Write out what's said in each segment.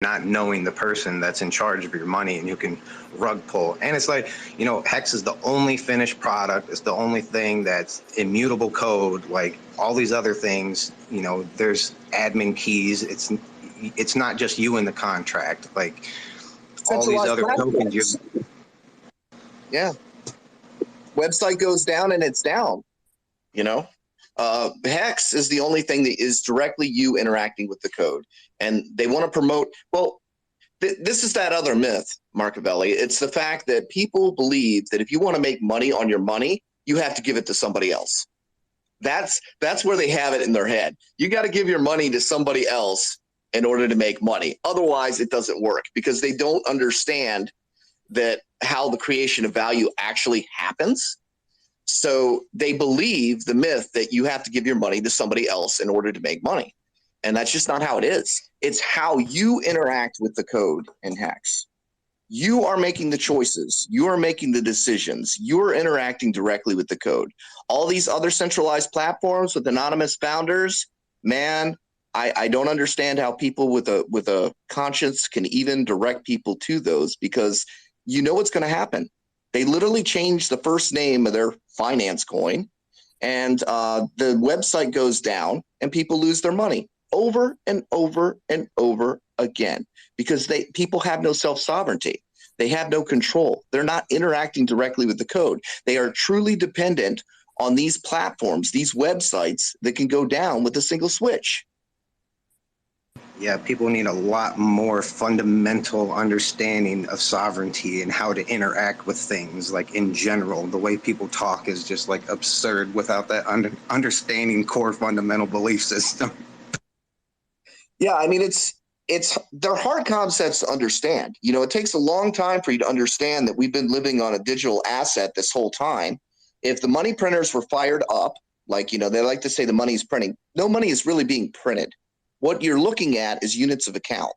not knowing the person that's in charge of your money and who can rug pull. And it's like, Hex is the only finished product. It's the only thing that's immutable code. Like all these other things, there's admin keys. It's not just you in the contract. Like all these other tokens. Yeah. Website goes down and it's down. Hex is the only thing that is directly you interacting with the code. And they want to promote, this is that other myth, Machiavelli. It's the fact that people believe that if you want to make money on your money, you have to give it to somebody else. That's where they have it in their head. You got to give your money to somebody else in order to make money. Otherwise, it doesn't work because they don't understand that how the creation of value actually happens. So they believe the myth that you have to give your money to somebody else in order to make money. And that's just not how it is. It's how you interact with the code in Hex. You are making the choices. You are making the decisions. You are interacting directly with the code. All these other centralized platforms with anonymous founders, man, I don't understand how people with a conscience can even direct people to those, because you know what's going to happen. They literally change the first name of their finance coin, and the website goes down and people lose their money over and over and over again because people have no self-sovereignty. They have no control. They're not interacting directly with the code. They are truly dependent on these platforms, these websites that can go down with a single switch. Yeah, people need a lot more fundamental understanding of sovereignty and how to interact with things. Like in general, the way people talk is just like absurd without that understanding core fundamental belief system. Yeah, I mean, they're hard concepts to understand. It takes a long time for you to understand that we've been living on a digital asset this whole time. If the money printers were fired up, like, they like to say the money is printing, no money is really being printed. What you're looking at is units of account.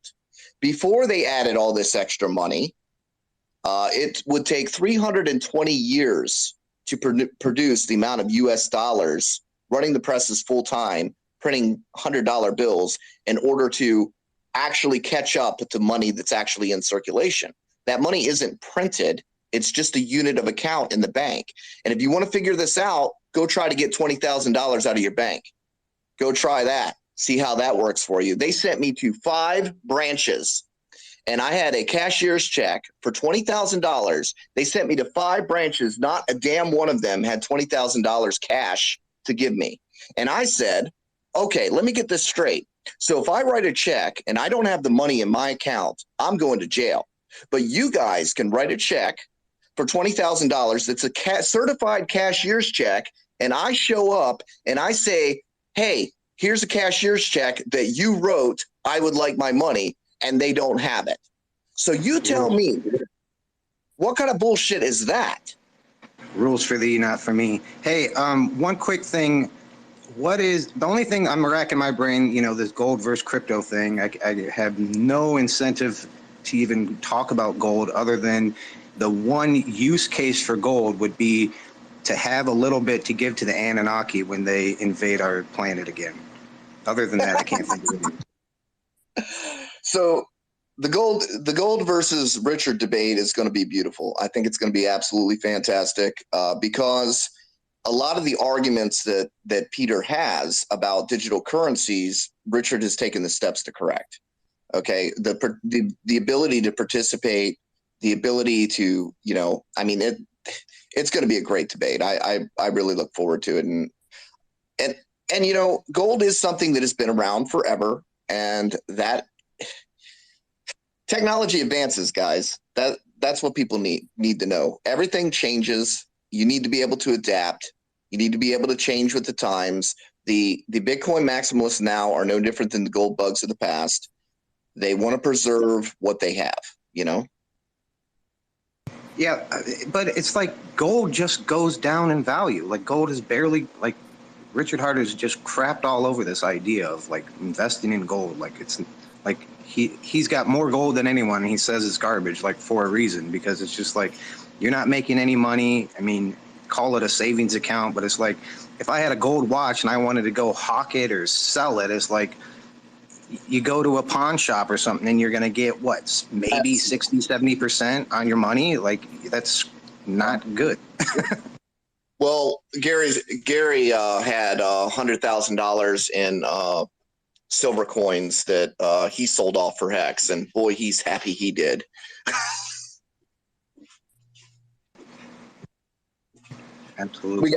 Before they added all this extra money, it would take 320 years to produce the amount of US dollars, running the presses full time, printing $100 bills in order to actually catch up with the money that's actually in circulation. That money isn't printed. It's just a unit of account in the bank. And if you want to figure this out, go try to get $20,000 out of your bank. Go try that. See how that works for you. They sent me to 5 branches, and I had a cashier's check for $20,000. They sent me to 5 branches. Not a damn one of them had $20,000 cash to give me. And I said, okay, let me get this straight. So if I write a check and I don't have the money in my account, I'm going to jail. But you guys can write a check for $20,000 that's a certified cashier's check, and I show up and I say, hey, here's a cashier's check that you wrote. I would like my money, and they don't have it. So you tell me, what kind of bullshit is that? Rules for thee, not for me. Hey, one quick thing. What is the only thing I'm racking my brain, this gold versus crypto thing. I have no incentive to even talk about gold other than the one use case for gold would be to have a little bit to give to the Anunnaki when they invade our planet again. Other than that, I can't think of anything. So the gold versus Richard debate is going to be beautiful. I think it's going to be absolutely fantastic because a lot of the arguments that Peter has about digital currencies, Richard has taken the steps to correct. Okay, the ability to participate, the ability to, it's going to be a great debate. I really look forward to it. And gold is something that has been around forever, and that technology advances, guys. That's what people need to know. Everything changes. You need to be able to adapt. You need to be able to change with the times. The Bitcoin maximalists now are no different than the gold bugs of the past. They want to preserve what they have, Yeah, but it's like gold just goes down in value. Like gold is barely like Richard Hart has just crapped all over this idea of like investing in gold. Like it's like he's got more gold than anyone, and he says it's garbage, like for a reason, because it's just like you're not making any money. I mean, call it a savings account, but it's like if I had a gold watch and I wanted to go hawk it or sell it, it's like you go to a pawn shop or something and you're going to get what, maybe 60, 70% on your money. Like, that's not good. Well, Gary had $100,000 in silver coins that he sold off for Hex, and boy, he's happy he did. Absolutely.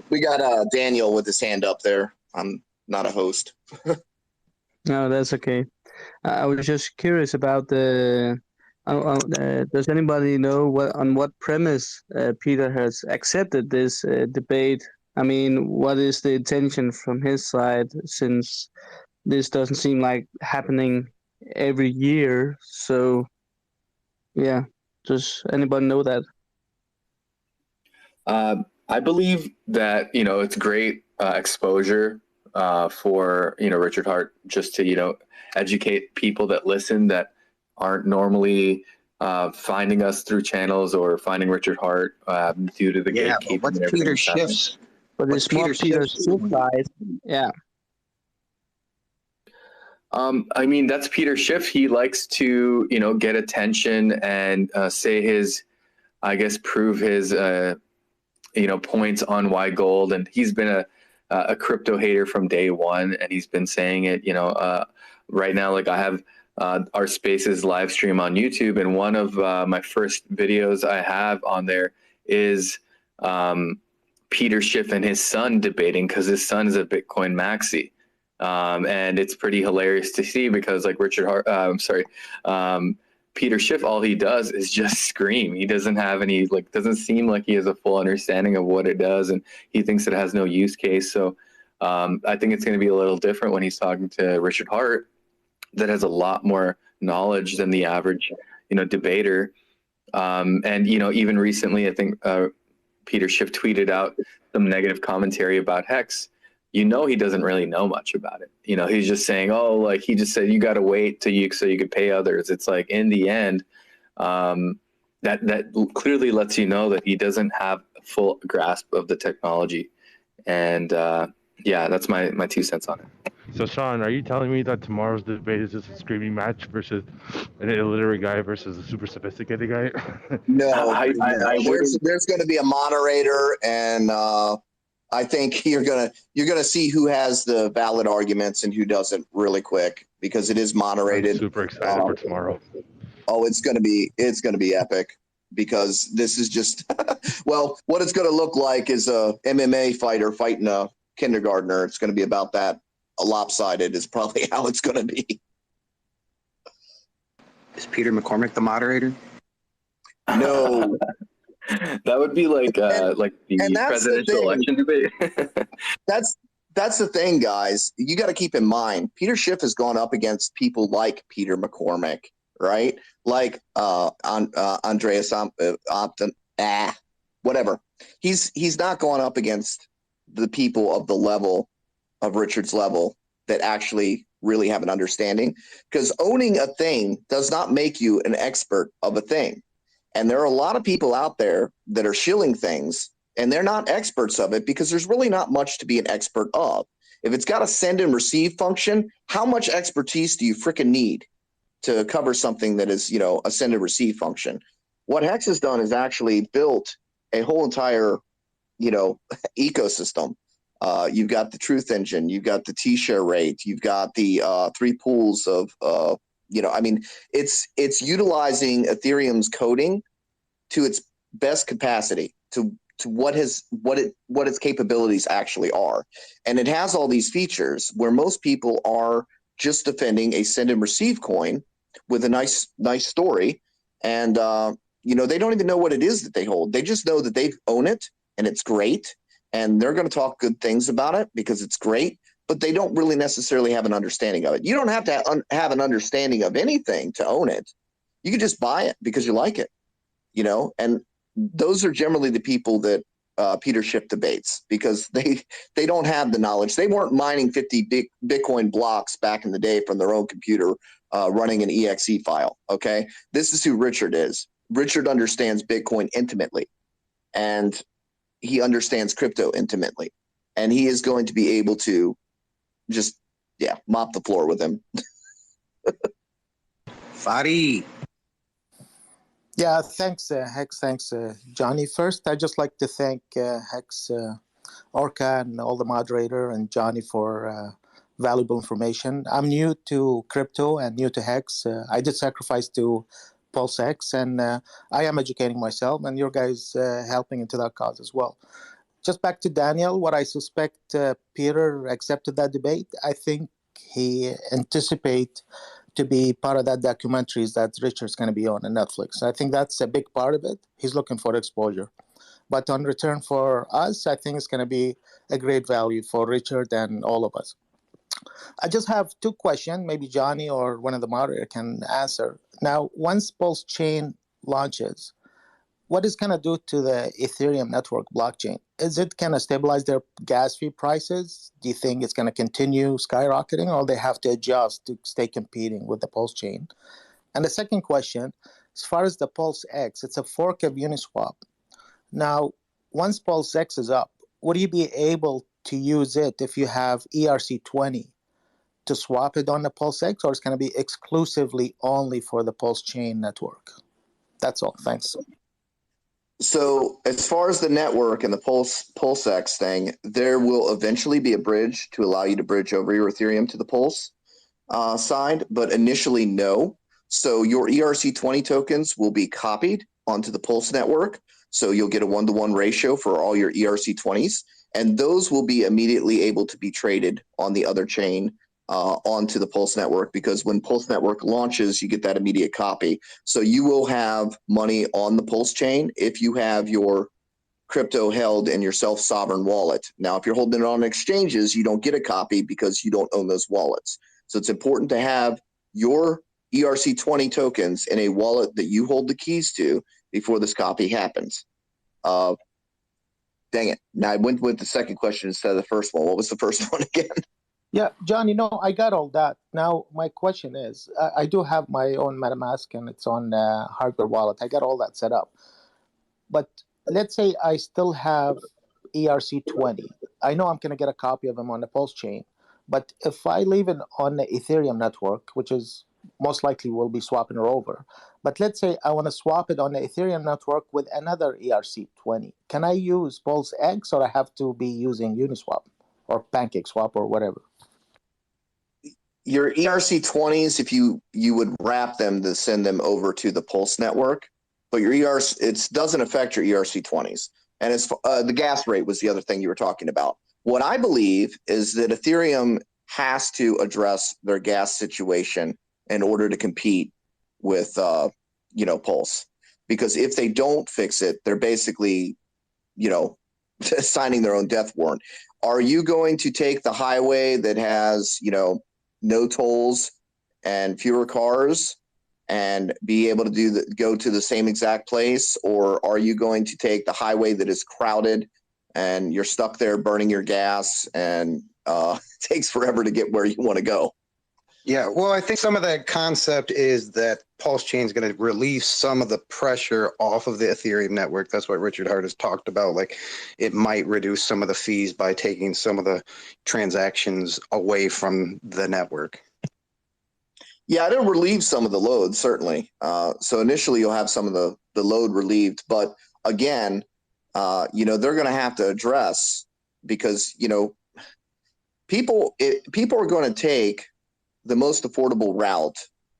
We got Daniel with his hand up there. I'm not a host. No, that's okay. I was just curious about does anybody know on what premise Peter has accepted this debate? I mean, what is the intention from his side, since this doesn't seem like happening every year? So, yeah, does anybody know that? I believe that, it's great exposure for, Richard Hart, just to, educate people that listen that aren't normally finding us through channels or finding Richard Hart due to the gatekeeping. What's Peter Schiff's? But it's more Peter Schiff side. Yeah. I mean, that's Peter Schiff. He likes to, get attention and say his, I guess, prove his, points on why gold. And he's been a crypto hater from day one, and he's been saying it, right now. Like, I have our Spaces live stream on YouTube, and one of my first videos I have on there is Peter Schiff and his son debating, because his son is a Bitcoin maxi. And it's pretty hilarious to see, because like Peter Schiff, all he does is just scream. He doesn't have any, doesn't seem like he has a full understanding of what it does, and he thinks it has no use case. So I think it's going to be a little different when he's talking to Richard Hart, that has a lot more knowledge than the average, debater. And, even recently, I think Peter Schiff tweeted out some negative commentary about Hex. He doesn't really know much about it. He's just saying, he just said, you got to wait so you could pay others. It's like, in the end, that clearly lets you know that he doesn't have a full grasp of the technology. And that's my 2 cents on it. So, Sean, are you telling me that tomorrow's debate is just a screaming match versus an illiterate guy versus a super sophisticated guy? No, there's going to be a moderator, and I think you're gonna see who has the valid arguments and who doesn't really quick, because it is moderated. I'm super excited for tomorrow. Oh, it's gonna be epic, because this is just well, what it's gonna look like is a MMA fighter fighting a kindergartner. It's gonna be about that. A lopsided is probably how it's gonna be. Is Peter McCormick the moderator? No. That would be like the presidential election debate. That's the thing, guys. You got to keep in mind, Peter Schiff has gone up against people like Peter McCormick, right? Like Andreas Opton, whatever. He's not going up against the people of the level of Richard's level that actually really have an understanding, because owning a thing does not make you an expert of a thing. And there are a lot of people out there that are shilling things, and they're not experts of it, because there's really not much to be an expert of. If it's got a send and receive function, how much expertise do you freaking need to cover something that is, a send and receive function? What Hex has done is actually built a whole entire, ecosystem. You've got the Truth Engine, you've got the T-share rate, you've got the 3 pools of it's utilizing Ethereum's coding to its best capacity, to what its capabilities actually are. And it has all these features where most people are just defending a send and receive coin with a nice story. And, they don't even know what it is that they hold. They just know that they own it and it's great. And they're going to talk good things about it because it's great, but they don't really necessarily have an understanding of it. You don't have to have an understanding of anything to own it. You can just buy it because you like it, and those are generally the people that Peter Schiff debates, because they don't have the knowledge. They weren't mining 50 Bitcoin blocks back in the day from their own computer running an exe file. Okay. This is who Richard is. Richard understands Bitcoin intimately, and he understands crypto intimately, and he is going to be able to just mop the floor with him. Fadi. Yeah, thanks, Hex. Thanks, Johnny. First, I'd just like to thank Hex, Orca, and all the moderator, and Johnny for valuable information. I'm new to crypto and new to Hex. I did sacrifice to PulseX, and I am educating myself, and your guys helping into that cause as well. Just back to Daniel, what I suspect Peter accepted that debate. I think he anticipate to be part of that documentaries that Richard's going to be on Netflix. I think that's a big part of it. He's looking for exposure. But on return for us, I think it's going to be a great value for Richard and all of us. I just have two questions. Maybe Johnny or one of the moderators can answer. Now, once Pulse Chain launches, what is going to do to the Ethereum network blockchain? Is it going to stabilize their gas fee prices? Do you think it's going to continue skyrocketing, or they have to adjust to stay competing with the Pulse chain? And the second question, as far as the Pulse X, it's a fork of Uniswap. Now, once Pulse X is up, would you be able to use it if you have ERC20 to swap it on the Pulse X, or it's going to be exclusively only for the Pulse chain network? That's all. Thanks. So as far as the network and the PulseX thing, there will eventually be a bridge to allow you to bridge over your Ethereum to the Pulse side, but initially no. So your ERC20 tokens will be copied onto the Pulse network. So you'll get a 1-to-1 ratio for all your ERC20s, and those will be immediately able to be traded on the other chain onto the Pulse network, because when Pulse network launches, you get that immediate copy. So you will have money on the Pulse chain if you have your crypto held in your self-sovereign wallet. Now, if you're holding it on exchanges, you don't get a copy because you don't own those wallets. So it's important to have your ERC20 tokens in a wallet that you hold the keys to before this copy happens. Dang it. Now I went with the second question instead of the first one. What was the first one again? Yeah, John, I got all that. Now, my question is, I do have my own MetaMask, and it's on hardware wallet. I got all that set up. But let's say I still have ERC20. I know I'm going to get a copy of them on the Pulse chain. But if I leave it on the Ethereum network, which is most likely will be swapping it over, but let's say I want to swap it on the Ethereum network with another ERC20. Can I use Pulse X, or I have to be using Uniswap or PancakeSwap or whatever? Your ERC20s, if you would wrap them to send them over to the Pulse network, but your it doesn't affect your ERC20s. And it's the gas rate was the other thing you were talking about. What I believe is that Ethereum has to address their gas situation in order to compete with Pulse, because if they don't fix it, they're basically signing their own death warrant. Are you going to take the highway that has no tolls and fewer cars and be able to go to the same exact place, or are you going to take the highway that is crowded and you're stuck there burning your gas and it takes forever to get where you want to go? Yeah, well, I think some of the concept is that Pulse Chain is going to relieve some of the pressure off of the Ethereum network. That's what Richard Hart has talked about. Like, it might reduce some of the fees by taking some of the transactions away from the network. Yeah, it'll relieve some of the load, certainly. So initially you'll have some of the load relieved. But again, they're going to have to address, because, people are going to take the most affordable route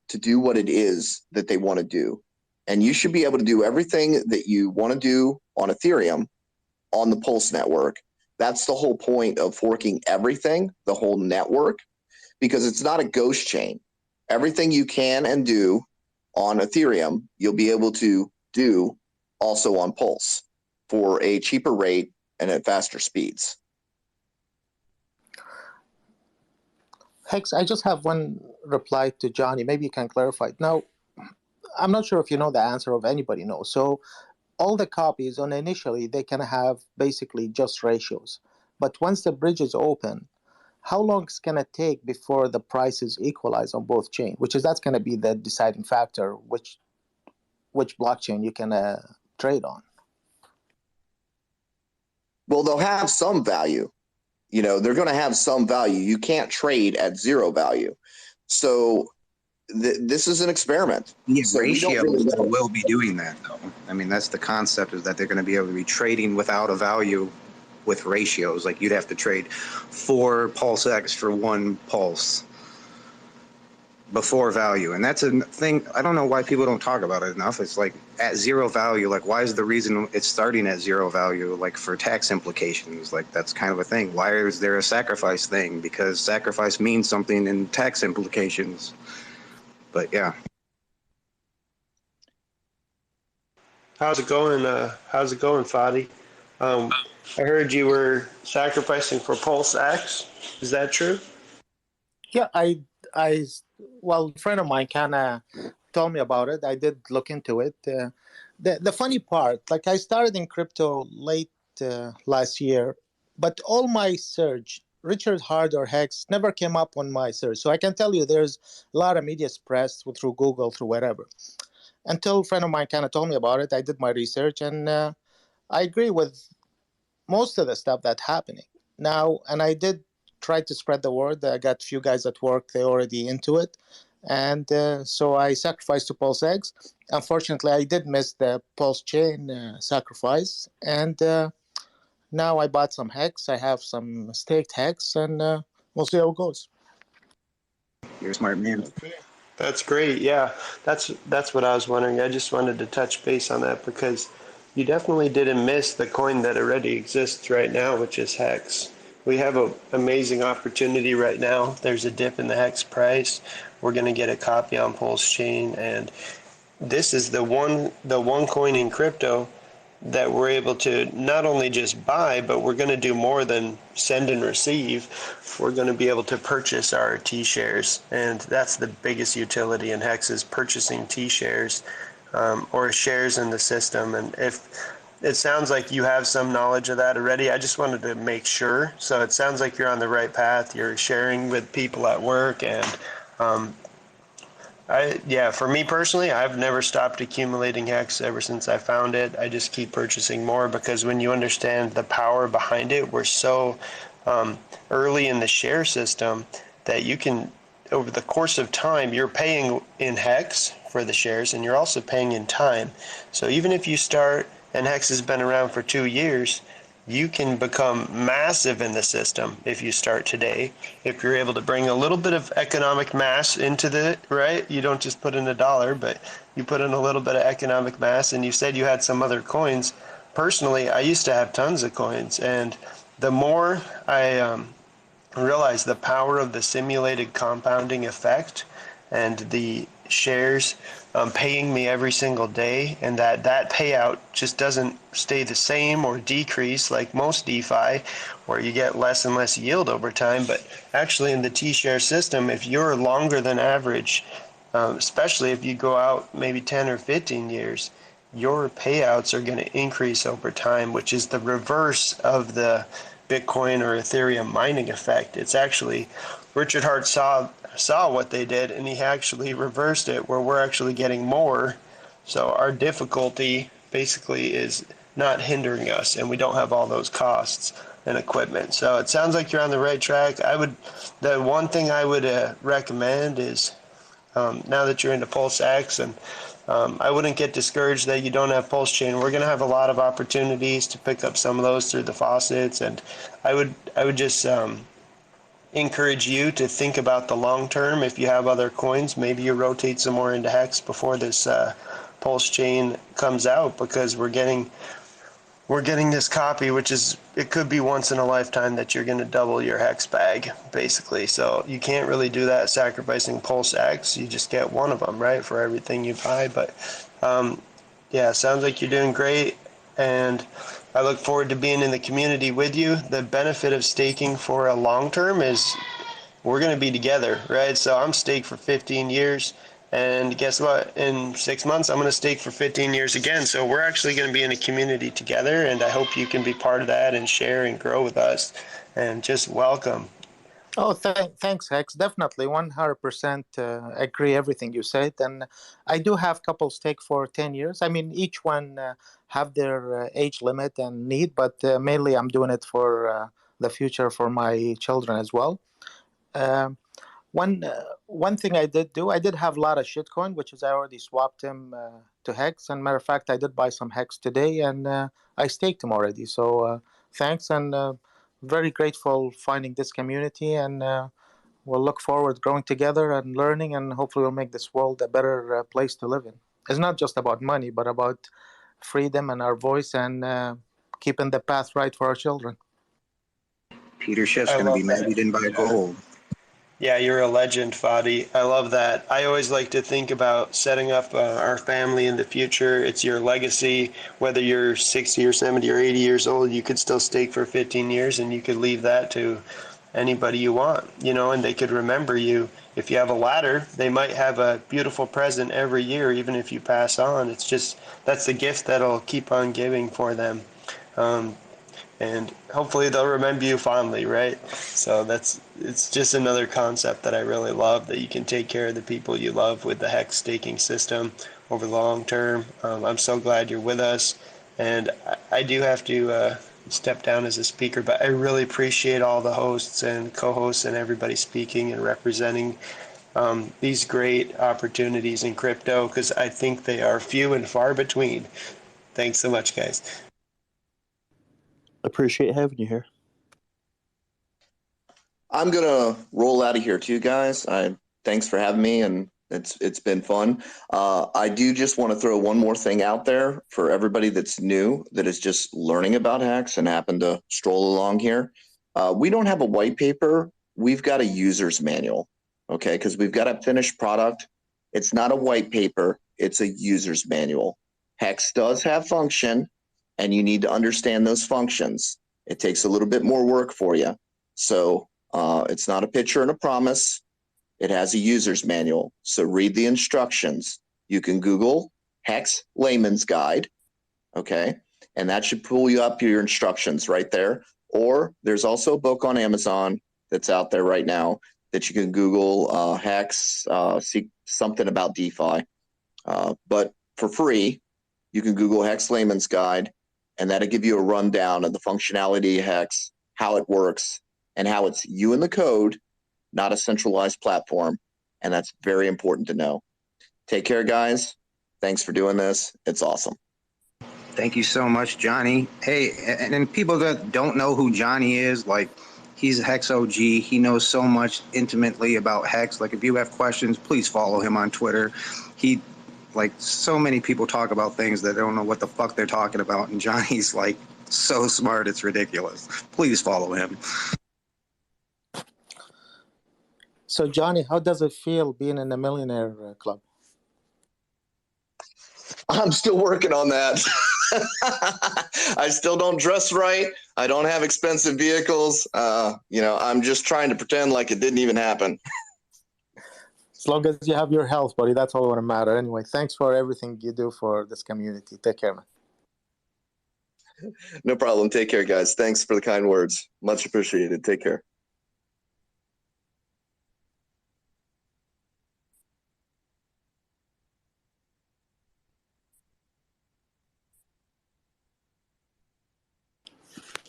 to do what it is that they want to do. And you should be able to do everything that you want to do on Ethereum on the Pulse network. That's the whole point of forking everything, the whole network, because it's not a ghost chain. Everything you can and do on Ethereum, you'll be able to do also on Pulse for a cheaper rate and at faster speeds. Hex, I just have one reply to Johnny. Maybe you can clarify. Now, I'm not sure if you know the answer, of anybody knows. So all the copies on initially, they can have basically just ratios. But once the bridge is open, how long is going to take before the prices equalize on both chains? That's going to be the deciding factor, which blockchain you can trade on. Well, they'll have some value. They're going to have some value. You can't trade at zero value. So this is an experiment. Yeah, So we don't Ratio really know. will be doing that, though. I mean, that's the concept, is that they're going to be able to be trading without a value with ratios. Like, you'd have to trade 4 pulse X for 1 pulse before value. And that's a thing, I don't know why people don't talk about it enough. It's like, at zero value, like, why is the reason it's starting at zero value, like, for tax implications? Like, that's kind of a thing. Why is there a sacrifice thing? Because sacrifice means something in tax implications. But yeah. How's it going? Fadi? I heard you were sacrificing for Pulse X. Is that true? Yeah, well, a friend of mine kind of told me about it. I did look into it. The funny part, like, I started in crypto late last year, but all my search, Richard Hart or Hex, never came up on my search. So I can tell you there's a lot of media spreads through Google, through whatever. Until a friend of mine kind of told me about it, I did my research, and I agree with most of the stuff that's happening now. And I did try to spread the word. I got a few guys at work, they already into it. And so I sacrificed to Pulse X. Unfortunately, I did miss the Pulse Chain sacrifice. And now I bought some Hex. I have some staked Hex, and we'll see how it goes. You're a smart man. That's great. Yeah, that's what I was wondering. I just wanted to touch base on that because you definitely didn't miss the coin that already exists right now, which is Hex. We have an amazing opportunity right now. There's a dip in the Hex price. We're going to get a copy on Pulse Chain, and this is the one coin in crypto that we're able to not only just buy, but we're going to do more than send and receive. We're going to be able to purchase our T-shares, and that's the biggest utility in Hex, is purchasing T-shares or shares in the system. And if it sounds like you have some knowledge of that already, I just wanted to make sure. So it sounds like you're on the right path. You're sharing with people at work, and for me personally, I've never stopped accumulating Hex ever since I found it. I just keep purchasing more because when you understand the power behind it, we're so early in the share system that you can, over the course of time, you're paying in Hex for the shares, and you're also paying in time. So even if you start, and Hex has been around for 2 years, you can become massive in the system if you start today. If you're able to bring a little bit of economic mass into right? You don't just put in $1, but you put in a little bit of economic mass. And you said you had some other coins. Personally, I used to have tons of coins. And the more I realized the power of the simulated compounding effect and the shares paying me every single day, and that payout just doesn't stay the same or decrease like most DeFi, where you get less and less yield over time. But actually in the T-share system, if you're longer than average, especially if you go out maybe 10 or 15 years, your payouts are going to increase over time, which is the reverse of the Bitcoin or Ethereum mining effect. It's actually, Richard Hart saw what they did, and he actually reversed it, where we're actually getting more. So our difficulty basically is not hindering us, and we don't have all those costs and equipment. So it sounds like you're on the right track. The one thing I would recommend is, now that you're into Pulse X, and I wouldn't get discouraged that you don't have Pulse Chain. We're going to have a lot of opportunities to pick up some of those through the faucets, and I would just encourage you to think about the long term. If you have other coins, maybe you rotate some more into Hex before this Pulse Chain comes out, because we're getting this copy, which is, it could be once in a lifetime that you're going to double your Hex bag, basically. So you can't really do that sacrificing Pulse X. You just get one of them, right, for everything you buy. But yeah, sounds like you're doing great, and I look forward to being in the community with you. The benefit of staking for a long term is we're going to be together, right? So I'm staked for 15 years. And guess what? In 6 months, I'm going to stake for 15 years again. So we're actually going to be in a community together, and I hope you can be part of that and share and grow with us. And just welcome. Oh, thanks, Hex. Definitely, 100% agree everything you said. And I do have couple stake for 10 years. I mean, each one have their age limit and need, but mainly I'm doing it for the future for my children as well. Um, one thing I did do, I did have a lot of shitcoin, which is I already swapped him to Hex. And matter of fact, I did buy some Hex today, and I staked him already. So thanks, and very grateful finding this community, and we'll look forward growing together and learning, and hopefully we'll make this world a better place to live in. It's not just about money, but about freedom and our voice, and keeping the path right for our children. Peter Schiff's I going to be love mad that. he didn't buy gold. Yeah, you're a legend, Fadi. I love that. I always like to think about setting up our family in the future. It's your legacy. Whether you're 60 or 70 or 80 years old, you could still stake for 15 years and you could leave that to anybody you want, and they could remember you. If you have a ladder, they might have a beautiful present every year, even if you pass on. It's just, that's the gift that'll keep on giving for them. And hopefully they'll remember you fondly, right? So it's just another concept that I really love, that you can take care of the people you love with the Hex staking system over the long term. I'm so glad you're with us, and I do have to step down as a speaker, but I really appreciate all the hosts and co-hosts and everybody speaking and representing these great opportunities in crypto, because I think they are few and far between. Thanks so much, guys. Appreciate having you here. I'm gonna roll out of here too, guys. Thanks for having me, and it's been fun. I do just want to throw one more thing out there for everybody that's new, that is just learning about Hex and happen to stroll along here. We don't have a white paper. We've got a user's manual, okay? Because we've got a finished product. It's not a white paper. It's a user's manual. Hex does have function, and you need to understand those functions. It takes a little bit more work for you. So it's not a picture and a promise. It has a user's manual. So read the instructions. You can Google Hex Layman's Guide, okay? And that should pull you up your instructions right there. Or there's also a book on Amazon that's out there right now that you can Google Hex, see something about DeFi. But for free, you can Google Hex Layman's Guide, and that'll give you a rundown of the functionality of Hex, how it works, and how it's you and the code, not a centralized platform. And that's very important to know. Take care, guys. Thanks for doing this. It's awesome. Thank you so much, Johnny. Hey, and people that don't know who Johnny is, like, he's a Hex OG. He knows so much intimately about Hex. Like, if you have questions, please follow him on Twitter. Like, so many people talk about things that don't know what the fuck they're talking about, and Johnny's, like, so smart, it's ridiculous. Please follow him. So, Johnny, how does it feel being in the millionaire club? I'm still working on that. I still don't dress right. I don't have expensive vehicles. I'm just trying to pretend like it didn't even happen. As long as you have your health, buddy, that's all that matters. Anyway, thanks for everything you do for this community. Take care, man. No problem. Take care, guys. Thanks for the kind words. Much appreciated. Take care.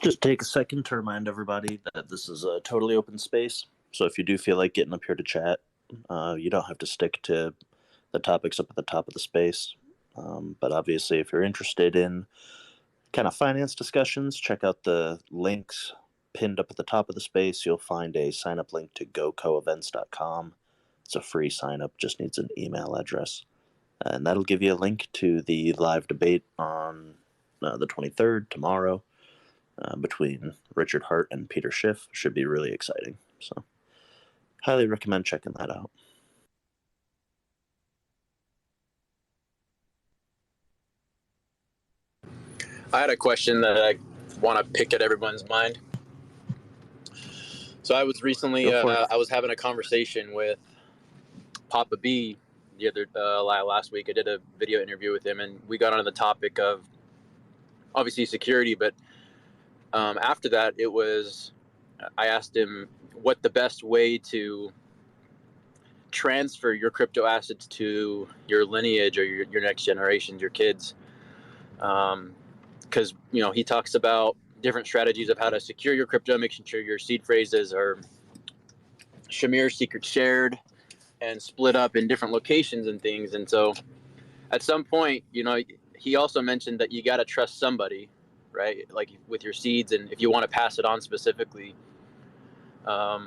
Just take a second to remind everybody that this is a totally open space. So if you do feel like getting up here to chat, you don't have to stick to the topics up at the top of the space. But obviously, if you're interested in kind of finance discussions, check out the links pinned up at the top of the space. You'll find a sign-up link to gocoevents.com. It's a free sign-up, just needs an email address. And that'll give you a link to the live debate on the 23rd, tomorrow, between Richard Hart and Peter Schiff. Should be really exciting. So highly recommend checking that out. I had a question that I want to pick at everyone's mind. So I was recently, I was having a conversation with Papa B last week. I did a video interview with him, and we got on the topic of obviously security. But after that, I asked him what the best way to transfer your crypto assets to your lineage or your next generations, your kids. Because he talks about different strategies of how to secure your crypto, making sure your seed phrases are Shamir secret shared and split up in different locations and things. And so at some point, you know, he also mentioned that you got to trust somebody, right? Like with your seeds, and if you want to pass it on specifically, how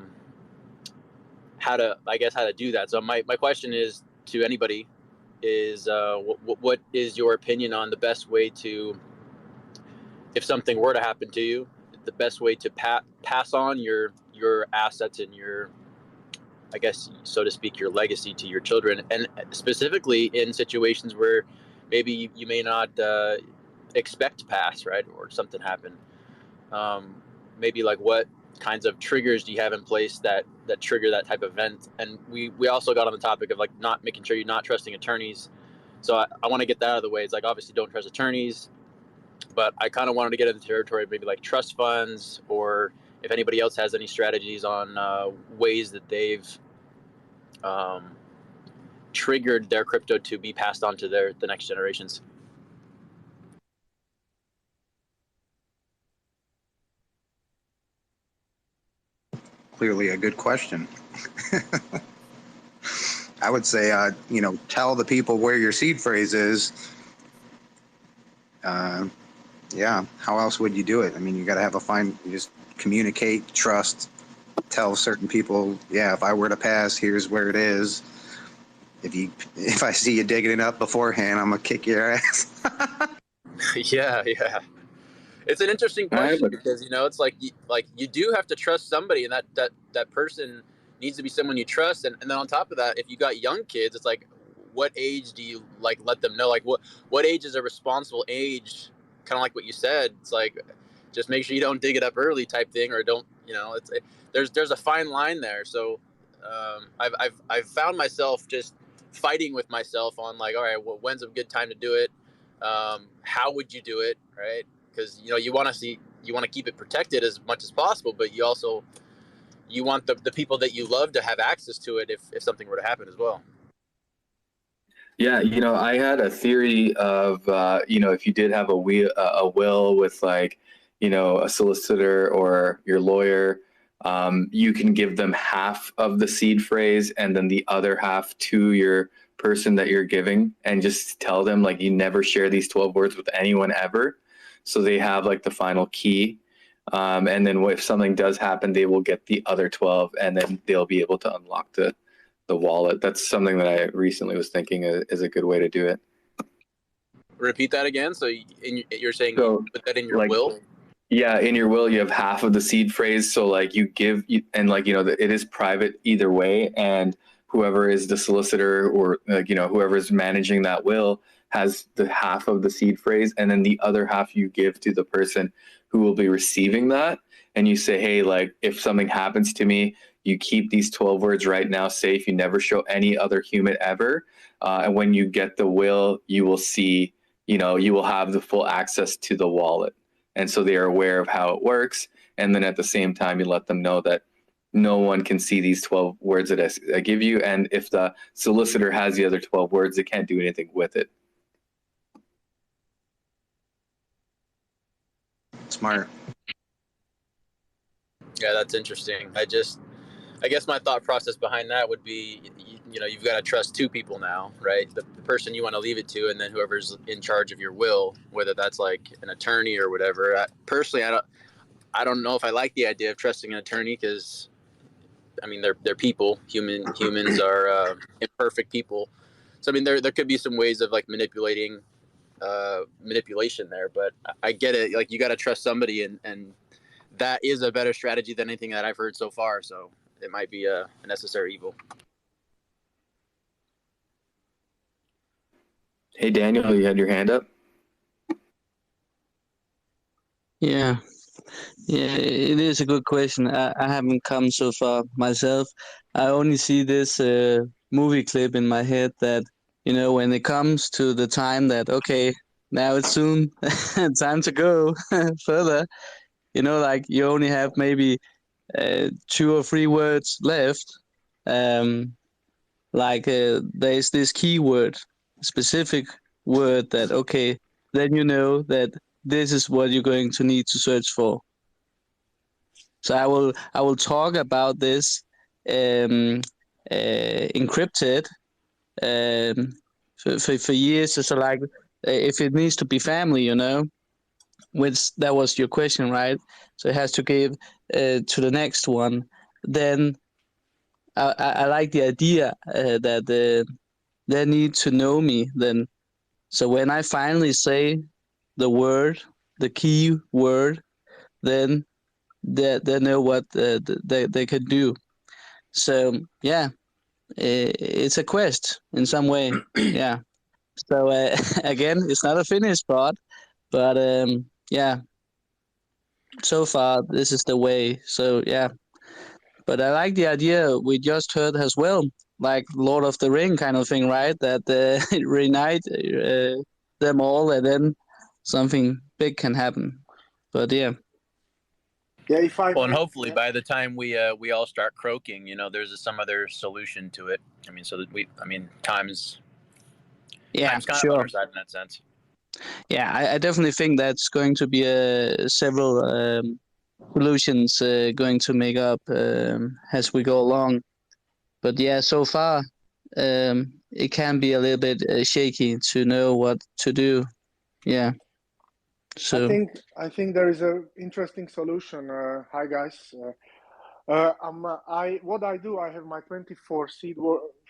to do that. So my question is to anybody is, what is your opinion on the best way to, if something were to happen to you, the best way to pass on your assets and your, I guess, so to speak, your legacy to your children, and specifically in situations where maybe you may not expect to pass, right, or something happen. Maybe like what kinds of triggers do you have in place that trigger that type of event? And we also got on the topic of like not making sure you're not trusting attorneys. So I want to get that out of the way. It's like, obviously don't trust attorneys, but I kind of wanted to get into the territory of maybe like trust funds, or if anybody else has any strategies on ways that they've triggered their crypto to be passed on to the next generations. Clearly a good question. I would say, tell the people where your seed phrase is. Yeah, how else would you do it? I mean, you got to have you just communicate, trust, tell certain people, yeah, if I were to pass, here's where it is. If I see you digging it up beforehand, I'm gonna kick your ass. Yeah. It's an interesting question because, you know, it's like you do have to trust somebody, and that person needs to be someone you trust. And then on top of that, if you got young kids, it's like, what age do you like let them know? Like what age is a responsible age? Kind of like what you said. It's like, just make sure you don't dig it up early type thing, or don't, you know, there's a fine line there. So I've found myself just fighting with myself on like, all right, well, when's a good time to do it? How would you do it, right? Because, you know, you want to keep it protected as much as possible, but you want the people that you love to have access to it if something were to happen as well. Yeah, you know, I had a theory of, if you did have a will with, like, you know, a solicitor or your lawyer, you can give them half of the seed phrase and then the other half to your person that you're giving, and just tell them, like, you never share these 12 words with anyone ever. So they have like the final key. And then if something does happen, they will get the other 12, and then they'll be able to unlock the wallet. That's something that I recently was thinking is a good way to do it. Repeat that again. So you're saying you put that in your will? Yeah, in your will, you have half of the seed phrase. So like you give, and like, you know, it is private either way. And whoever is the solicitor, or like, you know, whoever is managing that will has the half of the seed phrase. And then the other half you give to the person who will be receiving that. And you say, hey, like, if something happens to me, you keep these 12 words right now safe. You never show any other human ever. And when you get the will, you will see, you know, you will have the full access to the wallet. And so they are aware of how it works. And then at the same time, you let them know that no one can see these 12 words that I give you. And if the solicitor has the other 12 words, they can't do anything with it. Smart. Yeah, that's interesting. I guess my thought process behind that would be, you know, you've got to trust two people now, right? The person you want to leave it to, and then whoever's in charge of your will, whether that's like an attorney or whatever. Personally, I don't know if I like the idea of trusting an attorney, because, I mean, they're people. Humans are imperfect people. So I mean, there could be some ways of like manipulation there, but I get it. Like, you got to trust somebody, and that is a better strategy than anything that I've heard so far. So it might be a necessary evil. Hey, Daniel, you had your hand up? Yeah, it is a good question. I haven't come so far myself. I only see this movie clip in my head that, you know, when it comes to the time that, okay, now it's soon time to go further, you know, like you only have maybe 2 or 3 words left. There's this keyword, specific word that, okay, then you know that this is what you're going to need to search for. So I will talk about this encrypted for years. So like if it needs to be family, you know, which that was your question, right? So it has to give to the next one. Then I like the idea that they need to know me. Then so when I finally say the word, the key word, then they know what they can do. So yeah, it's a quest in some way. Yeah. So again, it's not a finished part, but yeah. So far, this is the way. So yeah, but I like the idea we just heard as well, like Lord of the Ring kind of thing, right? That reunite them all, and then something big can happen. But yeah. Yeah, if I Well, and might, hopefully yeah. by the time we all start croaking, you know, there's some other solution to it. I mean, so that time's Yeah, kind of on sure. our side in that sense. Yeah, I definitely think that's going to be several solutions going to make up as we go along. But yeah, so far it can be a little bit shaky to know what to do. Yeah. So I think there is a interesting solution. Hi guys. What I do, I have my 24 seed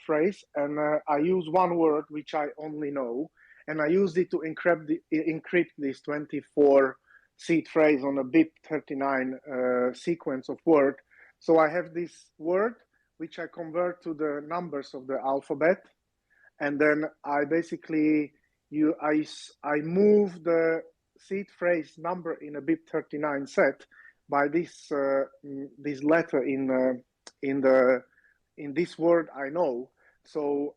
phrase, and I use one word which I only know, and I use it to encrypt this 24 seed phrase on a BIP39 sequence of word. So I have this word which I convert to the numbers of the alphabet, and then I basically I move the seed phrase number in a BIP39 set by this this letter in this word I know. So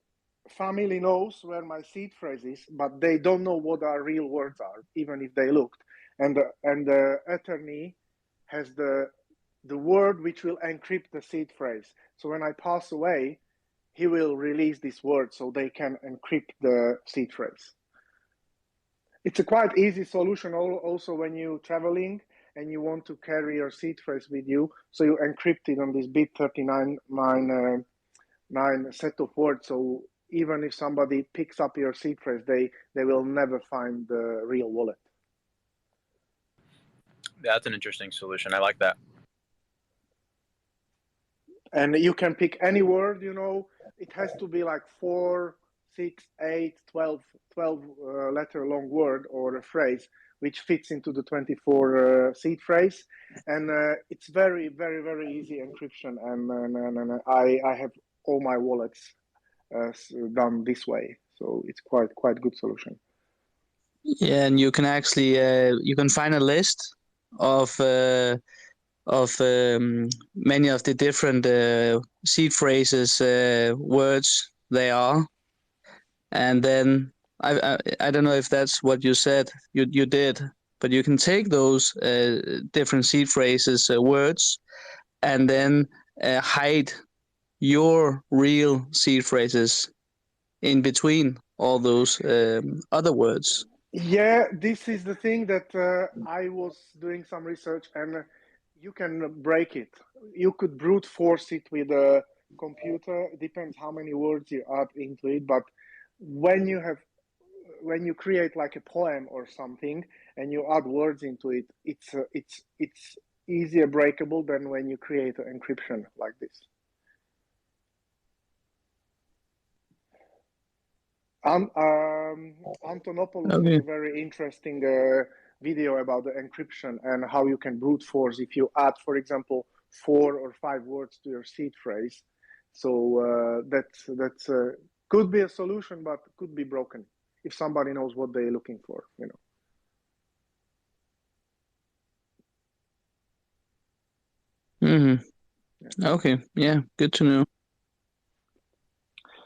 family knows where my seed phrase is, but they don't know what our real words are, even if they looked. And the attorney has the word which will encrypt the seed phrase. So when I pass away, he will release this word so they can encrypt the seed phrase. It's a quite easy solution also when you're traveling and you want to carry your seed phrase with you. So you encrypt it on this BIP39 set of words. So even if somebody picks up your seed phrase, they will never find the real wallet. That's an interesting solution. I like that. And you can pick any word, you know, it has to be like 4, 6, 8, 12 letter long word or a phrase which fits into the 24 seed phrase. And it's very, very, very easy encryption. And I have all my wallets done this way. So it's quite good solution. yeah, and you can actually you can find a list of many of the different seed phrases words they are, and then I don't know if that's what you said you did, but you can take those different seed phrases words and then hide your real seed phrases in between all those other words. Yeah, this is the thing that I was doing some research, and you can break it. You could brute force it with a computer. It depends how many words you add into it. But when you create like a poem or something and you add words into it, it's easier breakable than when you create an encryption like this. Antonopoulos has a very interesting video about the encryption and how you can brute force if you add, for example, 4 or 5 words to your seed phrase. So that's could be a solution, but could be broken if somebody knows what they're looking for, you know. Mm-hmm. Okay, yeah, good to know.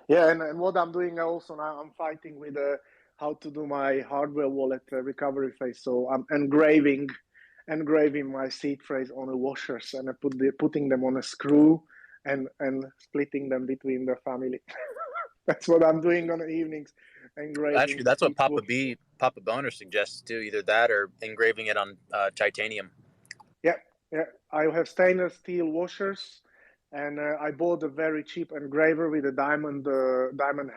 Yeah, and what I'm doing also now, I'm fighting with how to do my hardware wallet recovery phase. So I'm engraving my seed phrase on the washers and putting them on a screw and splitting them between the family. That's what I'm doing on the evenings. Engraving. Actually, that's what Papa B Papa Boner suggests too, either that or engraving it on titanium. Yeah, I have stainless steel washers, and I bought a very cheap engraver with a diamond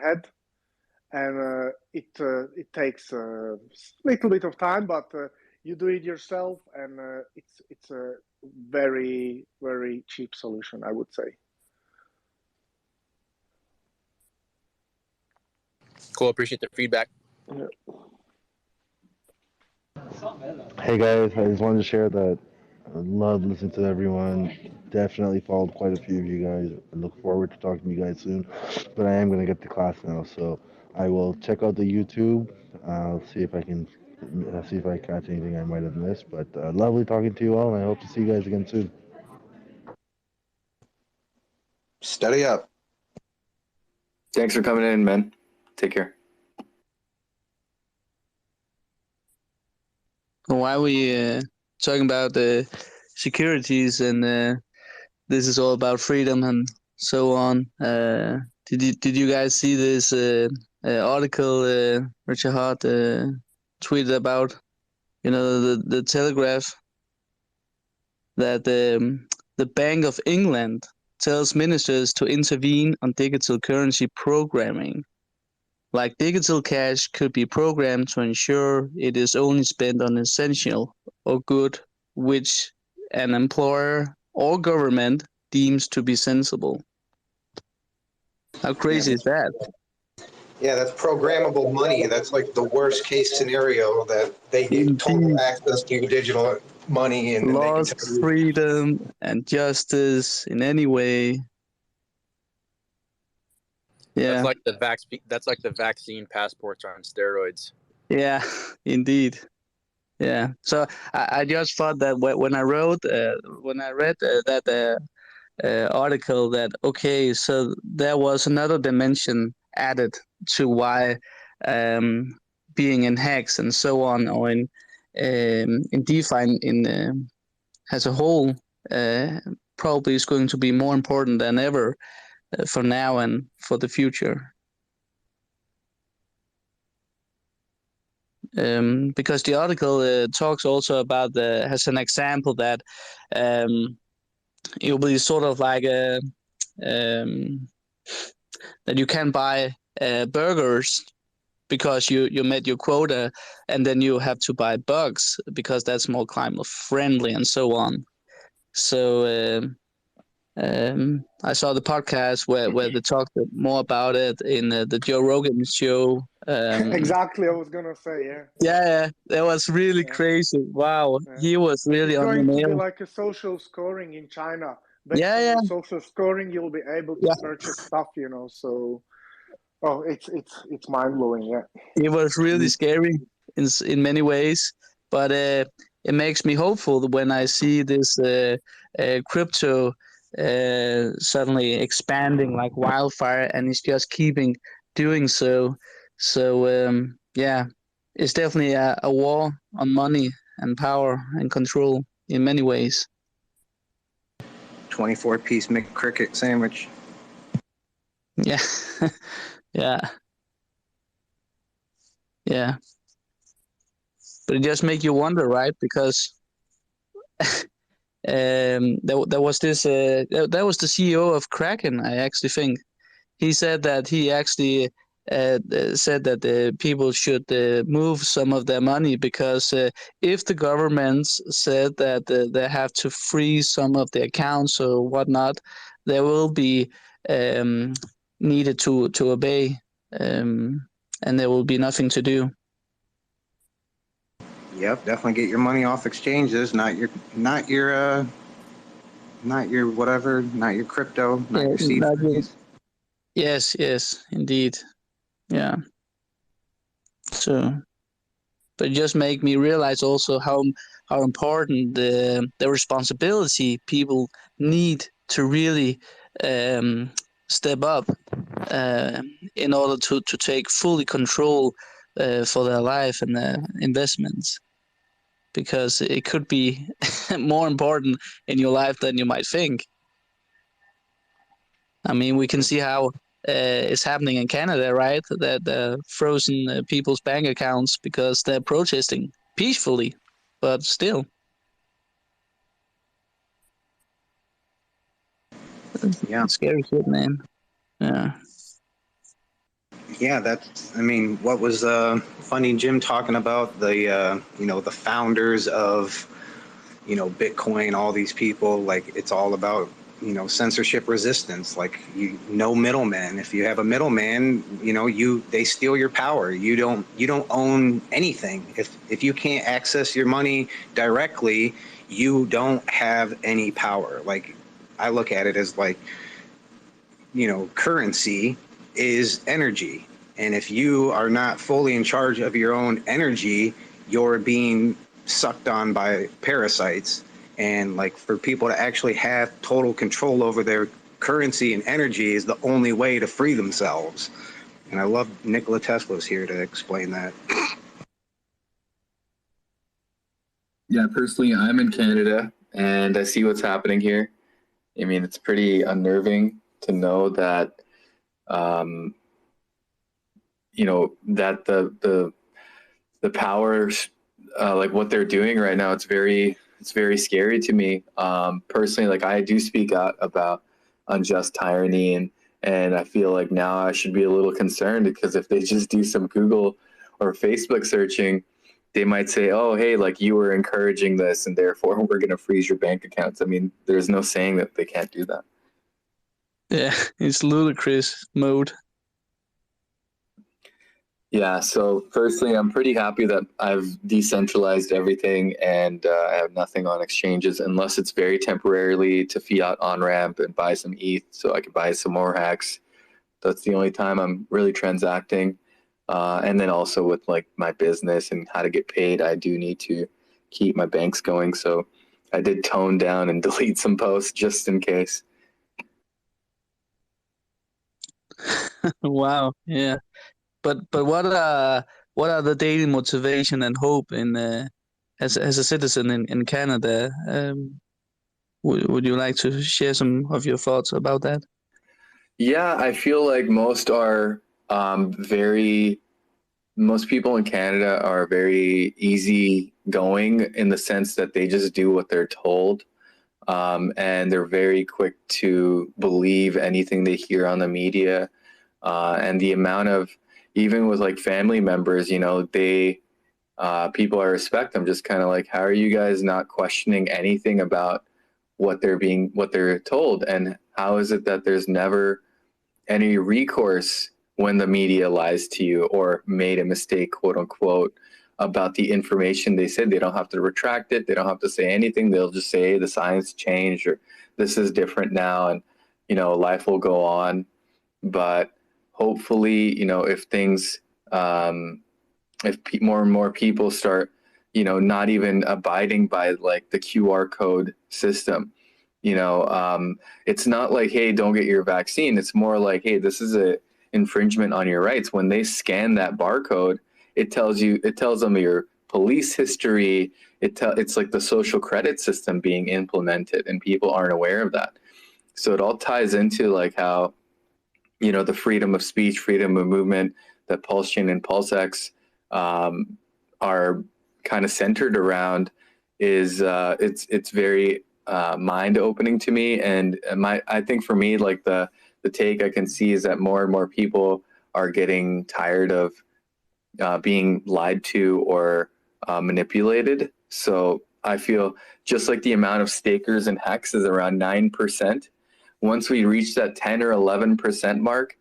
head, and it takes a little bit of time, but you do it yourself, and it's a very cheap solution, I would say. Cool. Appreciate the feedback. Yeah. Hey guys, I just wanted to share that I love listening to everyone. Definitely followed quite a few of you guys. I look forward to talking to you guys soon. But I am going to get to class now, so I will check out the YouTube. I'll see if I can catch anything I might have missed. But lovely talking to you all, and I hope to see you guys again soon. Study up. Thanks for coming in, man. Take care. Why we talking about the securities and this is all about freedom and so on. Did you guys see this article Richard Hart tweeted about? You know, the Telegraph, that the Bank of England tells ministers to intervene on digital currency programming. Like digital cash could be programmed to ensure it is only spent on essential or good which an employer or government deems to be sensible. How crazy is that? Yeah, that's programmable money. That's like the worst case scenario, that they get total access to your digital money and lost they can freedom and justice in any way. Yeah, That's like the vaccine passports on steroids. yeah, indeed. Yeah. So I just thought that when I read that article, that okay, so there was another dimension added to why being in Hex and so on, or in DeFi as a whole, probably is going to be more important than ever for now and for the future. Because the article talks also about has an example that it will be sort of like that you can buy burgers because you met your quota, and then you have to buy bugs because that's more climate friendly and so on. So I saw the podcast where they talked more about it in the Joe Rogan show. Exactly, I was gonna say, yeah. Yeah, that was really crazy. Wow, he was really it's on the going to be nail. like a social scoring in China. Based Yeah, on yeah. your social scoring, you'll be able to purchase stuff, you know. So, it's mind blowing, yeah. It was really scary in many ways, but it makes me hopeful when I see this crypto suddenly expanding like wildfire, and it's just keeping doing so. So yeah, it's definitely a war on money and power and control in many ways. 24-piece McCricket sandwich. Yeah, yeah, yeah. But it just makes you wonder, right? Because there was this that was the CEO of Kraken, I actually think. He said that he actually said that people should move some of their money, because if the governments said that they have to freeze some of the accounts or whatnot, there will be needed to obey, and there will be nothing to do. Yep, definitely get your money off exchanges, not your whatever, not your crypto, not your seed phrase. Yes, indeed. Yeah. So, but it just make me realize also how important the responsibility people need to really step up in order to take fully control for their life and their investments, because it could be more important in your life than you might think. I mean, we can see how is happening in Canada, right? That frozen people's bank accounts because they're protesting peacefully, but still. Yeah. Scary shit, man. Yeah. Yeah, that's, I mean, what was funny, Jim, talking about the, the founders of, Bitcoin, all these people, like it's all about, censorship resistance, like no middleman. If you have a middleman, they steal your power. You don't own anything. If you can't access your money directly, you don't have any power. Like I look at it as like, currency is energy. And if you are not fully in charge of your own energy, you're being sucked on by parasites. And like for people to actually have total control over their currency and energy is the only way to free themselves. And I love Nikola Tesla's here to explain that. Yeah, personally, I'm in Canada and I see what's happening here. I mean, it's pretty unnerving to know that, that the powers, like what they're doing right now, it's very scary to me. Personally, like I do speak out about unjust tyranny, and I feel like now I should be a little concerned because if they just do some Google or Facebook searching, they might say, oh, hey, like you were encouraging this and therefore we're going to freeze your bank accounts. I mean, there's no saying that they can't do that. Yeah, it's ludicrous mode. Yeah, so firstly, I'm pretty happy that I've decentralized everything and I have nothing on exchanges unless it's very temporarily to fiat on-ramp and buy some ETH so I can buy some more hacks. That's the only time I'm really transacting. And then also with like my business and how to get paid, I do need to keep my banks going. So I did tone down and delete some posts just in case. Wow. Yeah. But what are the daily motivation and hope in as a citizen in Canada? Would you like to share some of your thoughts about that? Yeah, I feel like most people in Canada are very easygoing in the sense that they just do what they're told. And they're very quick to believe anything they hear on the media. And the amount of, even with like family members, people I respect, I'm just kind of like, how are you guys not questioning anything about what they're told? And how is it that there's never any recourse when the media lies to you or made a mistake, quote unquote, about the information they said? They don't have to retract it. They don't have to say anything. They'll just say the science changed or this is different now, and life will go on. But hopefully, if things, if more and more people start, not even abiding by like the QR code system, it's not like, hey, don't get your vaccine. It's more like, hey, this is a infringement on your rights. When they scan that barcode, it tells them your police history. It's like the social credit system being implemented, and people aren't aware of that. So it all ties into like how, the freedom of speech, freedom of movement that PulseChain and PulseX are kind of centered around is it's very mind opening to me. And I think for me, like the take I can see is that more and more people are getting tired of being lied to or manipulated. So I feel just like the amount of stakers and HEX is around 9%. Once we reach that 10 or 11% mark,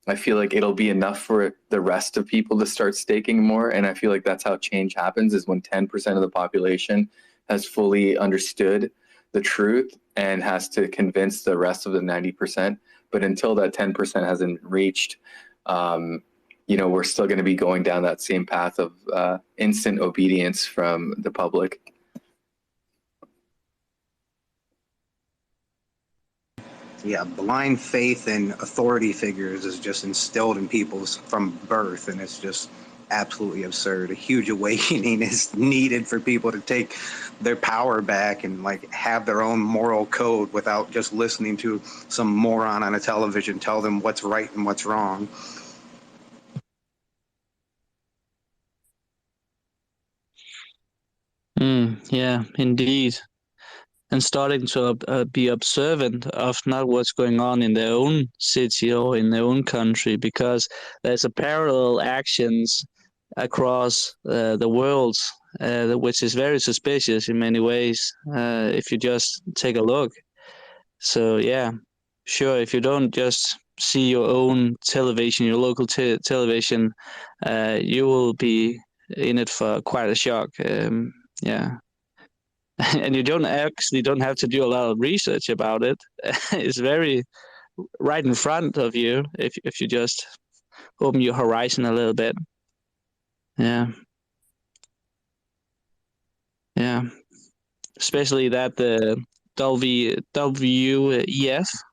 I feel like it'll be enough for the rest of people to start staking more. And I feel like that's how change happens, is when 10% of the population has fully understood the truth and has to convince the rest of the 90%. But until that 10% hasn't reached, we're still going to be going down that same path of instant obedience from the public. Yeah, blind faith in authority figures is just instilled in people from birth, and it's just absolutely absurd. A huge awakening is needed for people to take their power back and like have their own moral code without just listening to some moron on a television tell them what's right and what's wrong. Yeah, indeed. And starting to be observant of not what's going on in their own city or in their own country, because there's a parallel actions across the world, which is very suspicious in many ways, if you just take a look. So yeah, sure, if you don't just see your own television, your local television, you will be in it for quite a shock. Yeah. And you don't have to do a lot of research about it. It's very right in front of you if you just open your horizon a little bit. Yeah. Yeah. Especially that the WEF,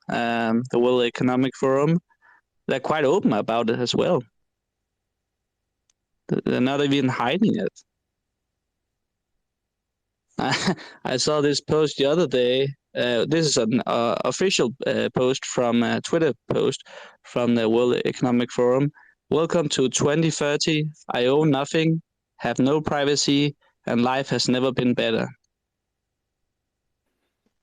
the World Economic Forum, they're quite open about it as well. They're not even hiding it. I saw this post the other day. This is an official post from a Twitter post from the World Economic Forum. Welcome to 2030. I own nothing, have no privacy, and life has never been better.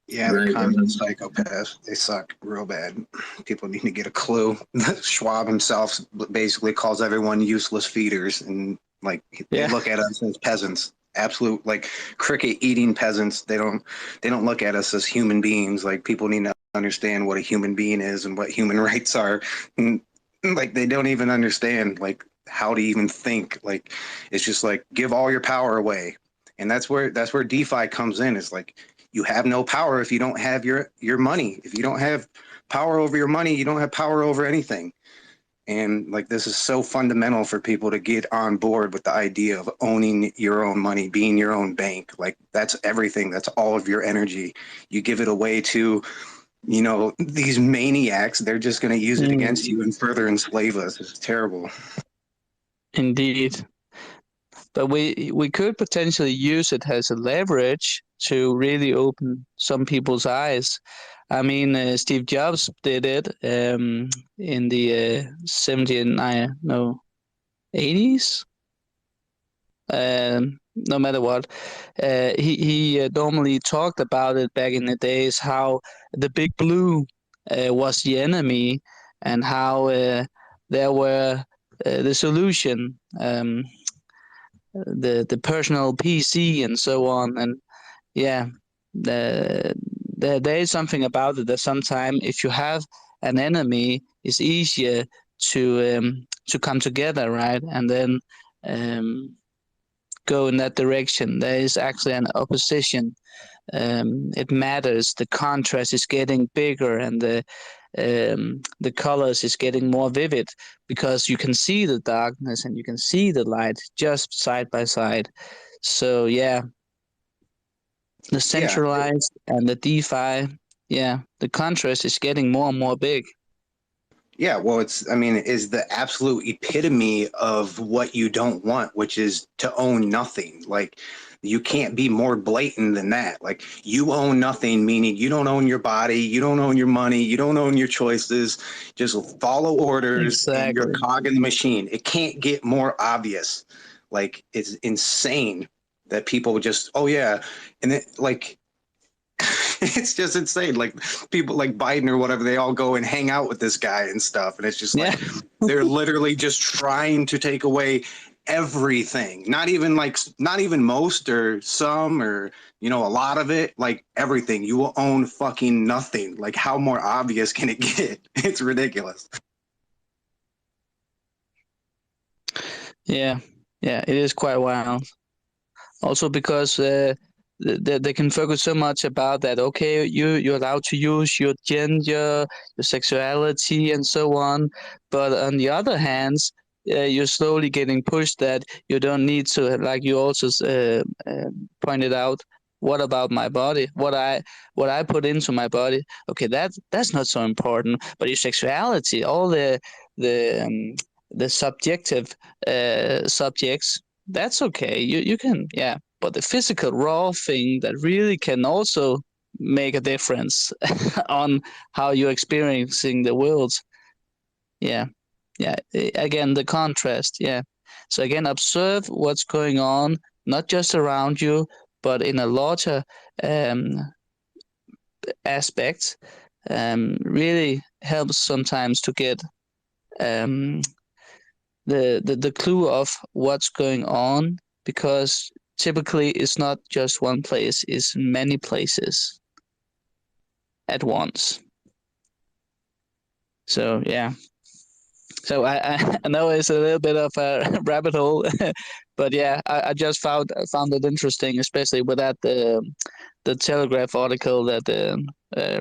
Yeah, the communist psychopaths, they suck real bad. People need to get a clue. Schwab himself basically calls everyone useless feeders, and like they look at us as peasants. Absolute like cricket eating peasants. They don't look at us as human beings. Like people need to understand what a human being is and what human rights are. And, like they don't even understand like how to even think. Like it's just like give all your power away. And that's where DeFi comes in. It's like you have no power if you don't have your money. If you don't have power over your money, you don't have power over anything. And like this is so fundamental for people to get on board with the idea of owning your own money, being your own bank. Like that's everything. That's all of your energy. You give it away to, you know, these maniacs. They're just going to use it against you and further enslave us. It's terrible. Indeed. But we could potentially use it as a leverage to really open some people's eyes. I mean, Steve Jobs did it in the 80s. No matter what, he normally talked about it back in the days, how the big blue was the enemy and how there were the solution, the personal PC and so on. And yeah, there is something about it that sometimes if you have an enemy, it's easier to come together, right? And then go in that direction. There is actually an opposition. It matters. The contrast is getting bigger, and the colors is getting more vivid because you can see the darkness and you can see the light just side by side. So yeah, the centralized and the DeFi, the contrast is getting more and more big. Yeah, well, is the absolute epitome of what you don't want, which is to own nothing. Like, you can't be more blatant than that. Like, you own nothing, meaning you don't own your body, you don't own your money, you don't own your choices. Just follow orders, and you're a cog in the machine. It can't get more obvious. Like, it's insane that people just, oh yeah, and it, like, it's just insane. Like people like Biden or whatever, they all go and hang out with this guy and stuff. And it's just like, they're literally just trying to take away everything. Not even most or some or, you know, a lot of it, like everything. You will own fucking nothing. Like how more obvious can it get? It's ridiculous. Yeah, it is quite wild. Also because they can focus so much about that. Okay, you're allowed to use your gender, your sexuality, and so on. But on the other hand, you're slowly getting pushed that you don't need to. Like you also pointed out, what about my body? What I put into my body? Okay, that's not so important. But your sexuality, all the the subjective subjects, that's okay. You can, yeah. But the physical raw thing that really can also make a difference on how you're experiencing the world. Yeah. Yeah. Again, the contrast. Yeah. So again, observe what's going on, not just around you, but in a larger aspect. Really helps sometimes to get the clue of what's going on, because typically it's not just one place, it's many places at once. So yeah. So I know it's a little bit of a rabbit hole, but yeah, I just found it interesting, especially with that the Telegraph article that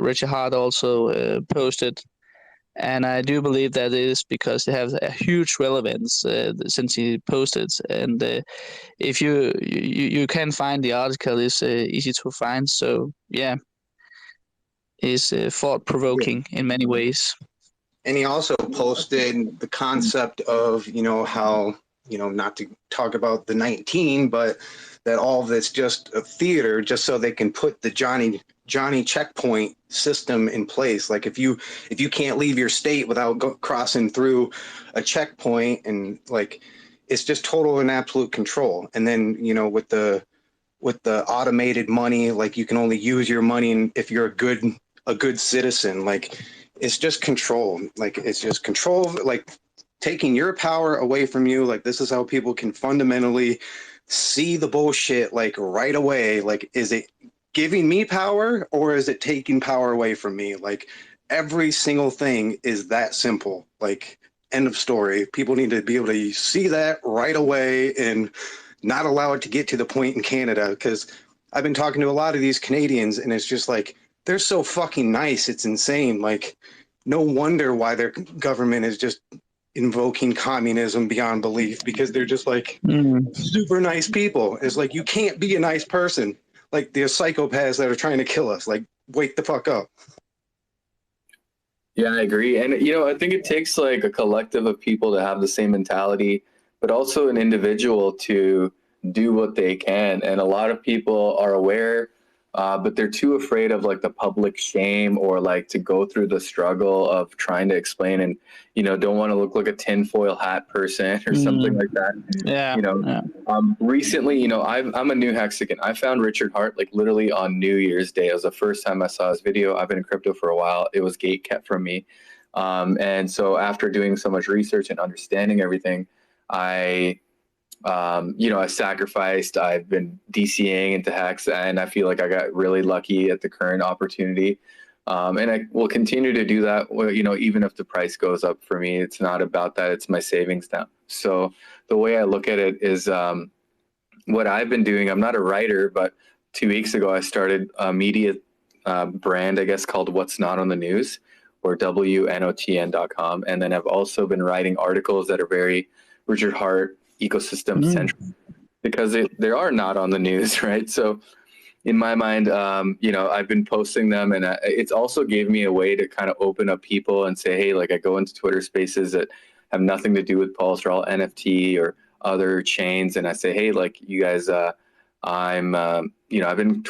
Richard Hart also posted. And I do believe that is because it has a huge relevance since he posted. And if you can find the article, it's easy to find. So yeah, it's thought provoking in many ways. And he also posted the concept of, how, not to talk about the 19, but that all of this just a theater, just so they can put the Johnny checkpoint system in place. Like if you can't leave your state without crossing through a checkpoint, and like it's just total and absolute control. And then with the automated money, like you can only use your money if you're a good citizen. Like it's just control. Like it's just control, like taking your power away from you. Like this is how people can fundamentally see the bullshit like right away. Like, is it giving me power or is it taking power away from me? Like every single thing is that simple. Like end of story. People need to be able to see that right away and not allow it to get to the point in Canada, because I've been talking to a lot of these Canadians and it's just like they're so fucking nice. It's insane. Like no wonder why their government is just invoking communism beyond belief, because they're just like super nice people. It's like you can't be a nice person. Like they're psychopaths that are trying to kill us. Like wake the fuck up. Yeah, I agree. And I think it takes like a collective of people to have the same mentality, but also an individual to do what they can. And a lot of people are aware, but they're too afraid of like the public shame or like to go through the struggle of trying to explain, and don't want to look like a tinfoil hat person or something like that. Recently, I'm a new Hexican. I found Richard Hart like literally on New Year's Day. It was the first time I saw his video. I've been in crypto for a while. It was gate kept from me, and so after doing so much research and understanding everything, I sacrificed. I've been DCAing into Hex, and I feel like I got really lucky at the current opportunity. And I will continue to do that, even if the price goes up for me. It's not about that. It's my savings now. So the way I look at it is what I've been doing. I'm not a writer, but 2 weeks ago, I started a media brand, I guess, called What's Not on the News, or WNOTN.com. And then I've also been writing articles that are very Richard Hart ecosystem centric, because they are not on the news, right? So in my mind, I've been posting them, and it's also gave me a way to kind of open up people and say, hey, like I go into Twitter spaces that have nothing to do with Pulse or all NFT or other chains, and I say, hey, like you guys, I've been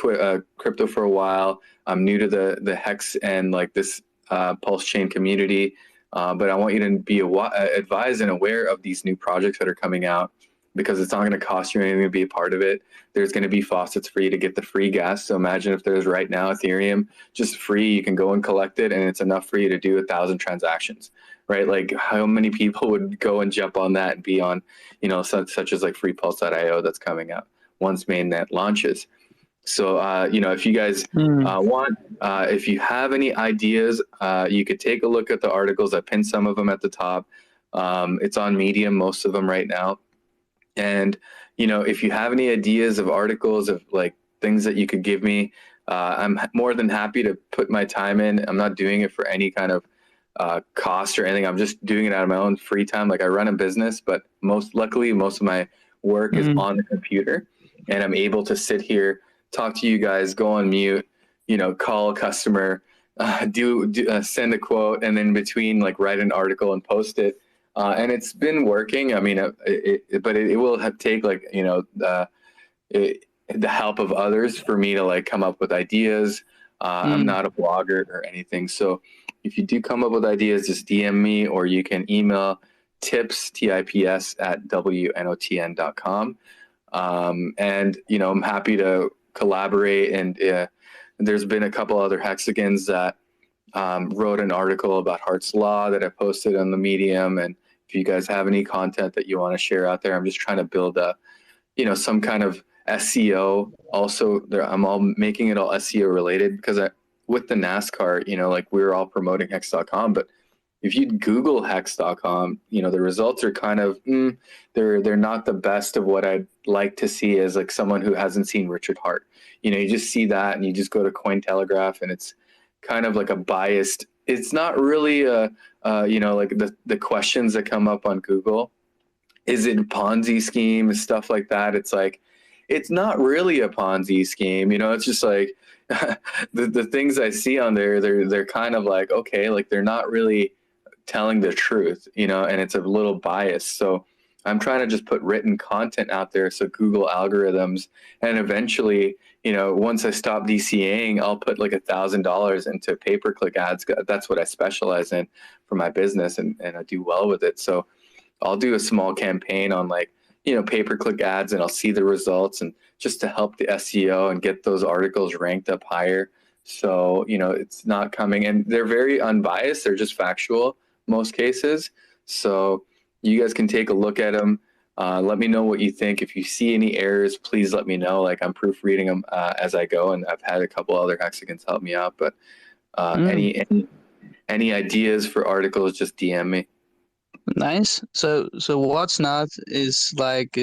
crypto for a while. I'm new to the Hex and like this Pulse chain community. But I want you to be advised and aware of these new projects that are coming out, because it's not going to cost you anything to be a part of it. There's going to be faucets for you to get the free gas. So imagine if there's right now Ethereum just free, you can go and collect it, and it's enough for you to do 1,000 transactions, right? Like how many people would go and jump on that and be on, such as like freepulse.io that's coming out once mainnet launches. So, if you guys want, if you have any ideas, you could take a look at the articles. I pinned some of them at the top. It's on Medium, most of them right now. And, if you have any ideas of articles of like things that you could give me, I'm more than happy to put my time in. I'm not doing it for any kind of cost or anything. I'm just doing it out of my own free time. Like I run a business, but luckily most of my work is on the computer, and I'm able to sit here, talk to you guys, go on mute, call a customer, send a quote, and then in between like write an article and post it. and it's been working. I mean, but it will take like, you know, the help of others for me to like come up with ideas. I'm not a blogger or anything. So if you do come up with ideas, just DM me, or you can email tips at WNOTN.com. And, you know, I'm happy to collaborate. And there's been a couple other hexagons that wrote an article about Hart's Law that I posted on the Medium. And if you guys have any content that you want to share out there, I'm just trying to build a, you know, some kind of SEO. Also, I'm all making it all SEO related, because with the NASCAR, you know, like we're all promoting hex.com, but if you Google hex.com, you know, the results are kind of, they're not the best of what I'd like to see as like someone who hasn't seen Richard Hart. You know, you just see that and you just go to Cointelegraph and it's kind of like a biased, it's not really you know, like the questions that come up on Google. Is it a Ponzi scheme and stuff like that? It's like, it's not really a Ponzi scheme. You know, it's just like the things I see on there, they're kind of like, okay, like they're not really telling the truth, you know, and it's a little biased. So I'm trying to just put written content out there. So Google algorithms, and eventually, you know, once I stop DCAing, I'll put like $1,000 into pay-per-click ads. That's what I specialize in for my business, and I do well with it. So I'll do a small campaign on like, you know, pay-per-click ads, and I'll see the results, and just to help the SEO and get those articles ranked up higher. So, you know, it's not coming, and they're very unbiased. They're just factual most cases. So you guys can take a look at them. Let me know what you think. If you see any errors, please let me know. Like, I'm proofreading them as I go, and I've had a couple other hexagons help me out. But any ideas for articles, just DM me. Nice. So what's not is like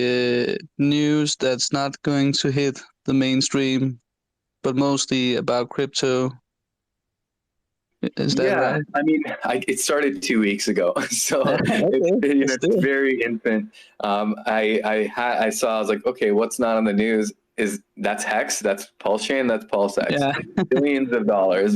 news that's not going to hit the mainstream, but mostly about crypto. Is that right? I mean, it started 2 weeks ago, so it's very infant. I saw, I was like, okay, what's not on the news? That's Hex, that's Pulse Chain, that's PulseX. Yeah. billions of dollars.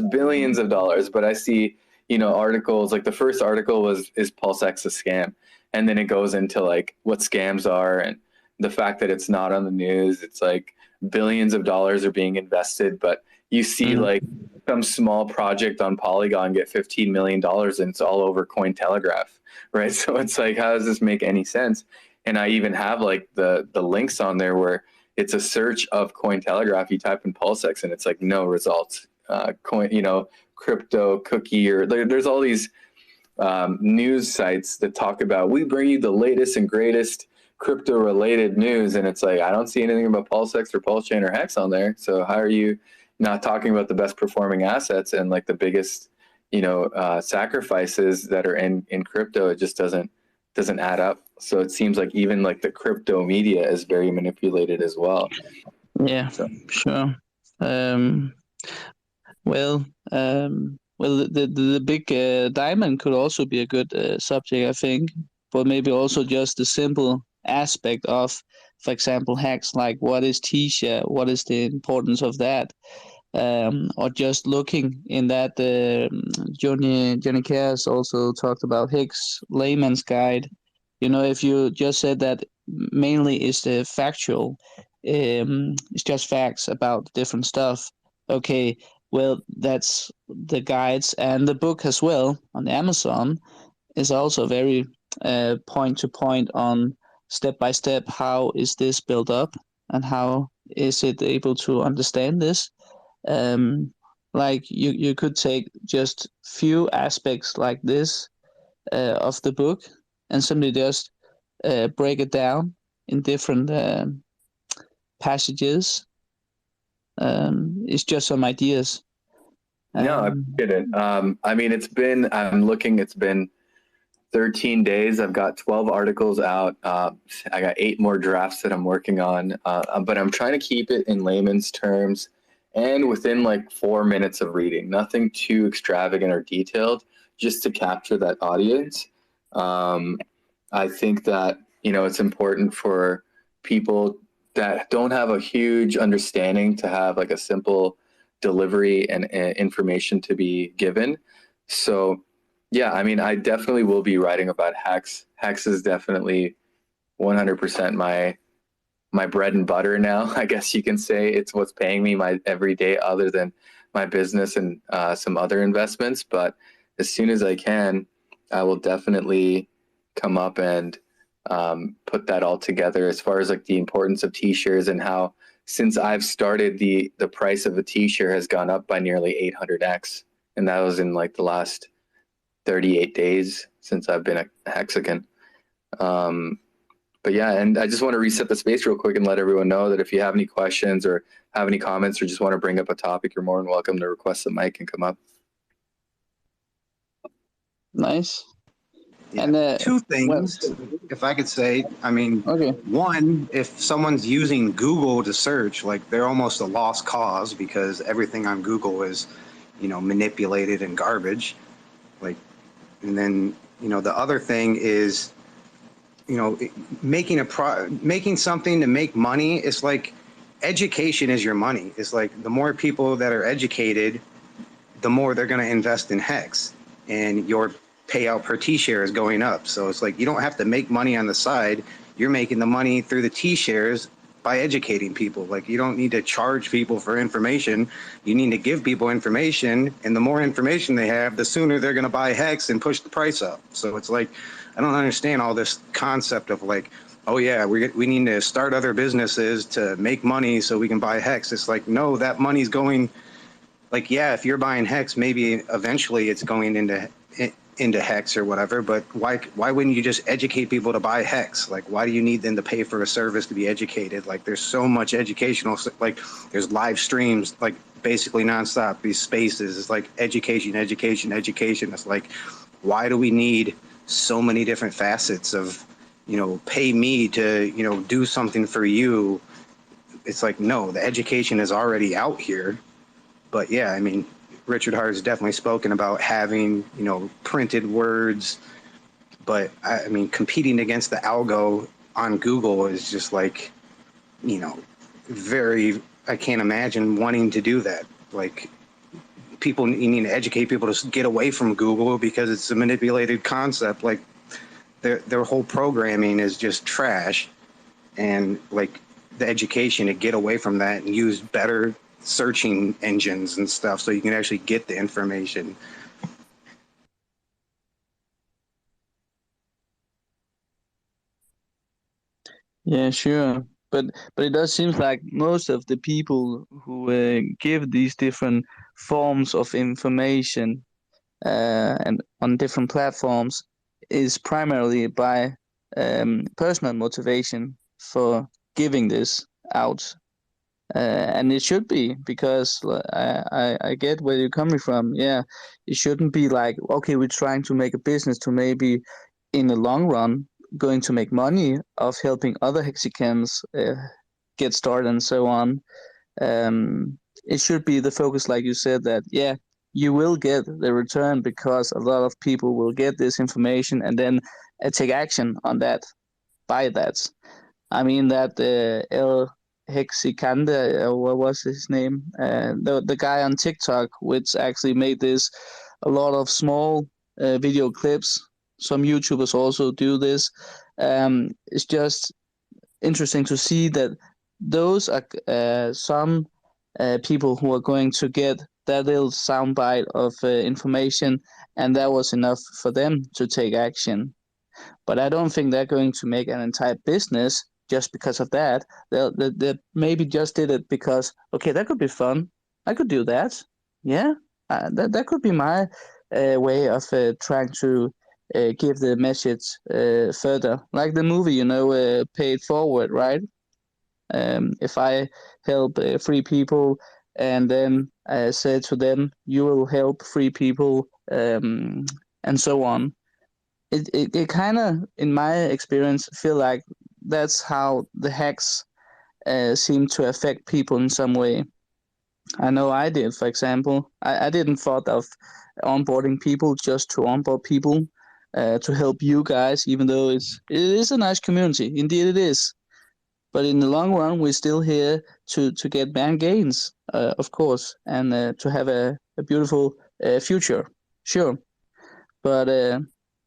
But I see, you know, articles like the first article is PulseX a scam? And then it goes into like what scams are, and the fact that it's not on the news. It's like billions of dollars are being invested, but you see like some small project on Polygon get $15 million and it's all over Cointelegraph, right? So it's like, how does this make any sense? And I even have like the links on there where it's a search of Cointelegraph. You type in PulseX and it's like no results. Crypto Cookie, or there's all these news sites that talk about, we bring you the latest and greatest crypto related news, and it's like, I don't see anything about PulseX or Pulse Chain or Hex on there. So how are you not talking about the best performing assets and like the biggest, you know, sacrifices that are in crypto? It just doesn't add up. So it seems like even like the crypto media is very manipulated as well. Yeah, so. Sure. The big diamond could also be a good subject, I think, but maybe also just the simple aspect of, for example, Hex, like what is T-share, what is the importance of that, or just looking in that Johnny Cares also talked about Hicks layman's guide. You know, if you just said that mainly is the factual, it's just facts about different stuff. Okay, well, that's the guides, and the book as well on Amazon is also very point to point on step by step, how is this built up and how is it able to understand this. Like you could take just few aspects like this of the book and simply just break it down in different passages. It's just some ideas. No, I get it. I mean, it's been 13 days. I've got 12 articles out. I got 8 more drafts that I'm working on, but I'm trying to keep it in layman's terms and within like 4 minutes of reading, nothing too extravagant or detailed, just to capture that audience. I think that, you know, it's important for people that don't have a huge understanding to have like a simple delivery and information to be given. So, Yeah, I mean, I definitely will be writing about Hex. Hex is definitely 100% my bread and butter now. I guess you can say it's what's paying me my every day, other than my business and some other investments. But as soon as I can, I will definitely come up and put that all together, as far as like the importance of t-shirts and how, since I've started, the price of a t-shirt has gone up by nearly 800x, and that was in like the last 38 days since I've been a Hexagon. But yeah, and I just want to reset the space real quick and let everyone know that if you have any questions or have any comments or just want to bring up a topic, you're more than welcome to request the mic and come up. Nice. Yeah. And Two things, if I could say. I mean, okay. One, if someone's using Google to search, like, they're almost a lost cause, because everything on Google is, manipulated and garbage. Like, and then, the other thing is, making something to make money. It's like, education is your money. It's like, the more people that are educated, the more they're going to invest in Hex, and your payout per T-share is going up. So it's like, you don't have to make money on the side. You're making the money through the T-shares by educating people. Like, you don't need to charge people for information. You need to give people information, and the more information they have, the sooner they're going to buy Hex and push the price up. So it's like, I don't understand all this concept of like, oh yeah, we need to start other businesses to make money so we can buy Hex. It's like, no, that money's going, like, yeah, if you're buying Hex, maybe eventually it's going into Hex or whatever, but why wouldn't you just educate people to buy Hex? Like, why do you need them to pay for a service to be educated? Like, there's so much educational, like, there's live streams, like, basically nonstop, these spaces. It's like education. It's like, why do we need so many different facets of, pay me to, do something for you? It's like, no, the education is already out here. But yeah, I mean, Richard Hart has definitely spoken about having, printed words, but I mean, competing against the algo on Google is just like, I can't imagine wanting to do that. Like, you need to educate people to get away from Google, because it's a manipulated concept. Like, their whole programming is just trash, and like, the education to get away from that and use better searching engines and stuff so you can actually get the information. Yeah, sure. But it does seem like most of the people who give these different forms of information and on different platforms is primarily by personal motivation for giving this out. And it should be, because I get where you're coming from. Yeah, it shouldn't be like, okay, we're trying to make a business to maybe in the long run going to make money of helping other Hexicans get started and so on. It should be the focus, like you said, that yeah, you will get the return because a lot of people will get this information and then take action on that, buy that. I mean that El Hexicanda, what was his name? The guy on TikTok, which actually made this a lot of small video clips. Some YouTubers also do this. It's just interesting to see that those are some people who are going to get that little soundbite of information, and that was enough for them to take action. But I don't think they're going to make an entire business just because of that. They maybe just did it because, okay, that could be fun. I could do that. Yeah, that could be my way of trying to give the message further. Like the movie, Pay It Forward, right? If I help 3 people and then say to them, you will help 3 people, and so on. It kind of, in my experience, feel like that's how the hacks seem to affect people in some way. I know I did, for example. I didn't thought of onboarding people just to onboard people to help you guys, even though it is a nice community. Indeed it is. But in the long run, we're still here to get bank gains, of course, and to have a beautiful future. Sure. But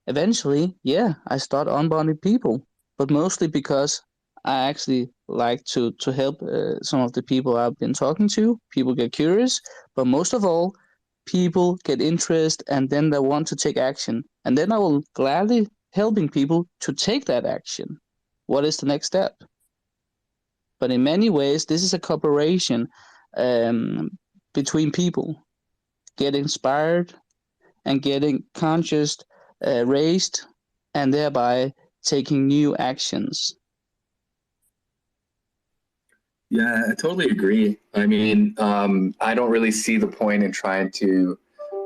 eventually, yeah, I start onboarding people, but mostly because I actually like to help some of the people I've been talking to. People get curious, but most of all, people get interest and then they want to take action. And then I will gladly helping people to take that action. What is the next step? But in many ways, this is a cooperation between people, get inspired and getting conscious raised, and thereby taking new actions. Yeah, I totally agree. I mean, I don't really see the point in trying to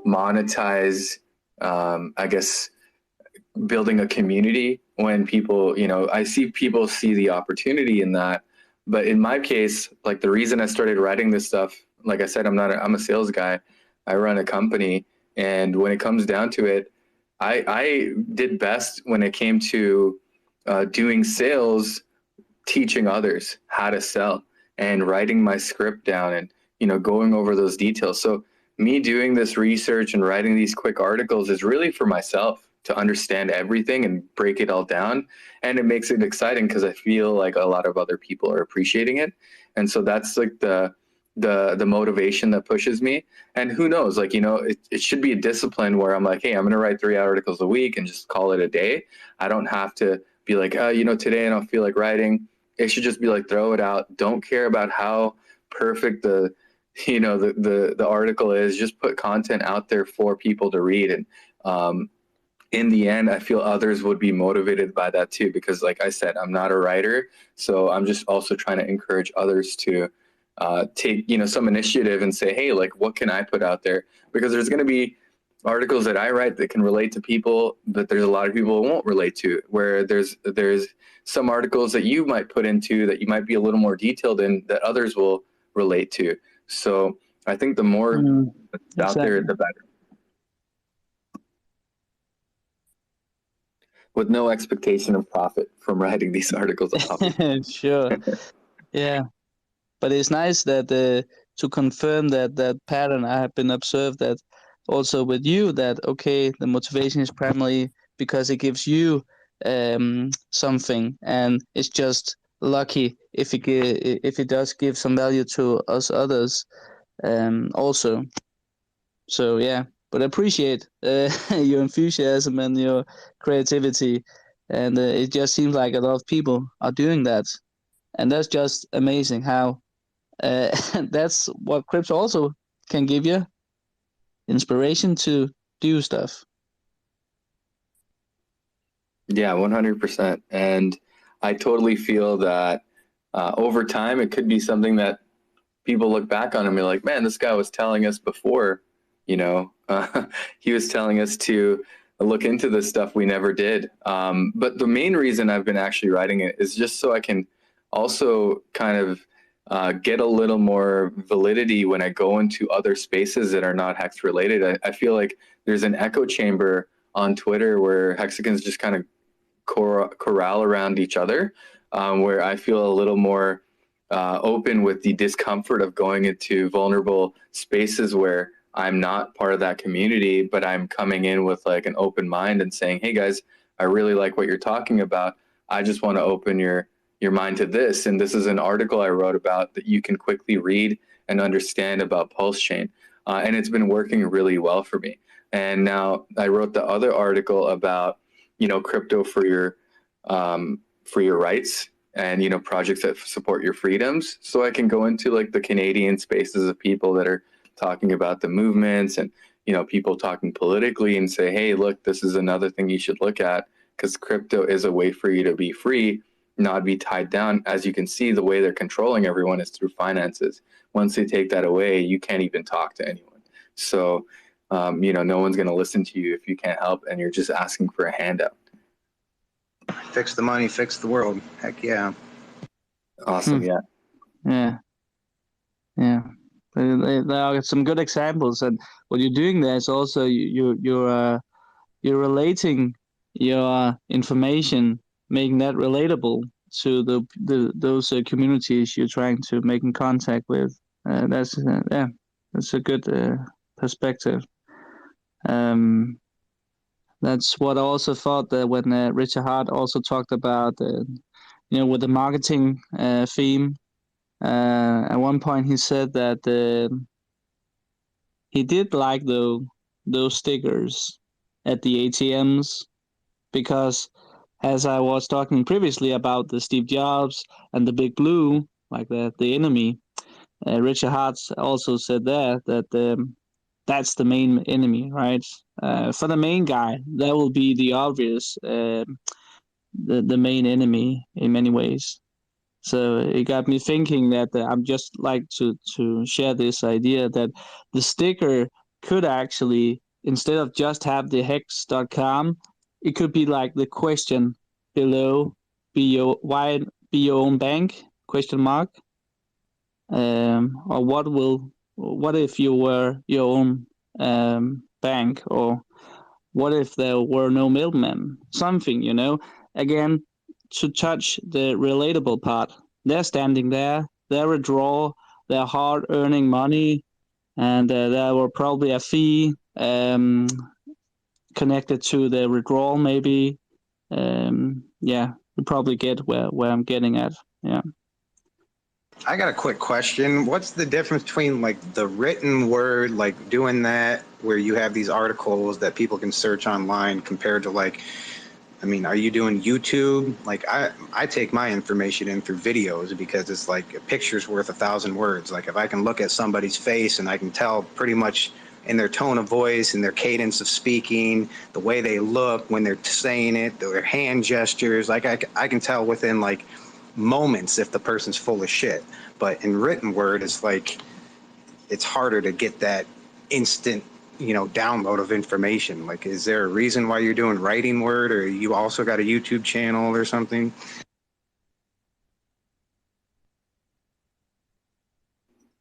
monetize, I guess, building a community when people, I see people see the opportunity in that. But in my case, like the reason I started writing this stuff, like I said, I'm a sales guy. I run a company. And when it comes down to it, I did best when it came to doing sales, teaching others how to sell and writing my script down and, going over those details. So me doing this research and writing these quick articles is really for myself to understand everything and break it all down. And it makes it exciting because I feel like a lot of other people are appreciating it. And so that's like the motivation that pushes me. And who knows, like, it should be a discipline where I'm like, hey, I'm going to write 3 articles a week and just call it a day. I don't have to be like, today I don't feel like writing. It should just be like, throw it out. Don't care about how perfect the article is. Just put content out there for people to read. And in the end, I feel others would be motivated by that too, because like I said, I'm not a writer. So I'm just also trying to encourage others to take, some initiative and say, hey, like, what can I put out there? Because there's going to be articles that I write that can relate to people, but there's a lot of people who won't relate to, where there's some articles that you might put into that you might be a little more detailed in that others will relate to. So I think the more out there, the better. With no expectation of profit from writing these articles. Sure. Yeah. But it's nice that to confirm that pattern I have been observed that also with you, that okay, the motivation is primarily because it gives you something, and it's just lucky if it does give some value to us others also. So yeah, but I appreciate your enthusiasm and your creativity, and it just seems like a lot of people are doing that, and that's just amazing how that's what crypto also can give you, inspiration to do stuff. Yeah, 100%. And I totally feel that over time, it could be something that people look back on and be like, man, this guy was telling us before, he was telling us to look into this stuff. We never did. But the main reason I've been actually writing it is just so I can also kind of get a little more validity when I go into other spaces that are not Hex related. I feel like there's an echo chamber on Twitter where Hexicans just kind of corral around each other, where I feel a little more open with the discomfort of going into vulnerable spaces where I'm not part of that community, but I'm coming in with like an open mind and saying, hey guys, I really like what you're talking about. I just want to open your mind to this. And this is an article I wrote about that you can quickly read and understand about Pulse Chain. And it's been working really well for me. And now I wrote the other article about, crypto for your rights and, projects that support your freedoms. So I can go into like the Canadian spaces of people that are talking about the movements and, people talking politically and say, hey, look, this is another thing you should look at, because crypto is a way for you to be free, not be tied down. As you can see, the way they're controlling everyone is through finances. Once they take that away, you can't even talk to anyone. So, no one's going to listen to you if you can't help and you're just asking for a handout. Fix the money, fix the world. Heck yeah. Awesome. Yeah. Yeah. Yeah. There are some good examples, and what you're doing there is also you're relating your information, making that relatable to those communities you're trying to make in contact with. That's a good perspective. That's what I also thought that when Richard Hart also talked about, with the marketing theme. At one point, he said that he did like those stickers at the ATMs because, as I was talking previously about the Steve Jobs and the Big Blue, like the enemy, Richard Hart also said that that's the main enemy, right? For the main guy, that will be the obvious, the main enemy in many ways. So it got me thinking that I'm just like to share this idea that the sticker could actually, instead of just have the hex.com, it could be like the question below, be your own bank, question mark. Or what if you were your own bank, or what if there were no middlemen? Something, again, to touch the relatable part. They're standing there, they're a draw, they're hard earning money, and there were probably a fee connected to the withdrawal, maybe. You probably get where I'm getting at. Yeah. I got a quick question. What's the difference between like the written word, like doing that where you have these articles that people can search online, compared to like, I mean, are you doing YouTube? Like I take my information in through videos because it's like a picture's worth 1,000 words. Like if I can look at somebody's face and I can tell pretty much in their tone of voice and their cadence of speaking, the way they look when they're saying it, their hand gestures, like I can tell within like moments if the person's full of shit. But in written word, it's like it's harder to get that instant download of information. Like, is there a reason why you're doing writing word, or you also got a YouTube channel or something?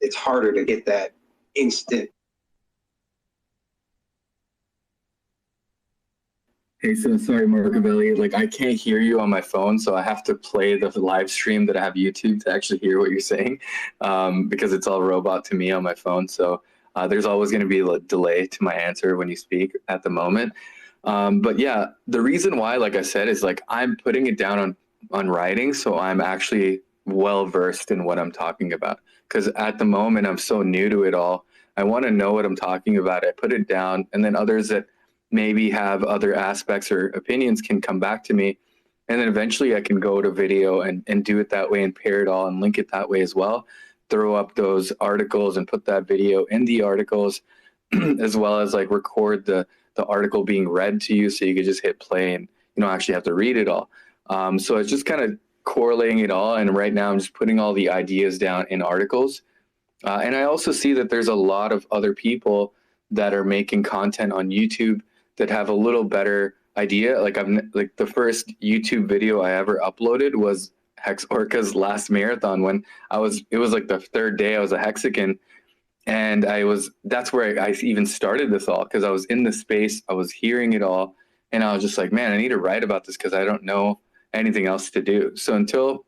It's harder to get that instant. Hey, so sorry, Marcavelli. Like, I can't hear you on my phone, so I have to play the live stream that I have YouTube to actually hear what you're saying, because it's all robot to me on my phone. So there's always going to be a delay to my answer when you speak at the moment. But yeah, the reason why, like I said, is like I'm putting it down on writing, so I'm actually well versed in what I'm talking about. Because at the moment, I'm so new to it all. I want to know what I'm talking about. I put it down, and then others that maybe have other aspects or opinions can come back to me, and then eventually I can go to video and do it that way and pair it all and link it that way as well, throw up those articles and put that video in the articles as well as like record the article being read to you, so you could just hit play and you don't actually have to read it all. So it's just kind of correlating it all, and right now I'm just putting all the ideas down in articles. And I also see that there's a lot of other people that are making content on YouTube that have a little better idea. Like the first YouTube video I ever uploaded was Hex Orca's last marathon, when it was like the third day I was a Hexican, and that's where I even started this all, because I was in the space, I was hearing it all, and I was just like, man, I need to write about this because I don't know anything else to do. So until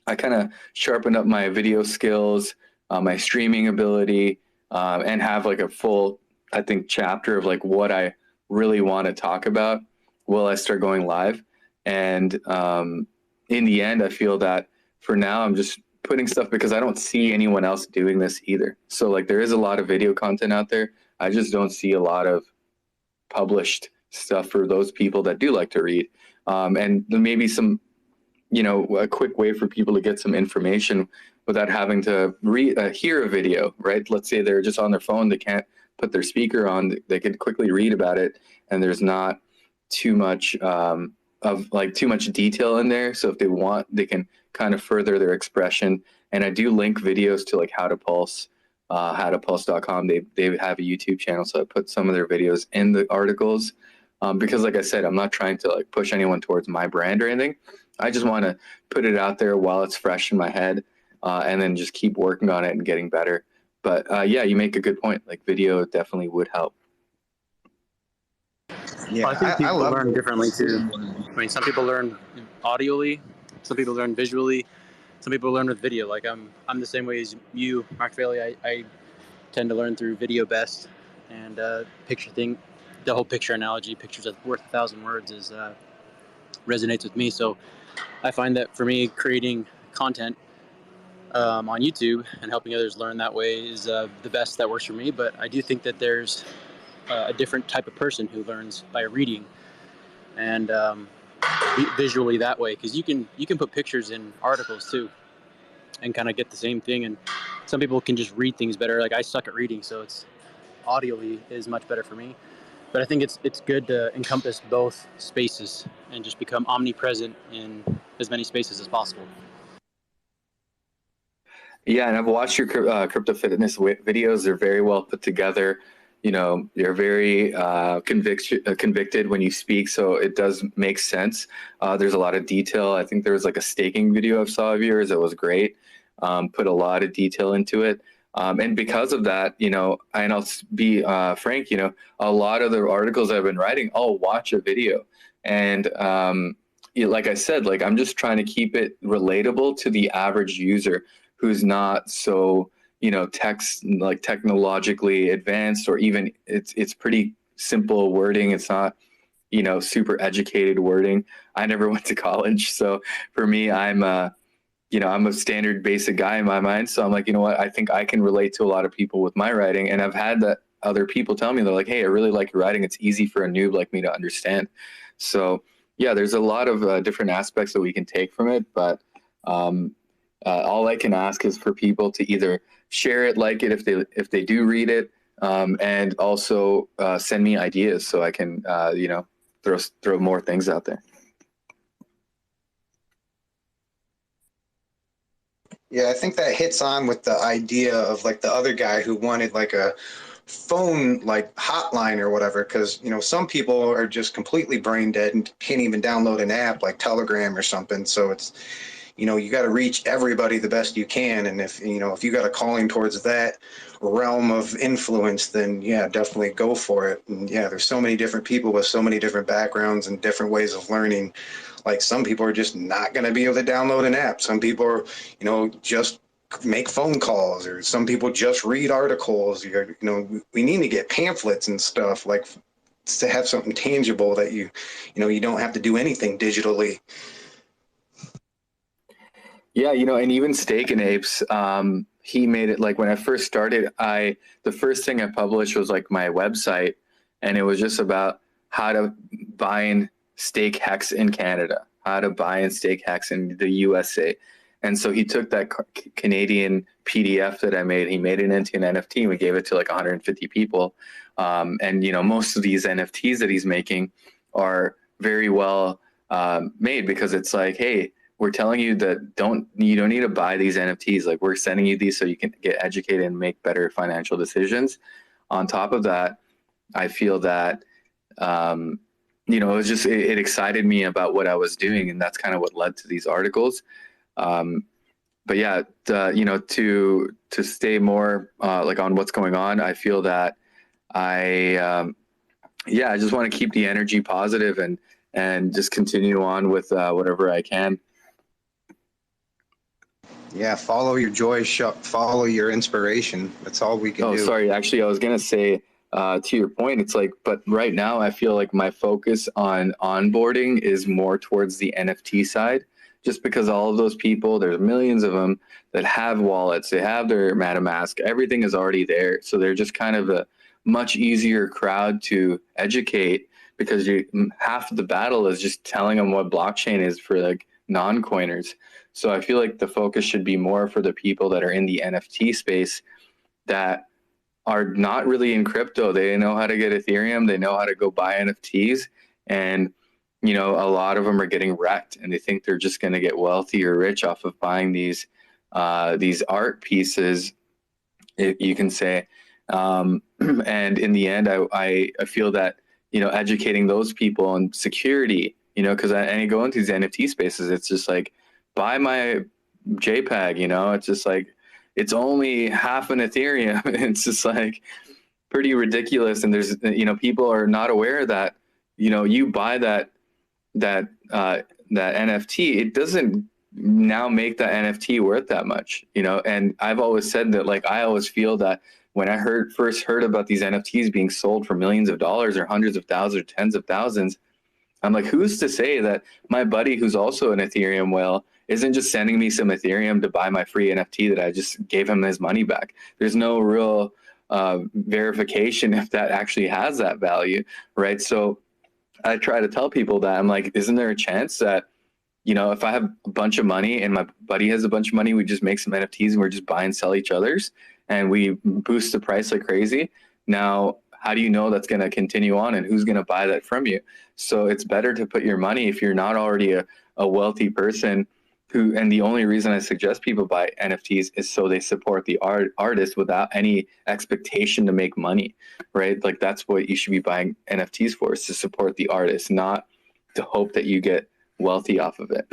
I kind of sharpened up my video skills, my streaming ability, and have like a full, I think, chapter of like what I really want to talk about, will I start going live. And in the end, I feel that for now I'm just putting stuff because I don't see anyone else doing this either. So like there is a lot of video content out there. I just don't see a lot of published stuff for those people that do like to read. And maybe some, a quick way for people to get some information without having to hear a video, right? Let's say they're just on their phone, they can't put their speaker on, they can quickly read about it, and there's not too much too much detail in there. So if they want, they can kind of further their expression. And I do link videos to like How to Pulse, howtopulse.com. They have a YouTube channel, so I put some of their videos in the articles, because like I said, I'm not trying to like push anyone towards my brand or anything. I just want to put it out there while it's fresh in my head, and then just keep working on it and getting better. But yeah, you make a good point. Like video definitely would help. Yeah, I think people love learn differently too. I mean, some people learn audioly, some people learn visually, some people learn with video. Like I'm the same way as you, Mark Bailey. I tend to learn through video best, and picture the whole picture analogy, pictures are worth 1,000 words, is resonates with me. So I find that for me, creating content on YouTube and helping others learn that way is the best that works for me. But I do think that there's a different type of person who learns by reading and visually that way, because you can put pictures in articles too and kind of get the same thing. And some people can just read things better. Like I suck at reading, so it's audioly is much better for me. But I think it's good to encompass both spaces and just become omnipresent in as many spaces as possible. Yeah, and I've watched your crypto fitness videos. They're very well put together. You know, you're very convicted when you speak, so it does make sense. There's a lot of detail. I think there was like a staking video I saw of yours that was great. Put a lot of detail into it. And because of that, you know, and I'll be frank, you know, a lot of the articles I've been writing, I'll watch a video. And like I said, like I'm just trying to keep it relatable to the average user who's not so, you know, technologically advanced, or even it's pretty simple wording. It's not, you know, super educated wording. I never went to college. So for me, I'm a standard basic guy in my mind. So I'm like, you know what, I think I can relate to a lot of people with my writing. And I've had that other people tell me, they're like, hey, I really like your writing. It's easy for a noob like me to understand. So yeah, there's a lot of different aspects that we can take from it. But all I can ask is for people to either share it, like it if they do read it, and also send me ideas so I can you know, throw more things out there. Yeah, I think that hits on with the idea of like the other guy who wanted like a phone like hotline or whatever, because you know some people are just completely brain dead and can't even download an app like Telegram or something. So it's, you know, you got to reach everybody the best you can, and if you know if you got a calling towards that realm of influence, then yeah, definitely go for it. And yeah, there's so many different people with so many different backgrounds and different ways of learning. Like some people are just not going to be able to download an app. Some people are, you know, just make phone calls, or some people just read articles. You know, we need to get pamphlets and stuff, like to have something tangible that you know, you don't have to do anything digitally. Yeah, you know, and even Steak and Apes, he made it like when I first started, the first thing I published was like my website, and it was just about how to buy steak hex in Canada, how to buy and steak hex in the USA. And so he took that Canadian PDF that I made, he made it into an NFT, and we gave it to like 150 people. And, you know, most of these NFTs that he's making are very well made, because it's like, hey, we're telling you that you don't need to buy these NFTs. Like, we're sending you these so you can get educated and make better financial decisions. On top of that, I feel that, you know, it excited me about what I was doing, and that's kind of what led to these articles. But yeah, you know, to stay more like on what's going on, I feel that I just want to keep the energy positive and just continue on with whatever I can. Yeah, follow your joy, follow your inspiration. That's all we can do. Oh, sorry. Actually, I was going to say, to your point, it's like, but right now I feel like my focus on onboarding is more towards the NFT side, just because all of those people, there's millions of them that have wallets, they have their MetaMask, everything is already there. So they're just kind of a much easier crowd to educate, because half of the battle is just telling them what blockchain is for like non-coiners. So I feel like the focus should be more for the people that are in the NFT space that are not really in crypto. They know how to get Ethereum. They know how to go buy NFTs. And, you know, a lot of them are getting wrecked, and they think they're just going to get wealthy or rich off of buying these art pieces, you can say. And in the end, I feel that, you know, educating those people on security, you know, because I go into these NFT spaces, it's just like, buy my JPEG, you know, it's just like, it's only half an Ethereum. It's just like pretty ridiculous. And there's, you know, people are not aware that, you know, you buy that NFT, it doesn't now make that NFT worth that much, you know? And I've always said that, like, I always feel that when I first heard about these NFTs being sold for millions of dollars or hundreds of thousands or tens of thousands, I'm like, who's to say that my buddy who's also an Ethereum whale isn't just sending me some Ethereum to buy my free NFT that I just gave him his money back? There's no real verification if that actually has that value, right? So I try to tell people that, I'm like, isn't there a chance that, you know, if I have a bunch of money and my buddy has a bunch of money, we just make some NFTs and we're just buy and sell each other's and we boost the price like crazy. Now, how do you know that's going to continue on and who's going to buy that from you? So it's better to put your money, if you're not already a wealthy person who, and the only reason I suggest people buy NFTs is so they support the artist without any expectation to make money, right? Like that's what you should be buying NFTs for, is to support the artist, not to hope that you get wealthy off of it.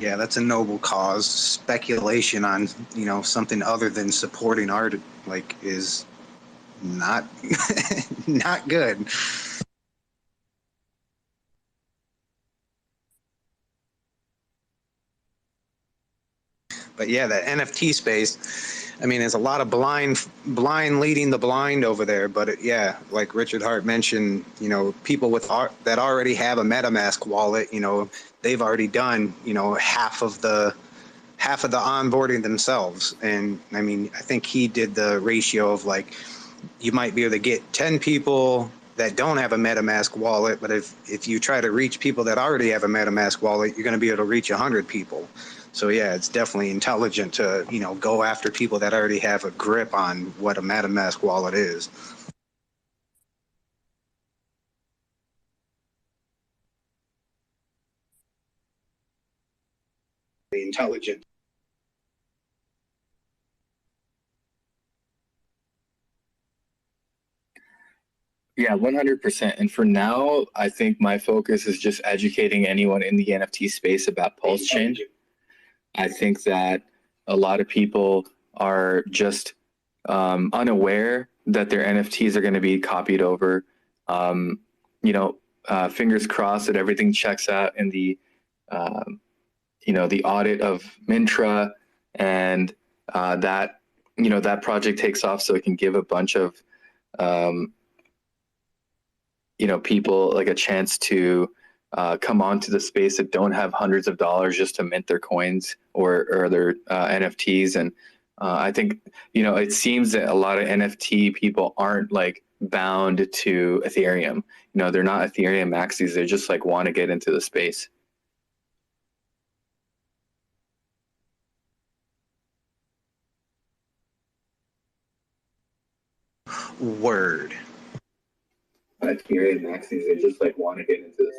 Yeah, that's a noble cause. Speculation on, you know, something other than supporting art, like, is not not good. But yeah, that NFT space, I mean, there's a lot of blind leading the blind over there. But yeah, like Richard Hart mentioned, you know, people with art that already have a MetaMask wallet, you know, they've already done, you know, half of the onboarding themselves. And I mean, I think he did the ratio of like, you might be able to get 10 people that don't have a MetaMask wallet, but if you try to reach people that already have a MetaMask wallet, you're going to be able to reach 100 people. So yeah, it's definitely intelligent to, you know, go after people that already have a grip on what a MetaMask wallet is. Intelligent. Yeah, 100%. And for now, I think my focus is just educating anyone in the NFT space about Pulse Chain. I think that a lot of people are just unaware that their NFTs are going to be copied over. You know, fingers crossed that everything checks out in the, you know, the audit of Mintra, and that, you know, that project takes off so it can give a bunch of, you know, people like a chance to come onto the space that don't have hundreds of dollars just to mint their coins or their NFTs. And I think, you know, it seems that a lot of NFT people aren't like bound to Ethereum. You know, they're not Ethereum maxis. They just like want to get into the space. Word. Ethereum maxis, they just like want to get into the space.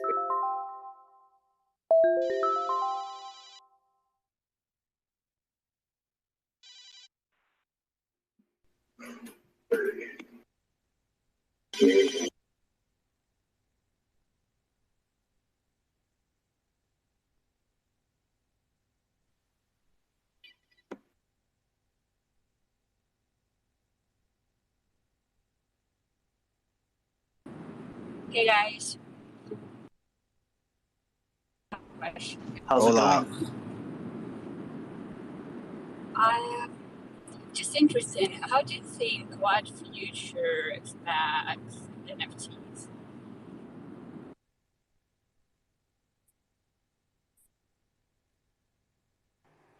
Hey guys. How's it going? I'm just interested. How do you think what future expects NFTs?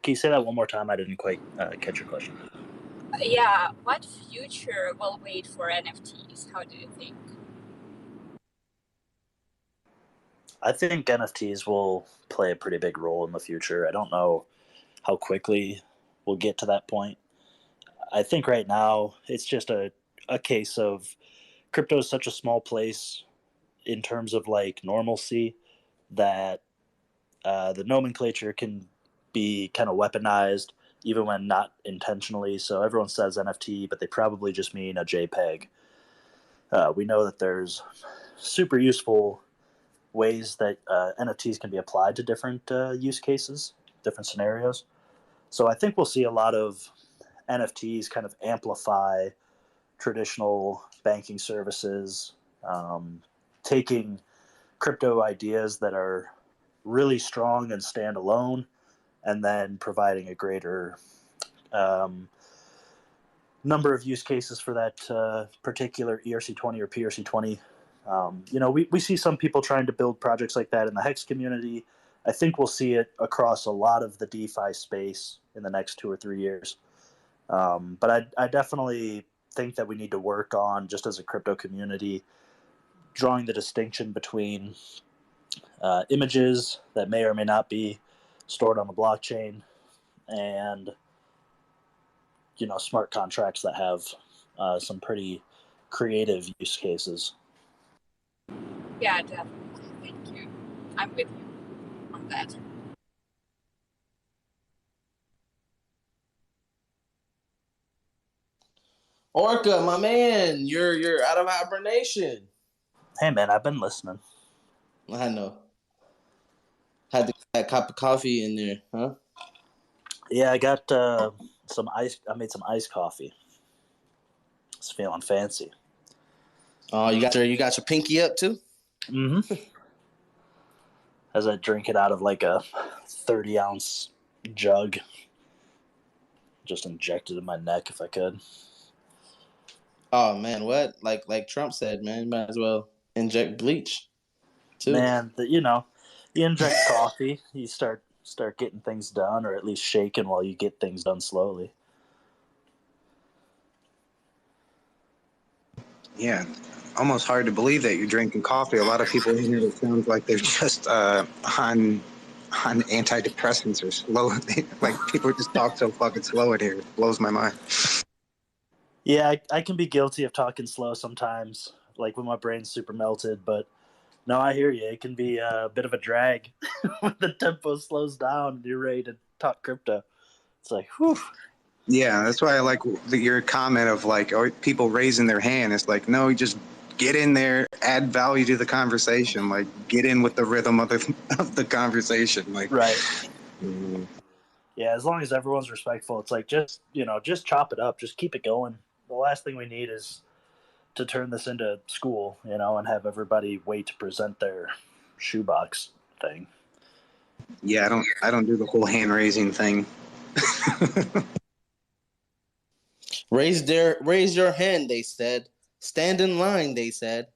Can you say that one more time? I didn't quite catch your question. Yeah, what future will wait for NFTs? How do you think? I think NFTs will play a pretty big role in the future. I don't know how quickly we'll get to that point. I think right now it's just a case of crypto is such a small place in terms of like normalcy that the nomenclature can be kind of weaponized even when not intentionally. So everyone says NFT, but they probably just mean a JPEG. We know that there's super useful ways that NFTs can be applied to different use cases, different scenarios. So I think we'll see a lot of NFTs kind of amplify traditional banking services, taking crypto ideas that are really strong and stand alone, and then providing a greater number of use cases for that particular ERC20 or PRC20. We see some people trying to build projects like that in the Hex community. I think we'll see it across a lot of the DeFi space in the next 2 or 3 years. But I definitely think that we need to work on, just as a crypto community, drawing the distinction between images that may or may not be stored on the blockchain and smart contracts that have some pretty creative use cases. Yeah, definitely. Thank you. I'm with you on that. Orca, my man, you're out of hibernation. Hey man, I've been listening. I know. Had that cup of coffee in there, huh? Yeah, I got some ice. I made some iced coffee. It's feeling fancy. Oh, you got your pinky up too? Mm-hmm. As I drink it out of like a 30-ounce jug. Just inject it in my neck if I could. Oh man, what? Like Trump said, man, you might as well inject bleach too. Man, you inject coffee, you start getting things done, or at least shaking while you get things done slowly. Yeah, almost hard to believe that you're drinking coffee. A lot of people in here, it sounds like they're just on antidepressants or slow. Like people just talk so fucking slow in here. It blows my mind. Yeah, I can be guilty of talking slow sometimes, like when my brain's super melted. But no, I hear you. It can be a bit of a drag when the tempo slows down and you're ready to talk crypto. It's like, whew. Yeah, that's why I like your comment of like, people raising their hand. It's like, no, you just get in there, add value to the conversation. Like, get in with the rhythm of the conversation. Like, right. Yeah, as long as everyone's respectful, it's like just chop it up, just keep it going. The last thing we need is to turn this into school, and have everybody wait to present their shoebox thing. Yeah, I don't do the whole hand raising thing. Raise your hand, they said. Stand in line, they said.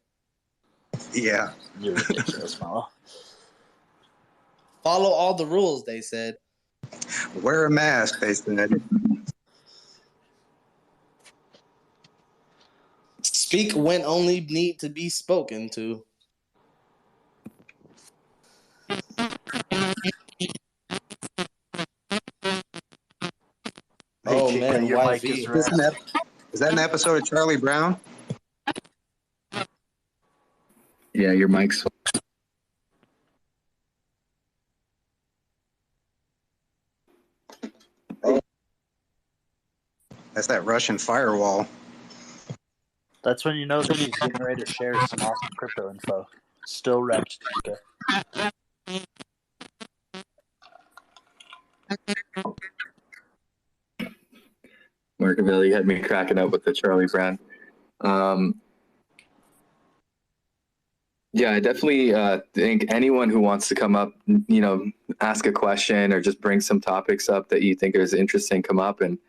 Yeah. You're ridiculous, Mama. Follow all the rules, they said. Wear a mask, they said. Speak when only need to be spoken to. Oh man, your mic YV. Is that an episode of Charlie Brown? Yeah, your mic's. That's that Russian firewall. That's when you know that he's getting ready to share some awesome crypto info. Still wrecked, okay. Markaville, you had me cracking up with the Charlie Brown. Yeah, I definitely think anyone who wants to come up, ask a question or just bring some topics up that you think is interesting, come up and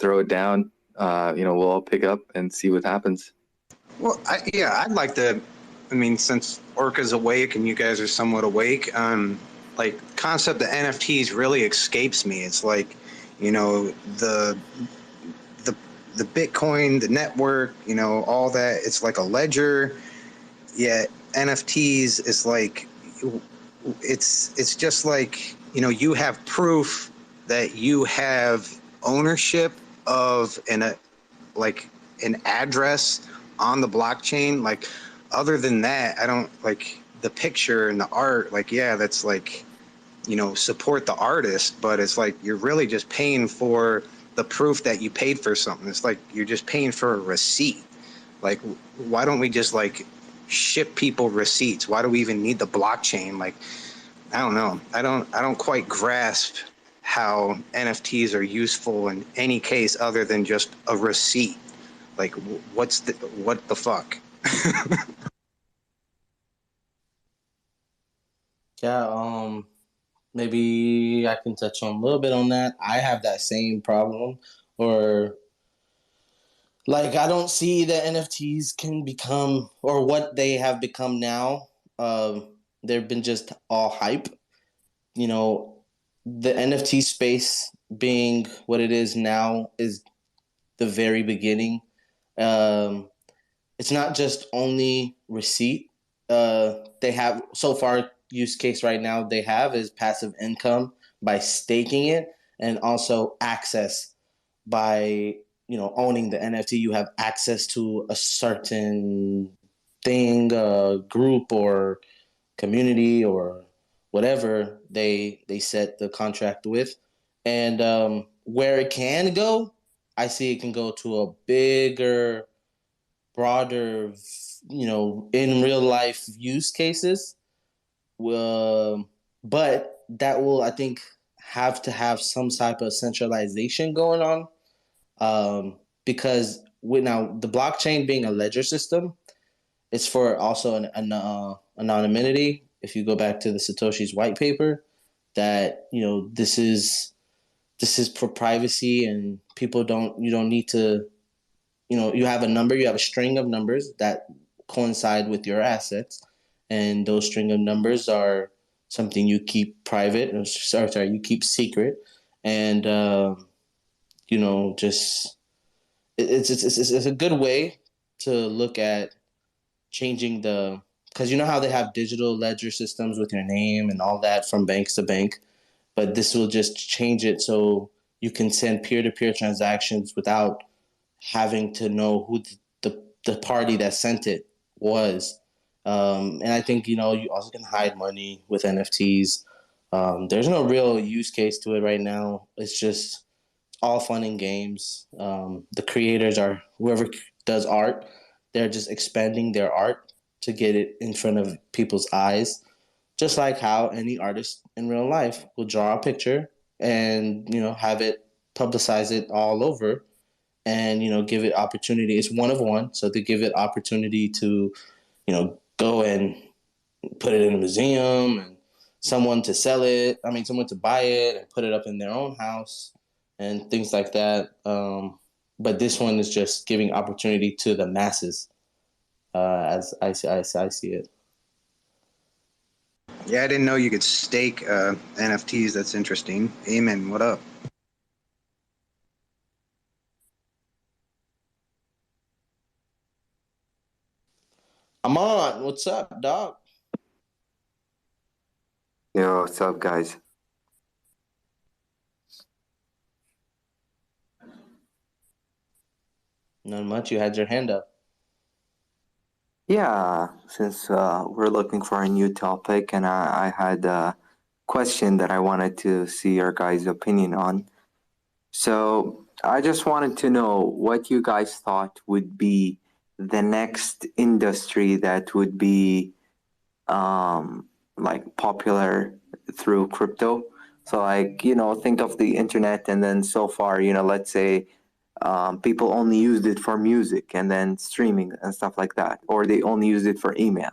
throw it down. We'll all pick up and see what happens. Well, I'd like to. I mean, since Orca's awake and you guys are somewhat awake, like concept of NFTs really escapes me. It's like, the Bitcoin, the network, all that. It's like a ledger. Yet NFTs is like, it's just like, you have proof that you have ownership of an address on the blockchain. Like, other than that, I don't like the picture and the art. Like, yeah, that's like, support the artist, but it's like you're really just paying for the proof that you paid for something. It's like you're just paying for a receipt. Like, why don't we just like ship people receipts? Why do we even need the blockchain? Like, I don't know. I don't quite grasp how NFTs are useful in any case other than just a receipt. Like, what the fuck? Yeah, maybe I can touch on a little bit on that. I have that same problem, or like I don't see that NFTs can become or what they have become now. They've been just all hype. You know, the NFT space being what it is now is the very beginning. It's not just only receipt. They have so far use case right now they have is passive income by staking it, and also access by owning the NFT. You have access to a certain thing, group or community or whatever they set the contract with, and where it can go, I see it can go to a bigger, broader, in real life use cases. But that will, I think, have to have some type of centralization going on, because with now the blockchain being a ledger system, it's for also an anonymity. If you go back to the Satoshi's white paper, that this is for privacy, and you don't need to, you have a number, you have a string of numbers that coincide with your assets, and those string of numbers are something you keep private, or sorry, you keep secret, and just it's a good way to look at changing because you know how they have digital ledger systems with your name and all that from banks to bank, but this will just change it so you can send peer-to-peer transactions without having to know who the party that sent it was. And I think, you also can hide money with NFTs. There's no real use case to it right now. It's just all fun and games. The creators are whoever does art. They're just expanding their art to get it in front of people's eyes, just like how any artist in real life will draw a picture and, have it, publicize it all over, and, give it opportunity. It's one of one, so they give it opportunity to, go and put it in a museum, and someone to sell it. I mean, someone to buy it and put it up in their own house and things like that. But this one is just giving opportunity to the masses, as I see it. Yeah, I didn't know you could stake NFTs. That's interesting. Amen. What up? Amon, what's up, dog? Yo, what's up, guys? Not much. You had your hand up. Yeah, since we're looking for a new topic, and I had a question that I wanted to see your guys' opinion on. So I just wanted to know what you guys thought would be the next industry that would be like popular through crypto. So like, think of the internet, and then so far, let's say people only used it for music and then streaming and stuff like that, or they only used it for email.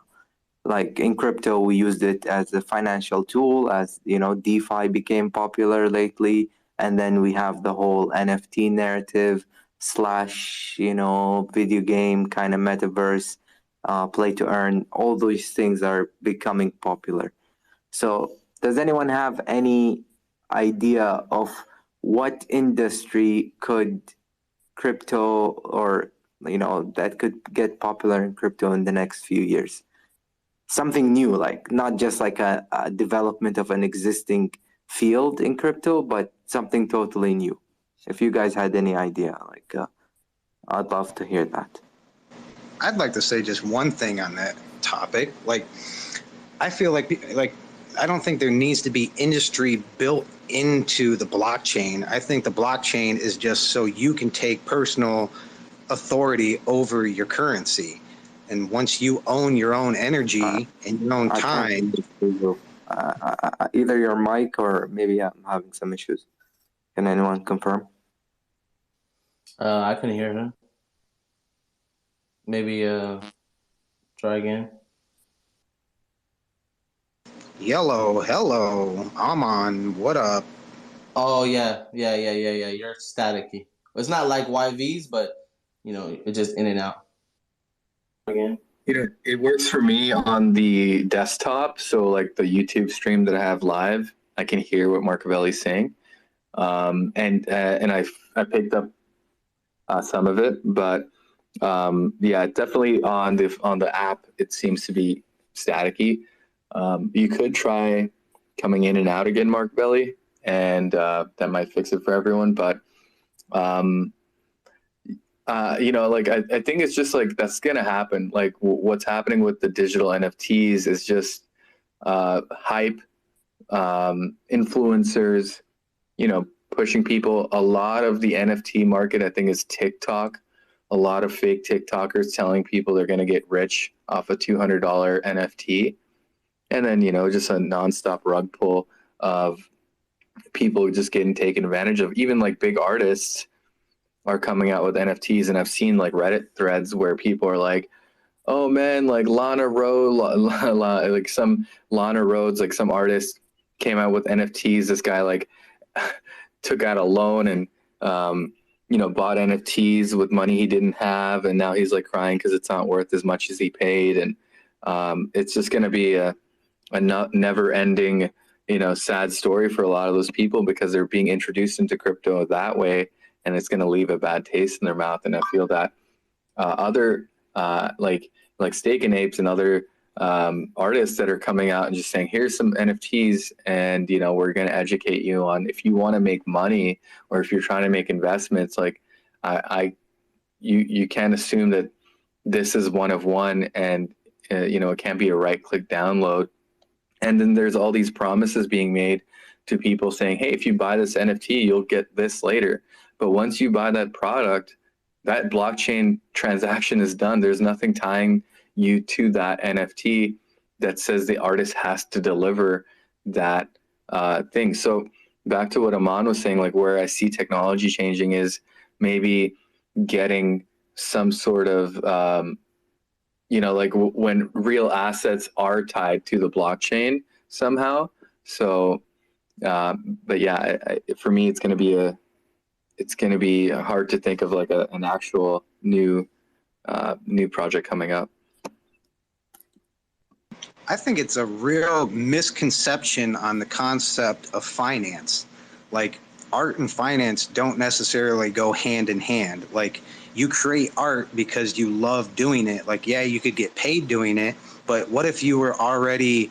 Like in crypto, we used it as a financial tool, as DeFi became popular lately, and then we have the whole NFT narrative / video game kind of metaverse, play to earn. All those things are becoming popular. So does anyone have any idea of what industry could crypto, or that could get popular in crypto in the next few years? Something new, like not just like a development of an existing field in crypto, but something totally new. If you guys had any idea, like I'd love to hear that. I'd like to say just one thing on that topic. Like, I feel like I don't think there needs to be industry built into the blockchain. I think the blockchain is just so you can take personal authority over your currency. And once you own your own energy and your own time. Either your mic or maybe I'm having some issues. Can anyone confirm? I couldn't hear him. Maybe try again. Yellow, hello, Amon, what up? Oh yeah. You're staticky. It's not like YVs, but it's just in and out. Again. It works for me on the desktop. So like the YouTube stream that I have live, I can hear what Marcovelli's saying. And I picked up some of it, but yeah, definitely on the app, it seems to be staticky. You could try coming in and out again, Marcovelli, and that might fix it for everyone. But I think it's just like that's gonna happen. Like what's happening with the digital NFTs is just hype, influencers, pushing people. A lot of the NFT market, I think, is TikTok. A lot of fake TikTokers telling people they're gonna get rich off a $200 NFT, and then just a nonstop rug pull of people just getting taken advantage of. Even like big artists are coming out with NFTs, and I've seen like Reddit threads where people are like, oh man, like Lana Rhoades, like some Lana Rhoades, like some artist came out with NFTs. This guy like took out a loan and bought NFTs with money he didn't have, and now he's like crying because it's not worth as much as he paid. And it's just going to be a never ending sad story for a lot of those people, because they're being introduced into crypto that way, and it's going to leave a bad taste in their mouth. And I feel that other like Steak and Apes and other artists that are coming out and just saying, here's some NFTs, and we're going to educate you on, if you want to make money or if you're trying to make investments, like you can't assume that this is one of one, and it can't be a right-click download. And then there's all these promises being made to people saying, hey, if you buy this NFT, you'll get this later. But once you buy that product, that blockchain transaction is done. There's nothing tying you to that NFT that says the artist has to deliver that thing. So back to what Aman was saying, like where I see technology changing is maybe getting some sort of, like when real assets are tied to the blockchain somehow. So, but yeah, for me, it's going to be hard to think of like an actual new project coming up. I think it's a real misconception on the concept of finance. Like art and finance don't necessarily go hand in hand. Like you create art because you love doing it. Like, yeah, you could get paid doing it, but what if you were already,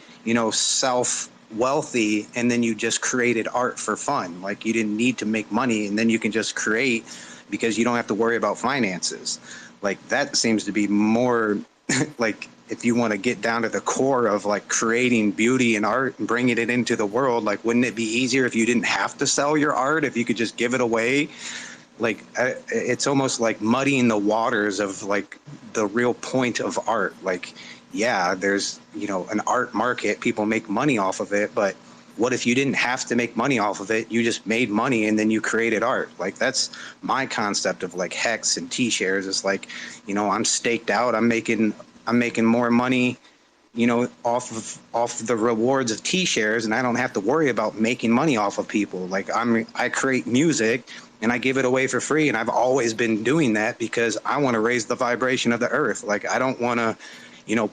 self-wealthy and then you just created art for fun? Like you didn't need to make money, and then you can just create because you don't have to worry about finances. Like that seems to be more like, if you want to get down to the core of like creating beauty and art and bringing it into the world, like wouldn't it be easier if you didn't have to sell your art, if you could just give it away? Like it's almost like muddying the waters of like the real point of art. Like, yeah, there's an art market, people make money off of it, but what if you didn't have to make money off of it? You just made money and then you created art. Like that's my concept of like Hex and T-shares. It's like, I'm staked out, I'm making more money, off the rewards of T-shares, and I don't have to worry about making money off of people. Like I create music and I give it away for free, and I've always been doing that because I want to raise the vibration of the earth. Like I don't want to,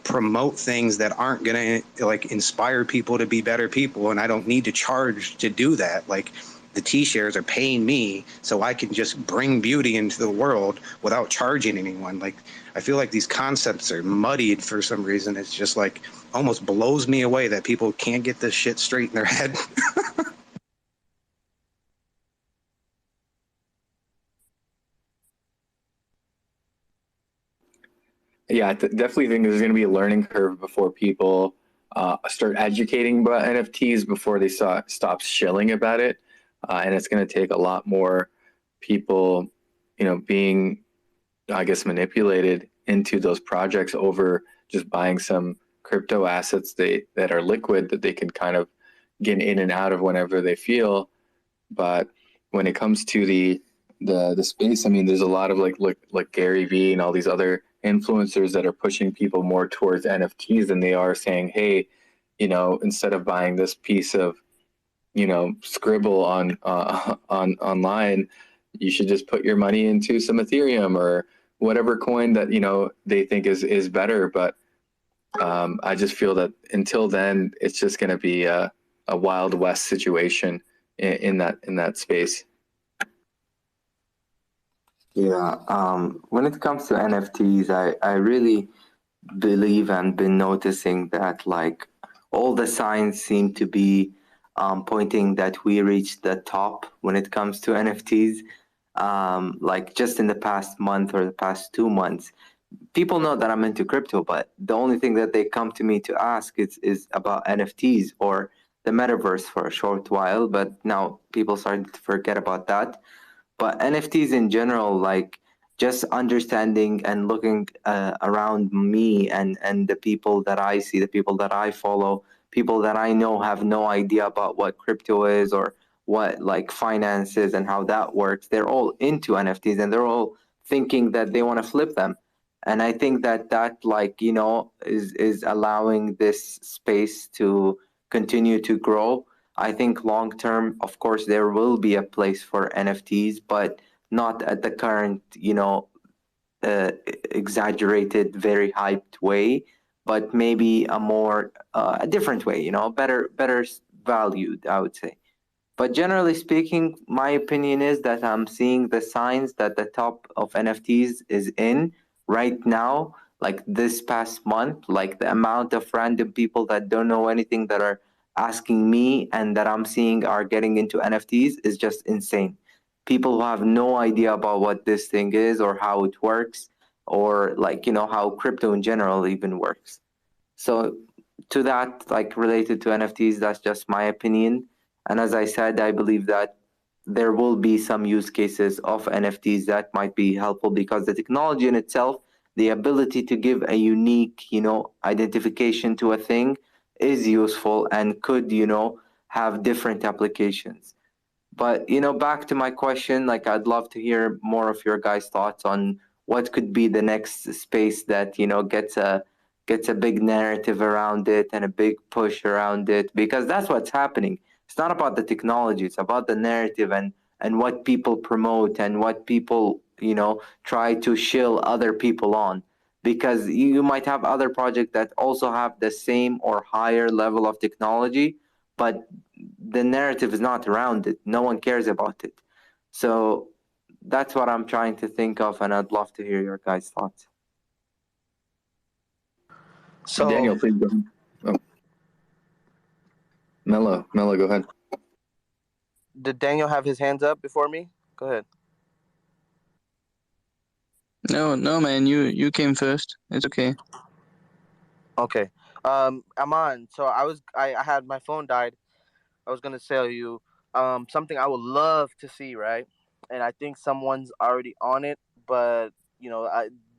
promote things that aren't going to like inspire people to be better people, and I don't need to charge to do that. Like the T-shares are paying me so I can just bring beauty into the world without charging anyone. Like I feel like these concepts are muddied for some reason. It's just like almost blows me away that people can't get this shit straight in their head. Yeah, I definitely think there's going to be a learning curve before people start educating about NFTs before they stop shilling about it. And it's going to take a lot more people, being, I guess, manipulated into those projects over just buying some crypto assets that are liquid that they can kind of get in and out of whenever they feel. But when it comes to the space, I mean, there's a lot of like Gary Vee and all these other influencers that are pushing people more towards NFTs than they are saying, hey, instead of buying this piece of, scribble on online, you should just put your money into some Ethereum or whatever coin that they think is better. But I just feel that until then, it's just going to be a Wild West situation in that space. Yeah. When it comes to NFTs, I really believe and been noticing that like all the signs seem to be pointing that we reached the top when it comes to NFTs. Like just in the past month or the past 2 months, people know that I'm into crypto, but the only thing that they come to me to ask is about NFTs or the metaverse for a short while. But now people starting to forget about that. But NFTs in general, like just understanding and looking around me and the people that I see, the people that I follow, people that I know have no idea about what crypto is or what like finance is and how that works. They're all into NFTs and they're all thinking that they want to flip them. And I think that like, is allowing this space to continue to grow. I think long term, of course, there will be a place for NFTs, but not at the current, exaggerated, very hyped way, but maybe a different way, better valued, I would say. But generally speaking, my opinion is that I'm seeing the signs that the top of NFTs is in right now, like this past month, like the amount of random people that don't know anything that are asking me and that I'm seeing are getting into NFTs is just insane. People who have no idea about what this thing is or how it works or like, how crypto in general even works. So to that, like related to NFTs, that's just my opinion. And as I said, I believe that there will be some use cases of NFTs that might be helpful because the technology in itself, the ability to give a unique, identification to a thing is useful and could, have different applications. But, back to my question, like I'd love to hear more of your guys' thoughts on what could be the next space that, gets a big narrative around it and a big push around it, because that's what's happening. It's not about the technology, it's about the narrative and what people promote and what people, try to shill other people on. Because you might have other projects that also have the same or higher level of technology, but the narrative is not around it. No one cares about it. So that's what I'm trying to think of, and I'd love to hear your guys' thoughts. So Daniel, please go ahead. Oh. Mello, go ahead. Did Daniel have his hands up before me? Go ahead. No, man, you came first. It's okay. Okay. Aman, so I had my phone died. I was gonna tell you something I would love to see, right? And I think someone's already on it, but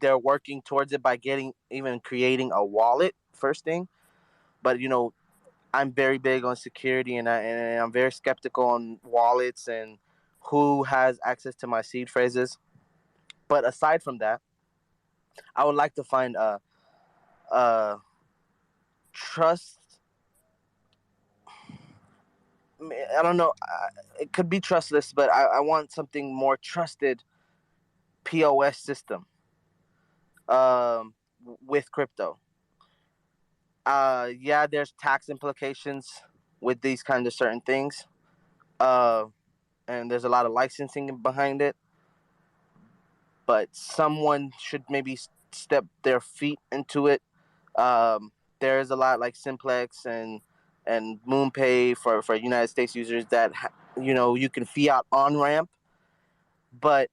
they're working towards it by creating a wallet first thing. But I'm very big on security, and I'm very skeptical on wallets and who has access to my seed phrases. But aside from that, I would like to find a trust. I don't know. It could be trustless, but I want something more trusted POS system with crypto. Yeah, there's tax implications with these kind of certain things. And there's a lot of licensing behind it. But someone should maybe step their feet into it. There is a lot like Simplex and MoonPay for United States users that you can fiat on ramp, but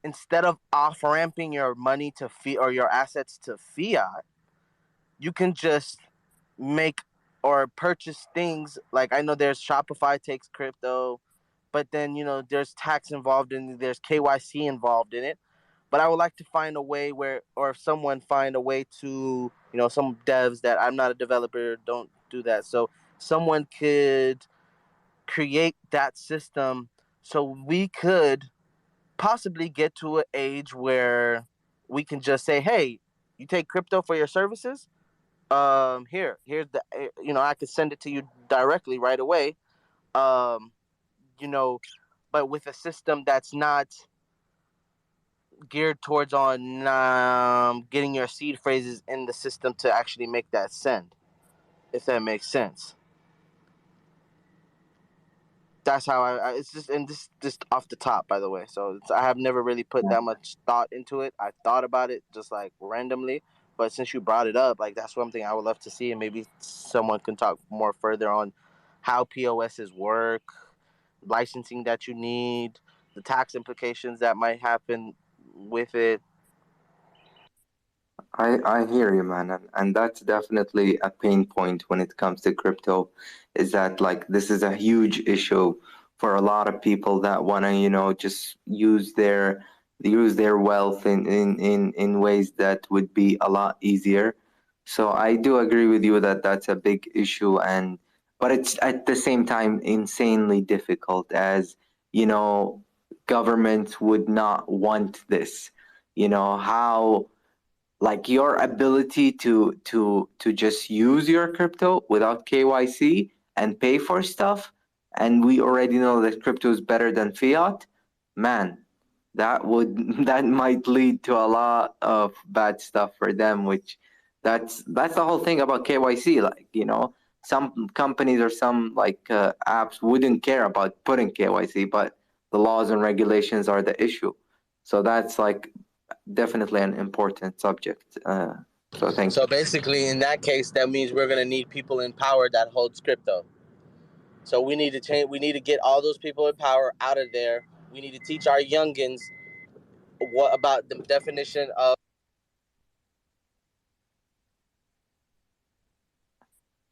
instead of off ramping your money to fiat or your assets to fiat, you can just make or purchase things. Like I know there's Shopify takes crypto, but then there's tax involved in it, there's KYC involved in it. But I would like to find a way or someone find a way to, some devs that I'm not a developer, don't do that. So someone could create that system so we could possibly get to an age where we can just say, hey, you take crypto for your services? Here's the, I could send it to you directly right away. Um, but with a system that's not geared towards on getting your seed phrases in the system to actually make that send, if that makes sense. That's how it's just, and this just off the top, by the way. So I have never really put that much thought into it. I thought about it just like randomly, but since you brought it up, like that's one thing I would love to see, and maybe someone can talk more further on how POSs work, licensing that you need, the tax implications that might happen with it. I hear you, man, and that's definitely a pain point when it comes to crypto, is that like this is a huge issue for a lot of people that want to, just use their wealth in ways that would be a lot easier. So I do agree with you that that's a big issue, but it's at the same time insanely difficult, as governments would not want this. How, like, your ability to just use your crypto without KYC and pay for stuff, and we already know that crypto is better than fiat, man, that might lead to a lot of bad stuff for them, which that's the whole thing about KYC. Like, some companies or some apps wouldn't care about putting KYC, but the laws and regulations are the issue. So that's like definitely an important subject. So thank you. So basically, in that case, that means we're gonna need people in power that holds crypto. So we need to change. We need to get all those people in power out of there. We need to teach our youngins what about the definition of.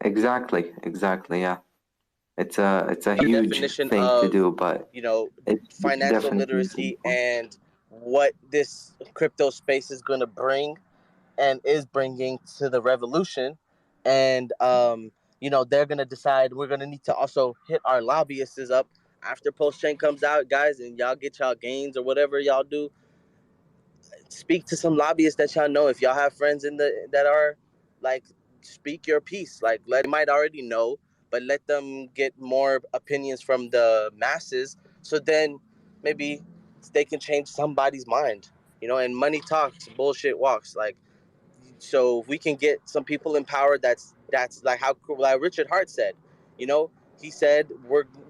Exactly. Yeah. It's a huge thing to do, but financial literacy and what this crypto space is going to bring and is bringing to the revolution. And they're going to decide. We're going to need to also hit our lobbyists up after Post-Chain comes out, guys, and y'all get y'all gains or whatever y'all do. Speak to some lobbyists that y'all know. If y'all have friends that are like, speak your piece. Like, they might already know, but let them get more opinions from the masses, so then maybe they can change somebody's mind. And money talks, bullshit walks. Like, so if we can get some people in power, that's like how, like Richard Hart said, he said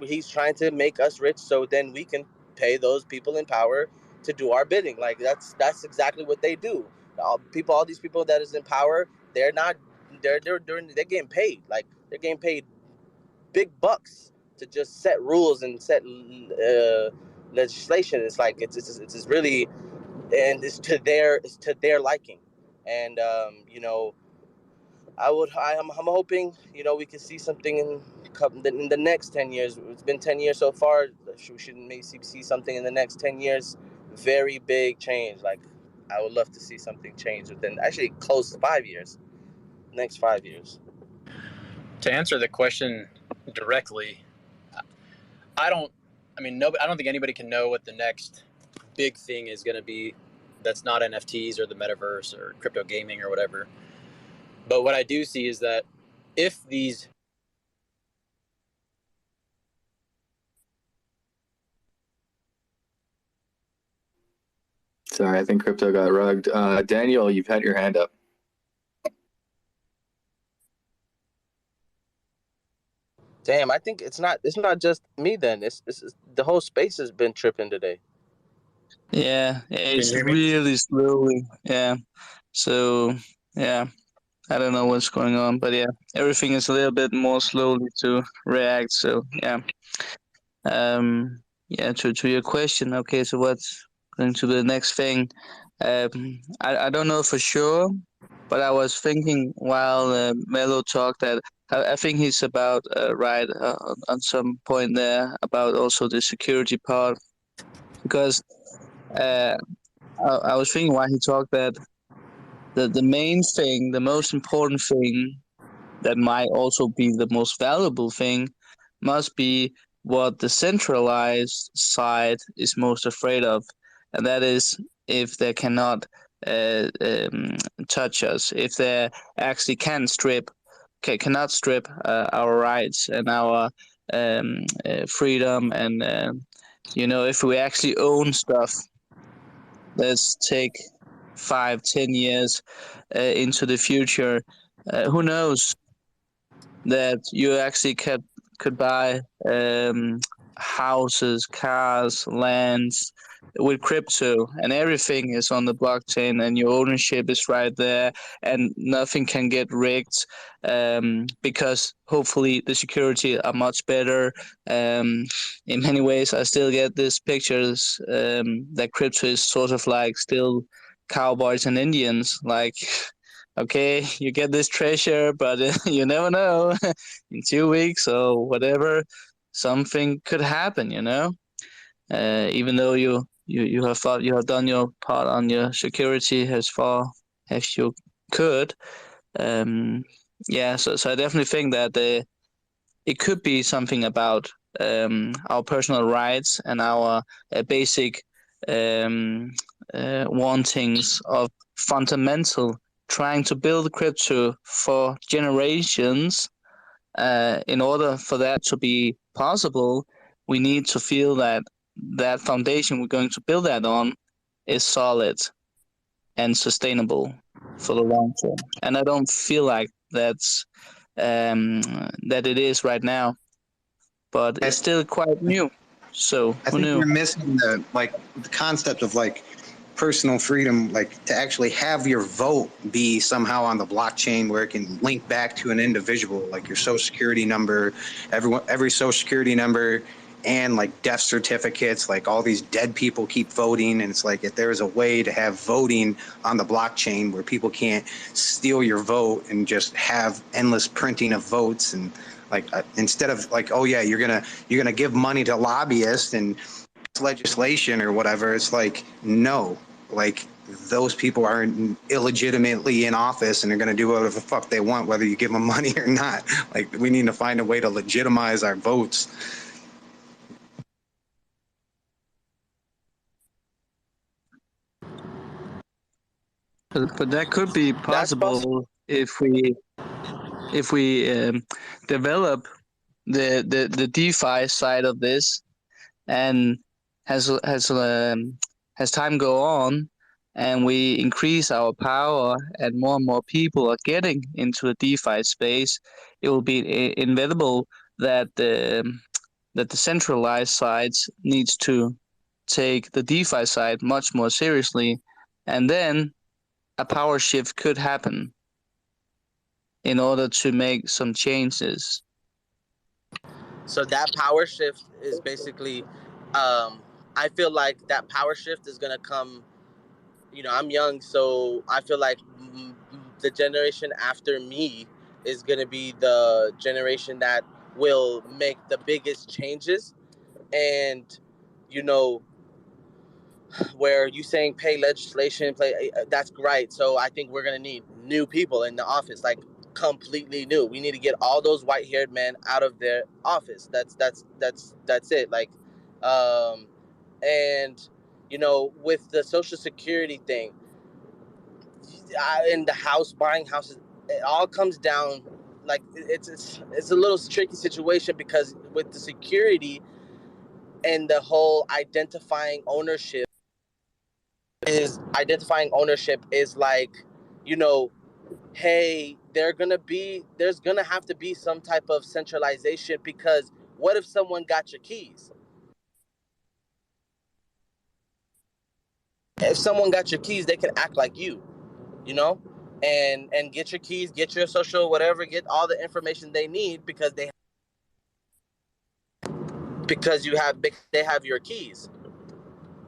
he's trying to make us rich, so then we can pay those people in power to do our bidding. Like, that's exactly what they do. All these people that is in power, they're getting paid. Like, they're getting paid big bucks to just set rules and set legislation. It's like it's really, and it's to their liking. And I'm hoping we can see something in the next 10 years. It's been 10 years so far. We should maybe see something in the next 10 years. Very big change. Like, I would love to see something change within actually close to 5 years. Next 5 years. To answer the question directly, I don't think anybody can know what the next big thing is going to be that's not NFTs or the metaverse or crypto gaming or whatever. But what I do see is that if these Sorry, I think crypto got rugged. Daniel, you've had your hand up. Damn, I think it's not just me then. It's the whole space has been tripping today. Yeah, it's really slowly. Yeah. So, yeah, I don't know what's going on, but yeah, everything is a little bit more slowly to react. So, yeah. To your question. Okay, so what's going to the next thing? I don't know for sure, but I was thinking while Melo talked that I think he's about right on some point there about also the security part, because I was thinking while he talked that the main thing, the most important thing that might also be the most valuable thing must be what the centralized side is most afraid of, and that is if they cannot touch us, if they actually cannot strip our rights and our freedom, and if we actually own stuff. let's take 5-10 years into the future. Who knows that you actually could buy houses, cars, lands with crypto, and everything is on the blockchain, and your ownership is right there, and nothing can get rigged, because hopefully the security are much better. In many ways, I still get these pictures that crypto is sort of like still cowboys and Indians, like. Okay, you get this treasure, but you never know. In 2 weeks or whatever, something could happen. Even though you have thought you have done your part on your security as far as you could. Yeah, so I definitely think that it could be something about our personal rights and our basic wantings of fundamental trying to build crypto for generations. In order for that to be possible, we need to feel that that foundation we're going to build that on is solid and sustainable for the long term. And I don't feel like that it is right now, but it's still quite new. So I think you're missing the concept of personal freedom, to actually have your vote be somehow on the blockchain where it can link back to an individual, like your social security number, every social security number, and death certificates. All these dead people keep voting, and it's if there is a way to have voting on the blockchain where people can't steal your vote and just have endless printing of votes, and instead of oh yeah, you're gonna give money to lobbyists and legislation or whatever, it's no, those people are illegitimately in office and they're going to do whatever the fuck they want, whether you give them money or not. We need to find a way to legitimize our votes. But that could be possible if we develop the DeFi side of this, and as time go on, and we increase our power, and more people are getting into the DeFi space, it will be inevitable that the centralized sides needs to take the DeFi side much more seriously, and then a power shift could happen in order to make some changes. So that power shift is basically, I feel like that power shift is going to come, I'm young, so I feel like the generation after me is going to be the generation that will make the biggest changes. And, where you saying pay legislation, that's great. So I think we're going to need new people in the office, completely new. We need to get all those white-haired men out of their office. That's it. And with the Social Security thing, in the buying houses, it all comes down it's a little tricky situation, because with the security and the whole identifying ownership is hey, there's gonna have to be some type of centralization, because what if someone got your keys? If someone got your keys, they can act like you, and get your keys, get your social, whatever, get all the information they need, because they have your keys.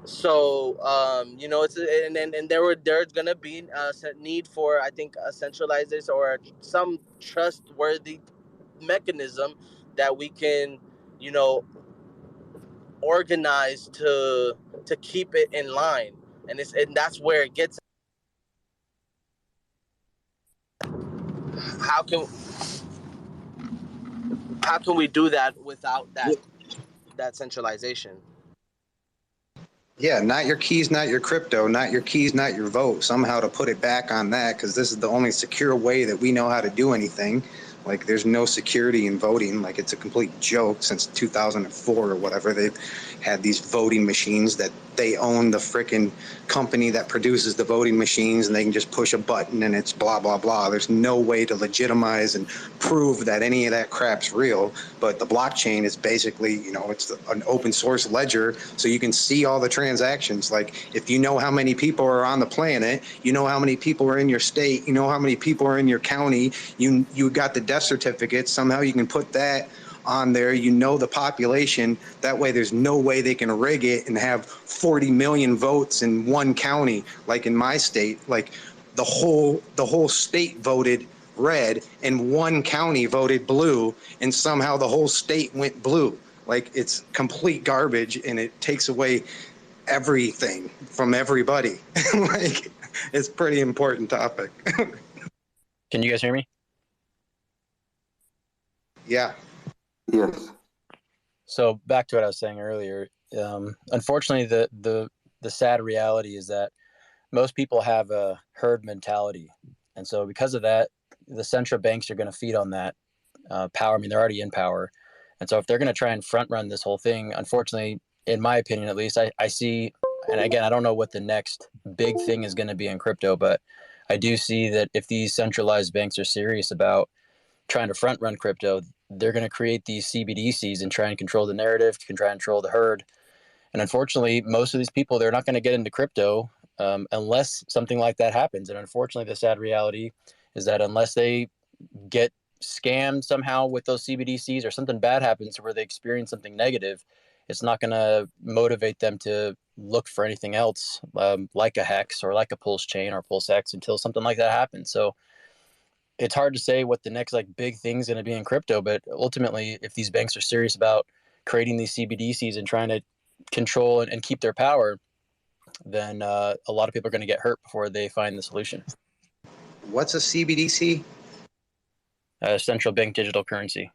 So there's gonna be a need for, I think, a centralization or some trustworthy mechanism that we can organize to keep it in line, and that's where it gets. How can we do that without that centralization? Yeah, not your keys, not your crypto, not your keys, not your vote. Somehow to put it back on that, because this is the only secure way that we know how to do anything. There's no security in voting. It's a complete joke since 2004 or whatever. They've had these voting machines that they own the frickin' company that produces the voting machines and they can just push a button and it's blah, blah, blah. There's no way to legitimize and prove that any of that crap's real. But the blockchain is basically, it's an open source ledger, so you can see all the transactions. Like, if you know how many people are on the planet, you know how many people are in your state, you know how many people are in your county, you got the death certificate, somehow you can put that on there, the population. That way there's no way they can rig it and have 40 million votes in one county. Like in my state, like the whole state voted red and one county voted blue, and somehow the whole state went blue. Like, it's complete garbage, and it takes away everything from everybody. Like, it's pretty important topic. Can you guys hear me? Yeah. Yes. So back to what I was saying earlier. Unfortunately, the sad reality is that most people have a herd mentality, and so because of that, the central banks are going to feed on that power. I mean, they're already in power, and so if they're going to try and front run this whole thing, unfortunately, in my opinion at least, I see, and again, I don't know what the next big thing is going to be in crypto, but I do see that if these centralized banks are serious about trying to front run crypto, they're going to create these CBDCs and try and control the narrative, can try and control the herd. And unfortunately, most of these people, they're not going to get into crypto unless something like that happens. And unfortunately, the sad reality is that unless they get scammed somehow with those CBDCs or something bad happens where they experience something negative, it's not going to motivate them to look for anything else like a Hex or like a Pulse Chain or Pulse X until something like that happens. So it's hard to say what the next big thing is going to be in crypto, but ultimately, if these banks are serious about creating these CBDCs and trying to control and keep their power, then a lot of people are going to get hurt before they find the solution. What's a CBDC? Central bank digital currency.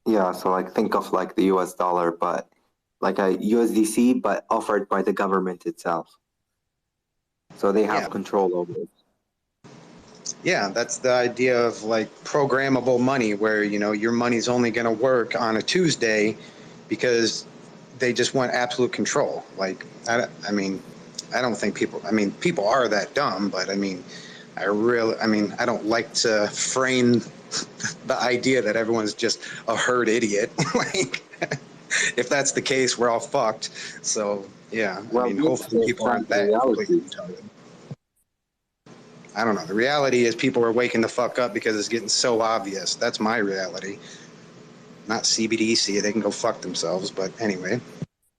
Yeah, so like think of like the US dollar, but like a USDC, but offered by the government itself. So they have control over it. Yeah, that's the idea of like programmable money, where your money's only going to work on a Tuesday because they just want absolute control. Like, I don't think people are that dumb, but I don't like to frame the idea that everyone's just a herd idiot. Like, if that's the case, we're all fucked. So yeah, hopefully people aren't that completely retarded. I don't know. The reality is people are waking the fuck up because it's getting so obvious. That's my reality. Not CBDC. They can go fuck themselves. But anyway.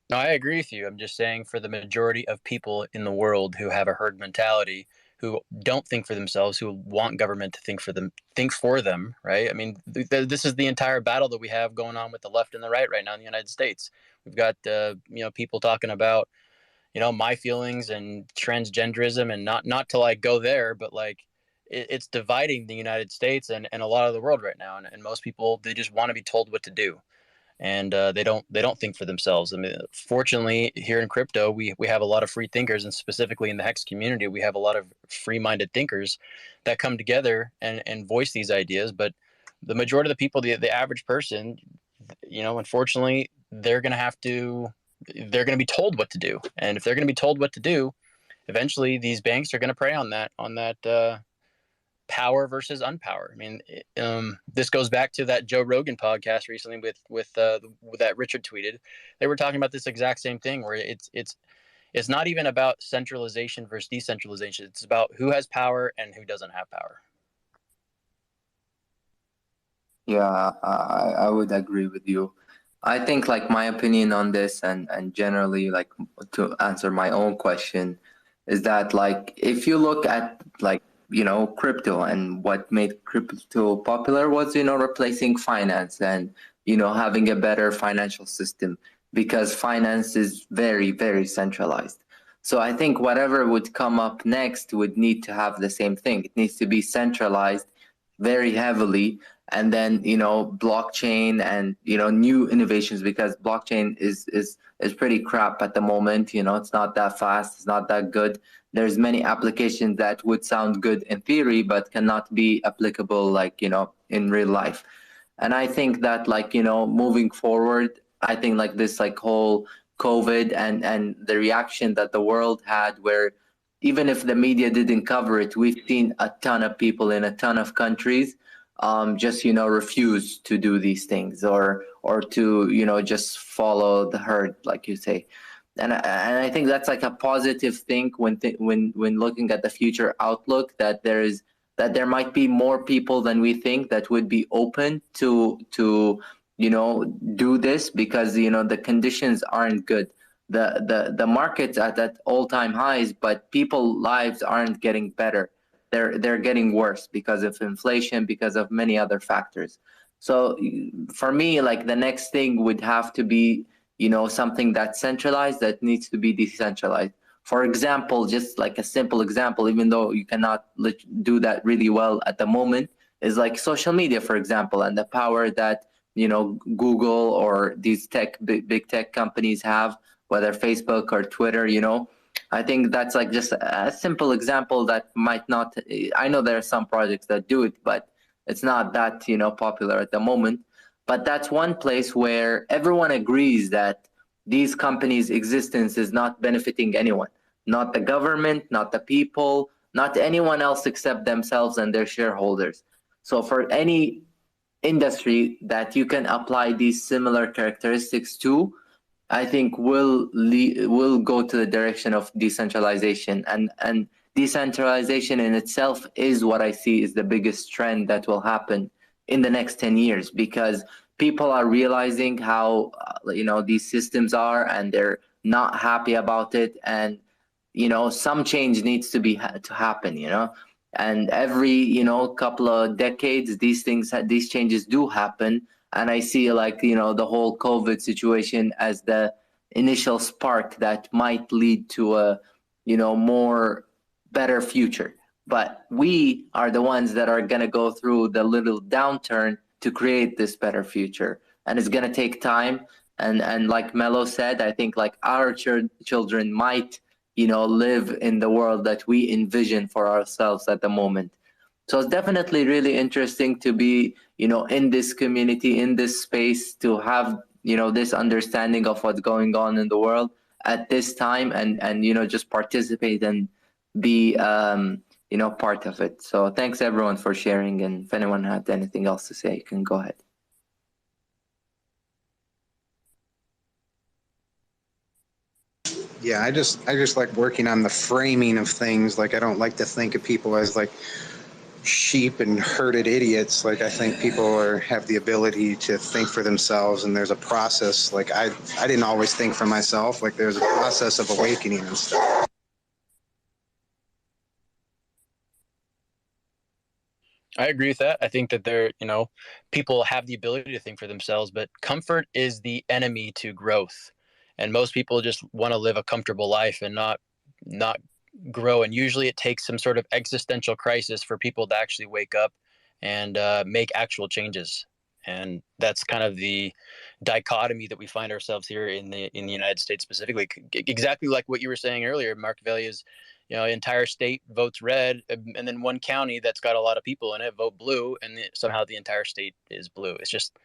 No, I agree with you. I'm just saying, for the majority of people in the world who have a herd mentality, who don't think for themselves, who want government to think for them, right? I mean, this is the entire battle that we have going on with the left and the right now in the United States. We've got people talking about my feelings and transgenderism, and not to like go there, but like it's dividing the United States and a lot of the world right now. And most people, they just want to be told what to do. And they don't think for themselves. I mean, fortunately, here in crypto, we have a lot of free thinkers, and specifically in the Hex community, we have a lot of free-minded thinkers that come together and voice these ideas. But the majority of the people, the average person, unfortunately, they're going to be told what to do. And if they're going to be told what to do, eventually these banks are going to prey on that power versus unpower. I mean, this goes back to that Joe Rogan podcast recently with that Richard tweeted. They were talking about this exact same thing, where it's not even about centralization versus decentralization. It's about who has power and who doesn't have power. Yeah, I would agree with you. I think like my opinion on this and generally, like, to answer my own question, is that like if you look at like crypto, and what made crypto popular was replacing finance and having a better financial system, because finance is very, very centralized. So I think whatever would come up next would need to have the same thing. It needs to be centralized very heavily, and then blockchain and new innovations, because blockchain is pretty crap at the moment. It's not that fast, it's not that good. There's many applications that would sound good in theory but cannot be applicable in real life. And I think that moving forward, I think like this like whole COVID and the reaction that the world had, where even if the media didn't cover it, we've seen a ton of people in a ton of countries just refuse to do these things or to just follow the herd, like you say. And I think that's like a positive thing when looking at the future outlook, that there might be more people than we think that would be open to do this, because the conditions aren't good. The market's at all-time highs, but people's lives aren't getting better. They're getting worse because of inflation, because of many other factors. So for me, like the next thing would have to be something that's centralized that needs to be decentralized. For example, just like a simple example, even though you cannot do that really well at the moment, is like social media, for example, and the power that Google or these big tech companies have, whether Facebook or Twitter. I think that's like just a simple example that might not. I know there are some projects that do it, but it's not that popular at the moment. But that's one place where everyone agrees that these companies' existence is not benefiting anyone, not the government, not the people, not anyone else except themselves and their shareholders. So for any industry that you can apply these similar characteristics to, I think will go to the direction of decentralization, and decentralization in itself is what I see is the biggest trend that will happen in the next 10 years, because people are realizing how these systems are, and they're not happy about it, and some change needs to happen, and every couple of decades these changes do happen. And I see like the whole COVID situation as the initial spark that might lead to a more better future. But we are the ones that are going to go through the little downturn to create this better future, and it's going to take time. And like Melo said, I think like our children might live in the world that we envision for ourselves at the moment. So it's definitely really interesting to be in this community, in this space, to have this understanding of what's going on in the world at this time, and just participate and be part of it. So thanks everyone for sharing, and if anyone had anything else to say, you can go ahead. Yeah, I just like working on the framing of things. Like I don't like to think of people as like sheep and herded idiots. Like I think people have the ability to think for themselves, and there's a process. Like I didn't always think for myself. Like there's a process of awakening and stuff. I agree with that. I think that people have the ability to think for themselves, but comfort is the enemy to growth. And most people just want to live a comfortable life and not grow. And usually it takes some sort of existential crisis for people to actually wake up and make actual changes. And that's kind of the dichotomy that we find ourselves here in the United States specifically. Exactly like what you were saying earlier, Markaveli's, entire state votes red, and then one county that's got a lot of people in it vote blue, and somehow the entire state is blue. It's just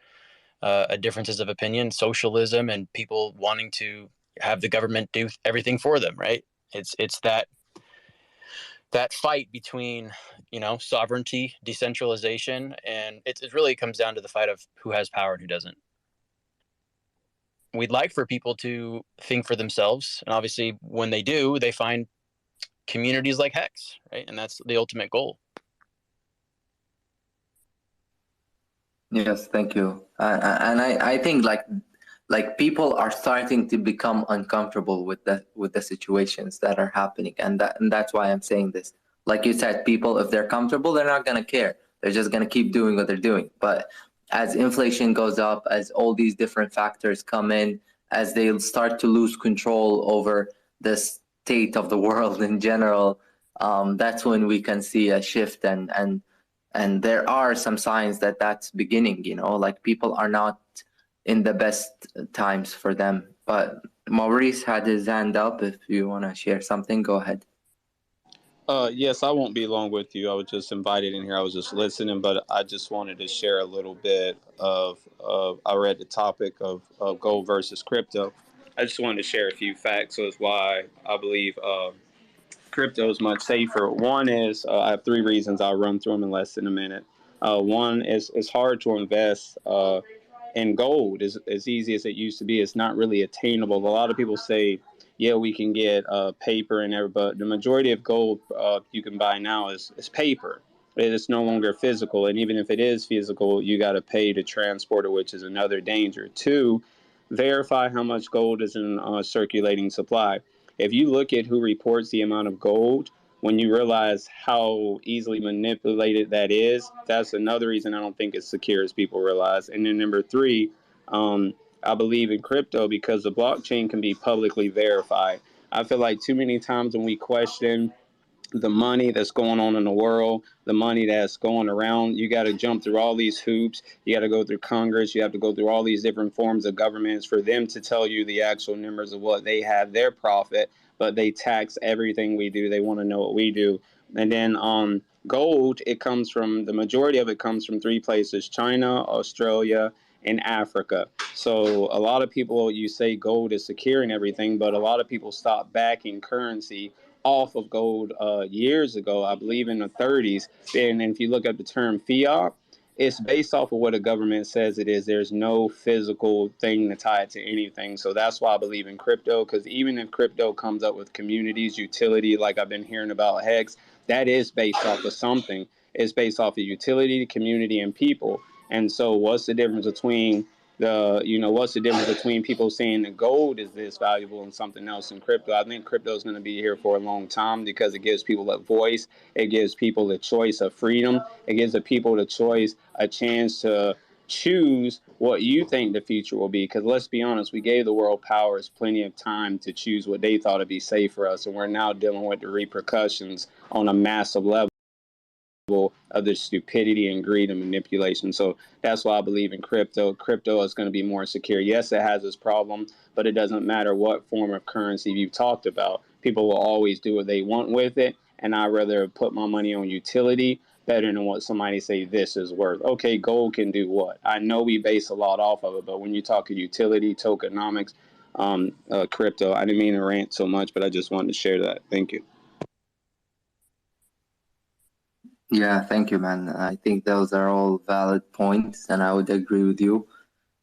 a differences of opinion, socialism, and people wanting to have the government do everything for them, right? It's that fight between sovereignty, decentralization, and it really comes down to the fight of who has power and who doesn't. We'd like for people to think for themselves, and obviously when they do, they find communities like Hex, right? And that's the ultimate goal. Yes, thank you. And I think like people are starting to become uncomfortable with the situations that are happening, and that's why I'm saying this. Like you said, people, if they're comfortable, they're not gonna care. They're just gonna keep doing what they're doing. But as inflation goes up, as all these different factors come in, as they start to lose control over the state of the world in general, that's when we can see a shift. And there are some signs that that's beginning. Like people are not in the best times for them. But Maurice had his hand up. If you want to share something, go ahead. Yes, I won't be long with you. I was just invited in here. I was just listening, but I just wanted to share a little bit of I read the topic of gold versus crypto. I just wanted to share a few facts as why I believe crypto is much safer. One is I have three reasons. I'll run through them in less than a minute. One is it's hard to invest in gold as easy as it used to be. It's not really attainable. A lot of people say, yeah, we can get paper and everything, but the majority of gold you can buy now is paper. It's no longer physical, and even if it is physical, you got to pay to transport it, which is another danger. Two, verify how much gold is in circulating supply. If you look at who reports the amount of gold, when you realize how easily manipulated that is, that's another reason I don't think it's secure as people realize. And then number three, I believe in crypto because the blockchain can be publicly verified. I feel like too many times when we question the money that's going on in the world, the money that's going around, you got to jump through all these hoops. You got to go through Congress. You have to go through all these different forms of governments for them to tell you the actual numbers of what they have, their profit, but they tax everything we do. They want to know what we do. And then gold, it comes from, the majority of it comes from three places: China, Australia, and Africa. So a lot of people, you say gold is secure and everything, but a lot of people stop backing currency off of gold years ago, I believe in the 30s. And if you look at the term fiat, it's based off of what a government says it is. There's no physical thing to tie it to anything. So that's why I believe in crypto, because even if crypto comes up with communities, utility, like I've been hearing about Hex, that is based off of something. It's based off of utility, community, and people. And so what's the difference between what's the difference between people saying that gold is this valuable and something else in crypto? I think crypto is going to be here for a long time because it gives people a voice. It gives people the choice of freedom. It gives the people the choice, a chance to choose what you think the future will be. Because let's be honest, we gave the world powers plenty of time to choose what they thought would be safe for us. And we're now dealing with the repercussions on a massive level of the stupidity and greed and manipulation. So that's why I believe in crypto. Crypto is going to be more secure. Yes, it has its problem, but it doesn't matter what form of currency you've talked about. People will always do what they want with it, and I'd rather put my money on utility better than what somebody say this is worth. Okay, gold can do what? I know we base a lot off of it, but when you talk of utility, tokenomics, crypto, I didn't mean to rant so much, but I just wanted to share that. Thank you. Yeah, thank you, man. I think those are all valid points, and I would agree with you.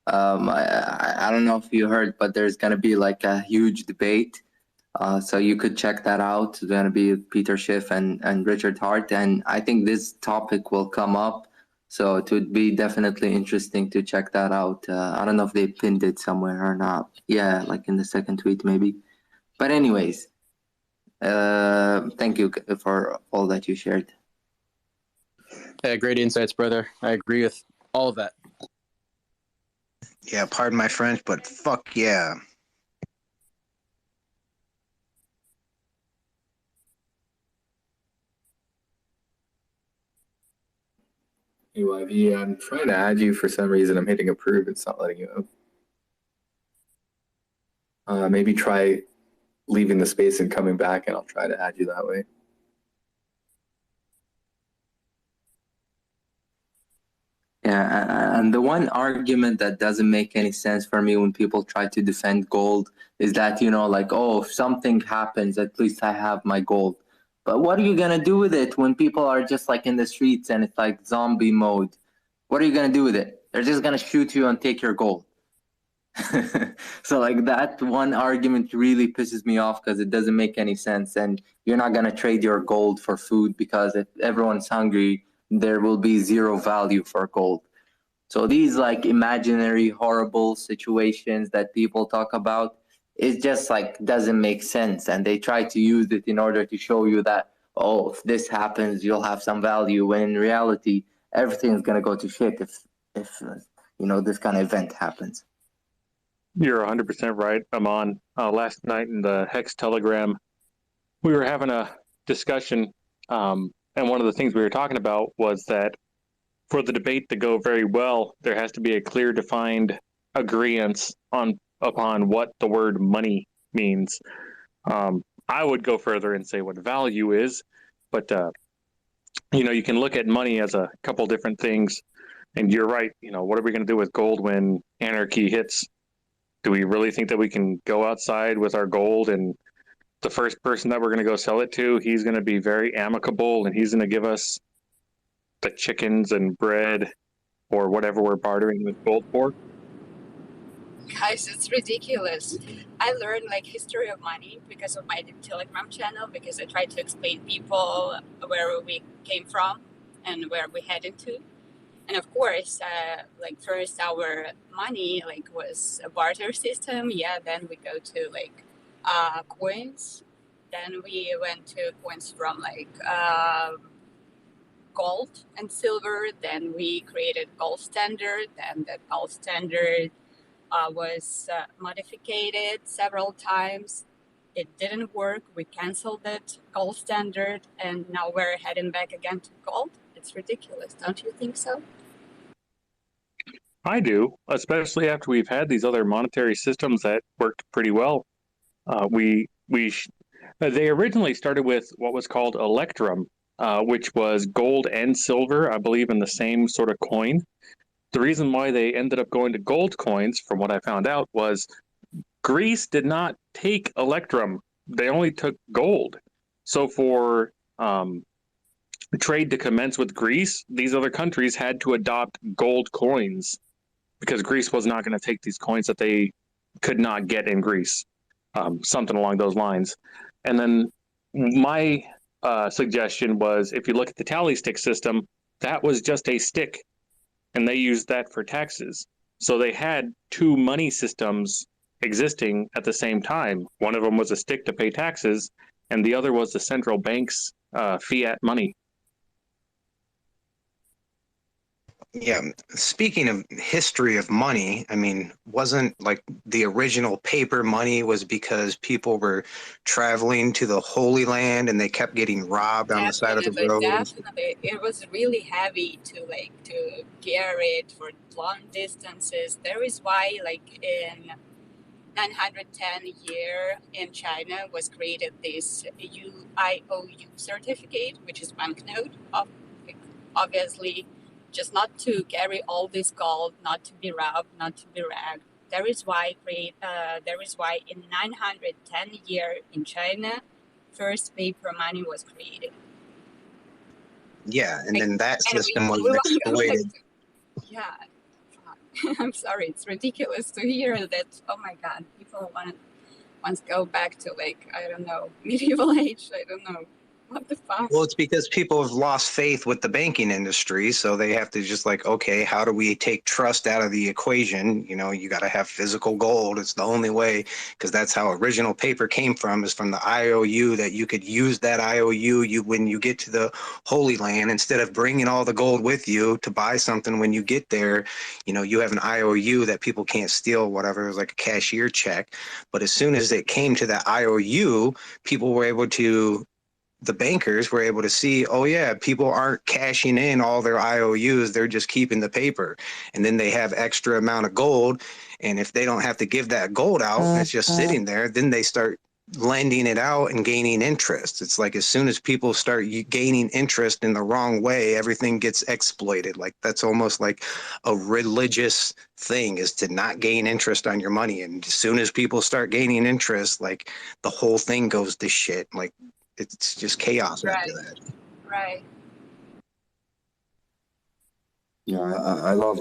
I don't know if you heard, but there's going to be like a huge debate. So you could check that out. It's going to be Peter Schiff and Richard Hart. And I think this topic will come up. So it would be definitely interesting to check that out. I don't know if they pinned it somewhere or not. Yeah, like in the second tweet maybe. But anyways, thank you for all that you shared. Yeah, great insights, brother. I agree with all of that. Yeah, pardon my French, but fuck yeah. UIV, I'm trying to add you for some reason. I'm hitting approve. It's not letting you up. Maybe try leaving the space and coming back, and I'll try to add you that way. Yeah, and the one argument that doesn't make any sense for me when people try to defend gold is that, like, oh, if something happens, at least I have my gold. But what are you going to do with it when people are just like in the streets and it's like zombie mode? What are you going to do with it? They're just going to shoot you and take your gold. So like that one argument really pisses me off because it doesn't make any sense. And you're not going to trade your gold for food because if everyone's hungry, there will be zero value for gold. So these like imaginary horrible situations that people talk about, it just like doesn't make sense. And they try to use it in order to show you that, oh, if this happens, you'll have some value. When in reality, everything's going to go to shit if this kind of event happens. You're 100% right, Aman. Last night in the Hex Telegram, we were having a discussion, and one of the things we were talking about was that for the debate to go very well, there has to be a clear, defined agreement upon what the word money means. I would go further and say what value is, But you can look at money as a couple different things. And you're right. What are we going to do with gold when anarchy hits? Do we really think that we can go outside with our gold and the first person that we're going to go sell it to, he's going to be very amicable and he's going to give us the chickens and bread or whatever we're bartering with gold for? Guys, it's ridiculous. I learned like history of money because of my Telegram channel, because I try to explain people where we came from and where we headed to. And of course, like first our money like was a barter system. Yeah, then we go to like coins. Then we went to coins from like gold and silver. Then we created gold standard. Then the gold standard was modified several times. It didn't work. We canceled it, gold standard, and now we're heading back again to gold. It's ridiculous, don't you think so? I do, especially after we've had these other monetary systems that worked pretty well. They originally started with what was called Electrum, which was gold and silver, I believe, in the same sort of coin. The reason why they ended up going to gold coins, from what I found out, was Greece did not take Electrum. They only took gold. So for trade to commence with Greece, these other countries had to adopt gold coins because Greece was not going to take these coins that they could not get in Greece, something along those lines. And then my suggestion was, if you look at the tally stick system, that was just a stick, and they used that for taxes. So they had two money systems existing at the same time. One of them was a stick to pay taxes, and the other was the central bank's fiat money. Yeah, speaking of history of money, I mean, wasn't like the original paper money was because people were traveling to the Holy Land and they kept getting robbed on the side of the road? Definitely. It was really heavy to carry it for long distances. There is why like in 910 year in China was created this IOU certificate, which is banknote, obviously just not to carry all this gold, not to be robbed, not to be ragged. There is why in 910 year in China, first paper money was created. Yeah, and then that system was exploited. Yeah, I'm sorry, it's ridiculous to hear that. Oh my God, people want to go back to I don't know, medieval age. I don't know. What the fuck? Well, it's because people have lost faith with the banking industry, so they have to just okay, how do we take trust out of the equation? You got to have physical gold. It's the only way, because that's how original paper came from, is from the IOU, that you could use that IOU when you get to the Holy Land, instead of bringing all the gold with you to buy something when you get there. You have an IOU that people can't steal, whatever. It was like a cashier check. But as soon as it came to that IOU, people were able to, the bankers were able to see, oh yeah, people aren't cashing in all their IOUs, they're just keeping the paper. And then they have extra amount of gold. And if they don't have to give that gold out and it's just sitting there, then they start lending it out and gaining interest. It's like as soon as people start gaining interest in the wrong way, everything gets exploited. Like that's almost like a religious thing, is to not gain interest on your money. And as soon as people start gaining interest, like the whole thing goes to shit. Like it's just chaos after that. Right. Yeah, I love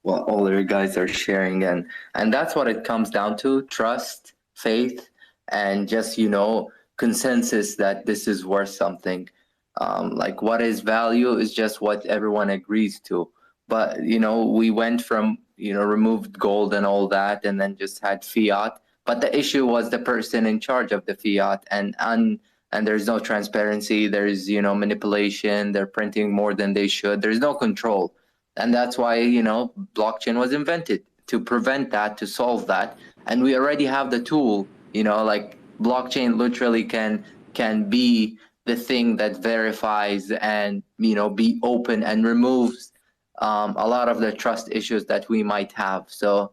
all you guys are sharing, and that's what it comes down to: trust, faith, and just consensus that this is worth something. Like what is value is just what everyone agrees to. But we went from removed gold and all that, and then just had fiat. But the issue was the person in charge of the fiat, and there's no transparency. There's manipulation. They're printing more than they should. There's no control, and that's why blockchain was invented, to prevent that, to solve that. And we already have the tool. Like blockchain literally can be the thing that verifies and be open and removes a lot of the trust issues that we might have. So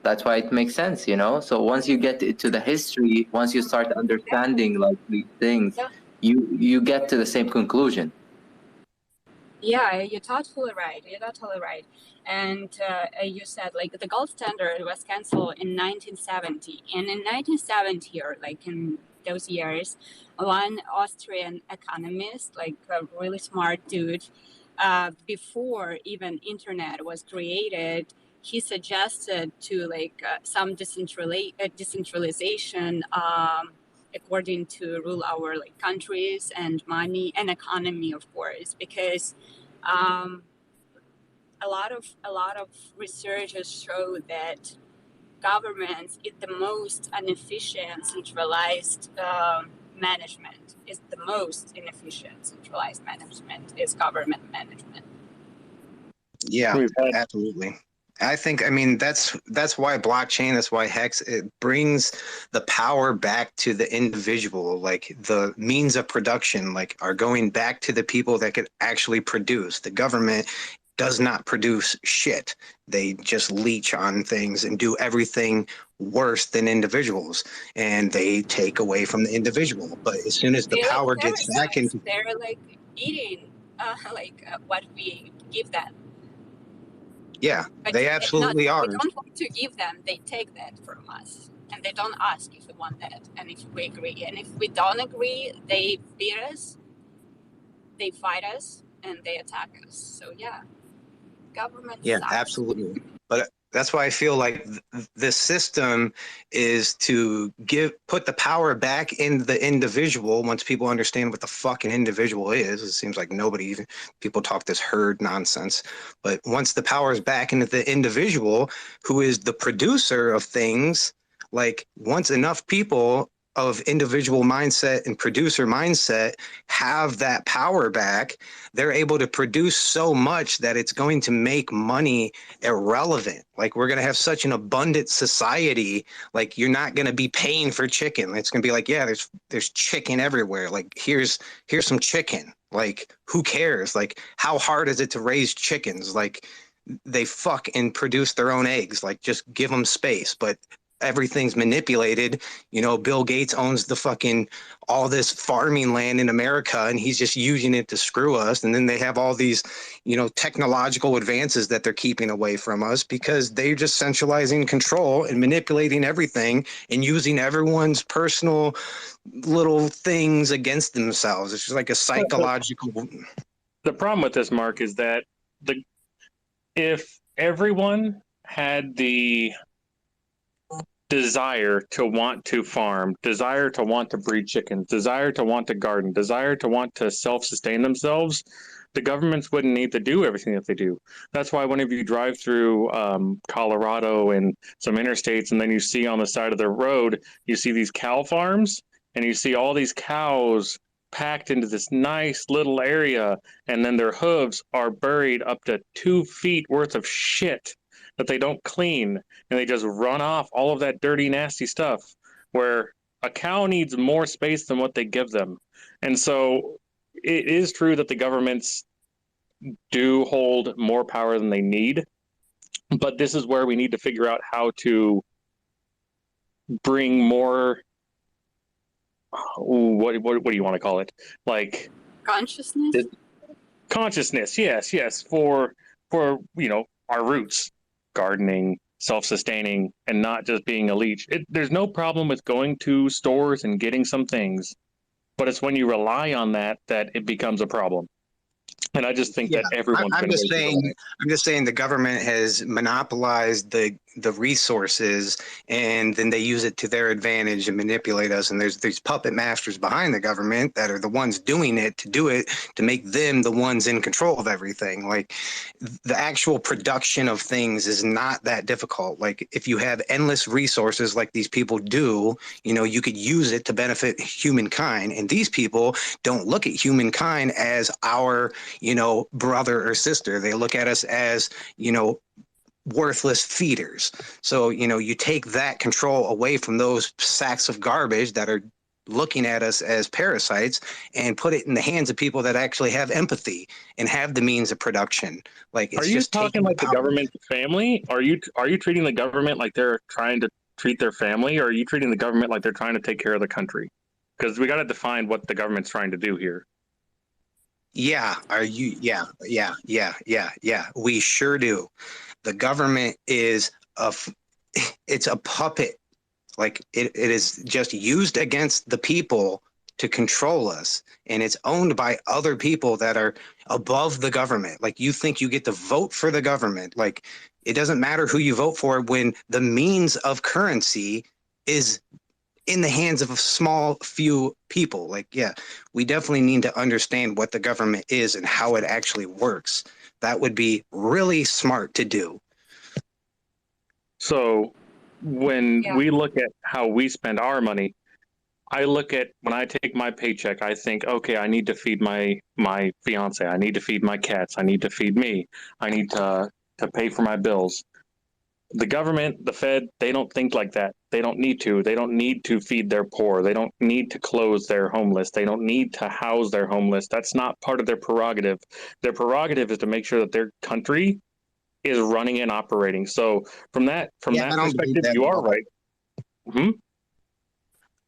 that's why it makes sense, So once you get to the history, once you start understanding these things, you get to the same conclusion. Yeah, you're totally right. You're totally right. And you said like the gold standard was canceled in 1970, and in 1970 or like in those years, one Austrian economist, like a really smart dude, before even internet was created, he suggested to like some decentralization according to rule our like countries and money and economy, of course, because a lot of researchers show that governments is the most inefficient centralized management. Is the most inefficient centralized management is government management. Yeah, absolutely. I mean, that's why blockchain, that's why Hex, it brings the power back to the individual. Like the means of production, like are going back to the people that could actually produce. The government does not produce shit. They just leech on things and do everything worse than individuals, and they take away from the individual. But as soon as the power gets back into, they're like eating what we give them. Yeah, but they absolutely are. We don't want to give them, they take that from us. And they don't ask if we want that and if we agree. And if we don't agree, they beat us, they fight us, and they attack us. So yeah, government sucks. Absolutely. But that's why I feel like this system is to put the power back in the individual. Once people understand what the fucking individual is, it seems like people talk this herd nonsense. But once the power is back into the individual, who is the producer of things, like once enough people of individual mindset and producer mindset have that power back, they're able to produce so much that it's going to make money irrelevant. Like we're going to have such an abundant society. Like you're not going to be paying for chicken. It's going to be like, yeah, there's chicken everywhere. Like here's some chicken. Like who cares? Like how hard is it to raise chickens? Like they fuck and produce their own eggs. Like just give them space. But everything's manipulated. You know, Bill Gates owns all this farming land in America, and he's just using it to screw us. And then they have all these, technological advances that they're keeping away from us because they're just centralizing control and manipulating everything and using everyone's personal little things against themselves. It's just like a psychological. The problem with this, Mark, is that if everyone had the desire to want to farm, desire to want to breed chickens, desire to want to garden, desire to want to self-sustain themselves, the governments wouldn't need to do everything that they do. That's why whenever you drive through Colorado and some interstates, and then you see on the side of the road, you see these cow farms, and you see all these cows packed into this nice little area, and then their hooves are buried up to 2 feet worth of shit that they don't clean, and they just run off all of that dirty, nasty stuff, where a cow needs more space than what they give them. And so it is true that the governments do hold more power than they need, but this is where we need to figure out how to bring more, what do you want to call it? Like consciousness? Consciousness, yes, for our roots. Gardening, self-sustaining, and not just being a leech. There's no problem with going to stores and getting some things, but it's when you rely on that it becomes a problem. And I just think that everyone's I'm just saying the government has monopolized the resources, and then they use it to their advantage and manipulate us. And there's these puppet masters behind the government that are the ones doing it to make them the ones in control of everything. Like the actual production of things is not that difficult. Like if you have endless resources like these people do, you could use it to benefit humankind. And these people don't look at humankind as our, brother or sister. They look at us as, worthless feeders. So, you take that control away from those sacks of garbage that are looking at us as parasites and put it in the hands of people that actually have empathy and have the means of production. Like, are you just talking like the government family? Are you treating the government like they're trying to treat their family, or are you treating the government like they're trying to take care of the country? Because we got to define what the government's trying to do here. Yeah, we sure do. The government is it's a puppet. Like it is just used against the people to control us, and it's owned by other people that are above the government. Like, you think you get to vote for the government. Like, it doesn't matter who you vote for when the means of currency is in the hands of a small few people. Like, yeah, we definitely need to understand what the government is and how it actually works. That would be really smart to do. So when we look at how we spend our money, I look at, when I take my paycheck, I think, okay, I need to feed my fiance. I need to feed my cats. I need to feed me. I need to pay for my bills. The government, the Fed, they don't think like that. They don't need to. They don't need to feed their poor. They don't need to clothe their homeless. They don't need to house their homeless. That's not part of their prerogative. Their prerogative is to make sure that their country is running and operating. So from that perspective, you are right. Mm-hmm.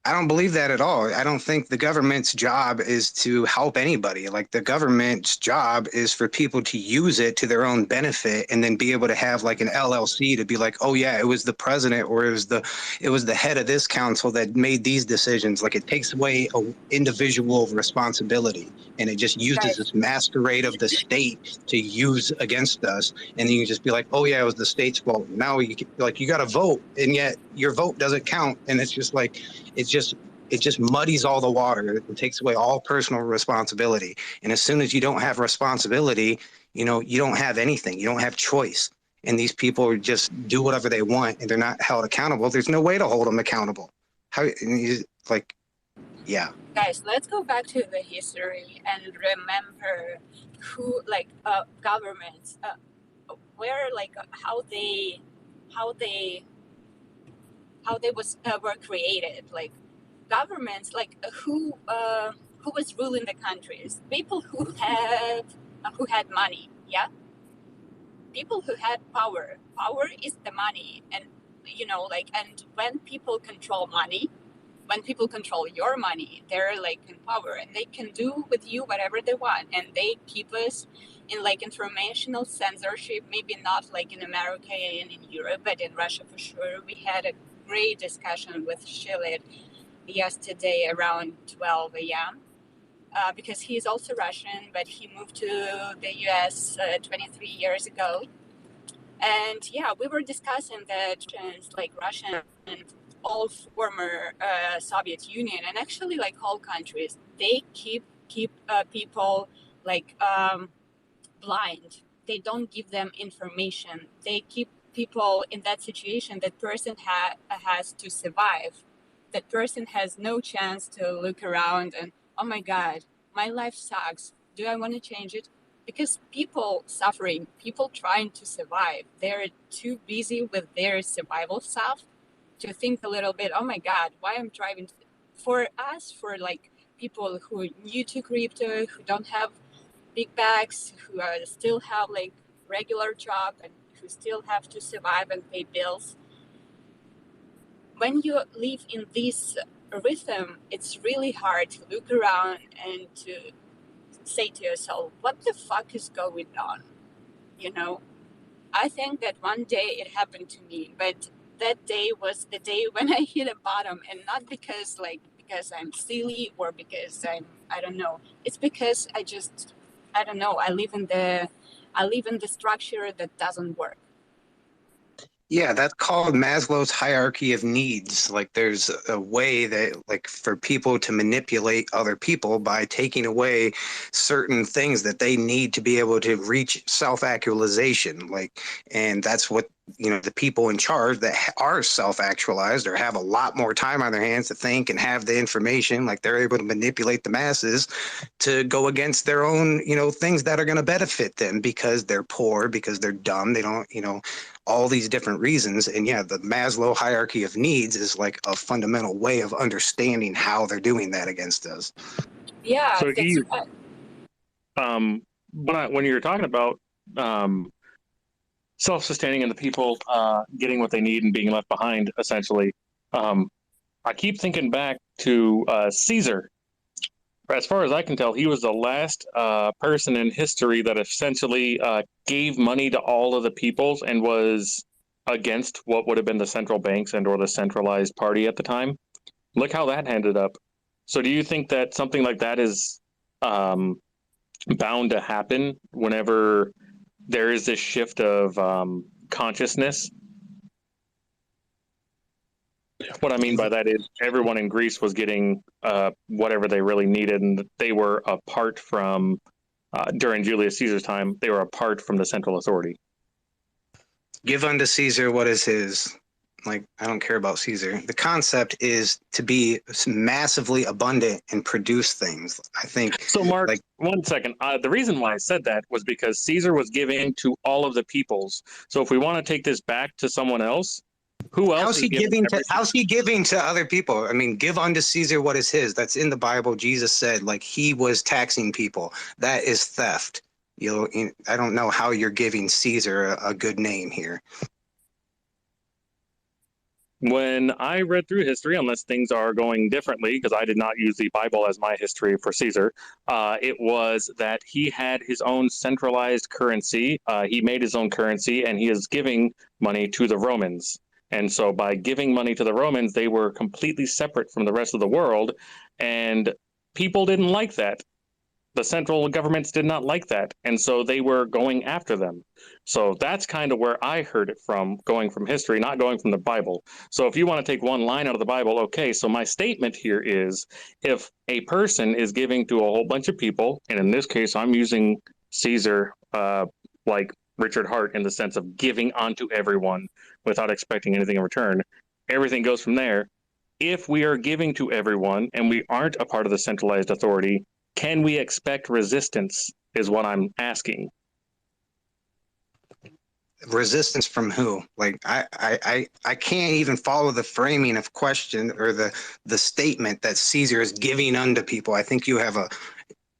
I don't believe that at all. I don't think the government's job is to help anybody. Like, the government's job is for people to use it to their own benefit, and then be able to have like an LLC to be like, oh yeah, it was the president or it was the head of this council that made these decisions. Like, it takes away an individual responsibility, and it just uses this masquerade of the state to use against us. And then you can just be like, oh yeah, it was the state's fault. Now you got to vote, and yet your vote doesn't count. And it's just like, it just muddies all the water. It takes away all personal responsibility. And as soon as you don't have responsibility, you don't have anything. You don't have choice. And these people just do whatever they want, and they're not held accountable. There's no way to hold them accountable. Yeah. Guys, let's go back to the history and remember who, governments, where, how they were created. Like, governments, who was ruling the countries? People who had money. Yeah, people who had power. Power is the money, and and when people control money, when people control your money, they're in power, and they can do with you whatever they want, and they keep us in informational censorship. Maybe not in America and in Europe, but in Russia for sure. We had a great discussion with Shilid yesterday around 12 a.m. Because he is also Russian, but he moved to the US 23 years ago. And yeah, we were discussing that Russia and all former Soviet Union, and actually all countries, they keep people blind. They don't give them information. They keep people in that situation. That person has to survive. That person has no chance to look around and, oh my God, my life sucks. Do I want to change it? Because people suffering, people trying to survive, they're too busy with their survival stuff to think a little bit, oh my God, why I'm driving. For us, for people who are new to crypto, who don't have big bags, who still have regular job and who still have to survive and pay bills. When you live in this rhythm, it's really hard to look around and to say to yourself, what the fuck is going on? I think that one day it happened to me, but that day was the day when I hit a bottom, and not because I'm silly or because I don't know. It's because I don't know. I live in the structure that doesn't work. Yeah, that's called Maslow's hierarchy of needs. There's a way that for people to manipulate other people by taking away certain things that they need to be able to reach self-actualization. And that's what, the people in charge that are self-actualized or have a lot more time on their hands to think and have the information, they're able to manipulate the masses to go against their own, things that are going to benefit them because they're poor, because they're dumb. They don't, all these different reasons. And yeah, the Maslow hierarchy of needs is a fundamental way of understanding how they're doing that against us. Yeah. So when you're talking about self-sustaining and the people getting what they need and being left behind, essentially, I keep thinking back to Caesar. As far as I can tell, he was the last person in history that essentially gave money to all of the peoples and was against what would have been the central banks and or the centralized party at the time. Look how that ended up. So do you think that something like that is bound to happen whenever there is this shift of consciousness? What I mean by that is everyone in Greece was getting whatever they really needed, and they were apart from, during Julius Caesar's time, they were apart from the central authority. Give unto Caesar what is his. Like, I don't care about Caesar. The concept is to be massively abundant and produce things. I think. So, Mark, like, 1 second. The reason why I said that was because Caesar was giving to all of the peoples. So if we want to take this back to someone else, who else how's he giving to other people? I mean, give unto Caesar what is his. That's in the Bible. Jesus said, like, he was taxing people. That is theft. I don't know how you're giving Caesar a good name here. When I read through history, unless things are going differently, because I did not use the Bible as my history for Caesar, it was that he had his own centralized currency. He made his own currency, and he is giving money to the Romans. And so by giving money to the Romans, they were completely separate from the rest of the world, and people didn't like that. The central governments did not like that, and so they were going after them. So that's kind of where I heard it from, going from history, not going from the Bible. So if you want to take one line out of the Bible, okay, so my statement here is, if a person is giving to a whole bunch of people, and in this case, I'm using Caesar like Richard Hart in the sense of giving onto everyone without expecting anything in return, everything goes from there. If we are giving to everyone and we aren't a part of the centralized authority, can we expect resistance is what I'm asking. Resistance from who? Like, I can't even follow the framing of question or the statement that Caesar is giving unto people. I think you have a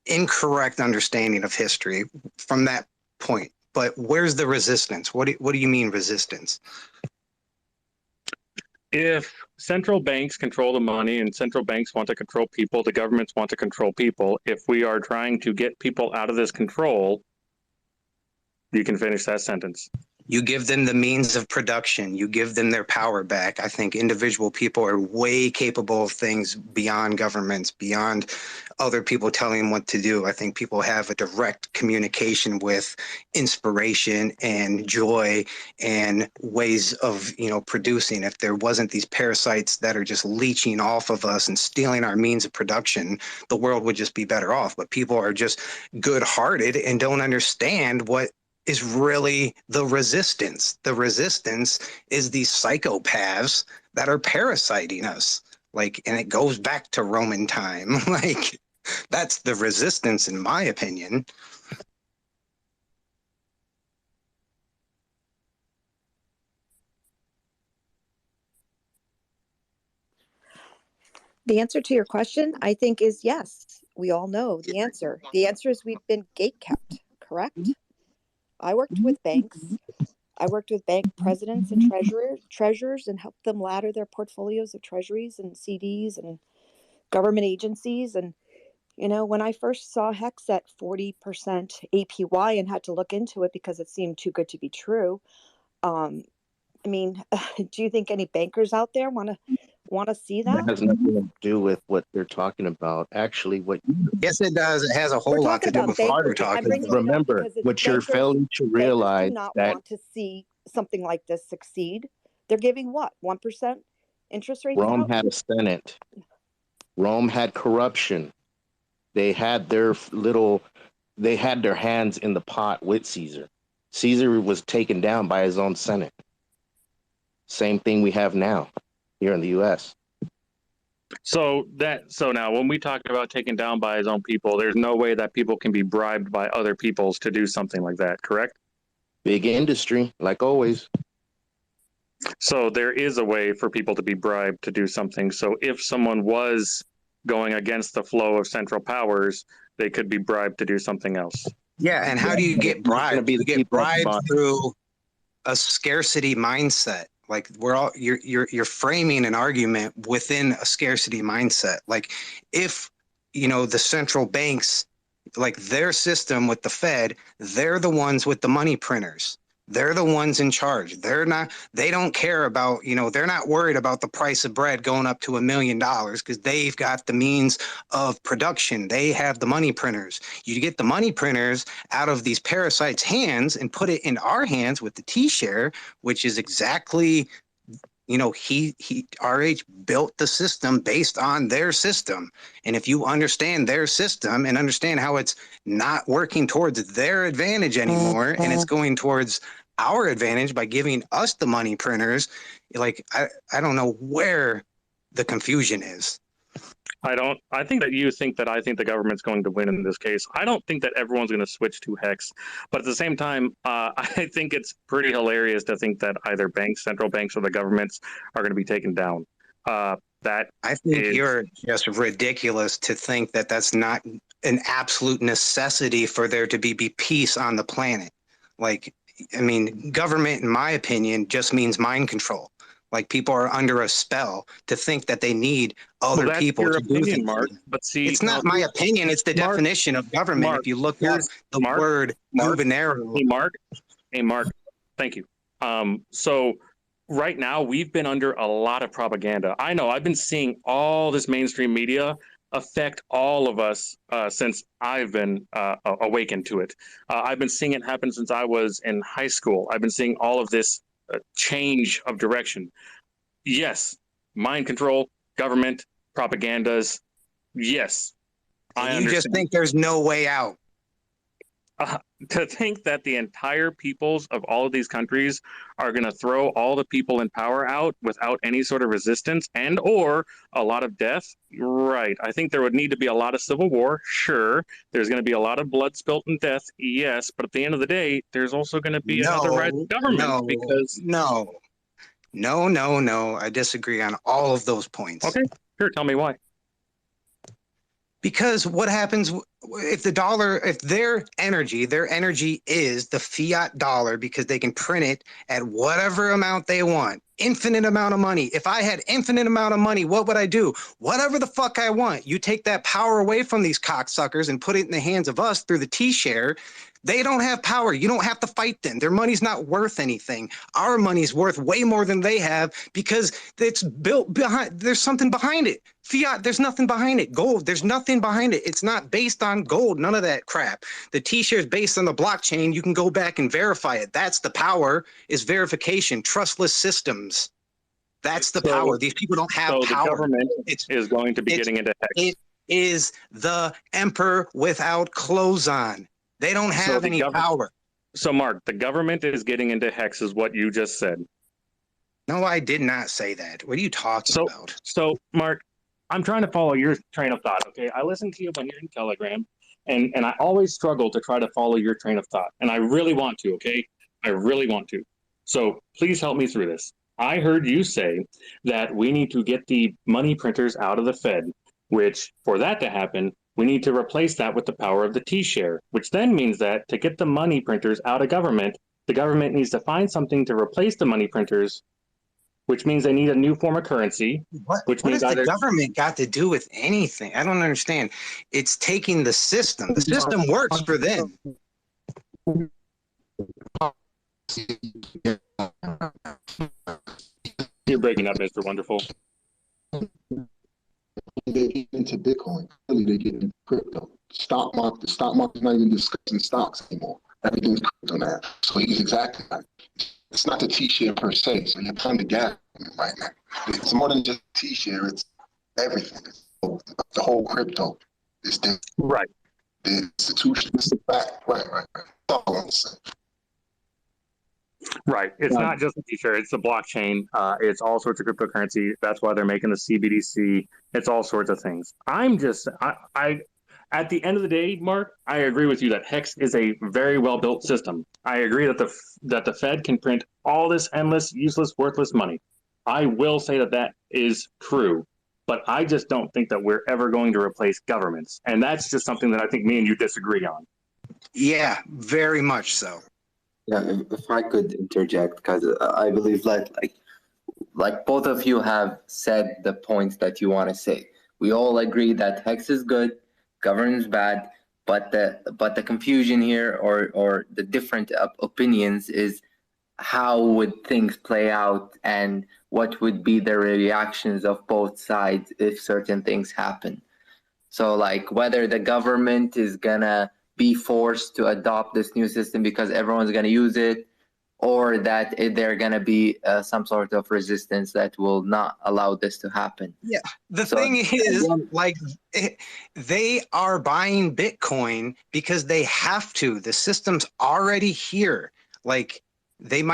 incorrect understanding of history from that point. But where's the resistance? What do you mean resistance? If central banks control the money and central banks want to control people, the governments want to control people. If we are trying to get people out of this control, you can finish that sentence. You give them the means of production. You give them their power back. I think individual people are way capable of things beyond governments, beyond other people telling them what to do. I think people have a direct communication with inspiration and joy and ways of, producing. If there wasn't these parasites that are just leeching off of us and stealing our means of production, the world would just be better off. But people are just good-hearted and don't understand what is really the resistance. The resistance is these psychopaths that are parasiting us. And it goes back to Roman time. That's the resistance, in my opinion. The answer to your question, I think, is yes. We all know the answer. The answer is we've been gatekept, correct? I worked with banks. I worked with bank presidents and treasurers and helped them ladder their portfolios of treasuries and CDs and government agencies. And, when I first saw Hex at 40% APY and had to look into it because it seemed too good to be true. Do you think any bankers out there want to see that? That has nothing to do with what they're talking about. Actually, yes, it does. It has a whole lot to do with what we're talking about. Remember, what you're failing to realize do not that want to see something like this succeed. They're giving what, 1% interest rates? Rome had a Senate. Rome had corruption. They had their hands in the pot with Caesar. Caesar was taken down by his own Senate. Same thing we have now here in the U.S. So now when we talk about taken down by his own people, there's no way that people can be bribed by other peoples to do something like that, correct? Big industry, like always. So there is a way for people to be bribed to do something. So if someone was going against the flow of central powers, they could be bribed to do something else. Yeah, and how do you get bribed? You get bribed through a scarcity mindset. Like you're framing an argument within a scarcity mindset. Like if, the central banks, like their system with the Fed, they're the ones with the money printers. They're the ones in charge. They don't care about, they're not worried about the price of bread going up to $1 million because they've got the means of production. They have the money printers. You get the money printers out of these parasites' hands and put it in our hands with the T-share, which is exactly, RH built the system based on their system. And if you understand their system and understand how it's not working towards their advantage anymore, and it's going towards our advantage by giving us the money printers, like, I don't know where the confusion is. I think that you think that I think the government's going to win in this case. I don't think that everyone's going to switch to Hex. But at the same time, I think it's pretty hilarious to think that either banks, central banks, or the governments are going to be taken down. I think you're just ridiculous to think that that's not an absolute necessity for there to be peace on the planet. Like, I mean, government, in my opinion, just means mind control. Like people are under a spell to think that they need other people to do things. Mark, but see, it's not my opinion. It's the definition of government. Mark, if you look up the word Gubernero. Hey, Mark, thank you. So right now we've been under a lot of propaganda. I know I've been seeing all this mainstream media affect all of us since I've been awakened to it. I've been seeing it happen since I was in high school. I've been seeing all of this change of direction. Yes, mind control, government, propagandas. Yes, I understand. You just think there's no way out. To think that the entire peoples of all of these countries are going to throw all the people in power out without any sort of resistance and or a lot of death, right? I think there would need to be a lot of civil war, sure. There's going to be a lot of blood spilt and death, yes. But at the end of the day, there's also going to be another rise of government because... No. I disagree on all of those points. Okay, sure. Tell me why. Because what happens if their energy is the fiat dollar because they can print it at whatever amount they want, infinite amount of money. If I had infinite amount of money, what would I do? Whatever the fuck I want. You take that power away from these cocksuckers and put it in the hands of us through the T-share. They don't have power. You don't have to fight them. Their money's not worth anything. Our money's worth way more than they have because it's built behind. There's something behind it. Fiat, there's nothing behind it. Gold, there's nothing behind it. It's not based on gold. None of that crap. The T-share is based on the blockchain. You can go back and verify it. That's the power, is verification, trustless systems. That's the power. These people don't have power. The government is going to be getting into Hex. It is the emperor without clothes on. They don't have any power. So, Mark, the government is getting into Hex is what you just said. No, I did not say that. What are you talking about? So, Mark, I'm trying to follow your train of thought, okay? I listen to you when you're in Telegram, and I always struggle to try to follow your train of thought. And I really want to, okay? I really want to. So please help me through this. I heard you say that we need to get the money printers out of the Fed, which for that to happen, we need to replace that with the power of the T-share, which then means that to get the money printers out of government, the government needs to find something to replace the money printers, which means they need a new form of currency. What has the government got to do with anything? I don't understand. It's taking the system. The system works for them. You're breaking up, Mr. Wonderful. They get into Bitcoin. Really, they get into crypto. The stock market's not even discussing stocks anymore. Everything's crypto now. So he's exactly right. It's not the T-share per se. So you're kind of gathering right now. It's more than just T-share. It's everything. It's the whole crypto. It's the right. The institution is the back. Right. That's all I'm saying. Right. It's not just the T-share. It's the blockchain. It's all sorts of cryptocurrency. That's why they're making the CBDC. It's all sorts of things. At the end of the day, Mark, I agree with you that Hex is a very well-built system. I agree that the Fed can print all this endless, useless, worthless money. I will say that is true, but I just don't think that we're ever going to replace governments. And that's just something that I think me and you disagree on. Yeah, very much so. Yeah, if I could interject, because I believe that like both of you have said the points that you want to say. We all agree that Hex is good, governance bad, but the confusion here or the different opinions is how would things play out and what would be the reactions of both sides if certain things happen. So like whether the government is gonna be forced to adopt this new system because everyone's gonna use it, or that they're going to be some sort of resistance that will not allow this to happen. Yeah. The thing is, like, they are buying Bitcoin because they have to. The system's already here. Like, they're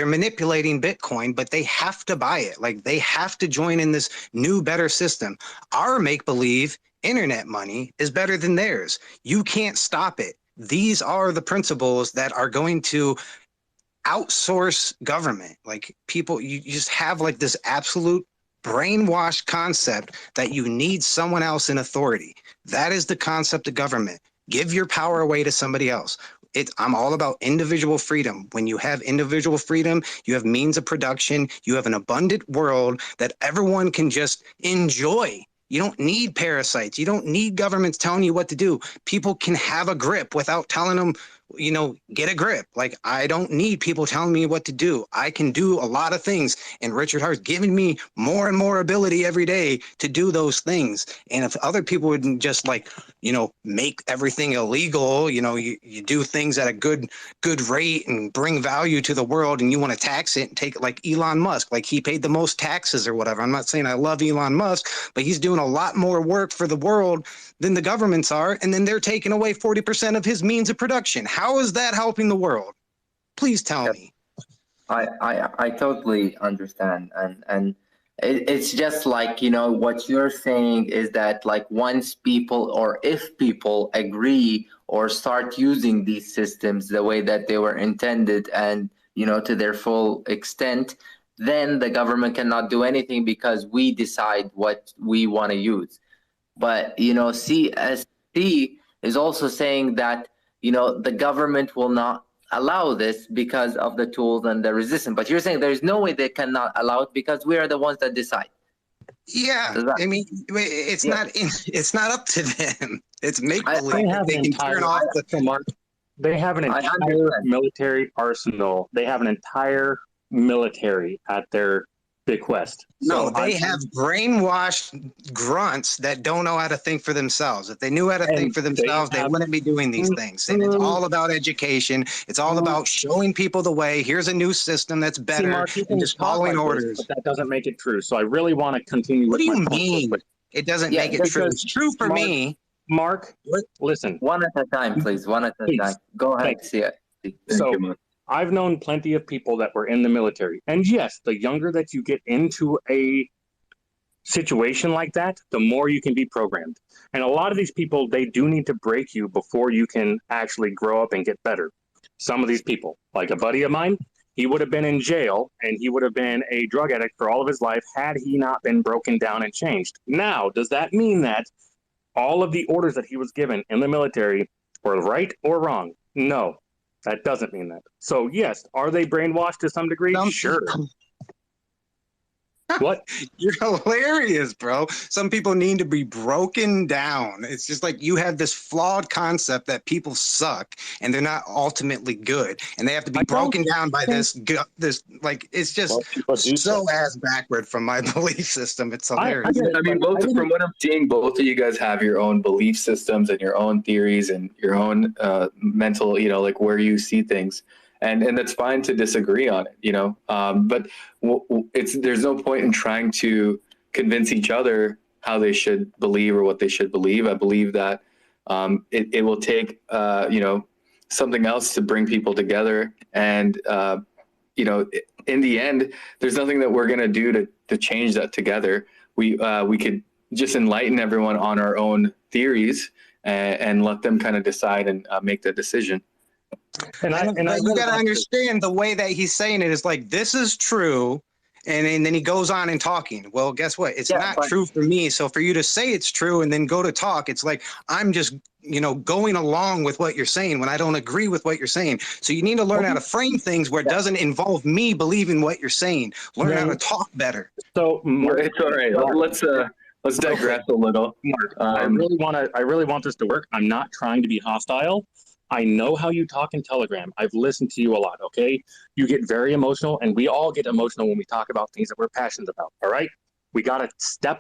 manipulating Bitcoin, but they have to buy it. Like, they have to join in this new, better system. Our make-believe internet money is better than theirs. You can't stop it. These are the principles that are going to outsource government. Like, people, you just have like this absolute brainwashed concept that you need someone else in authority. That is the concept of government. Give your power away to somebody else. I'm all about individual freedom. When you have individual freedom, you have means of production, you have an abundant world that everyone can just enjoy. You don't need parasites. You don't need governments telling you what to do. People can have a grip without telling them, you know, get a grip. Like, I don't need people telling me what to do. I can do a lot of things. And Richard Heart's giving me more and more ability every day to do those things. And if other people would just, like, you know, make everything illegal, you know, you do things at a good rate and bring value to the world, and you want to tax it and take it like Elon Musk, like he paid the most taxes or whatever. I'm not saying I love Elon Musk, but he's doing a lot more work for the world than the governments are. And then they're taking away 40% of his means of production. How is that helping the world? Please tell me. I totally understand. And it's just like, you know, what you're saying is that, like, once people, or if people agree or start using these systems the way that they were intended and, you know, to their full extent, then the government cannot do anything because we decide what we want to use. But, you know, CSC is also saying that, you know, the government will not allow this because of the tools and the resistance. But you're saying there's no way they cannot allow it because we are the ones that decide. Yeah, I mean, it's it's not up to them. It's make believe. They have an entire military arsenal. They have an entire military at their bequest. No, they have brainwashed grunts that don't know how to think for themselves. If they knew how to think for themselves, they wouldn't be doing these things. And it's all about education. It's all about showing people the way. Here's a new system that's better, Mark, and just following orders. But that doesn't make it true. So I really want to continue. What do you mean? It doesn't make it true. It's true for me. Mark, listen. One at a time, please. One at a time. Go ahead. See it. So I've known plenty of people that were in the military. And yes, the younger that you get into a situation like that, the more you can be programmed. And a lot of these people, they do need to break you before you can actually grow up and get better. Some of these people, like a buddy of mine, he would have been in jail and he would have been a drug addict for all of his life had he not been broken down and changed. Now, does that mean that all of the orders that he was given in the military were right or wrong? No. That doesn't mean that. So, yes, are they brainwashed to some degree? Sure. What? You're hilarious, bro. Some people need to be broken down. It's just like you have this flawed concept that people suck and they're not ultimately good, and they have to be broken down by this like, it's just so ass backward from my belief system. It's hilarious. I mean, from what I'm seeing, both of you guys have your own belief systems and your own theories and your own mental, you know, like where you see things. And that's fine to disagree on it, you know, but there's no point in trying to convince each other how they should believe or what they should believe. I believe that it will take, you know, something else to bring people together. And, you know, in the end, there's nothing that we're going to do to change that together. We could just enlighten everyone on our own theories and let them kind of decide and make the decision. And you got to understand the way that he's saying it is like, this is true. And then he goes on and talking. Well, guess what? It's not true for me. So for you to say it's true and then go to talk, it's like I'm just, going along with what you're saying when I don't agree with what you're saying. So you need to learn how to frame things where it doesn't involve me believing what you're saying. Learn how to talk better. So it's all right. Let's digress a little. Mark, I really want this to work. I'm not trying to be hostile. I know how you talk in Telegram. I've listened to you a lot, okay? You get very emotional, and we all get emotional when we talk about things that we're passionate about, all right? We got to step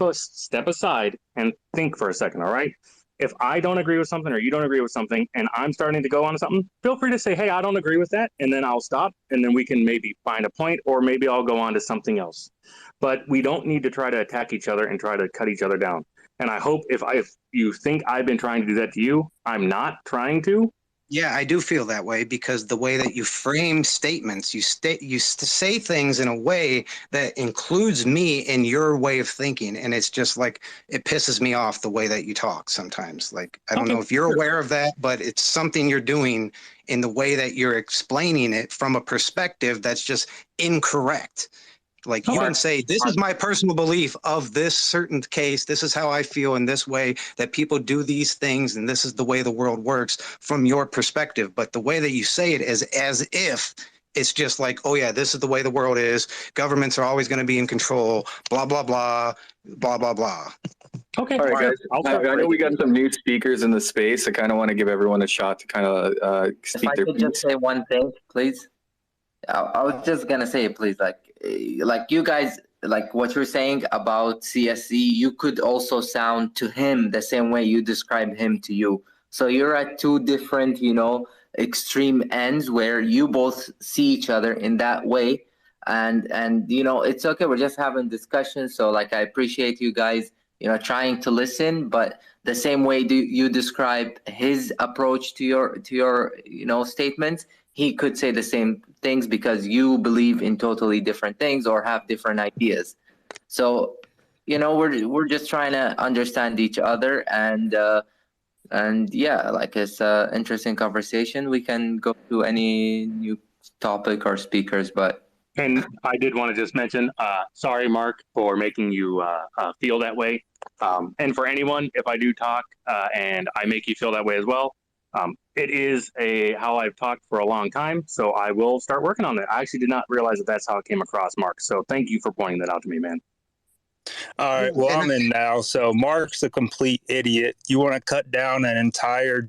aside and think for a second, all right? If I don't agree with something or you don't agree with something and I'm starting to go on to something, feel free to say, hey, I don't agree with that, and then I'll stop, and then we can maybe find a point, or maybe I'll go on to something else. But we don't need to try to attack each other and try to cut each other down. And I hope if you think I've been trying to do that to you, I'm not trying to. Yeah, I do feel that way because the way that you frame statements, you say things in a way that includes me in your way of thinking, and it's just like it pisses me off the way that you talk sometimes. Like I don't know if you're aware of that, but it's something you're doing in the way that you're explaining it from a perspective that's just incorrect. Like you can say, this is my personal belief of this certain case. This is how I feel in this way that people do these things. And this is the way the world works from your perspective. But the way that you say it is as if it's just like, oh, yeah, this is the way the world is. Governments are always going to be in control, blah, blah, blah, blah, blah, blah. Okay. All right, guys. I know we got some new speakers in the space. I kind of want to give everyone a shot to kind of speak their piece. If I could just say one thing, please. I was just going to say, please, like you guys, like what you're saying about CSE, you could also sound to him the same way you describe him to you. So you're at two different, extreme ends where you both see each other in that way. And it's okay. We're just having discussions. So I appreciate you guys, trying to listen, but the same way you describe his approach to your statements, he could say the same things because you believe in totally different things or have different ideas. So, we're just trying to understand each other, and yeah, it's an interesting conversation. We can go to any new topic or speakers, but. And I did want to just mention, sorry, Mark, for making you feel that way. And for anyone, if I do talk and I make you feel that way as well, it is how I've talked for a long time, so I will start working on that. I actually did not realize that that's how it came across, Mark. So thank you for pointing that out to me, man. All right, well, I'm in now. So Mark's a complete idiot. You want to cut down an entire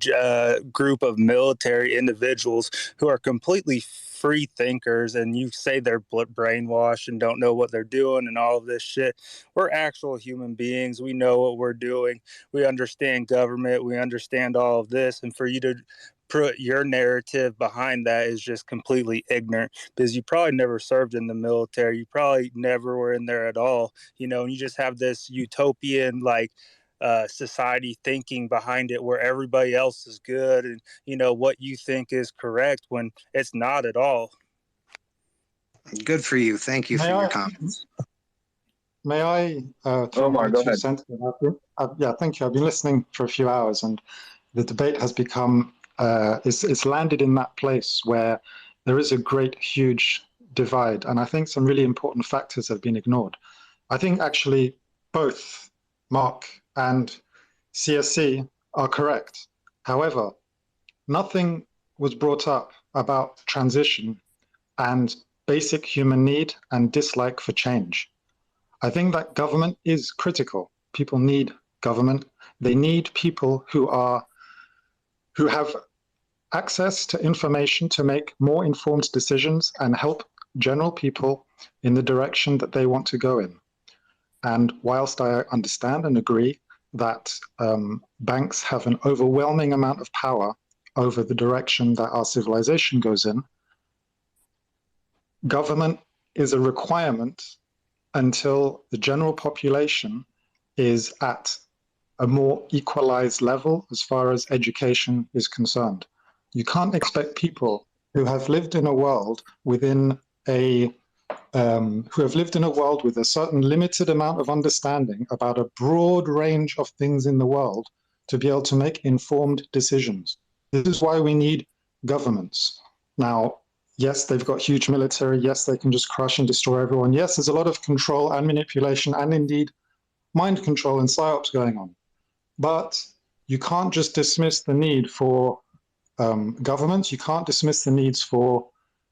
group of military individuals who are completely free thinkers, and you say they're brainwashed and don't know what they're doing and all of this shit. We're actual human beings. We know what we're doing. We understand government. We understand all of this. And for you to put your narrative behind that is just completely ignorant, because you probably never served in the military. You probably never were in there at all, and you just have this utopian society thinking behind it where everybody else is good and what you think is correct when it's not at all. Good for you. Thank you for your comments. May I throw my 2 cents? Yeah, thank you. I've been listening for a few hours, and the debate has become it's landed in that place where there is a great, huge divide, and I think some really important factors have been ignored. I think actually both Mark and CSE are correct. However, nothing was brought up about transition and basic human need and dislike for change. I think that government is critical. People need government. They need people who have access to information to make more informed decisions and help general people in the direction that they want to go in. And whilst I understand and agree that banks have an overwhelming amount of power over the direction that our civilization goes in, government is a requirement until the general population is at a more equalized level as far as education is concerned. You can't expect people who have lived in a world with a certain limited amount of understanding about a broad range of things in the world to be able to make informed decisions. This is why we need governments. Now, Yes, they've got huge military. Yes, they can just crush and destroy everyone. Yes, there's a lot of control and manipulation and indeed mind control and psyops going on. But you can't just dismiss the need for governments. You can't dismiss the needs for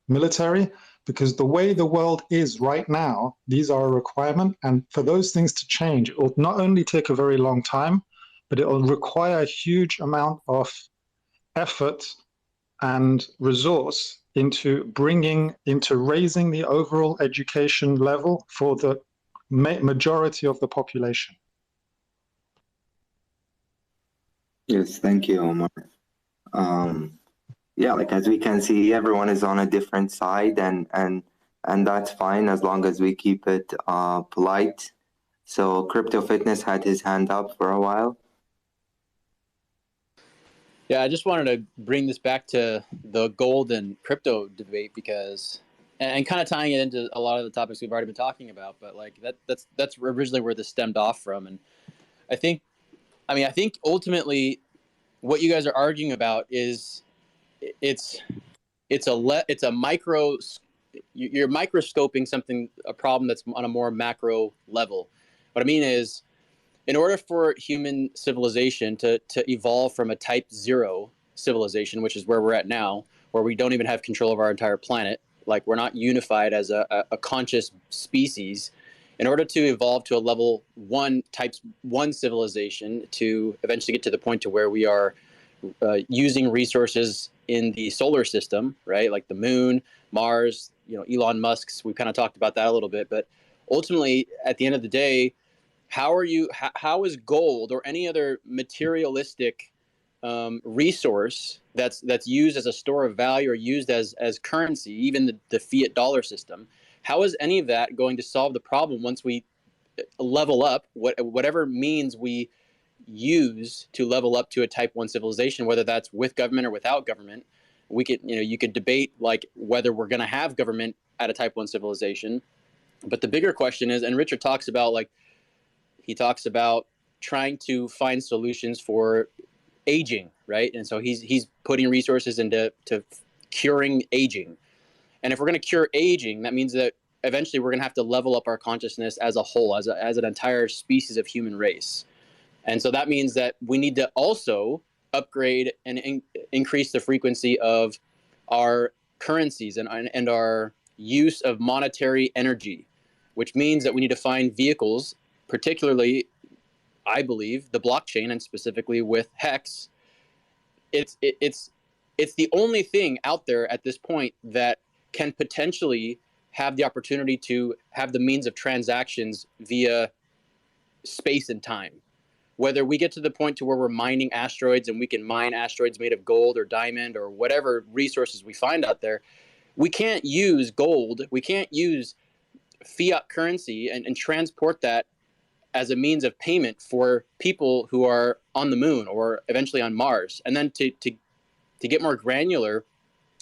military, because the way the world is right now, these are a requirement. And for those things to change, it will not only take a very long time, but it will require a huge amount of effort and resource into raising the overall education level for the majority of the population. Yes, thank you, Omar. Yeah, like as we can see, everyone is on a different side, and that's fine as long as we keep it polite. So Crypto Fitness had his hand up for a while. Yeah, I just wanted to bring this back to the gold and crypto debate because, and kind of tying it into a lot of the topics we've already been talking about, but like that's originally where this stemmed off from. And I think ultimately what you guys are arguing about is it's a micro, you're microscoping a problem that's on a more macro level. What I mean is, in order for human civilization to evolve from a type 0 civilization, which is where we're at now, where we don't even have control of our entire planet, like we're not unified as a conscious species, in order to evolve to a level 1, type 1 civilization, to eventually get to the point to where we are using resources in the solar system, right? Like the moon, Mars, Elon Musk's, we've kind of talked about that a little bit, but ultimately at the end of the day, how is gold or any other materialistic resource that's used as a store of value or used as currency, even the fiat dollar system, how is any of that going to solve the problem once we level up whatever means we use to level up to a type 1 civilization, whether that's with government or without government? We could, you could debate like whether we're going to have government at a type 1 civilization, but the bigger question is, and Richard talks about he talks about trying to find solutions for aging, right? And so he's putting resources into curing aging. And if we're going to cure aging, that means that eventually we're going to have to level up our consciousness as a whole, as an entire species of human race. And so that means that we need to also upgrade and increase the frequency of our currencies and our use of monetary energy, which means that we need to find vehicles, particularly, I believe, the blockchain, and specifically with Hex. It's the only thing out there at this point that can potentially have the opportunity to have the means of transactions via space and time. Whether we get to the point to where we're mining asteroids and we can mine asteroids made of gold or diamond or whatever resources we find out there, we can't use gold, we can't use fiat currency and transport that as a means of payment for people who are on the moon or eventually on Mars. And then to get more granular,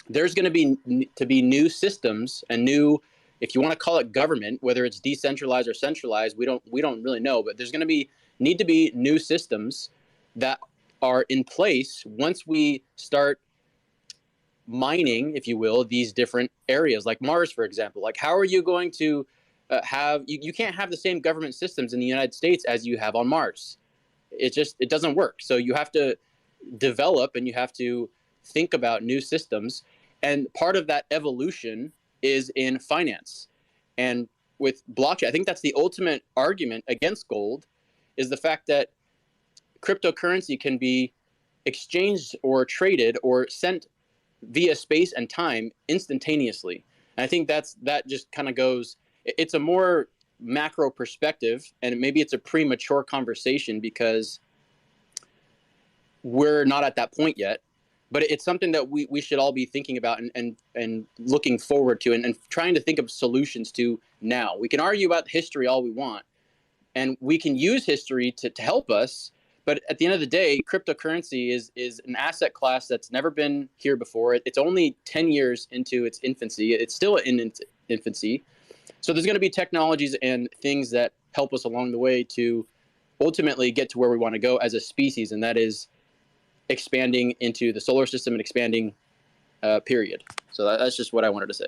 there's going to be new systems and new, if you want to call it government, whether it's decentralized or centralized, we don't really know, but there's going to need to be new systems that are in place once we start mining, if you will, these different areas, like Mars, for example. Like, how are you going to you can't have the same government systems in the United States as you have on Mars. It doesn't work. So you have to develop and you have to think about new systems. And part of that evolution is in finance. And with blockchain, I think that's the ultimate argument against gold, is the fact that cryptocurrency can be exchanged or traded or sent via space and time instantaneously. And I think that just kind of goes, it's a more macro perspective, and maybe it's a premature conversation because we're not at that point yet, but it's something that we should all be thinking about and looking forward to and trying to think of solutions to now. We can argue about history all we want, and we can use history to help us, but at the end of the day, cryptocurrency is an asset class that's never been here before. It's only 10 years into its infancy. It's still in its infancy. So there's going to be technologies and things that help us along the way to ultimately get to where we want to go as a species, and that is expanding into the solar system and expanding period. So that's just what I wanted to say.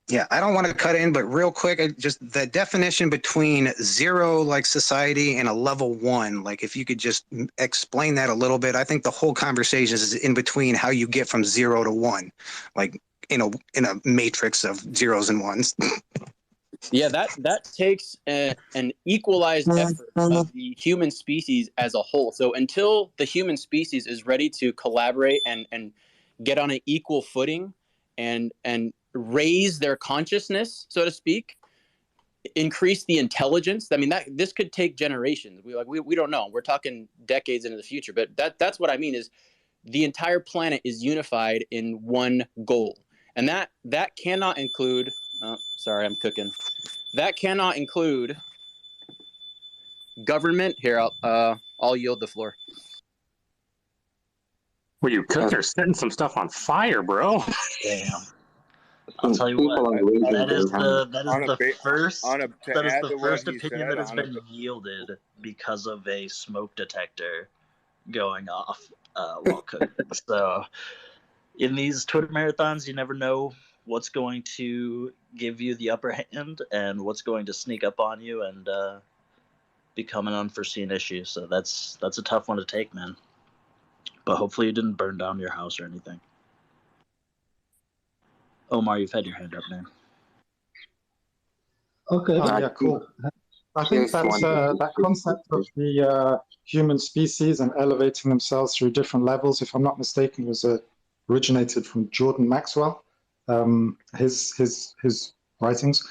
Yeah, I don't want to cut in, but real quick, just the definition between zero like society and a level one, like if you could just explain that a little bit. I think the whole conversation is in between how you get from 0 to 1, like in a matrix of zeros and ones. Yeah, that takes an equalized effort of the human species as a whole. So until the human species is ready to collaborate and get on an equal footing and raise their consciousness, so to speak, increase the intelligence. I mean, this could take generations. We don't know. We're talking decades into the future, but that's what I mean is the entire planet is unified in one goal. And that cannot include, oh, sorry, I'm cooking. That cannot include government. Here, I'll yield the floor. Were you cooking or setting some stuff on fire, bro? Damn. I'll tell you what, that is the first opinion that has been yielded because of a smoke detector going off while cooking. So in these Twitter marathons, you never know what's going to give you the upper hand and what's going to sneak up on you and become an unforeseen issue. So that's a tough one to take, man. But hopefully you didn't burn down your house or anything. Omar, you've had your hand up, man. Okay, yeah, cool. I think that's that concept of the human species and elevating themselves through different levels, if I'm not mistaken, was originated from Jordan Maxwell, his writings.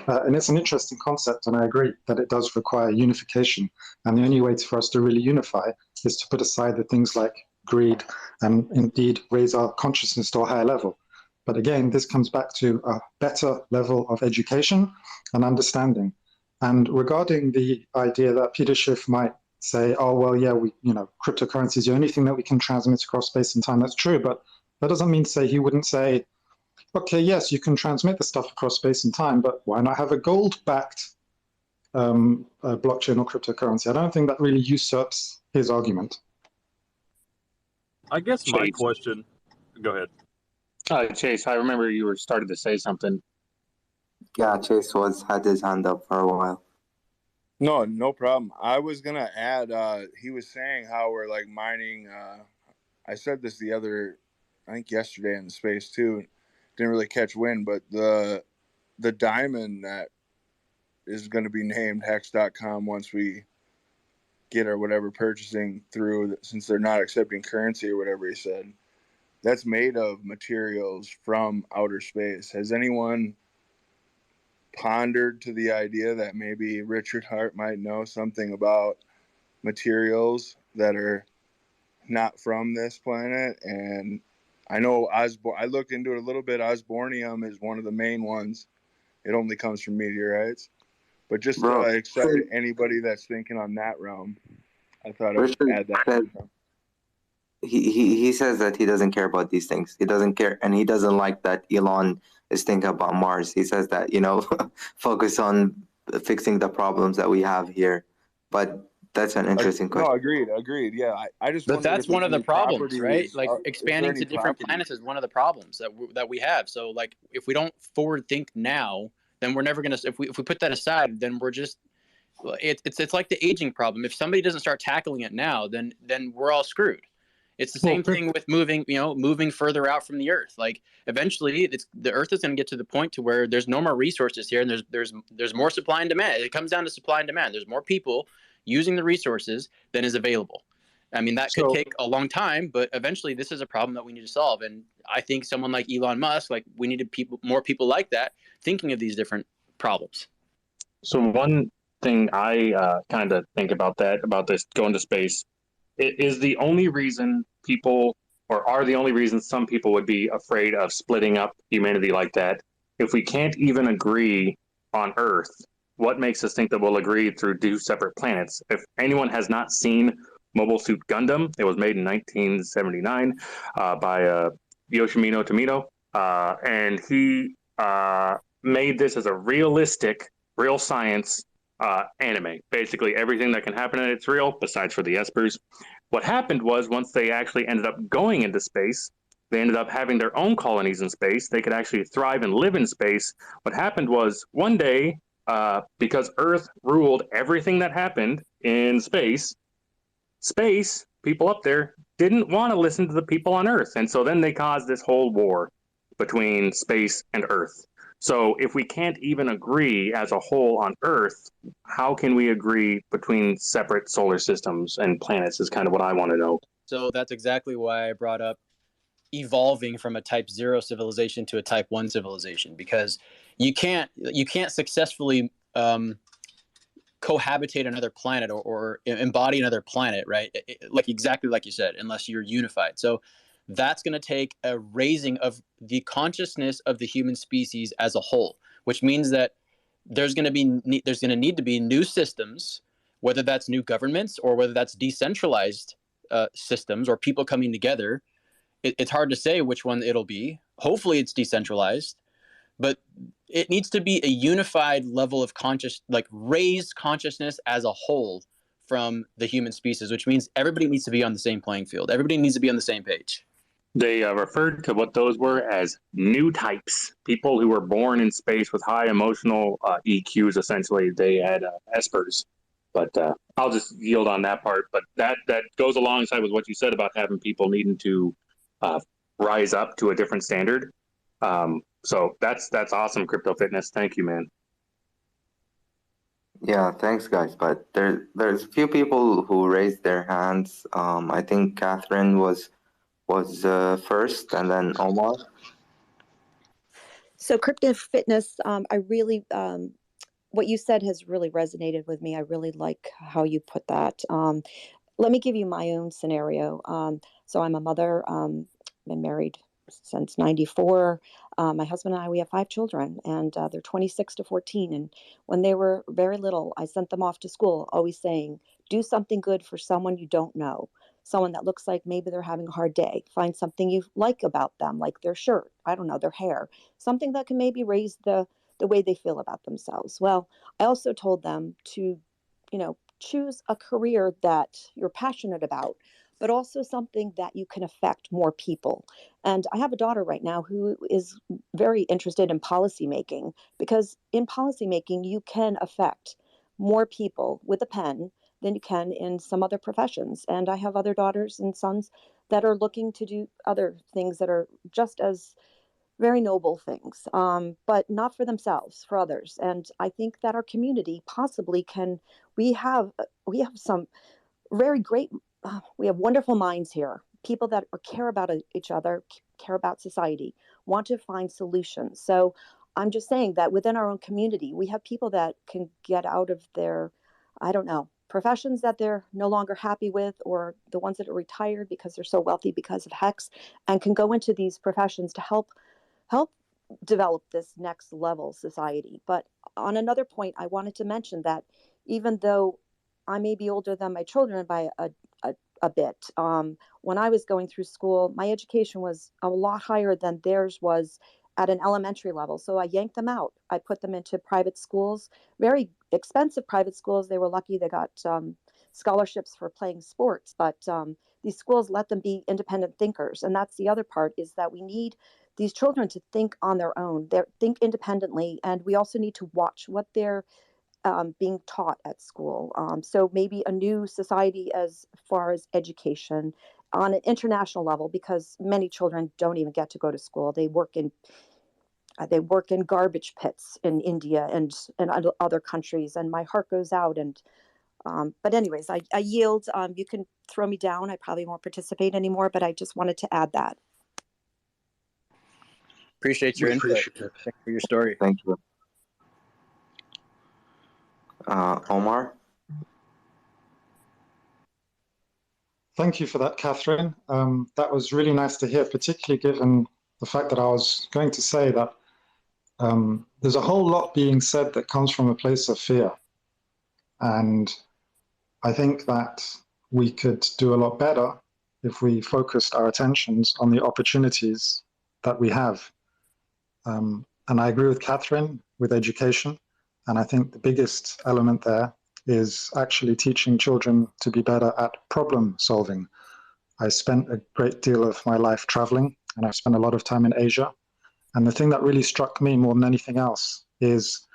And it's an interesting concept, and I agree that it does require unification. And the only way for us to really unify is to put aside the things like greed and indeed raise our consciousness to a higher level. But again, this comes back to a better level of education and understanding. And regarding the idea that Peter Schiff might say, oh, well, yeah, cryptocurrency is the only thing that we can transmit across space and time. That's true, but that doesn't mean to say he wouldn't say, okay, yes, you can transmit the stuff across space and time, but why not have a gold-backed blockchain or cryptocurrency? I don't think that really usurps his argument. I guess my question, go ahead. Chase, I remember you were starting to say something. Yeah, Chase had his hand up for a while. No problem. I was gonna add. He was saying how we're like mining. I said this I think yesterday in the space too. Didn't really catch wind, but the diamond that is going to be named Hex.com once we get our whatever purchasing through, since they're not accepting currency or whatever he said. That's made of materials from outer space. Has anyone pondered to the idea that maybe Richard Hart might know something about materials that are not from this planet? And I know I looked into it a little bit. Osbornium is one of the main ones. It only comes from meteorites. But just to excite anybody that's thinking on that realm, I thought I would add that. He says that he doesn't care about these things. He doesn't care, and he doesn't like that Elon is thinking about Mars. He says that, focus on fixing the problems that we have here. But that's an interesting question. No, agreed. Yeah, I just. But that's one of the problems, right? Like expanding to different planets is one of the problems that we have. So, like, if we don't forward think now, then we're never gonna. If we put that aside, then we're just. It's like the aging problem. If somebody doesn't start tackling it now, then we're all screwed. It's the same thing with moving further out from the Earth. Like eventually, the Earth is going to get to the point to where there's no more resources here, and there's more supply and demand. It comes down to supply and demand. There's more people using the resources than is available. I mean, that could take a long time, but eventually, this is a problem that we need to solve. And I think someone like Elon Musk, we needed more people like that thinking of these different problems. So one thing I kind of think about this going to space. It is the only reason some people would be afraid of splitting up humanity like that. If we can't even agree on Earth, what makes us think that we'll agree through 2 separate planets? If anyone has not seen Mobile Suit Gundam, it was made in 1979 by Yoshimino Tomino, and he made this as a realistic, real science anime. Basically everything that can happen in it's real, besides for the espers. What happened was once they actually ended up going into space, They ended up having their own colonies in space. They could actually thrive and live in space. What happened was one day, because Earth ruled everything that happened in space, people up there didn't want to listen to the people on Earth. And so then they caused this whole war between space and Earth. So if we can't even agree as a whole on Earth, how can we agree between separate solar systems and planets is kind of what I want to know. So that's exactly why I brought up evolving from a type 0 civilization to a type 1 civilization, because you can't successfully cohabitate another planet or embody another planet, right? Like exactly like you said, unless you're unified. So that's going to take a raising of the consciousness of the human species as a whole, which means that there's going to need to be new systems, whether that's new governments or whether that's decentralized systems or people coming together. It's hard to say which one it'll be. Hopefully it's decentralized, but it needs to be a unified level of raised consciousness as a whole from the human species, which means everybody needs to be on the same playing field. Everybody needs to be on the same page. They referred to what those were as new types, people who were born in space with high emotional EQs, essentially. They had Espers. But I'll just yield on that part. But that goes alongside with what you said about having people needing to rise up to a different standard. So that's awesome, Crypto Fitness. Thank you, man. Yeah, thanks, guys. But there's a few people who raised their hands. I think Catherine was first, and then Omar. So Crypto Fitness, I really, what you said has really resonated with me. I really like how you put that. Let me give you my own scenario. So I'm a mother, been married since 94. My husband and I, we have 5 children, and they're 26 to 14. And when they were very little, I sent them off to school, always saying, do something good for someone you don't know. Someone that looks like maybe they're having a hard day. Find something you like about them, like their shirt, I don't know, their hair, something that can maybe raise the way they feel about themselves. Well, I also told them to, choose a career that you're passionate about, but also something that you can affect more people. And I have a daughter right now who is very interested in policymaking, because in policymaking, you can affect more people with a pen than you can in some other professions. And I have other daughters and sons that are looking to do other things that are just as very noble things, but not for themselves, for others. And I think that our community possibly can, we have some very great, we have wonderful minds here, people that care about each other, care about society, want to find solutions. So I'm just saying that within our own community, we have people that can get out of their, I don't know, professions that they're no longer happy with, or the ones that are retired because they're so wealthy because of Hex, and can go into these professions to help develop this next level society. But on another point, I wanted to mention that even though I may be older than my children by a bit, when I was going through school, my education was a lot higher than theirs was at an elementary level. So I yanked them out. I put them into private schools, very expensive private schools. They were lucky they got scholarships for playing sports, but these schools let them be independent thinkers. And that's the other part, is that we need these children to think on their own, think independently. And we also need to watch what they're being taught at school. So maybe a new society as far as education on an international level, because many children don't even get to go to school. They work in garbage pits in India and other countries, and my heart goes out. And but anyways, I yield. You can throw me down. I probably won't participate anymore, but I just wanted to add that. Appreciate your input. Thanks for your story. Thank you. Omar? Thank you for that, Catherine. That was really nice to hear, particularly given the fact that I was going to say that there's a whole lot being said that comes from a place of fear. And I think that we could do a lot better if we focused our attentions on the opportunities that we have. And I agree with Catherine with education. And I think the biggest element there is actually teaching children to be better at problem solving. I spent a great deal of my life traveling, and I've spent a lot of time in Asia. And the thing that really struck me more than anything else is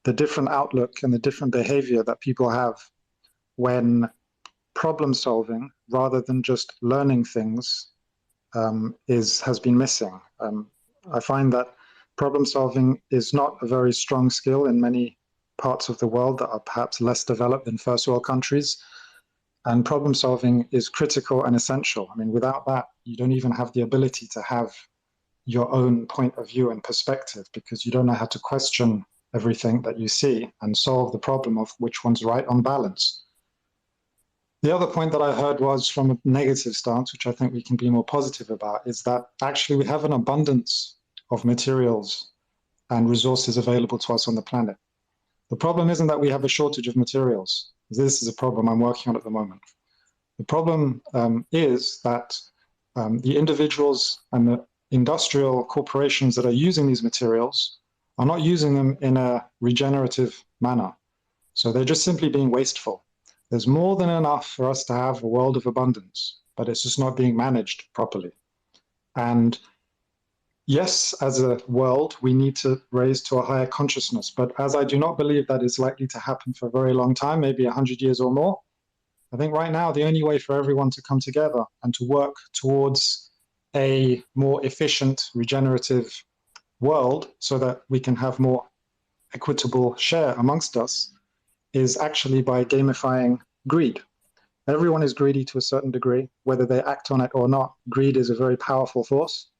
the different outlook and the different behavior that people have when problem solving, rather than just learning things, has been missing. I find that problem solving is not a very strong skill in many parts of the world that are perhaps less developed than first world countries. And problem solving is critical and essential. I mean, without that, you don't even have the ability to have your own point of view and perspective, because you don't know how to question everything that you see and solve the problem of which one's right on balance. The other point that I heard was from a negative stance, which I think we can be more positive about, is that actually we have an abundance of materials and resources available to us on the planet. The problem isn't that we have a shortage of materials. This is a problem I'm working on at the moment. The problem is that the individuals and the industrial corporations that are using these materials are not using them in a regenerative manner. So they're just simply being wasteful. There's more than enough for us to have a world of abundance, but it's just not being managed properly. And yes, as a world, we need to raise to a higher consciousness. But as I do not believe that is likely to happen for a very long time, maybe 100 years or more, I think right now the only way for everyone to come together and to work towards a more efficient, regenerative world so that we can have more equitable share amongst us is actually by gamifying greed. Everyone is greedy to a certain degree, whether they act on it or not. Greed is a very powerful force.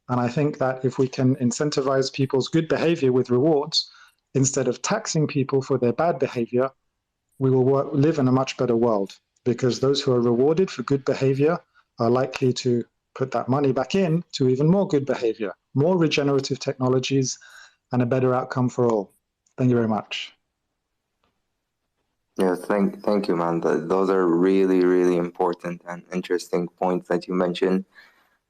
And I think that if we can incentivize people's good behavior with rewards, instead of taxing people for their bad behavior, we will live in a much better world, because those who are rewarded for good behavior are likely to put that money back in to even more good behavior, more regenerative technologies, and a better outcome for all. Thank you very much. Yeah, thank you, man. Those are really, really important and interesting points that you mentioned.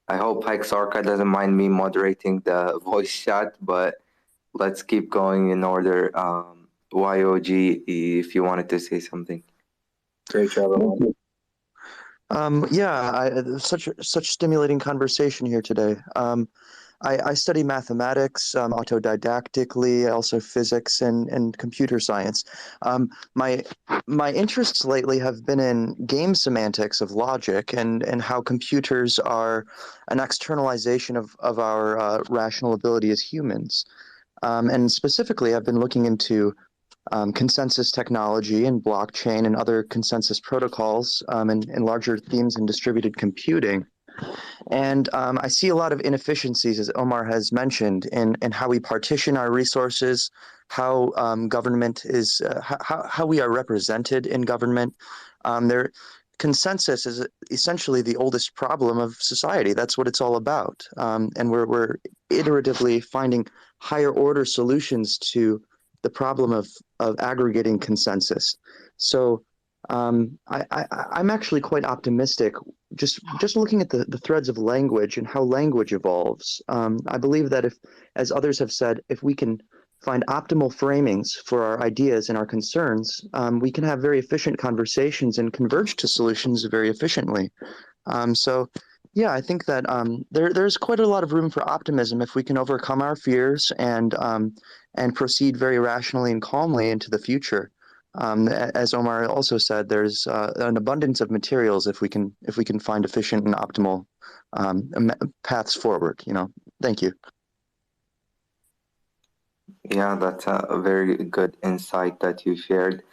I hope Hexarca doesn't mind me moderating the voice chat, but let's keep going in order. YOG, if you wanted to say something. Great job. Such stimulating conversation here today. I study mathematics autodidactically, also physics and computer science. My interests lately have been in game semantics of logic and how computers are an externalization of our rational ability as humans. And specifically, I've been looking into consensus technology and blockchain and other consensus protocols and larger themes in distributed computing. And I see a lot of inefficiencies, as Omar has mentioned, in how we partition our resources, how government is, how we are represented in government. Consensus is essentially the oldest problem of society. That's what it's all about. And we're iteratively finding higher order solutions to the problem of aggregating consensus. So I'm actually quite optimistic. Just looking at the threads of language and how language evolves, I believe that if, as others have said, if we can find optimal framings for our ideas and our concerns, we can have very efficient conversations and converge to solutions very efficiently. So, yeah, I think that there's quite a lot of room for optimism if we can overcome our fears and proceed very rationally and calmly into the future. As Omar also said, there's an abundance of materials if we can find efficient and optimal paths forward. Thank you. Yeah, that's a very good insight that you shared,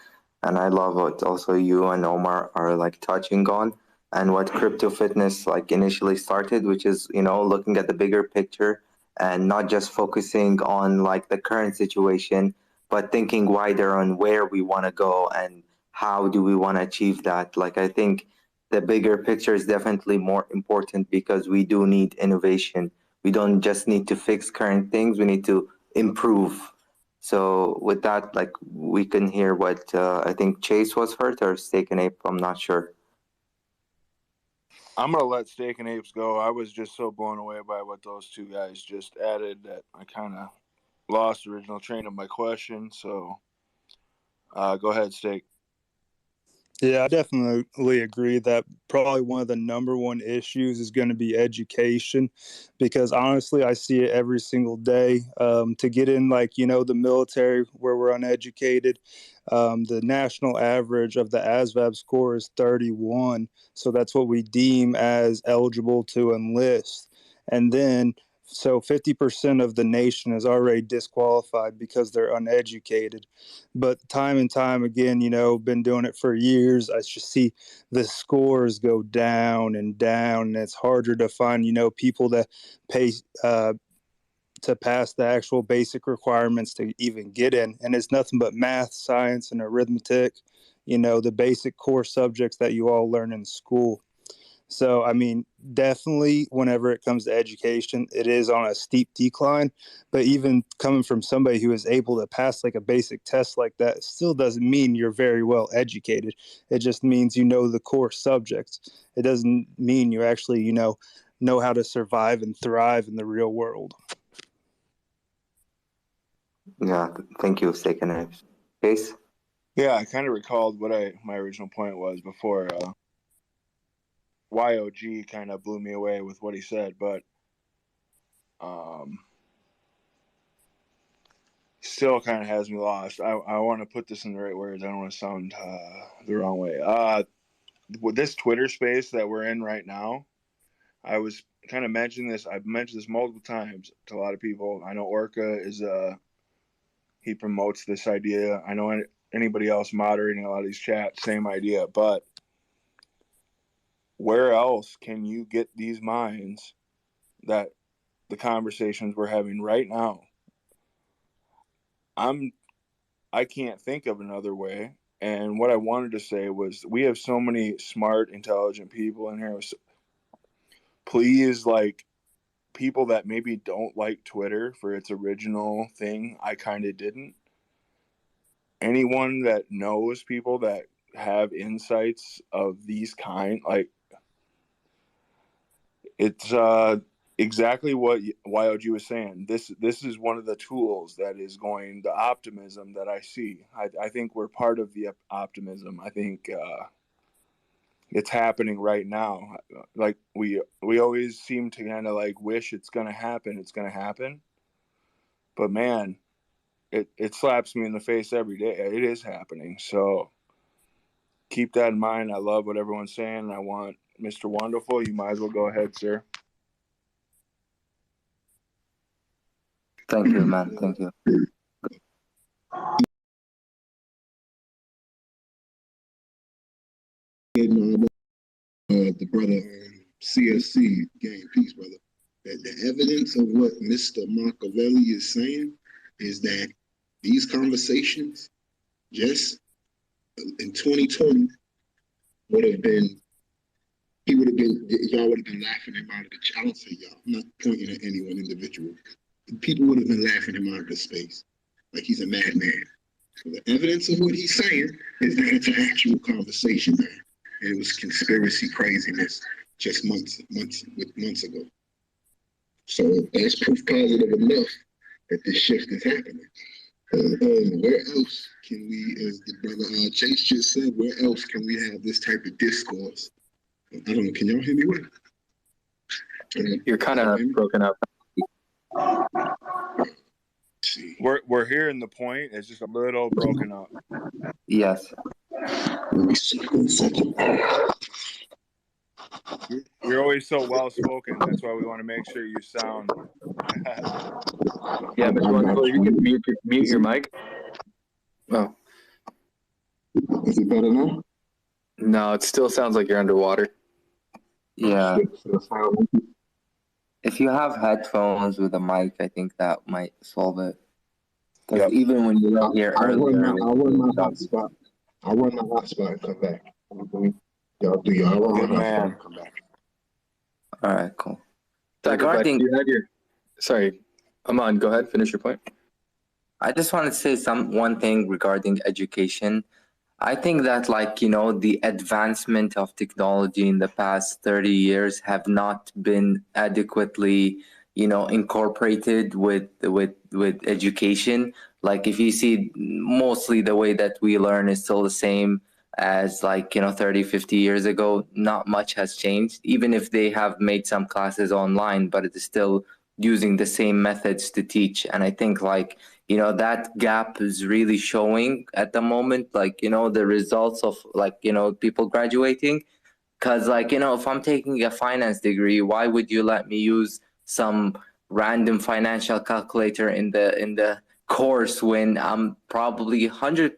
and I love what also you and Omar are like touching on, and what crypto fitness like initially started, which is looking at the bigger picture and not just focusing on like the current situation, but thinking wider on where we want to go and how do we want to achieve that. Like I think the bigger picture is definitely more important because we do need innovation. We don't just need to fix current things, we need to improve. So with that, like we can hear what I think Chase was first or Steak and Ape, I'm not sure. I'm gonna let Steak and Apes go. I was just so blown away by what those two guys just added that I kind of lost the original train of my question. So go ahead, Steak. Yeah, I definitely agree that probably one of the number one issues is going to be education, because honestly, I see it every single day. To get in, like, the military where we're uneducated, the national average of the ASVAB score is 31. So that's what we deem as eligible to enlist. And then, so 50% of the nation is already disqualified because they're uneducated. But time and time again, been doing it for years, I just see the scores go down and down, and it's harder to find, people that pay to pass the actual basic requirements to even get in. And it's nothing but math, science, and arithmetic, the basic core subjects that you all learn in school. So, I mean, definitely whenever it comes to education, it is on a steep decline. But even coming from somebody who is able to pass like a basic test like that still doesn't mean you're very well educated. It just means you know the core subjects. It doesn't mean you actually, know how to survive and thrive in the real world. Yeah, thank you, Second. Case? Yeah, I kind of recalled what my original point was before. YOG kind of blew me away with what he said, but still kind of has me lost. I want to put this in the right words. I don't want to sound the wrong way. With this Twitter space that we're in right now, I was kind of mentioning this. I've mentioned this multiple times to a lot of people. I know Orca is he promotes this idea. I know anybody else moderating a lot of these chats, same idea. But where else can you get these minds that the conversations we're having right now? I can't think of another way. And what I wanted to say was, we have so many smart, intelligent people in here. Please, like, people that maybe don't like Twitter for its original thing, I kind of didn't. Anyone that knows people that have insights of these kind, like, it's exactly what YOG was saying. This is one of the tools that is going, the optimism that I see. I think we're part of the optimism. I think it's happening right now. Like, we always seem to kind of like wish it's going to happen. But man, it slaps me in the face every day. It is happening. So keep that in mind. I love what everyone's saying. I want Mr. Wonderful. You might as well go ahead, sir. Thank you, man. Thank you. The brother CSC, Game Peace, brother. That the evidence of what Mr. Machiavelli is saying is that these conversations just in 2020 would have been, y'all would have been laughing him out of the, I don't say y'all, I'm not pointing at any one individual. People would have been laughing him out of the space like he's a madman. So the evidence of what he's saying is that it's an actual conversation, man. And it was conspiracy craziness just months ago. So that's proof positive enough that this shift is happening. Where else can we, as the brother Chase just said, where else can we have this type of discourse? I don't know, can y'all hear me well? You're kind of broken up. We're hearing the point. It's just a little broken up. Yes. Let me see 1 second. You're always so well spoken. That's why we want to make sure you sound. Yeah, Mr. Wonderful, you can mute your mic. Oh. Is it better now? No, it still sounds like you're underwater. Yeah. If you have headphones with a mic, I think that might solve it. Because even when you were here earlier, I'll run my hotspot. I'll run my hotspot and come back. Y'all do y'all. I'll run my hotspot and come back. All right, cool. Regarding, sorry, Aman, go ahead, finish your point. I just want to say one thing regarding education. I think that, like, the advancement of technology in the past 30 years have not been adequately, incorporated with education. Like, if you see, mostly the way that we learn is still the same. as like, 30, 50 years ago. Not much has changed, even if they have made some classes online, but it is still using the same methods to teach. And I think like, that gap is really showing at the moment, like, the results of like, people graduating. Because like, if I'm taking a finance degree, why would you let me use some random financial calculator in the course when I'm probably 100%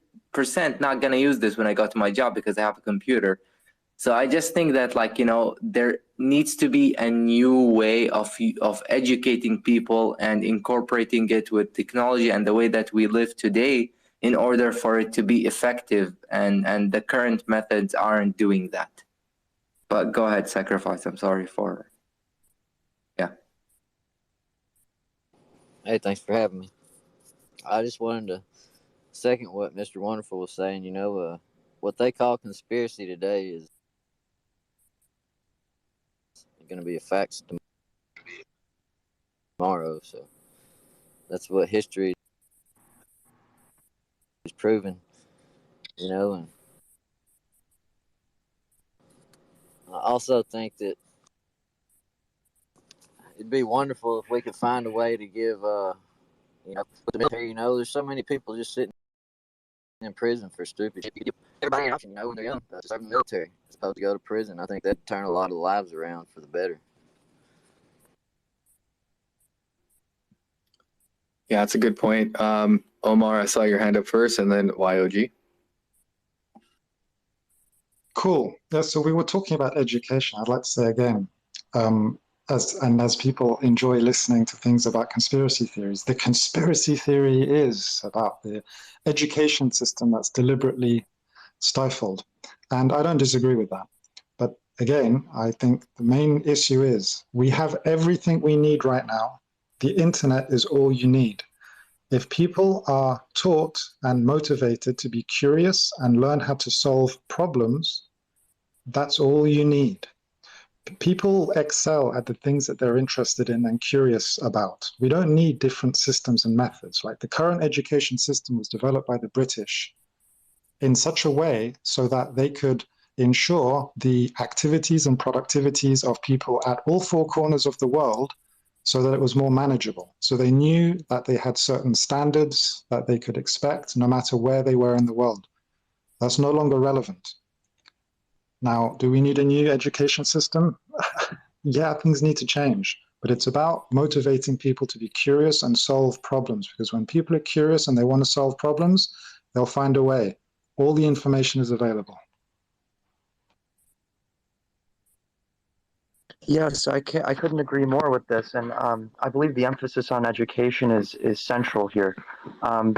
not going to use this when I go to my job because I have a computer? So I just think that like, there needs to be a new way of educating people and incorporating it with technology and the way that we live today in order for it to be effective. And the current methods aren't doing that. But go ahead, Sacrifice. I'm sorry for, yeah. Hey, thanks for having me. I just wanted to second what Mr. Wonderful was saying. What they call conspiracy today is going to be a fact tomorrow. So that's what history is proven, and I also think that it'd be wonderful if we could find a way to give, with the military, there's so many people just sitting in prison for stupid shit. Give everybody an option, when they're young, to serve in the military, as opposed to go to prison. I think that'd turn a lot of lives around for the better. Yeah, that's a good point. Omar, I saw your hand up first, and then YOG. Cool. Yeah, so we were talking about education. I'd like to say again, as people enjoy listening to things about conspiracy theories, the conspiracy theory is about the education system that's deliberately stifled. And I don't disagree with that. But again, I think the main issue is we have everything we need right now. The internet is all you need. If people are taught and motivated to be curious and learn how to solve problems, that's all you need. People excel at the things that they're interested in and curious about. We don't need different systems and methods. Like the current education system was developed by the British in such a way so that they could ensure the activities and productivities of people at all four corners of the world so that it was more manageable. So they knew that they had certain standards that they could expect no matter where they were in the world. That's no longer relevant. Now, do we need a new education system? Yeah, things need to change, but it's about motivating people to be curious and solve problems, because when people are curious and they want to solve problems, they'll find a way. All the information is available. Yes, I couldn't agree more with this, and I believe the emphasis on education is central here. I'm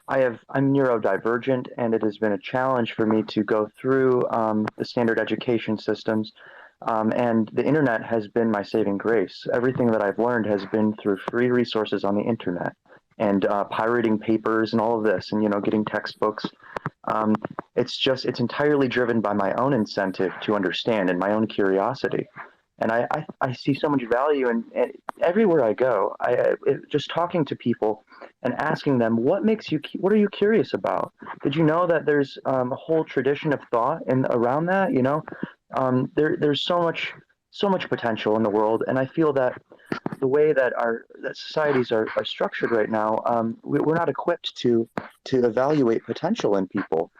neurodivergent, and it has been a challenge for me to go through the standard education systems, and the internet has been my saving grace. Everything that I've learned has been through free resources on the internet, and pirating papers and all of this, and getting textbooks. It's entirely driven by my own incentive to understand and my own curiosity. And I see so much value in everywhere I go. Just talking to people and asking them, what are you curious about? Did you know that there's a whole tradition of thought around that? There's so much potential in the world, and I feel that the way that that societies are structured right now, we're not equipped to evaluate potential in people.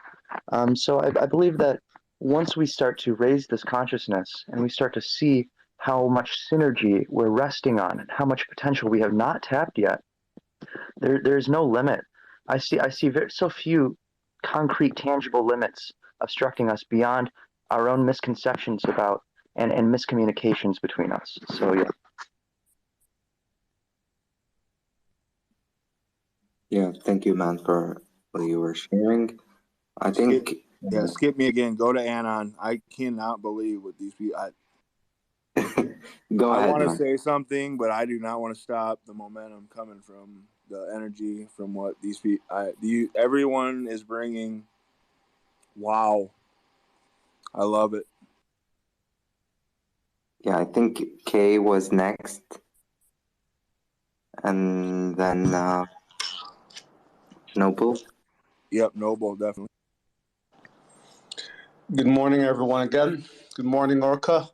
So I believe that once we start to raise this consciousness and we start to see how much synergy we're resting on and how much potential we have not tapped yet, there's no limit. I see so few concrete, tangible limits obstructing us beyond our own misconceptions about and miscommunications between us. So yeah. Yeah, thank you, man, for what you were sharing. I think. Skip me again. Go to Anon. I cannot believe what these people. Go ahead. I want to man. say something, but I do not want to stop the momentum coming from the energy from what these people. Everyone is bringing. Wow. I love it. Yeah, I think Kay was next, and then Noble. Yep, Noble, definitely. Good morning, everyone, again. Good morning, Orca.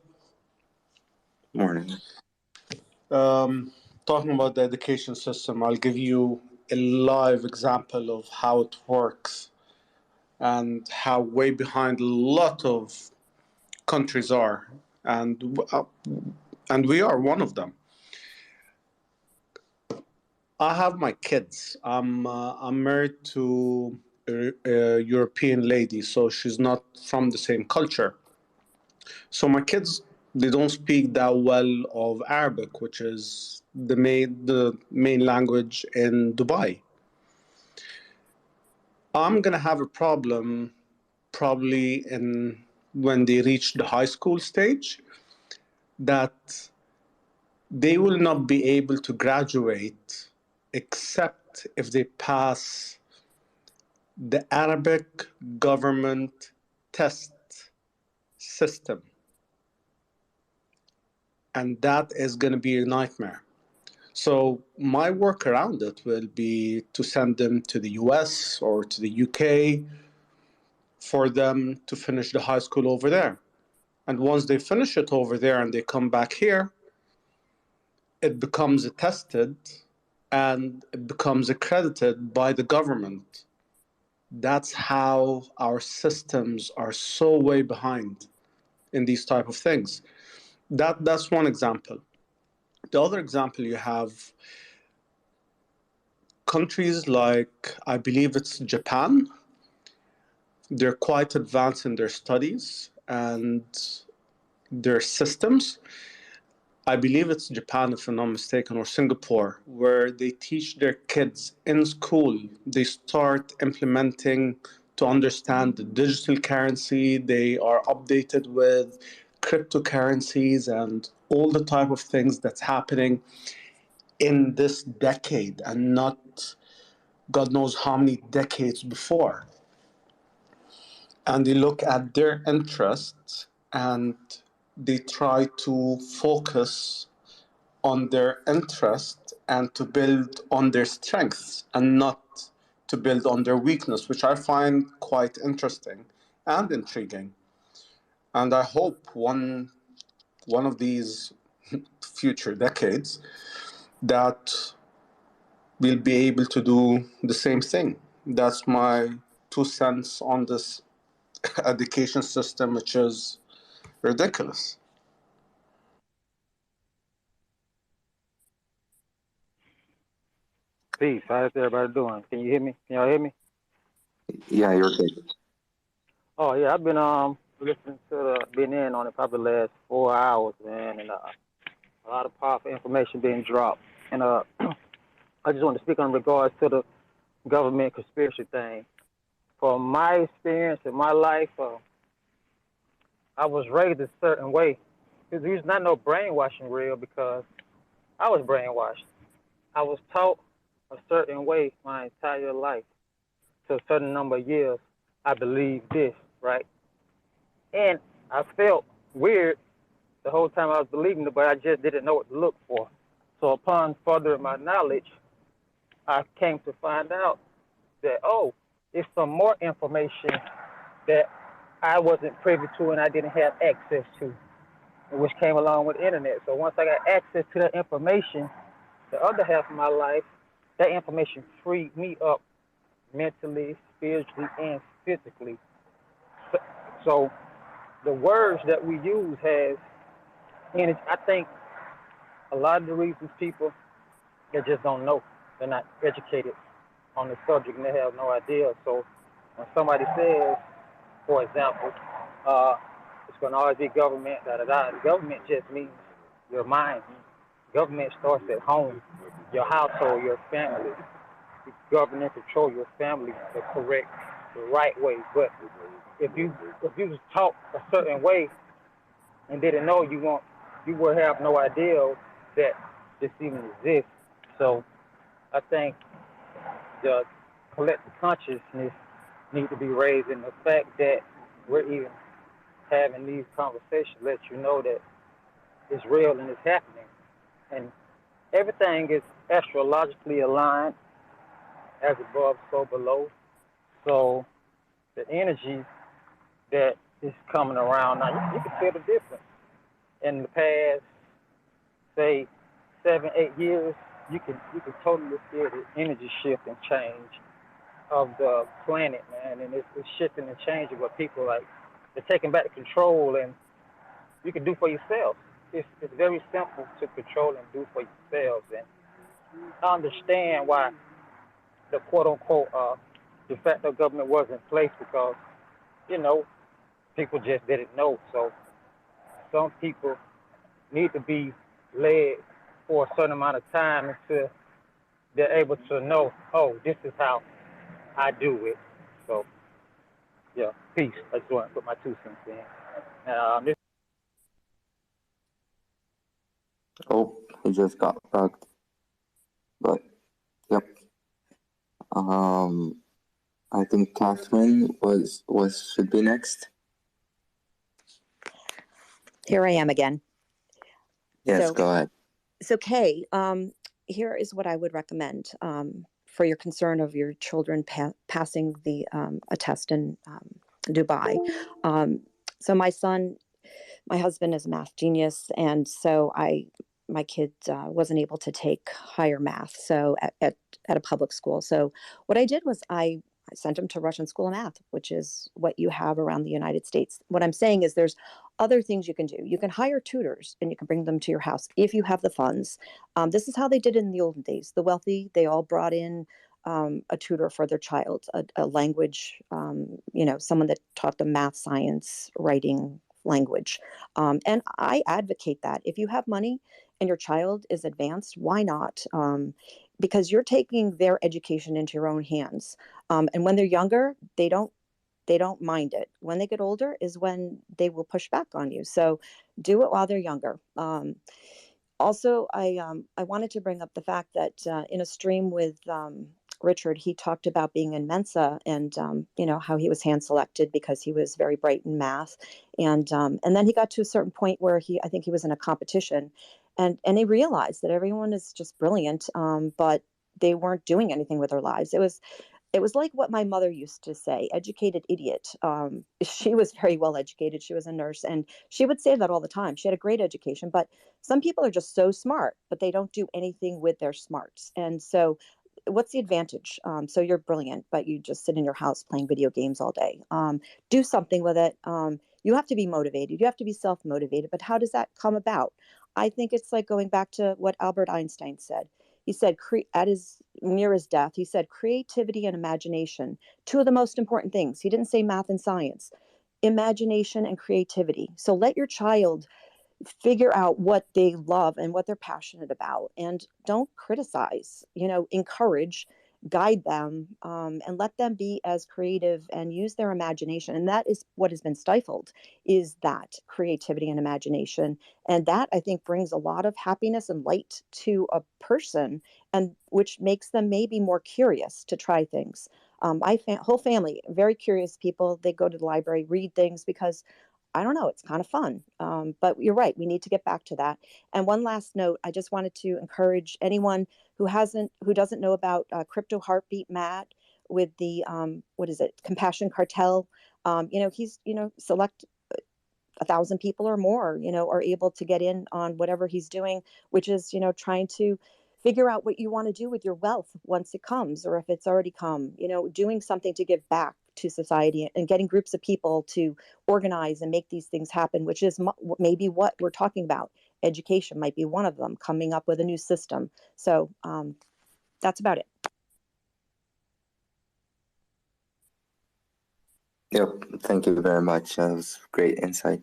Morning. Talking about the education system, I'll give you a live example of how it works and how way behind a lot of countries are, and we are one of them. I have my kids. I'm married to a European lady, so she's not from the same culture. So my kids, they don't speak that well of Arabic, which is the main language in Dubai. I'm gonna have a problem probably when they reach the high school stage, that they will not be able to graduate except if they pass the Arabic government test system. And that is going to be a nightmare. So my work around it will be to send them to the US or to the UK for them to finish the high school over there. And once they finish it over there and they come back here, it becomes attested and it becomes accredited by the government. That's how our systems are so way behind in these type of things. That's one example. The other example, you have countries like, I believe it's Japan. They're quite advanced in their studies and their systems. I believe it's Japan, if I'm not mistaken, or Singapore, where they teach their kids in school. They start implementing to understand the digital currency. They are updated with cryptocurrencies and all the type of things that's happening in this decade and not God knows how many decades before. And they look at their interests and they try to focus on their interest and to build on their strengths and not to build on their weakness, which I find quite interesting and intriguing. And I hope one of these future decades that we'll be able to do the same thing. That's my 2 cents on this education system, which is ridiculous. Peace. How's everybody doing? Can you hear me? Can y'all hear me? Yeah, you're good. Oh yeah, I've been listening to been in on it probably the last 4 hours, man, and a lot of powerful information being dropped. And I just want to speak on regards to the government conspiracy thing. From my experience in my life, I was raised a certain way. There's not no brainwashing real because I was brainwashed. I was taught a certain way my entire life. To a certain number of years, I believed this, right? And I felt weird the whole time I was believing it, but I just didn't know what to look for. So upon furthering my knowledge, I came to find out that, oh, it's some more information that I wasn't privy to and I didn't have access to, which came along with the internet. So once I got access to that information, the other half of my life, that information freed me up mentally, spiritually, and physically. So the words that we use has, and I think a lot of the reasons people, they just don't know. They're not educated on the subject and they have no idea. So when somebody says, for example, it's going to always be government, the government just means your mind. Government starts at home, your household, your family. You govern and control your family the correct, the right way. But if you was taught a certain way and didn't know, you would have no idea that this even exists. So I think the collective consciousness needs to be raised, and the fact that we're even having these conversations lets you know that it's real and it's happening. And everything is astrologically aligned, as above, so below. So the energy that it's coming around now. You can feel the difference. In the past, say 7-8 years, you can totally feel the energy shift and change of the planet, man. And it's shifting and changing where people like they're taking back the control, and you can do for yourself. It's very simple to control and do for yourselves. And I understand why the quote unquote de facto government was in place because, you know, people just didn't know. So some people need to be led for a certain amount of time until they're able to know, oh, this is how I do it. So, yeah, peace. I just want to put my 2 cents in. This Oh, he just got bugged. But yep. I think Catherine should be next. Here I am again. Yes, So, go ahead. So Kay, here is what I would recommend for your concern of your children passing a test in Dubai. So my husband is a math genius, and so my kid wasn't able to take higher math, so at a public school. So what I did was I sent him to Russian School of Math, which is what you have around the United States. What I'm saying is there's other things you can do. You can hire tutors and you can bring them to your house if you have the funds. This is how they did it in the olden days. The wealthy, they all brought in a tutor for their child, a language, someone that taught them math, science, writing, language. And I advocate that. If you have money and your child is advanced, why not? Because you're taking their education into your own hands. And when they're younger, they don't mind it. When they get older is when they will push back on you. So do it while they're younger. Also, I wanted to bring up the fact that in a stream with Richard, he talked about being in Mensa and how he was hand selected because he was very bright in math, and then he got to a certain point where I think he was in a competition, and he realized that everyone is just brilliant, but they weren't doing anything with their lives. It was like what my mother used to say, educated idiot. She was very well educated. She was a nurse, and she would say that all the time. She had a great education, but some people are just so smart, but they don't do anything with their smarts. And so what's the advantage? So you're brilliant, but you just sit in your house playing video games all day. Do something with it. You have to be motivated. You have to be self-motivated. But how does that come about? I think it's like going back to what Albert Einstein said. He said, near his death, he said, creativity and imagination, 2 of the most important things. He didn't say math and science, imagination and creativity. So let your child figure out what they love and what they're passionate about, and don't criticize, encourage, guide them, and let them be as creative and use their imagination. And that is what has been stifled, is that creativity and imagination. And that, I think, brings a lot of happiness and light to a person, and which makes them maybe more curious to try things. My whole family, very curious people. They go to the library, read things because I don't know, it's kind of fun. But you're right, we need to get back to that. And one last note, I just wanted to encourage anyone who doesn't know about Crypto Heartbeat Matt with the Compassion Cartel. He's select 1,000 people or more, are able to get in on whatever he's doing, which is trying to figure out what you want to do with your wealth once it comes, or if it's already come, doing something to give back to society and getting groups of people to organize and make these things happen, which is maybe what we're talking about. Education might be one of them, coming up with a new system. So that's about it. Yep, thank you very much. That was great insight.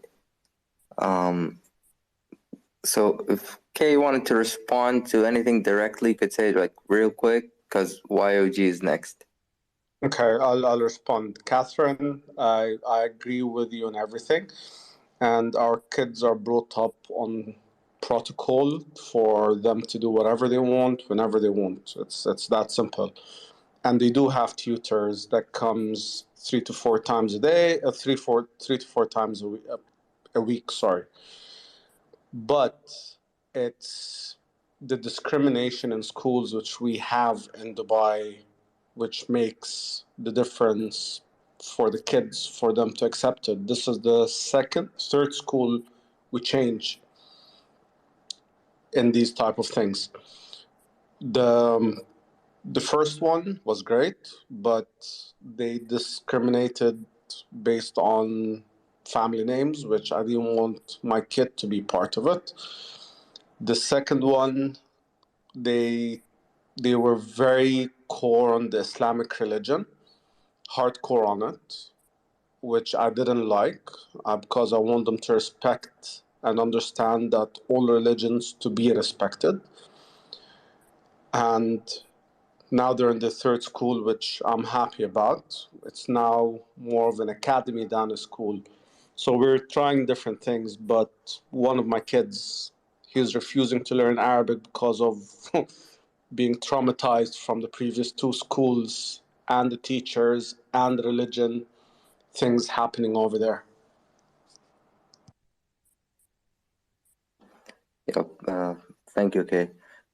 So if Kay wanted to respond to anything directly, you could say it like real quick, because YOG is next. Okay, I'll respond. Catherine, I agree with you on everything. And our kids are brought up on protocol for them to do whatever they want, whenever they want. It's that simple. And they do have tutors that comes 3 to 4 times a day, 3 to 4 times a week, sorry. But it's the discrimination in schools which we have in Dubai, which makes the difference for the kids, for them to accept it. This is the third school we change in these type of things. The first one was great, but they discriminated based on family names, which I didn't want my kid to be part of it. The second one, they were very core on the Islamic religion, hardcore on it, which I didn't like, because I want them to respect and understand that all religions to be respected. And now they're in the third school, which I'm happy about. It's now more of an academy than a school. So we're trying different things, but one of my kids, he's refusing to learn Arabic because of being traumatized from the previous two schools and the teachers and the religion things happening over there. Yep. Thank you, Kay.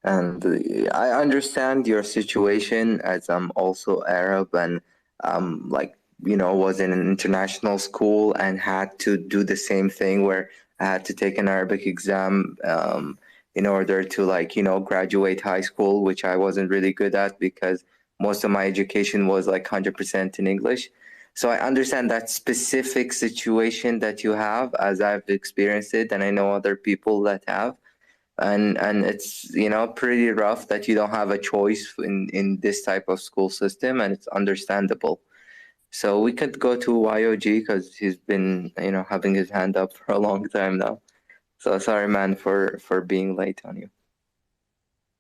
And I understand your situation, as I'm also Arab and was in an international school and had to do the same thing where I had to take an Arabic exam in order to graduate high school, which I wasn't really good at because most of my education was 100% in English. So I understand that specific situation that you have, as I've experienced it, and I know other people that have. And it's pretty rough that you don't have a choice in this type of school system, and it's understandable. So we could go to YOG because he's been having his hand up for a long time now. So sorry, man, for being late on you.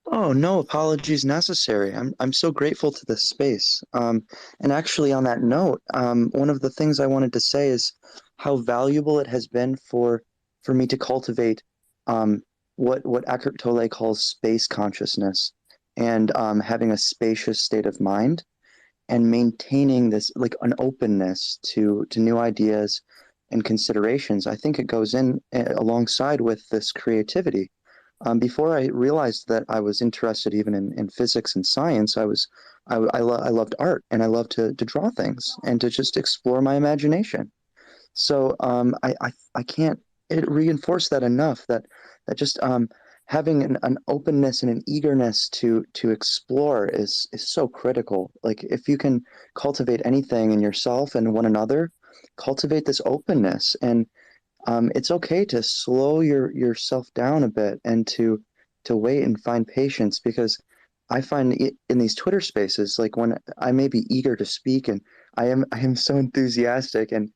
Oh, no apologies necessary. I'm so grateful to this space. And actually, on that note, one of the things I wanted to say is how valuable it has been for me to cultivate what Eckhart Tolle calls space consciousness, and having a spacious state of mind, and maintaining this an openness to new ideas and considerations. I think it goes in alongside with this creativity. Before I realized that I was interested even in physics and science, I loved art, and I loved to draw things and to just explore my imagination. So I can't reinforce that enough, that just having an openness and an eagerness to explore is so critical. If you can cultivate anything in yourself and one another, cultivate this openness. And it's okay to slow yourself down a bit and to wait and find patience, because I find in these Twitter spaces, when I may be eager to speak and I am so enthusiastic, and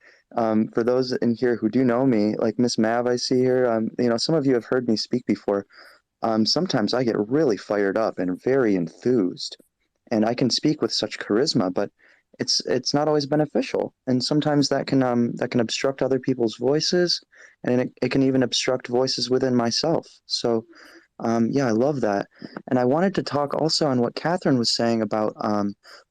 for those in here who do know me, like Miss Mav I see here, some of you have heard me speak before. Sometimes I get really fired up and very enthused, and I can speak with such charisma, but it's not always beneficial, and sometimes that can obstruct other people's voices, and it can even obstruct voices within myself. So I love that. And I wanted to talk also on what Catherine was saying about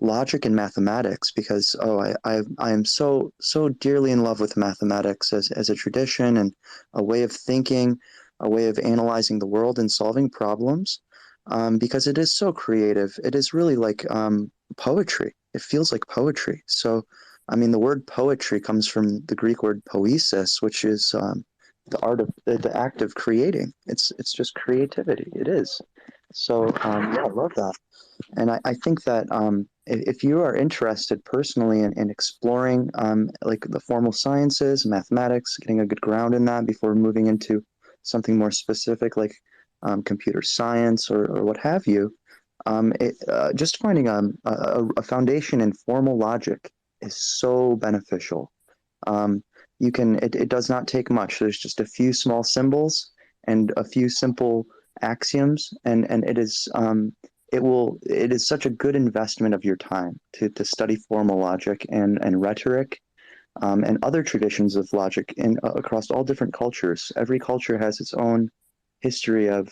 logic and mathematics, because I am so dearly in love with mathematics as a tradition and a way of thinking, a way of analyzing the world and solving problems, because it is so creative. It is really like poetry. It feels like poetry. So, the word poetry comes from the Greek word poiesis, which is the art of the act of creating. It's just creativity. It is. So I love that. And I think that if you are interested personally in exploring the formal sciences, mathematics, getting a good ground in that before moving into something more specific like computer science or what have you, just finding a foundation in formal logic is so beneficial. It does not take much. There's just a few small symbols and a few simple axioms, and it is such a good investment of your time to study formal logic and rhetoric, and other traditions of logic across all different cultures. Every culture has its own history of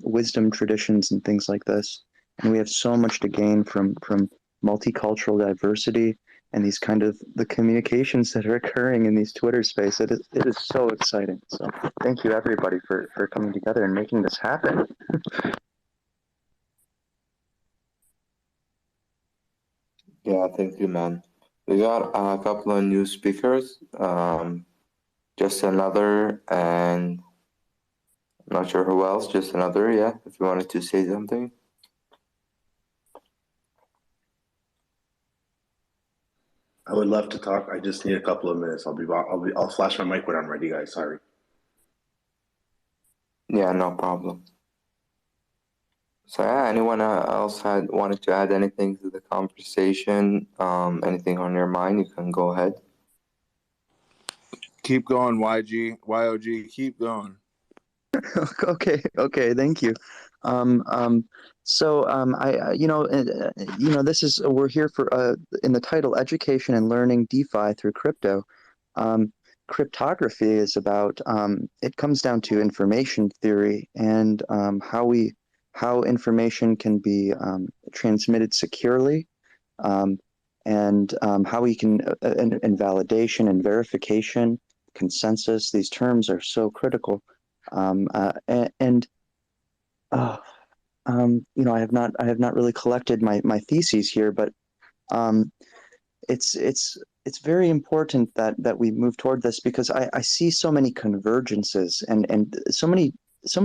wisdom traditions and things like this, and we have so much to gain from multicultural diversity and these kind of the communications that are occurring in these Twitter space. It is so exciting. So thank you everybody for coming together and making this happen. Yeah, thank you, man. We got a couple of new speakers. Just another, and I'm not sure who else. Just another, yeah. If you wanted to say something. I would love to talk. I just need a couple of minutes. I'll flash my mic when I'm ready, guys. Sorry. Yeah, no problem. So yeah, anyone else wanted to add anything to the conversation? Anything on your mind? You can go ahead. Keep going, YOG. Keep going. Okay, thank you. This is, we're here for in the title, Education and Learning DeFi Through Crypto. Cryptography is about, it comes down to information theory and how information can be transmitted securely, and how we can, and validation and verification, consensus. These terms are so critical. I have not really collected my theses here, but it's very important that we move toward this, because I see so many convergences and so many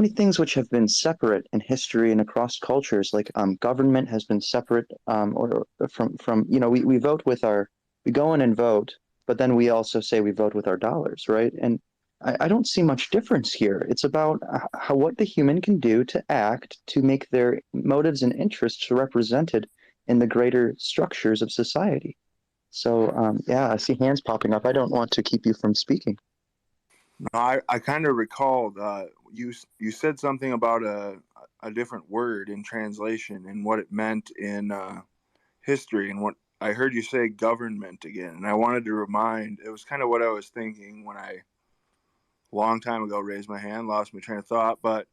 things which have been separate in history and across cultures. Like government has been separate, or from we vote with we go in and vote, but then we also say we vote with our dollars, right? And I don't see much difference here. It's about what the human can do to act to make their motives and interests represented in the greater structures of society. So yeah, I see hands popping up. I don't want to keep you from speaking. No, I kind of recalled you said something about a different word in translation and what it meant in history, and what I heard you say government again, and I wanted to remind. It was kind of what I was thinking when I long time ago raised my hand, lost my train of thought, but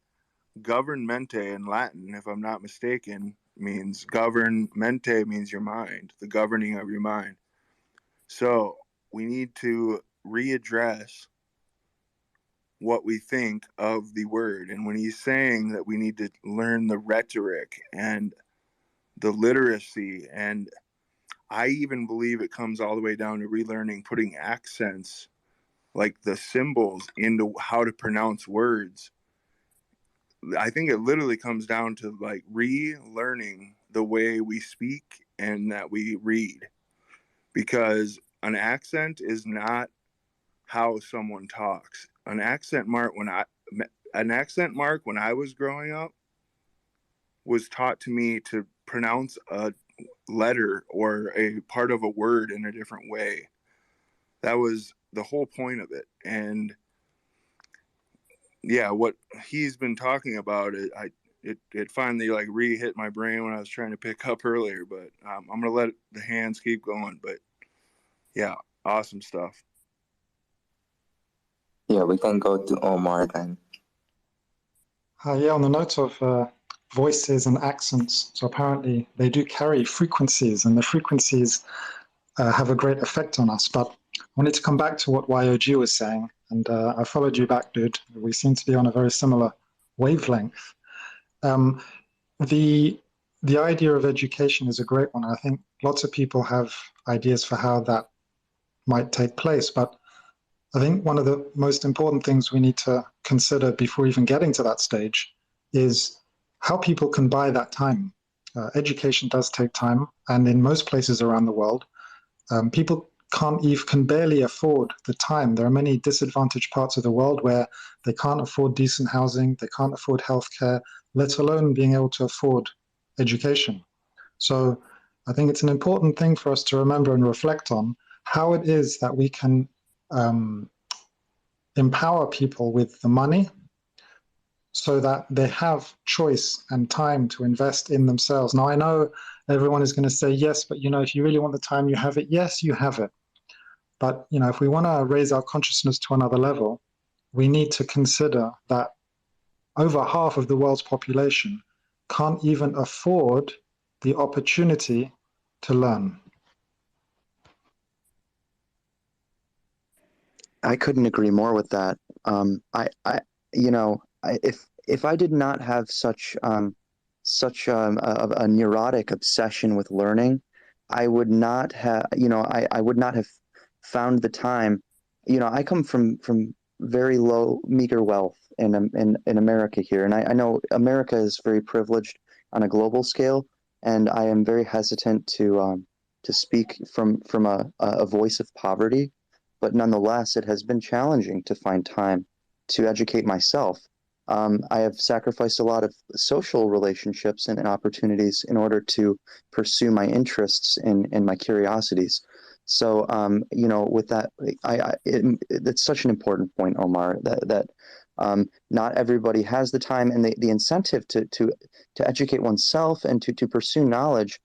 governmente in Latin, if I'm not mistaken, means governmente means your mind, the governing of your mind. So we need to readdress what we think of the word. And when he's saying that we need to learn the rhetoric and the literacy, and I even believe it comes all the way down to relearning putting accents, like the symbols, into how to pronounce words. I think it literally comes down to like relearning the way we speak and that we read, because an accent is not how someone talks. An accent mark when I was growing up was taught to me to pronounce a letter or a part of a word in a different way. That was the whole point of it. And yeah, what he's been talking about, it finally like re-hit my brain when I was trying to pick up earlier, but I'm gonna let the hands keep going. But yeah, awesome stuff. Yeah, we can go to Omar then. Yeah, on the note of voices and accents, so apparently they do carry frequencies, and the frequencies have a great effect on us. But I wanted to come back to what YOG was saying, and I followed you back, dude. We seem to be on a very similar wavelength. The idea of education is a great one. I think lots of people have ideas for how that might take place, but I think one of the most important things we need to consider before even getting to that stage is how people can buy that time. Education does take time, and in most places around the world, people can barely afford the time. There are many disadvantaged parts of the world where they can't afford decent housing, they can't afford healthcare, let alone being able to afford education. So I think it's an important thing for us to remember and reflect on how it is that we can empower people with the money so that they have choice and time to invest in themselves. Now, I know everyone is going to say, yes, but if you really want the time, you have it. Yes, you have it. But, if we want to raise our consciousness to another level, we need to consider that over half of the world's population can't even afford the opportunity to learn. I couldn't agree more with that. If I did not have such a neurotic obsession with learning, I would not have, I would not have found the time. I come from very low, meager wealth in America here, and I know America is very privileged on a global scale, and I am very hesitant to speak from a voice of poverty, but nonetheless, it has been challenging to find time to educate myself. I have sacrificed a lot of social relationships and opportunities in order to pursue my interests and my curiosities. So, with that, it's such an important point, Omar, that not everybody has the time and the incentive to educate oneself and to pursue knowledge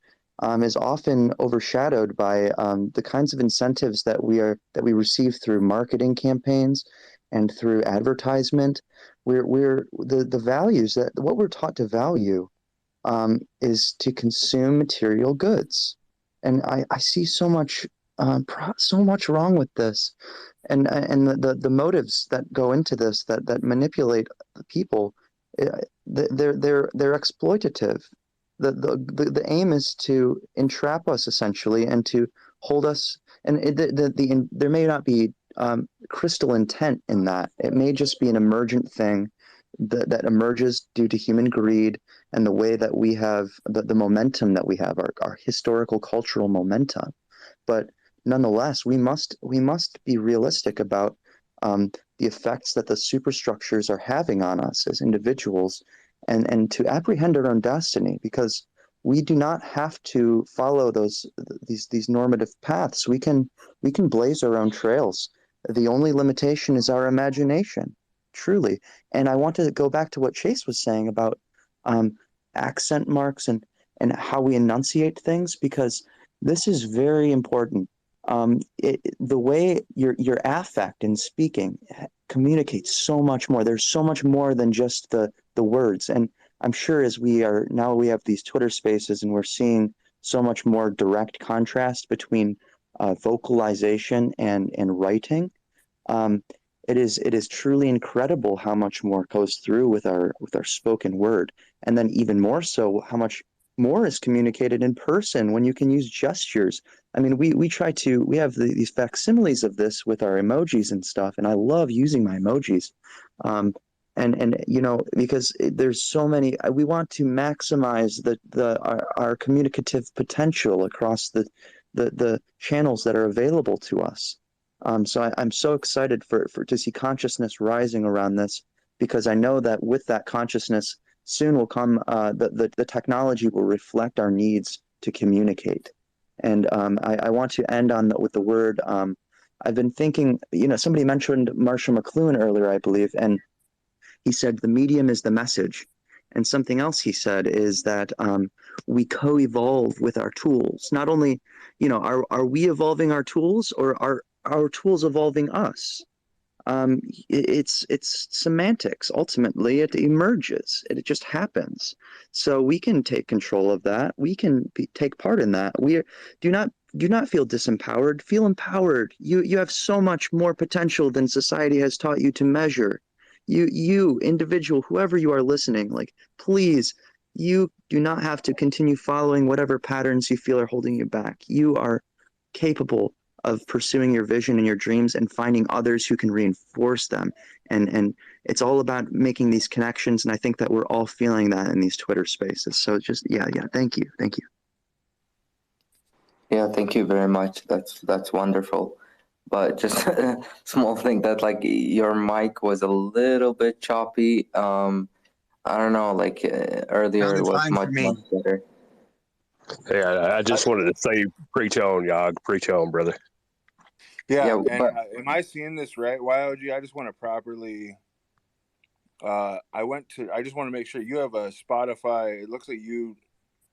is often overshadowed by the kinds of incentives that we receive through marketing campaigns and through advertisement. We're the values that what we're taught to value is to consume material goods, and I see so much wrong with this, and the motives that go into this that manipulate the people, they're exploitative. The aim is to entrap us essentially and to hold us, and there may not be crystal intent in that. It may just be an emergent thing that emerges due to human greed and the way that we have the momentum that we have, our historical cultural momentum. But nonetheless, we must be realistic about the effects that the superstructures are having on us as individuals, and to apprehend our own destiny, because we do not have to follow these normative paths. We can blaze our own trails. The only limitation is our imagination, truly. And I want to go back to what Chase was saying about accent marks and how we enunciate things, because this is very important. The way your affect in speaking communicates so much more. There's so much more than just the words. And I'm sure as we have these Twitter spaces and we're seeing so much more direct contrast between vocalization and writing. It is truly incredible how much more goes through with our spoken word, and then even more so how much more is communicated in person when you can use gestures. I mean, we have these facsimiles of this with our emojis and stuff, and I love using my emojis. Because there's so many, we want to maximize our communicative potential across the channels that are available to us. So I'm so excited to see consciousness rising around this, because I know that with that consciousness soon will come the technology will reflect our needs to communicate. And I want to end with the word. I've been thinking, somebody mentioned Marshall McLuhan earlier, I believe, and he said the medium is the message. And something else he said is that we co-evolve with our tools. Not only, are we evolving our tools, or are our tools evolving us? It's semantics. Ultimately, it emerges. It just happens. So we can take control of that. We can take part in that. Do not feel disempowered. Feel empowered. You have so much more potential than society has taught you to measure. You individual, whoever you are listening, please, you do not have to continue following whatever patterns you feel are holding you back. You are capable of pursuing your vision and your dreams and finding others who can reinforce them. And it's all about making these connections. And I think that we're all feeling that in these Twitter spaces. So just, yeah. Thank you. Yeah, thank you very much. That's wonderful. But just a small thing that your mic was a little bit choppy. I don't know, earlier it was much better. Yeah, I just wanted to say preach on, Yog. Preach on, brother. Yeah, and am I seeing this right, YOG? I just want to properly I just want to make sure you have a Spotify. It looks like you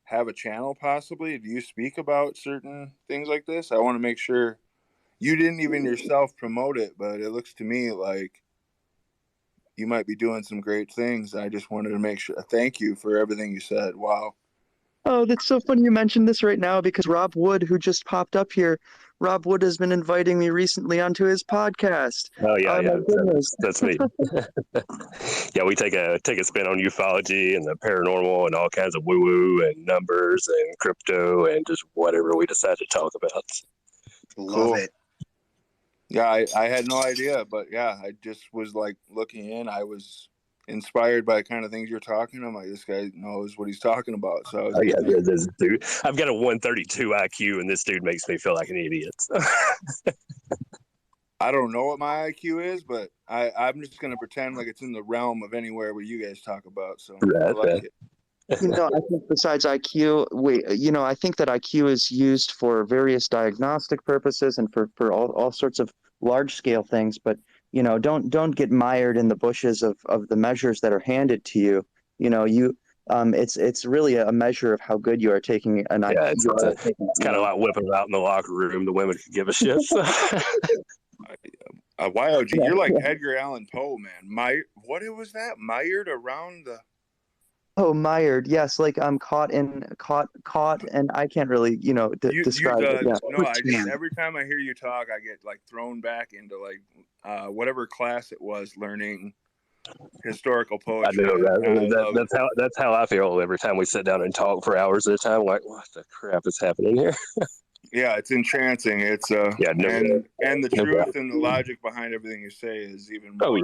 have a channel possibly. Do you speak about certain things like this? I want to make sure you didn't even yourself promote it, but it looks to me like you might be doing some great things. I just wanted to make sure. Thank you for everything you said. Wow. Oh, that's so funny you mentioned this right now because Rob Wood, who just popped up here, Rob Wood has been inviting me recently onto his podcast. Oh yeah, Oh yeah, my goodness. that's me. Yeah, we take a spin on ufology and the paranormal and all kinds of woo woo and numbers and crypto and just whatever we decide to talk about. Love it. Yeah, I had no idea, but yeah, I just was like looking in. I was inspired by the kind of things you're talking. I'm like, this guy knows what he's talking about. So I was Oh yeah, like, this dude. I've got a 132 IQ, and this dude makes me feel like an idiot. I don't know what my IQ is, but I'm just gonna pretend like it's in the realm of anywhere where you guys talk about. So I like it. I think besides IQ, I think that IQ is used for various diagnostic purposes and for all sorts of large scale things. But, don't get mired in the bushes of the measures that are handed to you. It's really a measure of how good you are taking an IQ. Yeah, it's kind of like whipping it out in the locker room. The women could give a shit. YOG, you're like Edgar Allan Poe, man. What was that? Mired around the. Oh, mired. Yes, like I'm caught, and I can't really, describe it. Yeah. No, every time I hear you talk, I get like thrown back into like whatever class it was learning historical poetry. I know that's how I feel every time we sit down and talk for hours at a time. Like, what the crap is happening here? Yeah, it's entrancing. It's and the truth and the logic behind everything you say is even more.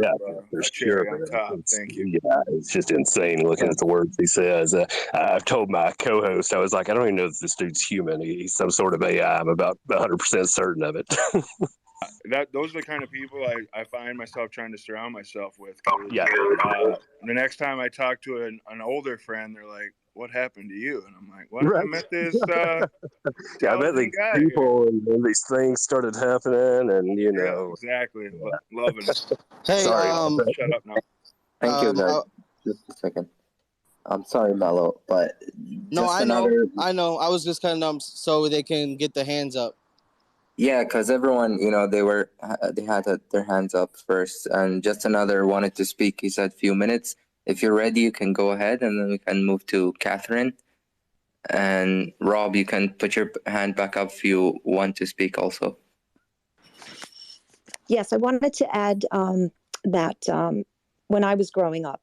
For sure. On top. Thank you. Yeah, it's just insane looking at the words he says. I've told my co-host, I was like, I don't even know if this dude's human. He's some sort of AI. I'm about 100% certain of it. Those are the kind of people I find myself trying to surround myself with. Yeah. The next time I talk to an older friend, they're like, "What happened to you?" And I'm like, "What? Right. I met this." Yeah, I met these people and these things started happening, and Yeah, exactly. Loving it. Hey, Sorry, shut up now. Thank you, guys. Just a second. I'm sorry, Mello, but No, I know. I was just kind of so they can get the hands up. Yeah, because everyone, they had their hands up first, and just another wanted to speak. He said few minutes. If you're ready, you can go ahead, and then we can move to Catherine. And Rob, you can put your hand back up if you want to speak also. Yes, I wanted to add that when I was growing up,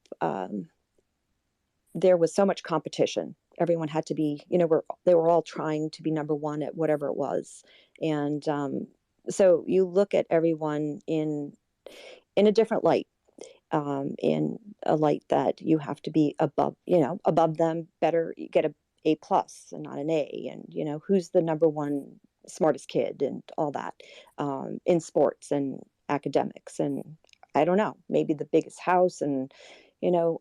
there was so much competition. Everyone had to be, they were all trying to be number one at whatever it was. And so you look at everyone in a different light, in a light that you have to be above them, better, you get A+ and not an A. And, who's the number one smartest kid and all that in sports and academics. And I don't know, maybe the biggest house and,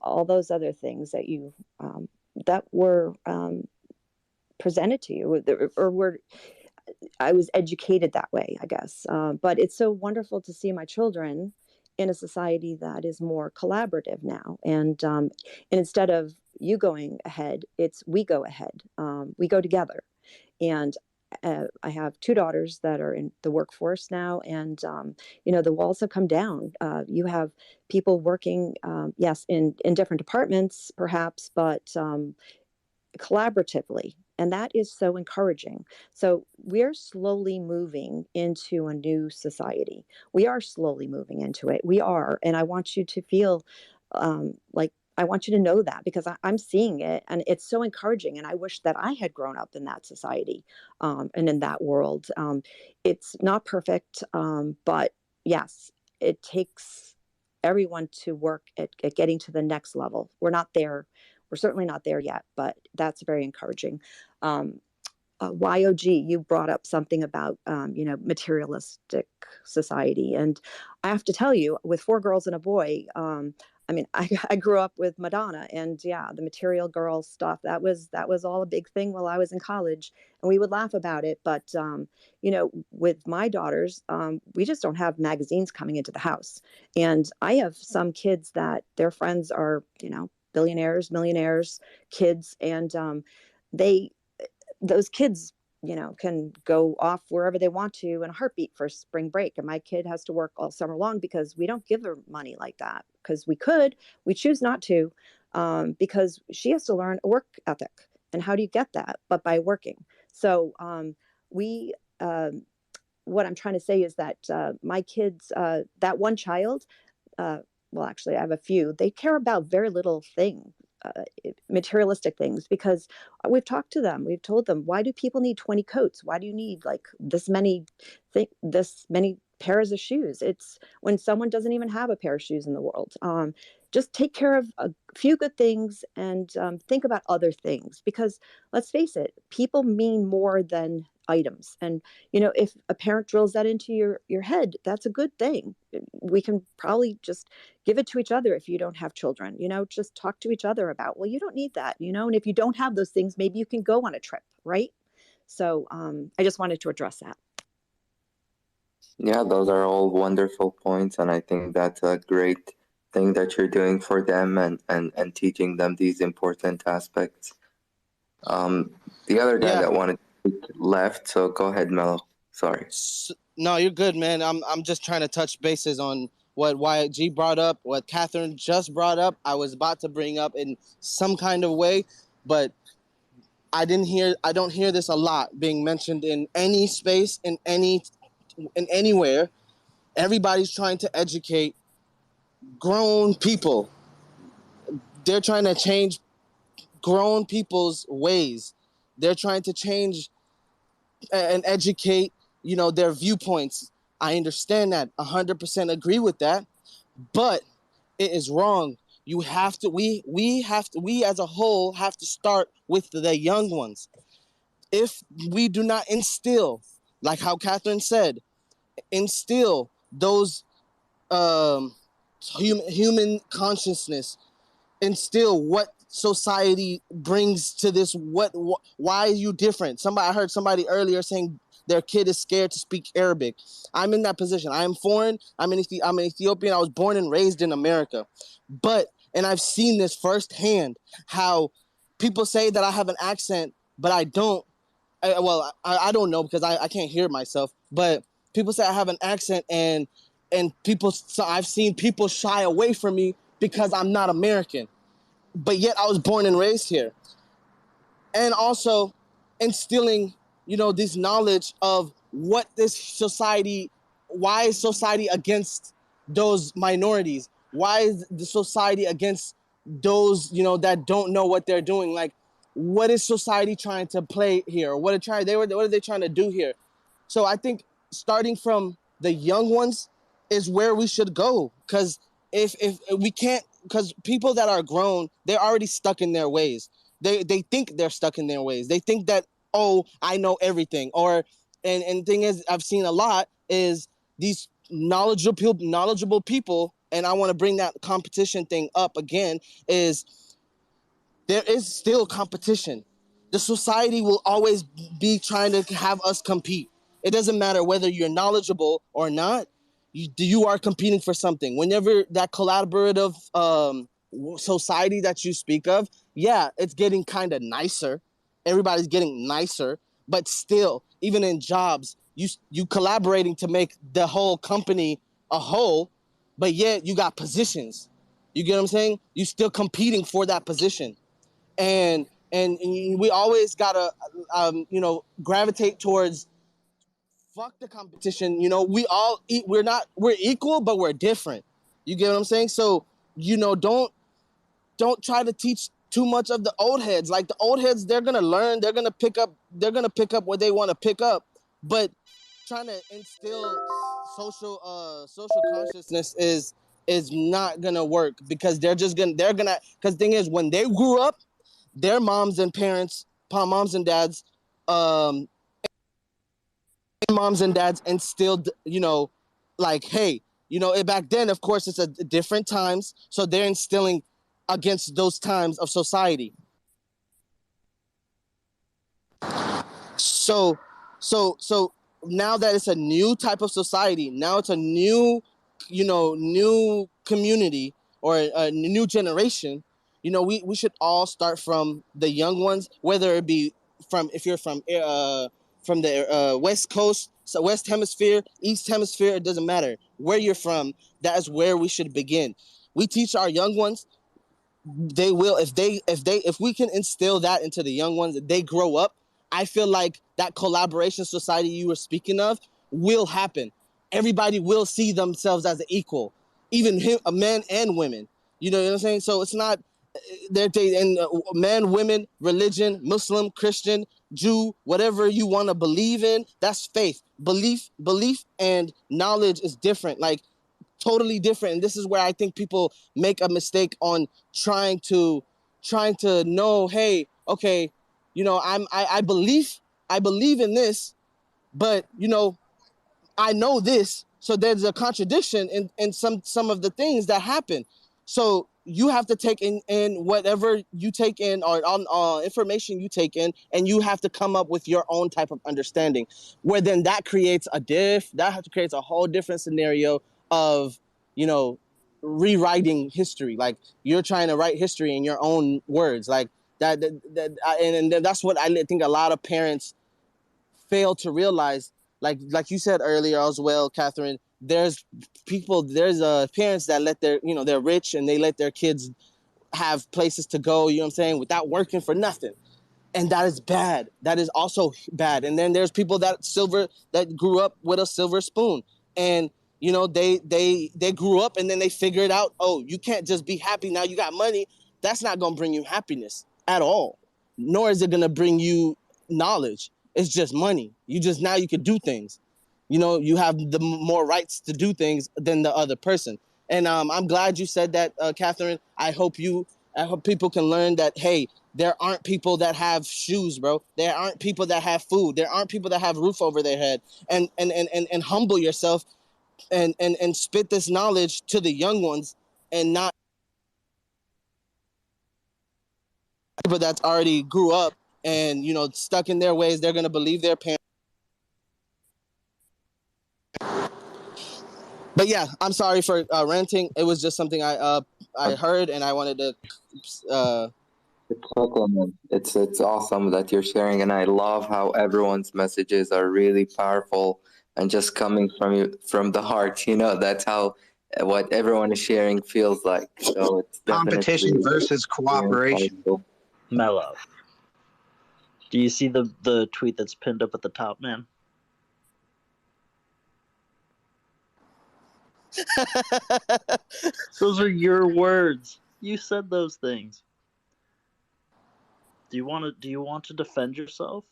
all those other things that that were presented to you or I was educated that way, I guess. But it's so wonderful to see my children in a society that is more collaborative now. And instead of you going ahead, it's we go ahead. We go together. And I have 2 daughters that are in the workforce now, and the walls have come down. You have people working, yes, in different departments, perhaps, but collaboratively, and that is so encouraging. So we're slowly moving into a new society. We are slowly moving into it. We are, and I want you to feel like. I want you to know that because I'm seeing it and it's so encouraging. And I wish that I had grown up in that society and in that world. It's not perfect, but yes, it takes everyone to work at getting to the next level. We're not there. We're certainly not there yet, but that's very encouraging. YOG, you brought up something about, materialistic society. And I have to tell you, with 4 girls and a boy, I grew up with Madonna and the material girl stuff. That was all a big thing while I was in college and we would laugh about it. But, with my daughters, we just don't have magazines coming into the house. And I have some kids that their friends are, billionaires, millionaires, kids. And those kids, can go off wherever they want to in a heartbeat for spring break. And my kid has to work all summer long because we don't give her money like that because we choose not to, because she has to learn a work ethic. And how do you get that? But by working. So we, what I'm trying to say is that my kids, that one child, well, actually, I have a few, they care about very little thing, materialistic things, because we've talked to them. We've told them, why do people need 20 coats? Why do you need like this many pairs of shoes? It's when someone doesn't even have a pair of shoes in the world. Just take care of a few good things and think about other things, because let's face it, people mean more than items. And, you know, if a parent drills that into your head, that's a good thing. We can probably just give it to each other. If you don't have children, you know, just talk to each other about, well, you don't need that, you know, and if you don't have those things, maybe you can go on a trip, right? So I just wanted to address that. Yeah, those are all wonderful points, and I think that's a great thing that you're doing for them and teaching them these important aspects. The other guy that wanted to speak left, so go ahead, Mello. Sorry. No, you're good, man. I'm just trying to touch bases on what YG brought up, what Catherine just brought up. I was about to bring up in some kind of way, but I don't hear this a lot being mentioned in any space, in anywhere. Everybody's trying to educate grown people. They're trying to change grown people's ways. They're trying to change and educate, you know, their viewpoints. I understand that, 100% agree with that, but it is wrong. You have to, we as a whole have to start with the young ones. If we do not instill, like how Catherine said, instill those human consciousness, instill what society brings to this. Why are you different? I heard somebody earlier saying their kid is scared to speak Arabic. I'm in that position. I am foreign. I'm an Ethiopian. I was born and raised in America, and I've seen this firsthand. How people say that I have an accent, but I don't. I don't know, because I can't hear myself. But people say I have an accent, and so I've seen people shy away from me because I'm not American, but yet I was born and raised here. And also instilling, you know, this knowledge of what this society, why is society against those minorities? Why is the society against those, you know, that don't know what they're doing? Like, what is society trying to play here? What are they trying to do here? So I think starting from the young ones is where we should go, because if we can't, because people that are grown, they're already stuck in their ways. They think they're stuck in their ways. They think that, oh, I know everything. And thing is, I've seen a lot is these knowledgeable people, and I want to bring that competition thing up again, is there is still competition. The society will always be trying to have us compete. It doesn't matter whether you're knowledgeable or not. You are competing for something. Whenever that collaborative society that you speak of, yeah, it's getting kind of nicer. Everybody's getting nicer, but still, even in jobs, you collaborating to make the whole company a whole, but yet you got positions. You get what I'm saying? You still competing for that position, and we always gotta gravitate towards. Fuck the competition. You know, we're equal, but we're different. You get what I'm saying? So, you know, don't try to teach too much of the old heads. Like, the old heads, they're gonna learn, they're gonna pick up what they want to pick up. But trying to instill social consciousness is not gonna work, because because the thing is, when they grew up, their moms and dads instilled, you know, like, hey, you know, back then, of course, it's a different times, so they're instilling against those times of society. So now that it's a new type of society, now it's a new community, or a new generation, you know, we should all start from the young ones, whether it be if you're from the West Coast, so West Hemisphere, East Hemisphere, it doesn't matter where you're from. That is where we should begin. We teach our young ones they will, if we can instill that into the young ones, they grow up, I feel like that collaboration society you were speaking of will happen. Everybody will see themselves as an equal, even men and women. You know what I'm saying? So it's not men, women, religion, Muslim, Christian, Jew, whatever you want to believe in, that's faith. Belief and knowledge is different, like totally different. And this is where I think people make a mistake on trying to know, hey, okay, you know, I believe in this, but you know, I know this, so there's a contradiction in some of the things that happen. So you have to take in whatever you take in, or on information you take in, and you have to come up with your own type of understanding. Where then that creates a whole different scenario of, you know, rewriting history. Like you're trying to write history in your own words, like that. And that's what I think a lot of parents fail to realize. Like you said earlier as well, Catherine, there's parents that let their, you know, they're rich and they let their kids have places to go, you know what I'm saying, without working for nothing. And that is bad. That is also bad. And then there's people that grew up with a silver spoon. And, you know, they grew up and then they figured out, oh, you can't just be happy now you got money. That's not going to bring you happiness at all. Nor is it going to bring you knowledge. It's just money. Now you can do things. You know, you have the more rights to do things than the other person. And I'm glad you said that, Catherine. I hope people can learn that, hey, there aren't people that have shoes, bro. There aren't people that have food. There aren't people that have roof over their head. And humble yourself and spit this knowledge to the young ones, and not people that's already grew up and, you know, stuck in their ways. They're going to believe their parents. But yeah, I'm sorry for ranting. It was just something I heard, and I wanted to. It's okay, man. It's awesome that you're sharing, and I love how everyone's messages are really powerful and just coming from the heart. You know, that's how what everyone is sharing feels like. So it's competition versus cooperation. Mellow. Do you see the tweet that's pinned up at the top, man? Those are your words. You said those things. Do you want to defend yourself?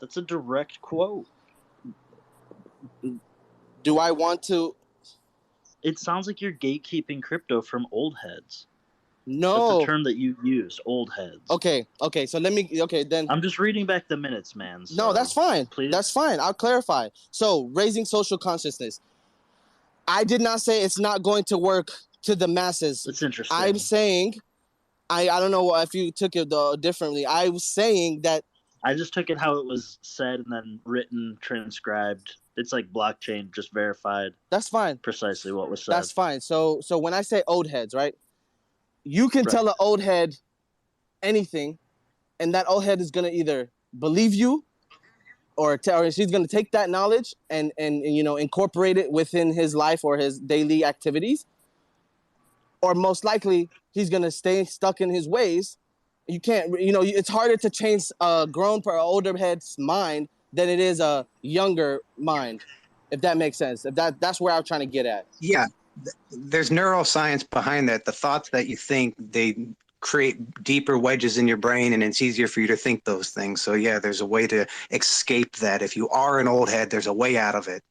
That's a direct quote. Do I want to? It sounds like you're gatekeeping crypto from old heads. No. That's a term that you use, old heads. Okay, so then. I'm just reading back the minutes, man. So no, that's fine. Please. That's fine. I'll clarify. So, raising social consciousness. I did not say it's not going to work to the masses. It's interesting. I'm saying, I don't know if you took it differently. I was saying that. I just took it how it was said and then written, transcribed. It's like blockchain, just verified. That's fine. Precisely what was said. That's fine. So when I say old heads, right? You can tell an old head anything, and that old head is gonna either believe you, or she's gonna take that knowledge and you know, incorporate it within his life or his daily activities, or most likely he's gonna stay stuck in his ways. You can't, you know, it's harder to change a older head's mind than it is a younger mind, if that makes sense. If that's where I'm trying to get at. Yeah, there's neuroscience behind that. The thoughts that you think, they create deeper wedges in your brain, and it's easier for you to think those things. So yeah, there's a way to escape that. If you are an old head, there's a way out of it.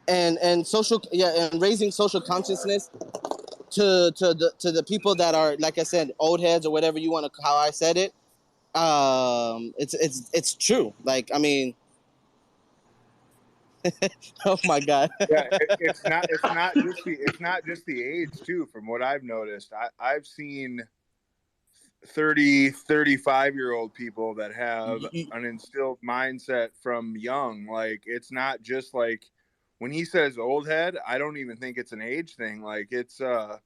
And raising social consciousness to the people that are, like I said, old heads or whatever you want to, how I said it. It's true. Like, I mean, oh my God. Yeah, it's not just the age too. From what I've noticed, I've seen 30, 35-year-old people that have an instilled mindset from young. Like, it's not just like, when he says old head, I don't even think it's an age thing. Like, it's a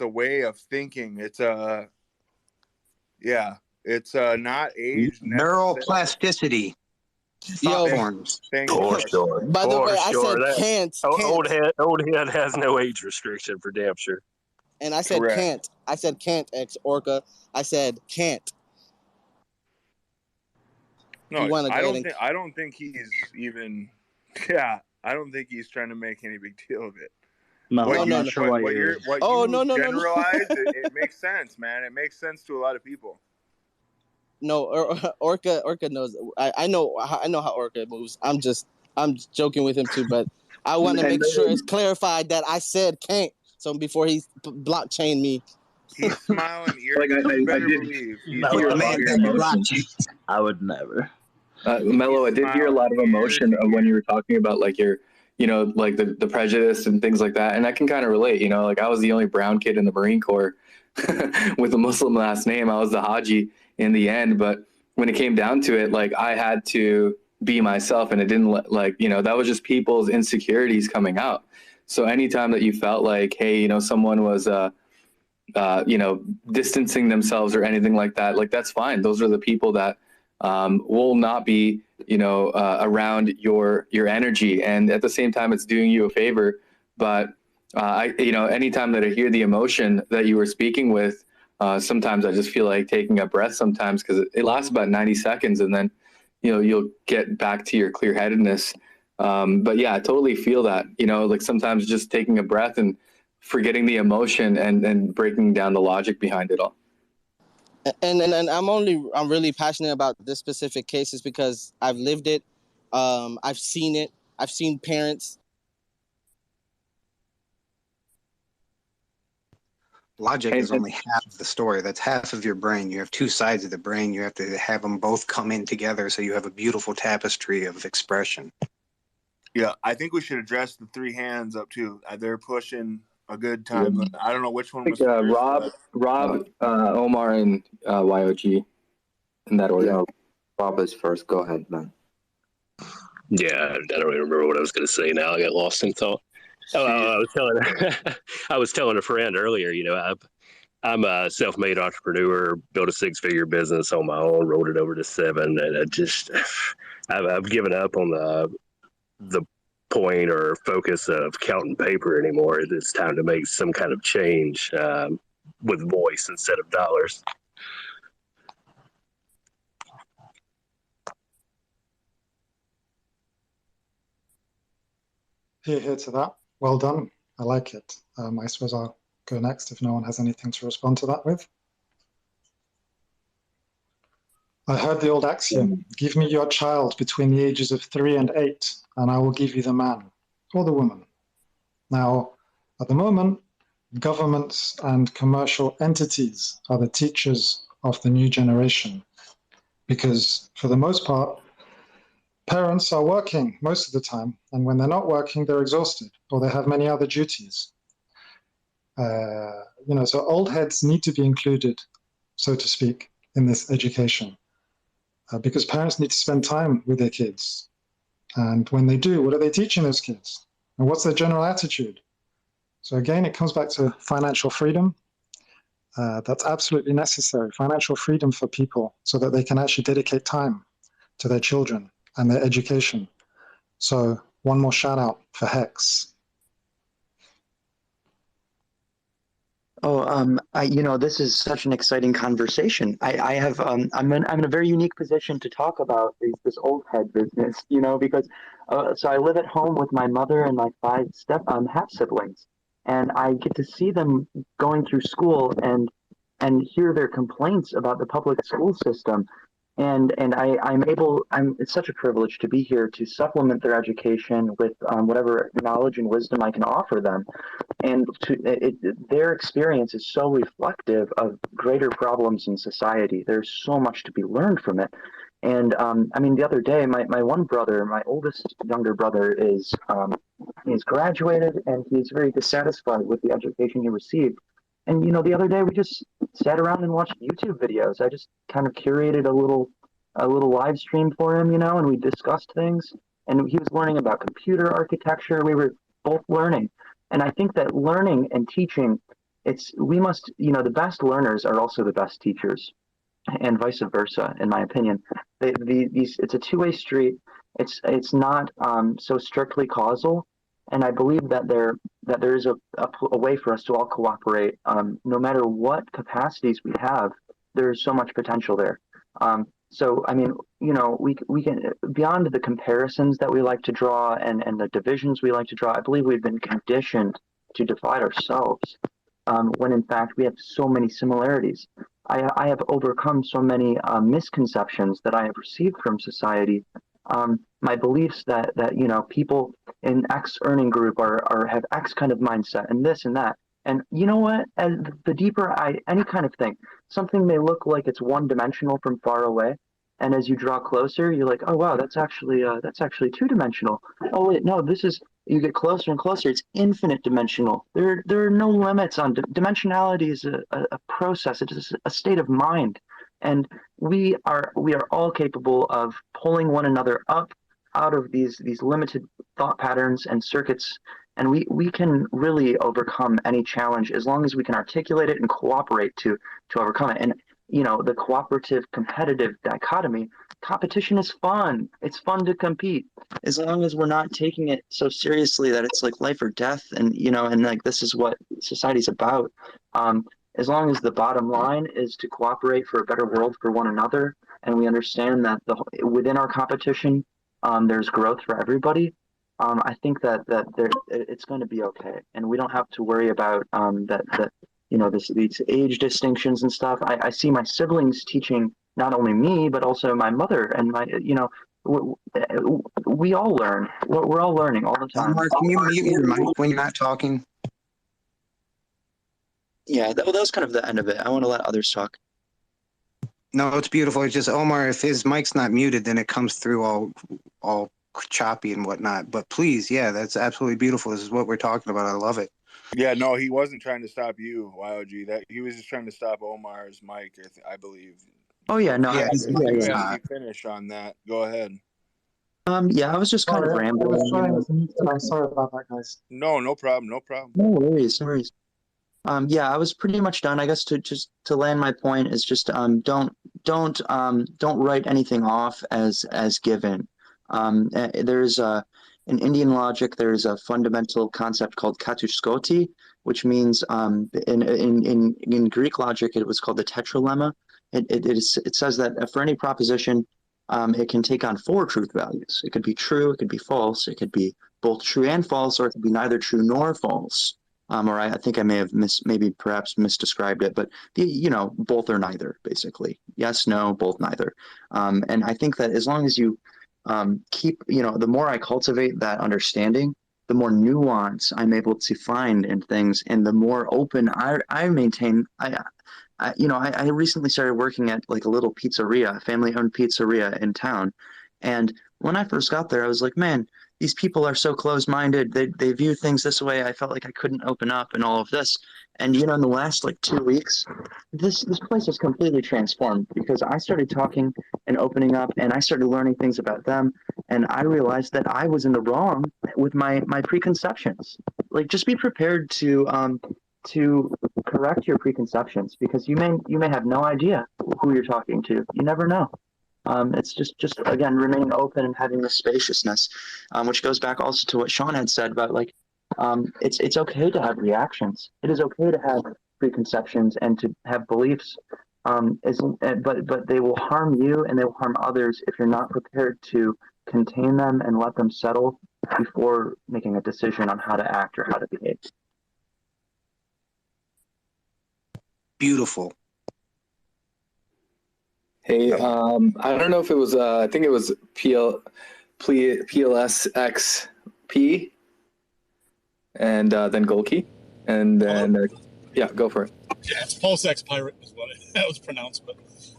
way of thinking. It's not age. Neuroplasticity. Platforms. For sure. By the way, I said That- can't. Old head has no age restriction for damn sure. And I said Correct. can't. I said can't, ex Orca. I said can't. No, You wanna I go don't ahead think. I don't think he's even. Yeah, I don't think he's trying to make any big deal of it. No, What I'm you, not sure why you're. what Oh, you no. generalize, it makes sense, man. It makes sense to a lot of people. No, Orca knows. I know how Orca moves. I'm joking with him too, but I want to make sure it's clarified that I said can't. So before he blockchain me. He's smiling ear. Like I better did believe. hear a lot of your emotion. I would never. Mello, I did hear a lot of emotion of when you were talking about like your, you know, like the prejudice and things like that. And I can kind of relate, you know, like I was the only brown kid in the Marine Corps with a Muslim last name. I was the Haji in the end. But when it came down to it, like I had to be myself, and it didn't like, you know, that was just people's insecurities coming out. So anytime that you felt like, hey, you know, someone was, you know, distancing themselves or anything like that, like that's fine. Those are the people that will not be, you know, around your energy, and at the same time, it's doing you a favor. But you know, anytime that I hear the emotion that you were speaking with, sometimes I just feel like taking a breath sometimes, because it lasts about 90 seconds, and then, you know, you'll get back to your clear-headedness. But yeah, I totally feel that, you know, like sometimes just taking a breath and forgetting the emotion and breaking down the logic behind it all. And I'm really passionate about this specific case is because I've lived it. I've seen it. I've seen parents. Logic is only half of the story. That's half of your brain. You have two sides of the brain. You have to have them both come in together so you have a beautiful tapestry of expression. Yeah, I think we should address the three hands up too. They're pushing a good time. Yeah. I don't know which one I was think, first, Rob, Omar, and YOG in that order. Yeah, Rob is first. Go ahead, man. Yeah, I don't even remember what I was going to say now. I got lost in thought. I was telling a friend earlier, you know, I'm a self-made entrepreneur, built a 6-figure business on my own, rolled it over to 7, and I've given up on the point or focus of counting paper anymore. It's time to make some kind of change with voice instead of dollars. Here to that. Well done. I like it. I suppose I'll go next if no one has anything to respond to that with. I heard the old axiom, give me your child between the ages of 3 and 8, and I will give you the man or the woman. Now, at the moment, governments and commercial entities are the teachers of the new generation, because for the most part, parents are working most of the time, and when they're not working, they're exhausted, or they have many other duties. You know, so old heads need to be included, so to speak, in this education, because parents need to spend time with their kids. And when they do, what are they teaching those kids? And what's their general attitude? So again, it comes back to financial freedom. That's absolutely necessary, financial freedom for people, so that they can actually dedicate time to their children and their education. So one more shout out for Hex. Oh, you know, this is such an exciting conversation. I'm in a very unique position to talk about this old head business, you know, because so I live at home with my mother and my 5 half siblings, and I get to see them going through school and hear their complaints about the public school system. And it's such a privilege to be here to supplement their education with whatever knowledge and wisdom I can offer them. And their experience is so reflective of greater problems in society. There's so much to be learned from it. And I mean, the other day, my one brother, my oldest younger brother, he's graduated and he's very dissatisfied with the education he received. And, you know, the other day we just sat around and watched YouTube videos. I just kind of curated a little live stream for him, you know, and we discussed things. And he was learning about computer architecture. We were both learning. And I think that learning and teaching, we must, you know, the best learners are also the best teachers. and vice versa, in my opinion. It's a two-way street. It's not so strictly causal, and I believe that there is a way for us to all cooperate. No matter what capacities we have, there is so much potential there. So I mean, you know, we can, beyond the comparisons that we like to draw and the divisions we like to draw. I believe we've been conditioned to divide ourselves, when in fact we have so many similarities. I have overcome so many misconceptions that I have received from society. My beliefs that you know, people in X earning group are have X kind of mindset and this and that. And you know what? As the deeper any kind of thing, something may look like it's one dimensional from far away, and as you draw closer, you're like, oh wow, that's actually two dimensional. Oh wait, no, this is. You get closer and closer. It's infinite dimensional. There are no limits on dimensionality. Is a process. It is a state of mind, and we are all capable of pulling one another up out of these limited thought patterns and circuits. And we can really overcome any challenge as long as we can articulate it and cooperate to overcome it. And you know, the cooperative competitive dichotomy, competition is fun. It's fun to compete as long as we're not taking it so seriously that it's like life or death. And you know, and like this is what society's about. As long as the bottom line is to cooperate for a better world for one another, and we understand that within our competition, there's growth for everybody. I think that it's going to be okay, and we don't have to worry about that you know, these age distinctions and stuff. I see my siblings teaching not only me but also my mother and my, you know, we all learn. We're all learning all the time. Mark, can you mute your mic when you're not talking? Yeah, that was kind of the end of it. I want to let others talk. No, it's beautiful. It's just Omar, if his mic's not muted, then it comes through all choppy and whatnot. But please, yeah, that's absolutely beautiful. This is what we're talking about. I love it. Yeah, no, he wasn't trying to stop you, YOG. That he was just trying to stop Omar's mic, I believe. Oh yeah, no, Yeah, yeah. finish on that. Go ahead. Yeah, I was just kind of rambling. I'm sorry about that, guys. No problem. No problem. No worries, no worries. Yeah, I was pretty much done. I guess to land my point is just don't write anything off as given. There's in Indian logic, there's a fundamental concept called katuskoti, which means in Greek logic it was called the tetralemma. It says that for any proposition, it can take on 4 truth values. It could be true, it could be false, it could be both true and false, or it could be neither true nor false. Or I think I may have perhaps misdescribed it, but you know, both or neither, basically. Yes, no, both, neither. And I think that as long as you keep, you know, the more I cultivate that understanding, the more nuance I'm able to find in things, and the more open I maintain. I recently started working at like a little pizzeria, family-owned pizzeria in town, and when I first got there, I was like, man, these people are so closed-minded. They view things this way. I felt like I couldn't open up and all of this. And you know, in the last like 2 weeks, this place has completely transformed because I started talking and opening up, and I started learning things about them, and I realized that I was in the wrong with my preconceptions. Like, just be prepared to correct your preconceptions, because you may have no idea who you're talking to. You never know. It's just again remaining open and having this spaciousness, which goes back also to what Sean had said about like it's okay to have reactions. It is okay to have preconceptions and to have beliefs, but they will harm you and they will harm others if you're not prepared to contain them and let them settle before making a decision on how to act or how to behave. Beautiful. Hey, I don't know if it was, I think it was PLSXP and then Golki. And then, yeah, go for it. Yeah, it's Pulse X Pirate is what that was pronounced. But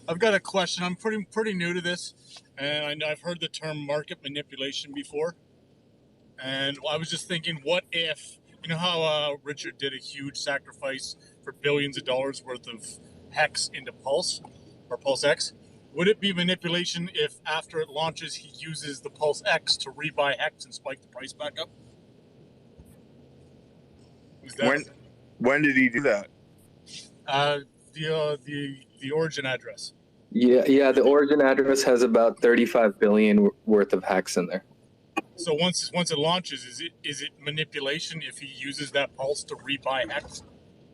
I've got a question. I'm pretty new to this, and I've heard the term market manipulation before. And I was just thinking, what if, you know how Richard did a huge sacrifice for billions of dollars worth of hex into Pulse or Pulse X? Would it be manipulation if after it launches he uses the Pulse X to rebuy hex and spike the price back up? When did he do that? The origin address. Yeah. The origin address has about 35 billion worth of hex in there. So once it launches, is it manipulation if he uses that pulse to rebuy hex,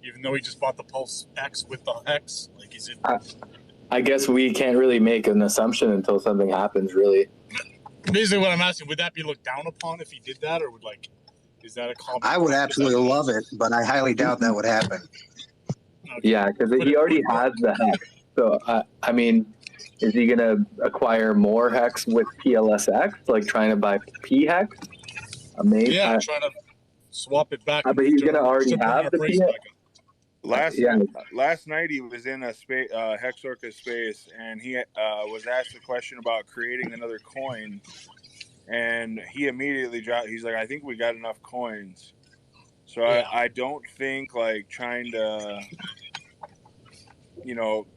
even though he just bought the pulse X with the hex? Like, is it? I guess we can't really make an assumption until something happens, really. Basically, what I'm asking, would that be looked down upon if he did that, or is that a common? I would absolutely love it, but I highly doubt that would happen. Yeah, because he already has the hex. So I mean, is he gonna acquire more hex with PLSX, like trying to buy P hex? Maybe. Yeah, trying to swap it back. But he's gonna already have the P hex. Last night he was in a Hex Orca space, and he was asked a question about creating another coin, and he immediately dropped. He's like, "I think we got enough coins." So yeah. I don't think like trying to,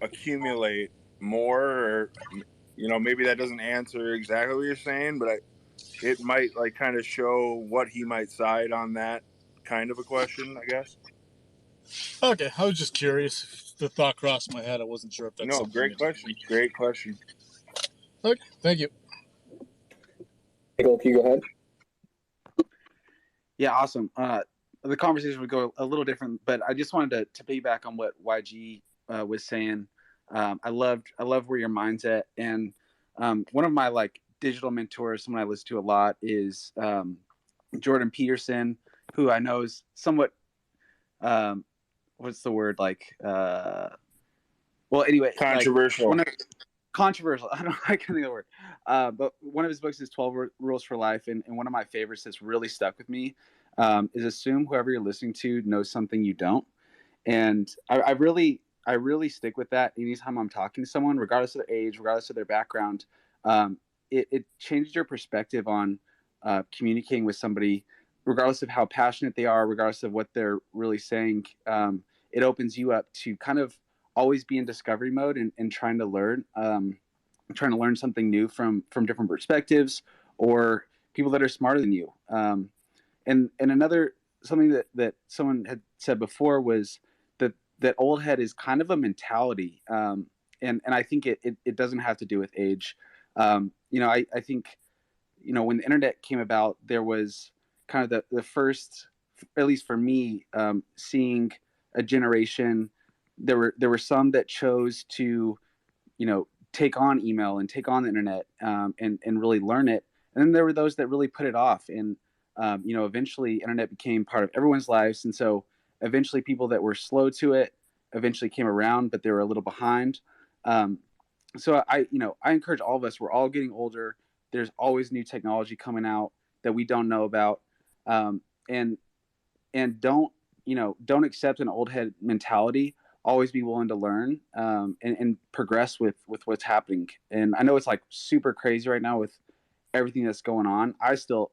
accumulate more, or maybe that doesn't answer exactly what you're saying, but it might like kind of show what he might side on that kind of a question, I guess. Okay, I was just curious. The thought crossed my head. I wasn't sure if that's something. Great question. Great question. Okay, thank you. Can you go ahead? Yeah, awesome. The conversation would go a little different, but I just wanted to piggyback on what YG was saying. I love where your mind's at, and one of my like digital mentors, someone I listen to a lot, is Jordan Peterson, who I know is somewhat what's the word, like well, anyway, controversial. Controversial. I can't think of the word. But one of his books is 12 Rules for Life, and one of my favorites that's really stuck with me is assume whoever you're listening to knows something you don't. And I really stick with that anytime I'm talking to someone, regardless of their age, regardless of their background. It changes your perspective on communicating with somebody, regardless of how passionate they are, regardless of what they're really saying. It opens you up to kind of always be in discovery mode and trying to learn something new from different perspectives or people that are smarter than you. And another something that someone had said before was that old head is kind of a mentality. And I think it doesn't have to do with age. I think, when the internet came about, there was kind of the first, at least for me, seeing a generation. There were some that chose to, take on email and take on the internet and really learn it. And then there were those that really put it off. And, eventually internet became part of everyone's lives. And so eventually people that were slow to it eventually came around, but they were a little behind. So I encourage all of us, we're all getting older. There's always new technology coming out that we don't know about. And don't accept an old head mentality. Always be willing to learn and progress with what's happening. And I know it's like super crazy right now with everything that's going on. I still,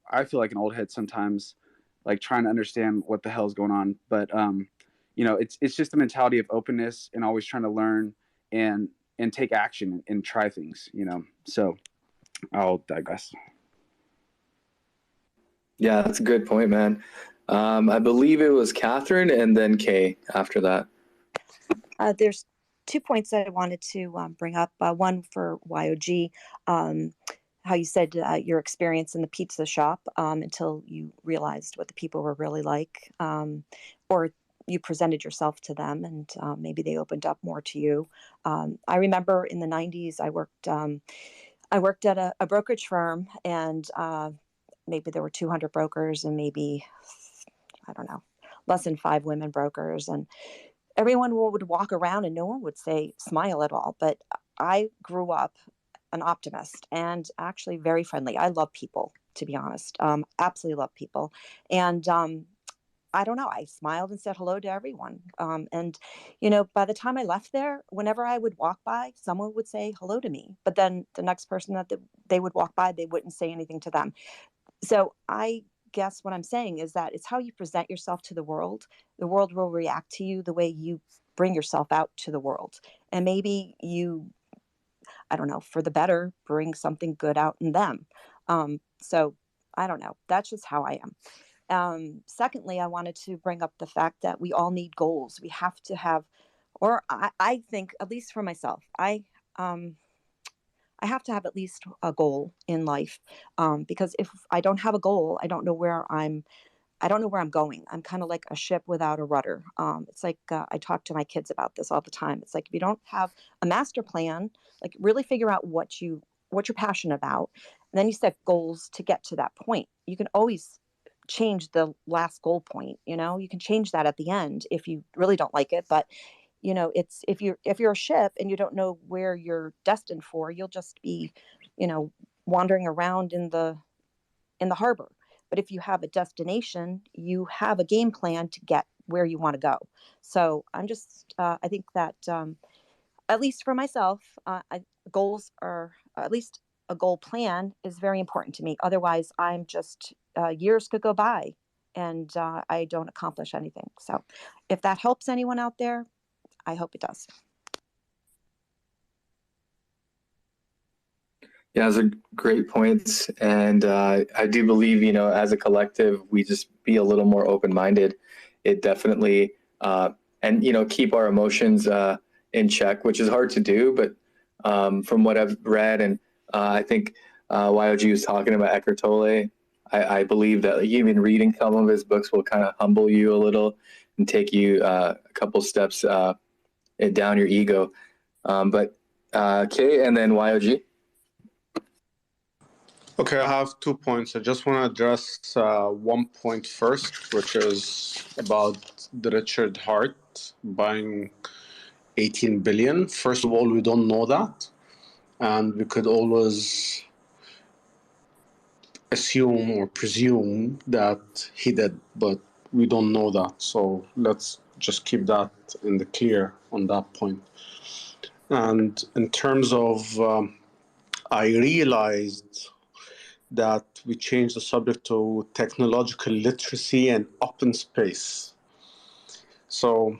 I feel like an old head sometimes, like trying to understand what the hell is going on. But it's just a mentality of openness and always trying to learn and take action and try things. So I'll digress. Yeah, that's a good point, man. I believe it was Catherine and then Kay after that. There's 2 points that I wanted to bring up. One for YOG, how you said your experience in the pizza shop until you realized what the people were really like, or you presented yourself to them and maybe they opened up more to you. I remember in the 90s, I worked at a brokerage firm, and maybe there were 200 brokers and maybe, I don't know, less than 5 women brokers. And everyone would walk around and no one would say smile at all. But I grew up an optimist and actually very friendly. I love people, to be honest. Absolutely love people. And I don't know, I smiled and said hello to everyone. And, by the time I left there, whenever I would walk by, someone would say hello to me. But then the next person that they would walk by, they wouldn't say anything to them. So I guess what I'm saying is that it's how you present yourself to the world. The world will react to you the way you bring yourself out to the world. And maybe you, I don't know, for the better, bring something good out in them. So I don't know. That's just how I am. Secondly, I wanted to bring up the fact that we all need goals. We have to have, or I think, at least for myself, I I have to have at least a goal in life, because if I don't have a goal, I don't know where I'm going. I'm kind of like a ship without a rudder. It's like I talk to my kids about this all the time. It's like if you don't have a master plan, like really figure out what you're passionate about, and then you set goals to get to that point. You can always change the last goal point. You can change that at the end if you really don't like it, but it's if you're a ship and you don't know where you're destined for, you'll just be wandering around in the harbor. But if you have a destination, you have a game plan to get where you want to go. So I'm just I think that at least for myself, goals are, at least a goal plan is very important to me. Otherwise, I'm just years could go by and I don't accomplish anything. So if that helps anyone out there, I hope it does. Yeah, those are great points. And I do believe, as a collective, we just be a little more open-minded. It definitely, and, keep our emotions in check, which is hard to do. But from what I've read, and I think YOG was talking about Eckhart Tolle, I believe that even reading some of his books will kind of humble you a little and take you a couple steps down your ego. But Kay and then YOG. Okay, I have 2 points. I just want to address 1 point first, which is about the Richard Hart buying 18 billion. First of all, we don't know that. And we could always assume or presume that he did, but we don't know that. So let's just keep that in the clear on that point. And in terms of, I realized that we changed the subject to technological literacy and open space. So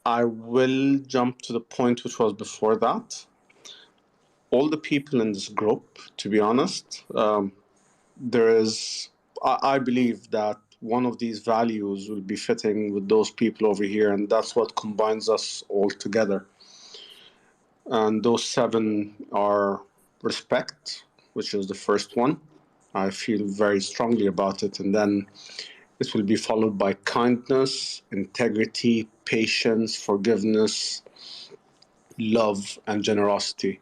I will jump to the point which was before that. All the people in this group, to be honest, I believe that one of these values will be fitting with those people over here, and that's what combines us all together. And those 7 are respect, which is the first one. I feel very strongly about it. And then it will be followed by kindness, integrity, patience, forgiveness, love, and generosity.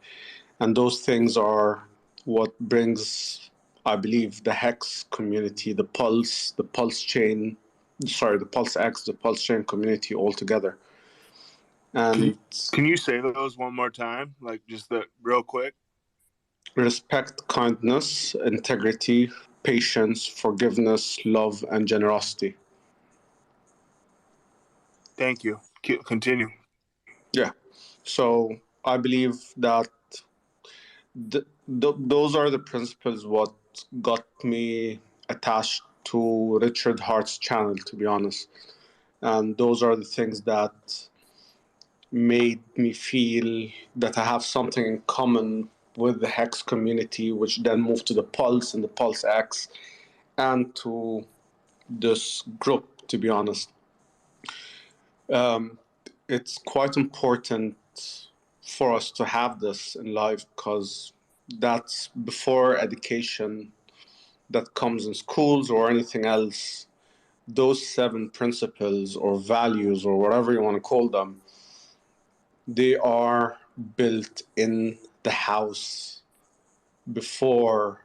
And those things are what brings, I believe, the Hex community, the Pulse chain, the Pulse X, the Pulse chain community all together. And can you say those one more time? Like just real quick? Respect, kindness, integrity, patience, forgiveness, love, and generosity. Thank you. Continue. Yeah. So I believe that those are the principles what got me attached to Richard Hart's channel, to be honest. And those are the things that made me feel that I have something in common with the Hex community, which then moved to the Pulse and the Pulse X and to this group, to be honest. It's quite important for us to have this in life because that's before education that comes in schools or anything else. Those 7 principles or values or whatever you want to call them, they are built in the house before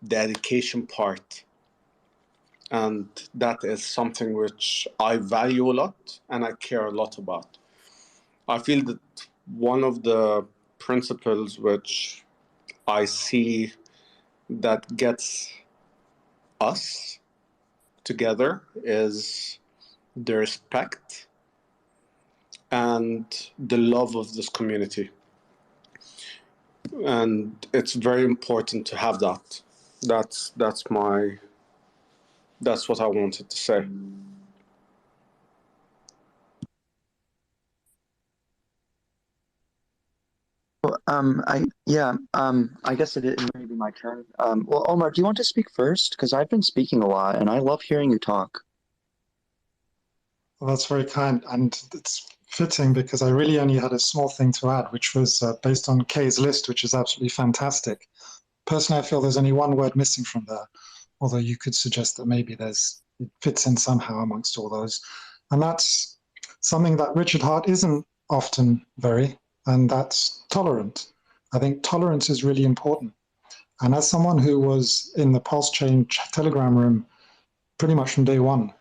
the education part. And that is something which I value a lot and I care a lot about. I feel that one of the principles which I see that gets us together is the respect and the love of this community. And it's very important to have that. That's what I wanted to say. Well, I guess it may be my turn. Well, Omar, do you want to speak first? Because I've been speaking a lot, and I love hearing you talk. Well, that's very kind, and it's fitting because I really only had a small thing to add, which was based on Kay's list, which is absolutely fantastic. Personally, I feel there's only one word missing from there, although you could suggest that maybe it fits in somehow amongst all those. And that's something that Richard Hart isn't often very, and that's tolerant. I think tolerance is really important. And as someone who was in the Pulse Chain Telegram room pretty much from day one,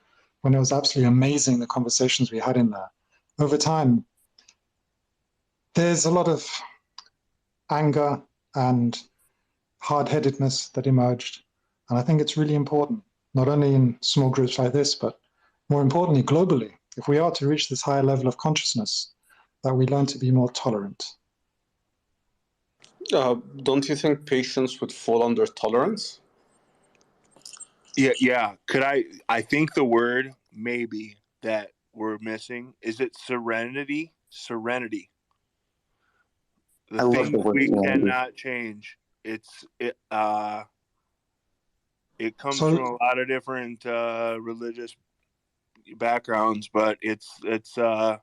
when it was absolutely amazing the conversations we had in there, over time, there's a lot of anger and hard-headedness that emerged. And I think it's really important, not only in small groups like this, but more importantly, globally, if we are to reach this higher level of consciousness, that we learn to be more tolerant. Don't you think patience would fall under tolerance? Yeah. I think the word maybe that we're missing, is it serenity? Serenity. The things we cannot change. It comes from a lot of different religious backgrounds, but it's a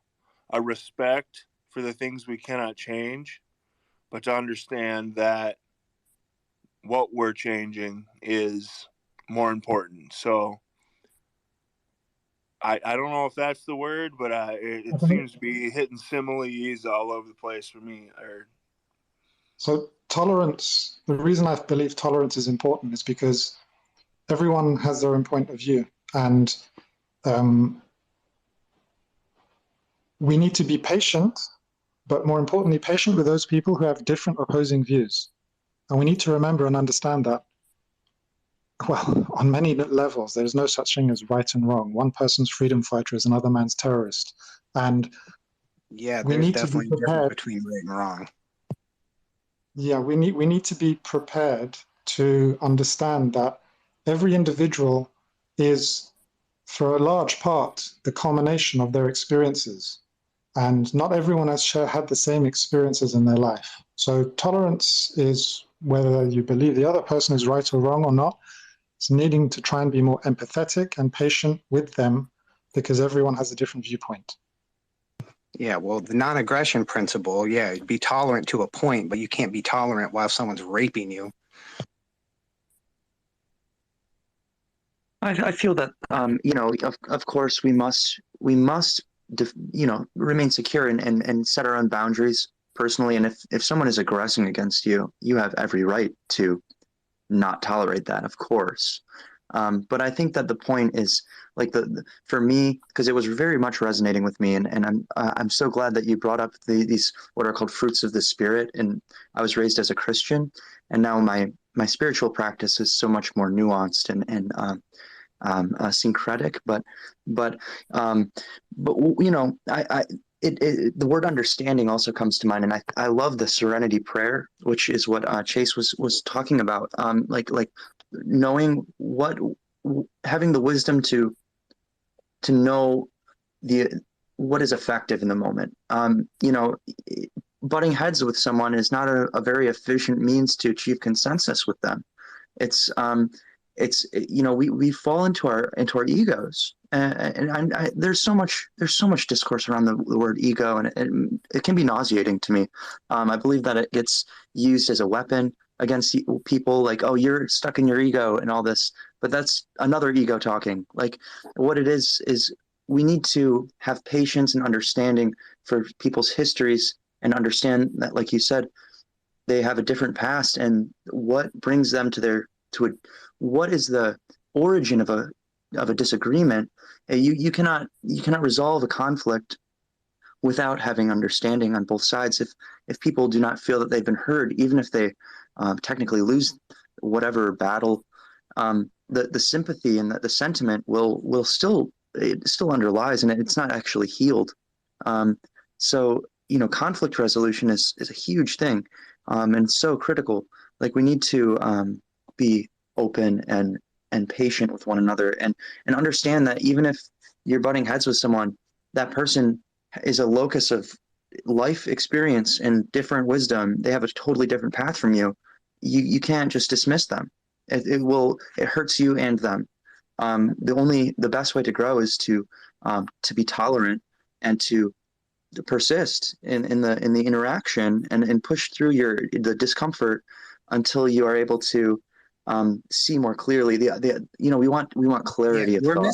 respect for the things we cannot change, but to understand that what we're changing is more important. So I don't know if that's the word, but it seems to be hitting similes all over the place for me. So tolerance, the reason I believe tolerance is important is because everyone has their own point of view, and we need to be patient, but more importantly, patient with those people who have different opposing views. And we need to remember and understand that, well, on many levels, there's no such thing as right and wrong. One person's freedom fighter is another man's terrorist. And yeah, we there's need definitely to be a difference prepared. between right and wrong. Yeah, we need to be prepared to understand that every individual is, for a large part, the culmination of their experiences. And not everyone has had the same experiences in their life. So tolerance is whether you believe the other person is right or wrong or not. It's needing to try and be more empathetic and patient with them because everyone has a different viewpoint. Yeah, well, the non-aggression principle, yeah, be tolerant to a point, but you can't be tolerant while someone's raping you. I feel that of course we must remain secure and set our own boundaries personally. And if someone is aggressing against you, you have every right to not tolerate that, of course. But I think that the point is like for me, because it was very much resonating with me, and I'm so glad that you brought up these what are called fruits of the spirit. And I was raised as a Christian, and now my spiritual practice is so much more nuanced and syncretic. But the word understanding also comes to mind, and I love the serenity prayer, which is what Chase was talking about. Like knowing having the wisdom to know what is effective in the moment. Butting heads with someone is not a very efficient means to achieve consensus with them. It's we fall into our egos, and there's so much discourse around the word ego, and it can be nauseating to me. I believe that it gets used as a weapon against people, like, oh, you're stuck in your ego and all this, but that's another ego talking. Like, what it is we need to have patience and understanding for people's histories and understand that, like you said, they have a different past, and what brings them what is the origin of a disagreement. You cannot resolve a conflict without having understanding on both sides. If people do not feel that they've been heard, even if they technically lose whatever battle, the sympathy and the sentiment will still underlies, and it's not actually healed. So conflict resolution is a huge thing, and so critical. Like, we need to be open and patient with one another, and understand that even if you're butting heads with someone, that person is a locus of life experience and different wisdom. They have a totally different path from you. You can't just dismiss them. It hurts you and them. The best way to grow is to be tolerant and to persist in the interaction and push through the discomfort until you are able to see more clearly. We want clarity of thought.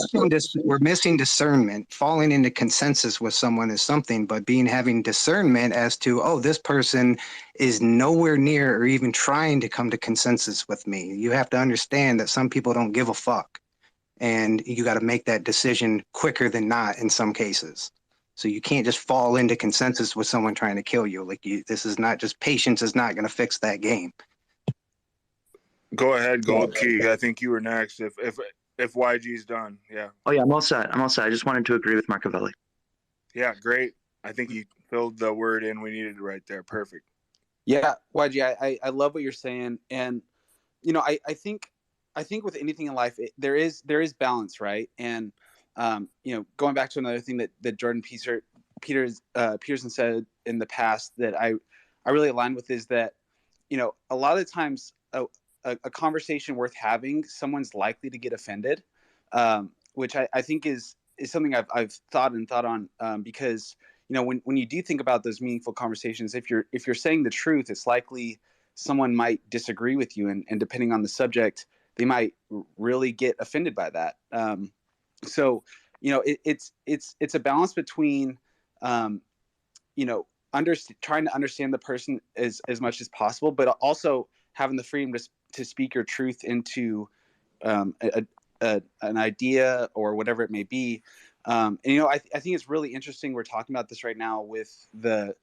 We're missing discernment. Falling into consensus with someone is something, but having discernment as to, oh, this person is nowhere near or even trying to come to consensus with me. You have to understand that some people don't give a fuck, and you got to make that decision quicker than not in some cases. So you can't just fall into consensus with someone trying to kill you. This is not just patience is not going to fix that game. Go ahead, Gold Key. I think you were next. If YG's done, yeah. Oh yeah, I'm all set. I just wanted to agree with Machiavelli. Yeah, great. I think you filled the word in we needed right there. Perfect. Yeah, YG, I love what you're saying, and I think with anything in life, there is balance, right? And going back to another thing that Jordan Peterson said in the past that I really align with is that a lot of the times a conversation worth having, someone's likely to get offended, which I think is something I've thought on because when you do think about those meaningful conversations, if you're saying the truth, it's likely someone might disagree with you, and depending on the subject, they might really get offended by that. So it's a balance between trying to understand the person as much as possible, but also having the freedom to speak your truth into an idea or whatever it may be. I think it's really interesting. We're talking about this right now with the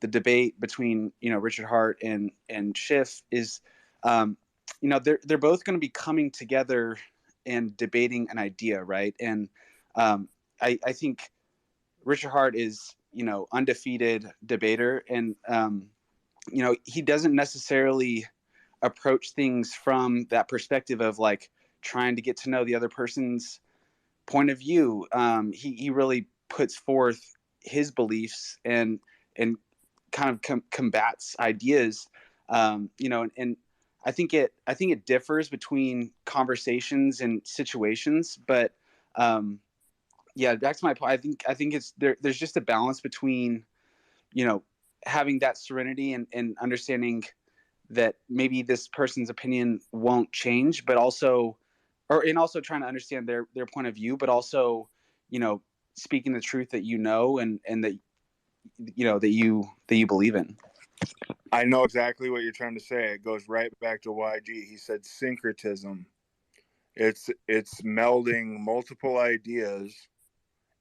debate between Richard Hart and Schiff is they're both going to be coming together and debating an idea, right? And I think Richard Hart is undefeated debater, and he doesn't necessarily approach things from that perspective of like trying to get to know the other person's point of view. He really puts forth his beliefs and kind of combats ideas, and I think it differs between conversations and situations, but back to my point, I think it's there's just a balance between having that serenity and understanding that maybe this person's opinion won't change, but also trying to understand their point of view, but also speaking the truth that and that that you believe in. I know exactly what you're trying to say. It goes right back to YG. He said syncretism. It's melding multiple ideas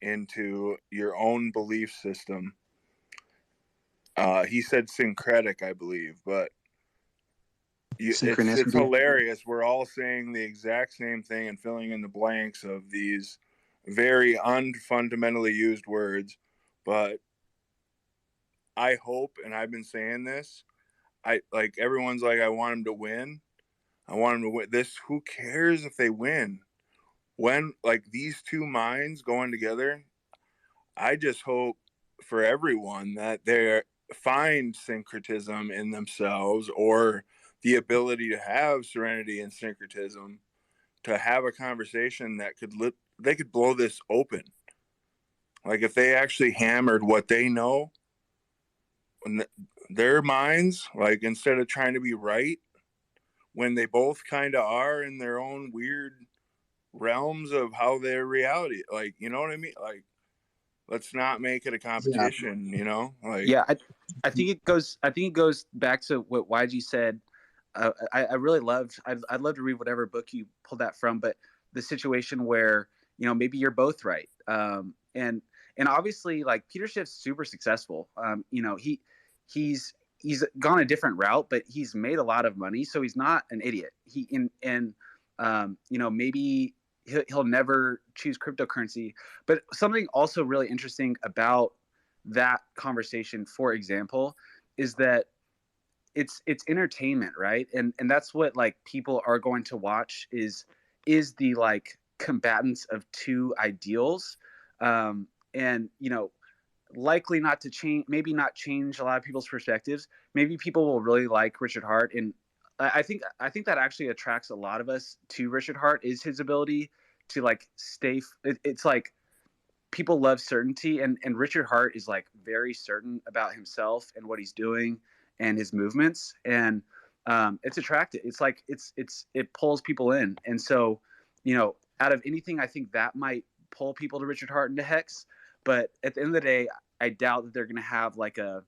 into your own belief system. He said syncretic, I believe, but it's hilarious. We're all saying the exact same thing and filling in the blanks of these very unfundamentally used words, but I hope, and I've been saying this, everyone's like, I want him to win. I want him to win. Who cares if they win? When these two minds going together, I just hope for everyone that they find syncretism in themselves, or the ability to have serenity and syncretism, to have a conversation that they could blow this open. Like if they actually hammered what they know in their minds, instead of trying to be right, when they both kind of are in their own weird realms of how their reality, you know what I mean? Let's not make it a competition, I think it goes back to what YG said. I really loved. I'd love to read whatever book you pulled that from, but the situation where maybe you're both right, and obviously Peter Schiff's super successful. He's gone a different route, but he's made a lot of money, so he's not an idiot. Maybe he'll never choose cryptocurrency. But something also really interesting about that conversation, for example, is that it's entertainment, right? And that's what people are going to watch is the combatants of two ideals, and likely not to change, maybe not change a lot of people's perspectives. Maybe people will really like Richard Hart, and I think that actually attracts a lot of us to Richard Hart is his ability to stay. It's people love certainty, and Richard Hart is like very certain about himself and what he's doing and his movements, and it's attractive. It's like it pulls people in, and so out of anything, I think that might pull people to Richard Hart and to Hex. But at the end of the day, I doubt that they're going to have like a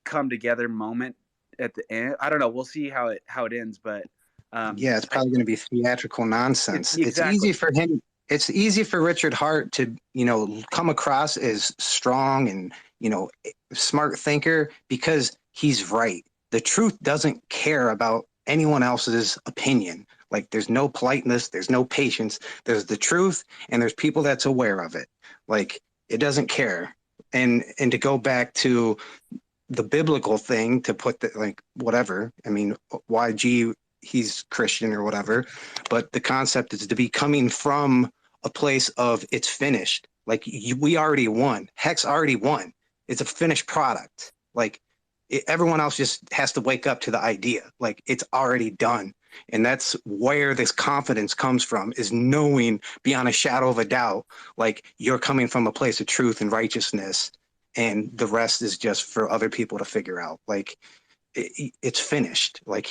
come together moment at the end. I don't know. We'll see how it ends, but yeah, it's probably going to be theatrical nonsense. Exactly. It's easy for him. It's easy for Richard Hart to, come across as strong and, smart thinker because he's right. The truth doesn't care about anyone else's opinion. Like there's no politeness, there's no patience. There's the truth and there's people that's aware of it. Like it doesn't care. And to go back to the biblical thing, to put the, like, whatever, I mean, YG, he's Christian or whatever, but the concept is to be coming from a place of it's finished. Like we already won. Hex already won. It's a finished product. Like everyone else just has to wake up to the idea. Like it's already done. And that's where this confidence comes from, is knowing beyond a shadow of a doubt, like you're coming from a place of truth and righteousness, and the rest is just for other people to figure out. Like it's finished. Like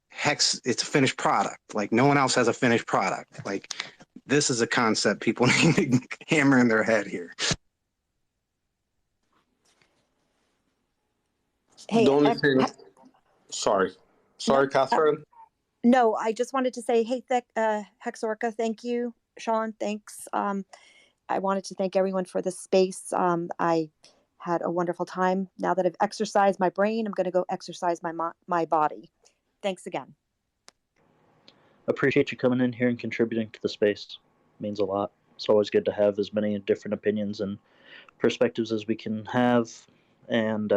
Hex, it's a finished product. Like no one else has a finished product. Like this is a concept people need to hammer in their head here. Hey, The only thing, sorry, Catherine. No, I just wanted to say, hey, Hexorca, thank you. Sean, thanks. I wanted to thank everyone for the space. I had a wonderful time. Now that I've exercised my brain, I'm going to go exercise my body. Thanks again. Appreciate you coming in here and contributing to the space. It means a lot. It's always good to have as many different opinions and perspectives as we can have. And,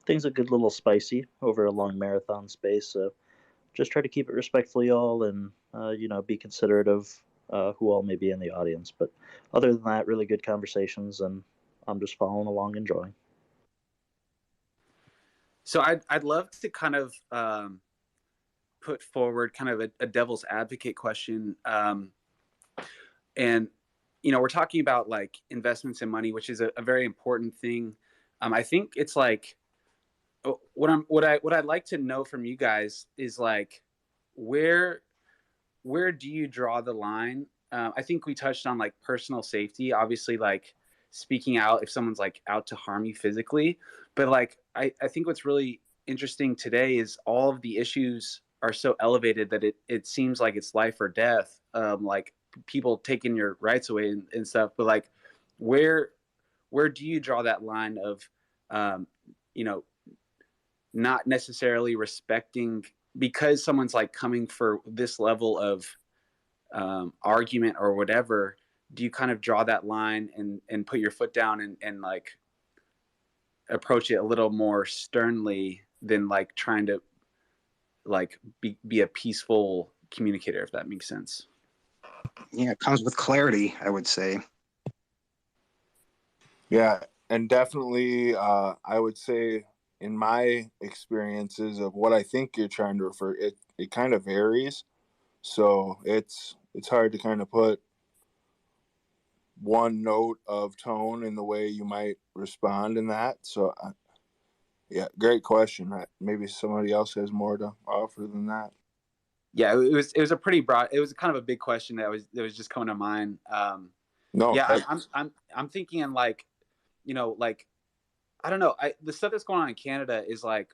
things that get a little spicy over a long marathon space. So just try to keep it respectful, y'all, and, be considerate of who all may be in the audience. But other than that, really good conversations, and I'm just following along, enjoying. So I'd love to kind of put forward kind of a devil's advocate question. And, we're talking about like investments in money, which is a very important thing. I think it's like what I'd like to know from you guys is like, where do you draw the line? I think we touched on like personal safety, obviously, like speaking out if someone's like out to harm you physically. But like, I think what's really interesting today is all of the issues are so elevated that it seems like it's life or death. Like people taking your rights away and stuff. But like, where do you draw that line of, not necessarily respecting, because someone's like coming for this level of argument or whatever, do you kind of draw that line and put your foot down and like approach it a little more sternly than like trying to like be a peaceful communicator, if that makes sense? Yeah, it comes with clarity, I would say. Yeah, and definitely I would say in my experiences of what I think you're trying to refer, it kind of varies. So it's hard to kind of put one note of tone in the way you might respond in that. So yeah, great question. Maybe somebody else has more to offer than that. Yeah, it was a pretty broad, it was kind of a big question that was just coming to mind. No, yeah, I'm thinking in like, like, I don't know. The stuff that's going on in Canada is like,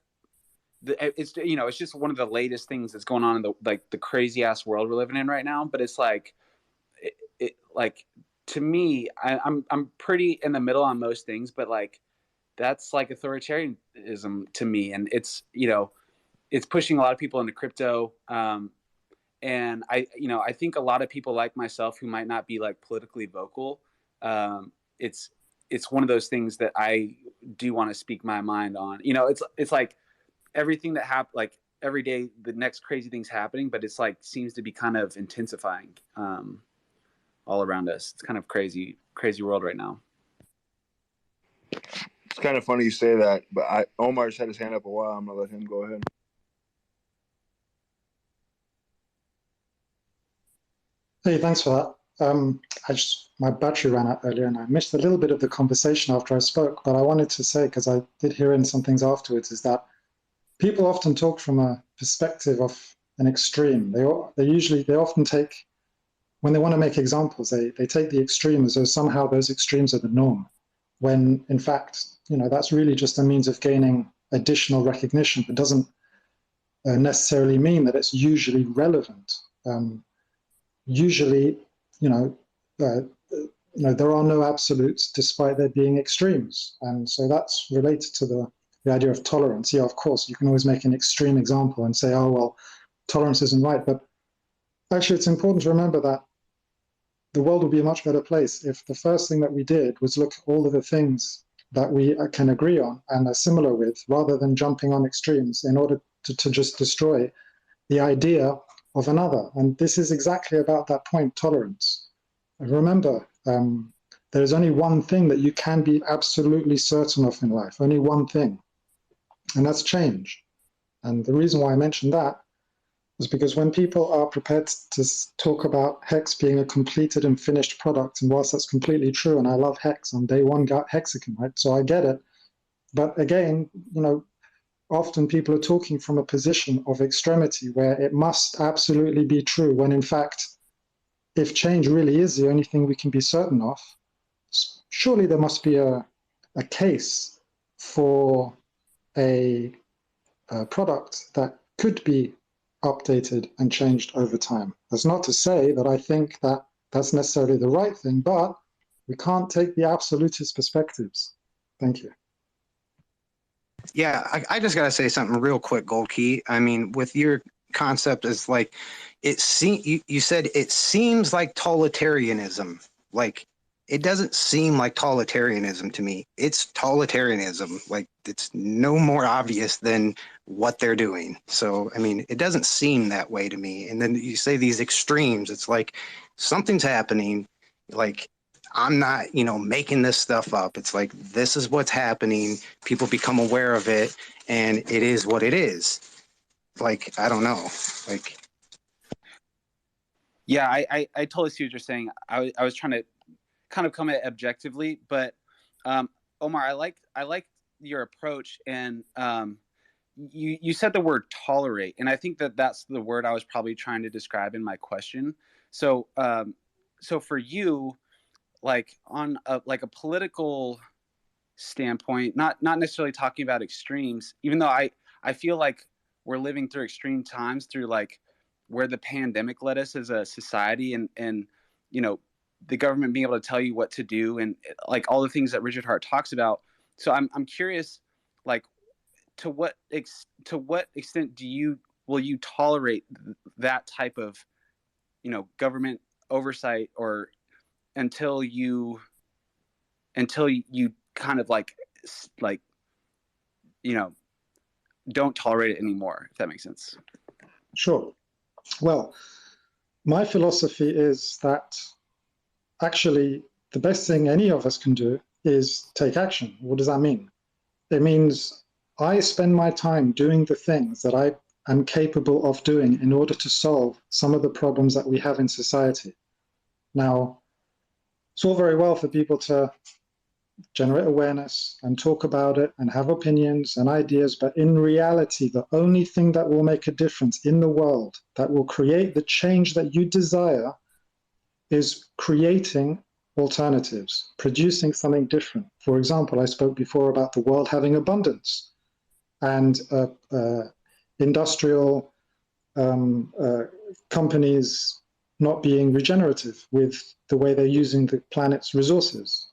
it's just one of the latest things that's going on in the crazy ass world we're living in right now. But it's like, like to me, I'm pretty in the middle on most things, but like that's like authoritarianism to me, and it's it's pushing a lot of people into crypto. And I think a lot of people like myself who might not be like politically vocal, it's one of those things that I do want to speak my mind on. It's like everything that happens, like every day, the next crazy thing's happening, but it's like seems to be kind of intensifying all around us. It's kind of crazy world right now. It's kind of funny you say that, but Omar's had his hand up a while. I'm gonna let him go ahead. Hey, thanks for that. my battery ran out earlier and I missed a little bit of the conversation after I spoke, but I wanted to say, because I did hear in some things afterwards, is that people often talk from a perspective of an extreme. They often take, when they want to make examples, they take the extreme as though somehow those extremes are the norm, when in fact, that's really just a means of gaining additional recognition. It doesn't necessarily mean that it's usually relevant. Usually, there are no absolutes despite there being extremes. And so that's related to the idea of tolerance. Yeah, of course, you can always make an extreme example and say, oh, well, tolerance isn't right. But actually, it's important to remember that the world would be a much better place if the first thing that we did was look at all of the things that we can agree on and are similar with, rather than jumping on extremes in order to just destroy the idea of another. And this is exactly about that point, tolerance. And remember, there is only one thing that you can be absolutely certain of in life, only one thing, and that's change. And the reason why I mentioned that is because when people are prepared to talk about Hex being a completed and finished product, and whilst that's completely true, and I love Hex, on day one got Hexagon, right? So I get it. But again, often people are talking from a position of extremity where it must absolutely be true, when in fact, if change really is the only thing we can be certain of, surely there must be a case for a product that could be updated and changed over time. That's not to say that I think that that's necessarily the right thing, but we can't take the absolutist perspectives. Thank you. Yeah, I just got to say something real quick, Gold Key. I mean, with your concept is like, you said it seems like totalitarianism. Like, it doesn't seem like totalitarianism to me. It's totalitarianism. Like, it's no more obvious than what they're doing. So, I mean, it doesn't seem that way to me. And then you say these extremes. It's like something's happening. Like, I'm not, making this stuff up. It's like, this is what's happening. People become aware of it, and it is what it is. Like, I don't know. Like, yeah, I totally see what you're saying. I was trying to kind of come at it objectively, but Omar, I like your approach, and you said the word tolerate, and I think that's the word I was probably trying to describe in my question. So for you, like on a political standpoint, not necessarily talking about extremes, even though I feel like we're living through extreme times, through like where the pandemic led us as a society, and the government being able to tell you what to do, and like all the things that Richard Hart talks about. So I'm curious, like, to what extent will you tolerate that type of government oversight, or until you kind of like don't tolerate it anymore, if that makes sense? Sure. Well, my philosophy is that actually the best thing any of us can do is take action. What does that mean? It means I spend my time doing the things that I am capable of doing in order to solve some of the problems that we have in society. Now, it's all very well for people to generate awareness and talk about it and have opinions and ideas, but in reality, the only thing that will make a difference in the world, that will create the change that you desire, is creating alternatives, producing something different. For example, I spoke before about the world having abundance and industrial companies not being regenerative with the way they're using the planet's resources.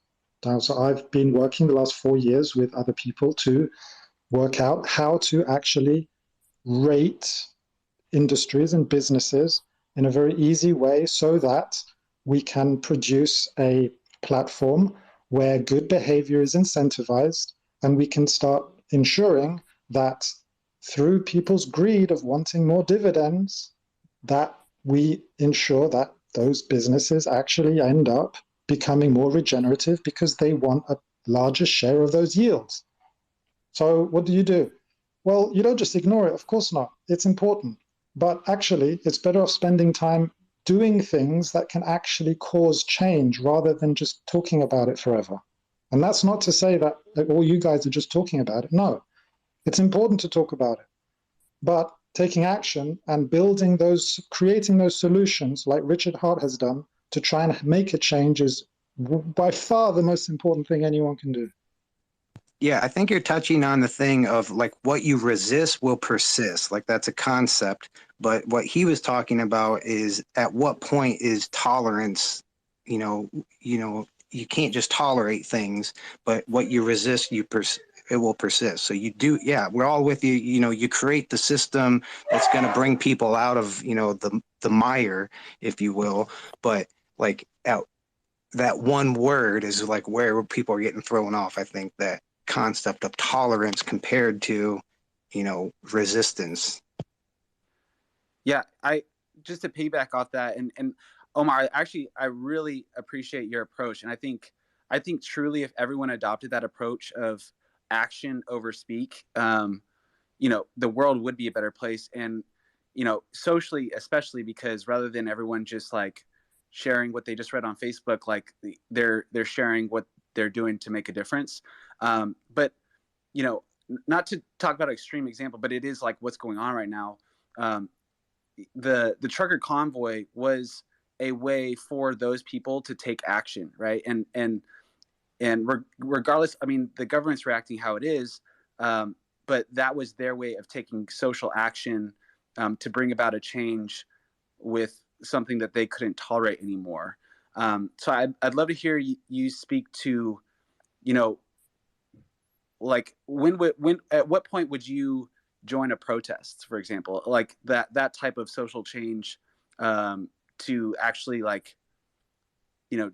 So I've been working the last 4 years with other people to work out how to actually rate industries and businesses in a very easy way so that we can produce a platform where good behavior is incentivized, and we can start ensuring that through people's greed of wanting more dividends, that we ensure that those businesses actually end up becoming more regenerative because they want a larger share of those yields. So what do? Well, you don't just ignore it. Of course not. It's important. But actually, it's better off spending time doing things that can actually cause change rather than just talking about it forever. And that's not to say that all you guys are just talking about it. No, it's important to talk about it. But taking action and building those, creating those solutions like Richard Hart has done to try and make a change is by far the most important thing anyone can do. Yeah, I think you're touching on the thing of like what you resist will persist. Like that's a concept. But what he was talking about is at what point is tolerance, you know, you can't just tolerate things, but what you resist, it will persist. So you do, yeah, we're all with you. You know, you create the system that's going to bring people out of, you know, the mire, if you will. But like that one word is like where people are getting thrown off. I think that concept of tolerance compared to, you know, resistance. Yeah, I just to piggyback off that, and Omar, I really appreciate your approach, and I think truly if everyone adopted that approach of action over speak, you know, the world would be a better place, and you know, socially especially, because rather than everyone just like sharing what they just read on Facebook, like they're sharing what they're doing to make a difference. But you know, not to talk about an extreme example, but it is like what's going on right now. The trucker convoy was a way for those people to take action, right? And regardless, I mean, the government's reacting how it is, but that was their way of taking social action to bring about a change with something that they couldn't tolerate anymore. So I'd love to hear you speak to, you know, like when at what point would you join a protest, for example, like that type of social change to actually like, you know,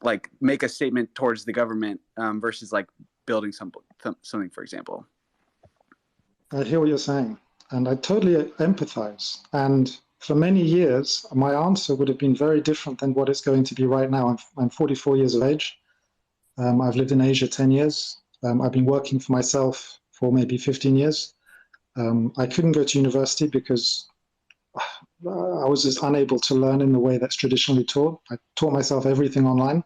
like make a statement towards the government versus like building something, for example. I hear what you're saying, and I totally empathize. And for many years, my answer would have been very different than what it's going to be right now. I'm 44 years of age. I've lived in Asia 10 years. I've been working for myself for maybe 15 years. I couldn't go to university because I was just unable to learn in the way that's traditionally taught. I taught myself everything online.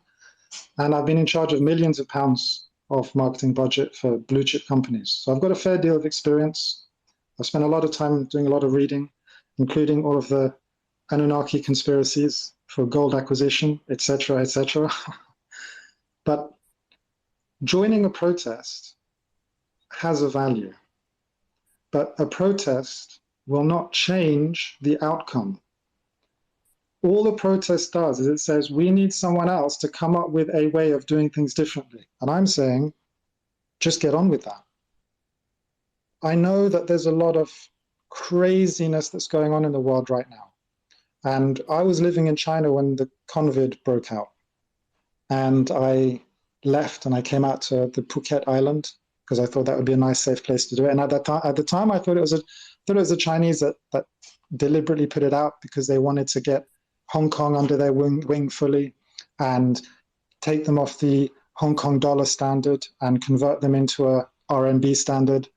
And I've been in charge of millions of pounds of marketing budget for blue chip companies. So I've got a fair deal of experience. I've spent a lot of time doing a lot of reading, including all of the Anunnaki conspiracies for gold acquisition, etc., etc. But joining a protest has a value. But a protest will not change the outcome. All the protest does is it says, we need someone else to come up with a way of doing things differently. And I'm saying, just get on with that. I know that there's a lot of craziness that's going on in the world right now. And I was living in China when the COVID broke out. And I left and I came out to the Phuket Island because I thought that would be a nice, safe place to do it. And at the time, I thought it was the Chinese that deliberately put it out because they wanted to get Hong Kong under their wing fully and take them off the Hong Kong dollar standard and convert them into a RMB standard.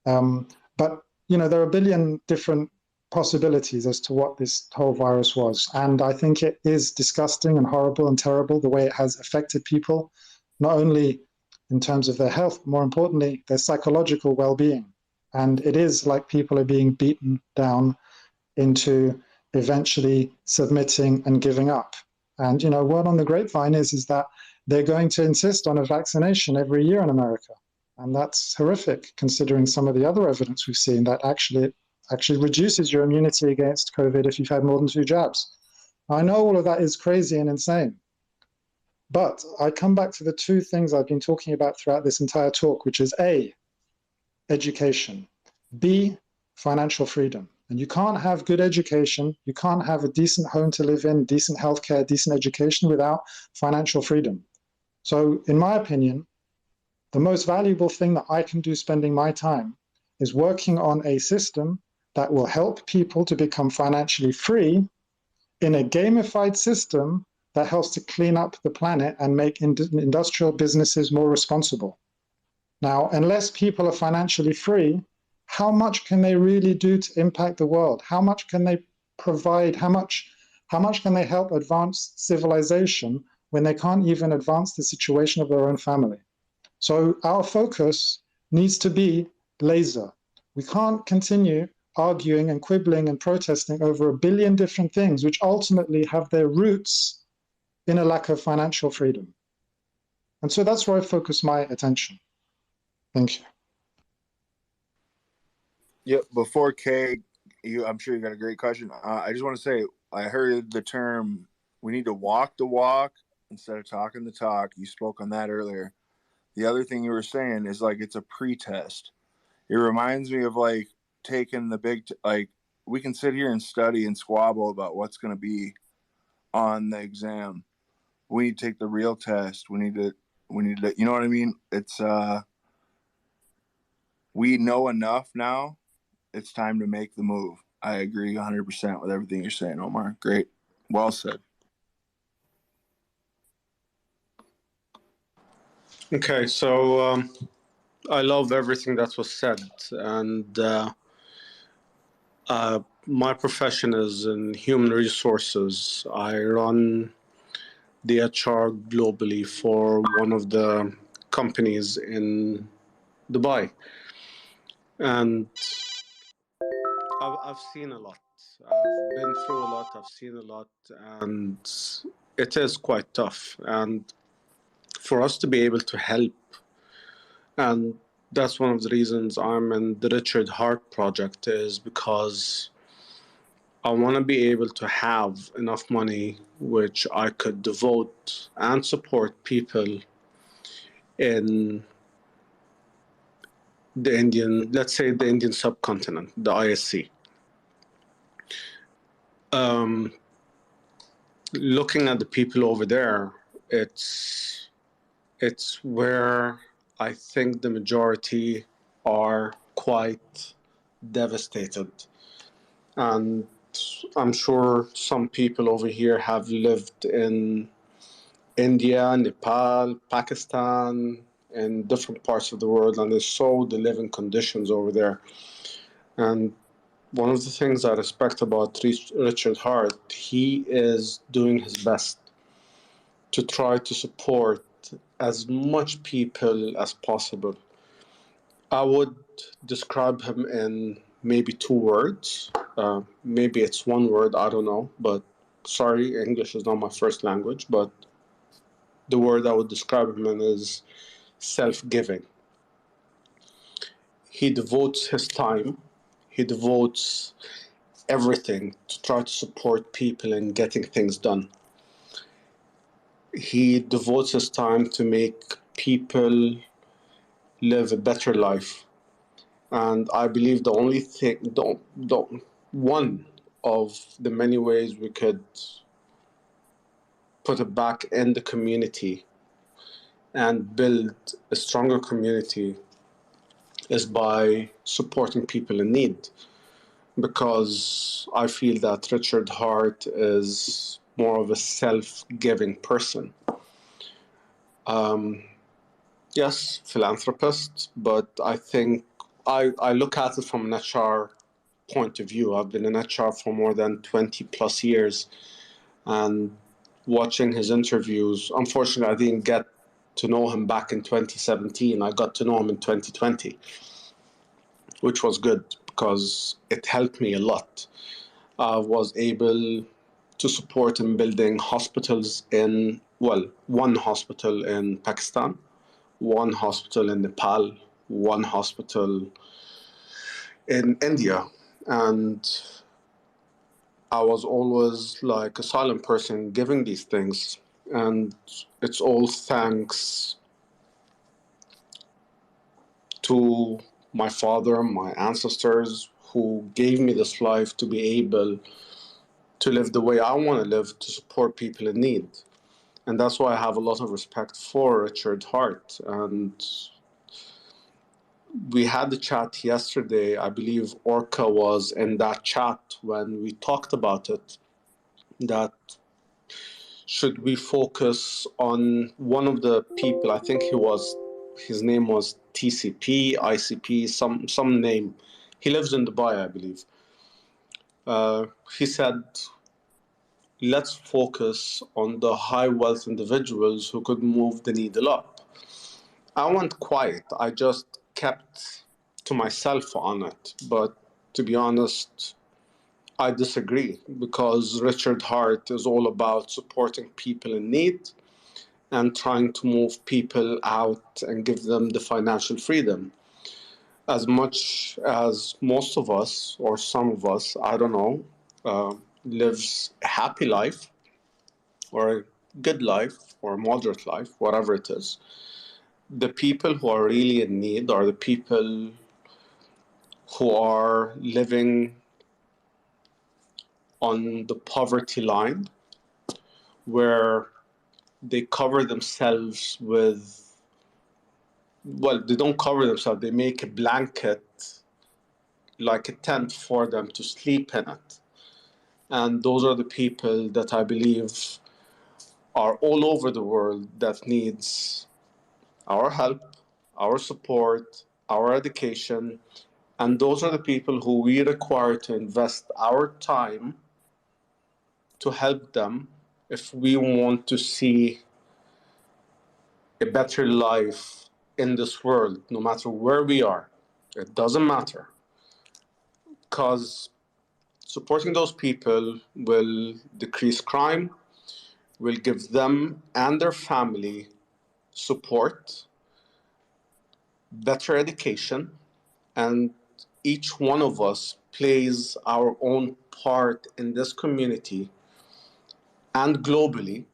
But, you know, there are a billion different possibilities as to what this whole virus was. And I think it is disgusting and horrible and terrible the way it has affected people, not only in terms of their health, but more importantly, their psychological well-being. And it is like people are being beaten down into eventually submitting and giving up. And, you know, word on the grapevine is that they're going to insist on a vaccination every year in America. And that's horrific, considering some of the other evidence we've seen that actually reduces your immunity against COVID if you've had more than 2 jabs. I know all of that is crazy and insane. But I come back to the 2 things I've been talking about throughout this entire talk, which is A, education, B, financial freedom. And you can't have good education, you can't have a decent home to live in, decent healthcare, decent education without financial freedom. So in my opinion, the most valuable thing that I can do spending my time is working on a system that will help people to become financially free in a gamified system that helps to clean up the planet and make industrial businesses more responsible. Now, unless people are financially free, how much can they really do to impact the world? How much can they provide, how much can they help advance civilization when they can't even advance the situation of their own family? So our focus needs to be laser. We can't continue arguing and quibbling and protesting over a billion different things, which ultimately have their roots in a lack of financial freedom. And so that's where I focus my attention. Thank you. Yep. Before Kay, I'm sure you got a great question. I just want to say, I heard the term, we need to walk the walk instead of talking the talk. You spoke on that earlier. The other thing you were saying is like, it's a pretest. It reminds me of like taking the big, like we can sit here and study and squabble about what's going to be on the exam. We need to take the real test. We need to, you know what I mean? It's, we know enough now. It's time to make the move. I agree 100% with everything you're saying, Omar. Great. Well said. Okay, so I love everything that was said, and my profession is in human resources. I run the HR globally for one of the companies in Dubai, and I've seen a lot. I've been through a lot. I've seen a lot, and it is quite tough. And for us to be able to help, and that's one of the reasons I'm in the Richard Hart Project, is because I want to be able to have enough money which I could devote and support people in the Indian, let's say the Indian subcontinent, the ISC. Looking at the people over there, it's where I think the majority are quite devastated. And I'm sure some people over here have lived in India, Nepal, Pakistan, and different parts of the world, and they saw the living conditions over there. And one of the things I respect about Richard Hart, he is doing his best to try to support as much people as possible. I would describe him in maybe 2 words. Maybe it's 1 word, I don't know. But sorry, English is not my first language. But the word I would describe him in is self-giving. He devotes his time. He devotes everything to try to support people in getting things done. He devotes his time to make people live a better life. And I believe the only thing, one of the many ways we could put it back in the community and build a stronger community is by supporting people in need. Because I feel that Richard Hart is more of a self-giving person. Yes, philanthropist, but I think I look at it from an HR point of view. I've been in HR for more than 20 plus years, and watching his interviews, unfortunately, I didn't get to know him back in 2017. I got to know him in 2020, which was good because it helped me a lot. I was able to support in building hospitals in, one hospital in Pakistan, 1 hospital in Nepal, 1 hospital in India. And I was always like a silent person giving these things. And it's all thanks to my father, my ancestors, who gave me this life to be able to live the way I want to live, to support people in need. And that's why I have a lot of respect for Richard Hart. And we had the chat yesterday. I believe Orca was in that chat when we talked about it, that should we focus on one of the people, I think his name was TCP, ICP, some name. He lives in Dubai, I believe. He said, let's focus on the high wealth individuals who could move the needle up. I went quiet. I just kept to myself on it. But to be honest, I disagree, because Richard Hart is all about supporting people in need and trying to move people out and give them the financial freedom. As much as most of us, or some of us, I don't know, lives a happy life or a good life or a moderate life, whatever it is, the people who are really in need are the people who are living on the poverty line, where they cover themselves with, well, they don't cover themselves, they make a blanket, like a tent for them to sleep in it. And those are the people that I believe are all over the world that needs our help, our support, our education. And those are the people who we require to invest our time to help them if we want to see a better life in this world, no matter where we are. It doesn't matter. Because supporting those people will decrease crime, will give them and their family support, better education, and each one of us plays our own part in this community and globally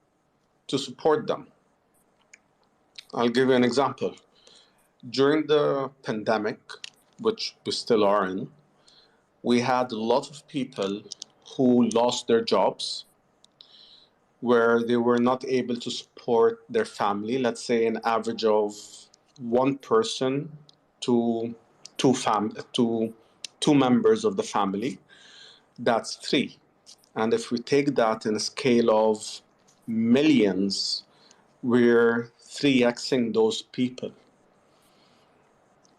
to support them. I'll give you an example. During the pandemic, which we still are in, we had a lot of people who lost their jobs, where they were not able to support their family. Let's say an average of one person to two members of the family. That's 3. And if we take that in a scale of millions, we're 3xing those people.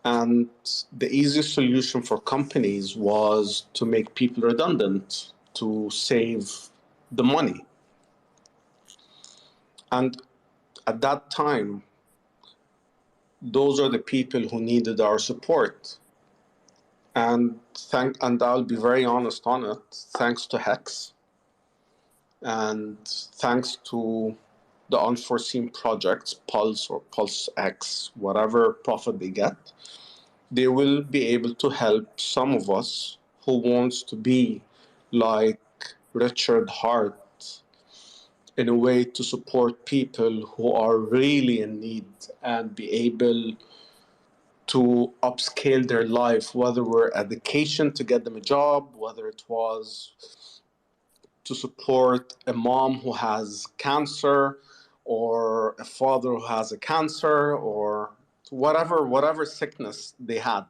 And the easiest solution for companies was to make people redundant, to save the money. And at that time, those are the people who needed our support. And I'll be very honest on it, thanks to Hex and thanks to the unforeseen projects, Pulse or Pulse X, whatever profit they get, they will be able to help some of us who wants to be like Richard Hart, in a way to support people who are really in need and be able to upscale their life, whether we're education to get them a job, whether it was to support a mom who has cancer or a father who has a cancer or whatever sickness they had,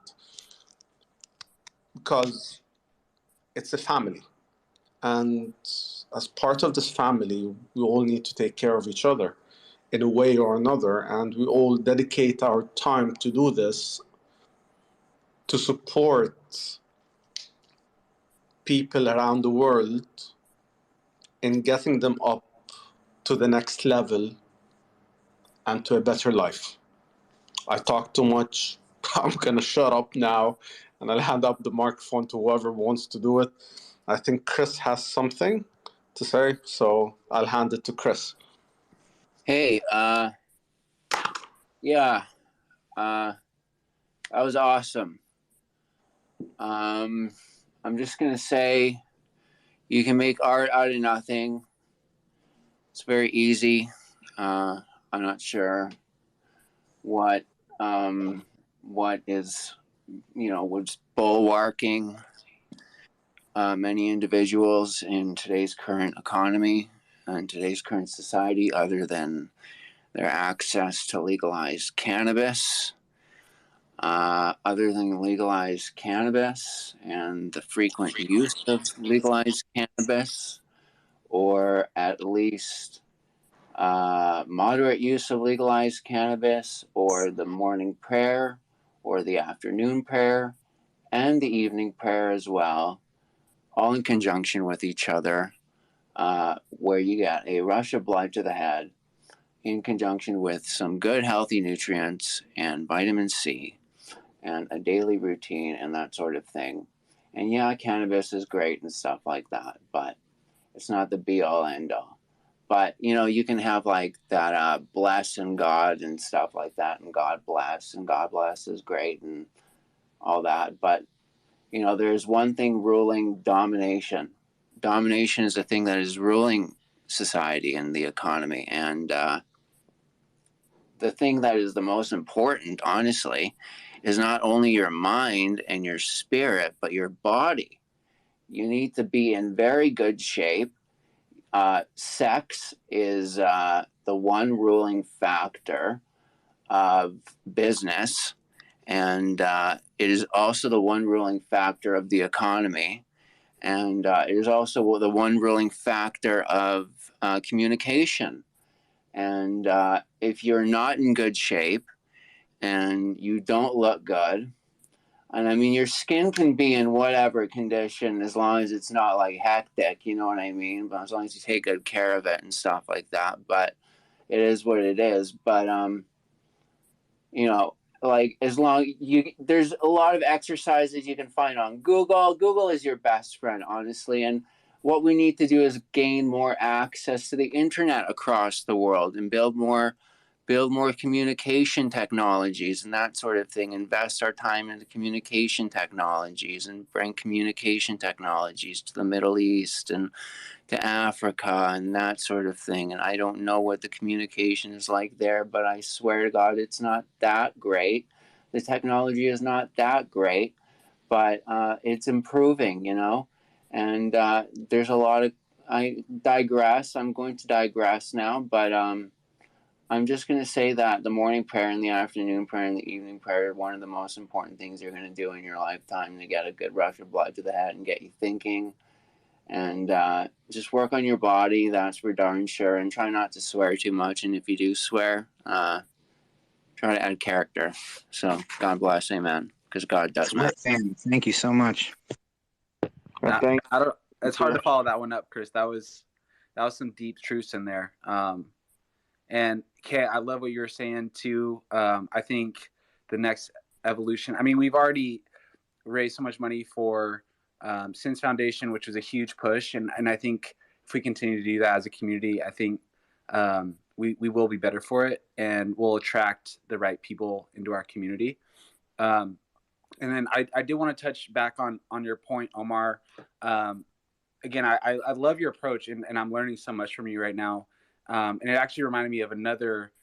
because it's a family. And as part of this family, we all need to take care of each other in a way or another, and we all dedicate our time to do this, to support people around the world in getting them up to the next level and to a better life. I talk too much. I'm going to shut up now, and I'll hand up the microphone to whoever wants to do it. I think Chris has something to say, so I'll hand it to Chris. Hey, yeah, that was awesome. I'm just gonna say, you can make art out of nothing. It's very easy. I'm not sure what is, what's bulwarking many individuals in today's current economy and today's current society, other than their access to legalized cannabis. Other than legalized cannabis and the frequent use of legalized cannabis, or at least moderate use of legalized cannabis, or the morning prayer, or the afternoon prayer, and the evening prayer as well, all in conjunction with each other, where you get a rush of blood to the head in conjunction with some good healthy nutrients and vitamin C and a daily routine and that sort of thing. And yeah, cannabis is great and stuff like that, but it's not the be all end all. But, you know, you can have like that bless and God and stuff like that, and God bless is great and all that. But, you know, there's one thing ruling domination. Domination is the thing that is ruling society and the economy. And the thing that is the most important, honestly, is not only your mind and your spirit, but your body. You need to be in very good shape. Sex is the one ruling factor of business, and it is also the one ruling factor of the economy, and it is also the one ruling factor of communication. And if you're not in good shape and you don't look good, and I mean, your skin can be in whatever condition as long as it's not like hectic, you know what I mean? But as long as you take good care of it and stuff like that. But it is what it is. But, you know, like as long there's a lot of exercises you can find on Google. Google is your best friend, honestly. And what we need to do is gain more access to the internet across the world and build more communication technologies and that sort of thing. Invest our time into communication technologies and bring communication technologies to the Middle East and to Africa and that sort of thing. And I don't know what the communication is like there, but I swear to God, it's not that great. The technology is not that great, but it's improving, you know. And there's a lot of, I digress. I'm going to digress now, but I'm just going to say that the morning prayer and the afternoon prayer and the evening prayer are one of the most important things you're going to do in your lifetime to get a good rush of blood to the head and get you thinking. And just work on your body. That's for darn sure. And try not to swear too much. And if you do swear, try to add character. So God bless. Amen. Because God does matter. Thank you so much. I don't. It's hard to follow that one up, Chris. That was some deep truths in there. And Kay, I love what you're saying too. I think the next evolution. I mean, we've already raised so much money for Sins Foundation, which was a huge push, and I think if we continue to do that as a community, I think we will be better for it, and we'll attract the right people into our community. And then I did want to touch back on your point, Omar. Again, I love your approach, and I'm learning so much from you right now. And it actually reminded me of another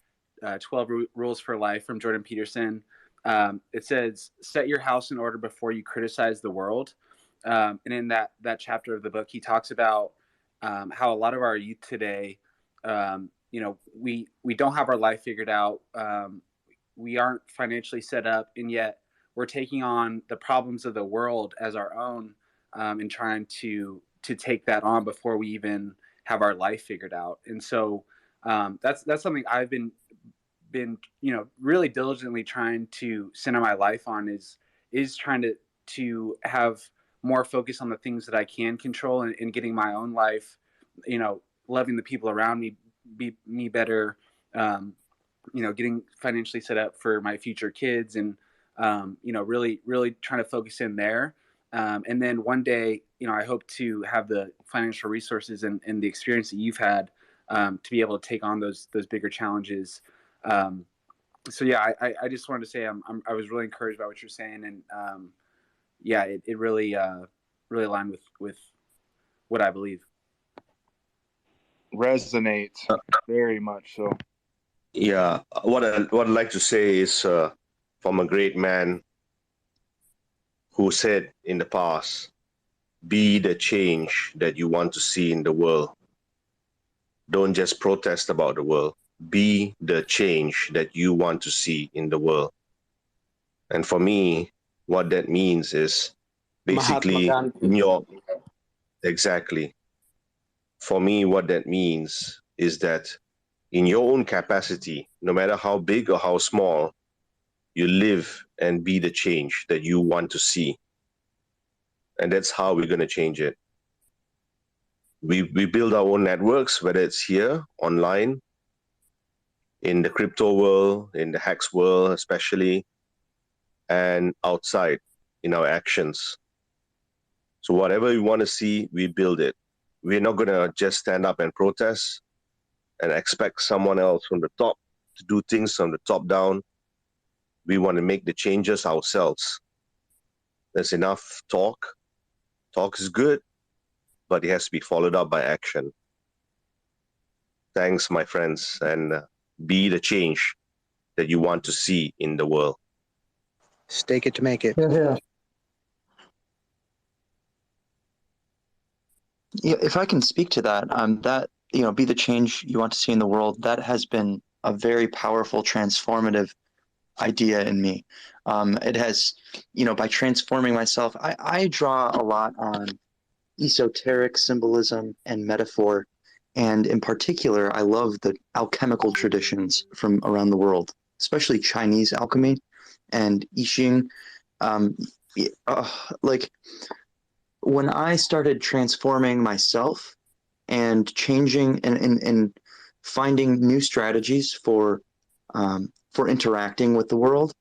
12 Rules for Life from Jordan Peterson. It says, set your house in order before you criticize the world. And in that chapter of the book, he talks about how a lot of our youth today, you know, we don't have our life figured out. We aren't financially set up, and yet we're taking on the problems of the world as our own, and trying to take that on before we even have our life figured out. And so that's something I've been you know, really diligently trying to center my life on, is trying to have more focus on the things that I can control, and getting my own life, you know, loving the people around me, be better, you know, getting financially set up for my future kids, and you know, really trying to focus in there. And then one day, you know, I hope to have the financial resources and the experience that you've had to be able to take on those bigger challenges. So yeah, I just wanted to say I was really encouraged by what you're saying, and yeah, it really aligned with what I believe. Resonates very much so. Yeah, what I'd like to say is from a great man who said in the past, be the change that you want to see in the world. Don't just protest about the world. Be the change that you want to see in the world. And for me, what that means is basically exactly. For me, what that means is that in your own capacity, no matter how big or how small, you live and be the change that you want to see. And that's how we're going to change it. We build our own networks, whether it's here, online, in the crypto world, in the Hex world especially, and outside in our actions. So whatever we want to see, we build it. We're not going to just stand up and protest and expect someone else from the top to do things from the top down. We want to make the changes ourselves. There's enough talk. Talk is good, but it has to be followed up by action. Thanks, my friends, and be the change that you want to see in the world. Stake it to make it. Yeah. Yeah, if I can speak to that, that, be the change you want to see in the world, that has been a very powerful, transformative idea in me. It has, by transforming myself, I draw a lot on esoteric symbolism and metaphor. And in particular, I love the alchemical traditions from around the world, especially Chinese alchemy and I Ching. When I started transforming myself and changing and finding new strategies for interacting with the world,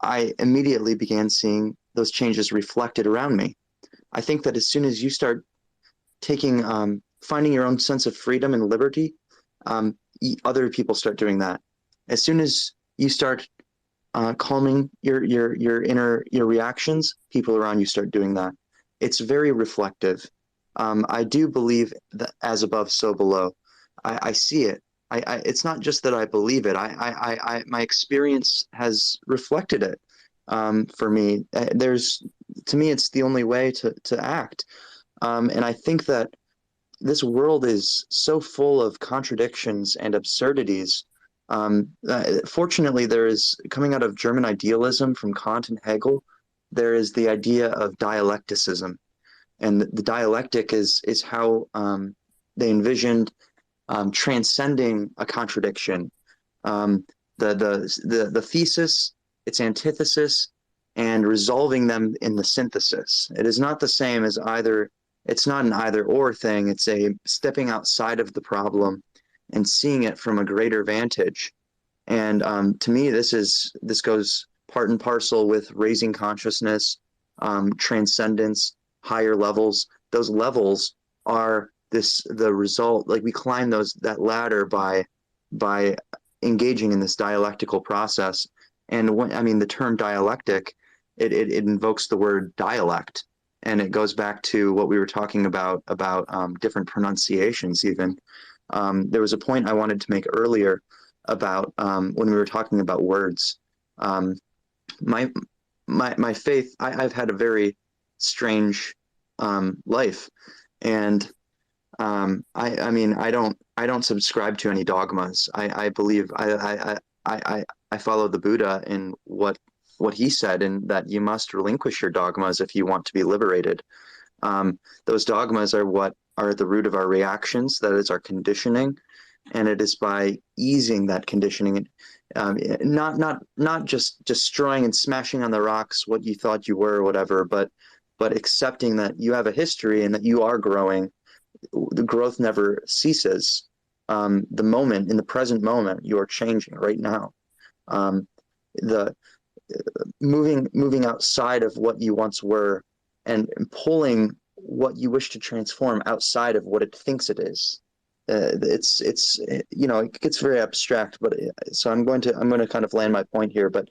I immediately began seeing those changes reflected around me. I think that as soon as you start finding your own sense of freedom and liberty, other people start doing that. As soon as you start calming your reactions, people around you start doing that. It's very reflective. I do believe that as above, so below. I see it. It's not just that I believe it. My experience has reflected it for me. To me, it's the only way to act. And I think that this world is so full of contradictions and absurdities. Fortunately, there is, coming out of German idealism from Kant and Hegel, there is the idea of dialecticism. And the dialectic is how they envisioned transcending a contradiction. The thesis, its antithesis, and resolving them in the synthesis. It is not the same as either. It's not an either or thing. It's a stepping outside of the problem and seeing it from a greater vantage. And to me, this goes part and parcel with raising consciousness, transcendence, higher levels. Those levels are the result. Like, we climb that ladder by engaging in this dialectical process. And the term dialectic, it invokes the word dialect. And it goes back to what we were talking about different pronunciations even. There was a point I wanted to make earlier about when we were talking about words. My faith, I've had a very strange life. And I don't subscribe to any dogmas. I believe I follow the Buddha in what he said, and that you must relinquish your dogmas if you want to be liberated. Those dogmas are what are the root of our reactions, that is our conditioning, and it is by easing that conditioning, not just destroying and smashing on the rocks what you thought you were or whatever, but accepting that you have a history and that you are growing. The growth never ceases. In the present moment, you are changing right now. Moving outside of what you once were and pulling what you wish to transform outside of what it thinks it is. It gets very abstract, but so I'm going to kind of land my point here, but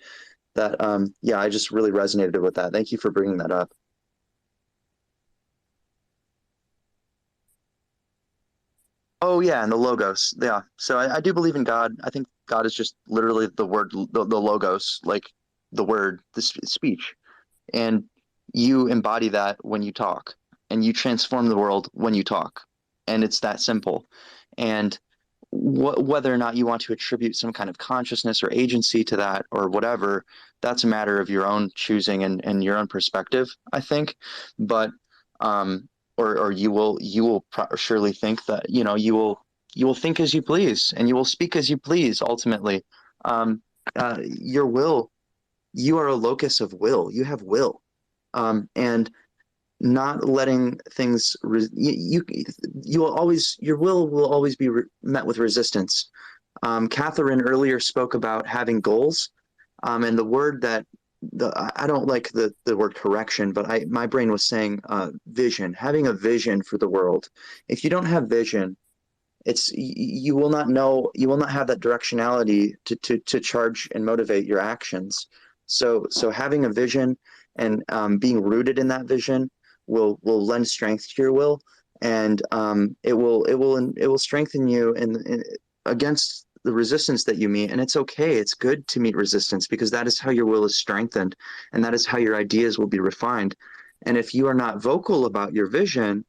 that I just really resonated with that. Thank you for bringing that up. Oh yeah, and the logos. Yeah. So I do believe in God. I think God is just literally the word, the logos, like the word, the speech. And you embody that when you talk, and you transform the world when you talk. And it's that simple. And whether or not you want to attribute some kind of consciousness or agency to that or whatever, that's a matter of your own choosing and your own perspective, I think. But or you will surely think that you will think as you please, and you will speak as you please. Ultimately, your will, you are a locus of will. You have will, and not letting things you will always, your will always be met with resistance. Catherine earlier spoke about having goals, and the word that I don't like the word correction, but my brain was saying vision, having a vision for the world. If you don't have vision, you will not know, you will not have that directionality to charge and motivate your actions. So having a vision and being rooted in that vision will lend strength to your will, and it will strengthen you in against the resistance that you meet. And it's okay, it's good to meet resistance, because that is how your will is strengthened, and that is how your ideas will be refined. And if you are not vocal about your vision,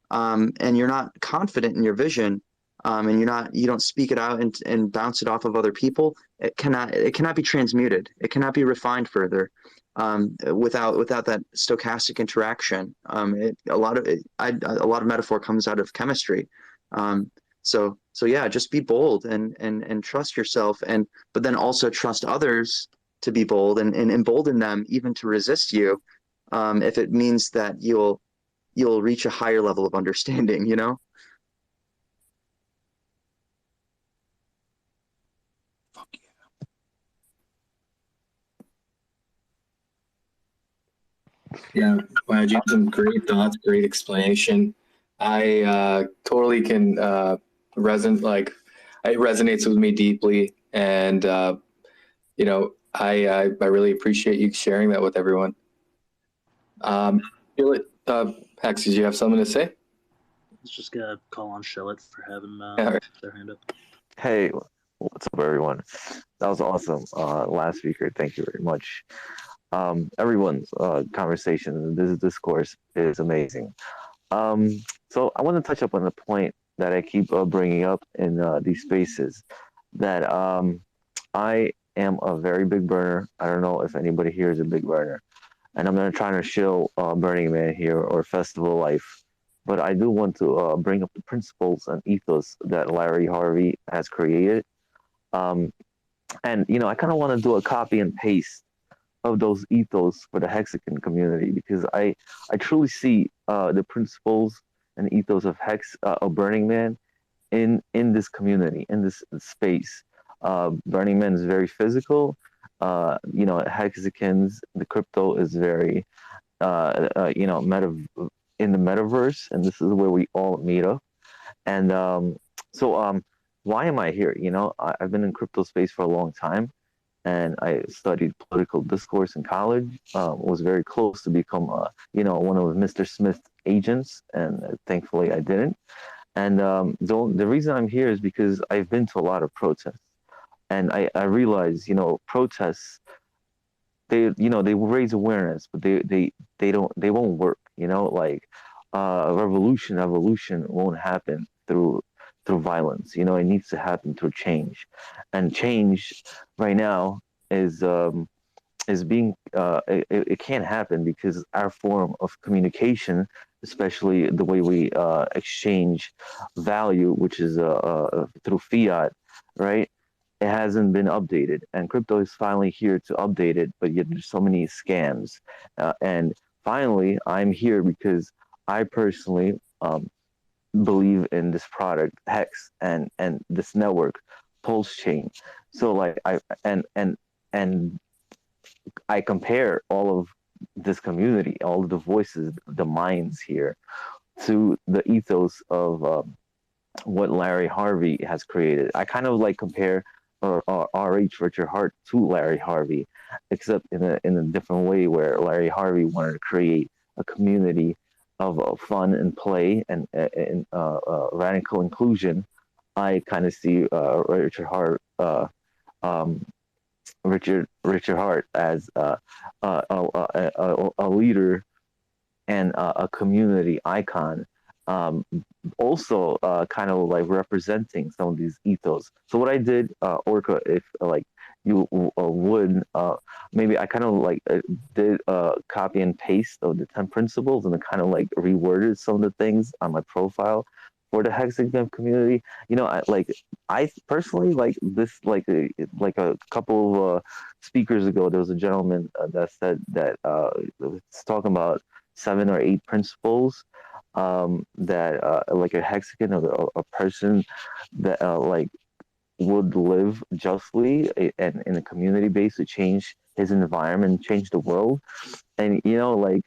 and you're not confident in your vision, and you don't speak it out and bounce it off of other people, it cannot be transmuted. It cannot be refined further without that stochastic interaction. A lot of metaphor comes out of chemistry. So yeah, just be bold and trust yourself, but then also trust others to be bold and embolden them even to resist you, if it means that you'll reach a higher level of understanding, you know? Yeah, wow, you had some great thoughts, great explanation. I totally can resonate. Like, it resonates with me deeply, and you know, I really appreciate you sharing that with everyone. Hex, did you have something to say? I was just gonna call on Shillet for having their hand up. Hey, what's up, everyone? That was awesome. Last speaker, thank you very much. Everyone's conversation, this discourse is amazing. So I want to touch up on the point that I keep bringing up in these spaces, that I am a very big burner. I don't know if anybody here is a big burner, and I'm not trying to shill Burning Man here or Festival Life, but I do want to bring up the principles and ethos that Larry Harvey has created. And, you know, I kind of want to do a copy and paste of those ethos for the Hexican community, because I truly see the principles and ethos of Burning Man in this community, in this space. Burning Man is very physical. You know, Hexicans, the crypto is very, you know, in the metaverse, and this is where we all meet up. And why am I here? You know, I've been in crypto space for a long time, and I studied political discourse in college. Was very close to become, you know, one of Mr. Smith's agents, and thankfully I didn't. And the reason I'm here is because I've been to a lot of protests, and I realize, you know, protests, they raise awareness, but they won't work. You know, like evolution won't happen through violence. You know, it needs to happen through change, and change right now is being it can't happen because our form of communication, especially the way we exchange value, which is through fiat, right? It hasn't been updated, and crypto is finally here to update it, but yet there's so many scams. And finally, I'm here because I personally believe in this product, Hex, and this network, Pulse Chain. So like I compare all of this community, all of the voices, the minds here, to the ethos of what Larry Harvey has created. I kind of like compare R.H. Richard Hart to Larry Harvey, except in a different way, where Larry Harvey wanted to create a community of fun and play and radical inclusion. I kind of see Richard Hart as a leader and a community icon, also kind of like representing some of these ethos. So what I did, Orca, if like you would, maybe I kind of like did copy and paste of the 10 principles, and I kind of like reworded some of the things on my profile for the Hexagon community. You know, I personally like this, like a couple of speakers ago, there was a gentleman that said that it's talking about 7 or 8 principles that like a Mexican or a person that like would live justly and in a community base to change his environment, change the world. And like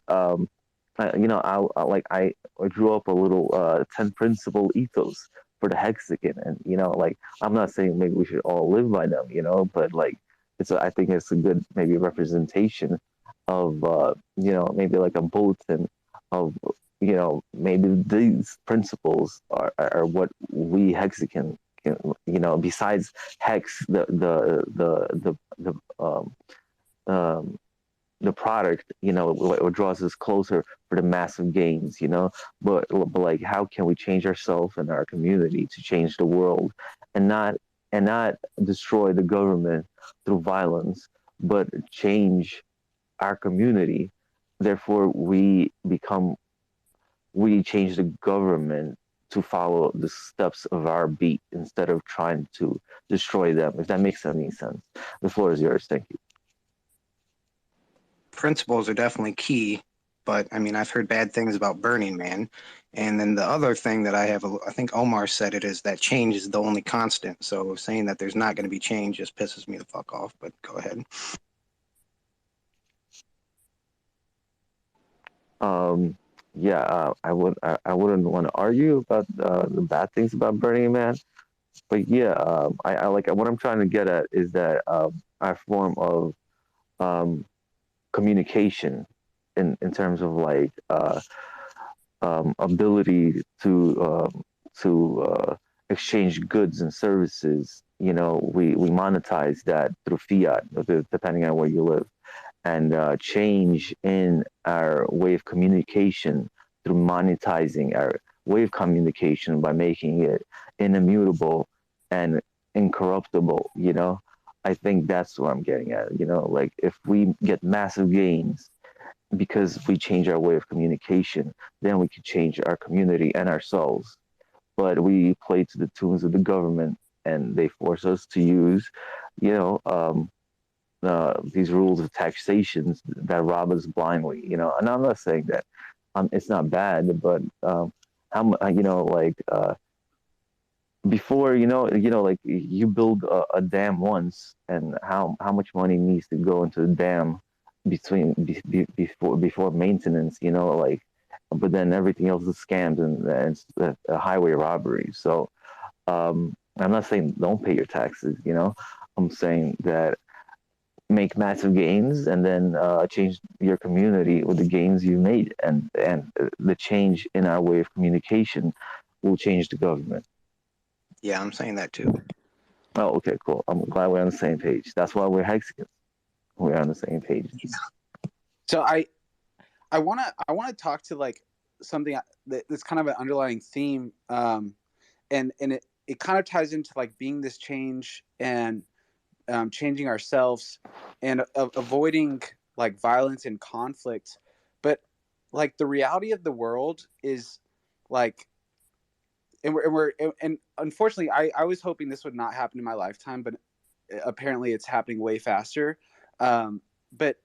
I drew up a little 10 principle ethos for the Mexican, and like I'm not saying maybe we should all live by them, but like I think it's a good maybe representation of maybe like a bulletin of maybe these principles are what we Mexican can, besides hex the product, what draws us closer for the massive gains, but like how can we change ourselves and our community to change the world and not destroy the government through violence, but change our community. Therefore we change the government to follow the steps of our beat instead of trying to destroy them, if that makes any sense. The floor is yours. Thank you. Principles are definitely key, but I mean, I've heard bad things about Burning Man. And then the other thing that I think Omar said it, is that change is the only constant. So saying that there's not going to be change just pisses me the fuck off, but go ahead. Yeah, I wouldn't want to argue about the bad things about Burning Man, but yeah, I like what I'm trying to get at is that our form of communication in terms of like ability to exchange goods and services. We monetize that through fiat, depending on where you live, and change in our way of communication through monetizing our way of communication by making it inimmutable and incorruptible. I think that's what I'm getting at. Like if we get massive gains because we change our way of communication, then we can change our community and ourselves. But we play to the tunes of the government, and they force us to use, these rules of taxations that rob us blindly. And I'm not saying that it's not bad, but before like you build a dam once, and how much money needs to go into the dam before maintenance, but then everything else is scams and it's a highway robbery. So I'm not saying don't pay your taxes, I'm saying that make massive gains and then change your community with the gains you made, and the change in our way of communication will change the government. Yeah, I'm saying that too. Oh, okay, cool. I'm glad we're on the same page. That's why we're Mexicans. We're on the same page. So I want to talk to like something that's kind of an underlying theme, and it kind of ties into like being this change and changing ourselves and avoiding like violence and conflict. But like the reality of the world is like, and unfortunately I was hoping this would not happen in my lifetime, but apparently it's happening way faster. But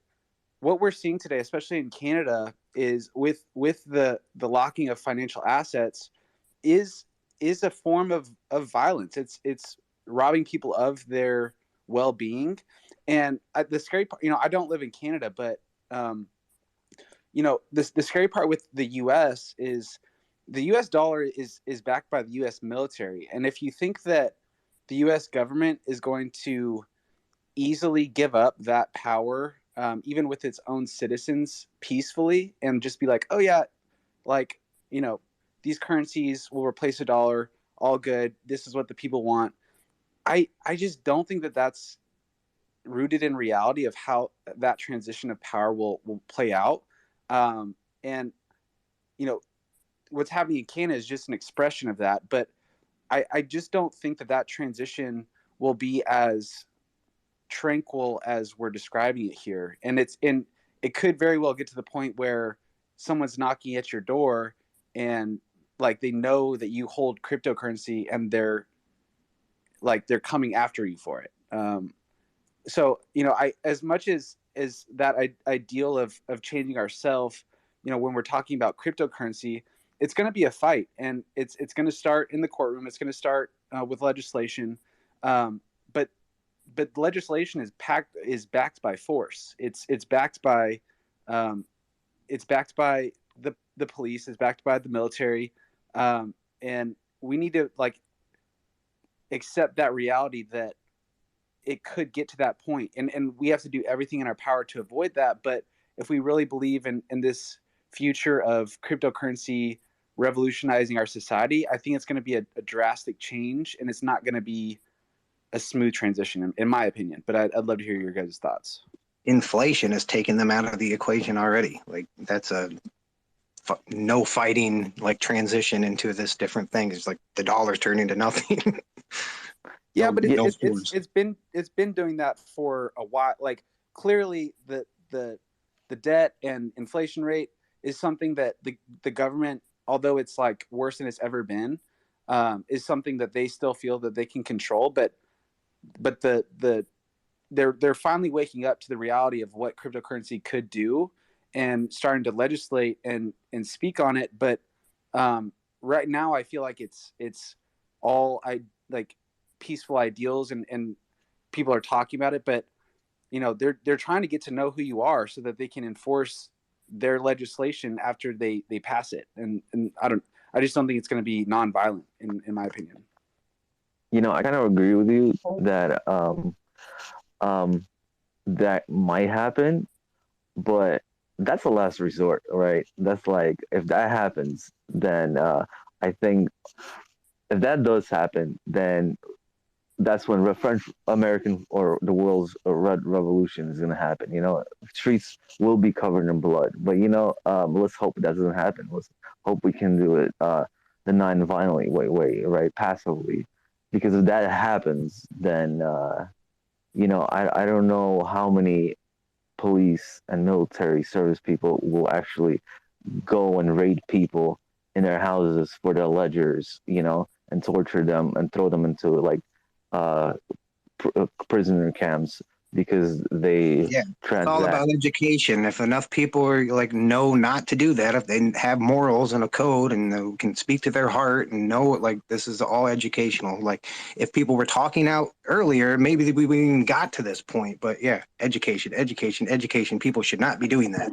what we're seeing today, especially in Canada, is with the locking of financial assets is a form of violence. It's robbing people of their well-being. And the scary part, I don't live in Canada, but the scary part with the US is the US dollar is backed by the US military. And if you think that the US government is going to easily give up that power, even with its own citizens, peacefully, and just be like, oh yeah, like, these currencies will replace a dollar, all good, this is what the people want. I just don't think that that's rooted in reality of how that transition of power will play out. And what's happening in Canada is just an expression of that. But I just don't think that transition will be as tranquil as we're describing it here. And it could very well get to the point where someone's knocking at your door and like they know that you hold cryptocurrency and they're coming after you for it. So I, as much as that ideal of changing ourselves when we're talking about cryptocurrency, it's going to be a fight, and it's going to start in the courtroom. It's going to start with legislation, but legislation is backed by force. It's backed by the police. It's backed by the military, and we need to accept that reality that it could get to that point, and we have to do everything in our power to avoid that. But if we really believe in this future of cryptocurrency revolutionizing our society, I think it's going to be a drastic change, and it's not going to be a smooth transition, in my opinion. But I'd love to hear your guys' thoughts. Inflation has taken them out of the equation already. Like, that's a no fighting transition into this different thing. It's like the dollar's turning to nothing. Yeah, but it's been doing that for a while. Like, clearly the debt and inflation rate is something that the government, although it's worse than it's ever been, is something that they still feel that they can control. But they're finally waking up to the reality of what cryptocurrency could do and starting to legislate and speak on it. But right now, I feel like it's all peaceful ideals, and people are talking about it. But they're trying to get to know who you are so that they can enforce their legislation after they pass it. And I just don't think it's going to be nonviolent, in my opinion. I kind of agree with you that that might happen, but that's the last resort, right? That's if that happens, then I think if that does happen, then that's when French American or the world's red revolution is going to happen. Streets will be covered in blood, but let's hope that doesn't happen. Let's hope we can do it the non-violent way, right? Passively, because if that happens, then I don't know how many police and military service people will actually go and raid people in their houses for their ledgers, and torture them and throw them into prisoner camps because they It's all about education. If enough people are know not to do that, if they have morals and a code and can speak to their heart and know this is all educational. If people were talking out earlier, maybe we wouldn't even got to this point. But education. People should not be doing that.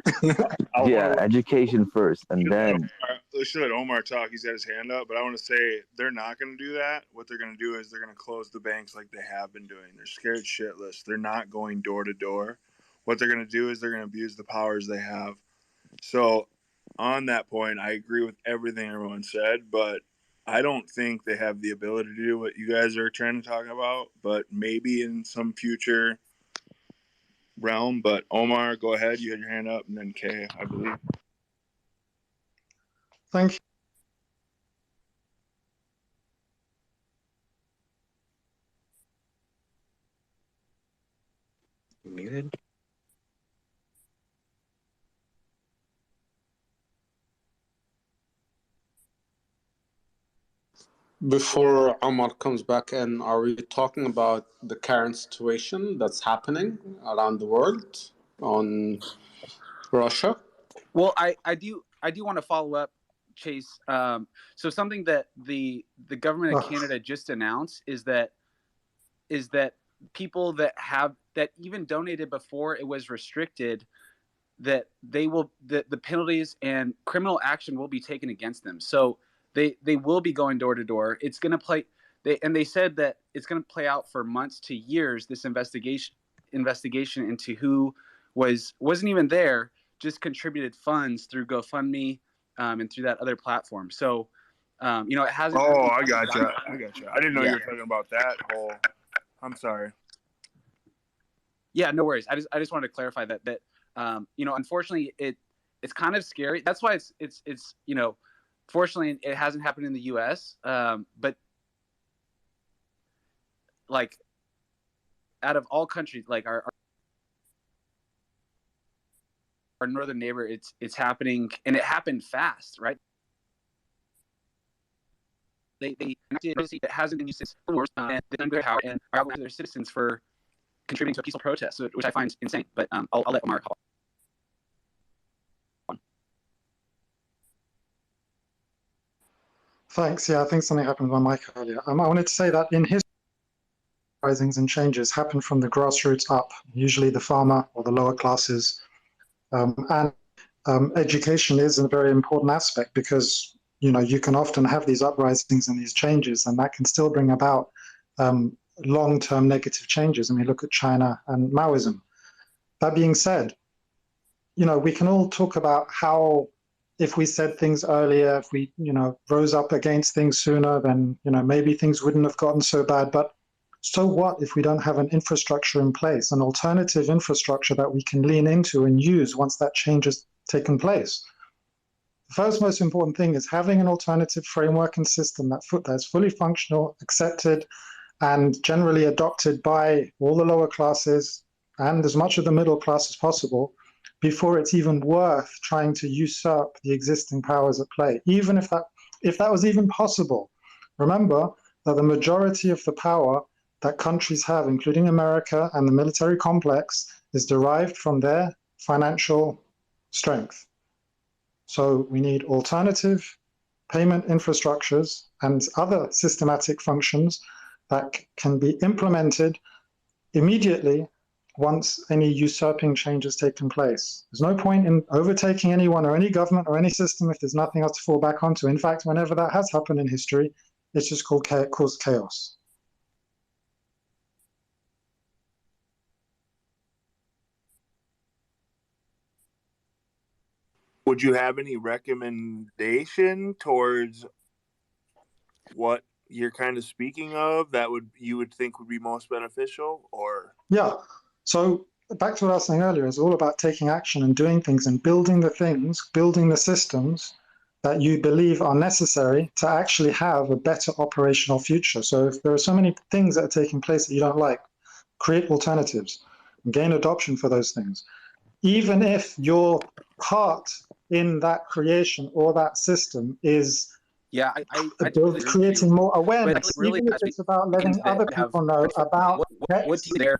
Education first, and then let's let Omar talk. He's got his hand up, but I want to say they're not going to do that. What they're going to do is they're going to close the banks like they have been doing. They're scared shitless. They're not going door to door. What they're going to do is they're going to abuse the powers they have. So on that point, I agree with everything everyone said, but I don't think they have the ability to do what you guys are trying to talk about, but maybe in some future realm. But Omar, go ahead. You had your hand up, and then Kay, I believe. Thank you. Muted. Before Omar comes back in, are we talking about the current situation that's happening around the world on Russia? Well, I do want to follow up, Chase. So something that the government of Canada just announced is that people that even donated before it was restricted, that they will the penalties and criminal action will be taken against them. So they will be going door to door. It's going to play. They said that it's going to play out for months to years. This investigation into who wasn't even there, just contributed funds through GoFundMe and through that other platform. So it hasn't. Oh, I gotcha. I didn't know you were talking about that whole. I'm sorry. Yeah, no worries. I just wanted to clarify that unfortunately it's kind of scary. That's why it's fortunately it hasn't happened in the U.S. But out of all countries, our northern neighbor, it's happening, and it happened fast, right? They it hasn't been used since the wars, and they done great power and are out to their citizens for contributing to a peaceful protest, which I find insane. But I'll let Omar call. Thanks. Yeah, I think something happened with my mic earlier. I wanted to say that in history, risings and changes happen from the grassroots up, usually the farmer or the lower classes. Education is a very important aspect because, you know, you can often have these uprisings and these changes, and that can still bring about long-term negative changes. I mean, look at China and Maoism. That being said, you know, we can all talk about how if we said things earlier, if we, you know, rose up against things sooner, then, you know, maybe things wouldn't have gotten so bad. But so what if we don't have an infrastructure in place, an alternative infrastructure that we can lean into and use once that change has taken place? The first most important thing is having an alternative framework and system that's fully functional, accepted, and generally adopted by all the lower classes and as much of the middle class as possible, before it's even worth trying to usurp the existing powers at play, even if that was even possible. Remember that the majority of the power that countries have, including America and the military complex, is derived from their financial strength. So we need alternative payment infrastructures and other systematic functions that can be implemented immediately once any usurping change has taken place. There's no point in overtaking anyone or any government or any system if there's nothing else to fall back onto. In fact, whenever that has happened in history, it's just caused chaos. Would you have any recommendation towards what you're kind of speaking of that you would think would be most beneficial? Or yeah, so back to what I was saying earlier, it's all about taking action and doing things and building the systems that you believe are necessary to actually have a better operational future. So if there are so many things that are taking place that you don't like, create alternatives and gain adoption for those things. Even if your part in that creation or that system is creating more awareness, really, even if it's about letting other people know about what do you there.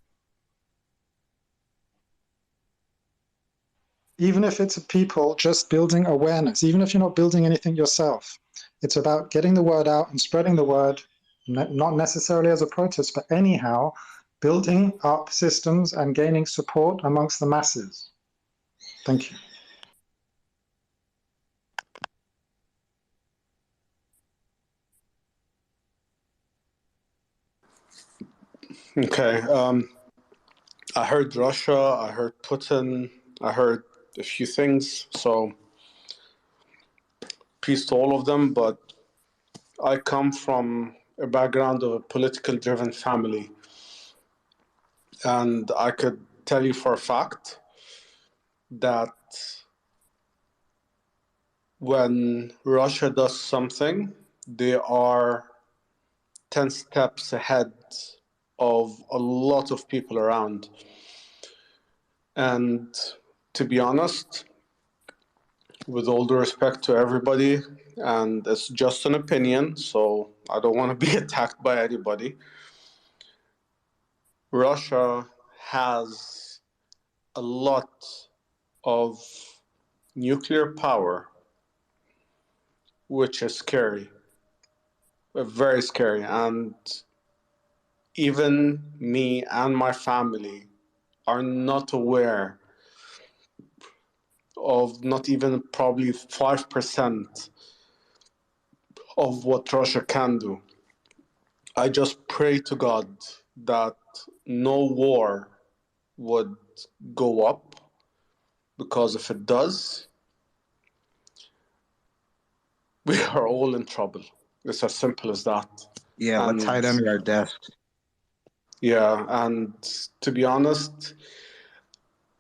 Even if it's people just building awareness, even if you're not building anything yourself, it's about getting the word out and spreading the word, not necessarily as a protest, but anyhow, building up systems and gaining support amongst the masses. Thank you. Okay. I heard Russia, I heard Putin, I heard a few things, so peace to all of them, but I come from a background of a political driven family, and I could tell you for a fact that when Russia does something, they are 10 steps ahead of a lot of people around. And to be honest, with all due respect to everybody, and it's just an opinion, so I don't want to be attacked by anybody, Russia has a lot of nuclear power, which is scary, very scary. And even me and my family are not aware of not even probably 5% of what Russia can do. I just pray to God that no war would go up, because if it does, we are all in trouble. It's as simple as that. Yeah, let's hide under our desks. Yeah, and to be honest,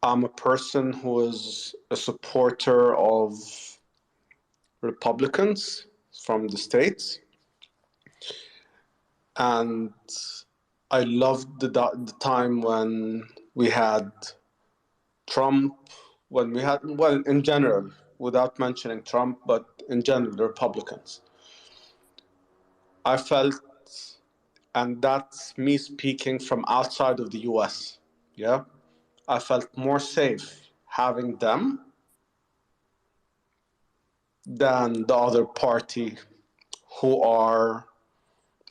I'm a person who is a supporter of Republicans from the States. And I loved the time when we had Trump, when we had, well, in general, without mentioning Trump, but in general, the Republicans. I felt, and that's me speaking from outside of the US, yeah? I felt more safe having them than the other party who are,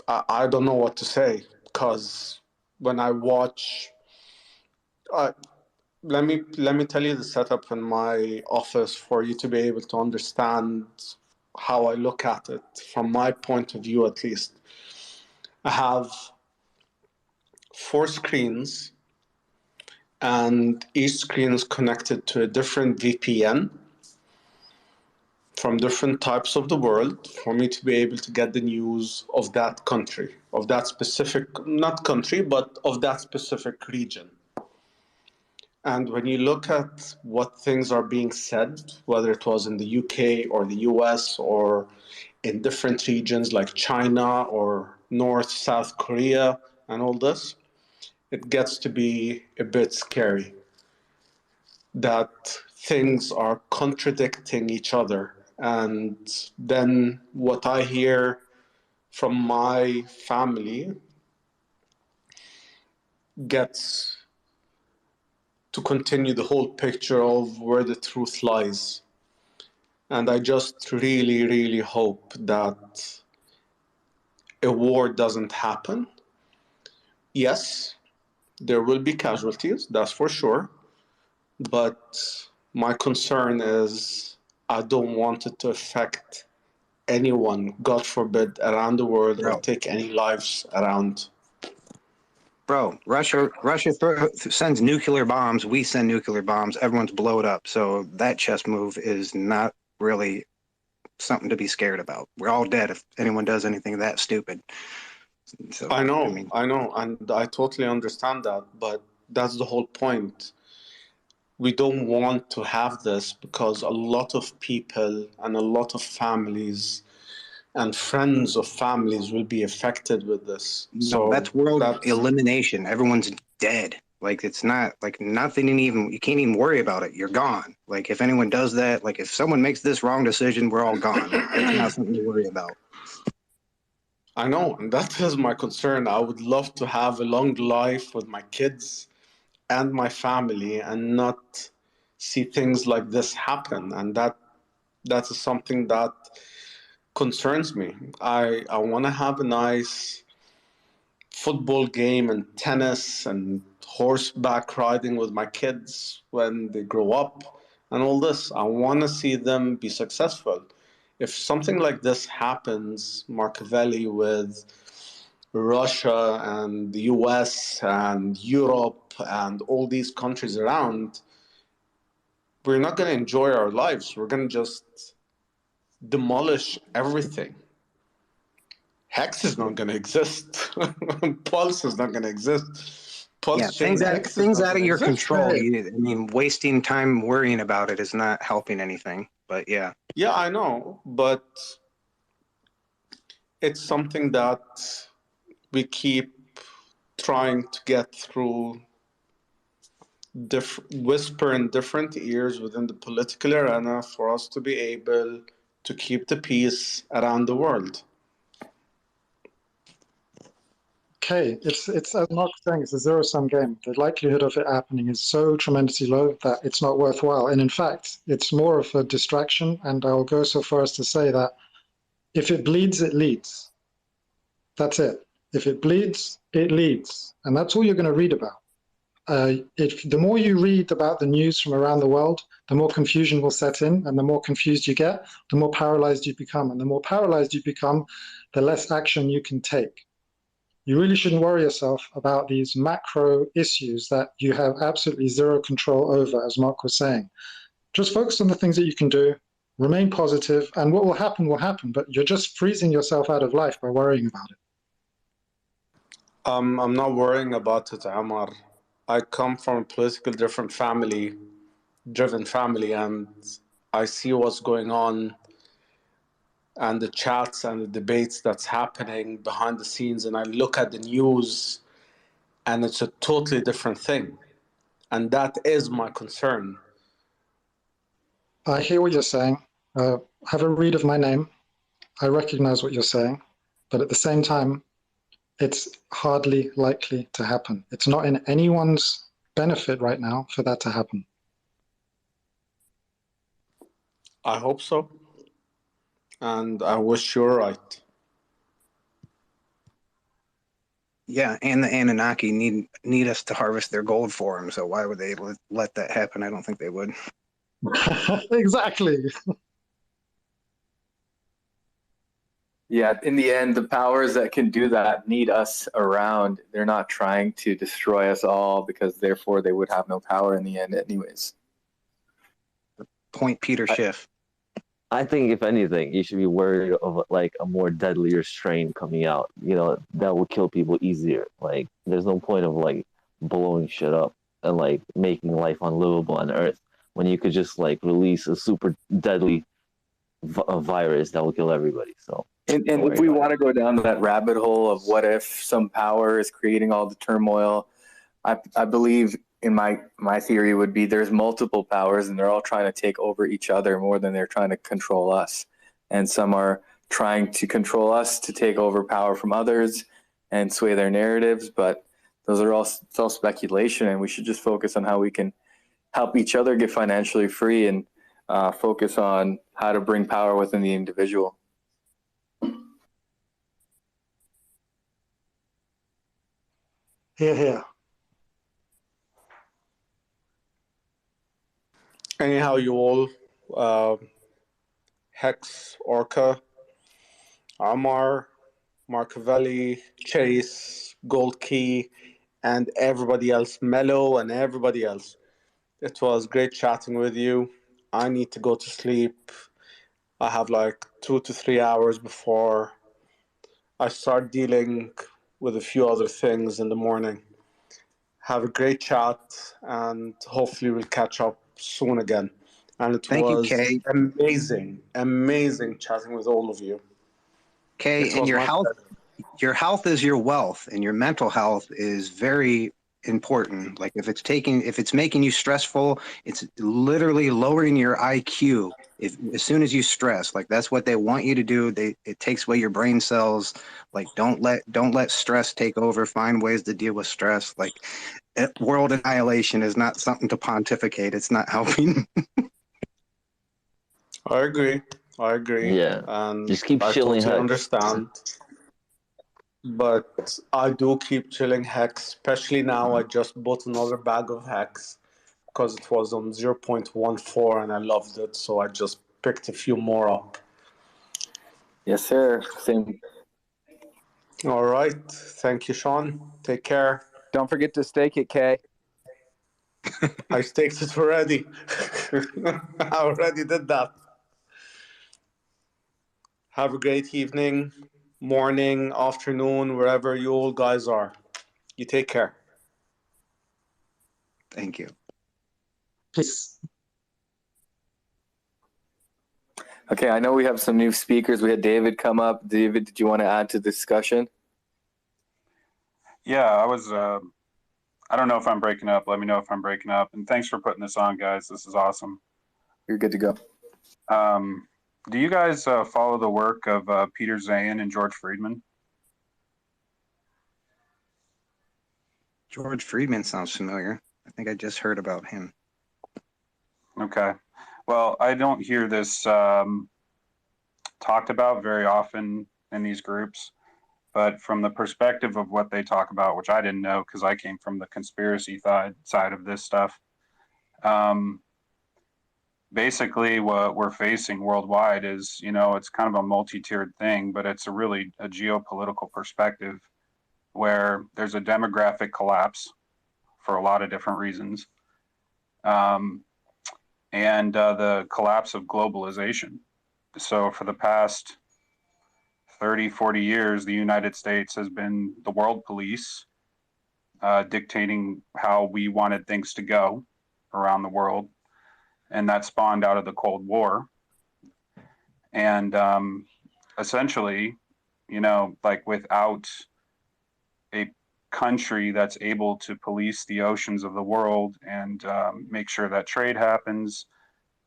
I don't know what to say, because when I watch, let me tell you the setup in my office for you to be able to understand how I look at it from my point of view, at least. I have 4 screens, and each screen is connected to a different VPN from different types of the world for me to be able to get the news of that country, of that specific, not country, but of that specific region. And when you look at what things are being said, whether it was in the UK or the US or in different regions like China or North, South Korea and all this, it gets to be a bit scary that things are contradicting each other. And then what I hear from my family gets to continue the whole picture of where the truth lies. And I just really, really hope that a war doesn't happen. Yes, there will be casualties, that's for sure. But my concern is I don't want it to affect anyone, God forbid, around the world or take any lives around. Bro, Russia sends nuclear bombs. We send nuclear bombs. Everyone's blowed up. So that chess move is not really something to be scared about. We're all dead if anyone does anything that stupid. So, I know, and I totally understand that, but that's the whole point. We don't want to have this because a lot of people and a lot of families and friends of families will be affected with this. So that's world elimination. Everyone's dead. Like, it's not like nothing even, you can't even worry about it. You're gone. Like, if anyone does that, like if someone makes this wrong decision, we're all gone. It's not something to worry about. I know, and that is my concern. I would love to have a long life with my kids and my family and not see things like this happen. And that's something that concerns me. I want to have a nice football game and tennis and horseback riding with my kids when they grow up and all this. I want to see them be successful. If something like this happens, Machiavelli, with Russia and the US and Europe and all these countries around, we're not going to enjoy our lives. We're going to just demolish everything. Hex is not going to exist. Pulse is not going to exist. Pulse things out of your control. I mean, wasting time worrying about it is not helping anything. But yeah. Yeah, I know, but it's something that we keep trying to get through, whisper in different ears within the political arena for us to be able to keep the peace around the world. Okay, it's as Mark was saying, it's a zero-sum game. The likelihood of it happening is so tremendously low that it's not worthwhile. And in fact, it's more of a distraction. And I'll go so far as to say that if it bleeds, it leads. That's it. If it bleeds, it leads. And that's all you're going to read about. The more you read about the news from around the world, the more confusion will set in, and the more confused you get, the more paralyzed you become. And the more paralyzed you become, the less action you can take. You really shouldn't worry yourself about these macro issues that you have absolutely zero control over, as Mark was saying. Just focus on the things that you can do, remain positive, and what will happen, but you're just freezing yourself out of life by worrying about it. I'm not worrying about it, Amar. I come from a political driven family, and I see what's going on and the chats and the debates that's happening behind the scenes, and I look at the news and it's a totally different thing. And that is my concern. I hear what you're saying. Have a read of my name. I recognize what you're saying, but at the same time, it's hardly likely to happen. It's not in anyone's benefit right now for that to happen. I hope so. And I wish you're right. Yeah, and the Anunnaki need us to harvest their gold for them. So why would they let that happen? I don't think they would. Exactly. Yeah, in the end, the powers that can do that need us around. They're not trying to destroy us all because therefore they would have no power in the end anyways. Point Peter Schiff. I think if anything, you should be worried of like a more deadlier strain coming out. You know, that will kill people easier. Like, there's no point of like blowing shit up and like making life unlivable on Earth when you could just like release a super deadly virus that will kill everybody. So, and if we want to go down that rabbit hole of what if some power is creating all the turmoil, I believe in my theory would be there's multiple powers and they're all trying to take over each other more than they're trying to control us. And some are trying to control us to take over power from others and sway their narratives. But those are all still speculation, and we should just focus on how we can help each other get financially free and focus on how to bring power within the individual. Here, here. Anyhow, you all, Hex, Orca, Amar, Marcovelli, Chase, Gold Key, and everybody else, Mello, and everybody else. It was great chatting with you. I need to go to sleep. I have like 2 to 3 hours before I start dealing with a few other things in the morning. Have a great chat, and hopefully we'll catch up soon again. And it Thank you, was Kay. amazing chatting with all of you. Kay, and your health is your wealth, and your mental health is very important. Like if it's making you stressful, it's literally lowering your IQ. As soon as you stress, like that's what they want you to do. It takes away your brain cells. Like don't let stress take over. Find ways to deal with stress. Like world annihilation is not something to pontificate. It's not helping. I agree. Yeah. Just keep I chilling, totally Hex. understand. But I do keep chilling Hex, especially now. I just bought another bag of Hex because it was on 0.14 and I loved it. So I just picked a few more up. Yes, sir. Same. All right. Thank you, Sean. Take care. Don't forget to stake it, Kay. I staked it already. I already did that. Have a great evening, morning, afternoon, wherever you all guys are. You take care. Thank you. Peace. Okay, I know we have some new speakers. We had David come up. David, did you want to add to the discussion? Yeah, I don't know if I'm breaking up. Let me know if I'm breaking up. And thanks for putting this on, guys. This is awesome. You're good to go. Do you guys follow the work of Peter Zeihan and George Friedman? George Friedman sounds familiar. I think I just heard about him. Okay. Well, I don't hear this talked about very often in these groups, but from the perspective of what they talk about, which I didn't know because I came from the conspiracy side of this stuff, basically what we're facing worldwide is, it's kind of a multi-tiered thing, but it's really a geopolitical perspective where there's a demographic collapse for a lot of different reasons. And the collapse of globalization. So for the past 30, 40 years, the United States has been the world police, dictating how we wanted things to go around the world. And that spawned out of the Cold War. And essentially, like without a country that's able to police the oceans of the world and make sure that trade happens,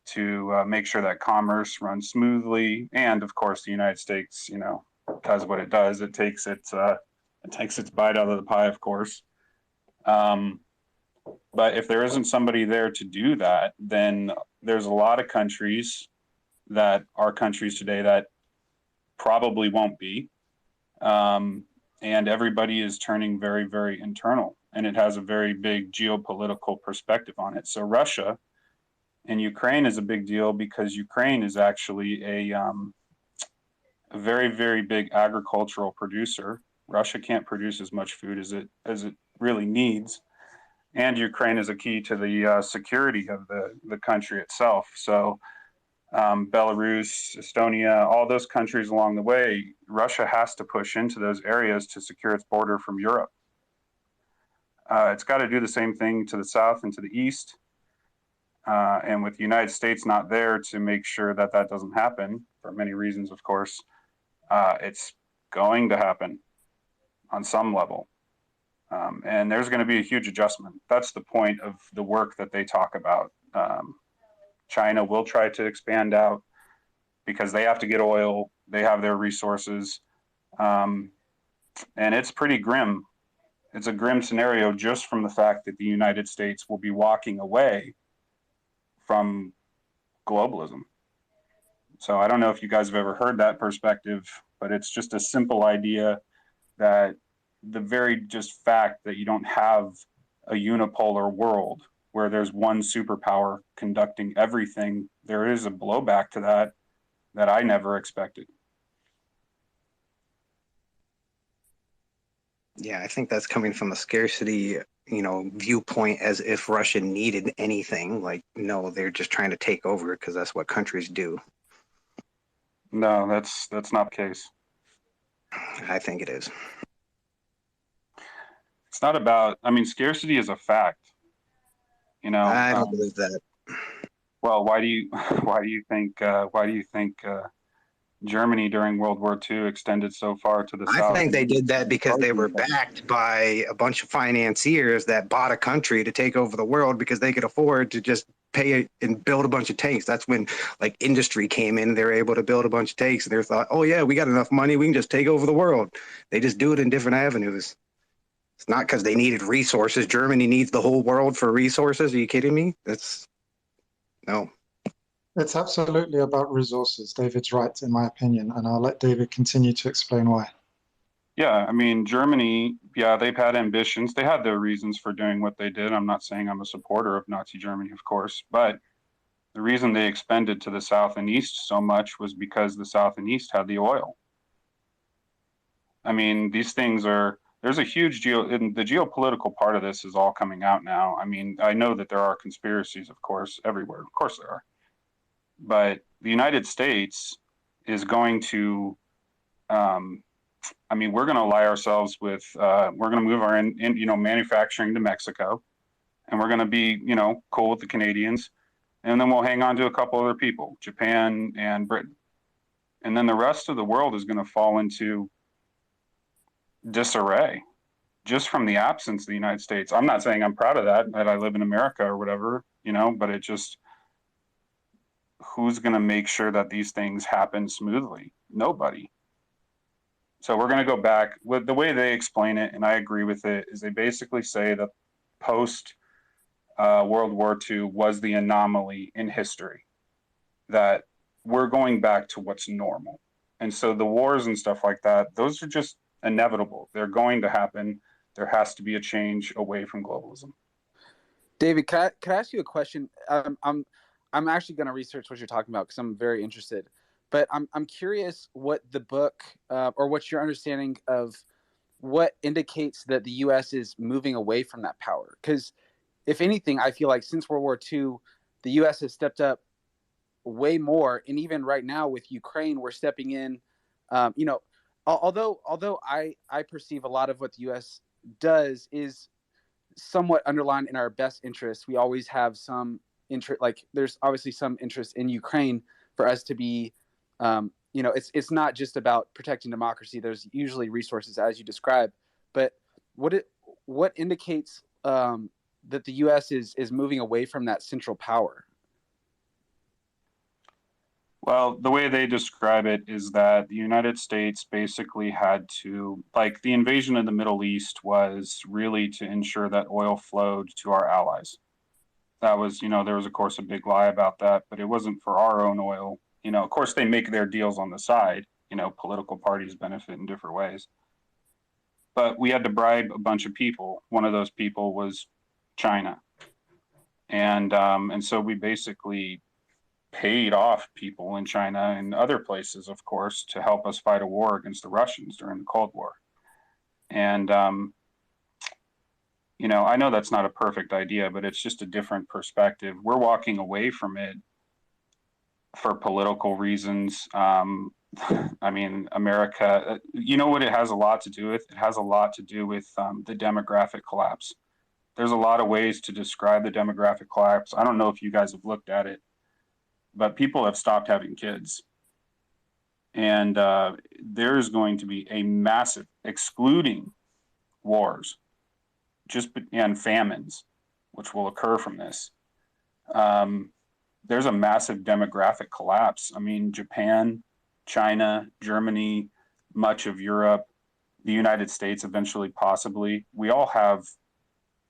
to make sure that commerce runs smoothly, and of course the United States, does what it does. It takes its bite out of the pie, of course. But if there isn't somebody there to do that, then there's a lot of countries that are countries today that probably won't be. and everybody is turning very, very internal, and it has a very big geopolitical perspective on it. So Russia and Ukraine is a big deal because Ukraine is actually a very, very big agricultural producer. Russia can't produce as much food as it really needs, and Ukraine is a key to the security of the country itself. So Belarus, Estonia, all those countries along the way, Russia has to push into those areas to secure its border from Europe. It's got to do the same thing to the south and to the east. And with the United States not there to make sure that that doesn't happen, for many reasons, of course, it's going to happen on some level. And there's going to be a huge adjustment. That's the point of the work that they talk about. China will try to expand out because they have to get oil. They have their resources. And it's pretty grim. It's a grim scenario just from the fact that the United States will be walking away from globalism. So I don't know if you guys have ever heard that perspective, but it's just a simple idea that the very just fact that you don't have a unipolar world where there's one superpower conducting everything, there is a blowback to that I never expected. Yeah, I think that's coming from a scarcity, viewpoint, as if Russia needed anything. Like, no, they're just trying to take over because that's what countries do. No, that's not the case. I think it is. It's not about, scarcity is a fact. I don't believe that. Well, why do you think Germany during World War II extended so far to the south? I think they did that because they were backed by a bunch of financiers that bought a country to take over the world because they could afford to just pay and build a bunch of tanks. That's when industry came in. They were able to build a bunch of tanks, and they thought, oh yeah, we got enough money, we can just take over the world. They just do it in different avenues. It's not because they needed resources. Germany needs the whole world for resources. Are you kidding me? No. It's absolutely about resources. David's right, in my opinion, and I'll let David continue to explain why. Yeah, Germany, they've had ambitions. They had their reasons for doing what they did. I'm not saying I'm a supporter of Nazi Germany, of course, but the reason they expanded to the south and east so much was because the south and east had the oil. These things there's a huge the geopolitical part of this is all coming out now. I know that there are conspiracies, of course, everywhere. Of course there are. But the United States is going to, we're going to ally ourselves with, we're going to move our manufacturing to Mexico, and we're going to be, cool with the Canadians. And then we'll hang on to a couple other people, Japan and Britain. And then the rest of the world is going to fall into disarray just from the absence of the United States. I'm not saying I'm proud of that I live in America or whatever, but it just, who's going to make sure that these things happen smoothly? Nobody. So we're going to go back with the way they explain it, and I agree with it, is they basically say that post World War II was the anomaly in history, that we're going back to what's normal. And so the wars and stuff like that, those are just inevitable. They're going to happen. There has to be a change away from globalism. David, can I ask you a question? I'm actually going to research what you're talking about because I'm very interested. But I'm curious what the book or what your understanding of what indicates that the U.S. is moving away from that power. Because if anything, I feel like since World War II, the U.S. has stepped up way more. And even right now with Ukraine, we're stepping in. Although I perceive a lot of what the U.S. does is somewhat underlined in our best interests. We always have some interest, there's obviously some interest in Ukraine for us to be, it's not just about protecting democracy. There's usually resources as you described, but what indicates that the U.S. is moving away from that central power? Well, the way they describe it is that the United States basically had to, the invasion of the Middle East was really to ensure that oil flowed to our allies. That was, there was, of course, a big lie about that, but it wasn't for our own oil. Of course, they make their deals on the side. Political parties benefit in different ways. but we had to bribe a bunch of people. One of those people was China. And so we basically paid off people in China and other places, of course, to help us fight a war against the Russians during the Cold War. And, you know, I know that's not a perfect idea, but it's just a different perspective. We're walking away from it for political reasons. I mean, America, you know what it has a lot to do with? It has a lot to do with the demographic collapse. There's a lot of ways to describe the demographic collapse. I don't know if you guys have looked at it, but people have stopped having kids. And there's going to be a massive, excluding wars, and famines, which will occur from this. There's a massive demographic collapse. I mean, Japan, China, Germany, much of Europe, the United States eventually, possibly. We all have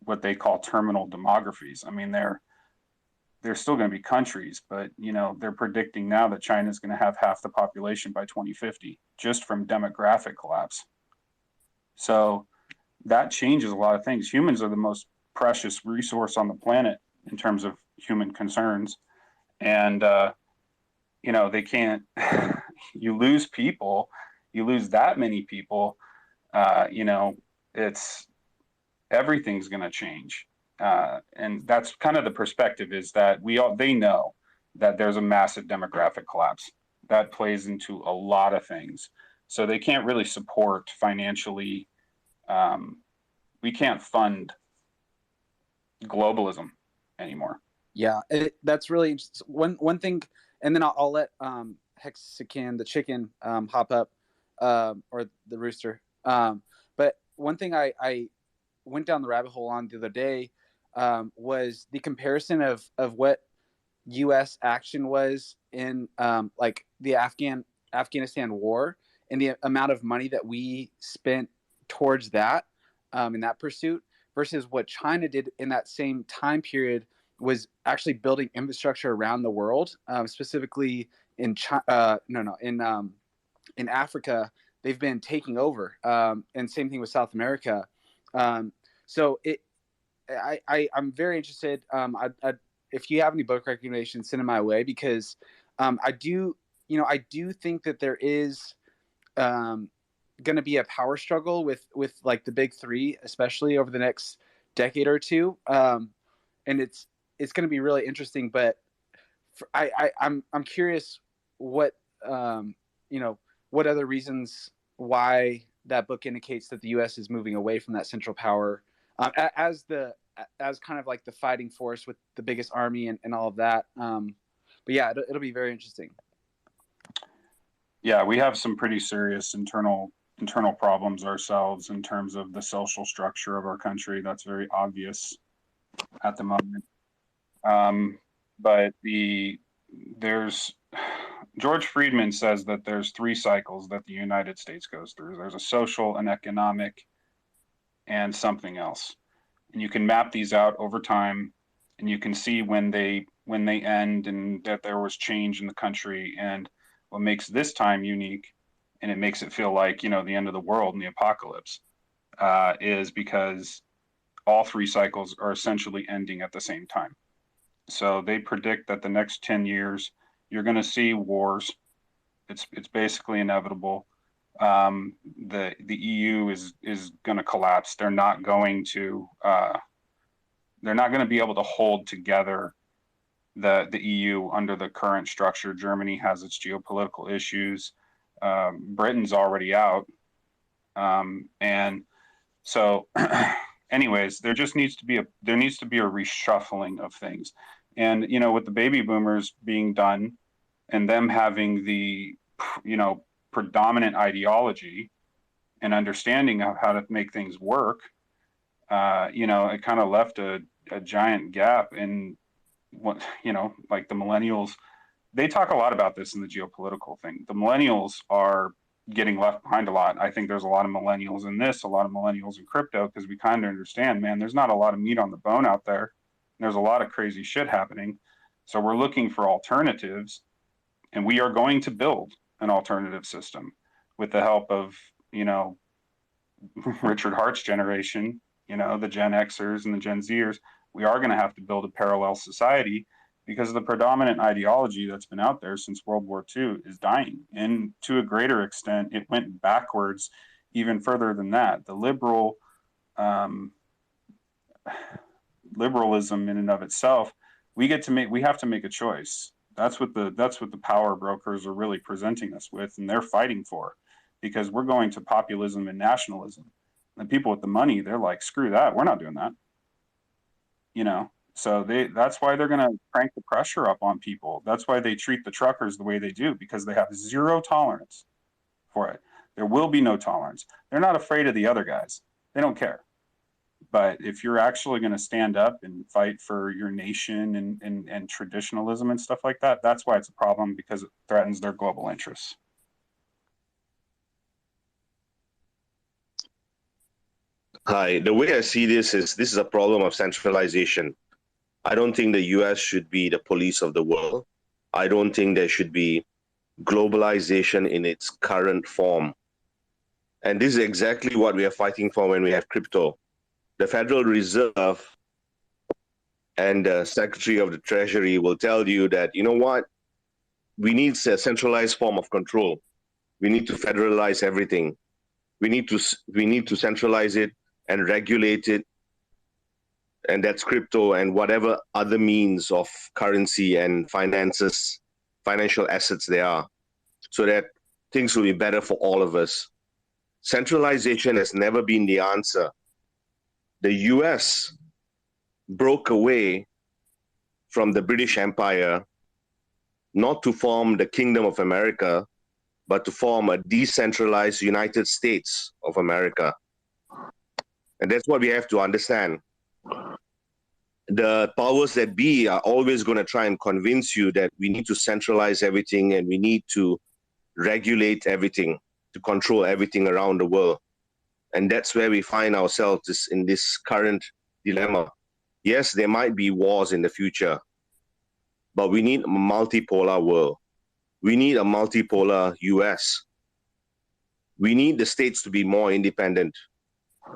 what they call terminal demographies. I mean, they're still going to be countries, but you know, they're predicting now that China is going to have half the population by 2050 just from demographic collapse. So that changes a lot of things. Humans are the most precious resource on the planet in terms of human concerns. And, you know, they can't, you lose people, you lose that many people, you know, everything's going to change. And that's kind of the perspective, is that they know that there's a massive demographic collapse that plays into a lot of things. So they can't really support financially. We can't fund globalism anymore. Yeah, that's really one thing. And then I'll let Hexican, the chicken, hop up, or the rooster. But one thing I went down the rabbit hole on the other day was the comparison of what U.S. action was in like the Afghanistan war, and the amount of money that we spent towards that in that pursuit versus what China did in that same time period, was actually building infrastructure around the world, specifically in in Africa. They've been taking over, and same thing with South America. So I'm very interested. If you have any book recommendations, send them my way, because I do think that there is going to be a power struggle with like the big three, especially over the next decade or two, and it's going to be really interesting. But I'm curious what what other reasons why that book indicates that the U.S. is moving away from that central power as kind of like the fighting force with the biggest army and all of that. But yeah, it'll be very interesting. Yeah, we have some pretty serious internal problems ourselves in terms of the social structure of our country. That's very obvious at the moment. But George Friedman says that there's 3 cycles that the United States goes through. There's a social, an economic, and something else. And you can map these out over time, and you can see when they end, and that there was change in the country. And what makes this time unique, and it makes it feel like, you know, the end of the world and the apocalypse, is because all 3 cycles are essentially ending at the same time. So they predict that the next 10 years, you're going to see wars. It's basically inevitable. The EU is going to collapse. They're not going to be able to hold together the EU under the current structure. Germany has its geopolitical issues. Britain's already out, and so anyways, there needs to be a reshuffling of things. And you know, with the baby boomers being done and them having the predominant ideology and understanding of how to make things work, it kind of left a giant gap in what, like the millennials. They talk a lot about this in the geopolitical thing. The millennials are getting left behind a lot. I think there's a lot of millennials in this, a lot of millennials in crypto, because we kind of understand, man, there's not a lot of meat on the bone out there. There's a lot of crazy shit happening. So we're looking for alternatives, and we are going to build an alternative system with the help of, Richard Hart's generation, you know, the Gen Xers and the Gen Zers, we are going to have to build a parallel society because the predominant ideology that's been out there since World War II is dying. And to a greater extent, it went backwards even further than that. The liberalism in and of itself, we have to make a choice. That's what the power brokers are really presenting us with, and they're fighting for, because we're going to populism and nationalism. And people with the money, they're like, screw that, we're not doing that. You know, so that's why they're going to crank the pressure up on people. That's why they treat the truckers the way they do, because they have zero tolerance for it. There will be no tolerance. They're not afraid of the other guys. They don't care. But if you're actually going to stand up and fight for your nation and traditionalism and stuff like that, that's why it's a problem, because it threatens their global interests. Hi, the way I see this is a problem of centralization. I don't think the US should be the police of the world. I don't think there should be globalization in its current form. And this is exactly what we are fighting for when we have crypto. The Federal Reserve and the Secretary of the Treasury will tell you that, you know what, we need a centralized form of control. We need to federalize everything. We need to centralize it and regulate it, and that's crypto and whatever other means of currency and finances, financial assets there are, so that things will be better for all of us. Centralization has never been the answer. The US broke away from the British Empire not to form the Kingdom of America, but to form a decentralized United States of America. And that's what we have to understand. The powers that be are always going to try and convince you that we need to centralize everything and we need to regulate everything, to control everything around the world. And that's where we find ourselves in this current dilemma. Yes, there might be wars in the future, but we need a multipolar world. We need a multipolar US. We need the states to be more independent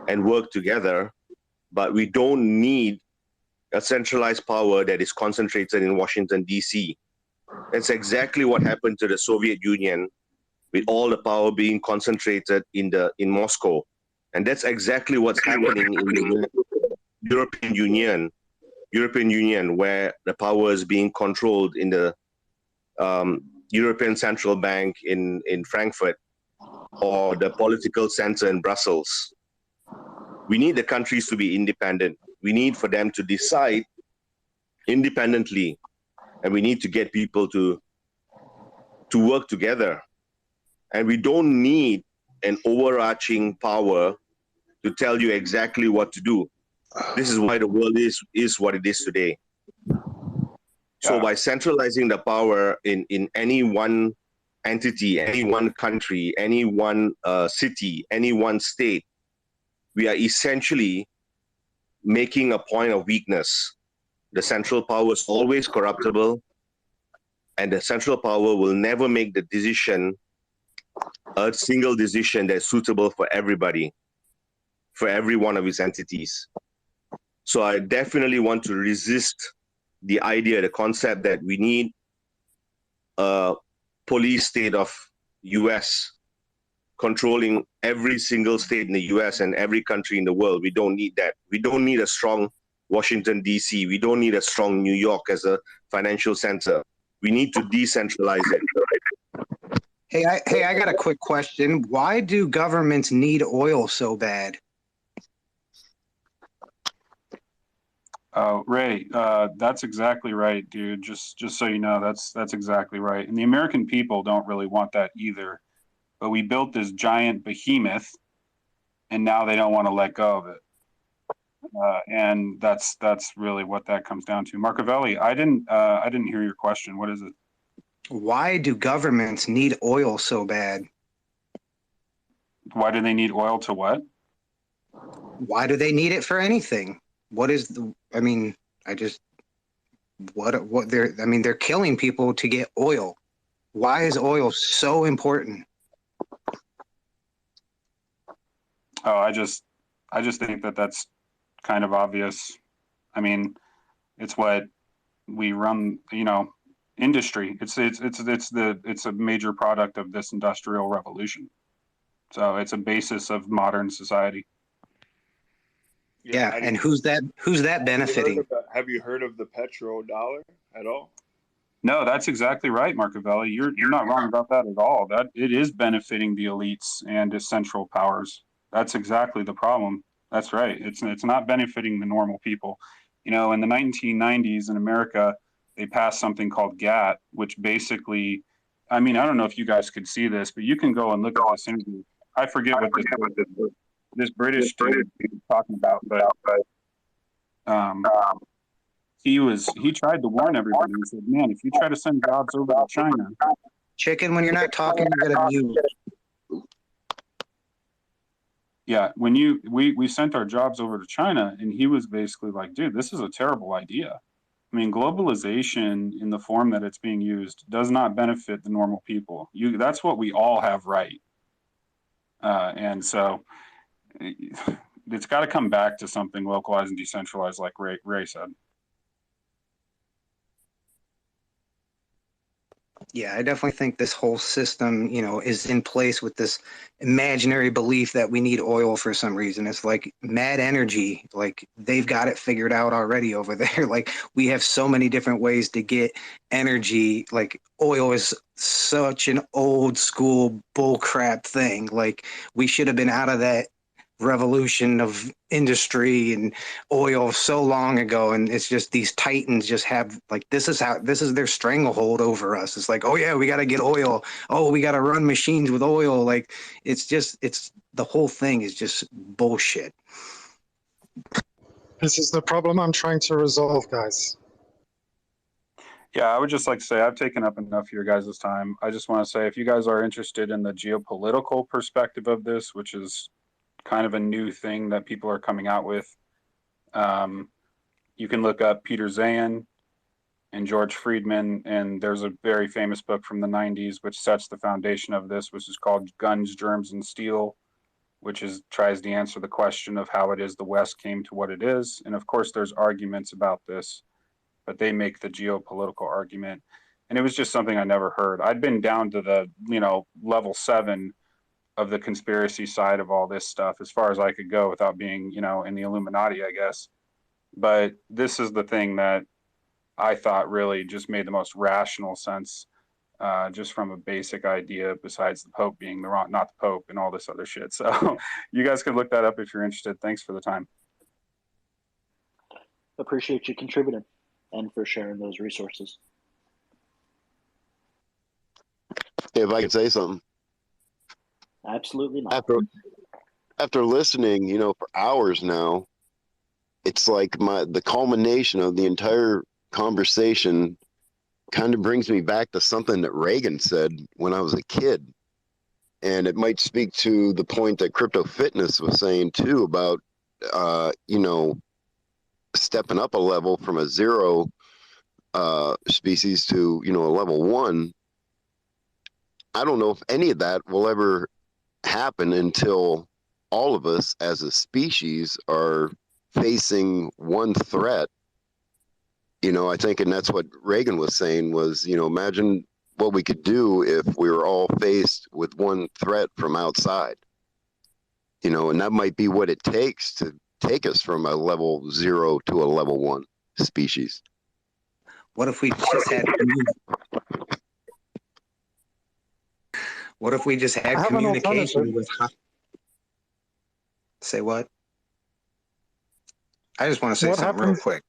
and work together, but we don't need a centralized power that is concentrated in Washington, D.C. That's exactly what happened to the Soviet Union, with all the power being concentrated in Moscow. And that's exactly what's happening in the European Union, where the power is being controlled in the European Central Bank in Frankfurt, or the political center in Brussels. We need the countries to be independent. We need for them to decide independently, and we need to get people to work together. And we don't need an overarching power to tell you exactly what to do. This is why the world is what it is today. So by centralizing the power in any one entity, any one country, any one city, any one state, we are essentially making a point of weakness. The central power is always corruptible, and the central power will never make the decision, a single decision that's suitable for everybody, for every one of its entities. So I definitely want to resist the idea, the concept that we need a police state of US controlling every single state in the US and every country in the world. We don't need that. We don't need a strong Washington, D.C. We don't need a strong New York as a financial center. We need to decentralize it. Hey, I got a quick question. Why do governments need oil so bad? Ray, that's exactly right, dude. Just so you know, that's exactly right. And the American people don't really want that either. But we built this giant behemoth, and now they don't want to let go of it. And that's really what that comes down to. Marcovelli, I didn't hear your question. What is it? Why do governments need oil so bad? Why do they need oil to what? Why do they need it for anything? What is the? I mean, they're killing people to get oil. Why is oil so important? Oh, I just think that that's kind of obvious. I mean, it's what we run, industry. It's a major product of this industrial revolution. So it's a basis of modern society. Yeah, and who's that benefiting? Have you heard of the petrodollar at all? No, that's exactly right, Marcovelli. You're not wrong about that at all. That it is benefiting the elites and its central powers. That's exactly the problem. That's right. It's not benefiting the normal people. In the 1990s in America, they passed something called GATT, which basically, I mean, I don't know if you guys could see this, but you can go and look at this interview. I forget what this British dude was talking about, but he tried to warn everybody. He said, "Man, if you try to send jobs over to China, Chicken, when you're not talking, you gotta mute." Yeah, when we sent our jobs over to China, and he was basically like, "Dude, this is a terrible idea." I mean, globalization in the form that it's being used does not benefit the normal people. That's what we all have right. And so it's got to come back to something localized and decentralized, like Ray said. Yeah, I definitely think this whole system, is in place with this imaginary belief that we need oil for some reason. It's like mad energy. Like they've got it figured out already over there. Like we have so many different ways to get energy. Like oil is such an old school bullcrap thing. Like we should have been out of that revolution of industry and oil so long ago, and it's just these titans just have this is their stranglehold over us. It's like, oh yeah, we got to get oil, oh we got to run machines with oil. Like it's the whole thing is just bullshit. This is the problem I'm trying to resolve, guys. Yeah, I would just like to say I've taken up enough of your guys' time. I just want to say if you guys are interested in the geopolitical perspective of this, which is kind of a new thing that people are coming out with. You can look up Peter Zeihan and George Friedman, and there's a very famous book from the 90s which sets the foundation of this, which is called Guns, Germs, and Steel, which tries to answer the question of how it is the West came to what it is. And of course, there's arguments about this, but they make the geopolitical argument. And it was just something I never heard. I'd been down to the, level 7 of the conspiracy side of all this stuff as far as I could go without being, in the Illuminati, I guess. But this is the thing that I thought really just made the most rational sense, just from a basic idea, besides the Pope being not the Pope and all this other shit. So you guys can look that up if you're interested. Thanks for the time. Appreciate you contributing and for sharing those resources. If I could say something. Absolutely not. After listening, for hours now, it's like the culmination of the entire conversation kind of brings me back to something that Reagan said when I was a kid. And it might speak to the point that Crypto Fitness was saying too about, stepping up a level from a 0 species to, a level 1. I don't know if any of that will ever happen until all of us as a species are facing one threat. I think, and that's what Reagan was saying was, imagine what we could do if we were all faced with one threat from outside, and that might be what it takes to take us from a level 0 to a level 1 species. What if we just had What if we just had communication with? Say what? I just want to say something real quick.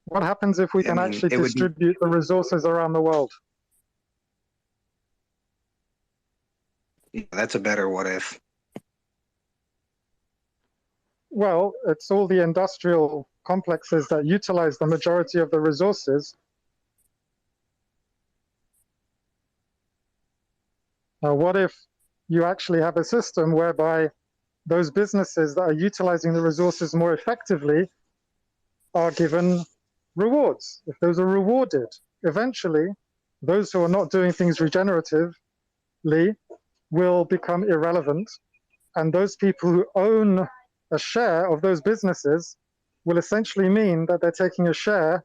What happens if we can actually distribute the resources around the world? Yeah, that's a better what if. Well, it's all the industrial complexes that utilize the majority of the resources. Now, what if you actually have a system whereby those businesses that are utilizing the resources more effectively are given rewards? If those are rewarded, eventually, those who are not doing things regeneratively will become irrelevant, And those people who own a share of those businesses will essentially mean that they're taking a share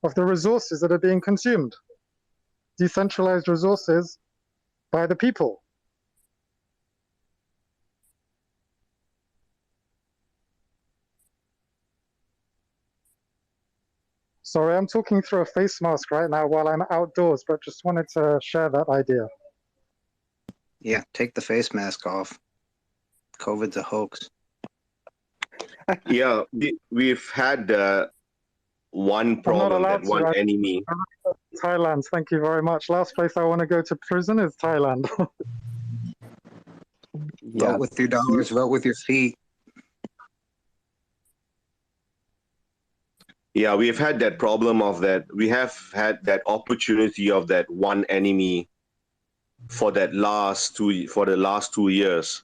of the resources that are being consumed. Decentralized resources by the people. Sorry, I'm talking through a face mask right now while I'm outdoors, but just wanted to share that idea. Yeah, take the face mask off. COVID's a hoax. Yeah, we've had one problem, that one enemy. Thailand, thank you very much. Last place I want to go to prison is Thailand. Vote with your dollars, vote with your feet. Yeah, we've had that problem of that. We have had that opportunity of that one enemy for the last 2 years,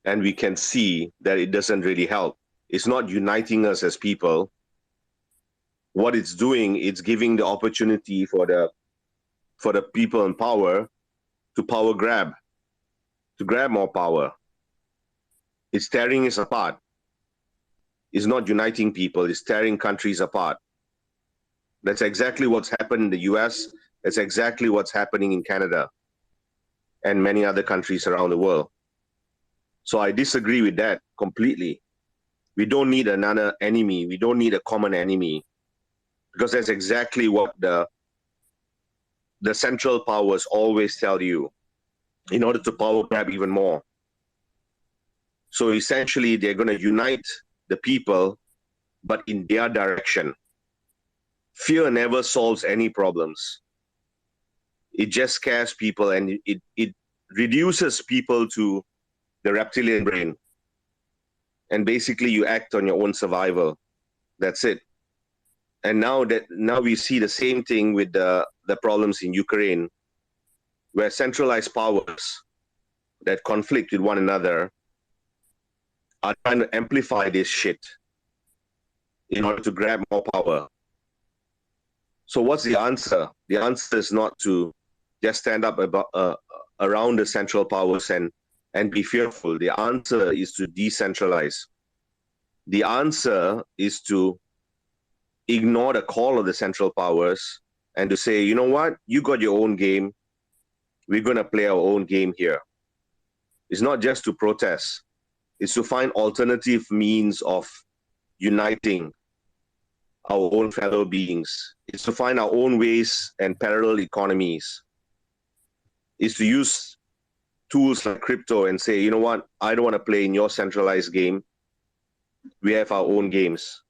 and we can see that it doesn't really help. It's not uniting us as people. What it's doing, it's giving the opportunity for the people in power to power grab, to grab more power. It's tearing us apart. It's not uniting people, it's tearing countries apart. That's exactly what's happened in the US. That's exactly what's happening in Canada and many other countries around the world. So I disagree with that completely. We don't need another enemy. We don't need a common enemy, because that's exactly what the central powers always tell you in order to power grab even more. So essentially, they're going to unite the people, but in their direction. Fear never solves any problems. It just scares people, and it reduces people to the reptilian brain. And basically, you act on your own survival. That's it. And now we see the same thing with the problems in Ukraine, where centralized powers that conflict with one another are trying to amplify this shit in order to grab more power. So what's the answer? The answer is not to just stand up around the central powers and be fearful. The answer is to decentralize. The answer is to ignore the call of the central powers and to say, you know what, you got your own game. We're going to play our own game here. It's not just to protest. It's to find alternative means of uniting our own fellow beings. It's to find our own ways and parallel economies. It's to use tools like crypto and say, you know what, I don't want to play in your centralized game. We have our own games.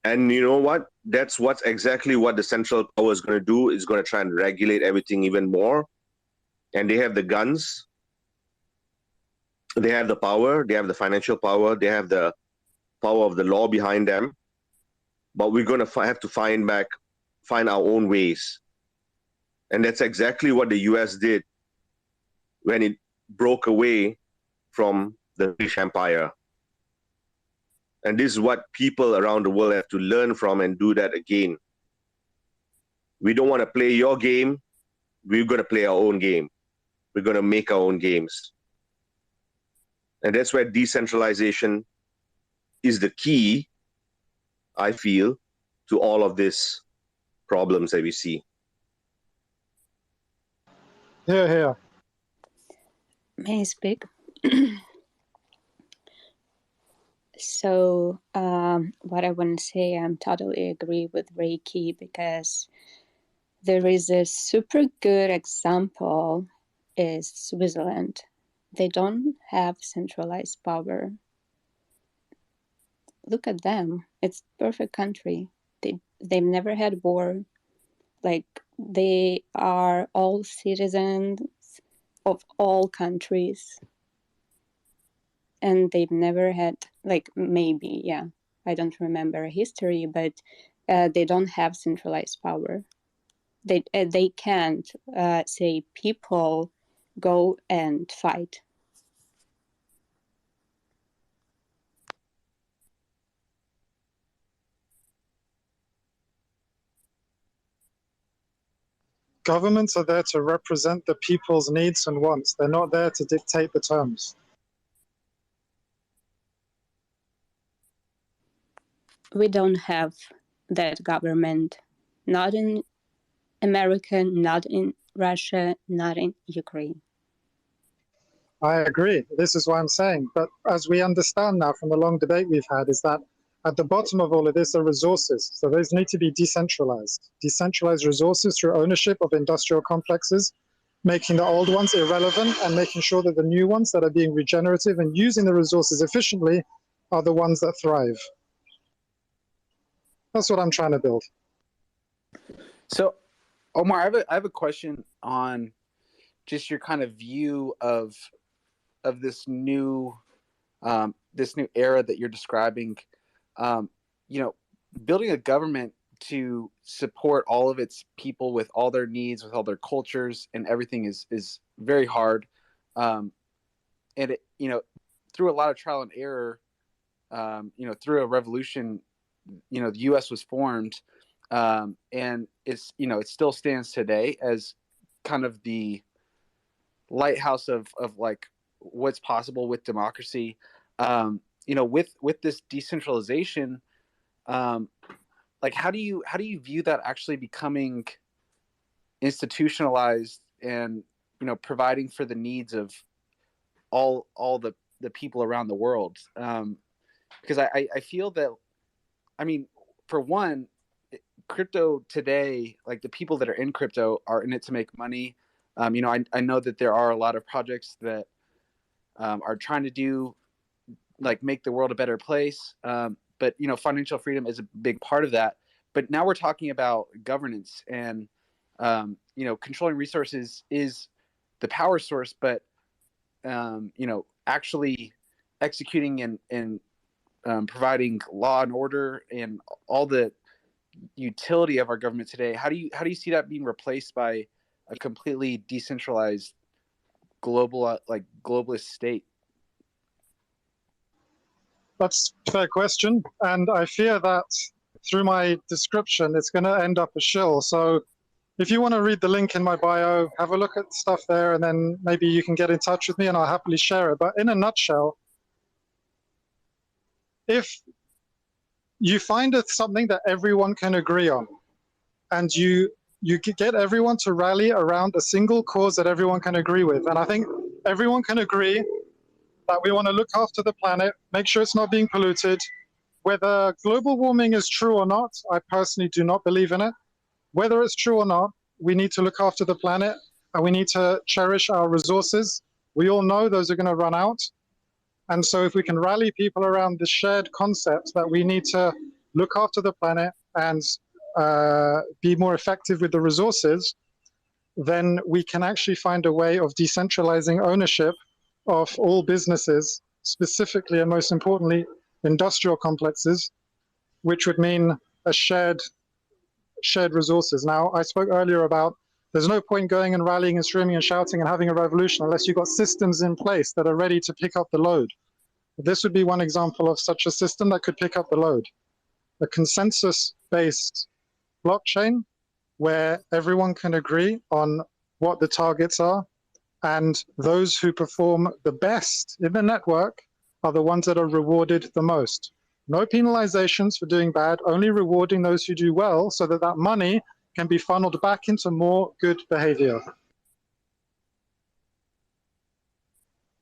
And you know what? That's exactly what the central power is going to do. It's going to try and regulate everything even more. And they have the guns. They have the power. They have the financial power. They have the power of the law behind them. But we're going to have to find our own ways. And that's exactly what the US did when it broke away from the British Empire. And this is what people around the world have to learn from and do that again. We don't want to play your game. We're going to play our own game. We're going to make our own games. And that's where decentralization is the key, I feel, to all of these problems that we see. Here. May I speak? So what I want to say, I'm totally agree with Reiki, because there is a super good example is Switzerland. They don't have centralized power. Look at them. It's a perfect country. They've never had war. Like, they are all citizens of all countries. And they've never had, like, maybe, yeah, I don't remember history, but they don't have centralized power. They can't say people go and fight. Governments are there to represent the people's needs and wants. They're not there to dictate the terms. We don't have that government, not in America, not in Russia, not in Ukraine. I agree. This is what I'm saying. But as we understand now from the long debate we've had, is that at the bottom of all of this are resources. So those need to be decentralized. Decentralized resources through ownership of industrial complexes, making the old ones irrelevant and making sure that the new ones that are being regenerative and using the resources efficiently are the ones that thrive. That's what I'm trying to build. So, Omar, I have a question on just your kind of view of this new era that you're describing. Building a government to support all of its people with all their needs, with all their cultures and everything is very hard. And it, through a lot of trial and error, through a revolution, the U.S. was formed, and it's, it still stands today as kind of the lighthouse of like what's possible with democracy. With this decentralization, like how do you view that actually becoming institutionalized and providing for the needs of all the people around the world? Because I feel that, for one, crypto today, like the people that are in crypto are in it to make money. I know that there are a lot of projects that are trying to do, like, make the world a better place. But financial freedom is a big part of that. But now we're talking about governance and, controlling resources is the power source, but, actually executing and providing law and order and all the utility of our government today. How do you see that being replaced by a completely decentralized globalist state? That's a fair question, and I fear that through my description, it's going to end up a shill. So if you want to read the link in my bio, have a look at the stuff there, and then maybe you can get in touch with me and I'll happily share it. But in a nutshell, if you find something that everyone can agree on, and you get everyone to rally around a single cause that everyone can agree with, and I think everyone can agree that we want to look after the planet, make sure it's not being polluted. Whether global warming is true or not, I personally do not believe in it. Whether it's true or not, we need to look after the planet and we need to cherish our resources. We all know those are going to run out. And so if we can rally people around the shared concept that we need to look after the planet and be more effective with the resources, then we can actually find a way of decentralizing ownership of all businesses, specifically and most importantly, industrial complexes, which would mean a shared resources. Now, I spoke earlier about there's no point going and rallying and screaming and shouting and having a revolution unless you've got systems in place that are ready to pick up the load. This would be one example of such a system that could pick up the load. A consensus-based blockchain where everyone can agree on what the targets are, and those who perform the best in the network are the ones that are rewarded the most. No penalizations for doing bad, only rewarding those who do well so that that money can be funneled back into more good behavior.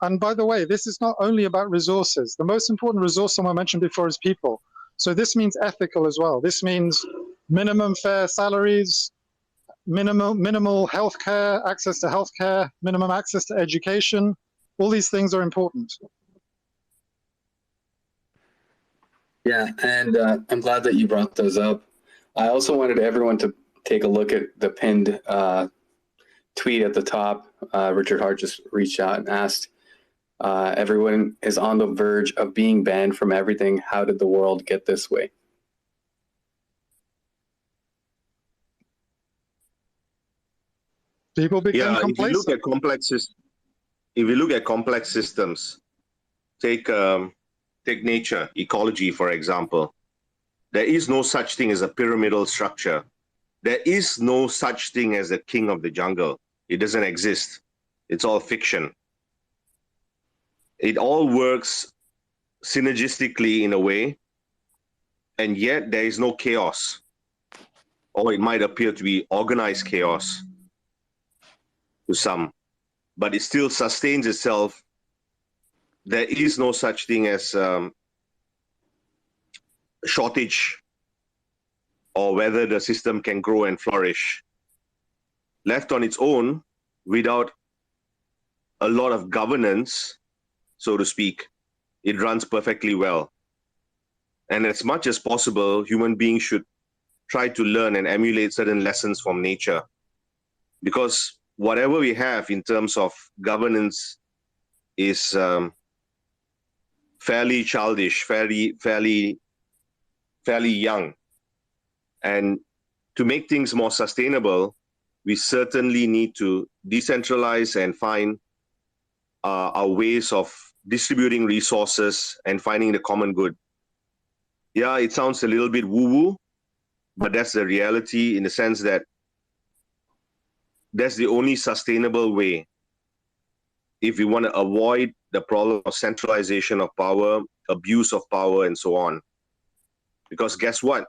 And by the way, this is not only about resources. The most important resource someone mentioned before is people. So this means ethical as well. This means minimum fair salaries, minimal healthcare, access to healthcare, minimum access to education. All these things are important. Yeah, and I'm glad that you brought those up. I also wanted everyone to take a look at the pinned tweet at the top. Richard Hart just reached out and asked, everyone is on the verge of being banned from everything. How did the world get this way? People become complacent. If you look at complex systems, take nature, ecology, for example. There is no such thing as a pyramidal structure There is no such thing as the king of the jungle. It doesn't exist. It's all fiction. It all works synergistically in a way, and yet there is no chaos. Or it might appear to be organized chaos to some, but it still sustains itself. There is no such thing as shortage or whether the system can grow and flourish. Left on its own, without a lot of governance, so to speak, it runs perfectly well. And as much as possible, human beings should try to learn and emulate certain lessons from nature. Because whatever we have in terms of governance is fairly childish, fairly young. And to make things more sustainable, we certainly need to decentralize and find our ways of distributing resources and finding the common good. Yeah, it sounds a little bit woo-woo, but that's the reality in the sense that that's the only sustainable way if we want to avoid the problem of centralization of power, abuse of power, and so on. Because guess what?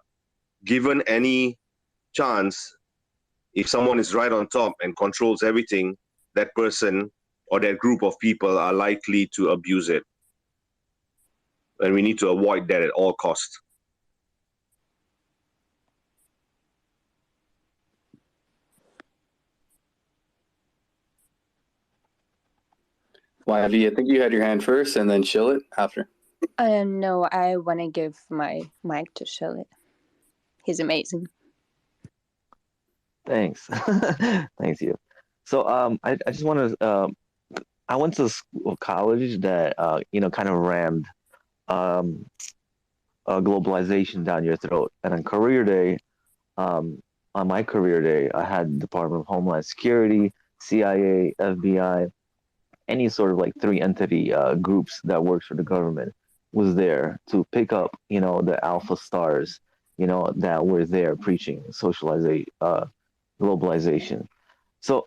Given any chance, if someone is right on top and controls everything, that person or that group of people are likely to abuse it. And we need to avoid that at all costs. Wiley, I think you had your hand first and then Shillit after. No, I want to give my mic to Shillit. He's amazing. Thanks. Thanks, you. So I just want to, I went to college that, kind of rammed globalization down your throat. And on career day, on my career day, I had Department of Homeland Security, CIA, FBI, any sort of like three entity groups that works for the government was there to pick up, the alpha stars, that were there preaching socialization, globalization. So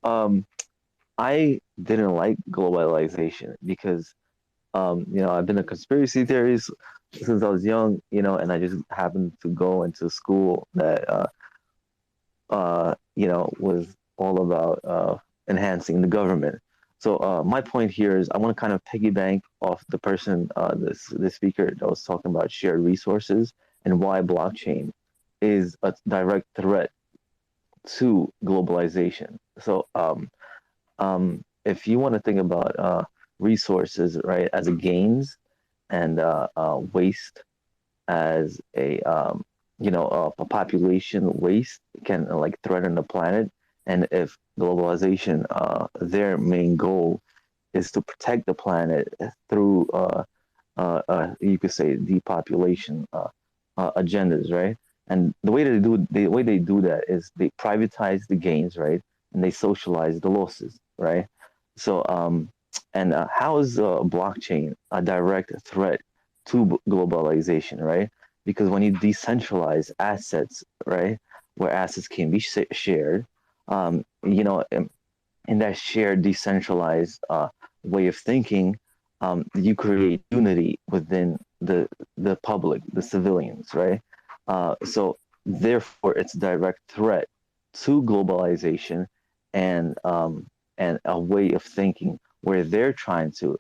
I didn't like globalization because, I've been a conspiracy theorist since I was young, and I just happened to go into school that, was all about enhancing the government. So my point here is I want to kind of piggyback off the person, the speaker that was talking about shared resources and why blockchain is a direct threat to globalization. So if you want to think about resources, right, as a gains and waste as a population waste can like threaten the planet, and if globalization, their main goal is to protect the planet through, you could say, depopulation agendas, right? And the way they do that is they privatize the gains, right, and they socialize the losses, right? So, how is blockchain a direct threat to globalization, right? Because when you decentralize assets, right, where assets can be shared, in that shared decentralized way of thinking, you create unity within the public, the civilians, right? So therefore, it's a direct threat to globalization and a way of thinking where they're trying to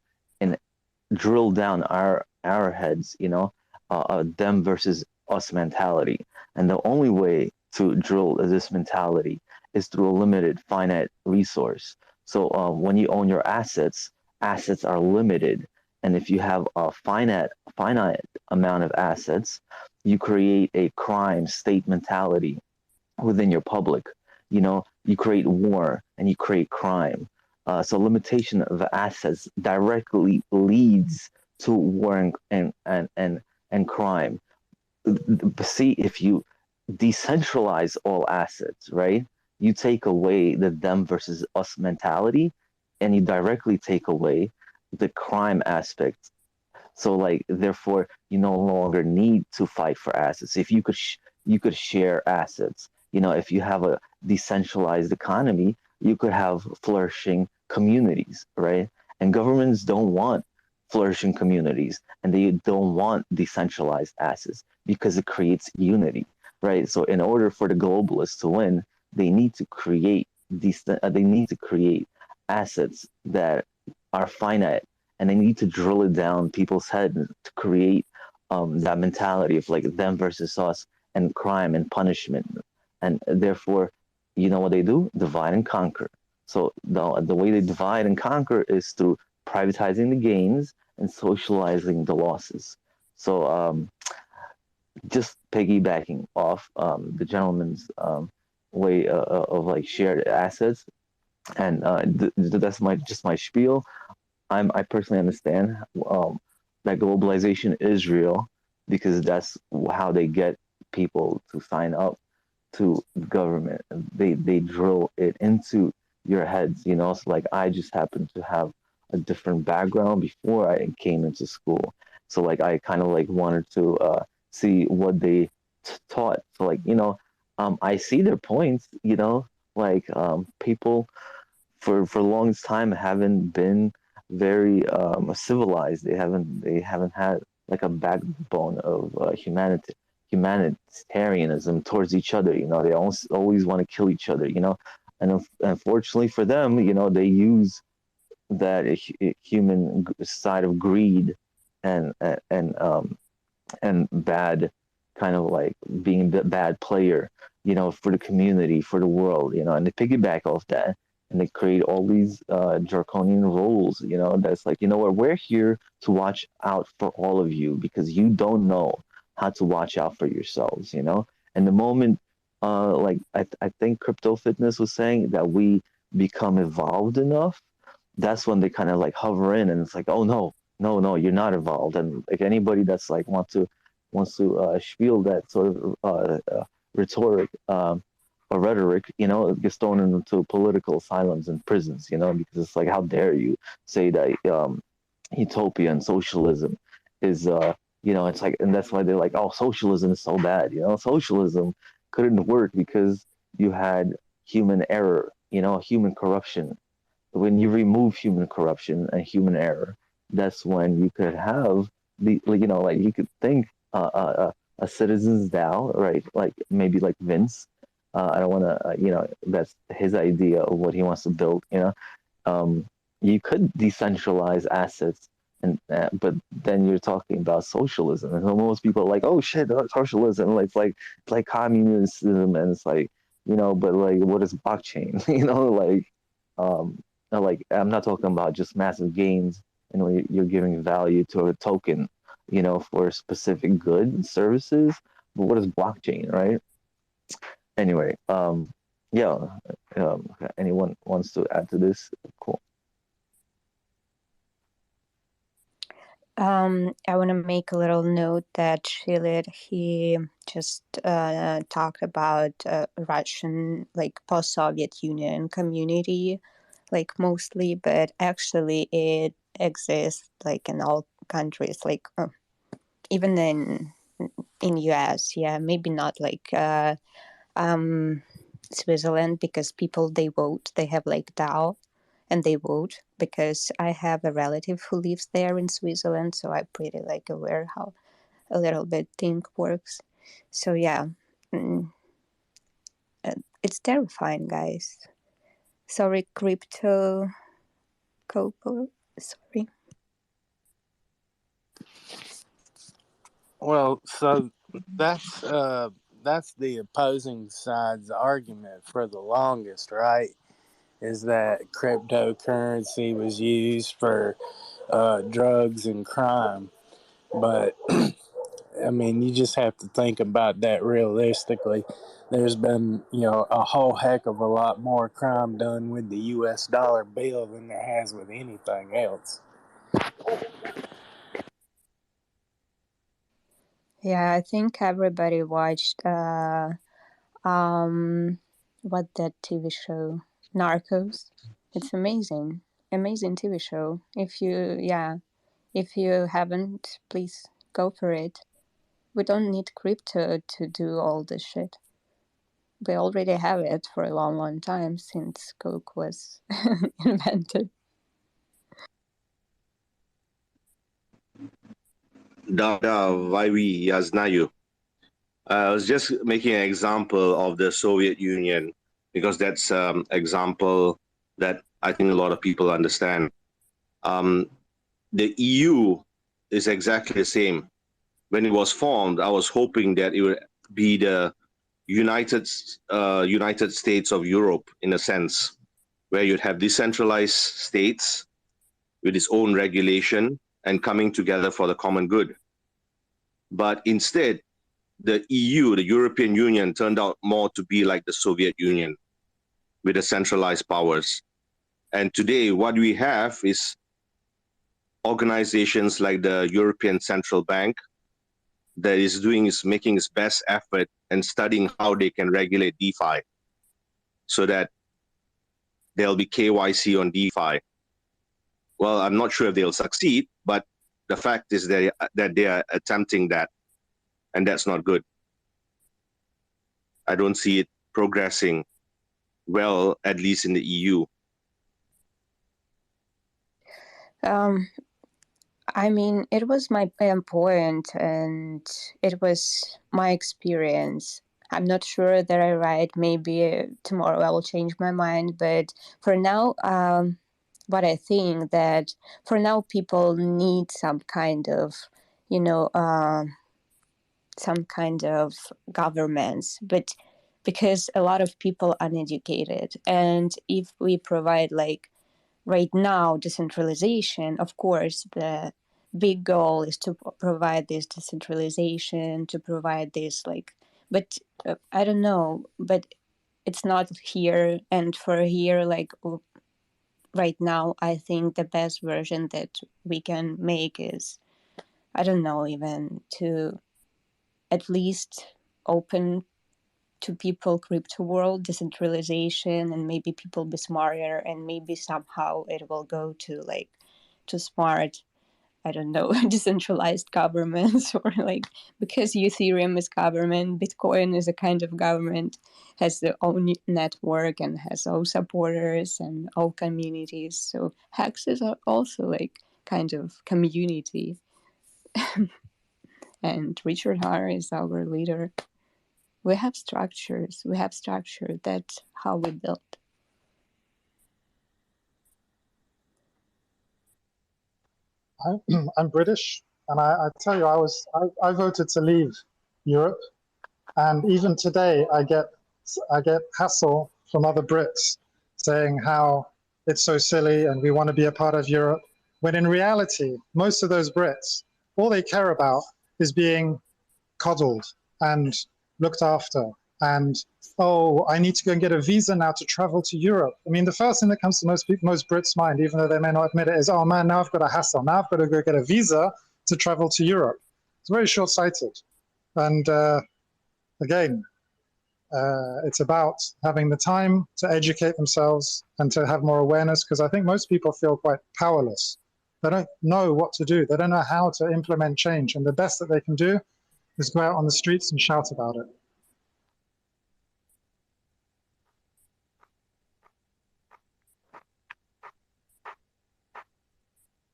drill down our heads, them versus us mentality. And the only way to drill this mentality is through a limited, finite resource. So when you own your assets are limited. And if you have a finite amount of assets, you create a crime state mentality within your public. You create war and you create crime. So limitation of assets directly leads to war and crime. See, if you decentralize all assets, right? You take away the them versus us mentality, and you directly take away the crime aspect. So, therefore, you no longer need to fight for assets. If you could share assets, if you have a decentralized economy, you could have flourishing communities, right? And governments don't want flourishing communities, and they don't want decentralized assets because it creates unity, right? So in order for the globalists to win, they need to create assets that are finite, and they need to drill it down people's heads to create that mentality of like them versus us and crime and punishment. And therefore, you know what they do? Divide and conquer. So the way they divide and conquer is through privatizing the gains and socializing the losses. So just piggybacking off the gentleman's way of like shared assets, and that's my spiel. I personally understand that globalization is real because that's how they get people to sign up to government. They drill it into your heads, So like I just happened to have a different background before I came into school, so like I kind of like wanted to see what they taught. So like I see their points. Like people for the longest time haven't been very civilized. They haven't had like a backbone of humanitarianism towards each other. They always want to kill each other. And unfortunately for them, they use that human side of greed and bad, kind of like being a bad player, for the community, for the world, and they piggyback off that. And they create all these draconian rules, that's like, what, we're here to watch out for all of you because you don't know how to watch out for yourselves, And the moment, like I think Crypto Fitness was saying that we become evolved enough, that's when they kind of like hover in, and it's like, oh no, you're not evolved. And like anybody that's like wants to spiel that sort of rhetoric. Or rhetoric, it gets thrown into political asylums and prisons, because it's like, how dare you say that utopia and socialism is, it's like, and that's why they're like, oh, socialism is so bad, socialism couldn't work because you had human error, human corruption. When you remove human corruption and human error, that's when you could have like you could think a citizen's DAO, right? Like maybe like Vince. I don't want to, that's his idea of what he wants to build. You could decentralize assets, and but then you're talking about socialism, and most people are like, oh shit, socialism, it's like communism, and it's like, but like, what is blockchain? Like I'm not talking about just massive gains, and when you're giving value to a token, for specific goods and services. But what is blockchain, right? Anyway, anyone wants to add to this? Cool. I want to make a little note that Shilid, he just talked about Russian, like post-Soviet Union community, like mostly, but actually it exists like in all countries, like even in US, yeah, maybe not like Switzerland, because people, they vote, they have like DAO and they vote, because I have a relative who lives there in Switzerland, so I'm pretty like aware how a little bit thing works. So yeah, it's terrifying, guys. Sorry, Crypto Copo, sorry. Well, so that's the opposing side's argument for the longest, right? Is that cryptocurrency was used for drugs and crime. But, I mean, you just have to think about that realistically. There's been, a whole heck of a lot more crime done with the U.S. dollar bill than there has with anything else. Yeah, I think everybody watched what that TV show, Narcos. It's amazing TV show. If you haven't, please go for it. We don't need crypto to do all this shit. we already have it for a long, long time since Coke was invented. Vaivy Yaznayu. I was just making an example of the Soviet Union because that's example that I think a lot of people understand. The EU is exactly the same. When it was formed, I was hoping that it would be the United States of Europe, in a sense, where you'd have decentralized states with its own regulation and coming together for the common good. But instead, the EU, the European Union, turned out more to be like the Soviet Union with the centralized powers. And today, what we have is organizations like the European Central Bank that is making its best effort and studying how they can regulate DeFi so that there'll be KYC on DeFi. Well, I'm not sure if they'll succeed, but the fact is that they are attempting that, and that's not good. I don't see it progressing well, at least in the EU. I mean, it was my point, and it was my experience. I'm not sure that I'm right. Maybe tomorrow I will change my mind. But for now, what I think that for now people need some kind of, some kind of governments. But because a lot of people are uneducated, and if we provide right now decentralization, of course the big goal is to provide this decentralization, to provide this but I don't know, but it's not here. And for here, right now, I think the best version that we can make is, I don't know, even to at least open to people crypto world decentralization, and maybe people be smarter, and maybe somehow it will go to to smart, I don't know, decentralized governments, or because Ethereum is government, Bitcoin is a kind of government, has their own network and has all supporters and all communities. So Hexes are also kind of community. And Richard Haar is our leader. We have structures. That's how we build. I'm British, and I tell you, I voted to leave Europe, and even today I get hassle from other Brits saying how it's so silly and we want to be a part of Europe, when in reality most of those Brits, all they care about is being coddled and looked after, and I need to go and get a visa now to travel to Europe. I mean, the first thing that comes to most Brits' mind, even though they may not admit it, is, oh man, now I've got a hassle. Now I've got to go get a visa to travel to Europe. It's very short-sighted. And again, it's about having the time to educate themselves and to have more awareness, because I think most people feel quite powerless. They don't know what to do. They don't know how to implement change. And the best that they can do is go out on the streets and shout about it.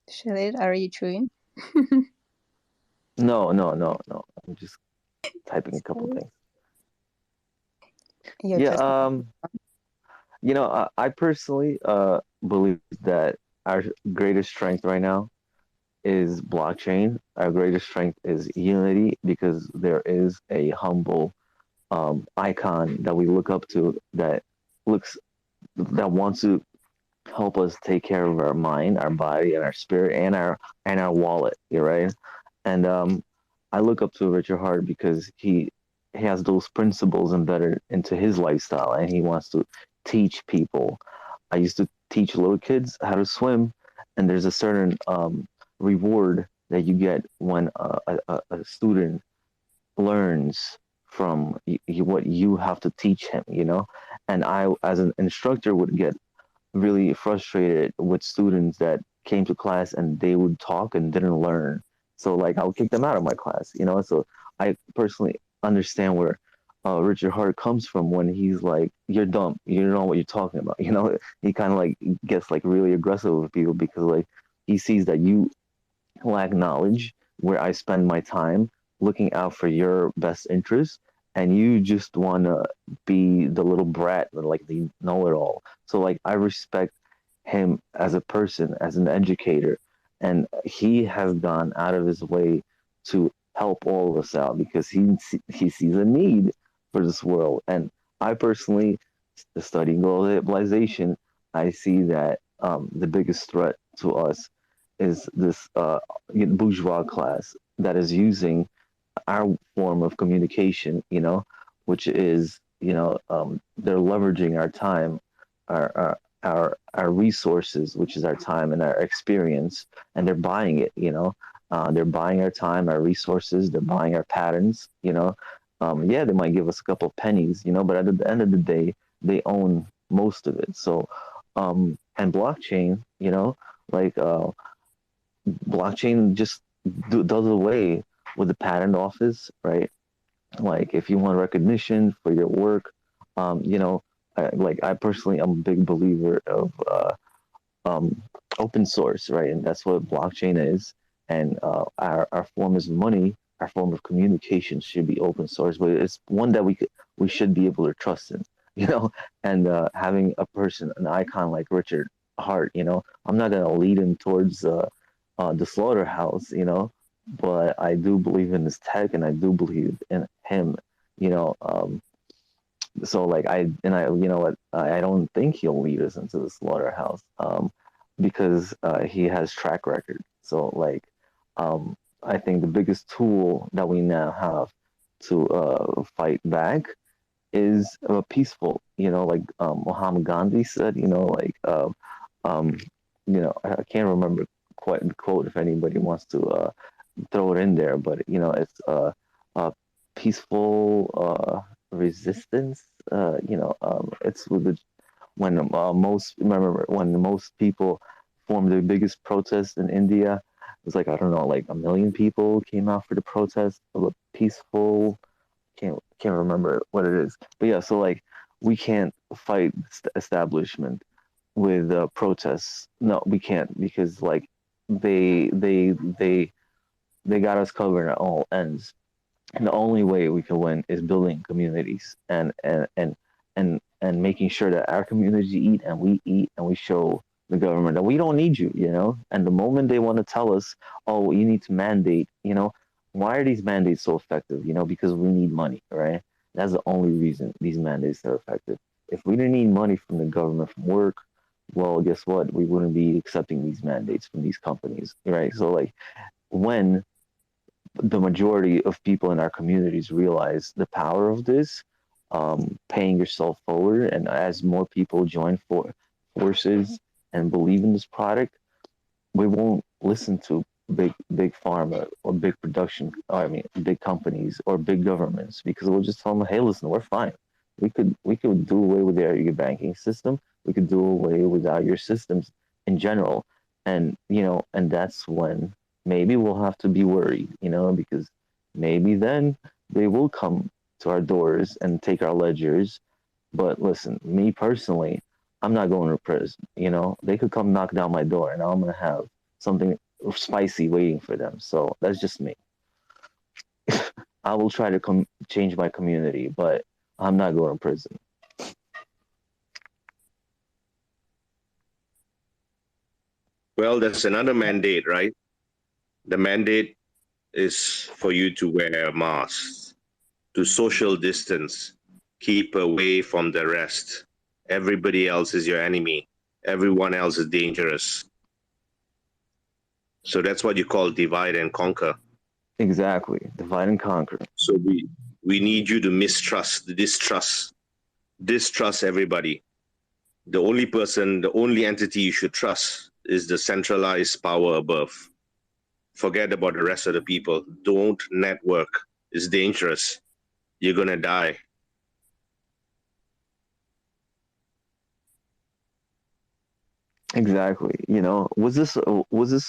Shalid, are you chewing? No. I'm just typing a couple things. I personally believe that our greatest strength right now is blockchain. Our greatest strength is unity, because there is a humble icon that we look up to that wants to help us take care of our mind, our body, and our spirit, and our wallet. Right? And I look up to Richard Hart because he has those principles embedded into his lifestyle, and he wants to teach people. I used to teach little kids how to swim, and there's a certain reward that you get when a student learns from what you have to teach him, And I, as an instructor, would get really frustrated with students that came to class and they would talk and didn't learn. So I would kick them out of my class, So I personally understand where Richard Hart comes from when he's like, "You're dumb. You don't know what you're talking about." You know, he kind of like gets like really aggressive with people because like he sees that you lack knowledge where I spend my time looking out for your best interests, and you just want to be the little brat, like the know-it-all. So like I respect him as a person, as an educator, and he has gone out of his way to help all of us out because he sees a need for this world. And I personally, studying globalization, I see that the biggest threat to us is this bourgeois class that is using our form of communication, you know, which is, you know, they're leveraging our time, our resources, which is our time and our experience, and they're buying it, you know. They're buying our time, our resources, they're buying our patterns, you know. Yeah, they might give us a couple of pennies, you know, but at the end of the day, they own most of it. So, and blockchain, you know, like blockchain just does away with the patent office, right? Like if you want recognition for your work, you know, like I personally, I'm a big believer of open source, right? And that's what blockchain is. And our form of money, our form of communication should be open source, but it's one that we should be able to trust in, you know. And having a person, an icon like Richard Hart, you know, I'm not gonna lead him towards the slaughterhouse, you know, but I do believe in this tech, and I do believe in him, you know. So like you know what, I don't think he'll lead us into the slaughterhouse, because he has track record. So like, I think the biggest tool that we now have to fight back is peaceful. You know, like Muhammad Gandhi said. You know, like you know, I can't remember quite the quote if anybody wants to throw it in there, but you know, it's peaceful resistance. You know, it's with the when most people formed the biggest protest in India. It was like, I don't know, like 1 million people came out for the protest. Peaceful, can't remember what it is, but yeah. So like, we can't fight establishment with protests. No, we can't, because like they got us covered at all ends. And the only way we can win is building communities and making sure that our communities eat and we show the government that we don't need you, you know. And the moment they want to tell us, oh, you need to mandate, you know, why are these mandates so effective? You know, because we need money, right? That's the only reason these mandates are effective. If we didn't need money from the government from work, well, guess what? We wouldn't be accepting these mandates from these companies, right? So like, when the majority of people in our communities realize the power of this, paying yourself forward, and as more people join forces and believe in this product, we won't listen to big pharma or big production, I mean big companies or big governments, because we'll just tell them, hey, listen, we're fine. We could do away with your banking system. We could do away with your systems in general. And you know, and that's when maybe we'll have to be worried, you know, because maybe then they will come to our doors and take our ledgers. But listen, me personally, I'm not going to prison. You know, they could come knock down my door and I'm going to have something spicy waiting for them. So that's just me. I will try to change my community, but I'm not going to prison. Well, that's another mandate, right? The mandate is for you to wear masks, to social distance, keep away from the rest. Everybody else is your enemy. Everyone else is dangerous. So that's what you call divide and conquer. Exactly, divide and conquer. So we need you to distrust everybody. The only entity you should trust is the centralized power above. Forget about the rest of the people. Don't network. It's dangerous. You're going to die. Exactly. You know, was this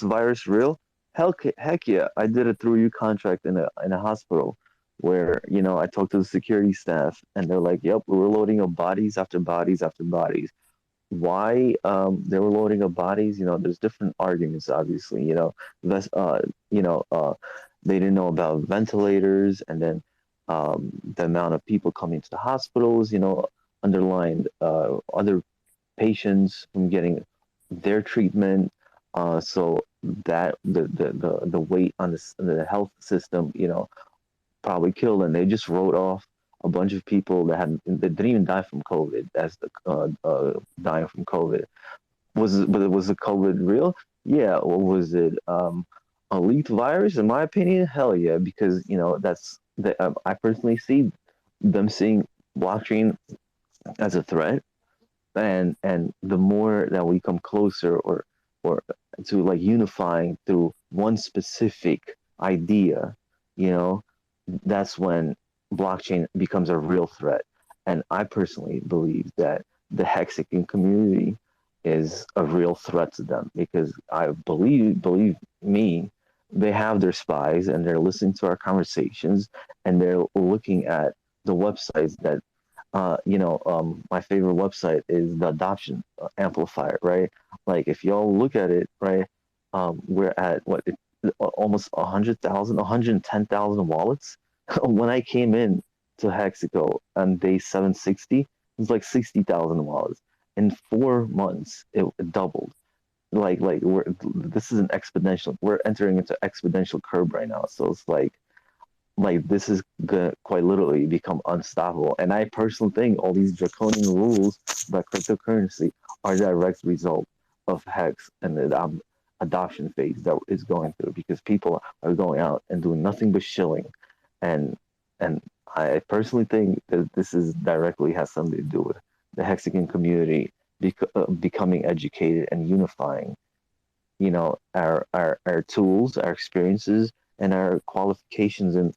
virus real? Heck yeah. I did a through you contract in a hospital where, you know, I talked to the security staff and they're like, yep, we were loading up bodies after bodies after bodies. Why they were loading up bodies, you know, there's different arguments, obviously, you know, that's, you know, they didn't know about ventilators, and then the amount of people coming to the hospitals, you know, underlined other patients from getting their treatment. So that the weight on the health system, you know, probably killed, and they just wrote off a bunch of people that didn't even die from COVID as the dying from COVID. Was the COVID real? Yeah. Or was it a leaked virus? In my opinion, hell yeah, because you know I personally see them seeing blockchain as a threat, and the more that we come closer or to like unifying through one specific idea, you know, that's when blockchain becomes a real threat. And I personally believe that the Hexican community is a real threat to them, because I believe me, they have their spies and they're listening to our conversations, and they're looking at the websites that you know, my favorite website is the Adoption Amplifier, right? Like if y'all look at it, right, we're at almost 100,000, 110,000 wallets. When I came in to Hexico on day 760, it was like 60,000 wallets. In 4 months, it doubled. Like this is an exponential. We're entering into exponential curve right now. So it's like this is gonna quite literally become unstoppable. And I personally think all these draconian rules about cryptocurrency are a direct result of Hex and the adoption phase that is going through, because people are going out and doing nothing but shilling, and I personally think that this is directly has something to do with the Hexican community becoming educated and unifying, you know, our tools, our experiences, and our qualifications, and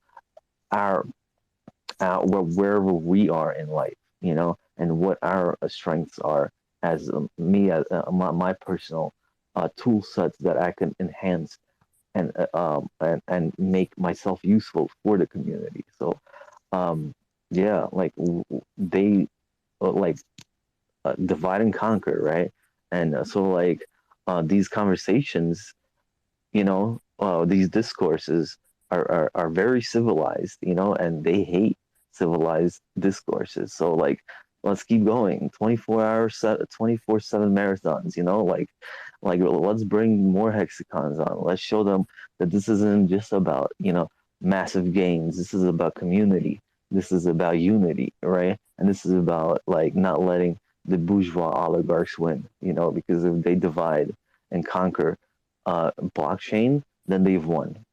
our wherever we are in life, you know, and what our strengths are as me, as my personal tool sets that I can enhance and make myself useful for the community. So yeah, like they divide and conquer, right? And so like these conversations, you know, these discourses are very civilized, you know, and they hate civilized discourses. So like, let's keep going. 24/7 marathons, you know, like let's bring more hexagons on. Let's show them that this isn't just about, you know, massive gains. This is about community. This is about unity, right? And this is about like not letting the bourgeois oligarchs win, you know, because if they divide and conquer blockchain, then they've won.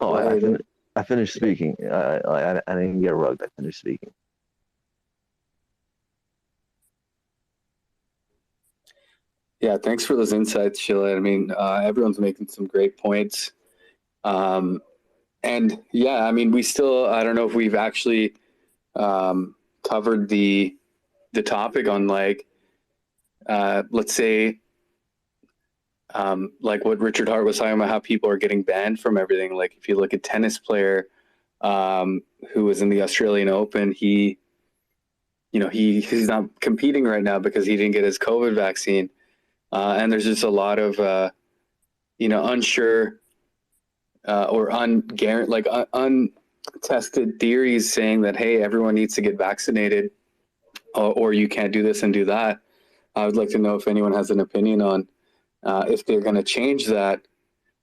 Oh, I finished speaking. I didn't get rugged. I finished speaking. Yeah, thanks for those insights, Sheila. I mean, everyone's making some great points. And yeah, I mean, I don't know if we've actually covered the topic on like, let's say, like what Richard Hart was talking about, how people are getting banned from everything. Like if you look at tennis player who was in the Australian Open, he's not competing right now because he didn't get his COVID vaccine. And there's just a lot of, unsure or untested theories saying that, hey, everyone needs to get vaccinated or you can't do this and do that. I would like to know if anyone has an opinion on if they're going to change that.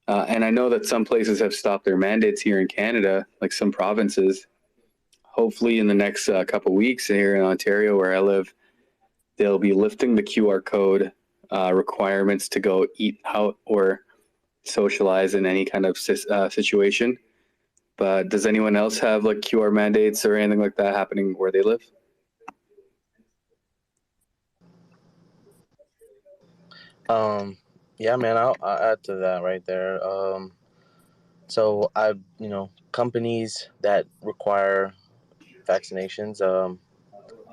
And I know that some places have stopped their mandates here in Canada, like some provinces. Hopefully in the next couple of weeks here in Ontario, where I live, they'll be lifting the QR code requirements to go eat out or socialize in any kind of situation. But does anyone else have like QR mandates or anything like that happening where they live? Yeah, man, I'll add to that right there. So companies that require vaccinations,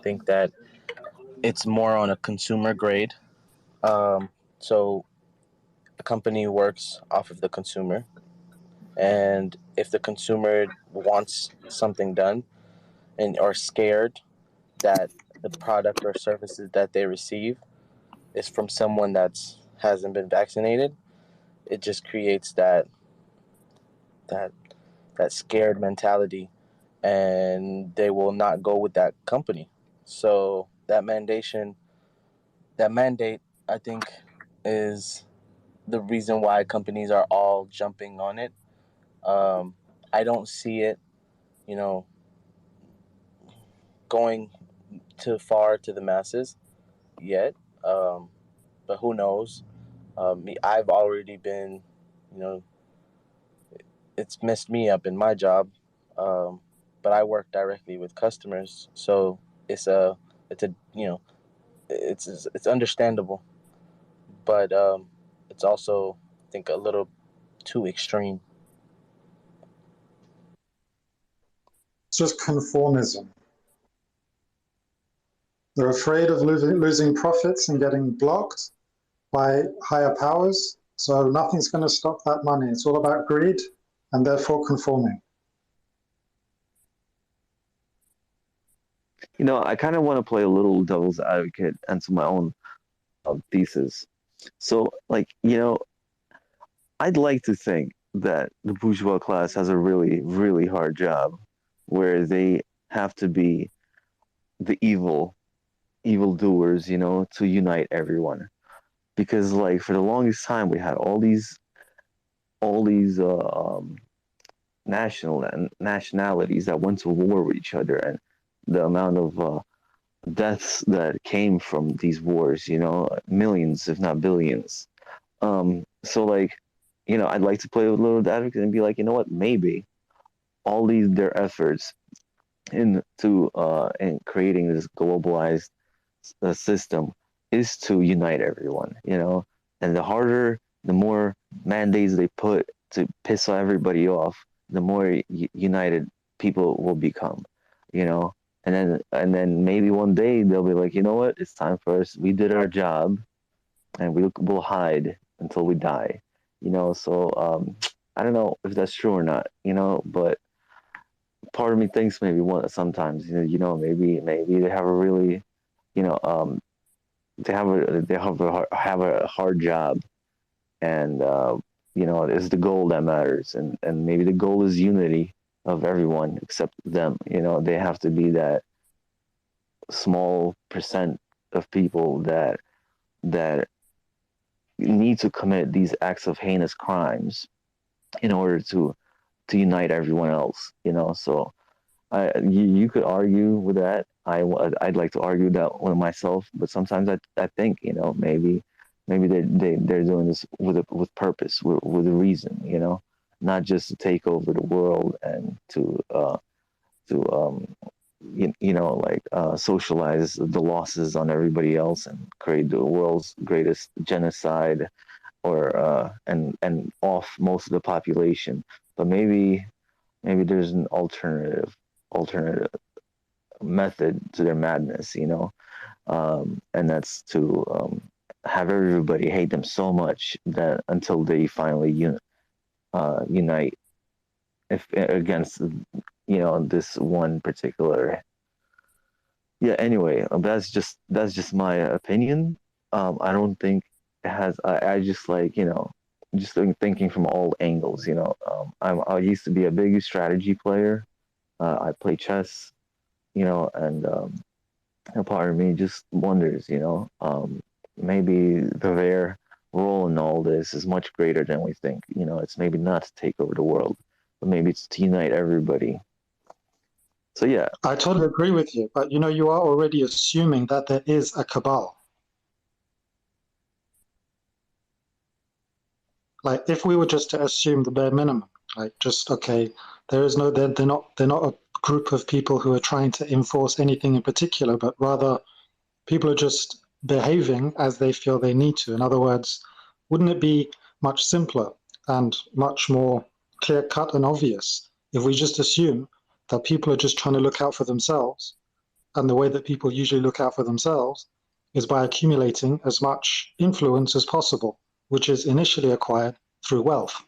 think that it's more on a consumer grade. So a company works off of the consumer, and if the consumer wants something done and are scared that the product or services that they receive is from someone that's hasn't been vaccinated, it just creates that that scared mentality, and they will not go with that company. So that mandate, I think, is the reason why companies are all jumping on it. I don't see it, you know, going too far to the masses yet. But who knows? I've already been, you know, it's messed me up in my job. But I work directly with customers, so it's a it's understandable, but it's also, I think, a little too extreme. It's just conformism. They're afraid of losing profits and getting blocked by higher powers, so nothing's going to stop that money. It's all about greed and therefore conforming. You know, I kind of want to play a little devil's advocate and to my own thesis. So, like, you know, I'd like to think that the bourgeois class has a really, really hard job where they have to be the evildoers, you know, to unite everyone. Because, like, for the longest time, we had all these nationalities that went to war with each other, and the amount of deaths that came from these wars, you know, millions, if not billions. So, like, you know, I'd like to play with a little advocate and be like, you know what, maybe all their efforts in creating this globalized system is to unite everyone, you know, and the more mandates they put to piss everybody off, the more united people will become, you know. And then maybe one day they'll be like, you know what, it's time for us. We did our job, and we'll hide until we die, you know. So I don't know if that's true or not, you know, but part of me thinks maybe sometimes, you know, maybe they have a really, you know, they have a hard job, and you know, it's the goal that matters, and maybe the goal is unity of everyone except them. You know, they have to be that small percent of people that need to commit these acts of heinous crimes in order to unite everyone else, you know. So you could argue with that. I'd like to argue that with myself, but sometimes I think, you know, maybe they're doing this with purpose, with a reason, you know, not just to take over the world and to you know, like socialize the losses on everybody else and create the world's greatest genocide, or and off most of the population. But maybe there's an alternative method to their madness, you know, and that's to have everybody hate them so much that until they finally unite against, you know, this one particular. Yeah. Anyway, that's just my opinion. I don't think it has. I just, like, you know, just thinking from all angles. You know, I used to be a big strategy player. I play chess, you know, and a part of me just wonders, you know, maybe their role in all this is much greater than we think. You know, it's maybe not to take over the world, but maybe it's to unite everybody. So yeah, I totally agree with you, but you know, you are already assuming that there is a cabal. Like, if we were just to assume the bare minimum, like, just, okay, there is no, they're not a group of people who are trying to enforce anything in particular, but rather people are just behaving as they feel they need to. In other words, wouldn't it be much simpler and much more clear-cut and obvious if we just assume that people are just trying to look out for themselves, and the way that people usually look out for themselves is by accumulating as much influence as possible, which is initially acquired through wealth?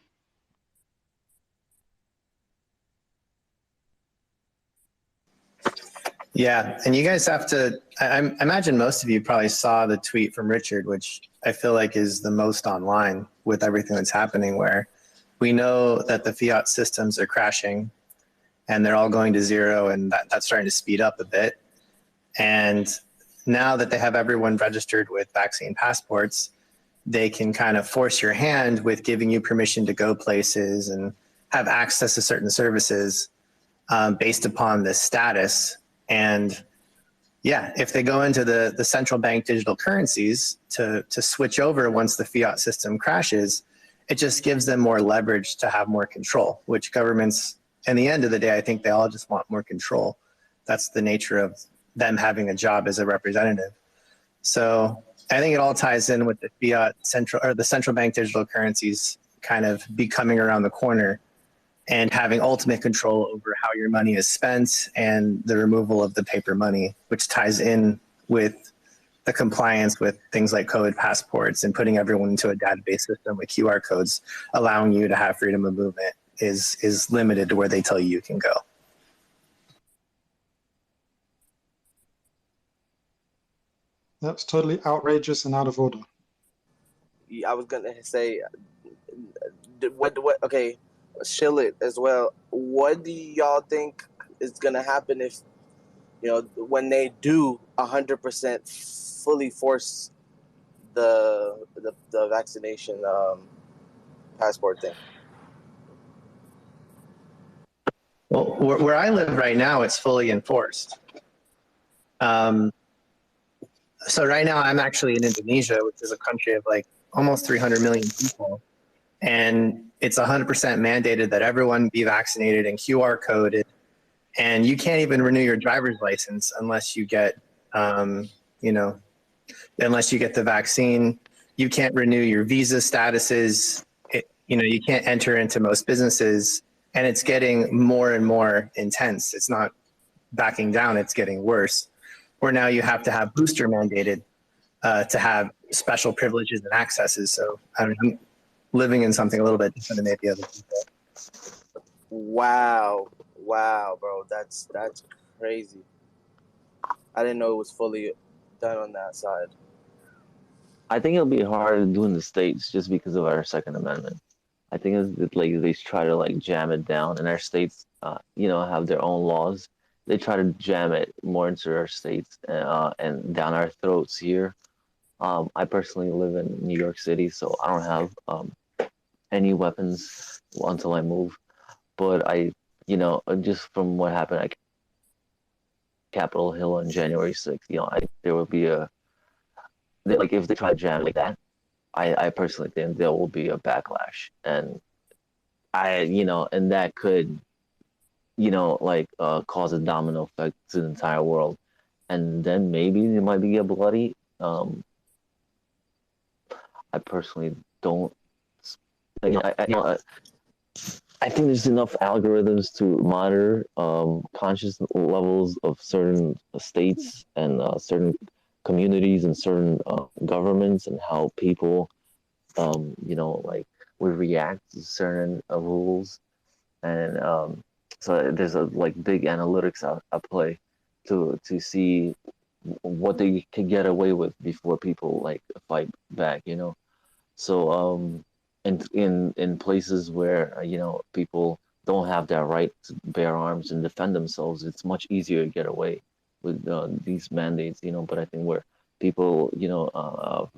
Yeah, and you guys have to, I imagine most of you probably saw the tweet from Richard, which I feel like is the most online with everything that's happening, where we know that the fiat systems are crashing and they're all going to zero, and that's starting to speed up a bit. And now that they have everyone registered with vaccine passports, they can kind of force your hand with giving you permission to go places and have access to certain services based upon this status. And yeah, if they go into the central bank digital currencies to switch over once the fiat system crashes, it just gives them more leverage to have more control, which governments, in the end of the day, I think they all just want more control. That's the nature of them having a job as a representative. So I think it all ties in with the fiat the central bank digital currencies kind of becoming around the corner and having ultimate control over how your money is spent and the removal of the paper money, which ties in with the compliance with things like COVID passports and putting everyone into a database system with QR codes, allowing you to have freedom of movement is limited to where they tell you can go. That's totally outrageous and out of order. I was gonna say, okay, chill it as well. What do y'all think is gonna happen if, when they do 100% fully force the vaccination passport thing? Well, where I live right now, it's fully enforced. So right now I'm actually in Indonesia, which is a country of like almost 300 million people. And it's 100% mandated that everyone be vaccinated and QR coded. And you can't even renew your driver's license unless you get, unless you get the vaccine. You can't renew your visa statuses. You can't enter into most businesses. And it's getting more and more intense. It's not backing down, it's getting worse. Where now you have to have booster mandated to have special privileges and accesses. So I'm living in something a little bit different than maybe other people. Wow, bro, that's crazy. I didn't know it was fully done on that side. I think it'll be hard to do in the States just because of our Second Amendment. I think it's like they try to like jam it down, and our states, have their own laws. They try to jam it more into our states and down our throats here. I personally live in New York City, so I don't have any weapons until I move. But just from what happened at Capitol Hill on January 6th, there will be if they try to jam it like that, I personally think there will be a backlash, and and that could cause a domino effect to the entire world, and then maybe it might get bloody. I personally don't. I think there's enough algorithms to monitor conscious levels of certain states and certain communities and certain governments and how people, would react to certain rules, and so there's a big analytics at play to see what they can get away with before people fight back, So in places where people don't have that right to bear arms and defend themselves, it's much easier to get away with these mandates, But I think where people,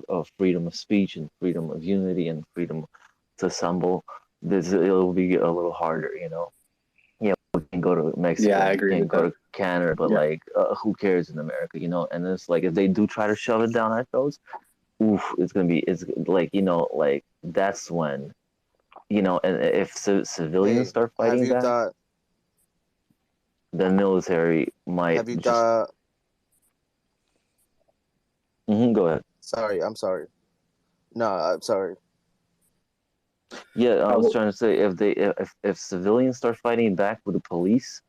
of freedom of speech and freedom of unity and freedom to assemble, it'll be a little harder, we can go to Mexico, Yeah, I agree we can with go that. to Canada, but who cares in America, And it's if they do try to shove it down our throats, it's that's when, and if civilians start fighting back, the military might Go ahead. Sorry, I'm sorry. No, I'm sorry. Yeah, I was trying to say if civilians start fighting back with the police,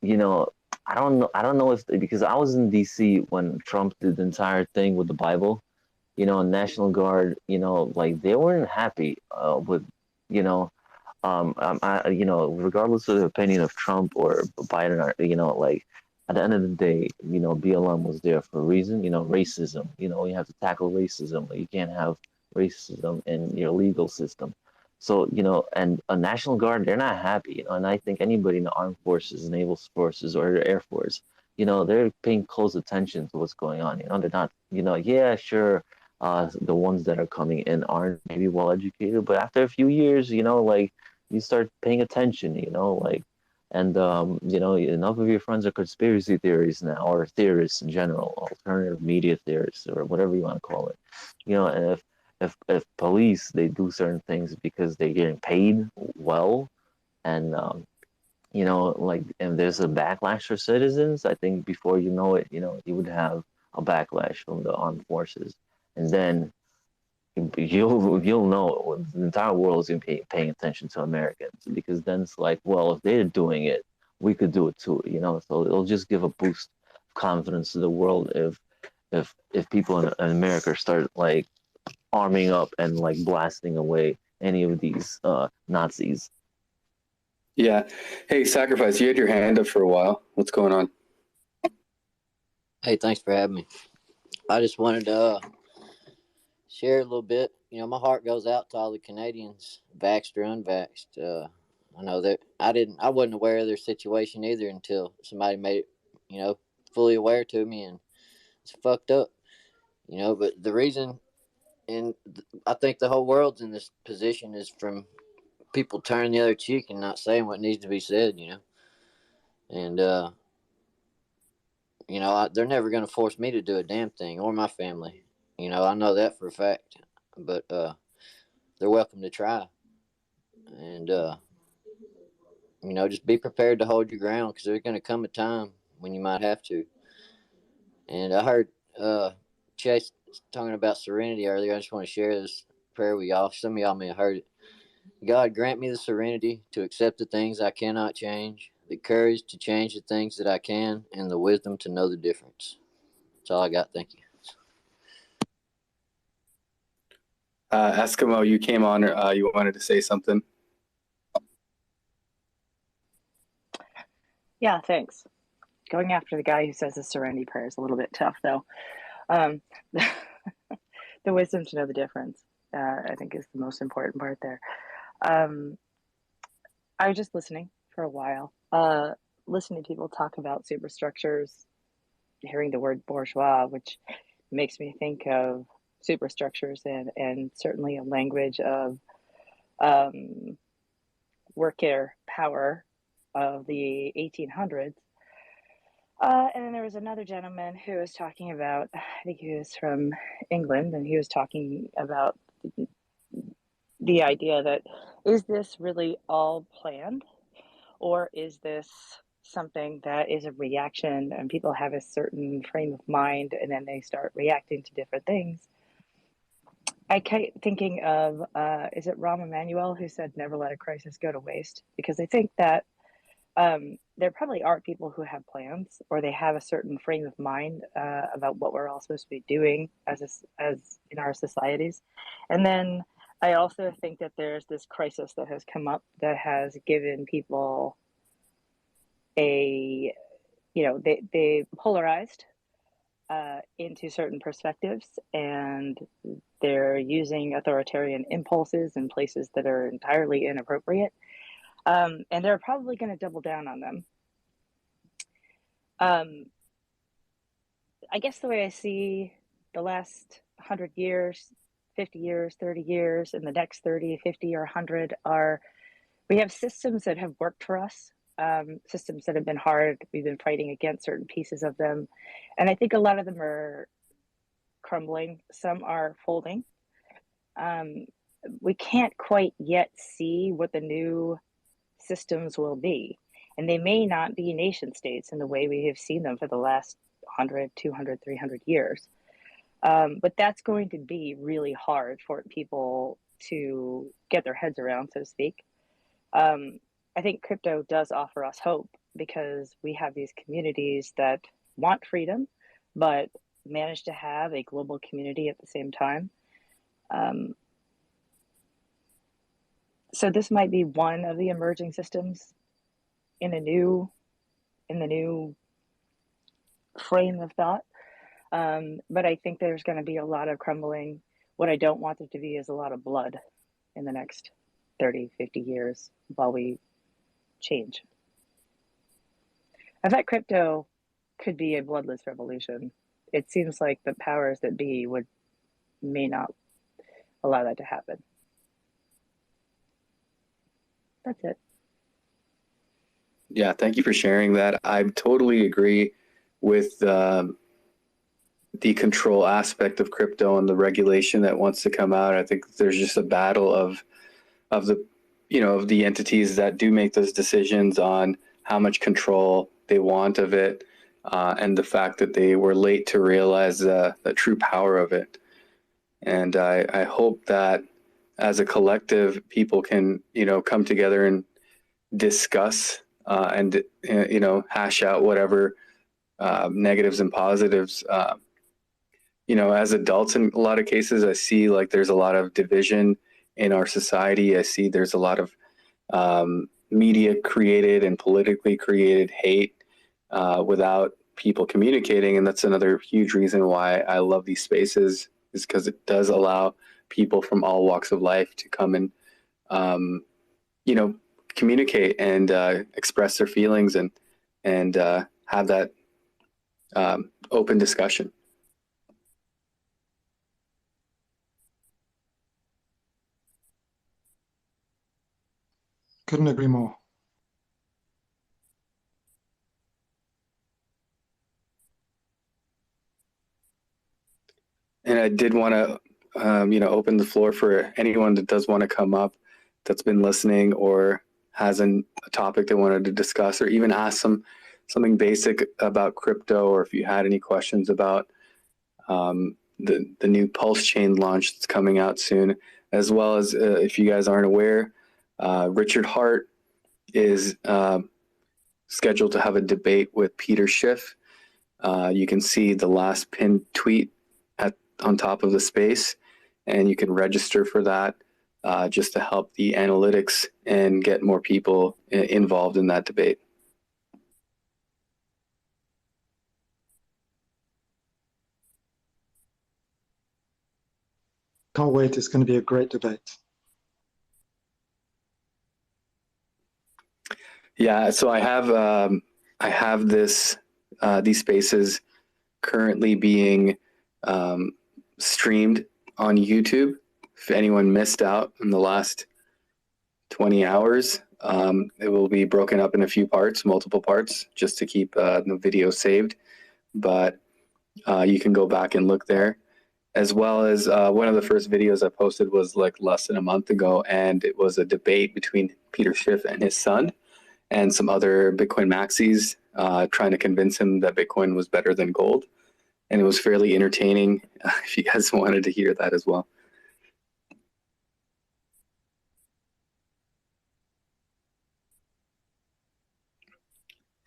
you know, I don't know if because I was in DC when Trump did the entire thing with the Bible, you know, National Guard, you know, like they weren't happy with, you know, you know, regardless of the opinion of Trump or Biden, or, you know, like at the end of the day, you know, BLM was there for a reason. You know, racism. You know, you have to tackle racism. Like, you can't have racism in your legal system. So, you know, and a National Guard, they're not happy. You know, and I think anybody in the armed forces, naval forces, or the Air Force, you know, they're paying close attention to what's going on. You know, they're not, you know, yeah, sure. The ones that are coming in aren't maybe well educated, but after a few years, you know, like you start paying attention, you know, like, and you know, enough of your friends are conspiracy theories now, or theorists in general, alternative media theorists, or whatever you want to call it, you know. And if police, they do certain things because they're getting paid well, and you know, like, and there's a backlash for citizens, I think before you know it, you know, you would have a backlash from the armed forces, and then you'll know the entire world is going to be paying attention to Americans, because then it's like, well, if they're doing it, we could do it too, you know. So it'll just give a boost of confidence to the world if people in America start like arming up and like blasting away any of these Nazis. Yeah. Hey, Sacrifice, you had your hand up for a while. What's going on? Hey, thanks for having me. I just wanted to share a little bit. You know, my heart goes out to all the Canadians, vaxxed or unvaxxed. I know that I wasn't aware of their situation either until somebody made it, you know, fully aware to me, and it's fucked up, you know. But the reason, and I think the whole world's in this position, is from people turning the other cheek and not saying what needs to be said, you know. And, you know, they're never going to force me to do a damn thing, or my family. You know, I know that for a fact. But they're welcome to try. And, you know, just be prepared to hold your ground, because there's going to come a time when you might have to. And I heard Chase talking about serenity earlier. I just want to share this prayer with y'all. Some of y'all may have heard it. God, grant me the serenity to accept the things I cannot change, the courage to change the things that I can, and the wisdom to know the difference. That's all I got. Thank you. Eskimo, you came on. You wanted to say something? Yeah, thanks. Going after the guy who says the serenity prayer is a little bit tough, though. The wisdom to know the difference, I think, is the most important part there. I was just listening for a while, listening to people talk about superstructures, hearing the word bourgeois, which makes me think of superstructures and certainly a language of worker power of the 1800s. And then there was another gentleman who was talking about, I think he was from England, and he was talking about the idea that, is this really all planned, or is this something that is a reaction, and people have a certain frame of mind and then they start reacting to different things? I keep thinking of, is it Rahm Emanuel who said, never let a crisis go to waste? Because I think that there probably are people who have plans, or they have a certain frame of mind about what we're all supposed to be doing as in our societies. And then I also think that there's this crisis that has come up that has given people they polarized into certain perspectives, and they're using authoritarian impulses in places that are entirely inappropriate. And they're probably going to double down on them. I guess the way I see the last 100 years, 50 years, 30 years, and the next 30, 50, or 100 are, we have systems that have worked for us, systems that have been hard. We've been fighting against certain pieces of them. And I think a lot of them are crumbling. Some are folding. We can't quite yet see what the new systems will be. And they may not be nation states in the way we have seen them for the last 100, 200, 300 years. But that's going to be really hard for people to get their heads around, so to speak. I think crypto does offer us hope because we have these communities that want freedom, but manage to have a global community at the same time. So this might be one of the emerging systems in the new frame of thought. But I think there's going to be a lot of crumbling. What I don't want there to be is a lot of blood in the next 30, 50 years while we change. I thought crypto could be a bloodless revolution. It seems like the powers that be may not allow that to happen. That's it. Yeah, thank you for sharing that. I totally agree with the control aspect of crypto and the regulation that wants to come out. I think there's just a battle of the of the entities that do make those decisions on how much control they want of it, and the fact that they were late to realize the true power of it. And I hope that as a collective, people can come together and discuss and hash out whatever negatives and positives. As adults, in a lot of cases, I see like there's a lot of division in our society. I see there's a lot of media created and politically created hate without people communicating. And that's another huge reason why I love these spaces, is because it does allow people from all walks of life to come and, communicate and express their feelings and have that open discussion. Couldn't agree more. And I did want to, open the floor for anyone that does want to come up, that's been listening or has a topic they wanted to discuss, or even ask something basic about crypto, or if you had any questions about the new Pulse Chain launch that's coming out soon, as well as if you guys aren't aware, Richard Hart is scheduled to have a debate with Peter Schiff. You can see the last pinned tweet on top of the space, and you can register for that just to help the analytics and get more people involved in that debate. Can't wait. It's going to be a great debate. Yeah, so I have these spaces currently being streamed on YouTube. If anyone missed out in the last 20 hours, it will be broken up in a few parts, multiple parts, just to keep the video saved. But you can go back and look there. As well as one of the first videos I posted was like less than a month ago, and it was a debate between Peter Schiff and his son and some other Bitcoin maxis trying to convince him that Bitcoin was better than gold. And it was fairly entertaining if you guys wanted to hear that as well.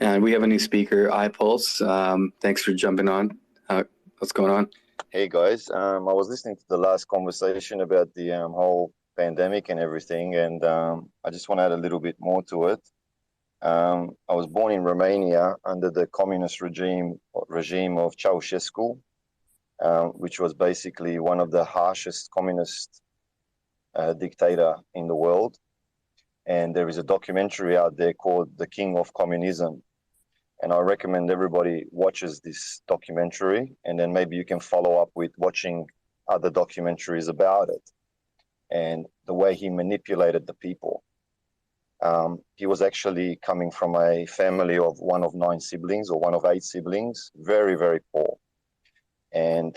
And we have a new speaker, iPulse. Thanks for jumping on. What's going on? Hey guys, I was listening to the last conversation about the whole pandemic and everything, and I just want to add a little bit more to it. I was born in Romania under the communist regime of Ceausescu, which was basically one of the harshest communist dictator in the world. And there is a documentary out there called The King of Communism. And I recommend everybody watches this documentary, and then maybe you can follow up with watching other documentaries about it and the way he manipulated the people. He was actually coming from a family of one of 9 siblings or one of 8 siblings, very, very poor. And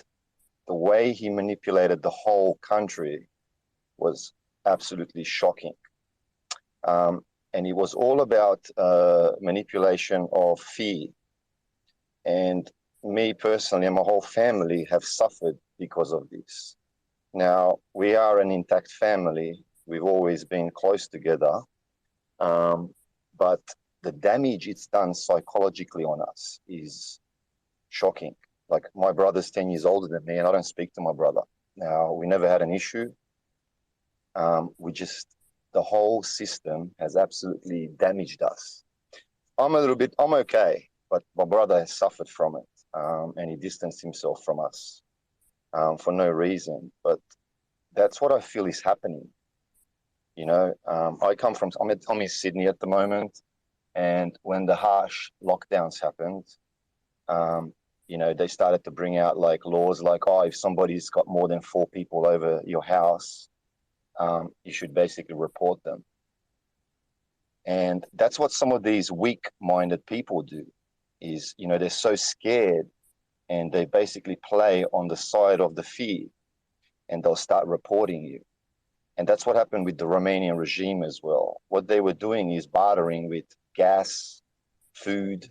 the way he manipulated the whole country was absolutely shocking. And it was all about manipulation of fear. And me personally and my whole family have suffered because of this. Now, we are an intact family. We've always been close together. But the damage it's done psychologically on us is shocking. Like, my brother's 10 years older than me, and I don't speak to my brother. Now, we never had an issue. The whole system has absolutely damaged us. I'm okay, but my brother has suffered from it, and he distanced himself from us for no reason. But that's what I feel is happening. You know, I'm in Sydney at the moment, and when the harsh lockdowns happened, you know, they started to bring out like laws like, oh, if somebody's got more than 4 people over your house, you should basically report them. And that's what some of these weak-minded people do, is, you know, they're so scared and they basically play on the side of the fear, and they'll start reporting you. And that's what happened with the Romanian regime as well. What they were doing is bartering with gas, food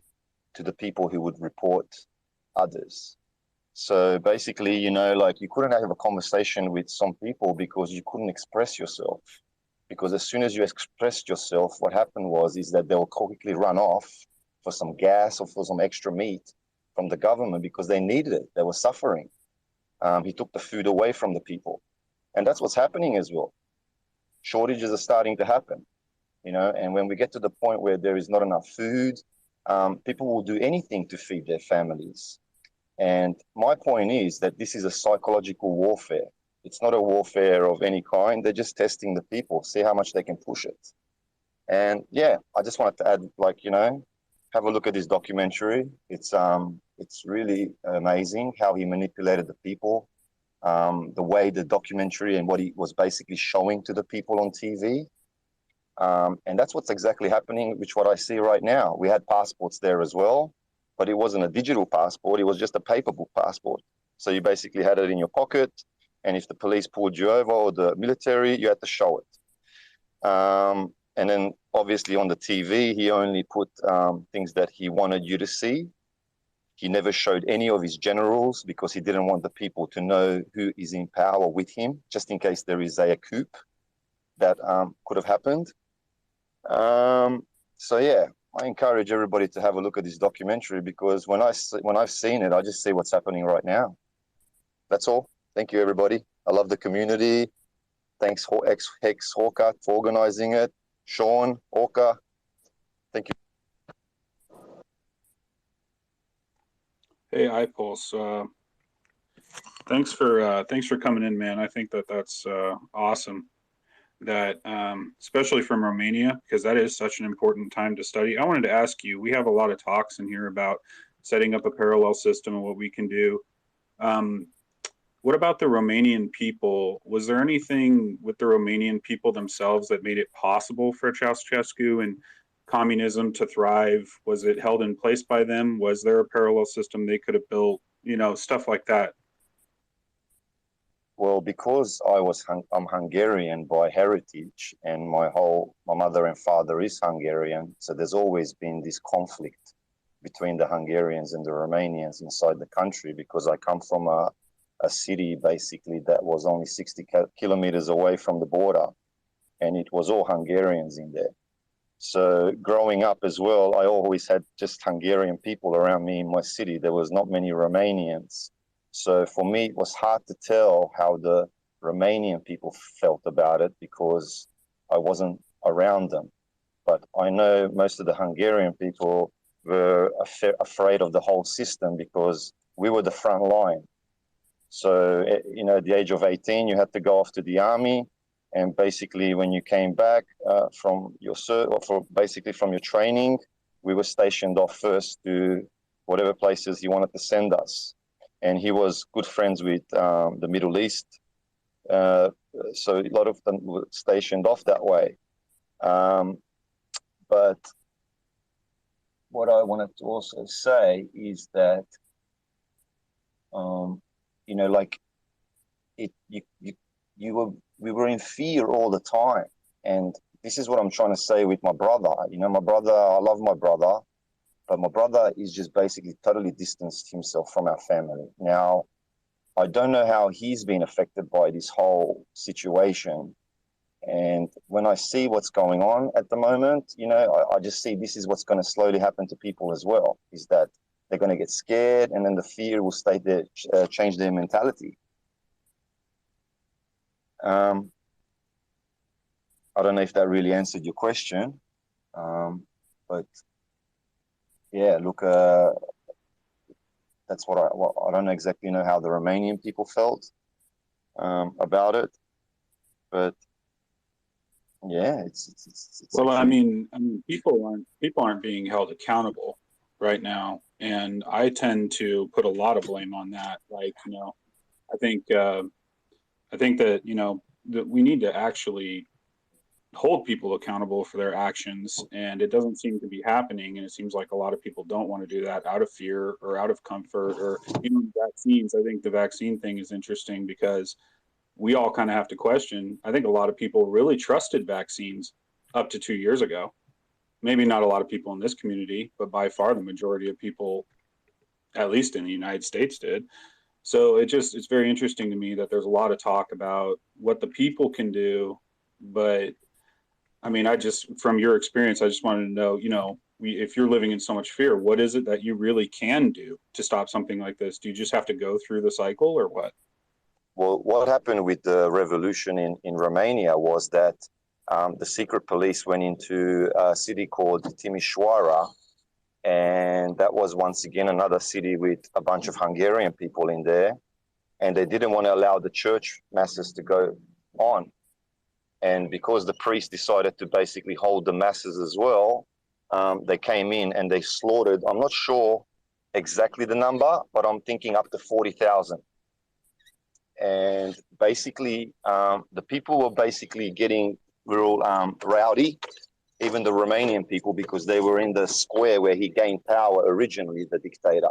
to the people who would report others. So basically, you know, like, you couldn't have a conversation with some people because you couldn't express yourself. Because as soon as you expressed yourself, what happened is that they'll quickly run off for some gas or for some extra meat from the government because they needed it. They were suffering. He took the food away from the people. And that's what's happening as well. Shortages are starting to happen, you know, and when we get to the point where there is not enough food, people will do anything to feed their families. And my point is that this is a psychological warfare. It's not a warfare of any kind. They're just testing the people, see how much they can push it. And yeah, I just wanted to add, like, you know, have a look at this documentary. It's really amazing how he manipulated the people, the way the documentary and what he was basically showing to the people on TV. And that's what's exactly happening, which what I see right now. We had passports there as well, but it wasn't a digital passport. It was just a paper book passport. So you basically had it in your pocket, and if the police pulled you over or the military, you had to show it. And then obviously on the TV, he only put things that he wanted you to see. He never showed any of his generals because he didn't want the people to know who is in power with him, just in case there is a coup that could have happened. So yeah, I encourage everybody to have a look at this documentary, because when I've seen it, I just see what's happening right now. That's all. Thank you, everybody. I love the community. Thanks, Hex Orca, for organizing it. Sean, Orca, thank you. Hey, iPulse. Thanks for coming in, man. I think that's awesome. That especially from Romania, because that is such an important time to study. I wanted to ask you, we have a lot of talks in here about setting up a parallel system and what we can do. What about the Romanian people? Was there anything with the Romanian people themselves that made it possible for Ceausescu and communism to thrive? Was it held in place by them? Was there a parallel system they could have built? You know, stuff like that. Well, because I'm Hungarian by heritage, and my mother and father is Hungarian, so there's always been this conflict between the Hungarians and the Romanians inside the country, because I come from a city basically that was only 60 kilometers away from the border, and it was all Hungarians in there. So growing up as well, I always had just Hungarian people around me in my city. There was not many Romanians. So for me, it was hard to tell how the Romanian people felt about it because I wasn't around them. But I know most of the Hungarian people were afraid of the whole system because we were the front line. So, you know, at the age of 18, you had to go off to the army. And basically, when you came back from your training, we were stationed off first to whatever places he wanted to send us. And he was good friends with the Middle East. So a lot of them were stationed off that way. But what I wanted to also say is that, you know, like we were in fear all the time. And this is what I'm trying to say with my brother. You know, my brother, I love my brother. But my brother is just basically totally distanced himself from our family. Now, I don't know how he's been affected by this whole situation. And when I see what's going on at the moment, you know, I just see this is what's going to slowly happen to people as well, is that they're going to get scared, and then the fear will stay there, change their mentality. I don't know if that really answered your question, but yeah, look, that's what I don't exactly know how the Romanian people felt about it, but yeah, it's well, I mean, people aren't being held accountable right now, and I tend to put a lot of blame on that. Like, you know, I think that, you know, that we need to actually hold people accountable for their actions, and it doesn't seem to be happening. And it seems like a lot of people don't want to do that out of fear or out of comfort, or even vaccines. I think the vaccine thing is interesting because we all kind of have to question. I think a lot of people really trusted vaccines up to 2 years ago. Maybe not a lot of people in this community, but by far the majority of people, at least in the United States, did. So it's very interesting to me that there's a lot of talk about what the people can do. But I mean, from your experience, I just wanted to know, you know, if you're living in so much fear, what is it that you really can do to stop something like this? Do you just have to go through the cycle, or what? Well, what happened with the revolution in Romania was that the secret police went into a city called Timișoara, and that was once again another city with a bunch of Hungarian people in there, and they didn't want to allow the church masses to go on. And because the priest decided to basically hold the masses as well, they came in and they slaughtered, I'm not sure exactly the number, but I'm thinking up to 40,000. And basically, the people were basically getting real rowdy, even the Romanian people, because they were in the square where he gained power originally, the dictator.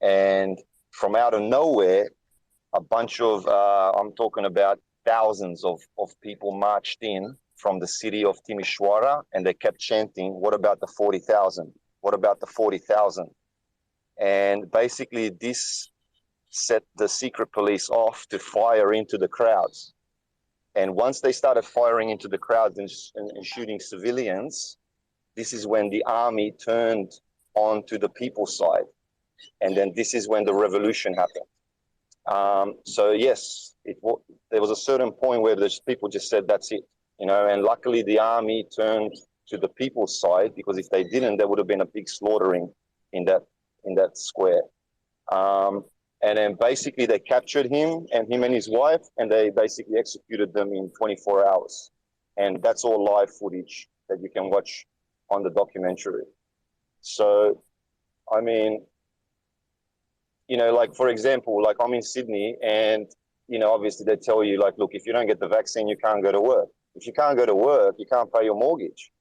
And from out of nowhere, a bunch of, I'm talking about thousands of people marched in from the city of Timișoara, and they kept chanting, "What about the 40,000? What about the 40,000?" And basically this set the secret police off to fire into the crowds. And once they started firing into the crowds and shooting civilians, this is when the army turned onto the people's side. And then this is when the revolution happened. So yes, there was a certain point where the people just said, that's it, you know, and luckily the army turned to the people's side, because if they didn't, there would have been a big slaughtering in that square. And then basically they captured him and his wife, and they basically executed them in 24 hours. And that's all live footage that you can watch on the documentary. So, I mean, you know, like, for example, like I'm in Sydney, and, you know, obviously they tell you, like, look, if you don't get the vaccine, you can't go to work. If you can't go to work, you can't pay your mortgage.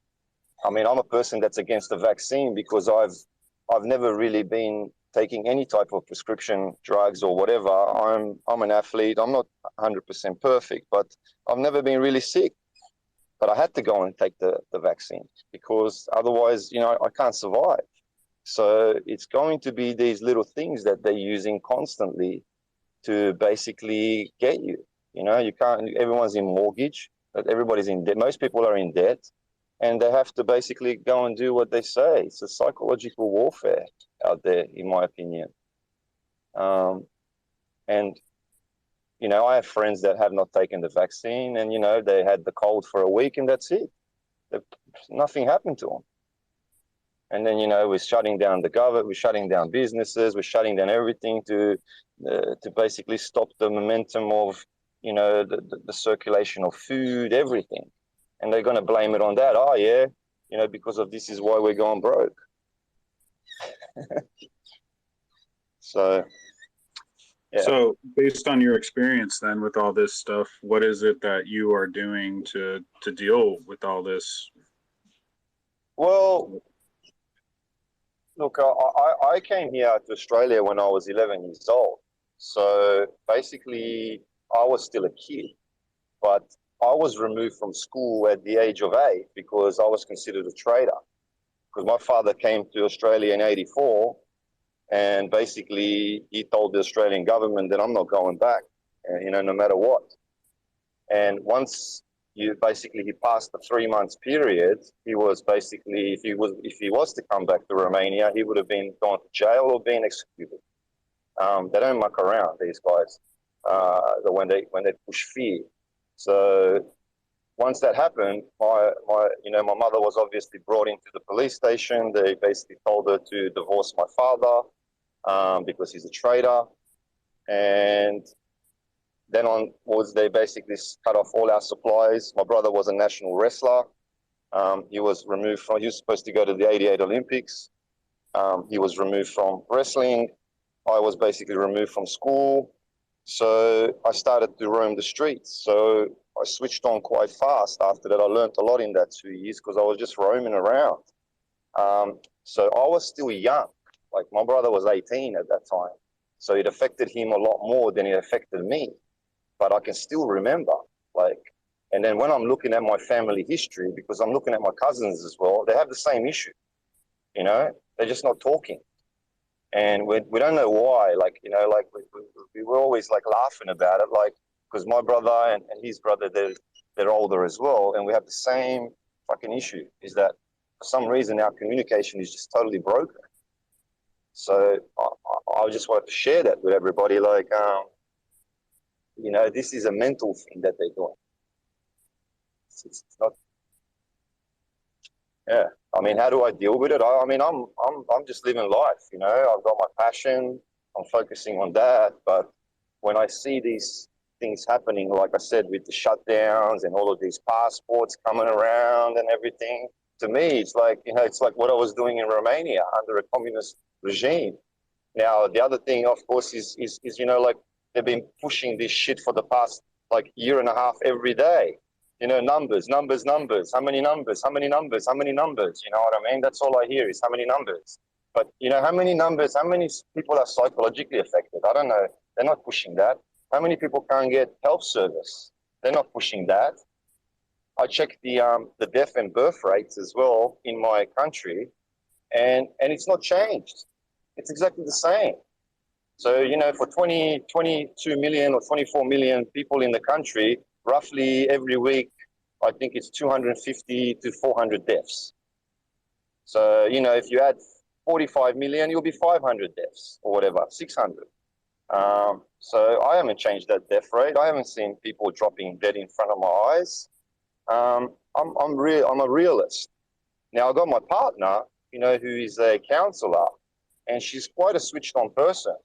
I mean, I'm a person that's against the vaccine because I've never really been taking any type of prescription drugs or whatever. I'm an athlete. I'm not 100% perfect, but I've never been really sick. But I had to go and take the vaccine because otherwise, you know, I can't survive. So it's going to be these little things that they're using constantly to basically get you. You know, you can't, everyone's in mortgage, but everybody's in debt. Most people are in debt, and they have to basically go and do what they say. It's a psychological warfare out there, in my opinion. And, you know, I have friends that have not taken the vaccine, and, you know, they had the cold for a week and that's it. Nothing happened to them. And then, you know, we're shutting down the government, we're shutting down businesses, we're shutting down everything to basically stop the momentum of, you know, the circulation of food, everything. And they're going to blame it on that. Oh, yeah, you know, because of this is why we're going broke. So, yeah. So based on your experience then with all this stuff, what is it that you are doing to deal with all this? Well, look, I came here to Australia when I was 11 years old. So basically, I was still a kid, but I was removed from school at the age of 8 because I was considered a traitor. because my father came to Australia in '84, and basically he told the Australian government that I'm not going back, no matter what. And once he passed the 3 months period, he was basically, if he was to come back to Romania, he would have been gone to jail or been executed. They don't muck around, these guys, when they push fear. So once that happened, my mother was obviously brought into the police station. They basically told her to divorce my father because he's a traitor. And then onwards, they basically cut off all our supplies. My brother was a national wrestler. He was supposed to go to the '88 Olympics. He was removed from wrestling. I was basically removed from school. So I started to roam the streets. So I switched on quite fast. After that, I learned a lot in that 2 years because I was just roaming around. So I was still young. Like, my brother was 18 at that time. So it affected him a lot more than it affected me. But I can still remember, and then when I'm looking at my family history, because I'm looking at my cousins as well, they have the same issue. They're just not talking. And we don't know why, we were always laughing about it, because my brother and his brother, they're older as well. And we have the same fucking issue, is that for some reason our communication is just totally broken. So I just wanted to share that with everybody. This is a mental thing that they're doing. It's not. Yeah. I mean, how do I deal with it? I'm just living life. I've got my passion. I'm focusing on that. But when I see these things happening, like I said, with the shutdowns and all of these passports coming around and everything, to me, it's like what I was doing in Romania under a communist regime. Now, the other thing, of course, is they've been pushing this shit for the past year and a half every day. Numbers. How many numbers? How many numbers? How many numbers? You know what I mean? That's all I hear is how many numbers. But how many numbers? How many people are psychologically affected? I don't know. They're not pushing that. How many people can't get health service? They're not pushing that. I checked the death and birth rates as well in my country, and it's not changed. It's exactly the same. So, for 22 million or 24 million people in the country, roughly every week, I think it's 250 to 400 deaths. So, if you add 45 million, you'll be 500 deaths or whatever, 600. So I haven't changed that death rate. I haven't seen people dropping dead in front of my eyes. I'm a realist. Now, I got my partner, who is a counselor, and she's quite a switched on person.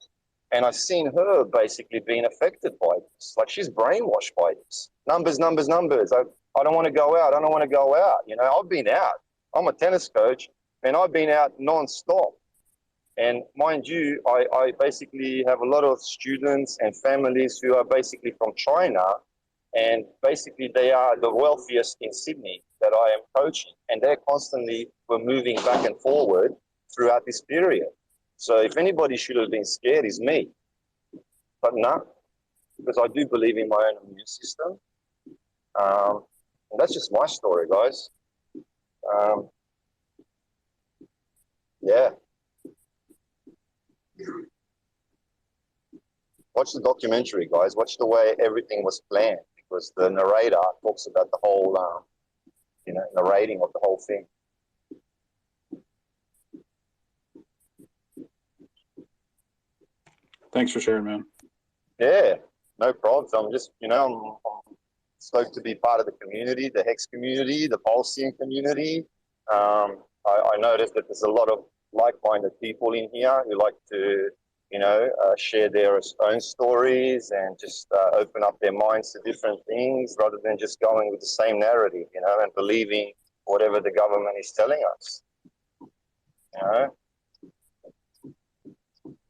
And I've seen her basically being affected by this. She's brainwashed by this. Numbers. I don't want to go out. I've been out. I'm a tennis coach, and I've been out non-stop. And mind you, I basically have a lot of students and families who are basically from China, and basically they are the wealthiest in Sydney that I am coaching. And they're constantly were moving back and forward throughout this period. So if anybody should have been scared, it's me. But no, because I do believe in my own immune system. And that's just my story, guys. Yeah. Watch the documentary, guys. Watch the way everything was planned, because the narrator talks about the whole, narrating of the whole thing. Thanks for sharing, man. Yeah, no problems. I'm just, I'm stoked to be part of the community, the HEX community, the Pulsian community. I noticed that there's a lot of like-minded people in here who like to, share their own stories and just open up their minds to different things rather than just going with the same narrative, and believing whatever the government is telling us.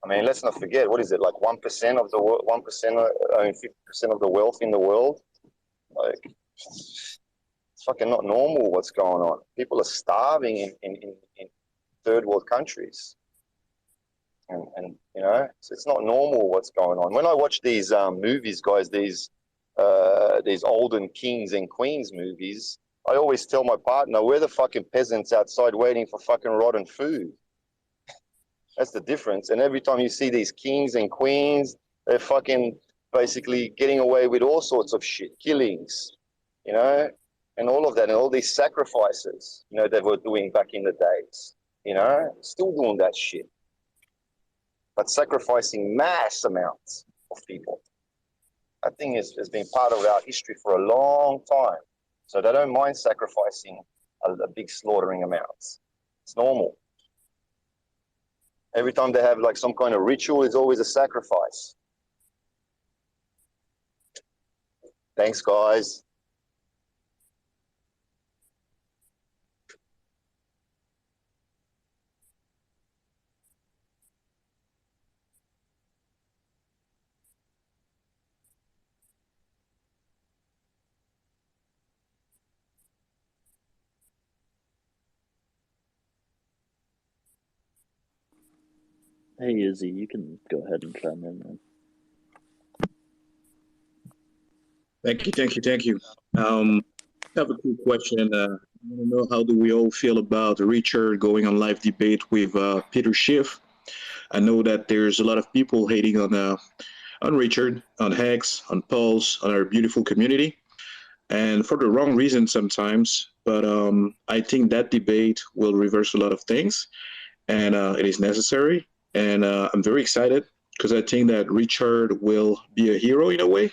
I mean, let's not forget, what is it, 1% of the world, 1% own 50% of the wealth in the world? It's fucking not normal what's going on. People are starving in third world countries. And so it's not normal what's going on. When I watch these movies, guys, these olden kings and queens movies, I always tell my partner, we're the fucking peasants outside waiting for fucking rotten food. That's the difference. And every time you see these kings and queens, they're fucking basically getting away with all sorts of shit, killings, you know, and all of that, and all these sacrifices, you know, that we're doing back in the days, you know, still doing that shit, but sacrificing mass amounts of people. That thing has been part of our history for a long time. So they don't mind sacrificing a big slaughtering amounts. It's normal. Every time they have like some kind of ritual, it's always a sacrifice. Thanks, guys. Hey, Izzy, you can go ahead and chime in, man. Thank you. I have a quick question. I want to know, how do we all feel about Richard going on live debate with Peter Schiff? I know that there's a lot of people hating on Richard, on Hex, on Pulse, on our beautiful community, and for the wrong reason sometimes. But I think that debate will reverse a lot of things, and it is necessary. And I'm very excited because I think that Richard will be a hero in a way.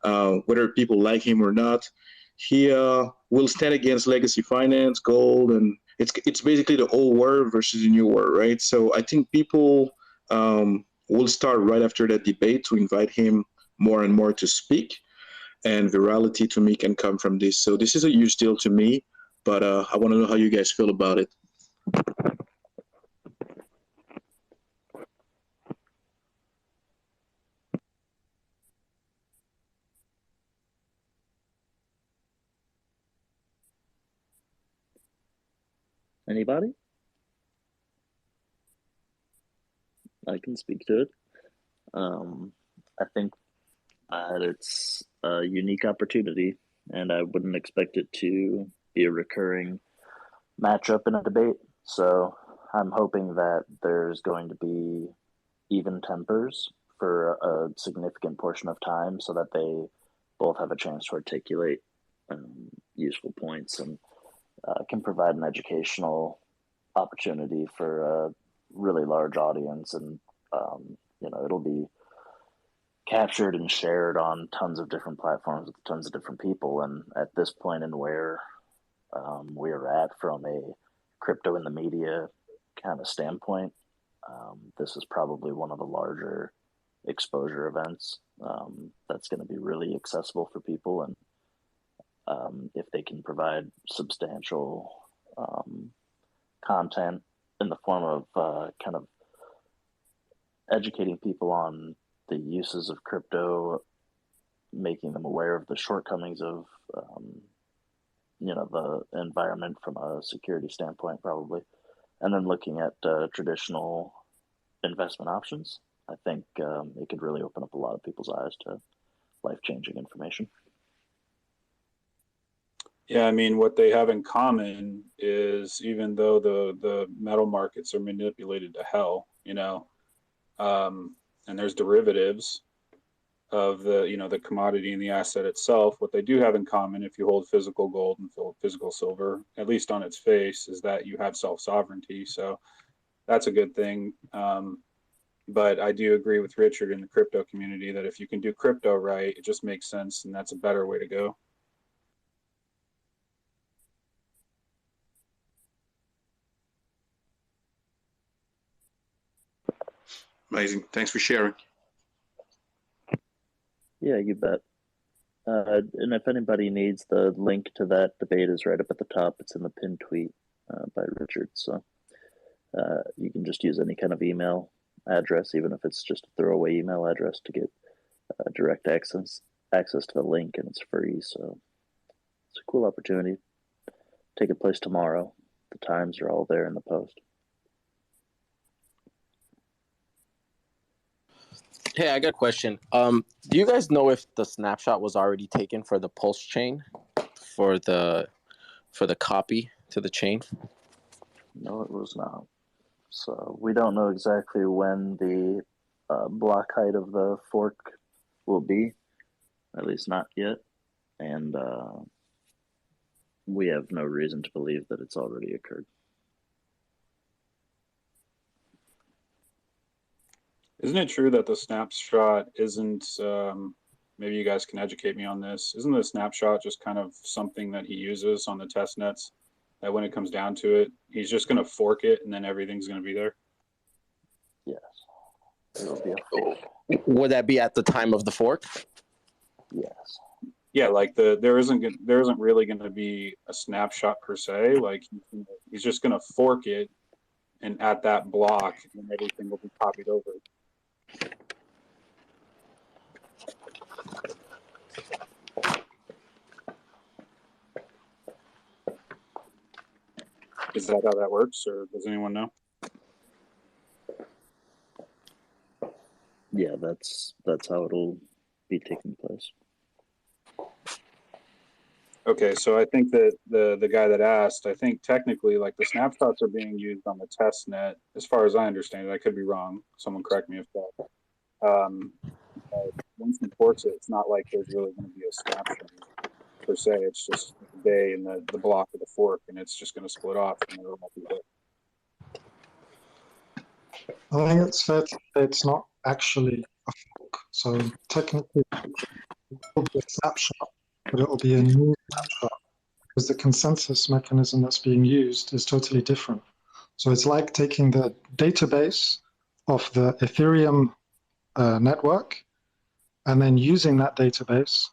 Whether people like him or not, he will stand against legacy finance, gold, and it's basically the old world versus the new world, right? So I think people will start right after that debate to invite him more and more to speak, and virality to me can come from this. So this is a huge deal to me, but I want to know how you guys feel about it. Anybody? I can speak to it. I think it's a unique opportunity, and I wouldn't expect it to be a recurring matchup in a debate. So I'm hoping that there's going to be even tempers for a significant portion of time so that they both have a chance to articulate useful points and can provide an educational opportunity for a really large audience. And, it'll be captured and shared on tons of different platforms with tons of different people. And at this point in where we are at from a crypto in the media kind of standpoint, this is probably one of the larger exposure events that's going to be really accessible for people. And if they can provide substantial content in the form of kind of educating people on the uses of crypto, making them aware of the shortcomings of the environment from a security standpoint, probably, and then looking at traditional investment options, I think it could really open up a lot of people's eyes to life-changing information. Yeah, I mean, what they have in common is, even though the metal markets are manipulated to hell, and there's derivatives of the commodity and the asset itself, what they do have in common, if you hold physical gold and physical silver, at least on its face, is that you have self-sovereignty. So that's a good thing. But I do agree with Richard in the crypto community that if you can do crypto right, it just makes sense, and that's a better way to go. Amazing. Thanks for sharing. Yeah, you bet. And if anybody needs, the link to that debate is right up at the top. It's in the pinned tweet by Richard. So you can just use any kind of email address, even if it's just a throwaway email address, to get direct access to the link, and it's free. So it's a cool opportunity. Taking place tomorrow. The times are all there in the post. Hey, I got a question. Do you guys know if the snapshot was already taken for the Pulse chain for the for the copy to the chain? No, it was not. So we don't know exactly when the block height of the fork will be, at least not yet. And we have no reason to believe that it's already occurred. Isn't it true that the snapshot isn't, maybe you guys can educate me on this, isn't the snapshot just kind of something that he uses on the test nets, that when it comes down to it, he's just going to fork it and then everything's going to be there? Yes. It'll be a fork. Would that be at the time of the fork? Yes. Yeah, like there isn't really going to be a snapshot per se. Like he's just going to fork it, and at that block, and everything will be copied over. Is that how that works, or does anyone know? Yeah, that's how it'll be taking place. Okay, so I think that the guy that asked, I think technically, like, the snapshots are being used on the test net, as far as I understand it. I could be wrong. Someone correct me if that. Once he forks it, it's not like there's really going to be a snapshot per se. It's just the day and the block of the fork, and it's just going to split off and it'll be hit. I think it's fair to say it's not actually a fork. So technically, it will be a snapshot, but it will be a new snapshot because the consensus mechanism that's being used is totally different. So it's like taking the database of the Ethereum network and then using that database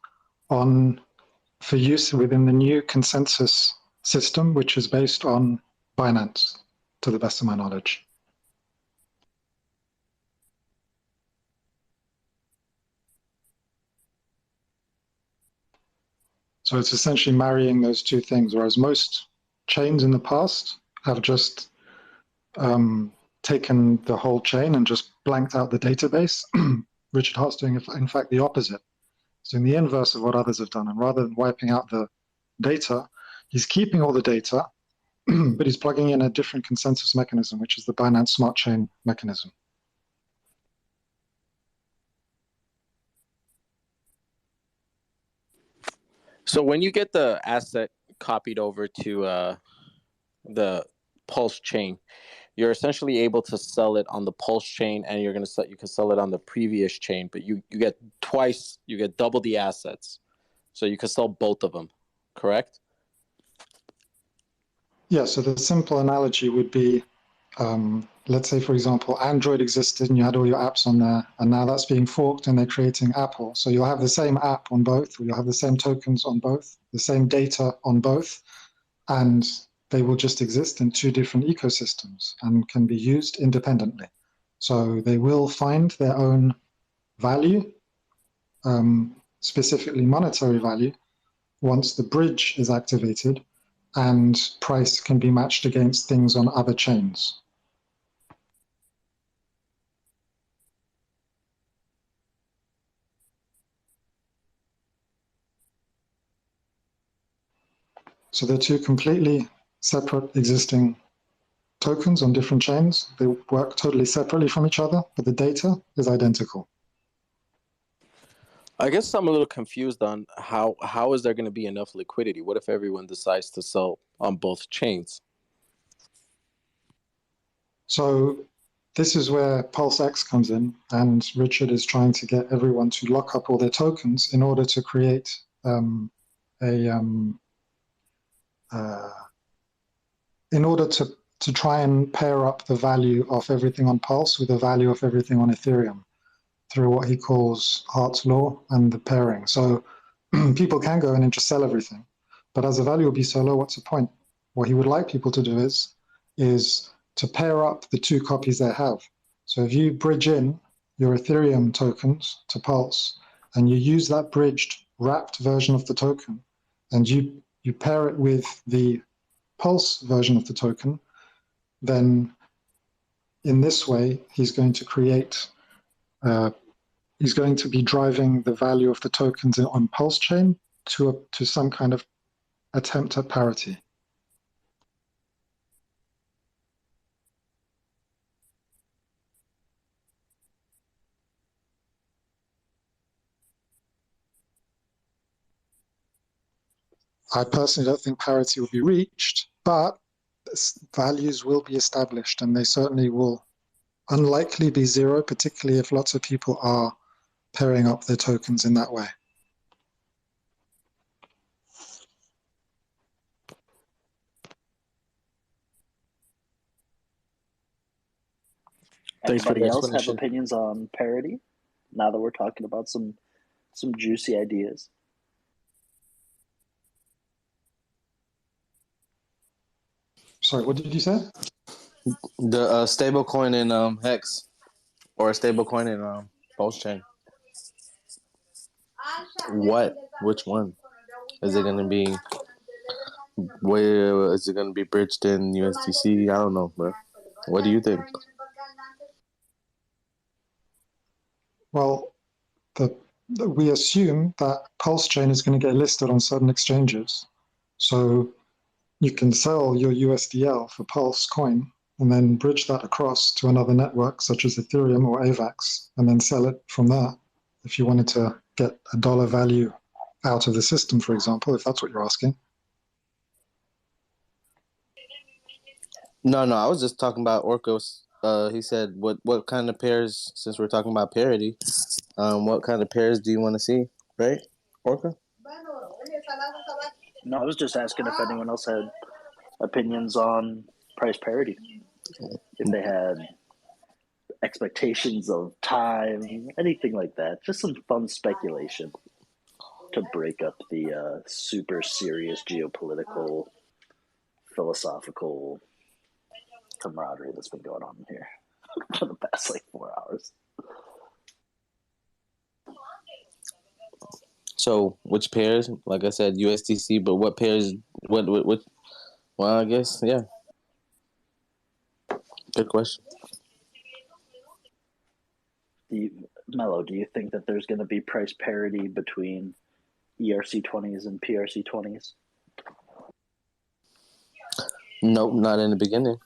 for use within the new consensus system, which is based on Binance, to the best of my knowledge. So it's essentially marrying those two things, whereas most chains in the past have just taken the whole chain and just blanked out the database. Richard Hart's doing, in fact, the opposite. He's doing the inverse of what others have done. And rather than wiping out the data, he's keeping all the data, but he's plugging in a different consensus mechanism, which is the Binance Smart Chain mechanism. So when you get the asset copied over to the Pulse chain, you're essentially able to sell it on the Pulse chain, and you can sell it on the previous chain, but you get double the assets. So you can sell both of them, correct? Yeah, so the simple analogy would be, let's say, for example, Android existed and you had all your apps on there, and now that's being forked and they're creating Apple. So you'll have the same app on both, or you'll have the same tokens on both, the same data on both, and they will just exist in two different ecosystems and can be used independently. So they will find their own value, specifically monetary value, once the bridge is activated and price can be matched against things on other chains. So they're two completely separate existing tokens on different chains. They work totally separately from each other, but the data is identical. I guess I'm a little confused on how is there going to be enough liquidity? What if everyone decides to sell on both chains? So this is where PulseX comes in, and Richard is trying to get everyone to lock up all their tokens in order to create in order to try and pair up the value of everything on Pulse with the value of everything on Ethereum through what he calls Hart's law and the pairing. So people can go in and just sell everything, but as the value will be so low, what's the point? What he would like people to do is to pair up the two copies they have. So if you bridge in your Ethereum tokens to Pulse and you use that bridged wrapped version of the token and you pair it with the Pulse version of the token, then in this way, he's going to create, he's going to be driving the value of the tokens on Pulse chain to some kind of attempt at parity. I personally don't think parity will be reached, but values will be established, and they certainly will unlikely be zero, particularly if lots of people are pairing up their tokens in that way. Thanks for the Anybody else have explanation. opinions on parity? Now that we're talking about some juicy ideas. Sorry, what did you say? The stable coin in Hex or a stable coin in Pulse Chain. What? Which one? Is it going to be? Where is it going to be bridged in USDC? I don't know, bro. What do you think? Well, we assume that Pulse Chain is going to get listed on certain exchanges. So you can sell your USDL for Pulse coin and then bridge that across to another network such as Ethereum or AVAX and then sell it from there if you wanted to get a dollar value out of the system, for example, if that's what you're asking. No, I was just talking about Orcos. He said, what kind of pairs, since we're talking about parity, what kind of pairs do you want to see, right, Orca? No, I was just asking if anyone else had opinions on price parity. If they had expectations of time, anything like that. Just some fun speculation to break up the super serious geopolitical, philosophical camaraderie that's been going on here for the past 4 hours. So, which pairs? Like I said, USDC, but what pairs? What? Well, I guess, yeah. Good question. Mello, do you think that there's going to be price parity between ERC20s and PRC20s? Nope, not in the beginning.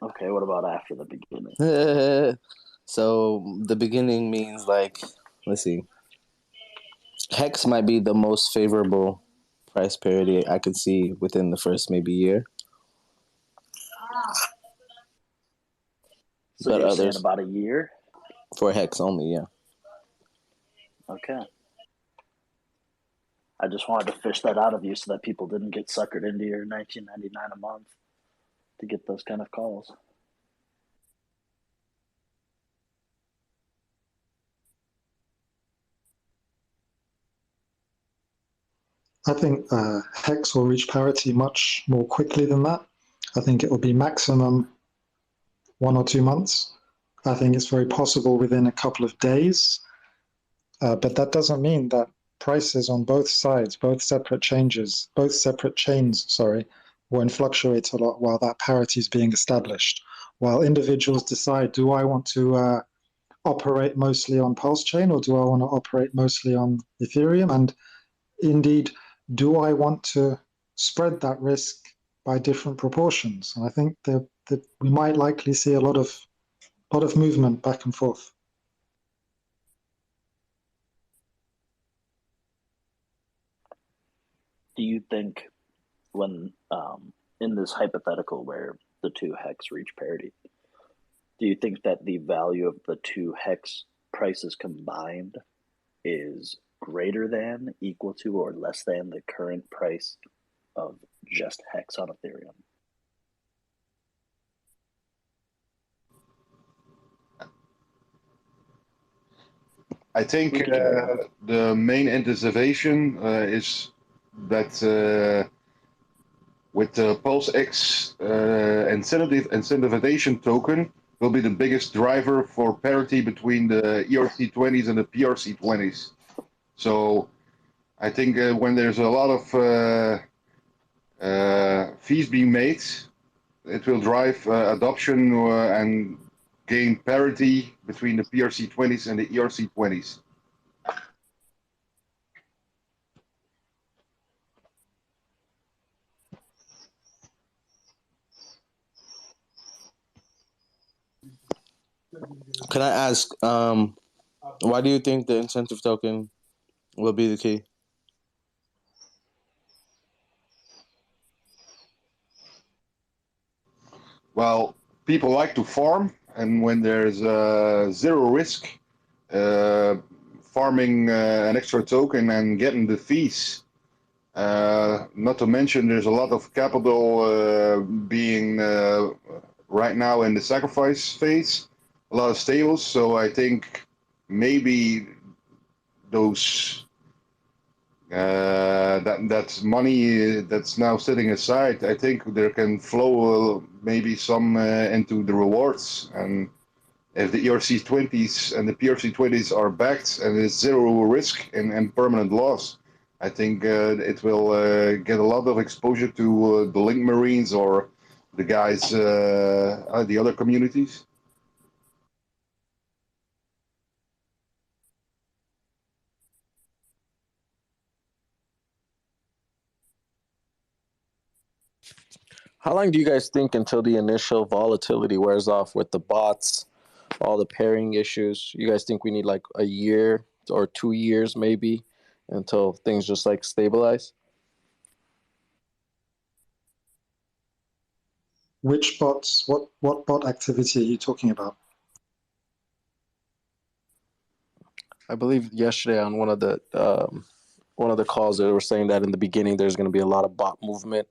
Okay, what about after the beginning? So the beginning means let's see. Hex might be the most favorable price parity I could see within the first maybe year. So but you're others saying about a year? For Hex only, yeah. Okay. I just wanted to fish that out of you so that people didn't get suckered into your $19.99 a month to get those kind of calls. I think Hex will reach parity much more quickly than that. I think it will be maximum 1 or 2 months. I think it's very possible within a couple of days. But that doesn't mean that prices on both sides, both separate chains, won't fluctuate a lot while that parity is being established. While individuals decide, do I want to operate mostly on Pulse Chain or do I want to operate mostly on Ethereum? And indeed, do I want to spread that risk by different proportions? And I think that we might likely see a lot of movement back and forth. Do you think when, in this hypothetical where the two Hex reach parity, do you think that the value of the two Hex prices combined is greater than, equal to, or less than the current price of just Hex on Ethereum? I think the main anticipation is that with the Pulse X incentivization token will be the biggest driver for parity between the ERC20s and the PRC20s. So I think when there's a lot of fees being made, it will drive adoption and gain parity between the PRC20s and the ERC20s. Can I ask, why do you think the incentive token will be the key? Well, people like to farm, and when there's zero risk, farming an extra token and getting the fees. Not to mention, there's a lot of capital being right now in the sacrifice phase, a lot of stables. So I think maybe those that's money that's now sitting aside. I think there can flow maybe some into the rewards, and if the ERC20s and the PRC20s are backed and it's zero risk and permanent loss, I think it will get a lot of exposure to the Link Marines or the guys, the other communities. How long do you guys think until the initial volatility wears off with the bots, all the pairing issues? You guys think we need like a year or 2 years maybe until things just like stabilize? Which bots? What bot activity are you talking about? I believe yesterday on one of the calls they were saying that in the beginning there's going to be a lot of bot movement,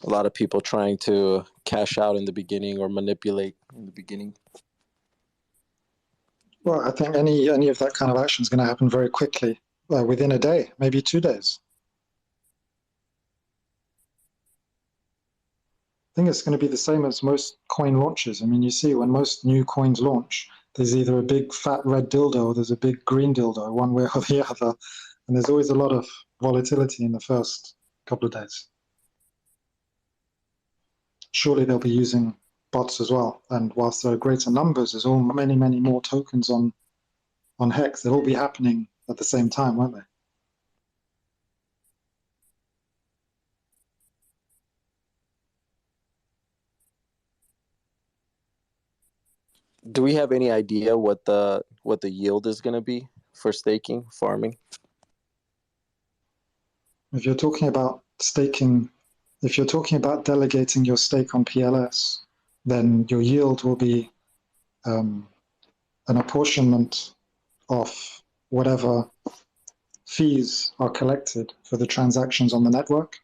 a lot of people trying to cash out in the beginning or manipulate in the beginning. Well, I think any of that kind of action is going to happen very quickly, within a day, maybe 2 days. I think it's going to be the same as most coin launches. I mean, you see when most new coins launch, there's either a big fat red dildo or there's a big green dildo, one way or the other. And there's always a lot of volatility in the first couple of days. Surely they'll be using bots as well. And whilst there are greater numbers, there's all many more tokens on Hex. They'll all be happening at the same time, won't they? Do we have any idea what the yield is going to be for staking, farming? If you're talking about staking, if you're talking about delegating your stake on PLS, then your yield will be an apportionment of whatever fees are collected for the transactions on the network.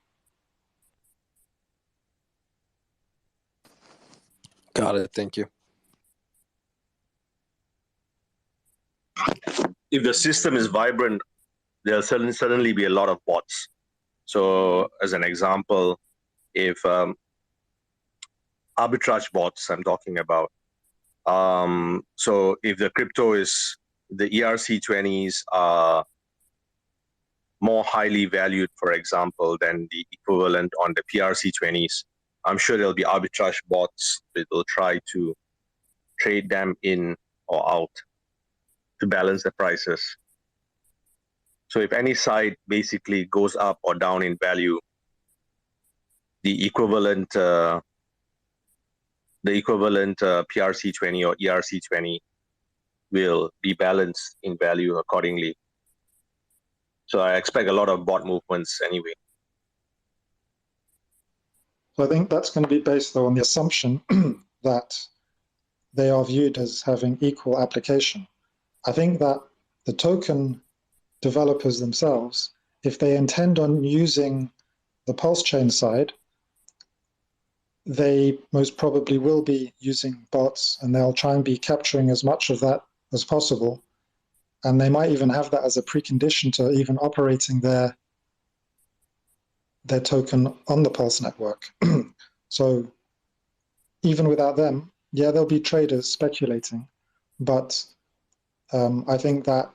Got it. Thank you. If the system is vibrant, there'll suddenly be a lot of bots. So as an example, if arbitrage bots I'm talking about, so if the crypto is, the ERC20s are more highly valued, for example, than the equivalent on the PRC20s, I'm sure there'll be arbitrage bots that will try to trade them in or out to balance the prices. So if any side basically goes up or down in value, the equivalent PRC20 or ERC20 will be balanced in value accordingly. So I expect a lot of bot movements anyway. So I think that's going to be based, though, on the assumption that they are viewed as having equal application. I think that the token developers themselves, if they intend on using the Pulse chain side, they most probably will be using bots, and they'll try and be capturing as much of that as possible. And they might even have that as a precondition to even operating their token on the Pulse network. So even without them, yeah, there'll be traders speculating, but I think that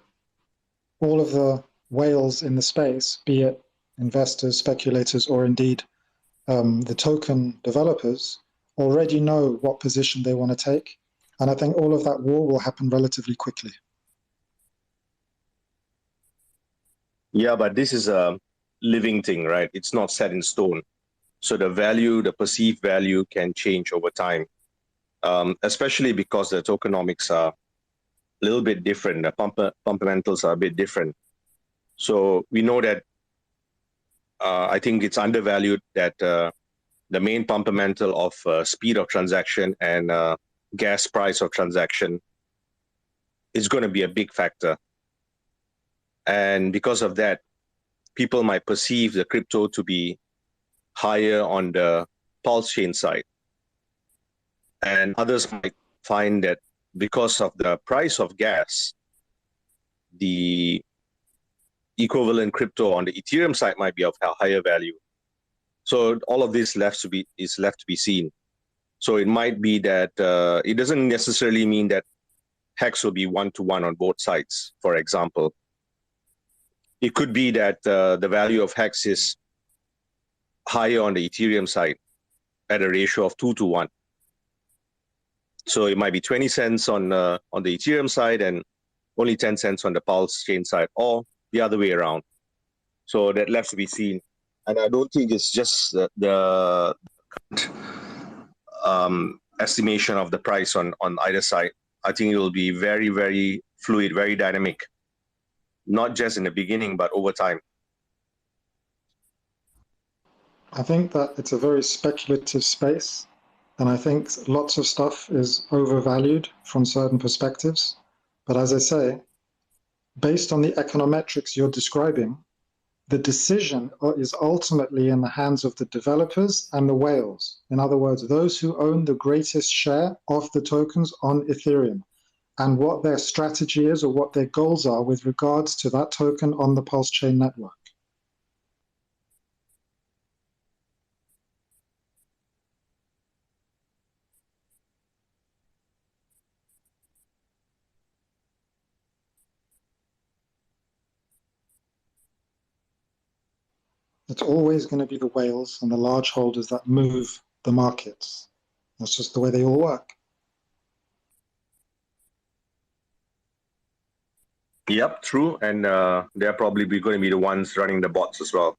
all of the whales in the space, be it investors, speculators, or indeed the token developers, already know what position they want to take. And I think all of that war will happen relatively quickly. Yeah, but this is a living thing, right? It's not set in stone. So the value, the perceived value can change over time, especially because the tokenomics are a little bit different. The fundamentals are a bit different. So we know that I think it's undervalued that the main fundamental of speed of transaction and gas price of transaction is going to be a big factor. And because of that, people might perceive the crypto to be higher on the Pulse chain side. And others might find that because of the price of gas, the equivalent crypto on the Ethereum side might be of a higher value. So all of this is left to be seen. So it might be that it doesn't necessarily mean that Hex will be one-to-one on both sides, for example. It could be that the value of Hex is higher on the Ethereum side at a ratio of 2-to-1. So it might be 20 cents on the Ethereum side and only 10 cents on the Pulse chain side, or the other way around. So that left to be seen. And I don't think it's just the estimation of the price on either side. I think it will be very, very fluid, very dynamic, not just in the beginning, but over time. I think that it's a very speculative space, and I think lots of stuff is overvalued from certain perspectives. But as I say, based on the econometrics you're describing, the decision is ultimately in the hands of the developers and the whales. In other words, those who own the greatest share of the tokens on Ethereum, and what their strategy is or what their goals are with regards to that token on the Pulse chain network. It's always going to be the whales and the large holders that move the markets. That's just the way they all work. Yep, true. And they're probably going to be the ones running the bots as well.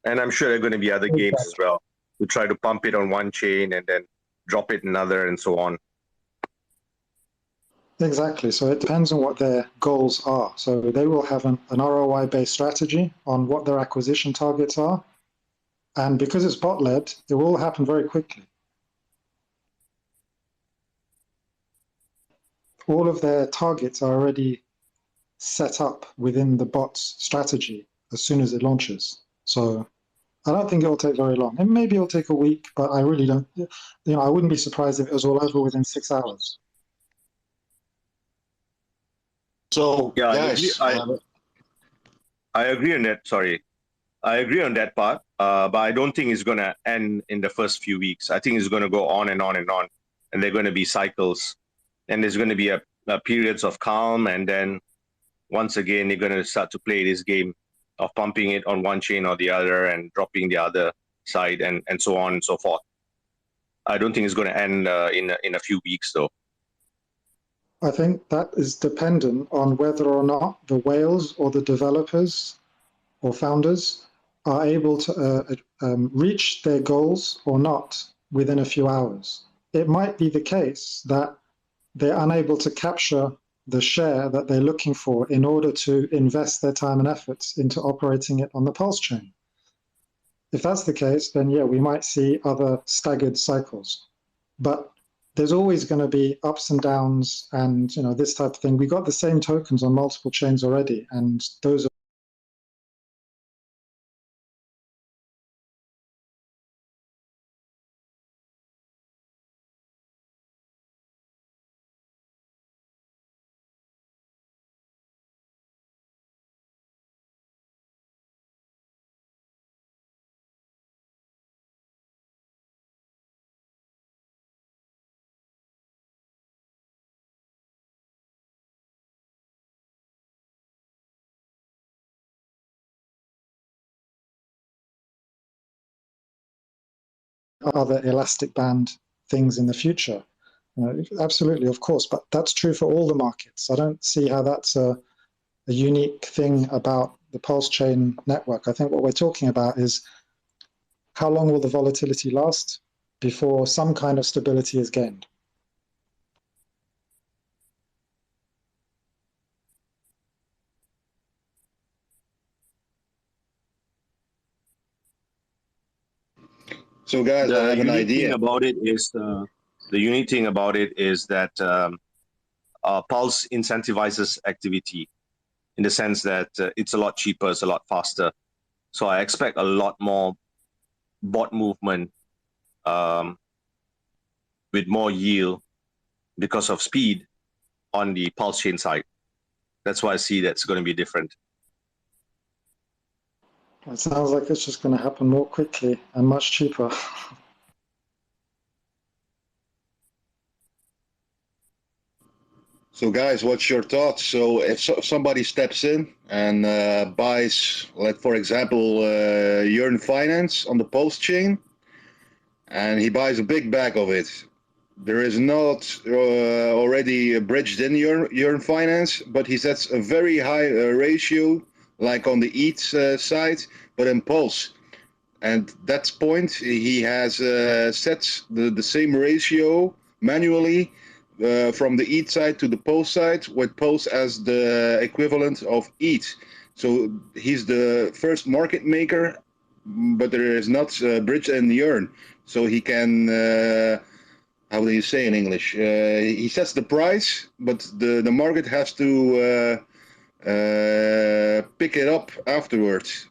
And I'm sure there are going to be other games as well who try to pump it on one chain and then drop it in another and so on. Exactly. So it depends on what their goals are. So they will have an ROI-based strategy on what their acquisition targets are. And because it's bot-led, it will happen very quickly. All of their targets are already set up within the bot's strategy as soon as it launches. So I don't think it will take very long. And maybe it'll take a week, but I really don't, I wouldn't be surprised if it was all over within 6 hours. So, yeah, guys, I agree on that. Sorry. I agree on that part, but I don't think it's going to end in the first few weeks. I think it's going to go on and on and on, and there are going to be cycles, and there's going to be a periods of calm, and then once again, they're going to start to play this game of pumping it on one chain or the other and dropping the other side and so on and so forth. I don't think it's going to end in a few weeks, though. I think that is dependent on whether or not the whales or the developers or founders are able to reach their goals or not within a few hours. It might be the case that they're unable to capture the share that they're looking for in order to invest their time and efforts into operating it on the Pulse chain. If that's the case, then yeah, we might see other staggered cycles. But there's always going to be ups and downs and this type of thing. We got the same tokens on multiple chains already, and those other elastic band things in the future. Absolutely, of course, but that's true for all the markets. I don't see how that's a unique thing about the Pulse chain network. I think what we're talking about is how long will the volatility last before some kind of stability is gained. So, guys, I have an idea. The unique thing about it is that Pulse incentivizes activity in the sense that it's a lot cheaper, it's a lot faster. So I expect a lot more bot movement with more yield because of speed on the Pulse chain side. That's why I see that's going to be different. It sounds like it's just going to happen more quickly and much cheaper. So, guys, what's your thoughts? So, if somebody steps in and buys, like for example, Yearn Finance on the Pulse chain, and he buys a big bag of it, there is not already bridged in Yearn Finance, but he sets a very high ratio, like on the ETH side, but in Pulse. And that point, he has set the same ratio manually from the ETH side to the Pulse side, with Pulse as the equivalent of ETH. So he's the first market maker, but there is not bridge in Yearn. So he can, how do you say in English? He sets the price, but the market has to pick it up afterwards.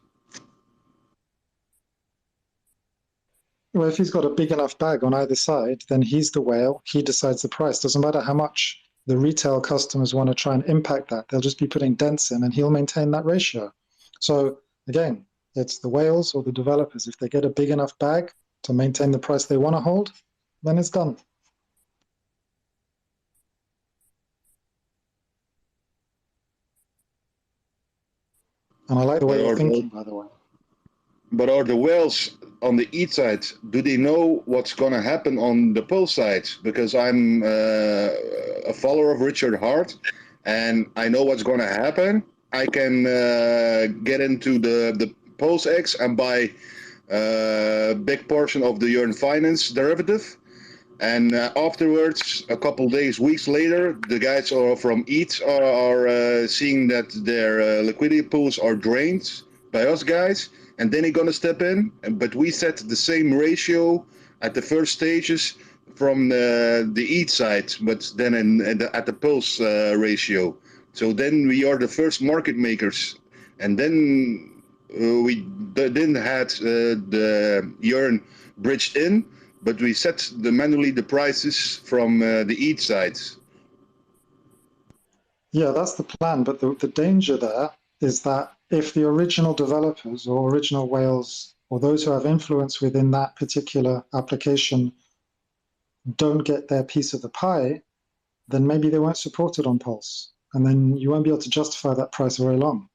Well, if he's got a big enough bag on either side, then he's the whale. He decides the price. Doesn't matter how much the retail customers want to try and impact that. They'll just be putting dents in, and he'll maintain that ratio. So again, it's the whales or the developers. If they get a big enough bag to maintain the price they want to hold, then it's done. And I like the way you're thinking, by the way. But are the whales on the ETH side, do they know what's going to happen on the Pulse side? Because I'm a follower of Richard Hart, and I know what's going to happen. I can get into the Pulse X and buy a big portion of the Yearn Finance derivative. And afterwards, a couple days, weeks later, the guys from ETH are seeing that their liquidity pools are drained by us guys. And then he's going to step in, but we set the same ratio at the first stages from the ETH side, but then at the Pulse ratio. So then we are the first market makers. And then we didn't have the Yearn bridged in, but we set manually the prices from the ETH side. Yeah, that's the plan. But the danger there is that if the original developers or original whales or those who have influence within that particular application don't get their piece of the pie, then maybe they won't support it on Pulse. And then you won't be able to justify that price very long.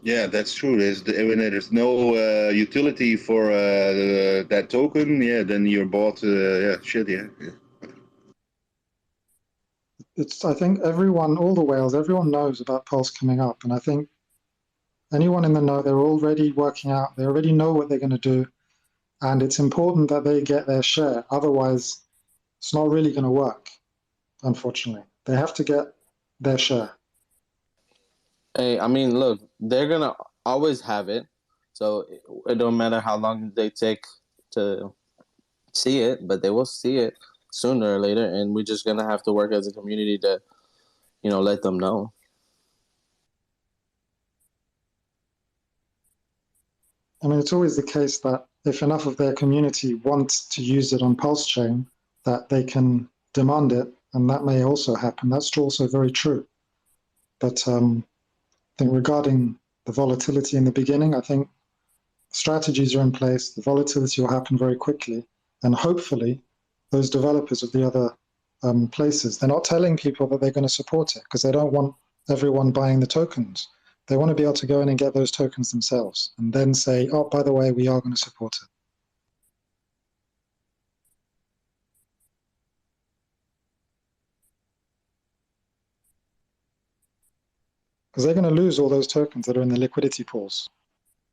Yeah, that's true. When there's no utility for that token, yeah, then you're bought, shit, yeah. I think all the whales, everyone knows about Pulse coming up. And I think anyone in the know, they're already working out, they already know what they're going to do. And it's important that they get their share. Otherwise, it's not really going to work, unfortunately. They have to get their share. Hey, I mean, look, they're going to always have it. So it don't matter how long they take to see it, but they will see it sooner or later, and we're just gonna have to work as a community to, let them know. I mean, it's always the case that if enough of their community want to use it on Pulse Chain, that they can demand it, and that may also happen. That's also very true. But I think regarding the volatility in the beginning, I think strategies are in place. The volatility will happen very quickly, and hopefully those developers of the other places, they're not telling people that they're going to support it because they don't want everyone buying the tokens. They want to be able to go in and get those tokens themselves and then say, oh, by the way, we are going to support it. Because they're going to lose all those tokens that are in the liquidity pools,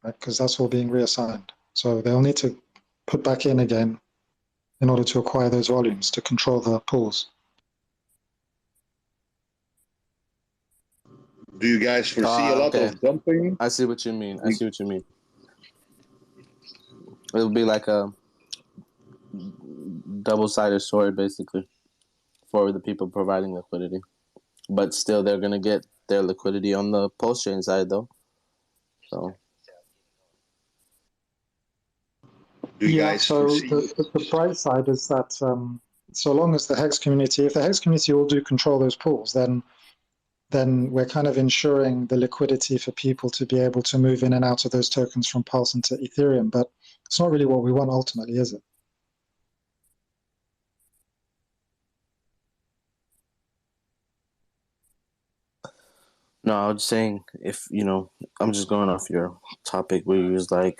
right? Because that's all being reassigned. So they'll need to put back in again in order to acquire those volumes, to control the pools. Do you guys foresee a lot Okay. of dumping? I see what you mean. It'll be like a double-sided sword, basically, for the people providing liquidity. But still, they're gonna get their liquidity on the Pulse chain side, though. So. Do you Yeah, guys so foresee? the bright side is that so long as the Hex community, if the Hex community all do control those pools, then we're kind of ensuring the liquidity for people to be able to move in and out of those tokens from Pulse into Ethereum. But it's not really what we want ultimately, is it? No, I was saying if, I'm just going off your topic where you was like,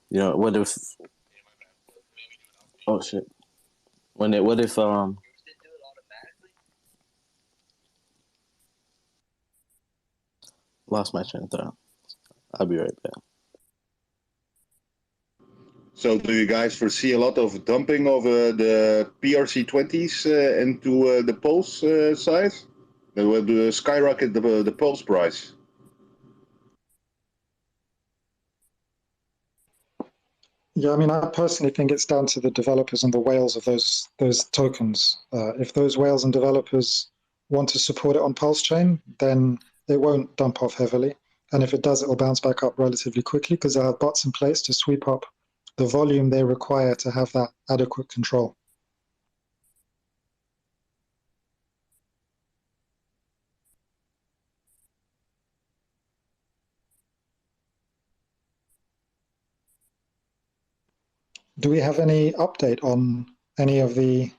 what if, oh shit. What if, lost my train of thought. I'll be right back. So do you guys foresee a lot of dumping of the PRC20s into the Pulse side? That will skyrocket the Pulse price. Yeah, I mean, I personally think it's down to the developers and the whales of those tokens. If those whales and developers want to support it on Pulse Chain, then they won't dump off heavily. And if it does, it will bounce back up relatively quickly because they'll have bots in place to sweep up the volume they require to have that adequate control. Do we have any update on any of the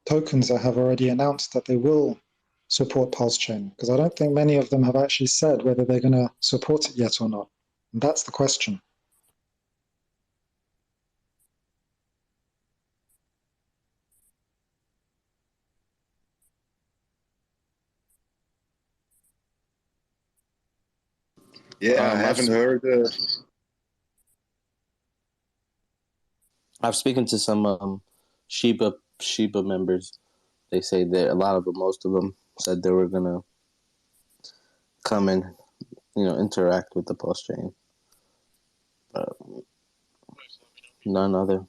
tokens that have already announced that they will support Pulse Chain? Because I don't think many of them have actually said whether they're going to support it yet or not. And that's the question. Yeah, I haven't heard. I've spoken to some Shiba members. They say that a lot of them, most of them, said they were gonna come and interact with the Pulse chain, but none other.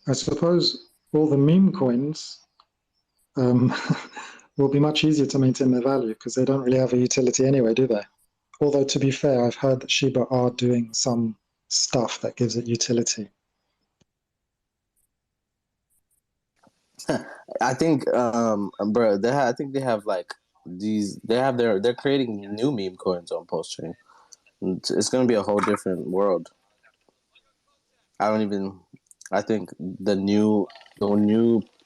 I suppose all the meme coins will be much easier to maintain their value because they don't really have a utility anyway, do they? Although, to be fair, I've heard that Shiba are doing some stuff that gives it utility. I think, bro, I think they have like these. They're creating new meme coins on Pulse chain. It's gonna be a whole different world. I think the new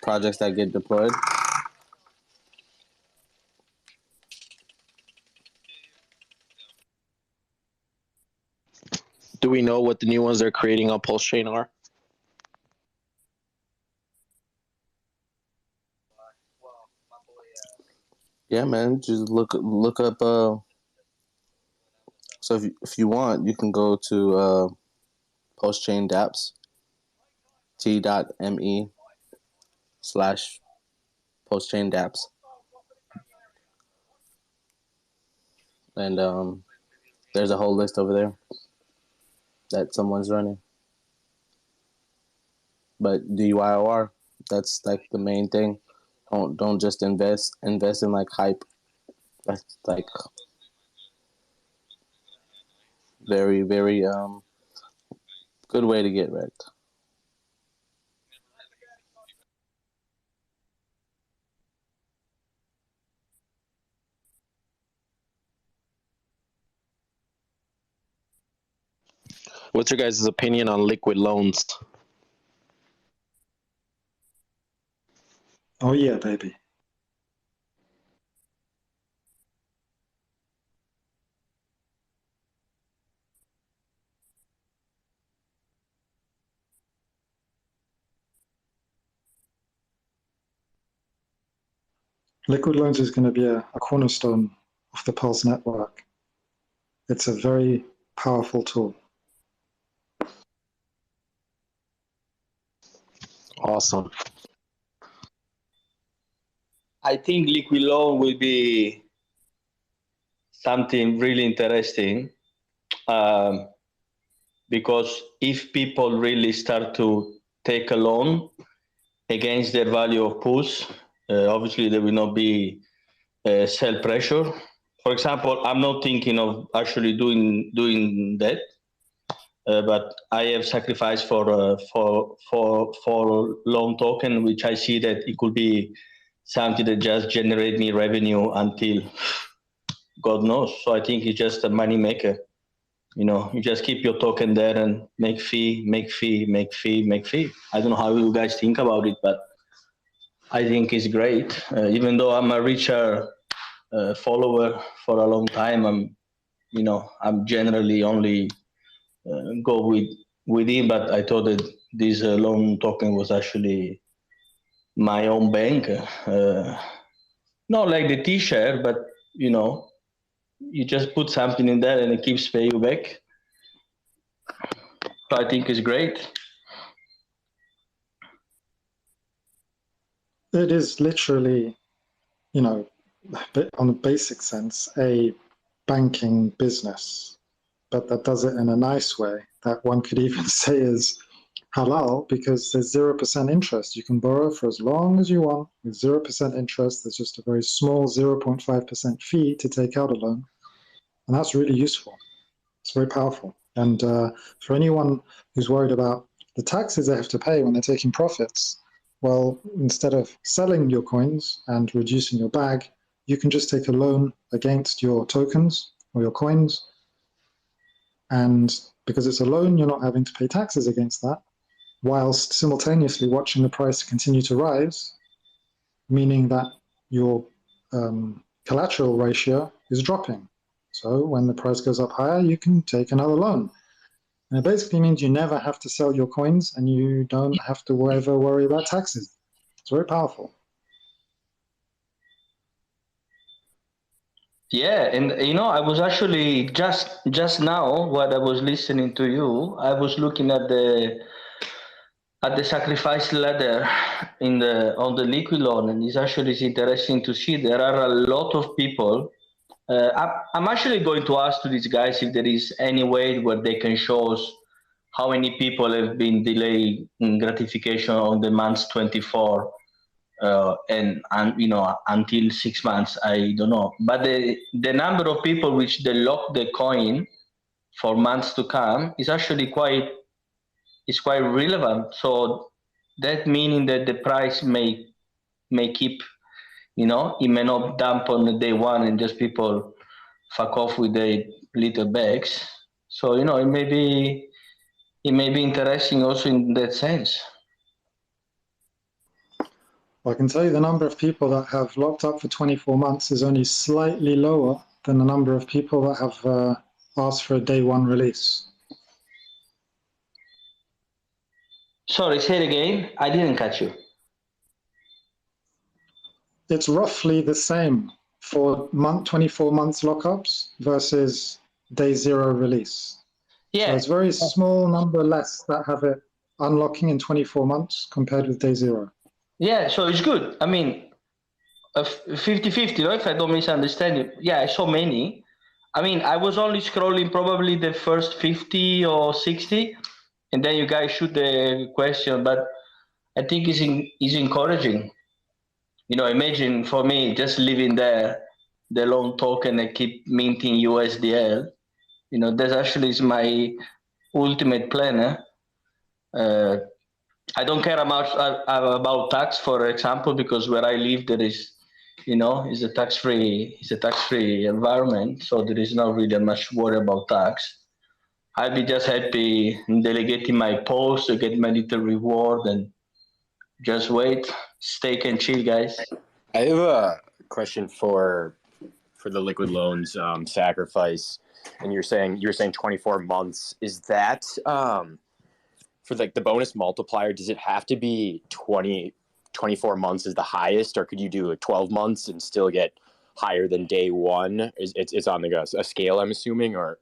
projects that get deployed. Do we know what the new ones they're creating on Pulse Chain are? Yeah, man. Just look up. So if you want, you can go to Pulse Chain Dapps. t.me/Pulse Chain Dapps. And there's a whole list over there that someone's running. But DYOR, that's like the main thing. Don't just invest in like hype. That's like very, very good way to get wrecked. What's your guys' opinion on liquid loans? Oh yeah, baby. Liquid Loans is going to be a cornerstone of the Pulse network. It's a very powerful tool. Awesome. I think Liquid Loan will be something really interesting, because if people really start to take a loan against their value of pools, obviously there will not be sell pressure. For example, I'm not thinking of actually doing that, but I have sacrificed for loan token, which I see that it could be something that just generate me revenue until God knows. So I think it's just a money maker. You know, you just keep your token there and make fee. I don't know how you guys think about it, but I think it's great. Even though I'm a Richard follower for a long time, I'm generally only go with him. But I thought that this loan token was actually my own bank, not like the T-share, but you just put something in there and it keeps paying you back. So I think it's great. It is literally, on a basic sense, a banking business, but that does it in a nice way that one could even say is halal, because there's 0% interest. You can borrow for as long as you want with 0% interest. There's just a very small 0.5% fee to take out a loan. And that's really useful. It's very powerful. And for anyone who's worried about the taxes they have to pay when they're taking profits, well, instead of selling your coins and reducing your bag, you can just take a loan against your tokens or your coins. And because it's a loan, you're not having to pay taxes against that, whilst simultaneously watching the price continue to rise, meaning that your collateral ratio is dropping. So when the price goes up higher, you can take another loan. And it basically means you never have to sell your coins and you don't have to ever worry about taxes. It's very powerful. Yeah, and I was actually just now, while I was listening to you, I was looking at the sacrifice ladder on the liquid loan, and it's interesting to see there are a lot of people. I'm actually going to ask to these guys if there is any way where they can show us how many people have been delayed in gratification on the months 24 and until 6 months. I don't know, but the number of people which they lock the coin for months to come is actually quite relevant. So that meaning that the price may keep. It may not dump on the day one and just people fuck off with their little bags. So, it may be interesting also in that sense. Well, I can tell you the number of people that have locked up for 24 months is only slightly lower than the number of people that have asked for a day one release. Sorry, say it again. I didn't catch you. It's roughly the same for 24 months lockups versus day zero release. Yeah. So it's a very small number less that have it unlocking in 24 months compared with day zero. Yeah, so it's good. I mean, 50-50, if I don't misunderstand you. Yeah, I saw many. I mean, I was only scrolling probably the first 50 or 60, and then you guys shoot the question, but I think it's encouraging. Imagine for me just living there, the loan token and keep minting USDL. That actually is my ultimate plan. I don't care about tax, for example, because where I live there is, is a tax-free environment, so there is not really much worry about tax. I'd be just happy delegating my post to get my little reward and just wait, stake and chill, guys. I have a question for the liquid loans sacrifice, and you're saying 24 months. Is that for like the bonus multiplier? Does it have to be 24 months is the highest, or could you do 12 months and still get higher than day one? It's on a scale, I'm assuming, or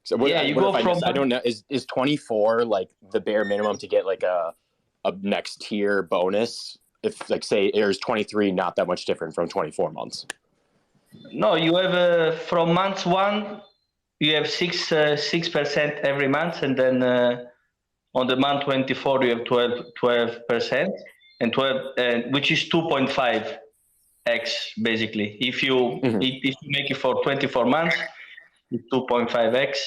so. You go from. I don't know. Is 24 like the bare minimum to get like a next tier bonus? If like say there's 23, not that much different from 24 months. No, you have from month one, you have 6% every month, and then on the month 24 you have 12%, and 12, which is 2.5x basically. If you if you make it for 24 months, it's 2.5x.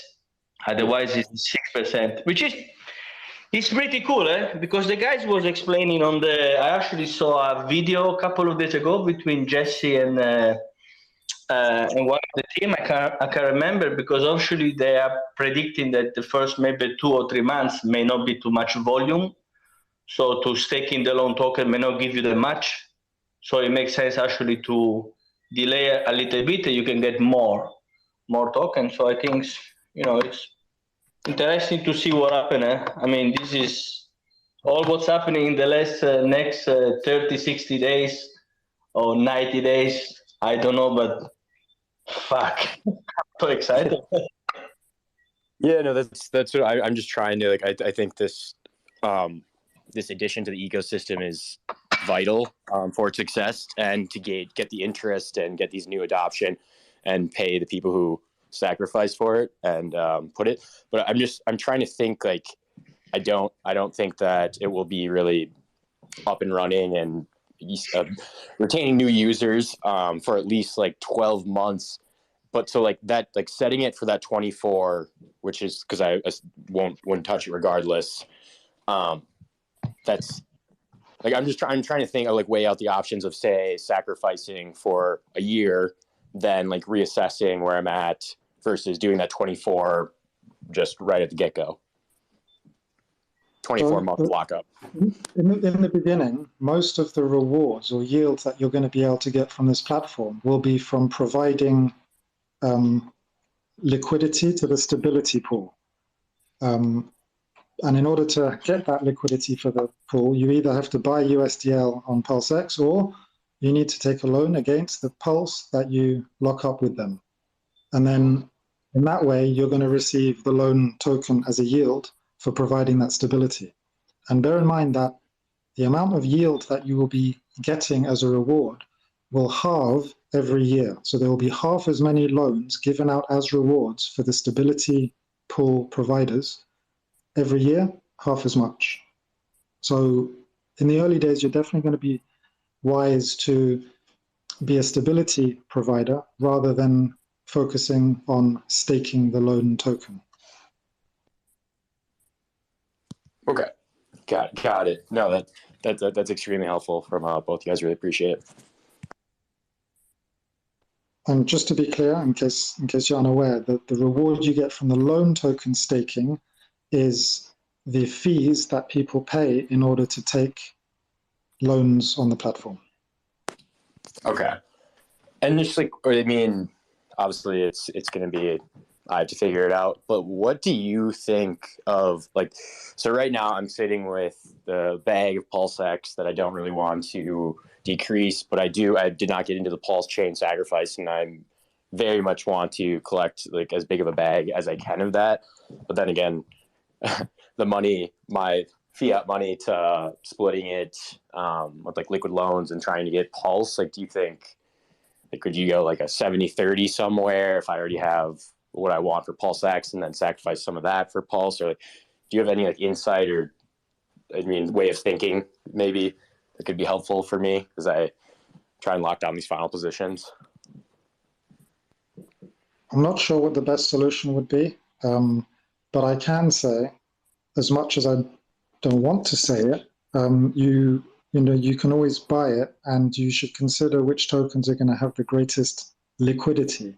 Otherwise, it's 6%, which is it's pretty cool, because the guys was explaining on the. I actually saw a video a couple of days ago between Jesse and one of the team. I can remember, because actually they are predicting that the first maybe 2 or 3 months may not be too much volume, so to stake in the loan token may not give you that much. So it makes sense actually to delay a little bit, and you can get more tokens. So I think it's interesting to see what happens. I mean, this is all what's happening in the next 30, 60 days or 90 days. I don't know, but fuck, I'm so excited. Yeah, no, that's what I'm just trying to I think this this addition to the ecosystem is vital for its success, and to get the interest and get these new adoption and pay the people who sacrifice for it and put it. But I'm trying to think I don't think that it will be really up and running and retaining new users for at least 12 months. But so that setting it for that 24, which is because I wouldn't touch it regardless. That's I'm trying to think of weigh out the options of, say, sacrificing for a year, then reassessing where I'm at versus doing that 24 just right at the get-go. 24-month lockup. In the beginning, most of the rewards or yields that you're going to be able to get from this platform will be from providing liquidity to the stability pool. And in order to get that liquidity for the pool, you either have to buy USDL on PulseX, or you need to take a loan against the Pulse that you lock up with them. And then in that way, you're going to receive the loan token as a yield for providing that stability. And bear in mind that the amount of yield that you will be getting as a reward will halve every year. So there will be half as many loans given out as rewards for the stability pool providers every year, half as much. So in the early days, you're definitely going to be wise to be a stability provider rather than focusing on staking the loan token. Okay, got it. No, that's extremely helpful from both you guys. Really appreciate it. And just to be clear, in case you're unaware, that the reward you get from the loan token staking is the fees that people pay in order to take loans on the platform. Okay, and just obviously it's going to be, I have to figure it out, but what do you think of so right now I'm sitting with the bag of PulseX that I don't really want to decrease, but I did not get into the Pulse chain sacrifice, and I very much want to collect as big of a bag as I can of that. But then again, the money, my fiat money, to splitting it with liquid loans and trying to get Pulse, do you think could you go a 70-30 somewhere if I already have what I want for PulseX and then sacrifice some of that for Pulse? Or do you have any insight or way of thinking maybe that could be helpful for me as I try and lock down these final positions? I'm not sure what the best solution would be, but I can say, as much as I don't want to say it, you can always buy it, and you should consider which tokens are going to have the greatest liquidity.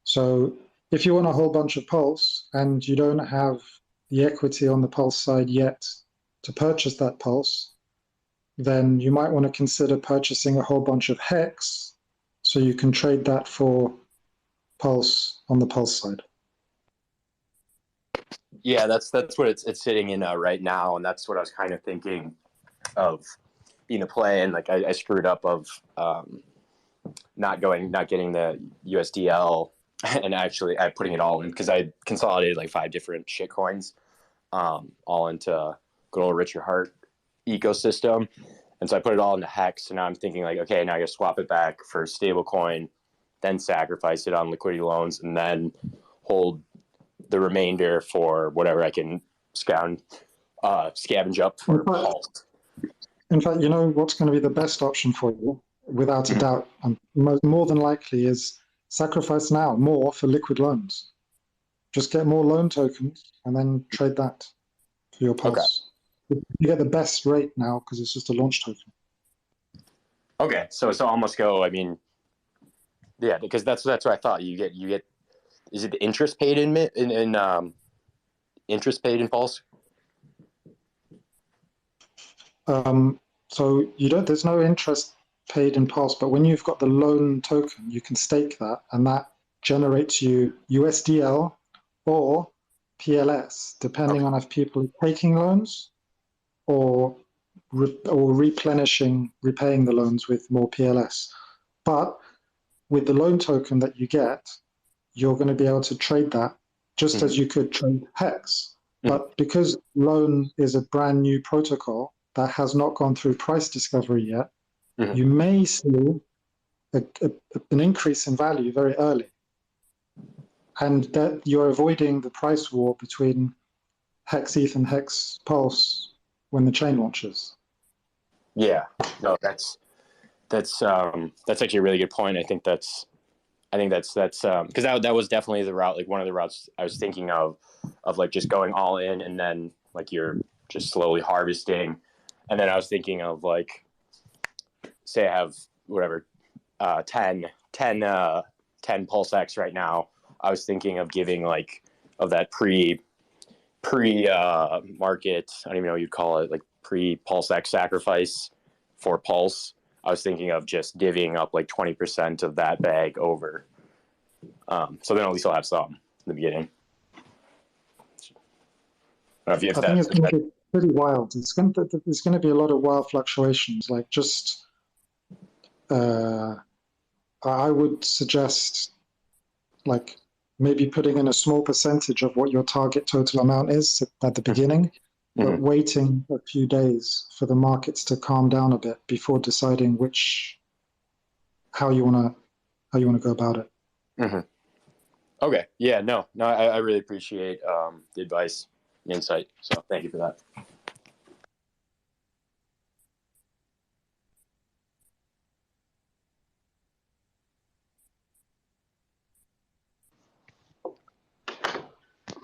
So if you want a whole bunch of Pulse and you don't have the equity on the Pulse side yet to purchase that Pulse, then you might want to consider purchasing a whole bunch of Hex so you can trade that for Pulse on the Pulse side. Yeah, that's what it's sitting in right now, and that's what I was kind of thinking of being a play. And I screwed up of not getting the USDL and actually putting it all in, because I consolidated 5 different shit coins all into good old Richard Heart ecosystem. And so I put it all into Hex, and now I'm thinking okay, now I gotta swap it back for stablecoin then sacrifice it on liquidity loans, and then hold the remainder for whatever I can scavenge up for Pulse. In fact, you know what's going to be the best option for you, without a doubt, and more than likely, is sacrifice now more for liquid loans. Just get more loan tokens and then trade that for your Pulse. Okay. You get the best rate now because it's just a launch token. Okay, so almost go. I mean, yeah, because that's what I thought. You get. Is it the interest paid in interest paid in Pulse? So you don't. There's no interest paid in Pulse, but when you've got the loan token, you can stake that, and that generates you USDL or PLS, depending on if people are taking loans or repaying the loans with more PLS. But with the loan token that you get, you're going to be able to trade that just as you could trade Hex. But because loan is a brand new protocol that has not gone through price discovery yet, you may see an increase in value very early. And that you're avoiding the price war between Hex ETH and Hex Pulse when the chain launches. Yeah, no, that's actually a really good point. I think that's because that was definitely the route, like one of the routes I was thinking of like just going all in and then like you're just slowly harvesting. And then I was thinking of like, say I have whatever, 10 Pulse X right now. I was thinking of giving like of that pre market, I don't even know what you'd call it, like pre Pulse X sacrifice for Pulse. I was thinking of just divvying up like 20% of that bag over. So then at least I'll have some in the beginning. I think it's going to be pretty wild. There's going to be a lot of wild fluctuations. Like just, I would suggest like maybe putting in a small percentage of what your target total amount is at the beginning, but waiting a few days for the markets to calm down a bit before deciding how you want to go about it. Okay. Yeah. No. I really appreciate the advice, the insight. So thank you for that.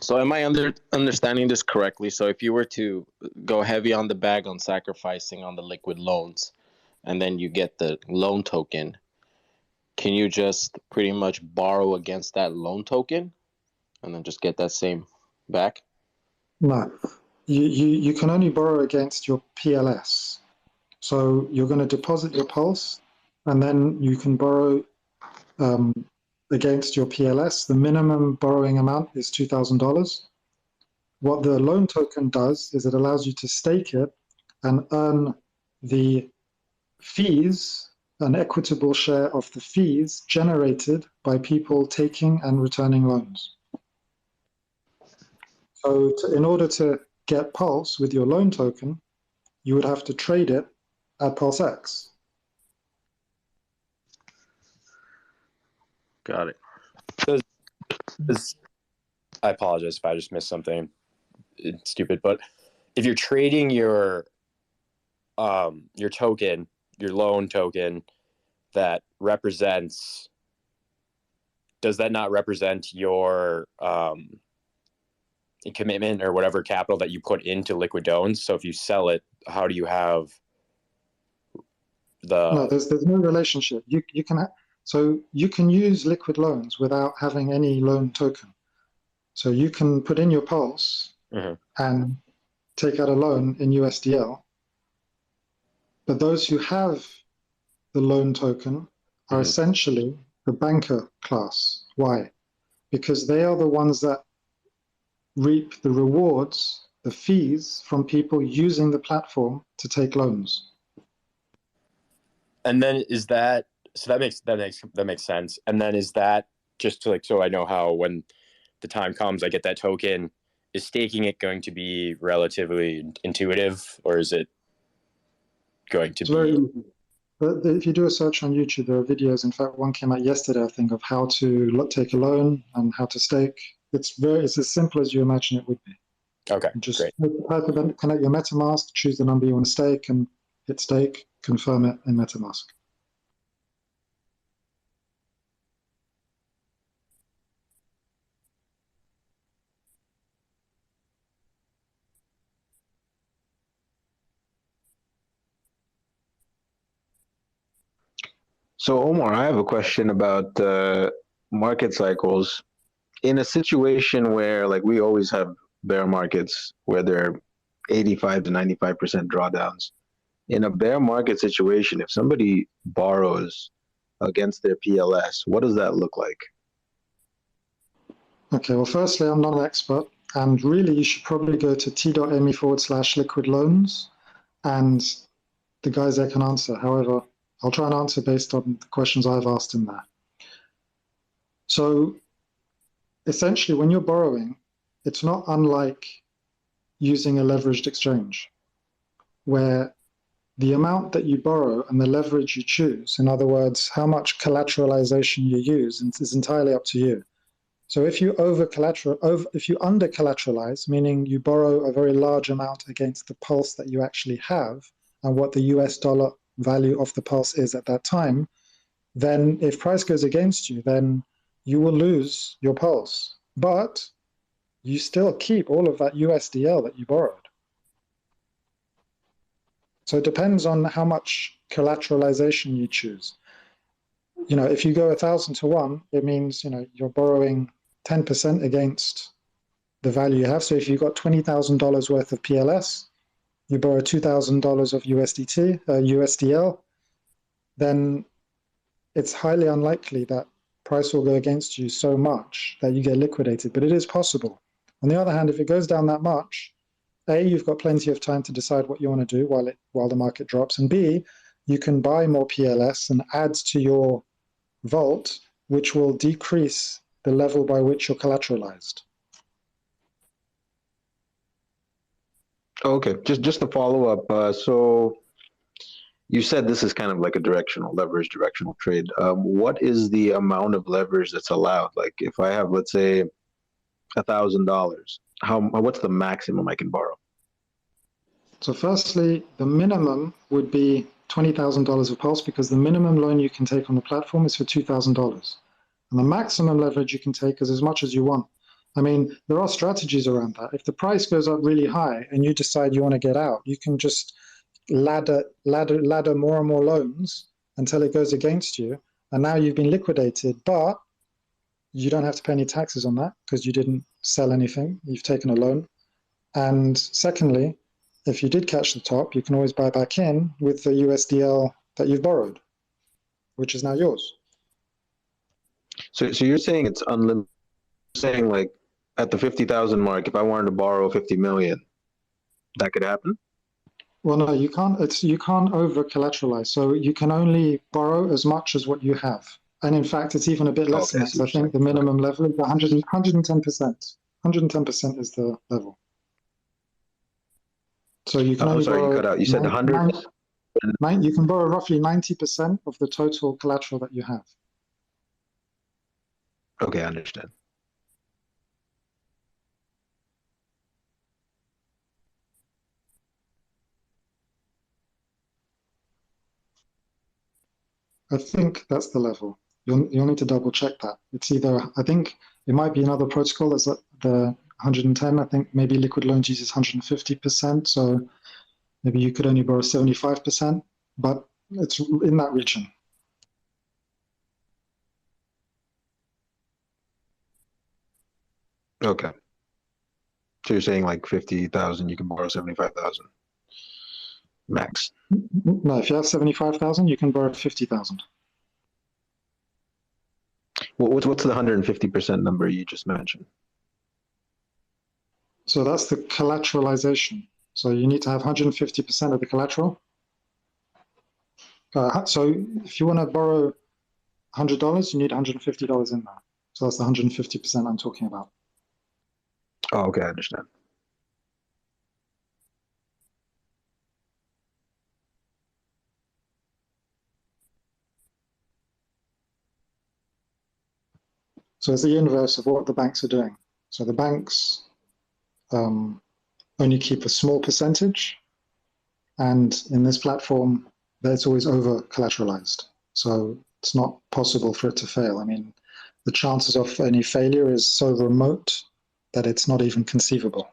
So am I understanding this correctly? So if you were to go heavy on the bag on sacrificing on the liquid loans, and then you get the loan token, can you just pretty much borrow against that loan token and then just get that same back? No, you can only borrow against your PLS. So you're going to deposit your Pulse, and then you can borrow against your PLS. The minimum borrowing amount is $2,000. What the loan token does is it allows you to stake it and earn the fees, an equitable share of the fees generated by people taking and returning loans. So in order to get Pulse with your loan token, you would have to trade it at PulseX. Got it. I apologize if I just missed something stupid, but if you're trading your token, your loan token that represents, does that not represent your commitment or whatever capital that you put into Liquid Dones? So if you sell it, how do you have No, there's no relationship. So you can use liquid loans without having any loan token. So you can put in your Pulse and take out a loan in USDL. But those who have the loan token are essentially the banker class. Why? Because they are the ones that reap the rewards, the fees from people using the platform to take loans. And then is that, so that makes sense. And then is that just to like, so I know how when the time comes, I get that token, is staking it going to be relatively intuitive, or is it going to be? But if you do a search on YouTube, there are videos. In fact, one came out yesterday, I think, of how to take a loan and how to stake. It's as simple as you imagine it would be. Okay, Just great. connect your MetaMask, choose the number you want to stake, and hit stake, confirm it in MetaMask. So, Omar, I have a question about market cycles. In a situation where, like, we always have bear markets where there are 85 to 95% drawdowns. In a bear market situation, if somebody borrows against their PLS, what does that look like? Okay, well, firstly, I'm not an expert, and really you should probably go to t.me/liquid loans, and the guys there can answer. However, I'll try and answer based on the questions I've asked in there. So essentially, when you're borrowing, it's not unlike using a leveraged exchange, where the amount that you borrow and the leverage you choose, in other words, how much collateralization you use, is entirely up to you. So if you if you under collateralize, meaning you borrow a very large amount against the pulse that you actually have and what the US dollar value of the pulse is at that time, then if price goes against you, then you will lose your pulse. But you still keep all of that USDL that you borrowed. So it depends on how much collateralization you choose. If you go 1,000 to 1, it means, you're borrowing 10% against the value you have. So if you've got $20,000 worth of PLS, you borrow $2,000 of USDL, then it's highly unlikely that price will go against you so much that you get liquidated, but it is possible. On the other hand, if it goes down that much, A, you've got plenty of time to decide what you want to do while the market drops, and B, you can buy more PLS and add to your vault, which will decrease the level by which you're collateralized. Okay, just to follow up. So you said this is kind of like a leverage directional trade. What is the amount of leverage that's allowed? Like if I have, let's say, $1,000, what's the maximum I can borrow? So firstly, the minimum would be $20,000 of pulse, because the minimum loan you can take on the platform is for $2,000. And the maximum leverage you can take is as much as you want. I mean, there are strategies around that. If the price goes up really high and you decide you want to get out, you can just ladder more and more loans until it goes against you. And now you've been liquidated, but you don't have to pay any taxes on that because you didn't sell anything. You've taken a loan. And secondly, if you did catch the top, you can always buy back in with the USDL that you've borrowed, which is now yours. So you're saying it's unlimited? You're saying like at the 50,000 mark, if I wanted to borrow 50 million, that could happen? Well, no, you can't. You can't over collateralize. So you can only borrow as much as what you have. And in fact, it's even a bit less than that. So I think the minimum level is 110%. 110% is the level. So you can only borrow. You cut out. You said 100. You can borrow roughly 90% of the total collateral that you have. Okay, I understand. I think that's the level. You'll need to double check that. It's either, I think it might be another protocol that's at the 110. I think maybe Liquid Loans uses 150%. So maybe you could only borrow 75%, but it's in that region. Okay. So you're saying like 50,000, you can borrow 75,000 max. No, if you have 75,000, you can borrow 50,000. What's the 150% number you just mentioned? So that's the collateralization. So you need to have 150% of the collateral. So if you want to borrow $100, you need $150 in there. So that's the 150% I'm talking about. Oh, okay, I understand. So it's the inverse of what the banks are doing. So the banks only keep a small percentage, and in this platform, it's always over collateralized. So it's not possible for it to fail. I mean, the chances of any failure is so remote that it's not even conceivable.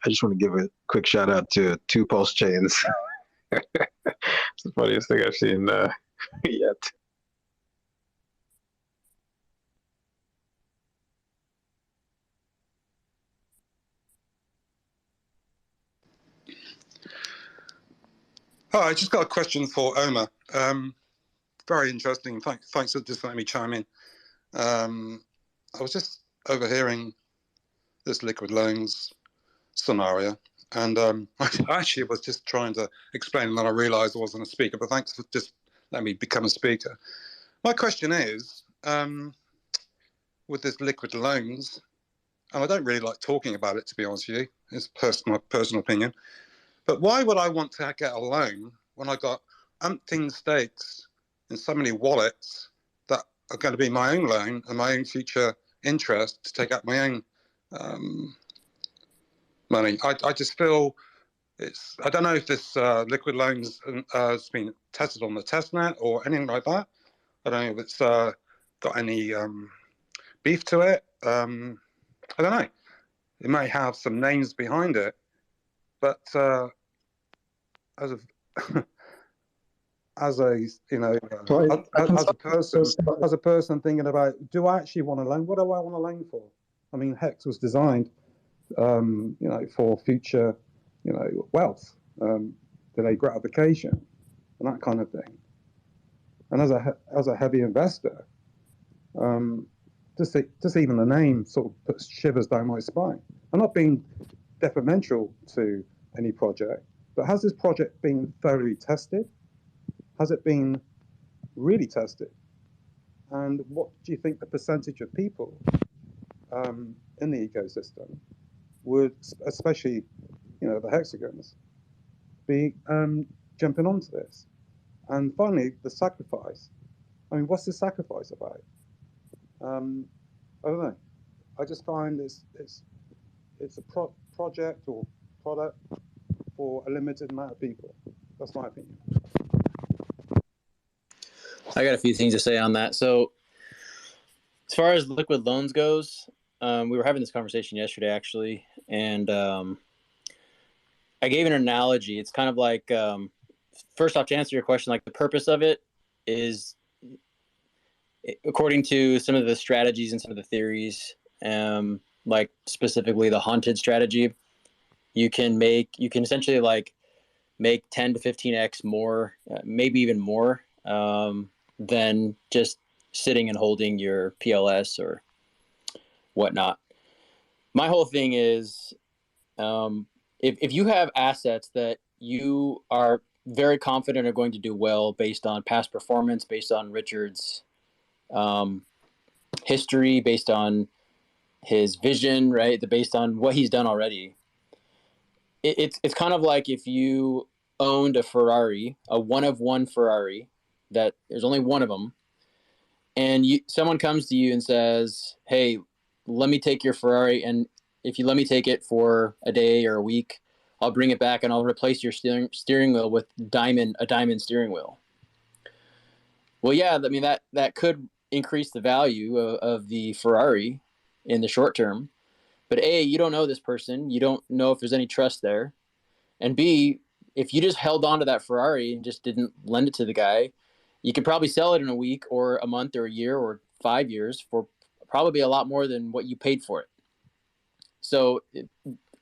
I just want to give a quick shout out to two pulse chains. It's the funniest thing I've seen yet. Hi, I just got a question for Omar. Very interesting. Thanks for just letting me chime in. I was just overhearing this liquid loans scenario, and I actually was just trying to explain, and then I realised I wasn't a speaker. But thanks for just letting me become a speaker. My question is, with this liquid loans, and I don't really like talking about it, to be honest with you. It's my personal opinion. But why would I want to get a loan when I got umpteen stakes in so many wallets that are going to be my own loan and my own future interest to take out my own money? I just feel I don't know if this liquid loans has been tested on the testnet or anything like that. I don't know if it's got any beef to it. I don't know. It may have some names behind it, but as a person thinking about, do I actually want a loan? What do I want a loan for? I mean, Hex was designed, for future, wealth, delayed gratification, and that kind of thing. And as a heavy investor, just even the name sort of puts shivers down my spine. I'm not being detrimental to any project, but has this project been thoroughly tested? Has it been really tested? And what do you think the percentage of people in the ecosystem would, especially, the hexagons, be jumping onto this? And finally, the sacrifice. I mean, what's the sacrifice about? I don't know. I just find it's a project or product for a limited amount of people. That's my opinion. I got a few things to say on that. So as far as liquid loans goes, we were having this conversation yesterday, actually, and I gave an analogy. It's kind of like, first off, to answer your question, like the purpose of it is, according to some of the strategies and some of the theories, like specifically the haunted strategy, you can essentially like make 10 to 15x more, maybe even more, than just sitting and holding your PLS or whatnot. My whole thing is, if you have assets that you are very confident are going to do well based on past performance, based on Richard's history, based on his vision, right? Based on what he's done already. It's kind of like if you owned a Ferrari, a one-of-one Ferrari, that there's only one of them, and someone comes to you and says, hey, let me take your Ferrari, and if you let me take it for a day or a week, I'll bring it back and I'll replace your steering wheel with a diamond steering wheel. Well, yeah, I mean, that could increase the value of the Ferrari in the short term, But A, you don't know this person. You don't know if there's any trust there. And B, if you just held on to that Ferrari and just didn't lend it to the guy, you could probably sell it in a week or a month or a year or 5 years for probably a lot more than what you paid for it. So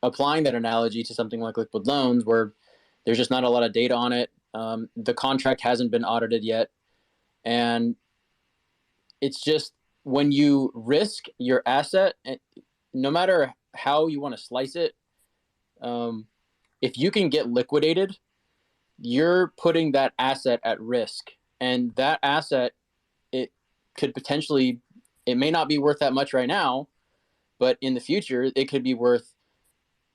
applying that analogy to something like liquid loans, where there's just not a lot of data on it, the contract hasn't been audited yet, and it's just when you risk your asset, no matter how you want to slice it, if you can get liquidated, you're putting that asset at risk. And that asset, it could potentially, it may not be worth that much right now, but in the future, it could be worth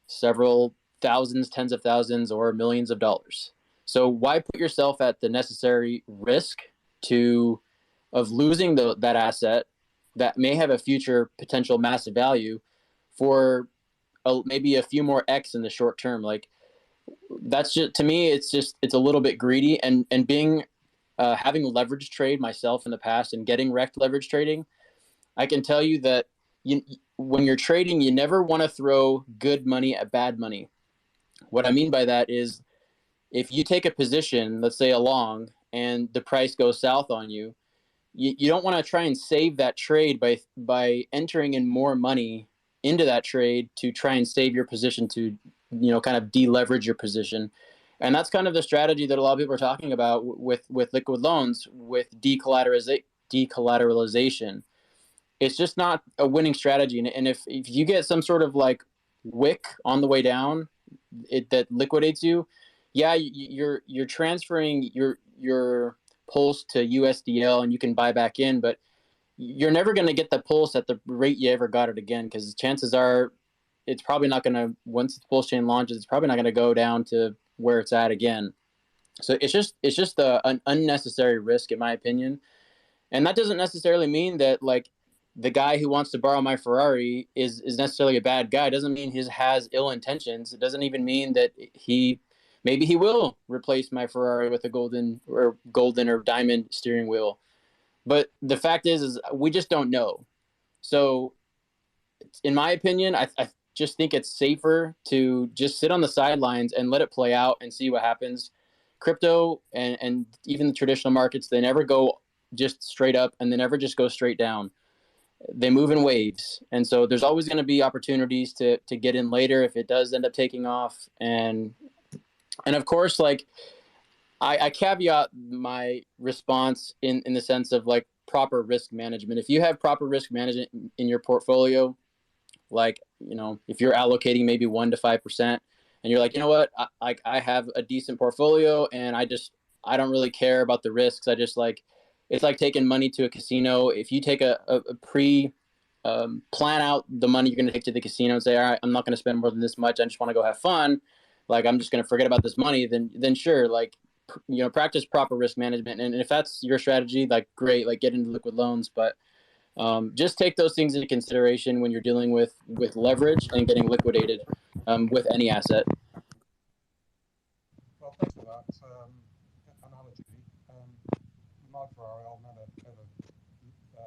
several thousands, tens of thousands, or millions of dollars. So why put yourself at the necessary risk of losing that asset that may have a future potential massive value for maybe a few more X in the short term? Like, that's just, to me, it's a little bit greedy. And being having leverage trade myself in the past and getting wrecked leverage trading, I can tell you that when you're trading, you never want to throw good money at bad money. What I mean by that is, if you take a position, let's say a long, and the price goes south on you, you don't want to try and save that trade by entering in more money into that trade to try and save your position, to kind of deleverage your position. And that's kind of the strategy that a lot of people are talking about with liquid loans, with decollateralization. It's just not a winning strategy. And if you get some sort of like wick on the way down, that liquidates you, yeah, you're transferring your pulse to USDL and you can buy back in, but you're never going to get the pulse at the rate you ever got it again, because chances are it's probably not going to, once the pulse chain launches, it's probably not going to go down to where it's at again. So it's just an unnecessary risk, in my opinion. And that doesn't necessarily mean that like the guy who wants to borrow my Ferrari is necessarily a bad guy. It doesn't mean he has ill intentions. It doesn't even mean that maybe he will replace my Ferrari with a golden or diamond steering wheel. But the fact is we just don't know. So in my opinion, I just think it's safer to just sit on the sidelines and let it play out and see what happens. Crypto and even the traditional markets, they never go just straight up, and they never just go straight down. They move in waves. And so there's always going to be opportunities to get in later if it does end up taking off. And of course, like I caveat my response in the sense of like proper risk management. If you have proper risk management in your portfolio, like, if you're allocating maybe 1 to 5%, and you're like, you know what, I have a decent portfolio and I don't really care about the risks. I just like, it's like taking money to a casino. If you take a plan out the money you're going to take to the casino and say, all right, I'm not going to spend more than this much, I just want to go have fun, like I'm just going to forget about this money, then sure, like, practice proper risk management. And if that's your strategy, like great, like get into liquid loans. But just take those things into consideration when you're dealing with leverage and getting liquidated with any asset. Well, thanks for that analogy. My Ferrari, I'll never ever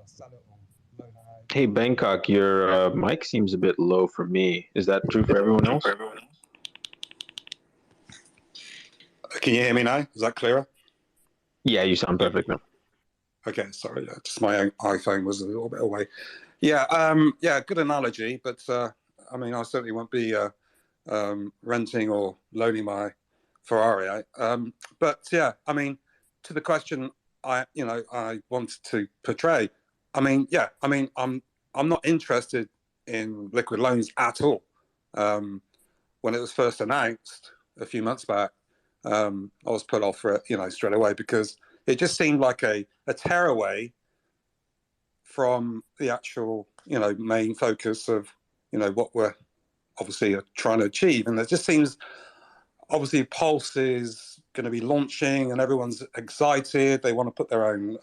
sell it or loan it out. Hey, Bangkok, your mic seems a bit low for me. Is that true for everyone else? Can you hear me now? Is that clearer? Yeah, you sound perfect now. Okay, sorry, just my iPhone was a little bit away. Yeah, good analogy, but I mean, I certainly won't be renting or loaning my Ferrari. But yeah, I mean, to the question I wanted to portray. I mean, yeah, I mean, I'm not interested in liquid loans at all. When it was first announced a few months back, I was put off for it, straight away, because it just seemed like a tearaway from the actual, main focus of, what we're obviously trying to achieve. And it just seems, obviously, Pulse is going to be launching, and everyone's excited. They want to put their own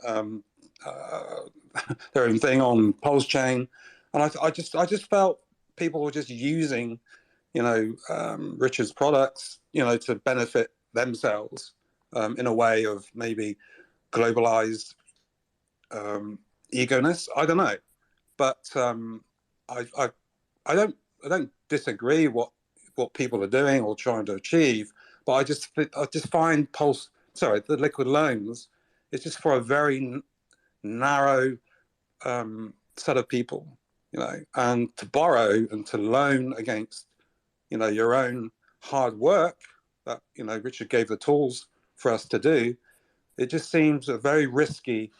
thing on Pulse Chain, and I just felt people were just using, Richard's products, to benefit themselves in a way of maybe globalized eagerness. I don't know, but I don't don't disagree what people are doing or trying to achieve, but I just find the liquid loans, it's just for a very narrow set of people, you know, and to borrow and to loan against, you know, your own hard work that, you know, Richard gave the tools for us to do. It just seems a very risky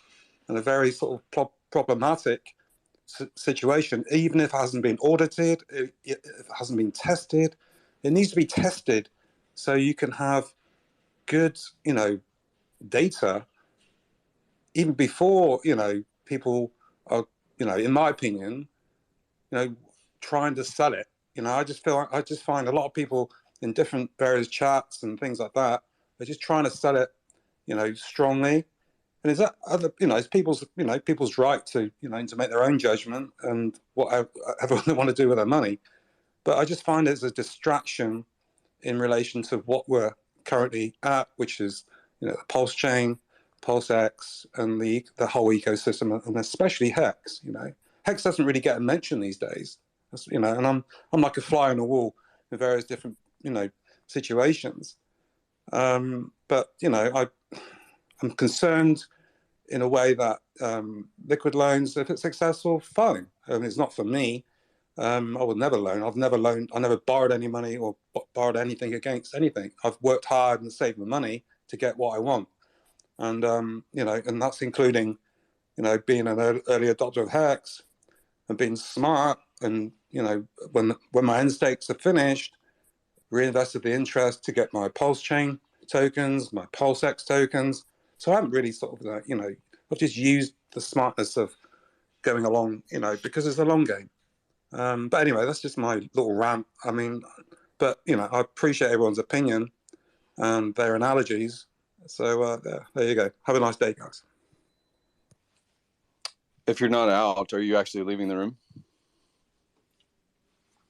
and a very sort of problematic situation, even if it hasn't been audited, if it hasn't been tested. It needs to be tested so you can have good, you know, data even before, you know, people are, you know, in my opinion, you know, trying to sell it. You know, I just find a lot of people in different various chats and things like that, they're just trying to sell it, you know, strongly. And is that other, you know, it's people's right to, you know, to make their own judgment and whatever they want to do with their money. But I just find it's a distraction in relation to what we're currently at, which is, you know, the Pulse chain, PulseX, and the whole ecosystem, and especially Hex. You know, Hex doesn't really get a mention these days. You know, and I'm like a fly on the wall in various different, you know, situations. But you know, I'm concerned in a way that liquid loans, if it's successful, fine. I mean, it's not for me. I would never loan. I've never loaned. I never borrowed any money or borrowed anything against anything. I've worked hard and saved my money to get what I want. And, you know, and that's including, you know, being an early adopter of Hex and being smart. And, you know, when my end stakes are finished, reinvested the interest to get my Pulse chain tokens, my PulseX tokens. So I haven't really sort of, you know, I've just used the smartness of going along, you know, because it's a long game. But anyway, that's just my little rant. I mean, but, you know, I appreciate everyone's opinion and their analogies. So there you go. Have a nice day, guys. If you're not out, are you actually leaving the room?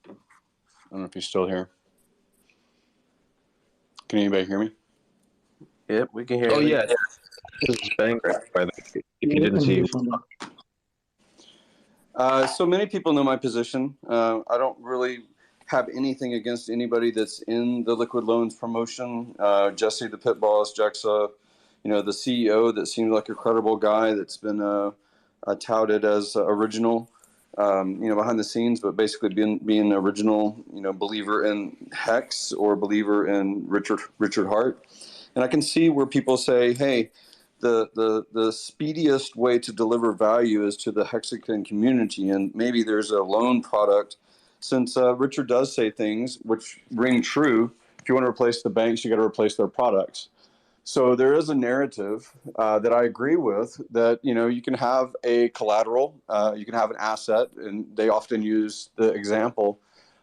I don't know if you're still here. Can anybody hear me? Yep, we can hear you. Oh, yeah. This is Bancraft, by the way, if you didn't see. So many people know my position. I don't really have anything against anybody that's in the liquid loans promotion. Jesse, the pit boss, Jexa, you know, the CEO that seems like a credible guy that's been touted as original, you know, behind the scenes, but basically being an original, you know, believer in Hex or believer in Richard Hart. And I can see where people say, hey, the speediest way to deliver value is to the Hexagon community, and maybe there's a loan product. Since Richard does say things which ring true, if you want to replace the banks, you got to replace their products. So there is a narrative that I agree with, that, you know, you can have a collateral, you can have an asset, and they often use the example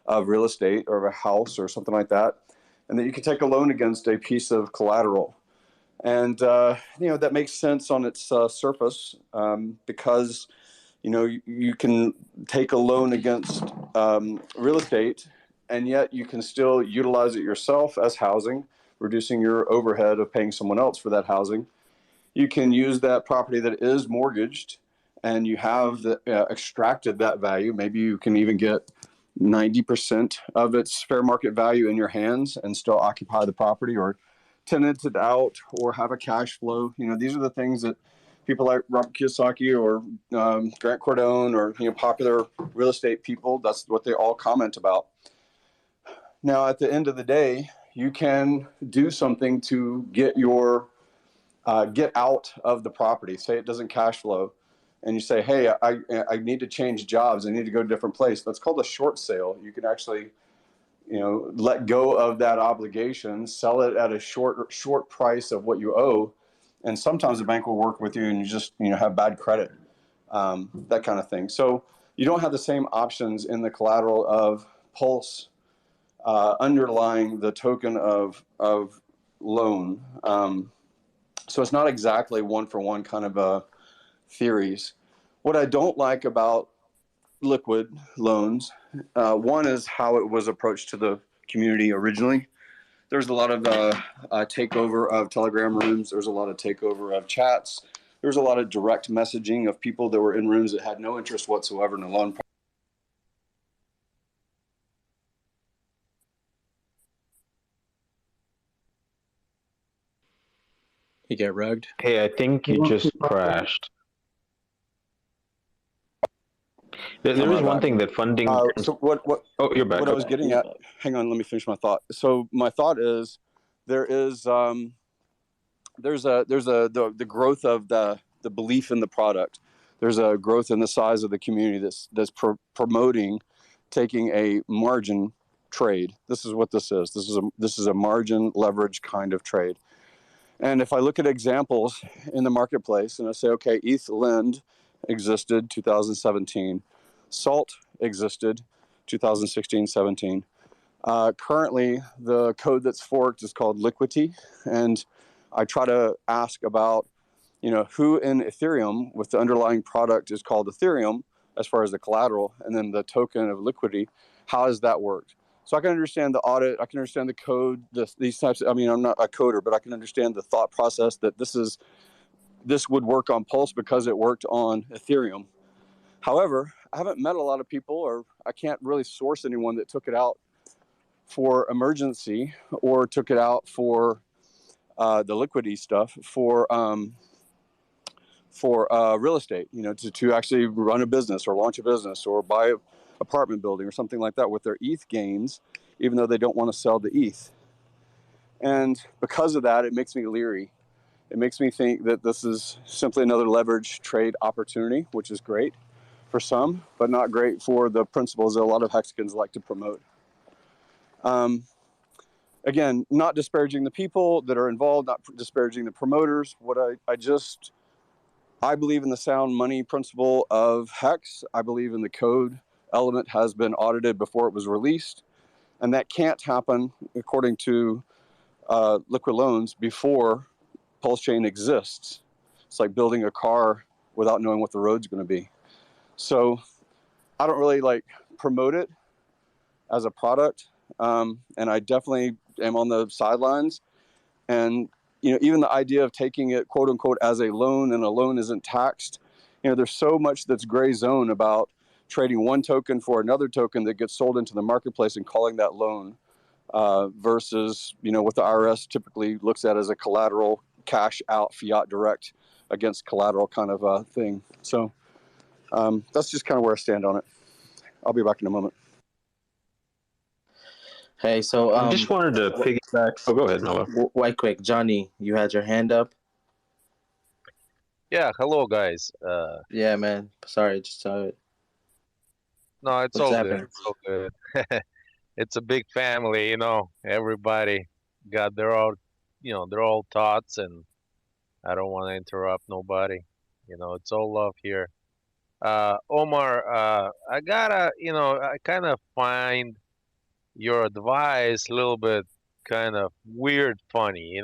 of real estate or of a house or something like that, and that you can take a loan against a piece of collateral. And, you know, that makes sense on its surface because, you know, you can take a loan against real estate, and yet you can still utilize it yourself as housing, reducing your overhead of paying someone else for that housing. You can use that property that is mortgaged, and you have extracted that value. Maybe you can even get 90% of its fair market value in your hands and still occupy the property, or tenant it out, or have a cash flow. You know, these are the things that people like Robert Kiyosaki or Grant Cardone, or, you know, popular real estate people, that's what they all comment about. Now, at the end of the day, you can do something to get your get out of the property. Say it doesn't cash flow, and you say, hey, I need to change jobs. I need to go to a different place. That's called a short sale. You can actually, you know, let go of that obligation, sell it at a short price of what you owe. And sometimes the bank will work with you and you just, you know, have bad credit, that kind of thing. So you don't have the same options in the collateral of Pulse underlying the token of loan. So it's not exactly one-for-one kind of theories. What I don't like about liquid loans, one is how it was approached to the community originally. There's a lot of takeover of Telegram rooms. There's a lot of takeover of chats. There's a lot of direct messaging of people that were in rooms that had no interest whatsoever in a loan. You get rugged. Hey, I think you just crashed. There Am I is one back? thing that funding. So what? Oh, you're back. What I was Okay. getting at. Hang on, let me finish my thought. So my thought is, there's the growth of the belief in the product. There's a growth in the size of the community that's promoting taking a margin trade. This is what this is. This is a margin leverage kind of trade. And if I look at examples in the marketplace and I say, okay, ETH Lend existed 2017, Salt existed 2016-17. Currently, the code that's forked is called Liquidity, and I try to ask about, who in Ethereum with the underlying product is called Ethereum as far as the collateral, and then the token of Liquidity. How has that worked? So I can understand the audit, I can understand the code, these types. I'm not a coder, but I can understand the thought process that this would work on Pulse because it worked on Ethereum. However, I haven't met a lot of people, or I can't really source anyone that took it out for emergency or took it out for the Liquidity stuff for real estate, to actually run a business or launch a business or buy an apartment building or something like that with their ETH gains, even though they don't want to sell the ETH. And because of that, it makes me leery. It makes me think that this is simply another leverage trade opportunity, which is great for some, but not great for the principles that a lot of hexagons like to promote. Again, not disparaging the people that are involved, not disparaging the promoters. What I believe in the sound money principle of Hex. I believe in the code element has been audited before it was released. And that can't happen, according to Liquid Loans, before Pulse Chain exists. It's like building a car without knowing what the road's going to be. So I don't really promote it as a product. And I definitely am on the sidelines. And even the idea of taking it, quote unquote, as a loan, and a loan isn't taxed. There's so much that's gray zone about trading one token for another token that gets sold into the marketplace and calling that loan versus, what the IRS typically looks at as a collateral cash out fiat direct against collateral kind of thing. So that's just kind of where I stand on it. I'll be back in a moment. Hey, so I just wanted to piggyback. Oh, go ahead, Noah. Right quick, Johnny, you had your hand up. Yeah, hello guys. Yeah, man. Sorry, just saw it. No, it's What's all happening? good. It's all good. It's a big family, Everybody got their own, their own thoughts, and I don't want to interrupt nobody. It's all love here. Omar, I gotta, I kind of find your advice a little bit kind of weird, funny,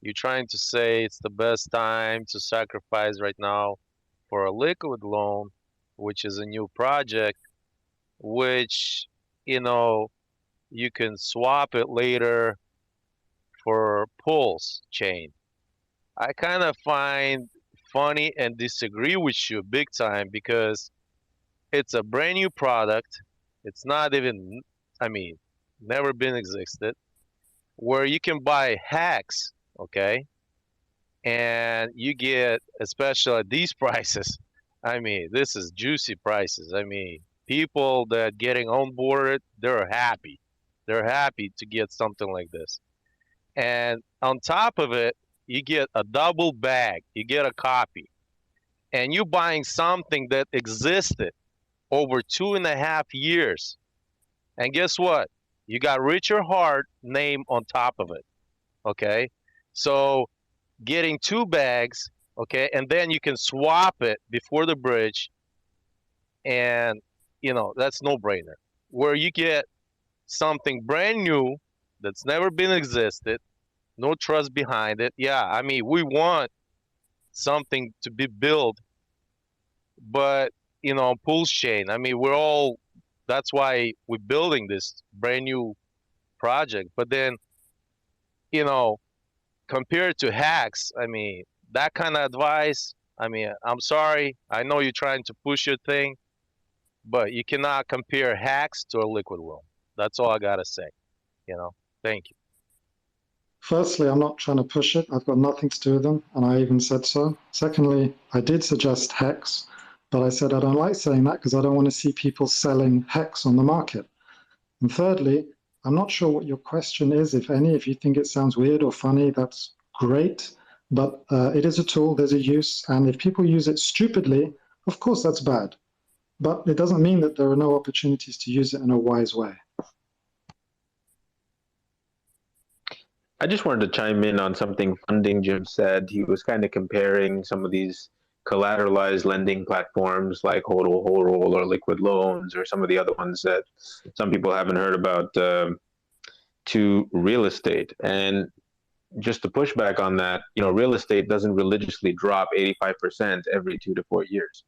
You're trying to say it's the best time to sacrifice right now for a liquid loan, which is a new project, which, you can swap it later for Pulse chain. I kind of find funny and disagree with you big time because it's a brand new product. It's not even, never been existed, where you can buy hacks, okay? And you get, especially at these prices, this is juicy prices. People that getting onboarded, they're happy. They're happy to get something like this. And on top of it, you get a double bag. You get a copy. And you're buying something that existed over 2.5 years. And guess what? You got Richard Hart name on top of it. Okay? So getting 2 bags, okay, and then you can swap it before the bridge, and that's no brainer. Where you get something brand new that's never been existed, no trust behind it. Yeah, we want something to be built, but Pulse Chain, that's why we're building this brand new project. But then, compared to hacks, that kind of advice, I'm sorry, I know you're trying to push your thing, but you cannot compare hacks to a liquid loan. That's all I gotta say. Thank you. Firstly, I'm not trying to push it. I've got nothing to do with them, and I even said so. Secondly, I did suggest Hex, but I said I don't like saying that because I don't want to see people selling Hex on the market. And thirdly, I'm not sure what your question is, if any. If you think it sounds weird or funny, that's great. But it is a tool, there's a use, and if people use it stupidly, of course that's bad. But it doesn't mean that there are no opportunities to use it in a wise way. I just wanted to chime in on something Funding Jim said. He was kind of comparing some of these collateralized lending platforms like HODL, HODL, or Liquid Loans, or some of the other ones that some people haven't heard about, to real estate. And just to push back on that, you know, real estate doesn't religiously drop 85% every 2 to 4 years.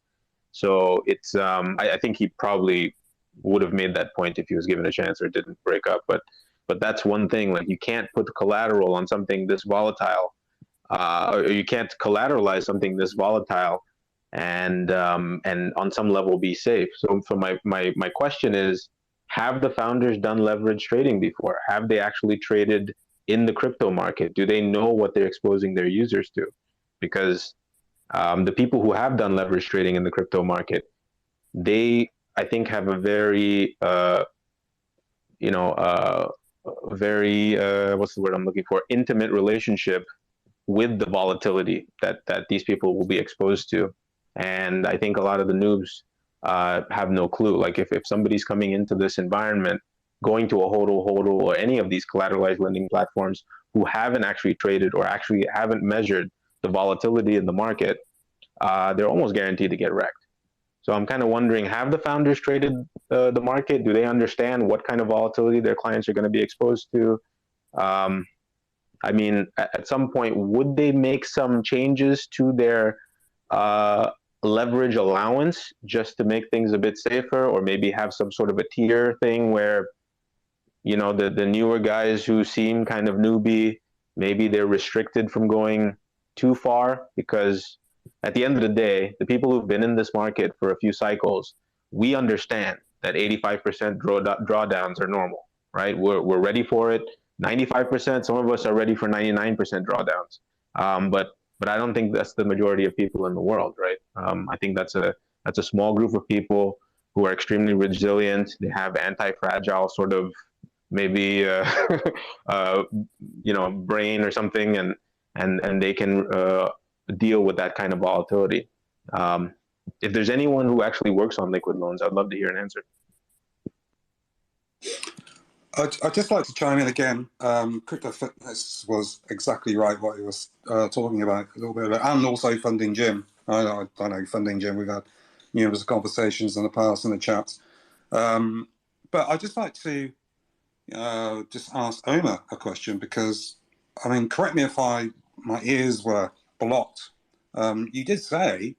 So it's, I think he probably would have made that point if he was given a chance or it didn't break up. But that's one thing, like you can't put collateral on something this volatile, or you can't collateralize something this volatile and on some level be safe. So for my question is, have the founders done leverage trading before? Have they actually traded in the crypto market? Do they know what they're exposing their users to? Because the people who have done leverage trading in the crypto market, they, I think, have a very, very, what's the word I'm looking for? Intimate relationship with the volatility that these people will be exposed to. And I think a lot of the noobs have no clue. Like if somebody's coming into this environment, going to a HODL or any of these collateralized lending platforms who haven't actually traded or actually haven't measured the volatility in the market, they're almost guaranteed to get wrecked. So I'm kind of wondering, have the founders traded the market? Do they understand what kind of volatility their clients are going to be exposed to? I mean, at some point, would they make some changes to their leverage allowance just to make things a bit safer, or maybe have some sort of a tier thing where, you know, the newer guys who seem kind of newbie, maybe they're restricted from going too far? Because at the end of the day, the people who've been in this market for a few cycles, we understand that 85% drawdowns are normal, right? We're ready for it. 95%, some of us are ready for 99% drawdowns. But I don't think that's the majority of people in the world, right? I think that's a small group of people who are extremely resilient. They have anti-fragile sort of maybe brain or something, and they can deal with that kind of volatility. If there's anyone who actually works on liquid loans, I'd love to hear an answer. I'd just like to chime in again. Crypto Fitness was exactly right what he was talking about a little bit about, and also Funding Jim. I know Funding Jim. We've had numerous conversations in the past in the chats. But I'd just like to just ask Omar a question, because, I mean, correct me if my ears were blocked. You did say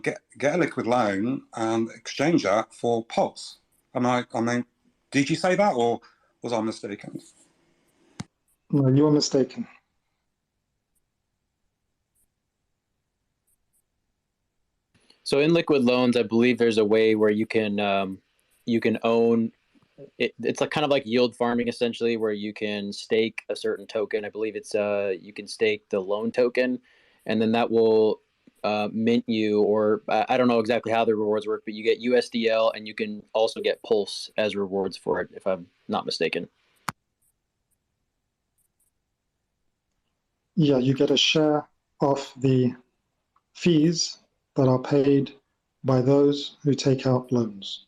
get a liquid loan and exchange that for Pulse. I mean, did you say that, or was I mistaken? No, you were mistaken. So in liquid loans, I believe there's a way where you can own it. It's like kind of like yield farming, essentially, where you can stake a certain token. I believe it's you can stake the loan token, and then that will mint you, or I don't know exactly how the rewards work, but you get USDL, and you can also get Pulse as rewards for it, if I'm not mistaken. Yeah, you get a share of the fees that are paid by those who take out loans.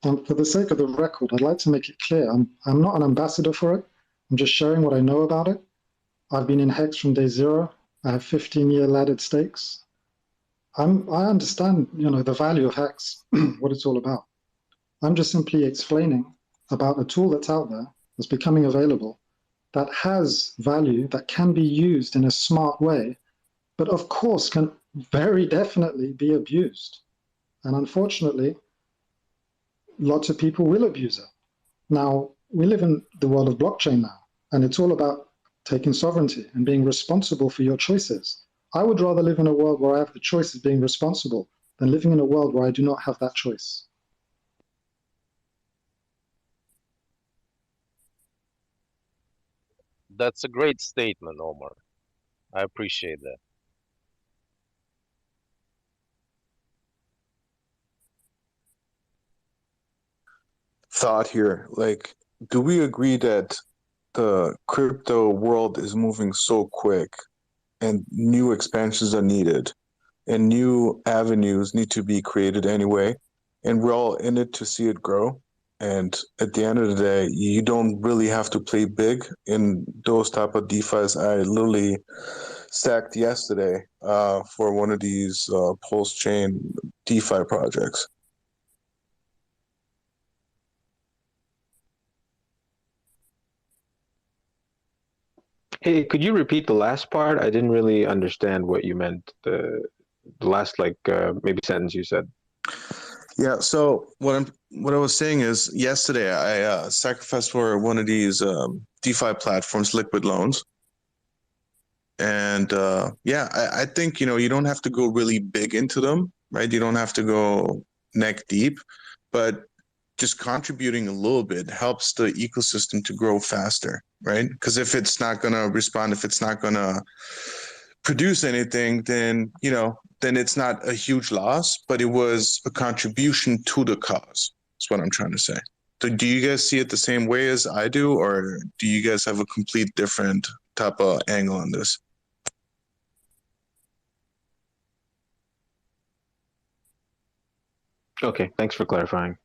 And for the sake of the record, I'd like to make it clear, I'm not an ambassador for it. I'm just sharing what I know about it. I've been in Hex from day zero. I have 15-year laddered stakes. I understand, the value of Hex, what it's all about. I'm just simply explaining about a tool that's out there, that's becoming available, that has value, that can be used in a smart way, but of course can very definitely be abused. And unfortunately, lots of people will abuse it. Now, we live in the world of blockchain now, and it's all about taking sovereignty and being responsible for your choices. I would rather live in a world where I have the choice of being responsible than living in a world where I do not have that choice. That's a great statement, Omar. I appreciate that. Thought here, like, do we agree that the crypto world is moving so quick and new expansions are needed and new avenues need to be created anyway, and we're all in it to see it grow? And at the end of the day, you don't really have to play big in those type of DeFi's. I literally stacked yesterday for one of these Pulse Chain DeFi projects. Hey, could you repeat the last part? I didn't really understand what you meant. The last maybe sentence you said. Yeah. So what I was saying is, yesterday I sacrificed for one of these DeFi platforms, Liquid Loans, and I think you don't have to go really big into them, right? You don't have to go neck deep, but just contributing a little bit helps the ecosystem to grow faster, right? Because if it's not going to respond, if it's not going to produce anything, then it's not a huge loss, but it was a contribution to the cause. That's what I'm trying to say. So do you guys see it the same way as I do, or do you guys have a complete different type of angle on this? Okay, thanks for clarifying.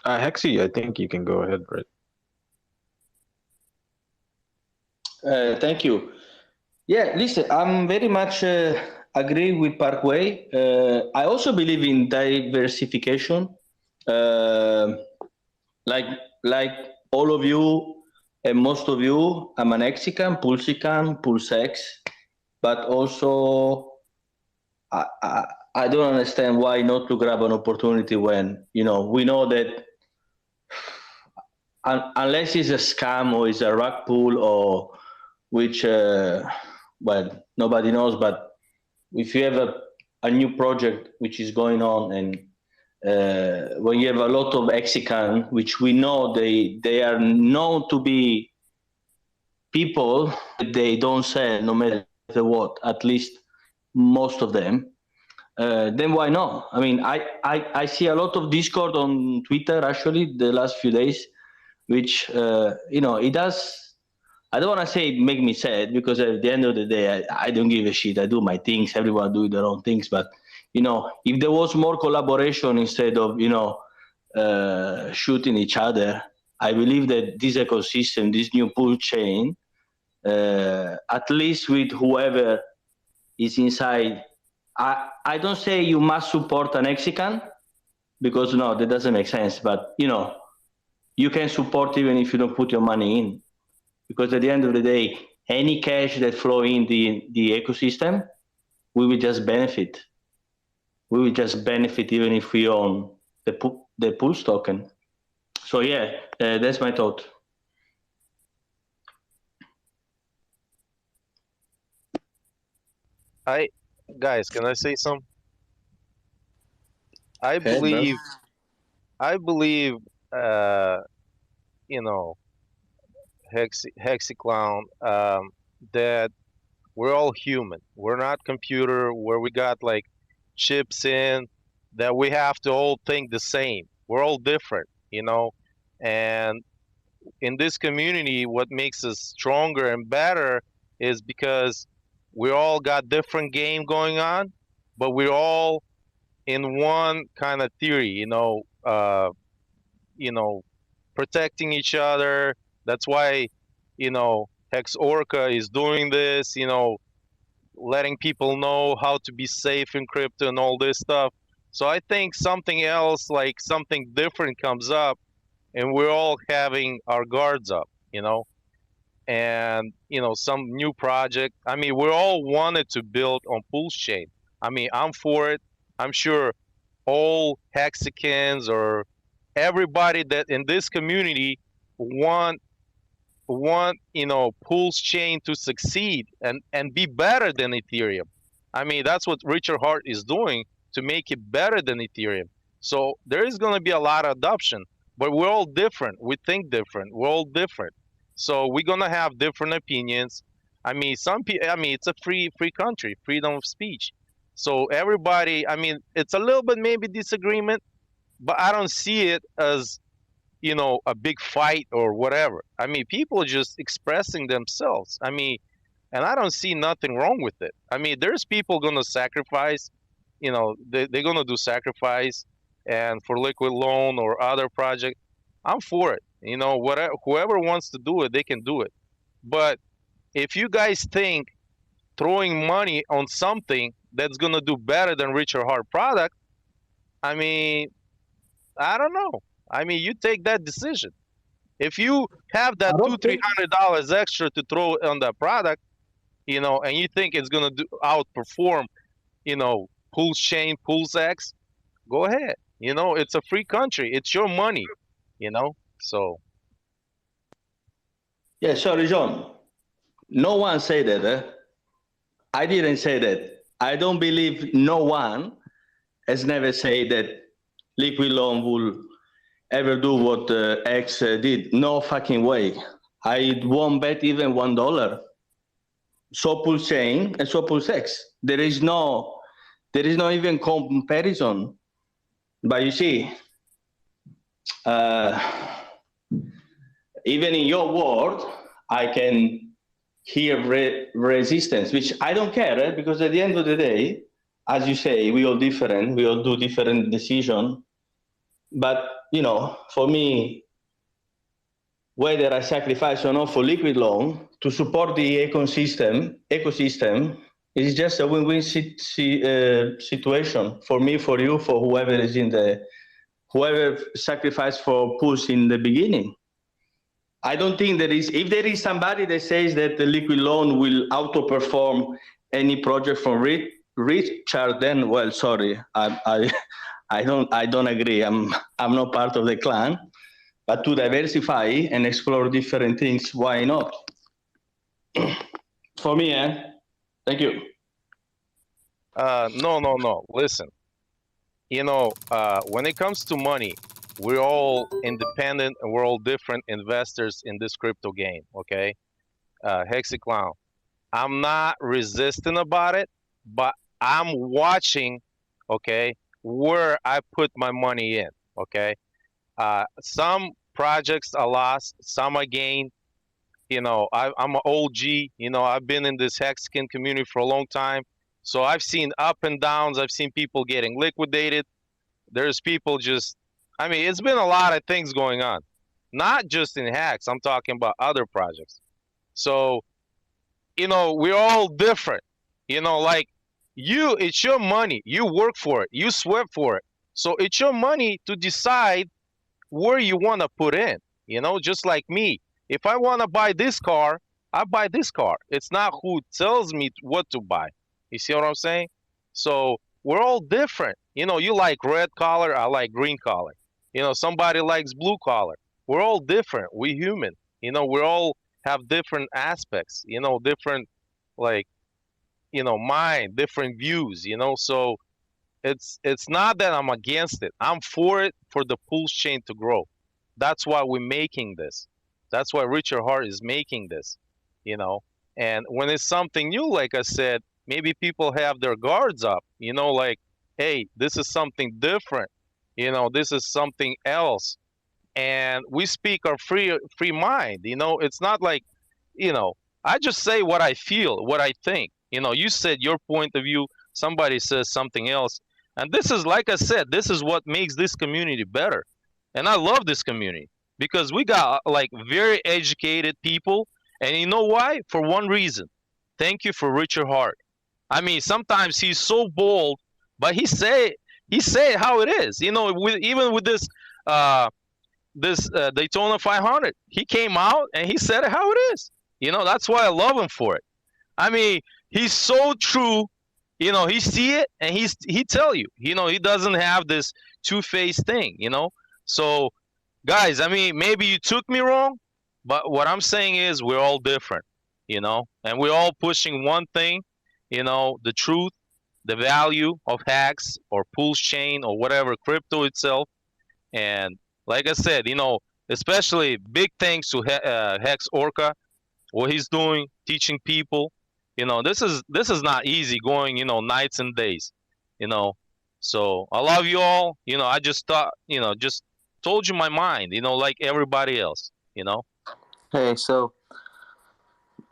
Hexy, I think you can go ahead, right? Thank you. Yeah, listen, I'm very much agree with Parkway. I also believe in diversification. Like all of you and most of you, I'm an Exican, Pulsican, Pulsex, but also I don't understand why not to grab an opportunity when we know that unless it's a scam or it's a rug pull or which nobody knows, but if you have a new project which is going on, and when you have a lot of Exican, which we know they are known to be people, they don't sell no matter what, at least most of them, then why not? I mean, I see a lot of Discord on Twitter actually the last few days, which it does. I don't want to say make me sad, because at the end of the day, I don't give a shit. I do my things. Everyone do their own things. But if there was more collaboration instead of shooting each other, I believe that this ecosystem, this new pool chain, at least with whoever is inside, I don't say you must support an Exican, because no, that doesn't make sense. But you can support even if you don't put your money in. Because at the end of the day, any cash that flow in the ecosystem, we will just benefit. We will just benefit even if we own the Pulse token. So yeah, that's my thought. Guys, can I say something? I Hey, bro. believe, Hexiclown, that we're all human. We're not computer where we got like chips in, that we have to all think the same. We're all different, and in this community, what makes us stronger and better is because we all got different game going on, but we're all in one kind of theory, protecting each other. That's why, Hex Orca is doing this, letting people know how to be safe in crypto and all this stuff. So I think something else, like something different comes up, and we're all having our guards up, and, some new project. I mean, we all wanted to build on Pulse Chain. I mean, I'm for it. I'm sure all Hexicans or everybody that in this community want Pulse Chain to succeed and be better than Ethereum. I mean, that's what Richard Hart is doing to make it better than Ethereum. So there is going to be a lot of adoption, but we're all different. We think different. We're all different. So we're going to have different opinions. I mean, some people, I mean, it's a free country, freedom of speech. So everybody, I mean, it's a little bit maybe disagreement, but I don't see it as, you know, a big fight or whatever. I mean, people are just expressing themselves. I mean, and I don't see nothing wrong with it. I mean, there's people going to sacrifice, you know, they're going to do sacrifice, and for Liquid Loan or other project, I'm for it. You know, whatever, whoever wants to do it, they can do it. But if you guys think throwing money on something that's going to do better than Richard Hart product, I mean, I don't know. I mean, you take that decision. If you have that $200-300 extra to throw on that product, you know, and you think it's gonna outperform, you know, Pulse Chain, Pulse X, go ahead. You know, it's a free country. It's your money. You know, so. Yeah, sorry, John. No one said that. I didn't say that. I don't believe no one has never said that Liquid Loan will ever do what X did. No fucking way. I won't bet even $1. So Pulse Chain and so Pulse X. There is no even comparison. But you see, even in your world, I can hear resistance, which I don't care, because at the end of the day, as you say, we all different. We all do different decisions. But you know, for me, whether I sacrifice or not for Liquid Loan to support the ecosystem is just a win-win situation for me, for you, for whoever is whoever sacrificed for Pulse in the beginning. I don't think if there is somebody that says that the Liquid Loan will outperform any project from Richard, then, well, sorry, I don't agree. I'm not part of the clan. But to diversify and explore different things, why not? For me, thank you. No. Listen, you know, when it comes to money, we're all independent and we're all different investors in this crypto game, okay? Hexiclown, I'm not resistant about it, but I'm watching, okay, where I put my money in, okay? Some projects are lost, some are gained. You know, I'm an OG, you know, I've been in this Hexagon community for a long time. So I've seen up and downs, I've seen people getting liquidated. There's people just, I mean, it's been a lot of things going on. Not just in Hex, I'm talking about other projects. So, you know, we're all different. You know, like you, it's your money. You work for it. You sweat for it. So it's your money to decide where you want to put in, you know, just like me. If I want to buy this car, I buy this car. It's not who tells me what to buy. You see what I'm saying? So we're all different. You know, you like red collar, I like green collar. You know, somebody likes blue collar. We're all different. We're human. You know, we all have different aspects, you know, different, like, you know, mind, different views, you know. So it's not that I'm against it. I'm for it, for the Pulse Chain to grow. That's why we're making this. That's why Richard Hart is making this, you know. And when it's something new, like I said, maybe people have their guards up, you know, like, hey, this is something different, you know, this is something else. And we speak our free mind, you know. It's not like, you know, I just say what I feel, what I think. You know, you said your point of view, somebody says something else. And this is, like I said, this is what makes this community better. And I love this community because we got like very educated people. And you know why? For one reason. Thank you for Richard Hart. I mean, sometimes he's so bold, but he say how it is. You know, even with this Daytona 500, he came out and he said it how it is. You know, that's why I love him for it. I mean, he's so true. You know, he see it and he tell you. You know, he doesn't have this two-faced thing. You know, so guys, I mean, maybe you took me wrong, but what I'm saying is we're all different. You know, and we're all pushing one thing. the truth, the value of Hex or Pulse Chain or whatever crypto itself. And like I said, especially big thanks to Hex Orca, what he's doing, teaching people. This is not easy going, nights and days, you know. So I love you all. I just thought, just told you my mind, like everybody else. Hey, so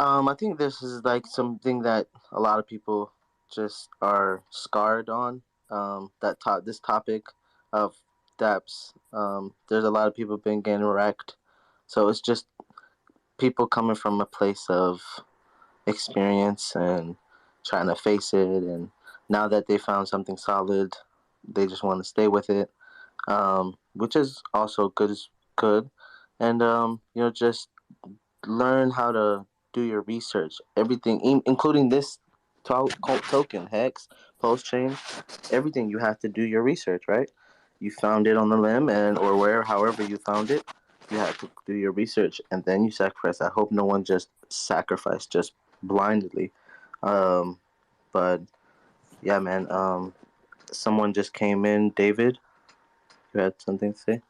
I think this is like something that a lot of people just are scarred on. This topic of dApps. There's a lot of people been getting wrecked, so it's just people coming from a place of experience and trying to face it. And now that they found something solid, they just want to stay with it, which is also good. And just learn how to do your research. Everything, including this token, Hex, Pulse Chain, everything you have to do your research, right? You found it on the limb or however you found it, you have to do your research and then you sacrifice. I hope no one just sacrificed just blindly. But yeah, man. Someone just came in. David, you had something to say?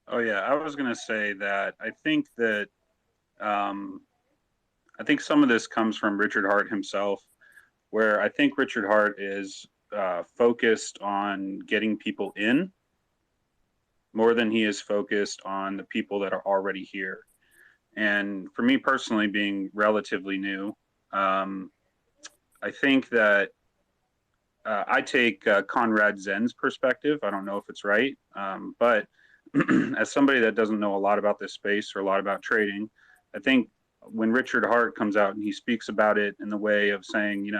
Oh yeah, I was gonna say that I think that I think some of this comes from Richard Hart himself, where I think Richard Hart is focused on getting people in more than he is focused on the people that are already here. And for me personally, being relatively new, I think that I take Conrad Zen's perspective. I don't know if it's right, but as somebody that doesn't know a lot about this space or a lot about trading, I think when Richard Hart comes out and he speaks about it in the way of saying,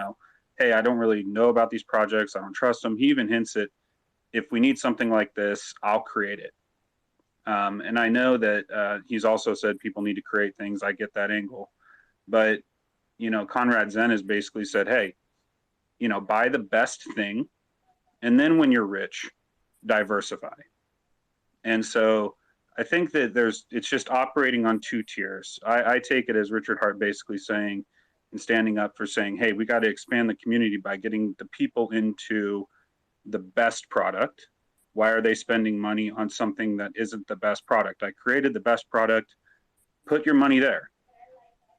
hey, I don't really know about these projects, I don't trust them. He even hints at, if we need something like this, I'll create it. And I know that he's also said people need to create things. I get that angle. But, Conrad Zen has basically said, hey, buy the best thing. And then when you're rich, diversify. And so I think that it's just operating on two tiers. I take it as Richard Hart basically saying and standing up for saying, hey, we got to expand the community by getting the people into the best product. Why are they spending money on something that isn't the best product? I created the best product. Put your money there.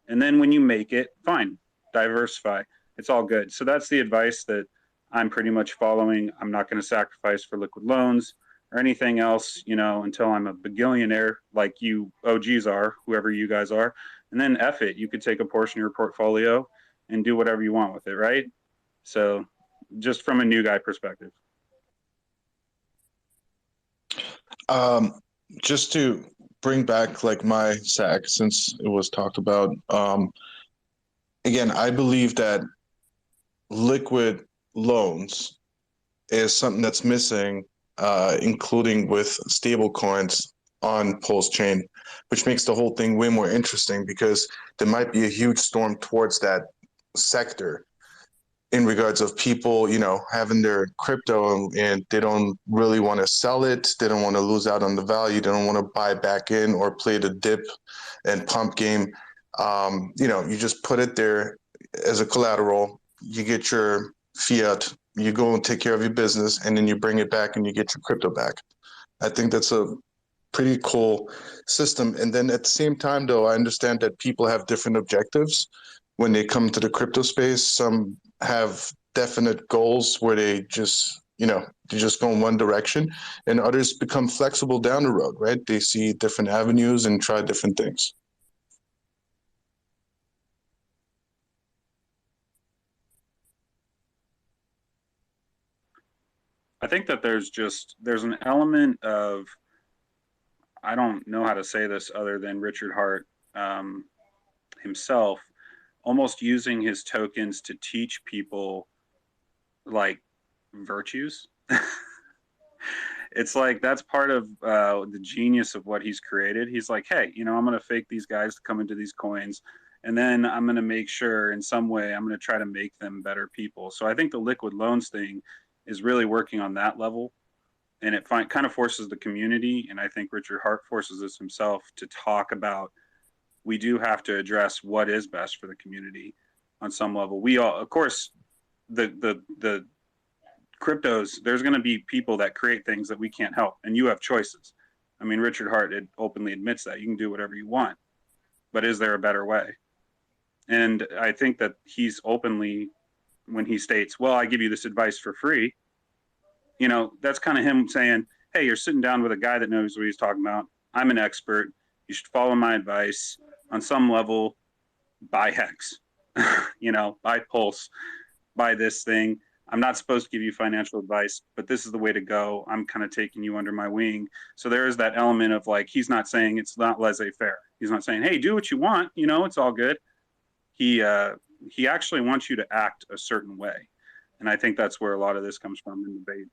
And then when you make it, fine, diversify. It's all good. So that's the advice that I'm pretty much following. I'm not going to sacrifice for liquid loans or anything else, until I'm a bagillionaire like you OGs are, whoever you guys are. And then F it, you could take a portion of your portfolio and do whatever you want with it, right? So just from a new guy perspective. Just to bring back like my SAC, since it was talked about, again, I believe that liquid loans is something that's missing, including with stable coins on Pulse Chain, which makes the whole thing way more interesting because there might be a huge storm towards that sector in regards of people, having their crypto and they don't really want to sell it. They don't want to lose out on the value. They don't want to buy back in or play the dip and pump game. You just put it there as a collateral. You get your fiat, you go and take care of your business, and then you bring it back and you get your crypto back. I think that's a pretty cool system. And then at the same time, though, I understand that people have different objectives when they come to the crypto space. Some have definite goals where they just, they just go in one direction, and others become flexible down the road, right? They see different avenues and try different things. I think that there's an element of, I don't know how to say this other than Richard Hart himself, almost using his tokens to teach people like virtues. It's like that's part of the genius of what he's created. He's like, hey, I'm going to fake these guys to come into these coins, and then I'm going to make sure in some way I'm going to try to make them better people. So I think the liquid loans thing is really working on that level, and it kind of forces the community, and I think Richard Hart forces us himself to talk about we do have to address what is best for the community on some level. We all, of course, the cryptos, there's going to be people that create things that we can't help, and you have choices. I mean, Richard Hart openly admits that you can do whatever you want, but is there a better way? And I think that he's openly, when he states, well, I give you this advice for free, you know, that's kind of him saying, hey, you're sitting down with a guy that knows what he's talking about. I'm an expert. You should follow my advice. On some level, buy Hex, you know, buy Pulse, buy this thing. I'm not supposed to give you financial advice, but this is the way to go. I'm kind of taking you under my wing. So there is that element of like, he's not saying it's not laissez-faire. He's not saying, hey, do what you want. You know, it's all good. He actually wants you to act a certain way. And I think that's where a lot of this comes from in debate.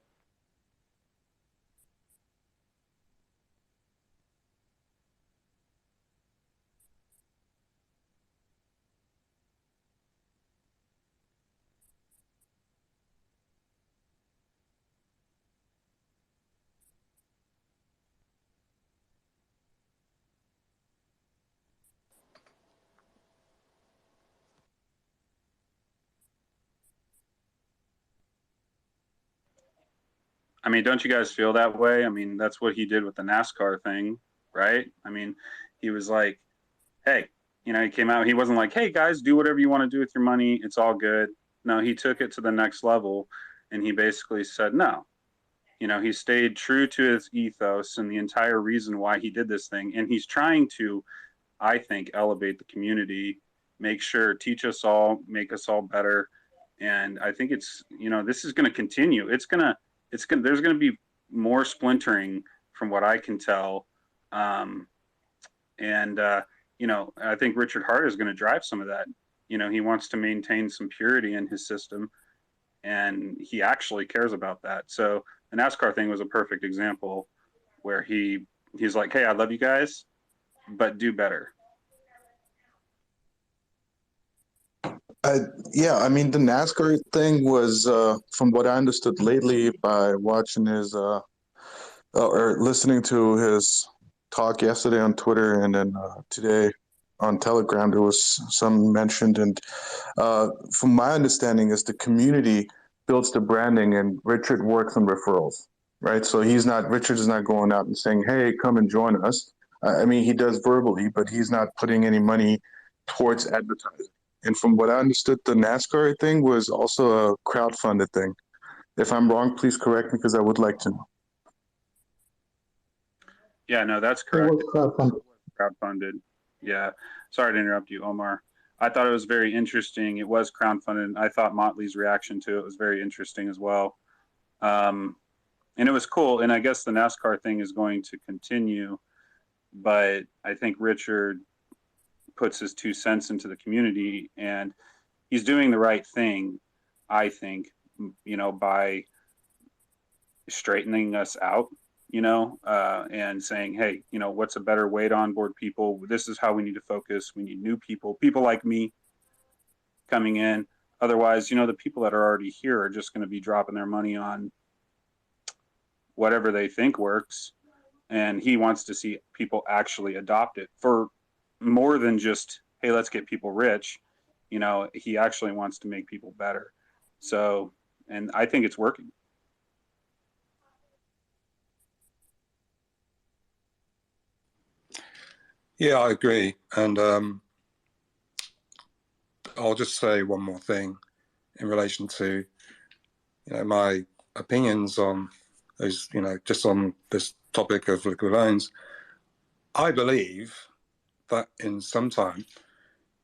I mean, don't you guys feel that way? I mean, that's what he did with the NASCAR thing, right? I mean, he was like, hey, you know, he came out, he wasn't like, hey guys, do whatever you want to do with your money. It's all good. No, he took it to the next level and he basically said, no, you know, he stayed true to his ethos and the entire reason why he did this thing. And he's trying to, I think, elevate the community, make sure, teach us all, make us all better. And I think it's, you know, this is going to continue. There's going to be more splintering from what I can tell. You know, I think Richard Hart is going to drive some of that. You know, he wants to maintain some purity in his system and he actually cares about that. So the NASCAR thing was a perfect example where he's like, hey, I love you guys, but do better. Yeah, I mean, the NASCAR thing was, from what I understood lately by watching his, or listening to his talk yesterday on Twitter and then today on Telegram, there was some mentioned. And from my understanding is the community builds the branding and Richard works on referrals, right? So Richard is not going out and saying, hey, come and join us. I mean, he does verbally, but he's not putting any money towards advertising. And from what I understood, the NASCAR thing was also a crowdfunded thing. If I'm wrong, please correct me because I would like to know. Yeah, no, that's correct. Crowdfunded. Yeah. Sorry to interrupt you, Omar. I thought it was very interesting. It was crowdfunded. I thought Motley's reaction to it was very interesting as well. And it was cool. And I guess the NASCAR thing is going to continue. But I think Richard puts his 2 cents into the community and he's doing the right thing, I think, you know, by straightening us out, you know, and saying, hey, you know, what's a better way to onboard people? This is how we need to focus. We need new people like me coming in. Otherwise, you know, the people that are already here are just going to be dropping their money on whatever they think works. And he wants to see people actually adopt it for more than just, hey, let's get people rich. You know, he actually wants to make people better. So, and I think it's working. Yeah, I agree. And I'll just say one more thing in relation to, you know, my opinions on those, you know, just on this topic of liquid loans. I believe that in some time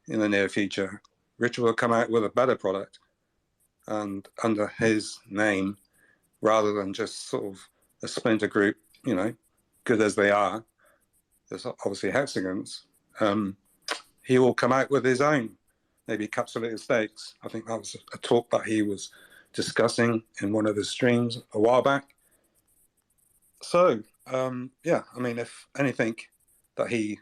in the near future, Richard will come out with a better product and under his name, rather than just sort of a splinter group, you know, good as they are. There's obviously hexagons. He will come out with his own, maybe encapsulated stakes. I think that was a talk that he was discussing in one of his streams a while back. So, yeah, I mean, if anything that he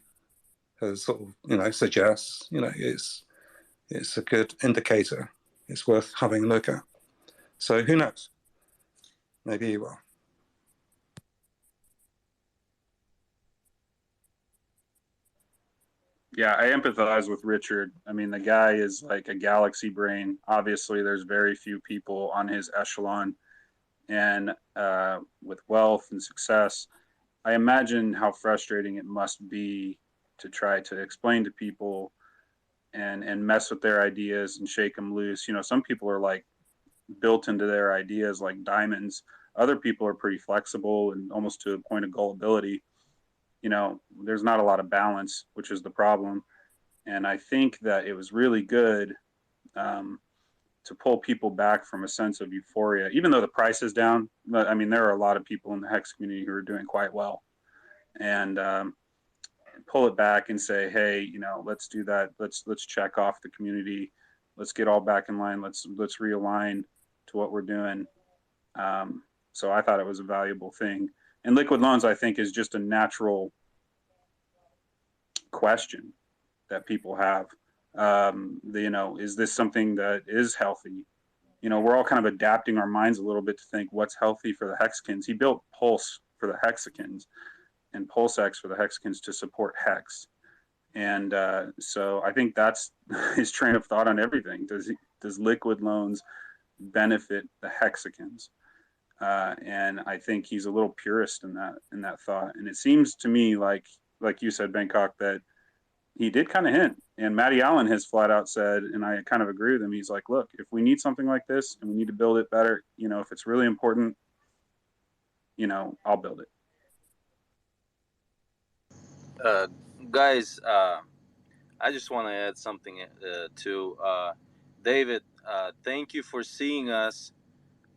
has sort of, you know, suggests, you know, it's a good indicator. It's worth having a look at. So who knows? Maybe he will. Yeah, I empathize with Richard. I mean, the guy is like a galaxy brain. Obviously, there's very few people on his echelon, and with wealth and success, I imagine how frustrating it must be to try to explain to people and mess with their ideas and shake them loose. You know, some people are like built into their ideas like diamonds. Other people are pretty flexible and almost to a point of gullibility. You know, there's not a lot of balance, which is the problem. And I think that it was really good to pull people back from a sense of euphoria, even though the price is down. I mean, there are a lot of people in the Hex community who are doing quite well, and pull it back and say, hey, you know, let's do that. Let's check off the community. Let's get all back in line. Let's realign to what we're doing. So I thought it was a valuable thing. And liquid loans, I think, is just a natural question that people have. You know, is this something that is healthy? You know, we're all kind of adapting our minds a little bit to think what's healthy for the Hexicans. He built Pulse for the Hexicans and PulseX for the Hexicans to support Hex. And so I think that's his train of thought on everything. Does liquid loans benefit the Hexicans? And I think he's a little purist in that thought. And it seems to me like you said, Bangkok, that he did kind of hint. And Matty Allen has flat out said, and I kind of agree with him, he's like, look, if we need something like this and we need to build it better, you know, if it's really important, you know, I'll build it. Guys, I just want to add something to David. Thank you for seeing us.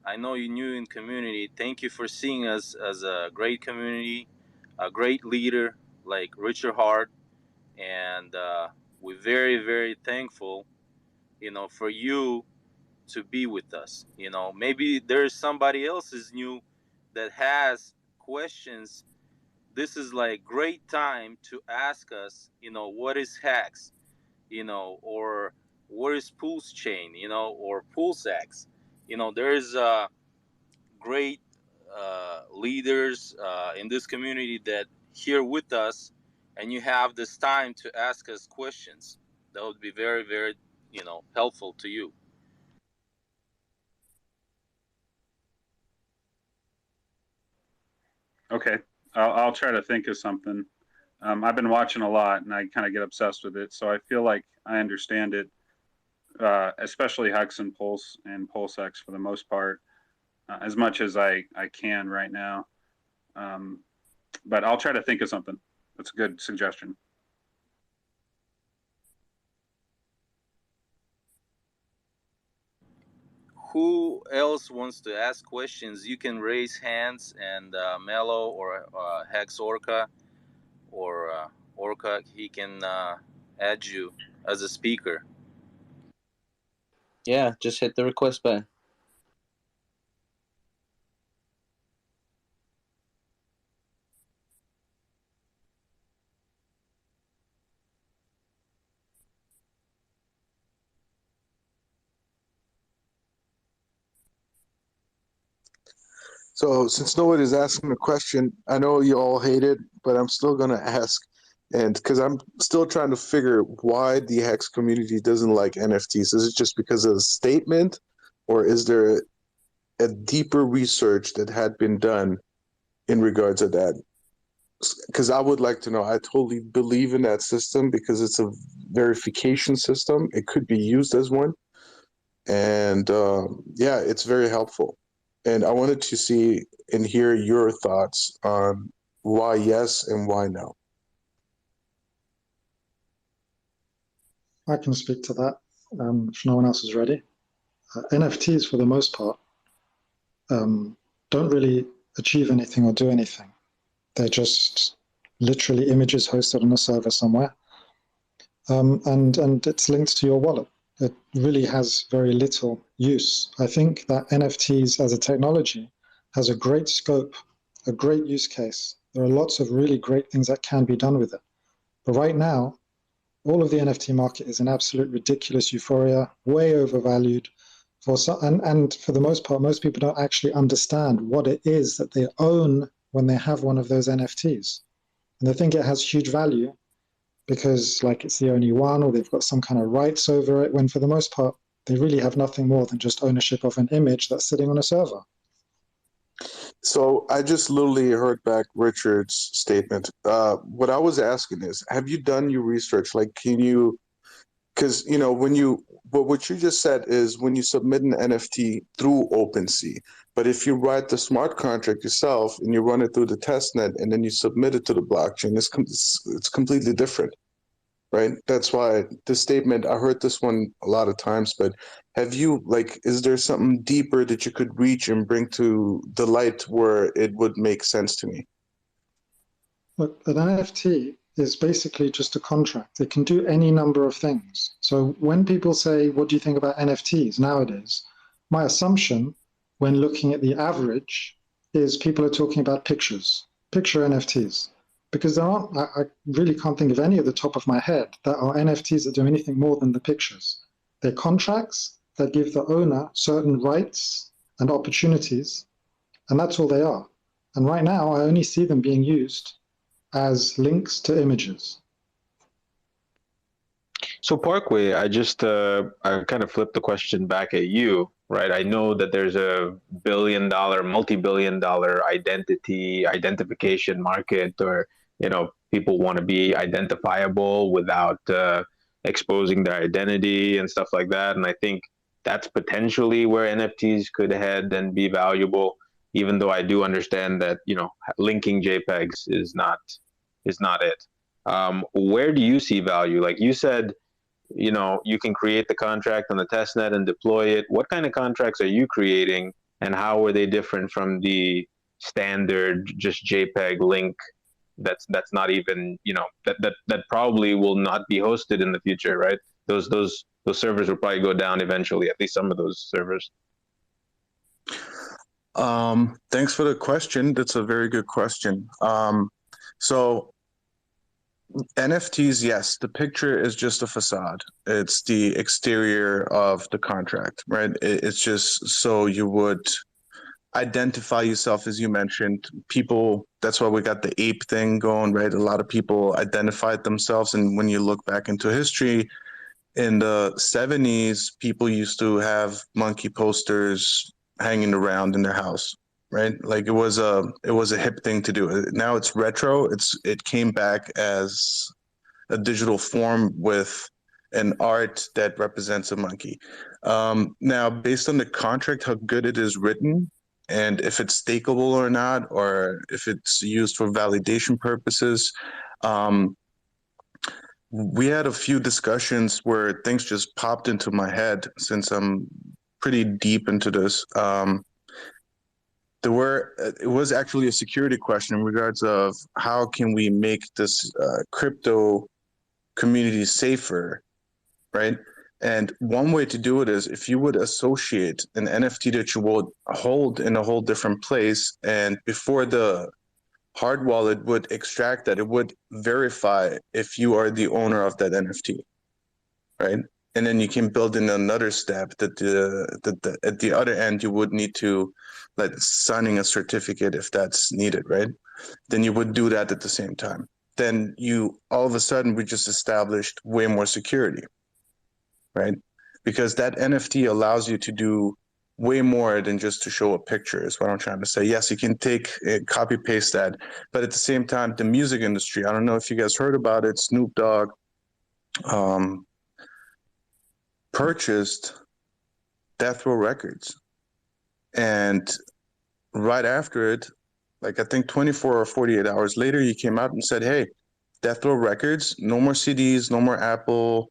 I know you're new in community. Thank you for seeing us as a great community, a great leader like Richard Hart, and we're very, very thankful, you know, for you to be with us. You know, maybe there's somebody else is new that has questions. This is like great time to ask us, you know, what is Hex, you know, or what is Pulse Chain, you know, or PulseX. You know, there's great leaders in this community that here with us, and you have this time to ask us questions. That would be very, very, you know, helpful to you. Okay, I'll try to think of something. I've been watching a lot, and I kind of get obsessed with it, so I feel like I understand it, especially Hex and Pulse and PulseX for the most part, as much as I can right now. But I'll try to think of something. That's a good suggestion. Who else wants to ask questions? You can raise hands, and Mello or Hex Orca or Orca, he can add you as a speaker. Yeah, just hit the request button. So since nobody's asking a question, I know you all hate it, but I'm still going to ask. And because I'm still trying to figure why the Hex community doesn't like NFTs. Is it just because of the statement, or is there a deeper research that had been done in regards to that? Because I would like to know. I totally believe in that system because it's a verification system. It could be used as one. And yeah, it's very helpful. And I wanted to see and hear your thoughts on why yes and why no. I can speak to that if no one else is ready. NFTs, for the most part, don't really achieve anything or do anything. They're just literally images hosted on a server somewhere. And it's linked to your wallet. It really has very little use. I think that NFTs as a technology has a great scope, a great use case. There are lots of really great things that can be done with it. But right now, all of the NFT market is an absolute ridiculous euphoria, way overvalued. And for the most part, most people don't actually understand what it is that they own when they have one of those NFTs. And they think it has huge value, because like it's the only one, or they've got some kind of rights over it, when for the most part, they really have nothing more than just ownership of an image that's sitting on a server. So I just literally heard back Richard's statement. What I was asking is, have you done your research? Like, can you, because, you know, what you just said is when you submit an NFT through OpenSea, but if you write the smart contract yourself and you run it through the testnet and then you submit it to the blockchain, it's completely different, right? That's why this statement, I heard this one a lot of times, but have you, like, is there something deeper that you could reach and bring to the light where it would make sense to me? Look, an NFT is basically just a contract. It can do any number of things. So when people say, what do you think about NFTs nowadays? My assumption when looking at the average is people are talking about picture NFTs. Because there aren't, I really can't think of any at the top of my head that are NFTs that do anything more than the pictures. They're contracts that give the owner certain rights and opportunities, and that's all they are. And right now, I only see them being used as links to images. So Parkway, I kind of flipped the question back at you, right? I know that there's a multi-billion-dollar identification market, or, you know, people want to be identifiable without exposing their identity and stuff like that. And I think that's potentially where NFTs could head and be valuable, even though I do understand that, you know, linking JPEGs is not it. Where do you see value? Like you said, you know, you can create the contract on the testnet and deploy it. What kind of contracts are you creating, and how are they different from the standard just JPEG link that's not even, you know, that probably will not be hosted in the future, right? Those servers will probably go down eventually, at least some of those servers. Thanks for the question. That's a very good question. So NFTs, yes, the picture is just a facade. It's the exterior of the contract, right? It's just so you would identify yourself, as you mentioned. People, that's why we got the ape thing going, right? A lot of people identified themselves, and when you look back into history, in the 70s, people used to have monkey posters hanging around in their house, right? Like it was a hip thing to do. Now it's retro. It came back as a digital form with an art that represents a monkey. Now, based on the contract, how good it is written, and if it's stakeable or not, or if it's used for validation purposes, we had a few discussions where things just popped into my head since I'm pretty deep into this. It was actually a security question in regards of how can we make this crypto community safer, right? And one way to do it is if you would associate an NFT that you would hold in a whole different place, and before the hard wallet would extract that, it would verify if you are the owner of that NFT, right? And then you can build in another step that at the other end you would need to, like, signing a certificate if that's needed, right? Then you would do that at the same time. Then you all of a sudden we just established way more security, right? Because that NFT allows you to do way more than just to show a picture, is what I'm trying to say. Yes, you can take copy paste that, but at the same time, the music industry, I don't know if you guys heard about it, Snoop Dogg purchased Death Row Records, and right after it, like I think 24 or 48 hours later, he came out and said, hey, Death Row Records, no more CDs, no more Apple,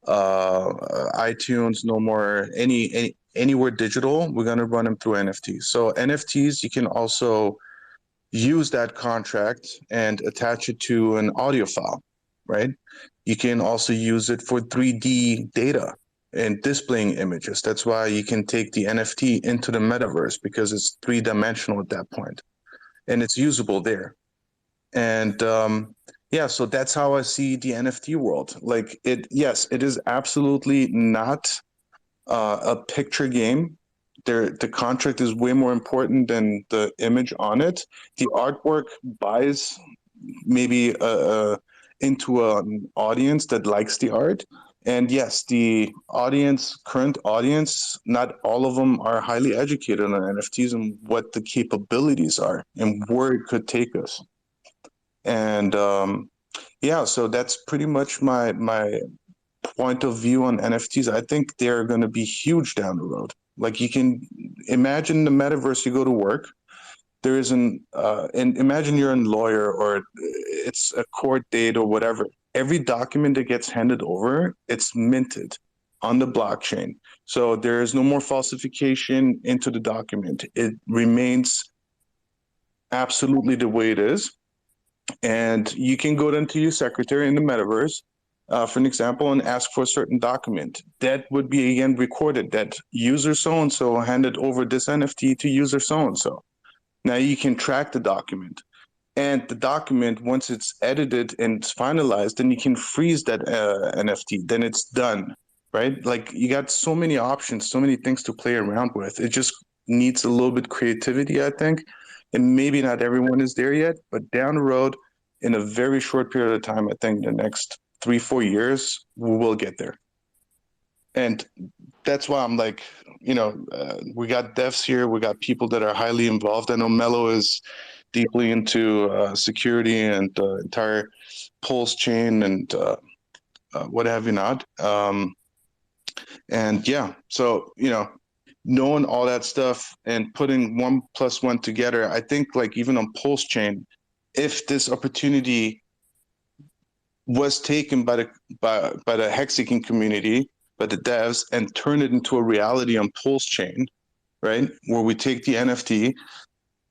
iTunes, no more anywhere digital. We're going to run them through NFTs. So NFTs, you can also use that contract and attach it to an audio file, right? You can also use it for 3D data and displaying images. That's why you can take the NFT into the metaverse, because it's 3-dimensional at that point and it's usable there. And yeah, so that's how I see the NFT world. Like yes, it is absolutely not a picture game. The contract is way more important than the image on it. The artwork buys maybe into an audience that likes the art. And yes, the current audience, not all of them are highly educated on NFTs and what the capabilities are and where it could take us. And yeah, so that's pretty much my point of view on NFTs. I think they're going to be huge down the road. Like, you can imagine the metaverse, you go to work, there is and imagine you're a lawyer or it's a court date or whatever. Every document that gets handed over, it's minted on the blockchain. So there is no more falsification into the document. It remains absolutely the way it is. And you can go then to your secretary in the metaverse, for an example, and ask for a certain document. That would be, again, recorded that user so-and-so handed over this NFT to user so-and-so. Now you can track the document. And the document, once it's edited and it's finalized, then you can freeze that NFT. Then it's done, right? Like, you got so many options, so many things to play around with. It just needs a little bit creativity, I think. And maybe not everyone is there yet, but down the road, in a very short period of time, I think the next 3-4 years, we will get there. And that's why I'm like, we got devs here, we got people that are highly involved. I know Mello is deeply into security and entire Pulse chain and what have you not. And yeah, so, knowing all that stuff and putting 1 + 1 together, I think, like, even on Pulse chain, if this opportunity was taken by the Hexagon community, by the devs, and turn it into a reality on Pulse chain, right, where we take the NFT,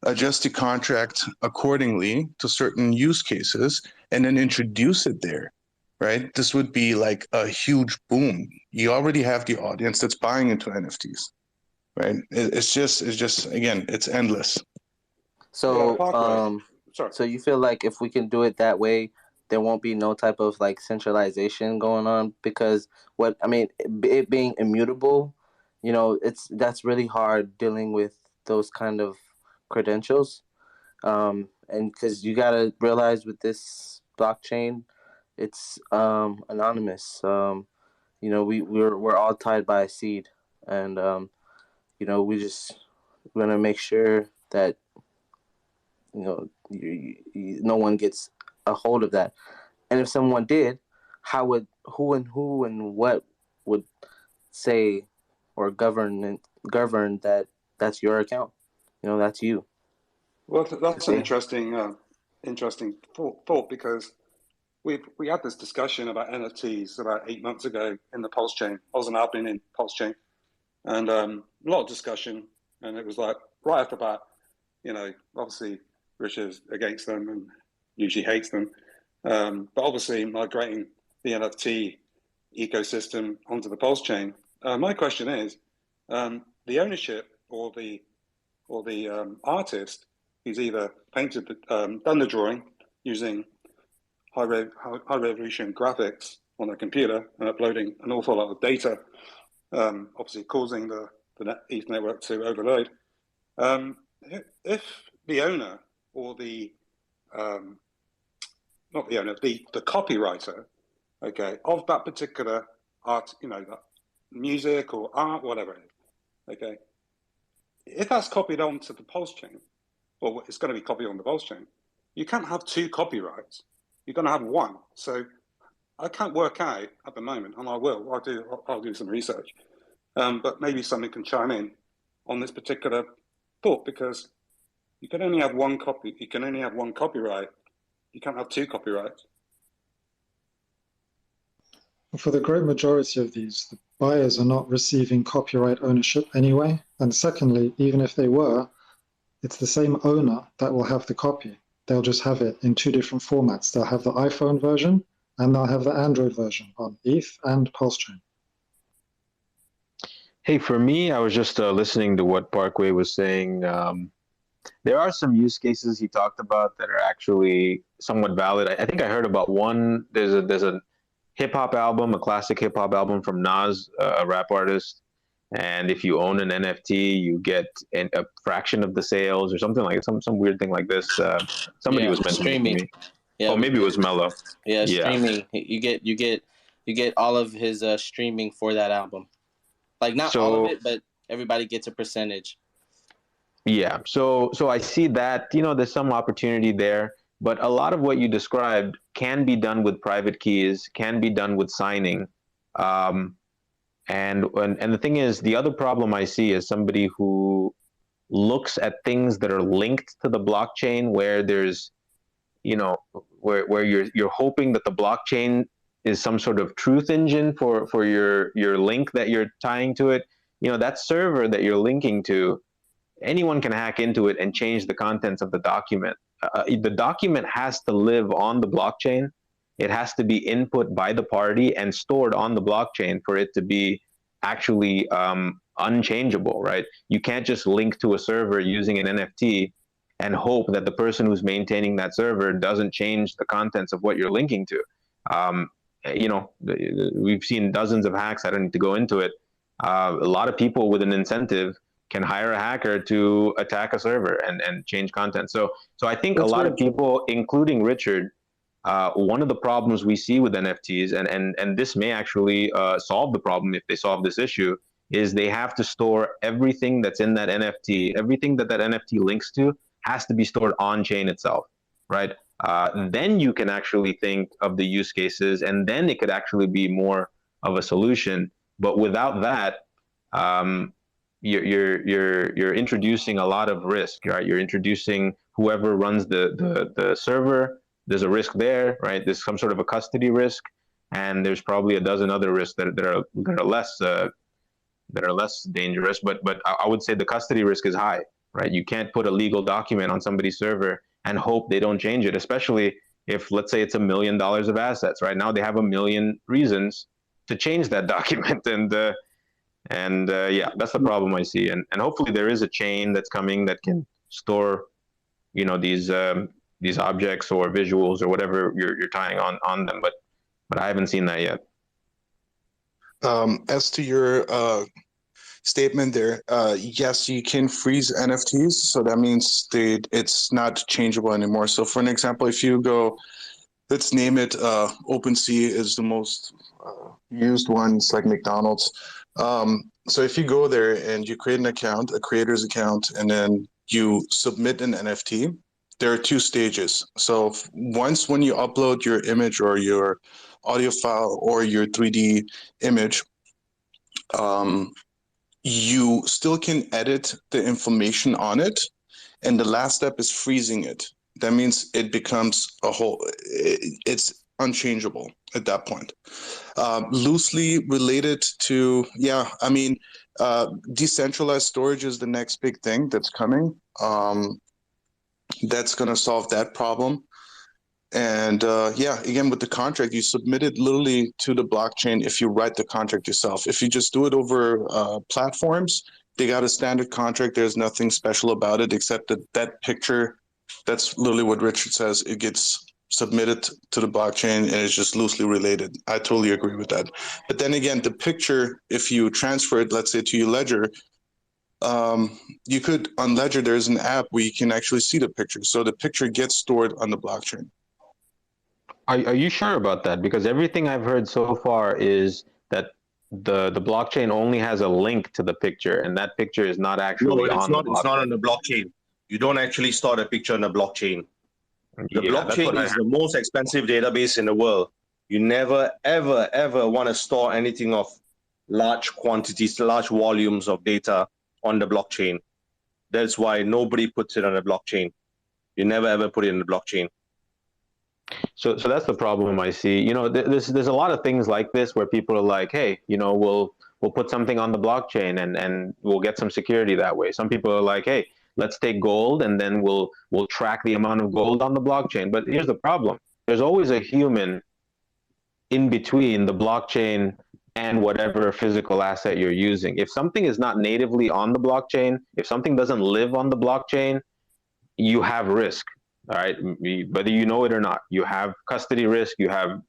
adjust the contract accordingly to certain use cases, and then introduce it there, right? This would be like a huge boom. You already have the audience that's buying into NFTs, right? It's just again, it's endless. So, Sorry. so you feel like if we can do it that way, there won't be no type of like centralization going on, because it being immutable, that's really hard dealing with those kind of credentials, and because you gotta realize with this blockchain, it's anonymous. We're all tied by a seed, and we just want to make sure that no one gets a hold of that. And if someone did, who and what would say or govern that that's your account? That's you. Well, that's an interesting thought, because we had this discussion about NFTs about 8 months ago in the Pulse chain. I was an admin in Pulse chain, and a lot of discussion. And it was like, right off the bat, obviously Richard's against them and usually hates them. But obviously migrating the NFT ecosystem onto the Pulse chain. My question is, the ownership or the artist who's either painted, done the drawing using high resolution graphics on a computer and uploading an awful lot of data, obviously causing the ETH network to overload. If the owner or the copywriter, of that particular art, music or art, whatever it is, if that's copied onto the Pulse chain, or it's going to be copied on the Pulse chain, you can't have 2 copyrights. You're going to have 1. So I can't work out at the moment, and I will. I'll do some research, but maybe somebody can chime in on this particular thought, because you can only have 1 copy. You can only have 1 copyright. You can't have 2 copyrights. For the great majority of these, the buyers are not receiving copyright ownership anyway. And secondly, even if they were, it's the same owner that will have the copy. They'll just have it in 2 different formats. They'll have the iPhone version and they'll have the Android version on ETH and Pulse chain. Hey, for me, I was just listening to what Parkway was saying. There are some use cases he talked about that are actually somewhat valid. I think I heard about one. There's a hip hop album, a classic hip hop album from Nas, a rap artist, and if you own an NFT, you get a fraction of the sales or something like some weird thing like this. Somebody was mentioning to me. Yeah, Oh, maybe it was Mello. Yeah, Yeah. streaming. You get all of his streaming for that album. Like not all of it, but everybody gets a percentage. Yeah. So I see that, there's some opportunity there, but a lot of what you described can be done with private keys, can be done with signing. And the thing is, the other problem I see is somebody who looks at things that are linked to the blockchain, where there's, where you're hoping that the blockchain is some sort of truth engine for your link that you're tying to it. That server that you're linking to, anyone can hack into it and change the contents of the document. The document has to live on the blockchain. It has to be input by the party and stored on the blockchain for it to be actually unchangeable, right? You can't just link to a server using an NFT and hope that the person who's maintaining that server doesn't change the contents of what you're linking to. We've seen dozens of hacks. I don't need to go into it. A lot of people with an incentive can hire a hacker to attack a server and change content. So I think a lot of people, including Richard, one of the problems we see with NFTs, and this may actually solve the problem if they solve this issue, is they have to store everything that's in that NFT. Everything that NFT links to has to be stored on chain itself, right? Then you can actually think of the use cases, and then it could actually be more of a solution. But without that, you're introducing a lot of risk, right? You're introducing whoever runs the server. There's a risk there, right? There's some sort of a custody risk, and there's probably a dozen other risks that are less dangerous. But I would say the custody risk is high, right? You can't put a legal document on somebody's server and hope they don't change it, especially if, let's say, it's $1 million of assets. Right now, they have 1 million reasons to change that document, and yeah, that's the problem I see. And hopefully there is a chain that's coming that can store, these objects or visuals or whatever you're tying on them. But I haven't seen that yet. As to your statement there, yes, you can freeze NFTs. So that means it's not changeable anymore. So for an example, if you go, let's name it, OpenSea is the most used one. It's like McDonald's. So if you go there and you create an account, a creator's account, and then you submit an NFT, there are 2 stages. So once when you upload your image or your audio file or your 3D image, you still can edit the information on it. And the last step is freezing it. That means it becomes it's unchangeable at that point. Loosely related to, decentralized storage is the next big thing that's coming. That's going to solve that problem. And again, with the contract, you submit it literally to the blockchain if you write the contract yourself. If you just do it over platforms, they got a standard contract. There's nothing special about it except that picture, that's literally what Richard says. It gets submitted to the blockchain and it's just loosely related. I totally agree with that. But then again, the picture, if you transfer it, let's say to your Ledger, you could, on Ledger, there's an app where you can actually see the picture. So the picture gets stored on the blockchain. Are you sure about that? Because everything I've heard so far is that the blockchain only has a link to the picture, and that picture is not actually it's not on the blockchain. You don't actually store the picture on the blockchain. The blockchain is the most expensive database in the world. You never, ever, ever want to store anything of large quantities, large volumes of data on the blockchain. That's why nobody puts it on the blockchain. You never, ever put it in the blockchain. So that's the problem I see. There's a lot of things like this where people are like, hey, we'll put something on the blockchain and we'll get some security that way. Some people are like, hey, let's take gold and then we'll track the amount of gold on the blockchain. But here's the problem. There's always a human in between the blockchain and whatever physical asset you're using. If something is not natively on the blockchain, if something doesn't live on the blockchain, you have risk. All right, whether you know it or not, you have custody risk, you have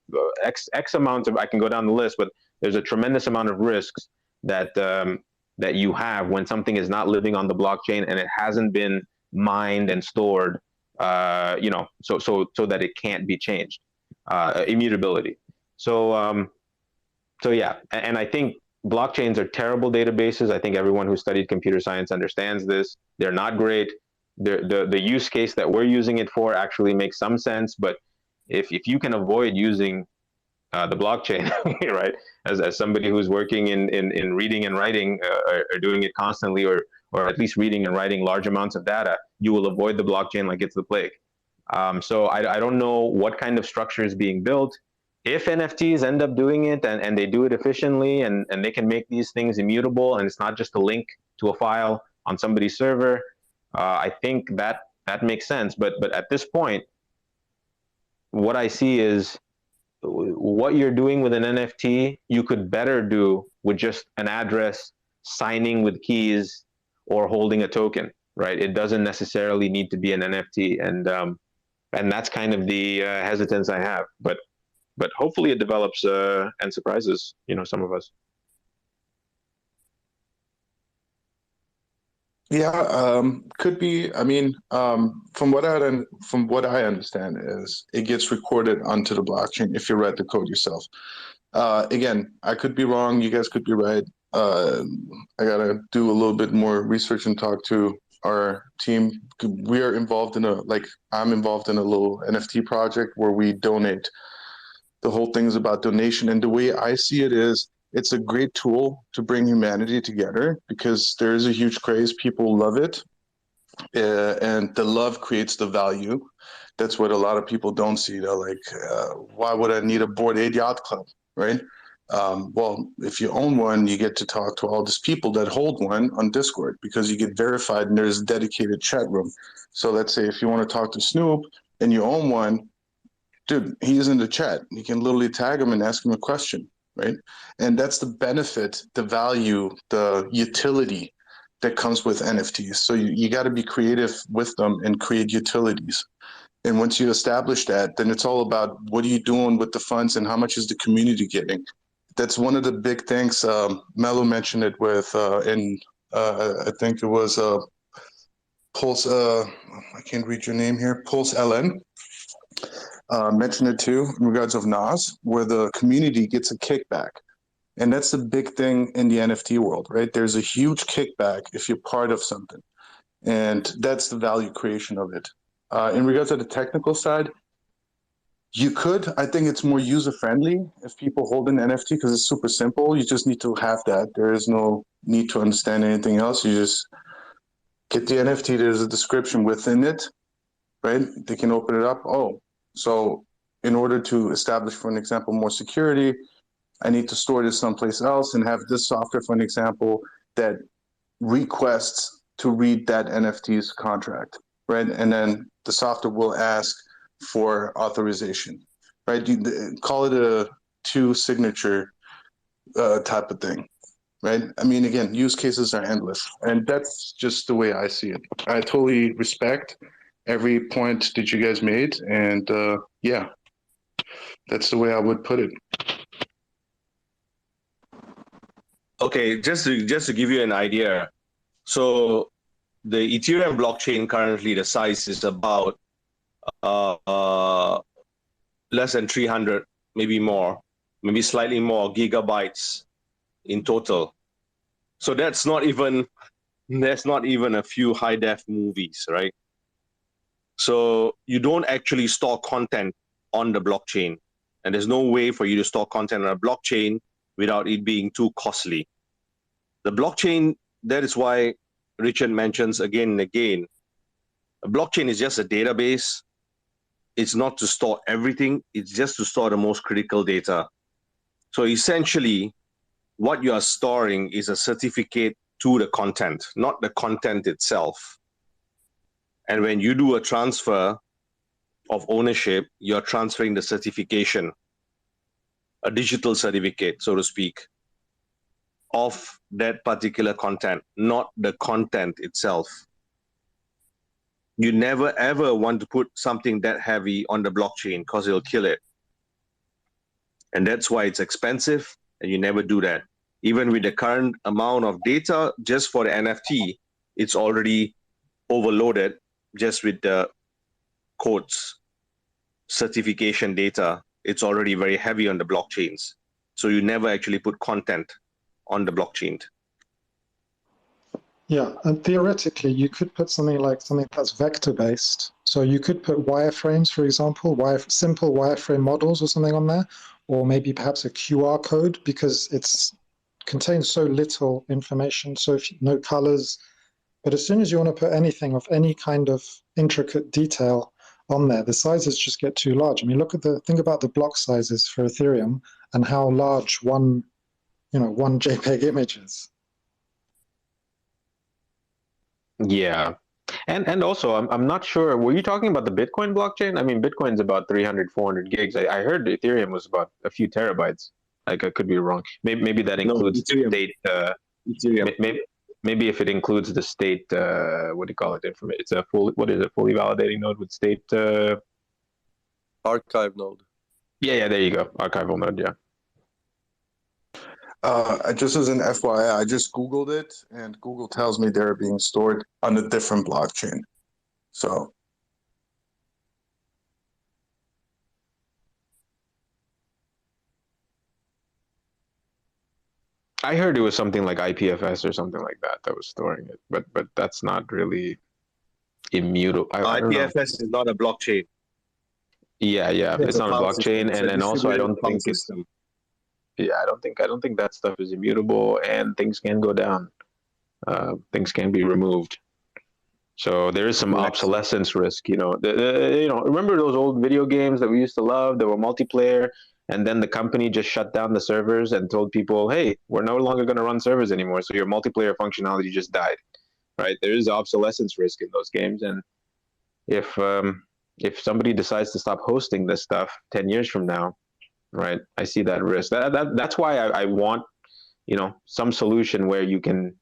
X amount of, I can go down the list, but there's a tremendous amount of risks that you have when something is not living on the blockchain and it hasn't been mined and stored so that it can't be changed, immutability. So yeah, and I think blockchains are terrible databases. I think everyone who studied computer science understands this. They're not great. The use case that we're using it for actually makes some sense, but if you can avoid using the blockchain, right, as somebody who's working in reading and writing, or doing it constantly, or at least reading and writing large amounts of data, you will avoid the blockchain like it's the plague. So I don't know what kind of structure is being built. If NFTs end up doing it and they do it efficiently, and they can make these things immutable, and it's not just a link to a file on somebody's server, I think that makes sense. But at this point, what I see is what you're doing with an NFT, you could better do with just an address, signing with keys, or holding a token, right? It doesn't necessarily need to be an NFT, and that's kind of the hesitance I have. But hopefully it develops and surprises, some of us. Yeah, could be. I mean, from what I understand is it gets recorded onto the blockchain if you write the code yourself. Again, I could be wrong. You guys could be right. I gotta do a little bit more research and talk to our team. We are involved in I'm involved in a little NFT project where we donate. The whole thing is about donation, and the way I see it is, it's a great tool to bring humanity together because there is a huge craze. People love it, and the love creates the value. That's what a lot of people don't see. They're like, why would I need a Bored Ape Yacht Club, right? Well, if you own one, you get to talk to all these people that hold one on Discord because you get verified and there's a dedicated chat room. So let's say if you want to talk to Snoop and you own one, dude, he's in the chat. You can literally tag him and ask him a question, right? And that's the benefit, the value, the utility that comes with NFTs. So you got to be creative with them and create utilities. And once you establish that, then it's all about what are you doing with the funds and how much is the community getting? That's one of the big things. Melo mentioned it with, I think it was Pulse, I can't read your name here, Pulse LN. Mentioned it too in regards of Nas, where the community gets a kickback. And that's the big thing in the NFT world, right? There's a huge kickback if you're part of something. And that's the value creation of it. In regards to the technical side, I think it's more user-friendly if people hold an NFT because it's super simple. You just need to have that. There is no need to understand anything else. You just get the NFT. There's a description within it, right? They can open it up. Oh, so in order to establish, for an example, more security, I need to store this someplace else and have this software, for an example, that requests to read that NFT's contract, right? And then the software will ask for authorization, right? Call it a two-signature type of thing, right? I mean, again, use cases are endless, and that's just the way I see it. I totally respect every point that you guys made, and yeah, that's the way I would put it. Okay, just to give you an idea, so the Ethereum blockchain currently, the size is about less than 300, maybe more, maybe slightly more gigabytes in total. So that's not even a few high def movies, right? So you don't actually store content on the blockchain, and there's no way for you to store content on a blockchain without it being too costly. The blockchain, that is why Richard mentions again and again, a blockchain is just a database. It's not to store everything. It's just to store the most critical data. So essentially, what you are storing is a certificate to the content, not the content itself. And when you do a transfer of ownership, you're transferring the certification, a digital certificate, so to speak, of that particular content, not the content itself. You never ever want to put something that heavy on the blockchain because it'll kill it. And that's why it's expensive, and you never do that. Even with the current amount of data just for the NFT, it's already overloaded just with the codes, certification data, it's already very heavy on the blockchains. So you never actually put content on the blockchain. Yeah, and theoretically, you could put something that's vector-based. So you could put wireframes, for example, simple wireframe models or something on there, or maybe perhaps a QR code, because it contains so little information, no colors. But as soon as you want to put anything of any kind of intricate detail on there, the sizes just get too large. I mean, think about the block sizes for Ethereum and how large one JPEG image is. Yeah. And also, I'm not sure, were you talking about the Bitcoin blockchain? I mean, Bitcoin's about 300, 400 gigs. I heard Ethereum was about a few terabytes. Like, I could be wrong. Maybe that includes state. Ethereum. Maybe if it includes the state, what do you call it? It's a fully validating node with state. Archive node. Yeah, there you go. Archival node, yeah. Just as an FYI, I just Googled it, and Google tells me they're being stored on a different blockchain. So. I heard it was something like IPFS or something like that was storing it, but that's not really immutable. IPFS is not a blockchain. Yeah, it's not a blockchain, and also I don't think it's. Yeah, I don't think that stuff is immutable, and things can go down. Things can be removed. So there is some obsolescence risk. Remember those old video games that we used to love that were multiplayer, and then the company just shut down the servers and told people, "Hey, we're no longer going to run servers anymore." So your multiplayer functionality just died, right? There is obsolescence risk in those games, and if somebody decides to stop hosting this stuff 10 years from now, right, I see that risk. That's why I want, some solution where you can,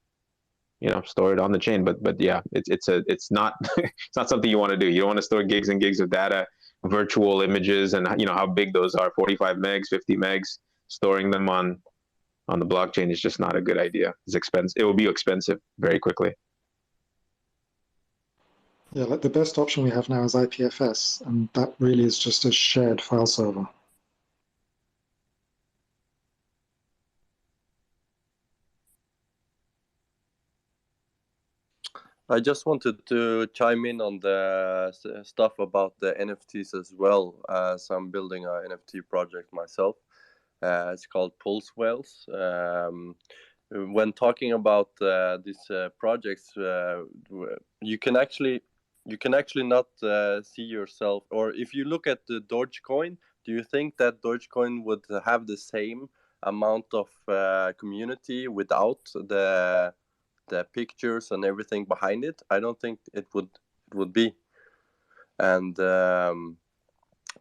store it on the chain. But yeah, it's not it's not something you want to do. You don't want to store gigs and gigs of data, virtual images, and how big those are, 45 megs, 50 megs. Storing them on the blockchain is just not a good idea. It's expensive. It will be expensive very quickly. Yeah, like the best option we have now is IPFS, and that really is just a shared file server. I just wanted to chime in on the stuff about the NFTs as well, as I'm building an NFT project myself. It's called Pulse Whales. When talking about these projects, you can actually not see yourself, or if you look at the Dogecoin, do you think that Dogecoin would have the same amount of community without the pictures and everything behind it? I don't think it would be, and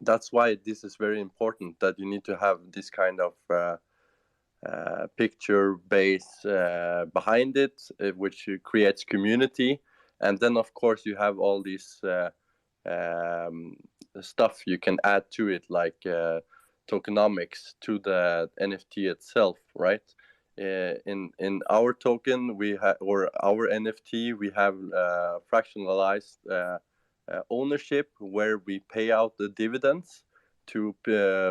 that's why this is very important, that you need to have this kind of picture base behind it, which creates community. And then of course you have all these stuff you can add to it, like tokenomics to the NFT itself, right? In our token or our NFT, we have fractionalized ownership, where we pay out the dividends to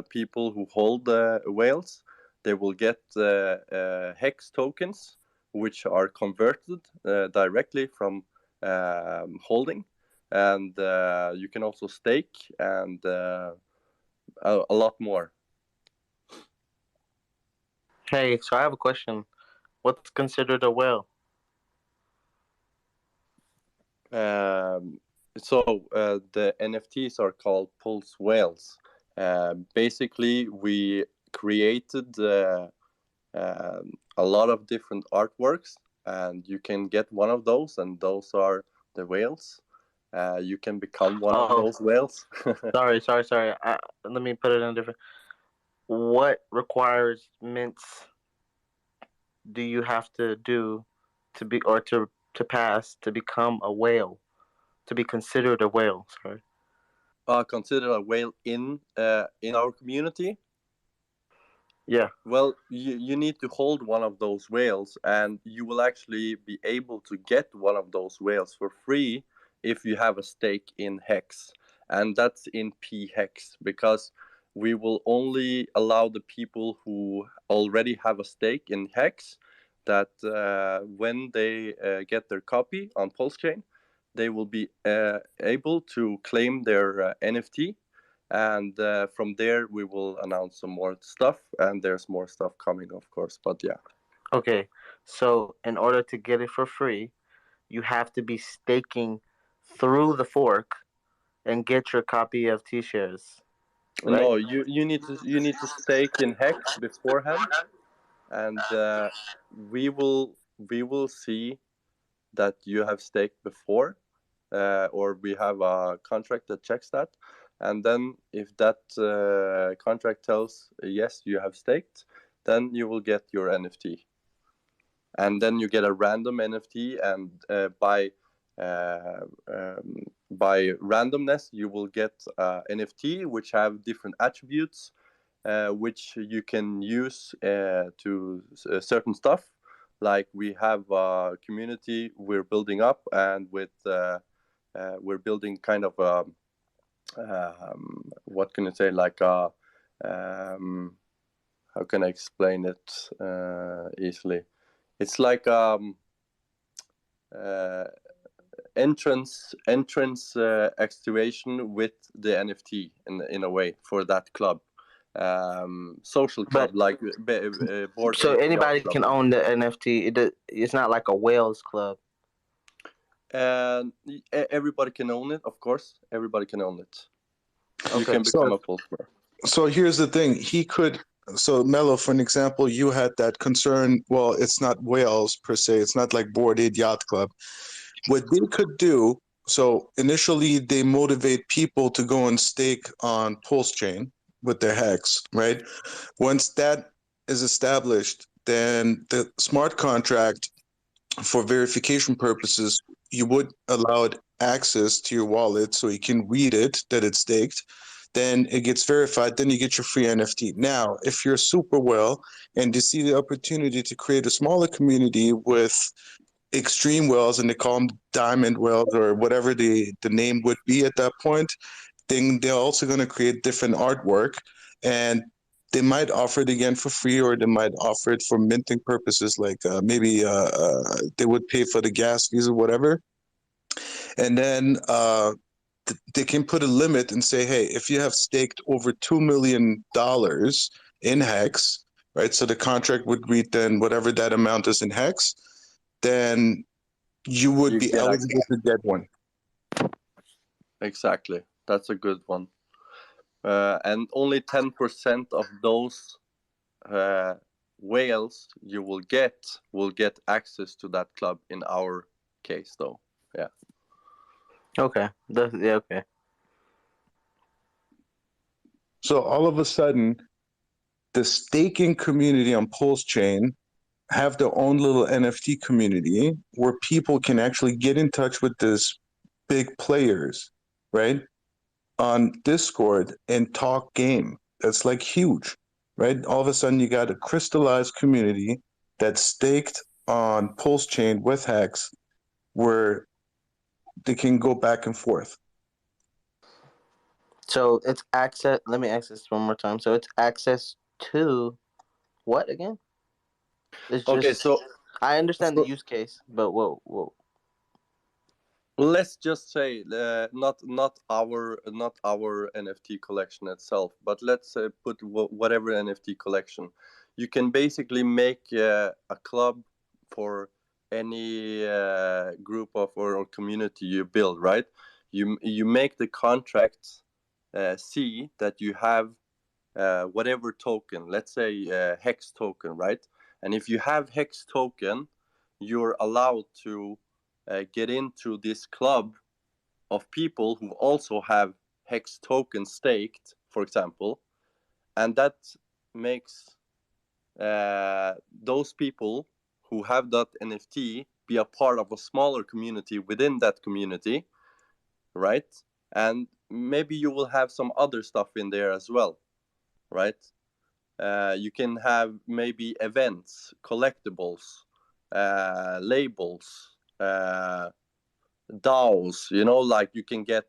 people who hold the whales. They will get HEX tokens, which are converted directly from holding, and you can also stake, and a lot more. Hey, so I have a question. What's considered a whale? So the NFTs are called Pulse Whales. Basically, we created a lot of different artworks, and you can get one of those, and those are the whales. You can become one of those whales. Sorry. Let me put it in a different. What requirements do you have to do to be, or to pass to become a whale, to be considered a whale? Sorry. Considered a whale in our community? Yeah. Well, you need to hold one of those whales, and you will actually be able to get one of those whales for free if you have a stake in HEX. and that's in PHEX, because we will only allow the people who already have a stake in HEX that when they get their copy on Pulse Chain, they will be able to claim their NFT. And from there, we will announce some more stuff, and there's more stuff coming, of course. But yeah. Okay, so in order to get it for free, you have to be staking through the fork and get your copy of T-shares. Right? No, you need to stake in HEX beforehand, and we will see that you have staked before, or we have a contract that checks that, and then if that contract tells yes, you have staked, then you will get your NFT, and then you get a random NFT, and by randomness you will get NFT which have different attributes which you can use to certain stuff. Like we have a community we're building up, and with we're building kind of what can I say, like how can I explain it easily? It's like entrance activation with the NFT in a way for that club, social club, like board. So anybody club. can own the NFT. It's not like a whales club. And everybody can own it, of course. Everybody can own it. You Okay. can become a Pulse member. So here's the thing. He could. So Mello, for an example, you had that concern. Well, it's not whales per se. It's not like Bored Ape Yacht Club. What they could do. So initially, they motivate people to go and stake on Pulse Chain with their HEX, right? Once that is established, then the smart contract, for verification purposes, you would allow it access to your wallet so you can read it that it's staked. Then it gets verified, then you get your free NFT. Now, if you're super well and you see the opportunity to create a smaller community with extreme whales, and they call them diamond whales or whatever the name would be at that point, then they're also going to create different artwork, and they might offer it again for free, or they might offer it for minting purposes, like maybe they would pay for the gas fees or whatever. And then they can put a limit and say, hey, if you have staked over $2 million in HEX, right? So the contract would read then whatever that amount is in HEX, then you would be eligible to get one. Exactly. That's a good one. And only 10% of those whales you will get access to that club in our case, though. Yeah. Okay. Okay. So all of a sudden, the staking community on Pulse Chain have their own little NFT community where people can actually get in touch with these big players, right? On Discord and talk game. That's like huge, right? All of a sudden you got a crystallized community that's staked on Pulse Chain with HEX where they can go back and forth. So it's access. Let me ask this one more time. So it's access to what again? It's just, Okay, so I understand the use case, but whoa. Let's just say not our NFT collection itself, but let's put whatever NFT collection. You can basically make a club for any group of or community you build, right? You make the contract see that you have whatever token, let's say HEX token, right? And if you have HEX token, you're allowed to get into this club of people who also have HEX token staked, for example, and that makes those people who have that NFT be a part of a smaller community within that community, right? And maybe you will have some other stuff in there as well, right? You can have maybe events, collectibles, labels, DAOs, like you can get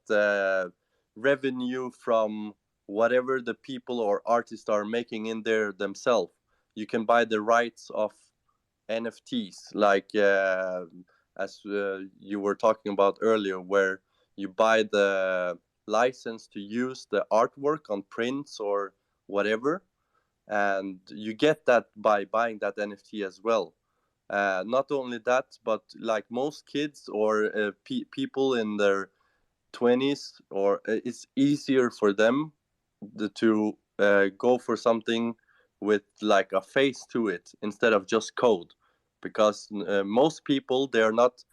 revenue from whatever the people or artists are making in there themselves. You can buy the rights of NFTs, like as you were talking about earlier, where you buy the license to use the artwork on prints or whatever, and you get that by buying that NFT as well. Not only that, but like most kids or people in their 20s, or it's easier for them to go for something with like a face to it instead of just code, because most people, they're not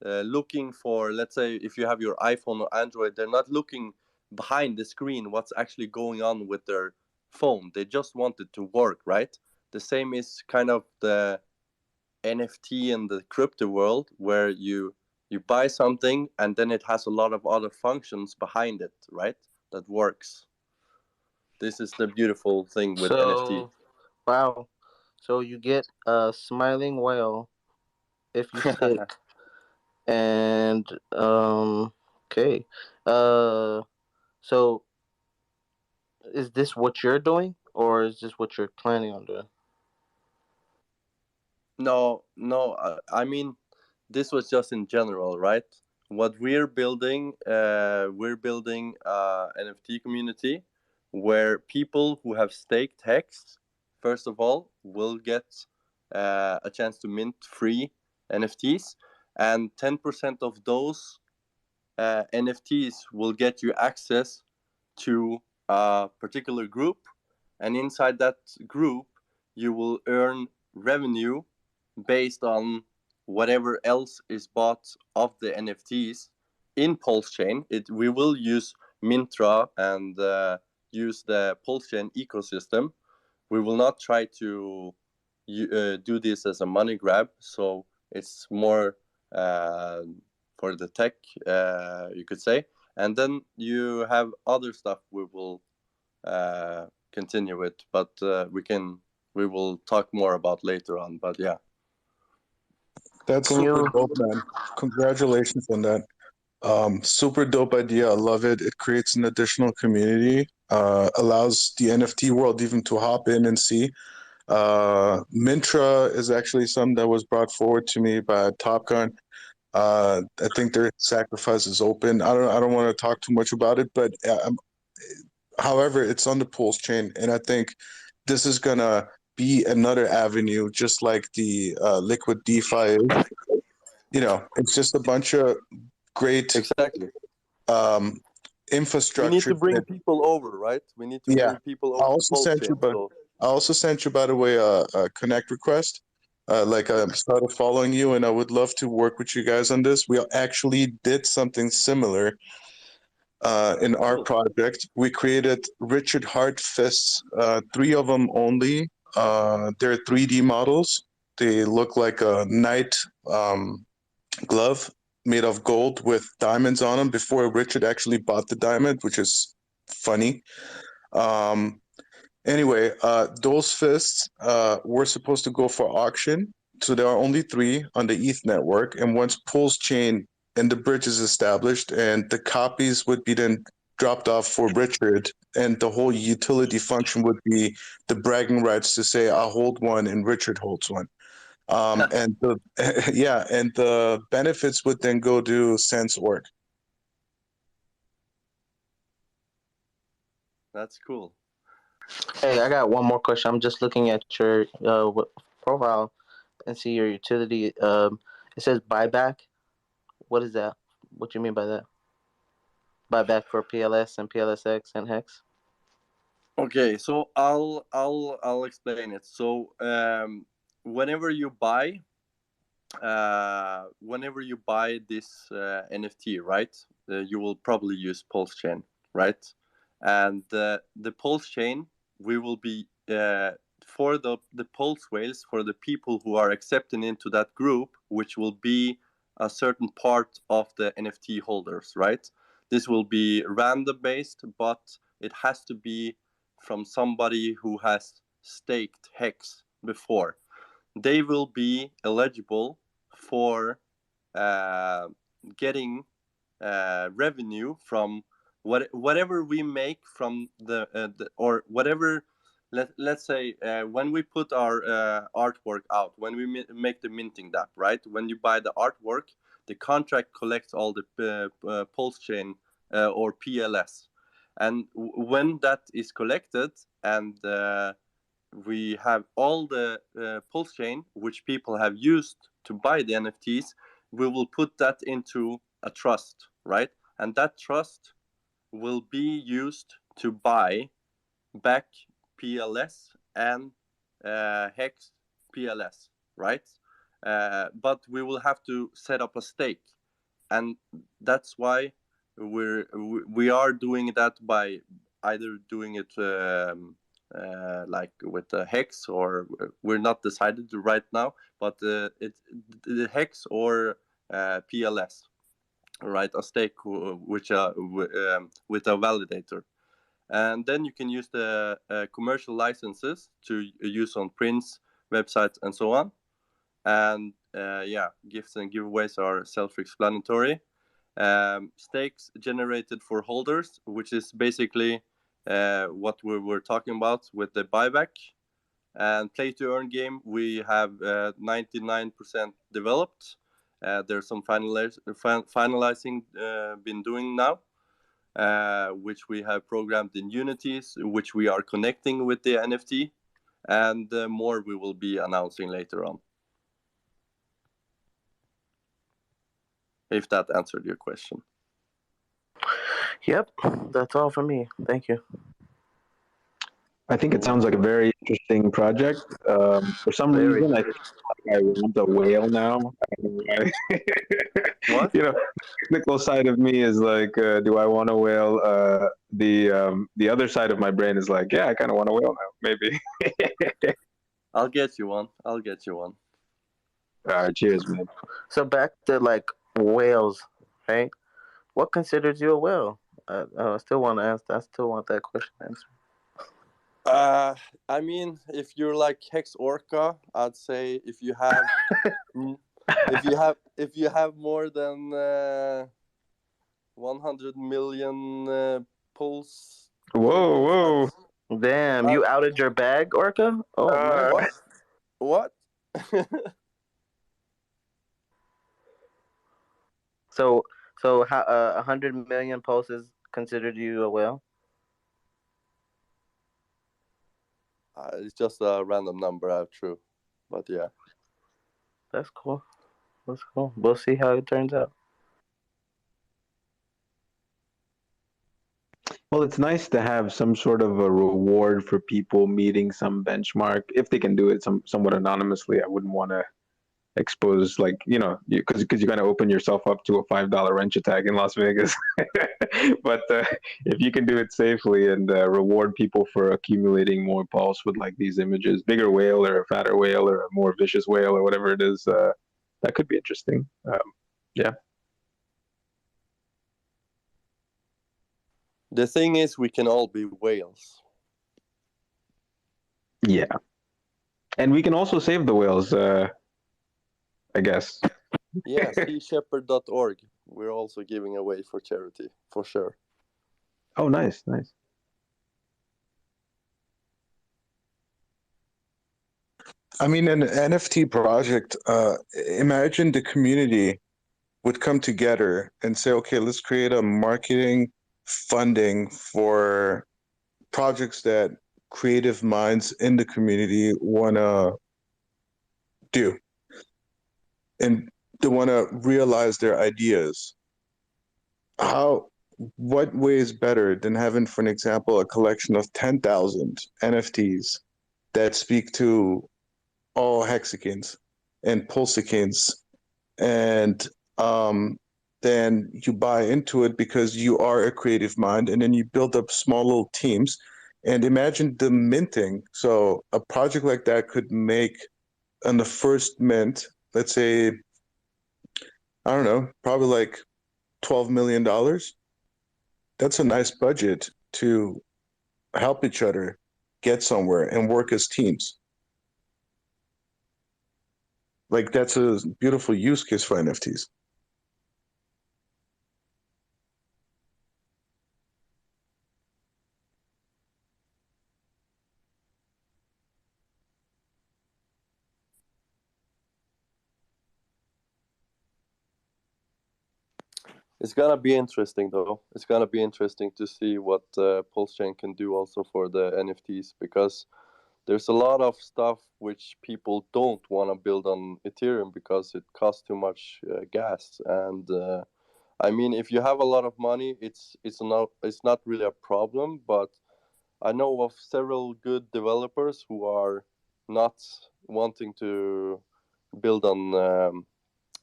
looking for, let's say if you have your iPhone or Android, they're not looking behind the screen what's actually going on with their phone. They just want it to work, right? The same is kind of the NFT in the crypto world, where you buy something and then it has a lot of other functions behind it, right? That works. This is the beautiful thing with NFT. Wow. So you get a smiling whale if you stick. And okay. So is this what you're doing, or is this what you're planning on doing? No, I mean, this was just in general, right? What we're building NFT community where people who have staked Hex, first of all, will get a chance to mint free NFTs, and 10% of those NFTs will get you access to a particular group, and inside that group, you will earn revenue based on whatever else is bought of the NFTs in Pulse Chain. We will use Mintra and use the Pulse Chain ecosystem. We will not try to do this as a money grab, so it's more for the tech, you could say. And then you have other stuff we will continue with, but we will talk more about later on. But yeah. That's super dope, man. Congratulations on that. Super dope idea. I love it. It creates an additional community, allows the NFT world even to hop in and see. Mintra is actually something that was brought forward to me by Top Gun. I think their sacrifice is open. I don't want to talk too much about it, but however, it's on the Pulse Chain, and I think this is gonna be another avenue, just like the Liquid DeFi is. It's just a bunch of great infrastructure. We need to bring people over, right? We need to bring people over. I also sent you, by the way, a connect request. I started following you, and I would love to work with you guys on this. We actually did something similar in our project. We created Richard Hart fists, 3 of them only. They're 3D models. They look like a knight glove made of gold with diamonds on them before Richard actually bought the diamond, which is funny. Anyway, those fists were supposed to go for auction. So there are only 3 on the ETH network. And once Pulse Chain and the bridge is established, and the copies would be then dropped off for Richard, and the whole utility function would be the bragging rights to say, I hold one and Richard holds one. And the benefits would then go to Sense.org. That's cool. Hey, I got one more question. I'm just looking at your profile and see your utility. It says buyback. What is that? What do you mean by that? Buyback for PLS and PLSX and Hex? Okay, so I'll explain it. So whenever you buy this NFT, right? You will probably use Pulse Chain, right? And the Pulse Chain, we will be for the Pulse whales, for the people who are accepting into that group, which will be a certain part of the NFT holders, right? This will be random based, but it has to be from somebody who has staked Hex before. They will be eligible for getting revenue from whatever we make from the or whatever. Let's say when we put our artwork out, when we make the minting dApp, right? When you buy the artwork, the contract collects all the pulse chain or PLS, and when that is collected and we have all the pulse chain which people have used to buy the NFTs, we will put that into a trust, right? And that trust will be used to buy back PLS and Hex PLS, right? But we will have to set up a stake, and that's why we are doing that by either doing it like with the Hex, or we're not decided right now, but it's the Hex or PLS, right? A stake which with a validator. And then you can use the commercial licenses to use on prints, websites, and so on. And yeah, gifts and giveaways are self-explanatory. Stakes generated for holders, which is basically what we were talking about with the buyback. And play-to-earn game, we have 99% developed. There's some finalizing been doing now. Which we have programmed in Unity, which we are connecting with the NFT, and more we will be announcing later on. If that answered your question. Yep, that's all for me. Thank you. I think it sounds like a very interesting project. For some reason, I think I want a whale now. I don't know why. What? You know, technical side of me is like, do I want a whale? The other side of my brain is like, yeah, I kind of want a whale now. Maybe. I'll get you one. All right, cheers, man. So back to like whales, right? What considers you a whale? I still want to ask. I still want that question answered. I mean, if you're like Hex Orca, I'd say if you have if you have more than 100 million pulse. Whoa! Damn, you outed your bag, Orca? Oh man. What? So how 100 million pulses considered you a whale? It's just a random number, true, but yeah. That's cool. That's cool. We'll see how it turns out. Well, it's nice to have some sort of a reward for people meeting some benchmark if they can do it somewhat anonymously. I wouldn't want to expose, like, you know, because you're going to open yourself up to a $5 wrench attack in Las Vegas. But if you can do it safely and reward people for accumulating more pulse with like these images, bigger whale or a fatter whale or a more vicious whale or whatever it is, that could be interesting. Yeah. The thing is, we can all be whales. Yeah. And we can also save the whales, I guess. Yeah, seashepherd.org. We're also giving away for charity, for sure. Oh, nice. I mean, an NFT project, imagine the community would come together and say, okay, let's create a marketing funding for projects that creative minds in the community want to do. And they want to realize their ideas. What way is better than having, for an example, a collection of 10,000 NFTs that speak to all hexagons and pulsicans, and then you buy into it because you are a creative mind, and then you build up small little teams. And imagine the minting. So a project like that could make on the first mint, let's say, I don't know, probably like $12 million. That's a nice budget to help each other get somewhere and work as teams. Like, that's a beautiful use case for NFTs. It's gonna be interesting though. It's gonna be interesting to see what Pulse Chain can do also for the NFTs, because there's a lot of stuff which people don't want to build on Ethereum because it costs too much gas. And I mean, if you have a lot of money, it's not really a problem. But I know of several good developers who are not wanting to build on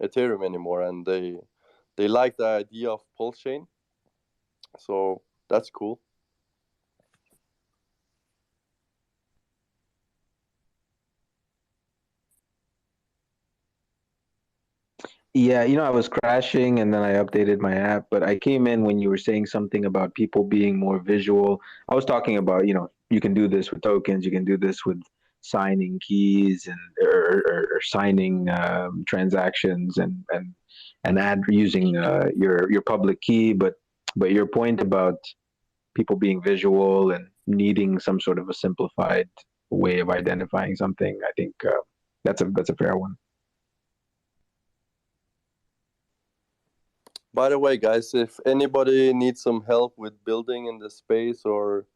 Ethereum anymore, and they like the idea of Pulse Chain, so that's cool. Yeah, I was crashing and then I updated my app, but I came in when you were saying something about people being more visual. I was talking about, you can do this with tokens, you can do this with signing keys and or signing transactions and add using your public key, but your point about people being visual and needing some sort of a simplified way of identifying something, I think that's a fair one. By the way, guys, if anybody needs some help with building in the space or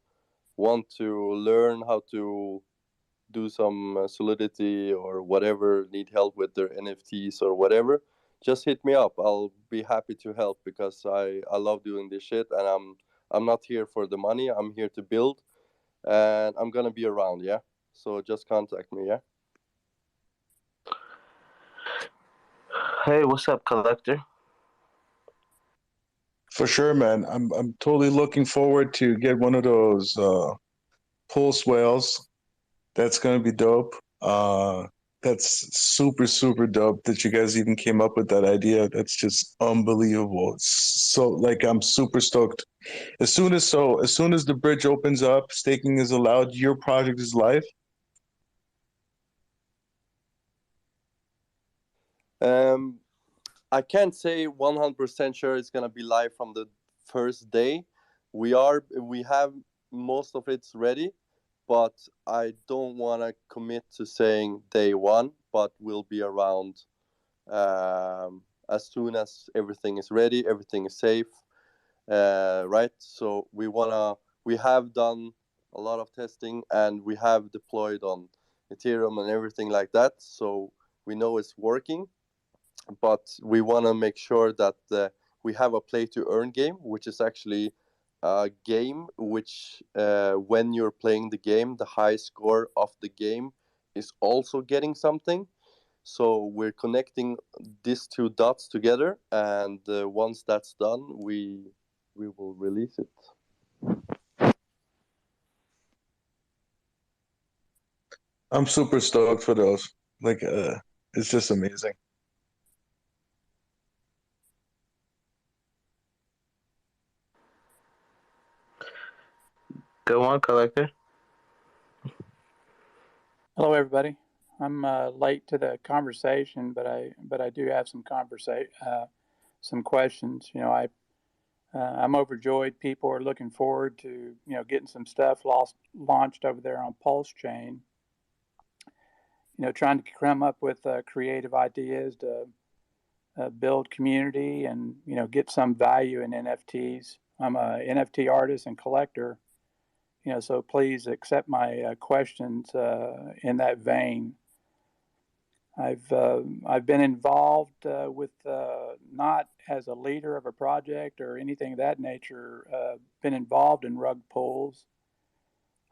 want to learn how to do some Solidity or whatever, need help with their NFTs or whatever, just hit me up. I'll be happy to help, because I love doing this shit, and I'm not here for the money. I'm here to build, and I'm gonna be around. Yeah, so just contact me. Yeah. Hey, what's up, Collector? For sure, man. I'm totally looking forward to get one of those pulse whales. That's gonna be dope. That's super, super dope that you guys even came up with that idea. That's just unbelievable. So like I'm super stoked. As soon as the bridge opens up, staking is allowed, your project is live. I can't say 100% sure it's gonna be live from the first day. We have most of it's ready, but I don't want to commit to saying day one. But we'll be around as soon as everything is ready, everything is safe, right? So we have done a lot of testing, and we have deployed on Ethereum and everything like that. So we know it's working. But we want to make sure that we have a play to earn game, which is actually a game which when you're playing the game, the high score of the game is also getting something. So we're connecting these two dots together, and once that's done, we will release it. I'm super stoked for those. Like it's just amazing. Go on, Collector. Hello, everybody. I'm late to the conversation, but I do have some questions. I'm overjoyed. People are looking forward to getting some stuff launched over there on Pulse Chain. Trying to come up with creative ideas to build community and get some value in NFTs. I'm a NFT artist and collector. So please accept my questions in that vein. I've been involved with not as a leader of a project or anything of that nature. Been involved in rug pulls.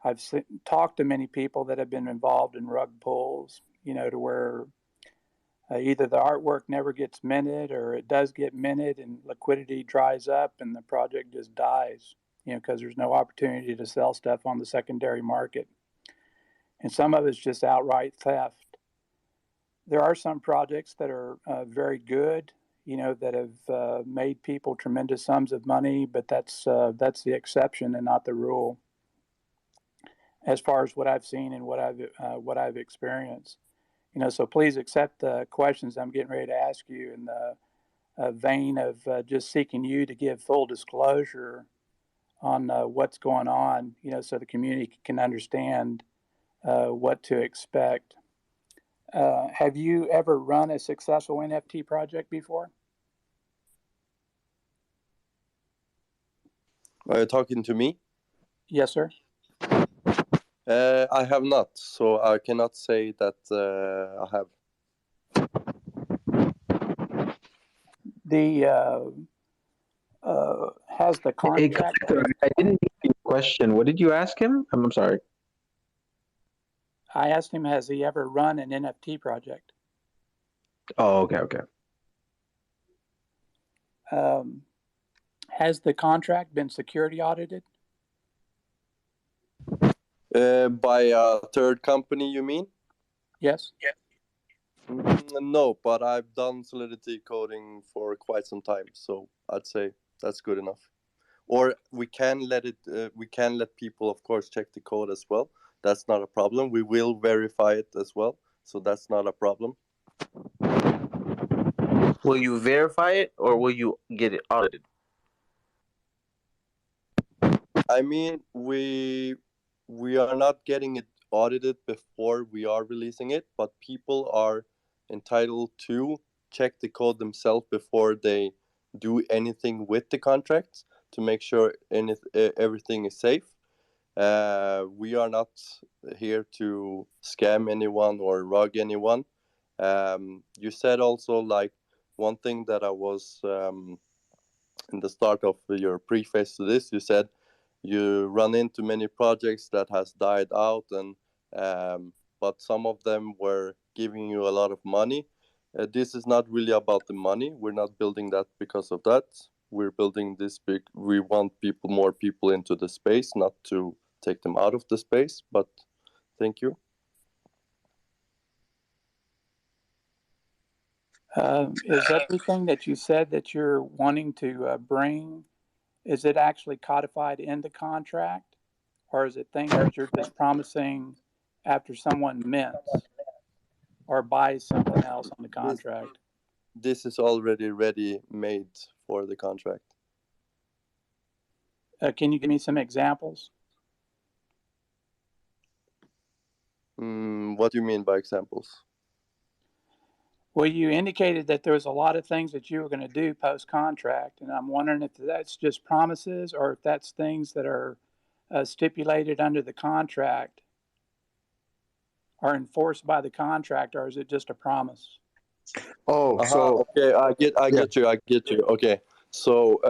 I've talked to many people that have been involved in rug pulls. To where either the artwork never gets minted, or it does get minted and liquidity dries up and the project just dies. Because there's no opportunity to sell stuff on the secondary market. And some of it's just outright theft. There are some projects that are very good, that have made people tremendous sums of money, but that's the exception and not the rule. As far as what I've seen and what I've experienced, so please accept the questions I'm getting ready to ask you in the vein of just seeking you to give full disclosure on what's going on, so the community can understand what to expect. Have you ever run a successful NFT project before? Are you talking to me? Yes, sir. I have not, so I cannot say that I have. The has the Hey, contract. I didn't get your question. What did you ask him? I'm sorry. I asked him, has he ever run an NFT project? Oh, okay. Has the contract been security audited? By a third company, you mean? Yes. No, but I've done Solidity coding for quite some time, so I'd say that's good enough. Or we can let people, of course, check the code as well. That's not a problem. We will verify it as well, so that's not a problem. Will you verify it or will you get it audited? I mean, we are not getting it audited before we are releasing it, but people are entitled to check the code themselves before they do anything with the contracts to make sure everything is safe. We are not here to scam anyone or rug anyone. You said also, like, one thing that I was in the start of your preface to this, you said you run into many projects that has died out, and but some of them were giving you a lot of money. This is not really about the money. We're not building that because of that. We're building this big. We want more people into the space, not to take them out of the space. But thank you. Is everything that you said that you're wanting to bring, is it actually codified in the contract, or is it things that you're just promising after someone mints or buys something else on the contract? This is already ready made for the contract. Can you give me some examples? What do you mean by examples? Well, you indicated that there was a lot of things that you were going to do post-contract, and I'm wondering if that's just promises or if that's things that are stipulated under the contract, are enforced by the contract, or is it just a promise? So okay, I get you. Okay, so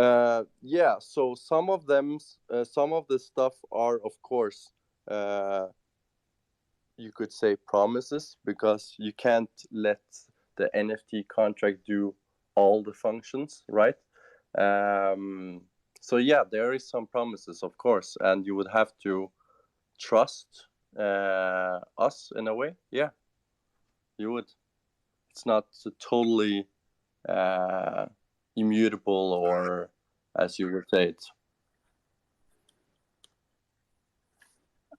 so some of the stuff are, of course, you could say promises, because you can't let the NFT contract do all the functions, right? So yeah, there is some promises, of course, and you would have to trust us in a way. Yeah, you would. It's not totally immutable, or as you would say it.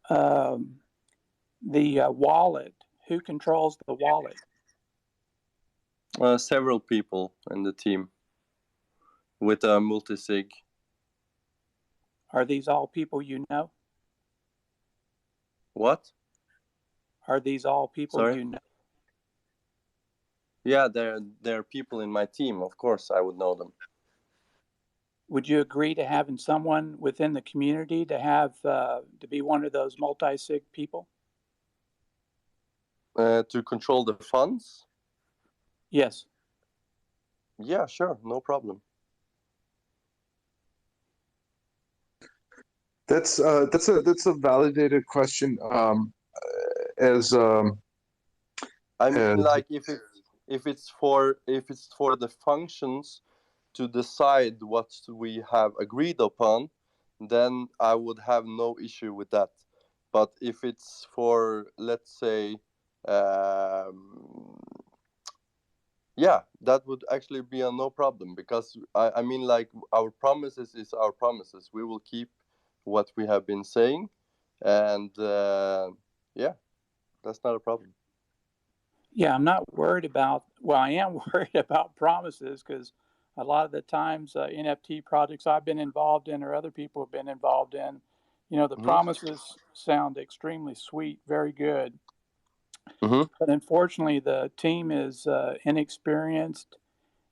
The wallet, who controls the wallet? Several people in the team with a multi-sig. Are these all people you know? What? Are these all people Sorry? you know? Yeah, they're people in my team. Of course, I would know them. Would you agree to having someone within the community to have to be one of those multi-sig people? To control the funds? Yes. Yeah, sure, no problem. That's a validated question. I mean, like, if it's for the functions to decide what we have agreed upon, then I would have no issue with that. But if it's for, let's say, yeah, that would actually be a no problem, because I mean, like, our promises is our promises. We will keep what we have been saying, and yeah, that's not a problem. Yeah, I'm not worried about, well, I am worried about promises, because a lot of the times NFT projects I've been involved in or other people have been involved in, you know, the promises sound extremely sweet, very good. But unfortunately, the team is inexperienced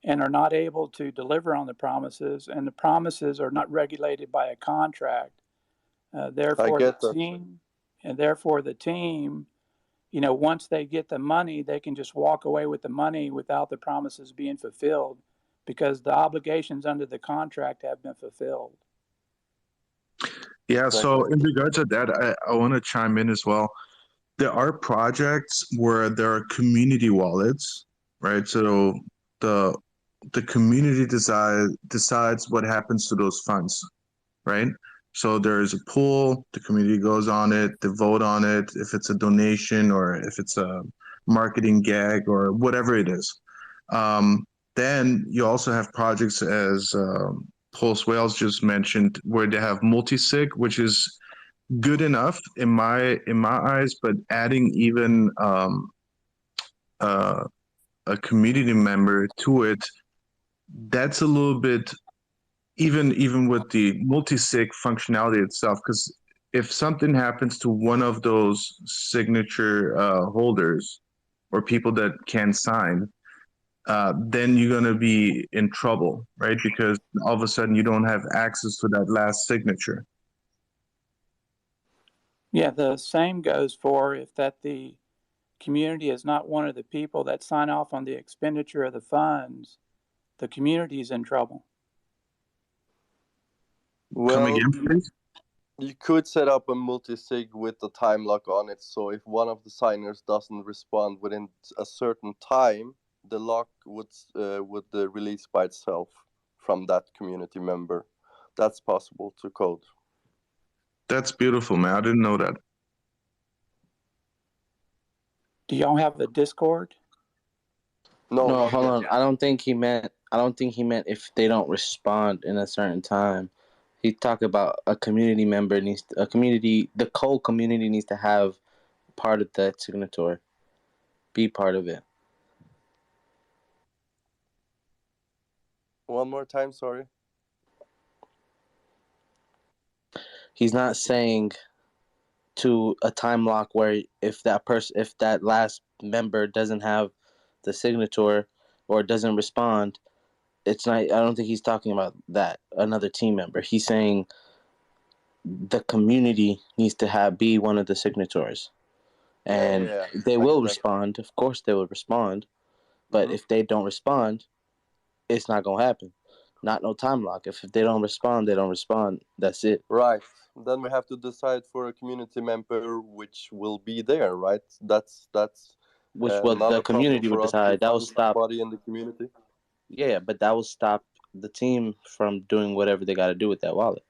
and are not able to deliver on the promises, and the promises are not regulated by a contract. Therefore, get the that. team, once they get the money, they can just walk away with the money without the promises being fulfilled, because the obligations under the contract have been fulfilled. Yeah, so in regards to that, I want to chime in as well. There are projects where there are community wallets, right? So the community decides what happens to those funds, right? So there's a pool, the community goes on it, they vote on it, if it's a donation or if it's a marketing gag or whatever it is. Then you also have projects, as Pulse Wales just mentioned, where they have multi-sig, which is good enough in my eyes, but adding even a community member to it, that's a little bit, even with the multi-sig functionality itself, because if something happens to one of those signature holders or people that can sign, then you're going to be in trouble, right? Because all of a sudden you don't have access to that last signature. Yeah, the same goes for if that the community is not one of the people that sign off on the expenditure of the funds, the community is in trouble. Well, please? You could set up a multi-sig with the time lock on it. So if one of the signers doesn't respond within a certain time, the lock would release by itself from that community member. That's possible to code. That's beautiful, man. I didn't know that. Do y'all have a Discord? No, hold on. I don't think he meant if they don't respond in a certain time. He talked about a community member the whole community needs to have part of that signature, be part of it. One more time, sorry. He's not saying to a time lock where if that last member doesn't have the signature or doesn't respond, it's not. I don't think he's talking about that another team member. He's saying the community needs to be one of the signatories, and they will respond. Of course, they will respond, but if they don't respond, it's not gonna happen. Not no time lock. If they don't respond, they don't respond. That's it. Right. Then we have to decide for a community member which will be there, right? That's which the community would decide. That will stop body in the community. Yeah, but that will stop the team from doing whatever they got to do with that wallet.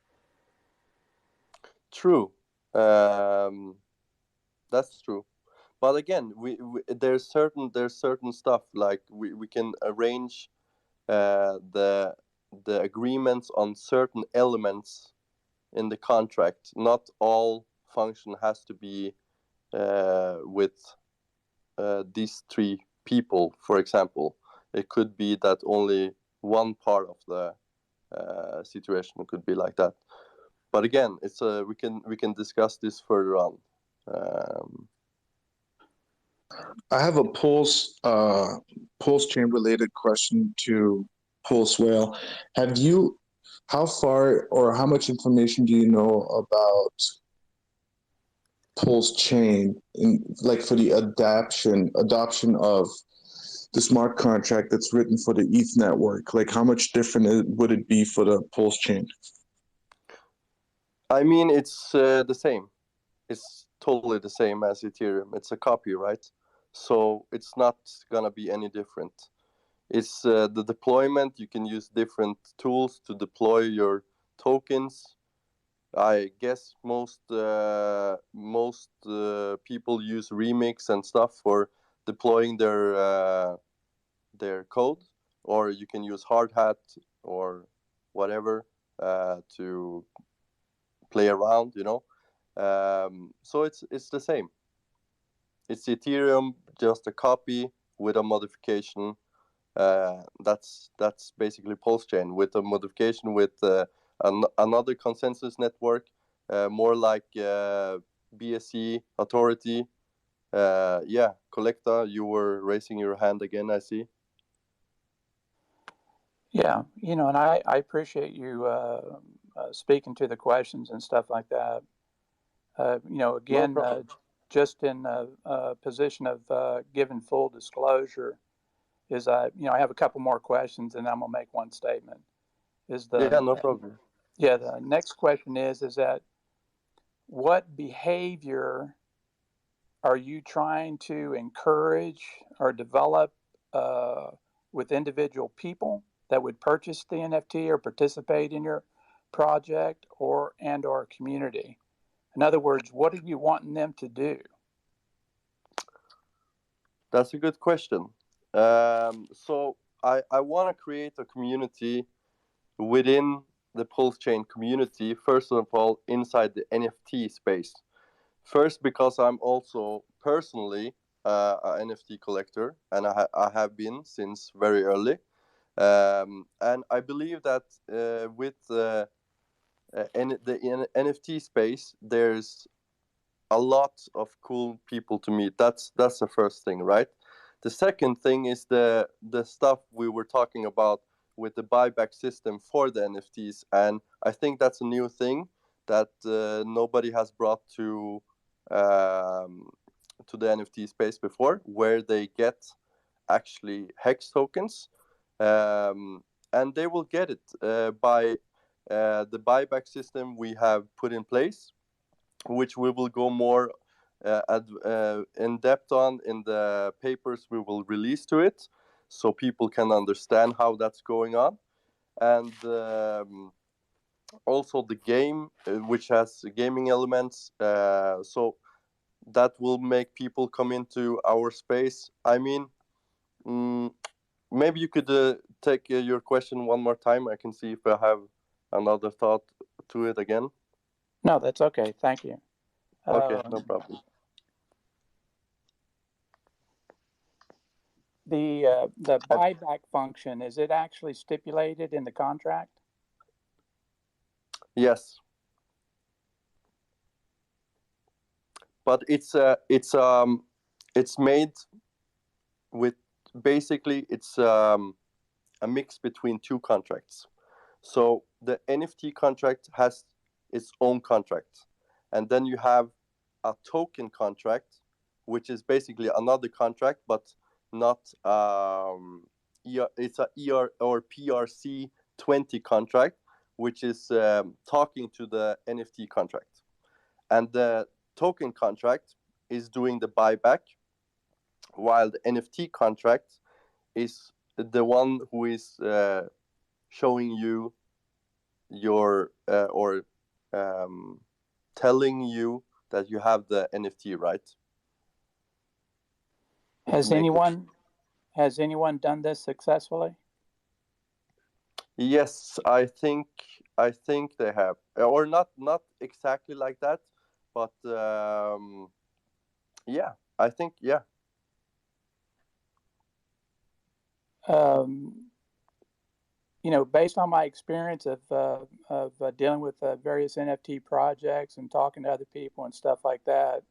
True. That's true. But again, there's certain stuff like we can arrange the agreements on certain elements in the contract. Not all function has to be with these three people, for example. It could be that only one part of the situation could be like that. But again, it's we can discuss this further on. I have a Pulse chain related question to Pulse Whale. How far or how much information do you know about Pulse chain for the adoption of the smart contract that's written for the ETH network? Like, how much different would it be for the Pulse chain? I mean, it's the same. It's totally the same as Ethereum. It's a copy, right? So it's not gonna be any different. It's the deployment. You can use different tools to deploy your tokens. I guess most people use Remix and stuff for deploying their code, or you can use Hardhat or whatever to play around, so it's the same. It's Ethereum, just a copy with a modification. That's basically Pulse chain with a modification with another consensus network, more like BSC Authority. Collecta, you were raising your hand again, I see. Yeah, and I appreciate you speaking to the questions and stuff like that. No Again, problem. just in a position of giving full disclosure, is I have a couple more questions, and I'm gonna make one statement. Is Yeah, the no problem. Yeah, the next question is that what behavior are you trying to encourage or develop with individual people that would purchase the NFT or participate in your project or community? In other words, what are you wanting them to do? That's a good question. So I want to create a community within the Pulse Chain community, first of all, inside the NFT space. First, because I'm also personally an NFT collector, and I have been since very early. And I believe that with the NFT space, there's a lot of cool people to meet. That's the first thing, right? The second thing is the stuff we were talking about with the buyback system for the NFTs, and I think that's a new thing that nobody has brought to the NFT space before, where they get actually hex tokens, and they will get it by the buyback system we have put in place, which we will go more in depth on in the papers we will release to it, so people can understand how that's going on. And also the game, which has gaming elements, so that will make people come into our space. I mean, maybe you could take your question one more time. I can see if I have another thought to it again. No, that's okay. Thank you. Okay, no problem. The buyback function, is it actually stipulated in the contract? Yes, but it's made with, basically it's a mix between two contracts. So the NFT contract has its own contract, and then you have a token contract, which is basically another contract, but not it's a ER or PRC 20 contract, which is talking to the NFT contract, and the token contract is doing the buyback, while the NFT contract is the one who is showing you your or telling you that you have the NFT, right? Has anyone done this successfully? Yes, I think they have, or not exactly like that, but yeah, I think yeah. Based on my experience of dealing with various NFT projects and talking to other people and stuff like that.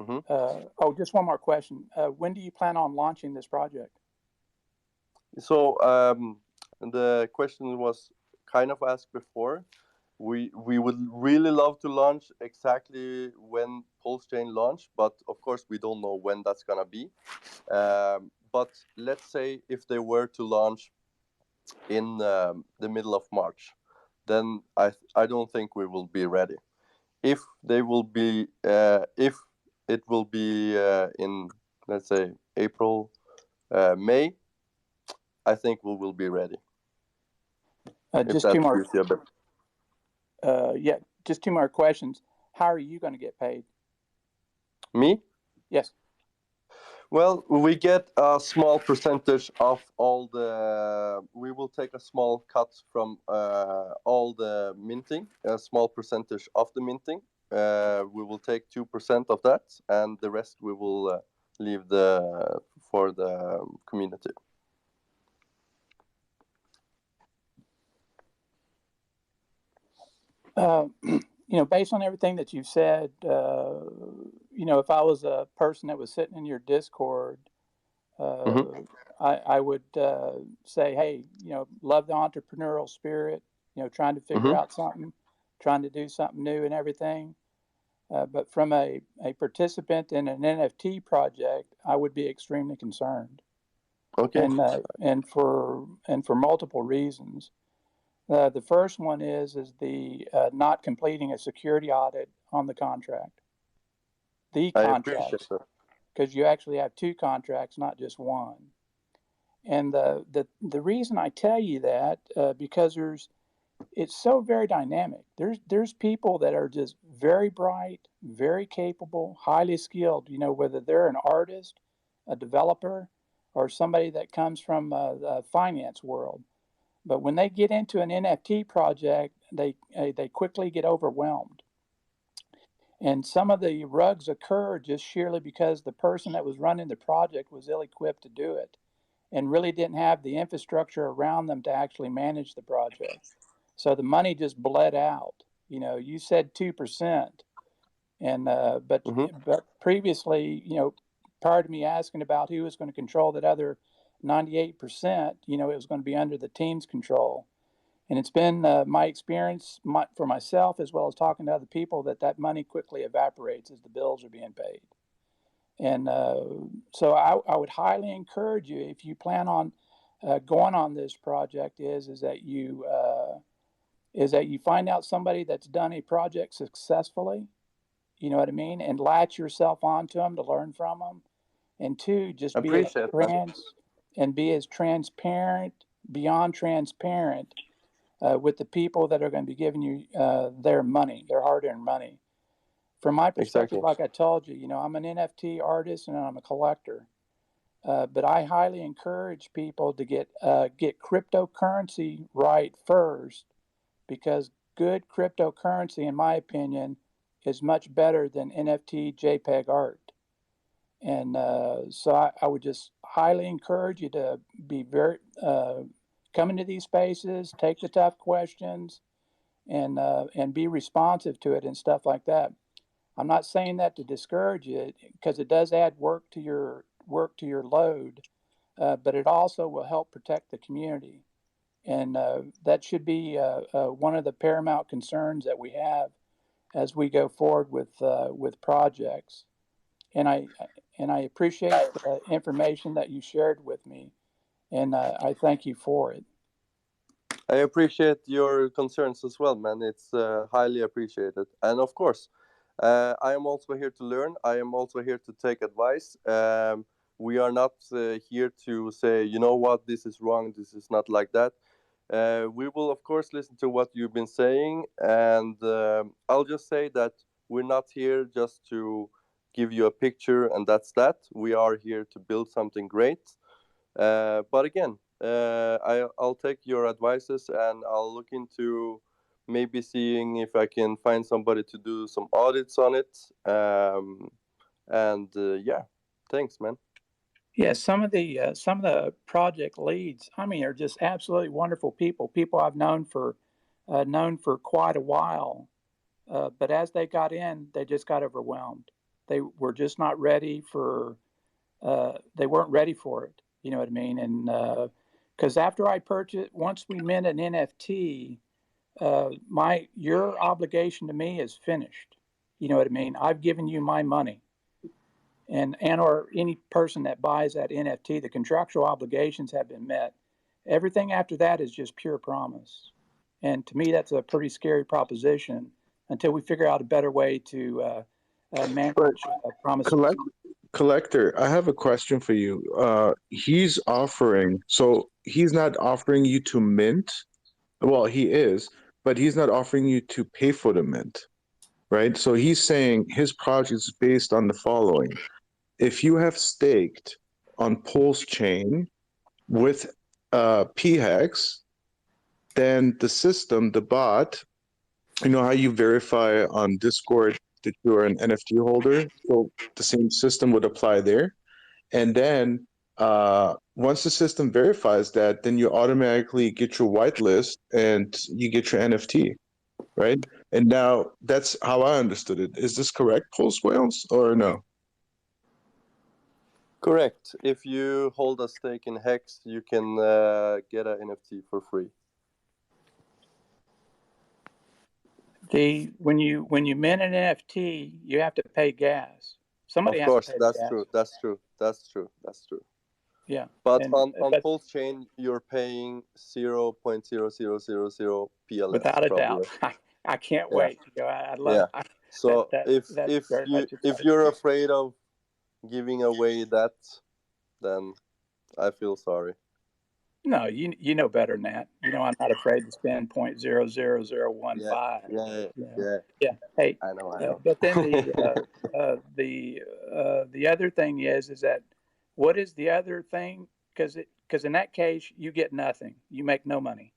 Mm-hmm. Just one more question. When do you plan on launching this project? So the question was kind of asked before. We would really love to launch exactly when Pulse Chain launch, but of course we don't know when that's gonna be. But let's say if they were to launch in the middle of March, then I don't think we will be ready. If they will be, if it will be in, let's say, April, May, I think we will be ready. Just two more. Just two more questions. How are you going to get paid? Me? Yes. Well, we get a small percentage of all the. We will take a small cut from all the minting, a small percentage of the minting. We will take 2% of that, and the rest we will leave for the community. Based on everything that you've said, if I was a person that was sitting in your Discord, I would say, hey, love the entrepreneurial spirit, trying to figure out something, trying to do something new and everything. But from a participant in an NFT project, I would be extremely concerned. Okay. And for multiple reasons. The first one is the not completing a security audit on the contract. The contracts, because you actually have two contracts, not just one. And the reason I tell you that because it's so very dynamic. There's people that are just very bright, very capable, highly skilled. Whether they're an artist, a developer, or somebody that comes from the finance world. But when they get into an NFT project, they quickly get overwhelmed. And some of the rugs occur just sheerly because the person that was running the project was ill-equipped to do it and really didn't have the infrastructure around them to actually manage the project. So the money just bled out. You said 2%, and but previously, prior to me asking about who was going to control that other 98%, it was going to be under the team's control. And it's been my experience for myself, as well as talking to other people, that money quickly evaporates as the bills are being paid. And so I would highly encourage you, if you plan on going on this project, is that you find out somebody that's done a project successfully, you know what I mean, and latch yourself onto them to learn from them. And two, just be as transparent, beyond transparent, with the people that are going to be giving you their money, their hard-earned money. From my perspective, like I told you, I'm an NFT artist and I'm a collector. But I highly encourage people to get cryptocurrency right first, because good cryptocurrency, in my opinion, is much better than NFT JPEG art. And so I would just highly encourage you to be very come into these spaces, take the tough questions, and be responsive to it and stuff like that. I'm not saying that to discourage you, because it does add work to your load, but it also will help protect the community, and that should be one of the paramount concerns that we have as we go forward with projects. And I appreciate the information that you shared with me, and I thank you for it. I appreciate your concerns as well, man. It's highly appreciated. And of course, I am also here to learn. I am also here to take advice. We are not here to say, you know what, this is wrong, this is not like that. We will, of course, listen to what you've been saying. And I'll just say that we're not here just to give you a picture and that's that. We are here to build something great. But again, I'll take your advices and I'll look into maybe seeing if I can find somebody to do some audits on it. Yeah, thanks, man. Yeah, some of the project leads, are just absolutely wonderful people. People I've known for quite a while, but as they got in, they just got overwhelmed. They were just not ready for. They weren't ready for it. You know what I mean? And because after I purchased, once we mint an NFT, your obligation to me is finished. You know what I mean? I've given you my money. And or any person that buys that NFT, the contractual obligations have been met. Everything after that is just pure promise. And to me, that's a pretty scary proposition until we figure out a better way to manage promises. Collector, I have a question for you. He's not offering you to mint. Well, he is, but he's not offering you to pay for the mint, right? So he's saying his project is based on the following. If you have staked on Pulse Chain with PHEX, then the system, the bot, you know how you verify on Discord that you're an NFT holder? So the same system would apply there. And then once the system verifies that, then you automatically get your whitelist and you get your NFT, right? And now that's how I understood it. Is this correct, Pulse Whales, or no? Correct. If you hold a stake in Hex, you can get an NFT for free. When you mint an NFT, you have to pay gas. Somebody Of has course, to pay the that's gas. true. That's true. That's true. That's true. Yeah. But And on but Pulse Chain, you're paying 0.0000 PLS. without a Probably. doubt, I can't Yeah. wait. You know, I love Yeah. So that's if very much if exciting. you're afraid of giving away that, then I feel sorry. No, you know better than that. You know, I'm not afraid to spend 0.00015. Yeah. Hey, I know. but then the other thing is that what is the other thing? Because in that case you get nothing. You make no money.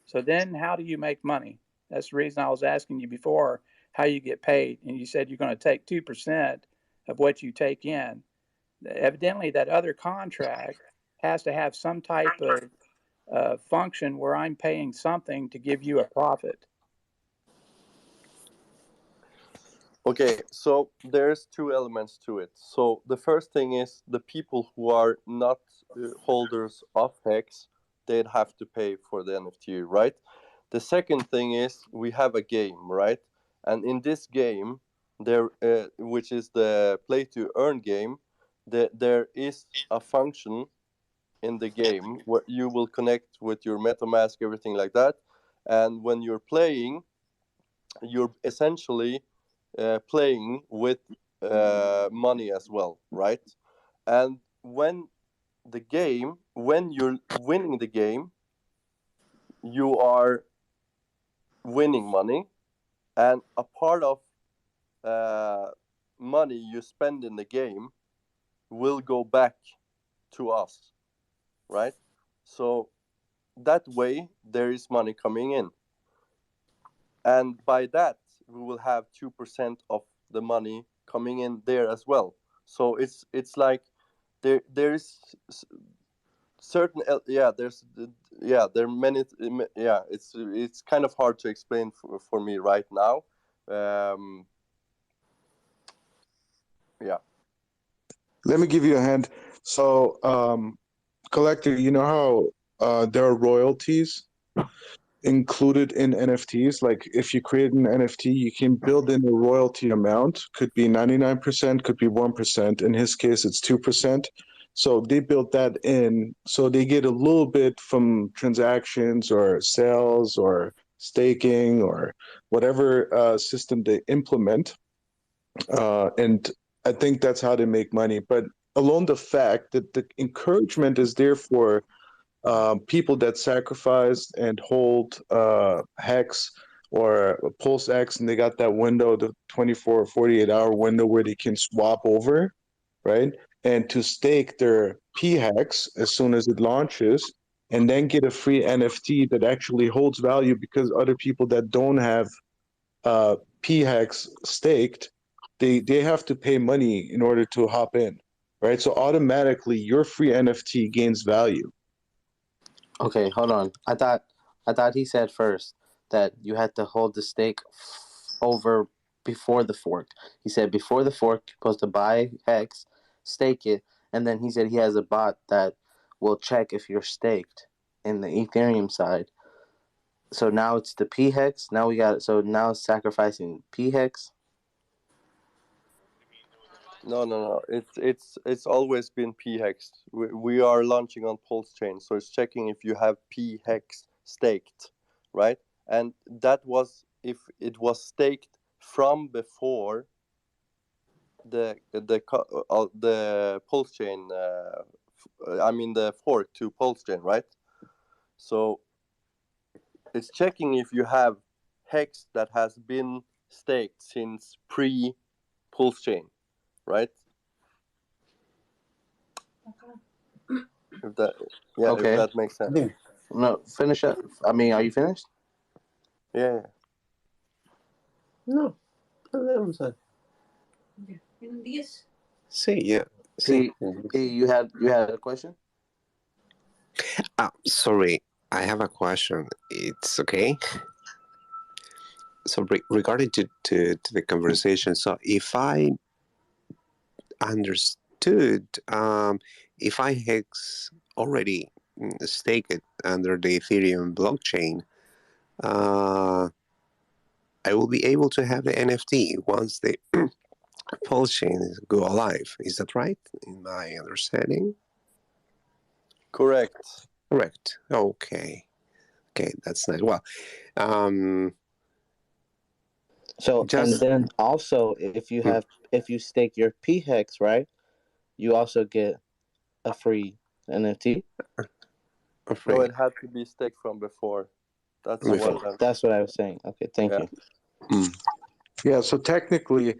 So then how do you make money? That's the reason I was asking you before how you get paid, and you said you're going to take 2% of what you take in. Evidently, that other contract has to have some type of function where I'm paying something to give you a profit. Okay, so there's two elements to it. So the first thing is the people who are not holders of Hex, they'd have to pay for the NFT, right? The second thing is we have a game, right? And in this game, which is the play to earn game, there is a function in the game where you will connect with your MetaMask, everything like that. And when you're playing, you're essentially playing with money as well, right? And when you're winning the game, you are winning money, and a part of money you spend in the game will go back to us, right? So that way there is money coming in, and by that we will have 2% of the money coming in there as well. So it's like there is certain there are many it's kind of hard to explain for me right now. Let me give you a hint. So, Collector, you know how there are royalties included in NFTs? Like if you create an NFT, you can build in a royalty amount. Could be 99%, could be 1%. In his case, it's 2%. So they built that in, so they get a little bit from transactions or sales or staking or whatever system they implement. And I think that's how they make money. But alone the fact that the encouragement is there for people that sacrifice and hold Hex or Pulse X, and they got that window, the 24 or 48-hour window where they can swap over, right? And to stake their P-Hex as soon as it launches, and then get a free NFT that actually holds value because other people that don't have P-Hex staked, they have to pay money in order to hop in, right? So automatically your free NFT gains value. Okay, hold on. I thought he said first that you had to hold the stake over before the fork. He said before the fork, you're supposed to buy Hex, stake it, and then he said he has a bot that will check if you're staked in the Ethereum side. So now it's the P-Hex. Now now it's sacrificing P-Hex. No. It's always been P-Hex. We are launching on Pulse Chain, so it's checking if you have P-Hex staked, right? And that was if it was staked from before the Pulse Chain. The fork to Pulse Chain, right? So it's checking if you have Hex that has been staked since pre-Pulse Chain, right? If that makes sense. No, finish up. I mean, are you finished? Yeah. No, podemos. Sí, yeah. See, you had a question? Sorry, I have a question. It's okay. So regarding to the conversation, so if I understood, if I hex already stake it under the Ethereum blockchain, I will be able to have the NFT once the Pulse chain go live. Is that right? In my understanding? Correct. Correct. Okay. Okay, that's nice. Well, So and then also if you stake your PHEX, right, you also get a free NFT. No, it had to be staked from before. That's what I was saying. Okay, thank you. Yeah, so technically,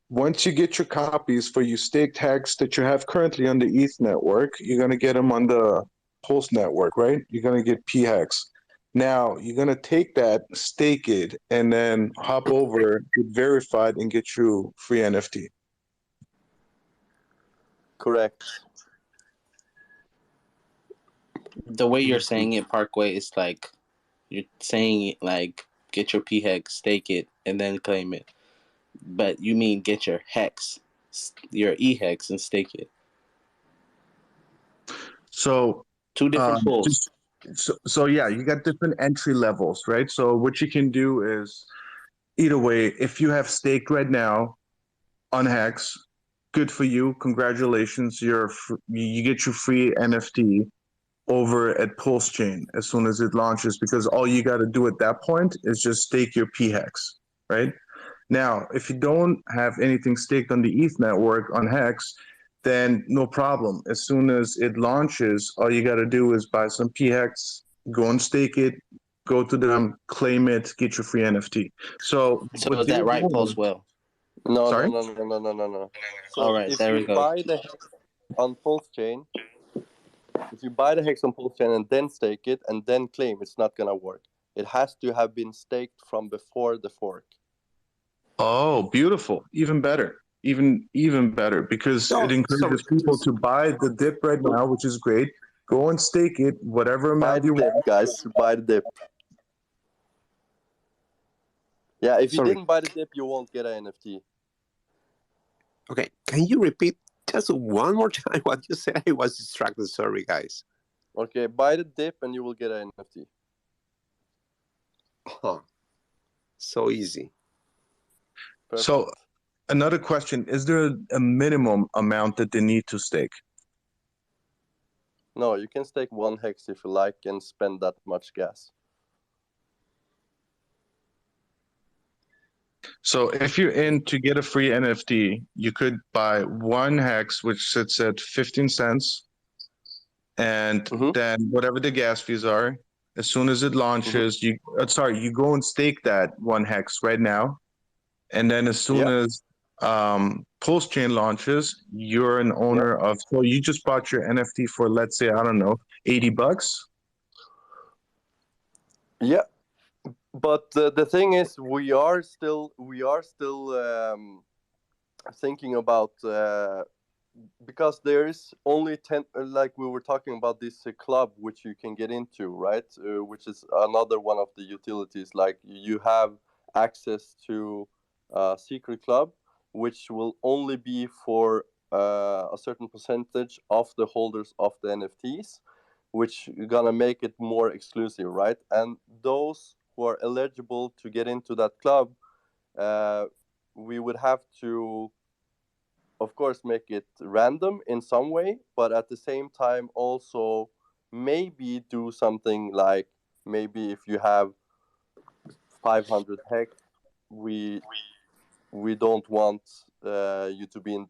once you get your copies for your staked hex that you have currently on the ETH network, you're going to get them on the Pulse network, right? You're going to get PHEX. Now, you're going to take that, stake it, and then hop over, get verified, and get you free NFT. Correct. The way you're saying it, Parkway, is like you're saying it like get your PHEX, stake it, and then claim it. But you mean get your hex, your EHEX, and stake it. So two different pools. So yeah, you got different entry levels, right? So what you can do is, either way, if you have staked right now on Hex, good for you. Congratulations, you get your free NFT over at Pulse Chain as soon as it launches, because all you got to do at that point is just stake your PHEX, right? Now, if you don't have anything staked on the ETH network on Hex, then no problem. As soon as it launches, all you got to do is buy some PHEX, go and stake it, go to them, claim it, get your free NFT. So is that right, Pulse Well? No, Sorry? No. So all right, there we go. Buy the hex on Pulse Chain, if you buy the hex on Pulse Chain and then stake it and then claim, it's not gonna work. It has to have been staked from before the fork. Oh, beautiful! Even better, even better, because it encourages people to buy the dip right now, which is great. Go and stake it, whatever amount you want, guys. Buy the dip. Yeah, if you didn't buy the dip, you won't get an NFT. Okay, can you repeat just one more time what you said? I was distracted. Sorry, guys. Okay, buy the dip and you will get an NFT. Oh, so easy. Perfect. So, another question: is there a minimum amount that they need to stake? No, you can stake one hex if you like and spend that much gas. So if you're in to get a free NFT, you could buy one hex, which sits at 15 cents. And then whatever the gas fees are, as soon as it launches, you go and stake that one hex right now. And then as soon as Pulse Chain launches, you're an owner of, so you just bought your NFT for, let's say, I don't know, $80. Yeah. But the thing is, we are still thinking about because there is only 10, like we were talking about this club which you can get into, right? Which is another one of the utilities. Like you have access to a secret club, which will only be for a certain percentage of the holders of the NFTs, which is gonna make it more exclusive, right? And those who are eligible to get into that club, we would have to, of course, make it random in some way, but at the same time also maybe do something like, maybe if you have 500 hex, we don't want you to be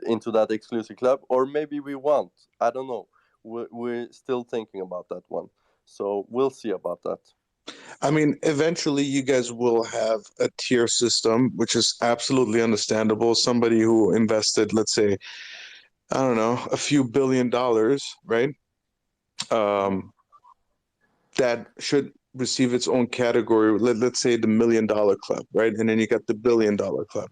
into that exclusive club, or maybe we want. I don't know. We're still thinking about that one, so we'll see about that. I mean, eventually you guys will have a tier system, which is absolutely understandable. Somebody who invested, let's say, I don't know, a few $1 billion, right? That should receive its own category. Let's say the $1 million club, right? And then you got the $1 billion club,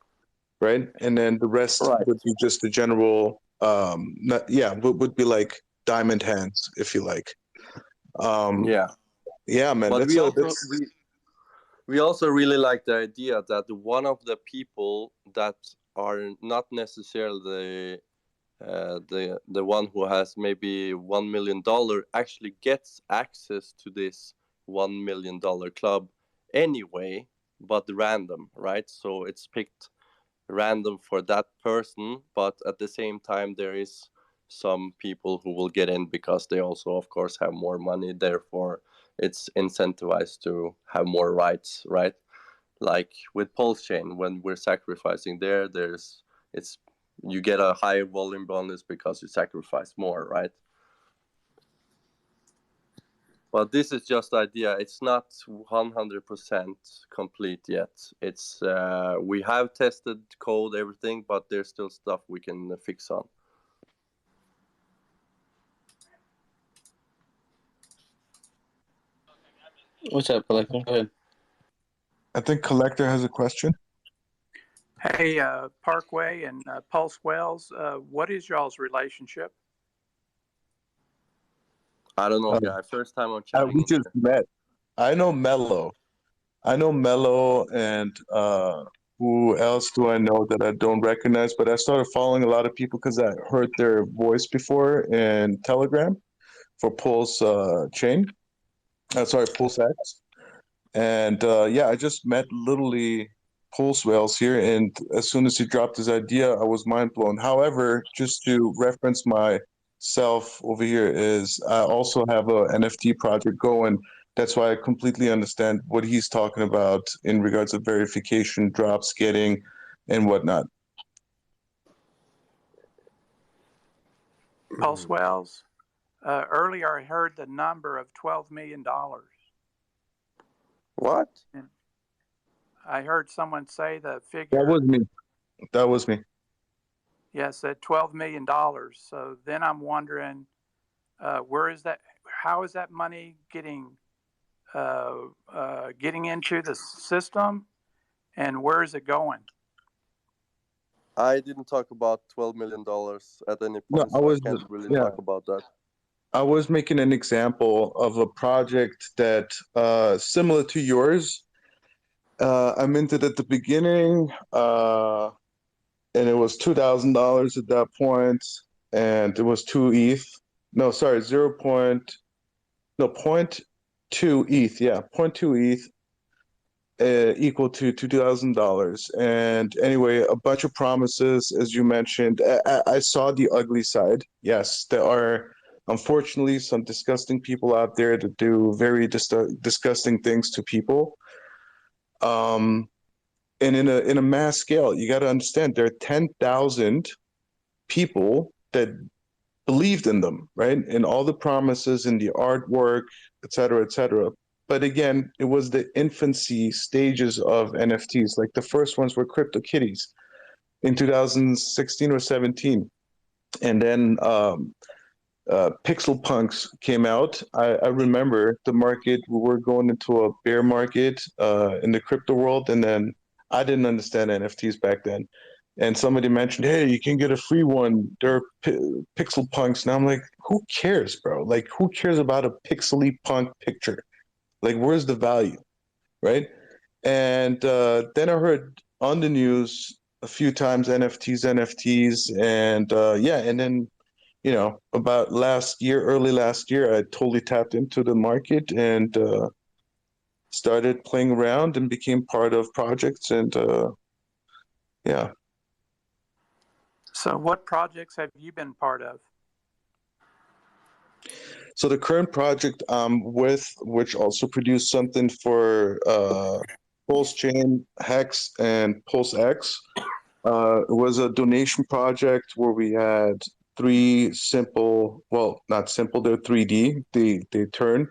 right? And then the rest would be just the general, would be like diamond hands, if you like. Yeah, man. But we also really like the idea that one of the people that are not necessarily the one who has maybe $1 million actually gets access to this $1 million club anyway, but random, right? So it's picked random for that person, but at the same time there is some people who will get in because they also of course have more money, therefore it's incentivized to have more rights, right? Like with Pulse Chain, when we're sacrificing you get a higher volume bonus because you sacrifice more, right? But this is just the idea. It's not 100% complete yet. It's we have tested code, everything, but there's still stuff we can fix on. What's up, Collector? Go ahead. I think Collector has a question. Hey, Parkway and Pulse Wells, what is y'all's relationship? I don't know, guy. First time I'm chatting. We just met. I know Mello. And who else do I know that I don't recognize? But I started following a lot of people because I heard their voice before in Telegram for Pulse Chain. Pulse X. And I just met literally Pulse Whales here, and as soon as he dropped his idea, I was mind blown. However, just to reference myself over here, is I also have a NFT project going. That's why I completely understand what he's talking about in regards to verification, drops, getting, and whatnot. Pulse Wells, earlier I heard the number of $12 million. What? And I heard someone say the figure. That was me. Yes, at $12 million. So then I'm wondering, where is that? How is that money getting into the system, and where is it going? I didn't talk about $12 million at any point. No, I can't really talk about that. I was making an example of a project that similar to yours. I minted at the beginning, and it was $2,000 at that point, and it was 2 ETH. No, sorry, 0.2 ETH. Yeah, 0.2 ETH equal to $2,000. And anyway, a bunch of promises, as you mentioned. I saw the ugly side. Yes, there are unfortunately some disgusting people out there that do very disgusting things to people. And in a mass scale, you got to understand there are 10,000 people that believed in them, right? In all the promises, in the artwork, et cetera, But again, it was the infancy stages of NFTs. Like the first ones were CryptoKitties in 2016 or 17. And then Pixel Punks came out. I remember the market, we were going into a bear market in the crypto world. And then I didn't understand NFTs back then. And somebody mentioned, hey, you can get a free one. There are Pixel Punks. And I'm like, who cares, bro? Like, who cares about a pixely punk picture? Like, where's the value, right? And then I heard on the news a few times NFTs. And and then, about early last year, I totally tapped into the market and started playing around and became part of projects. And So what projects have you been part of? So the current project I'm with, which also produced something for Pulse Chain, Hex, and Pulse X, was a donation project where we had three simple, well, not simple, they're 3D, they turn,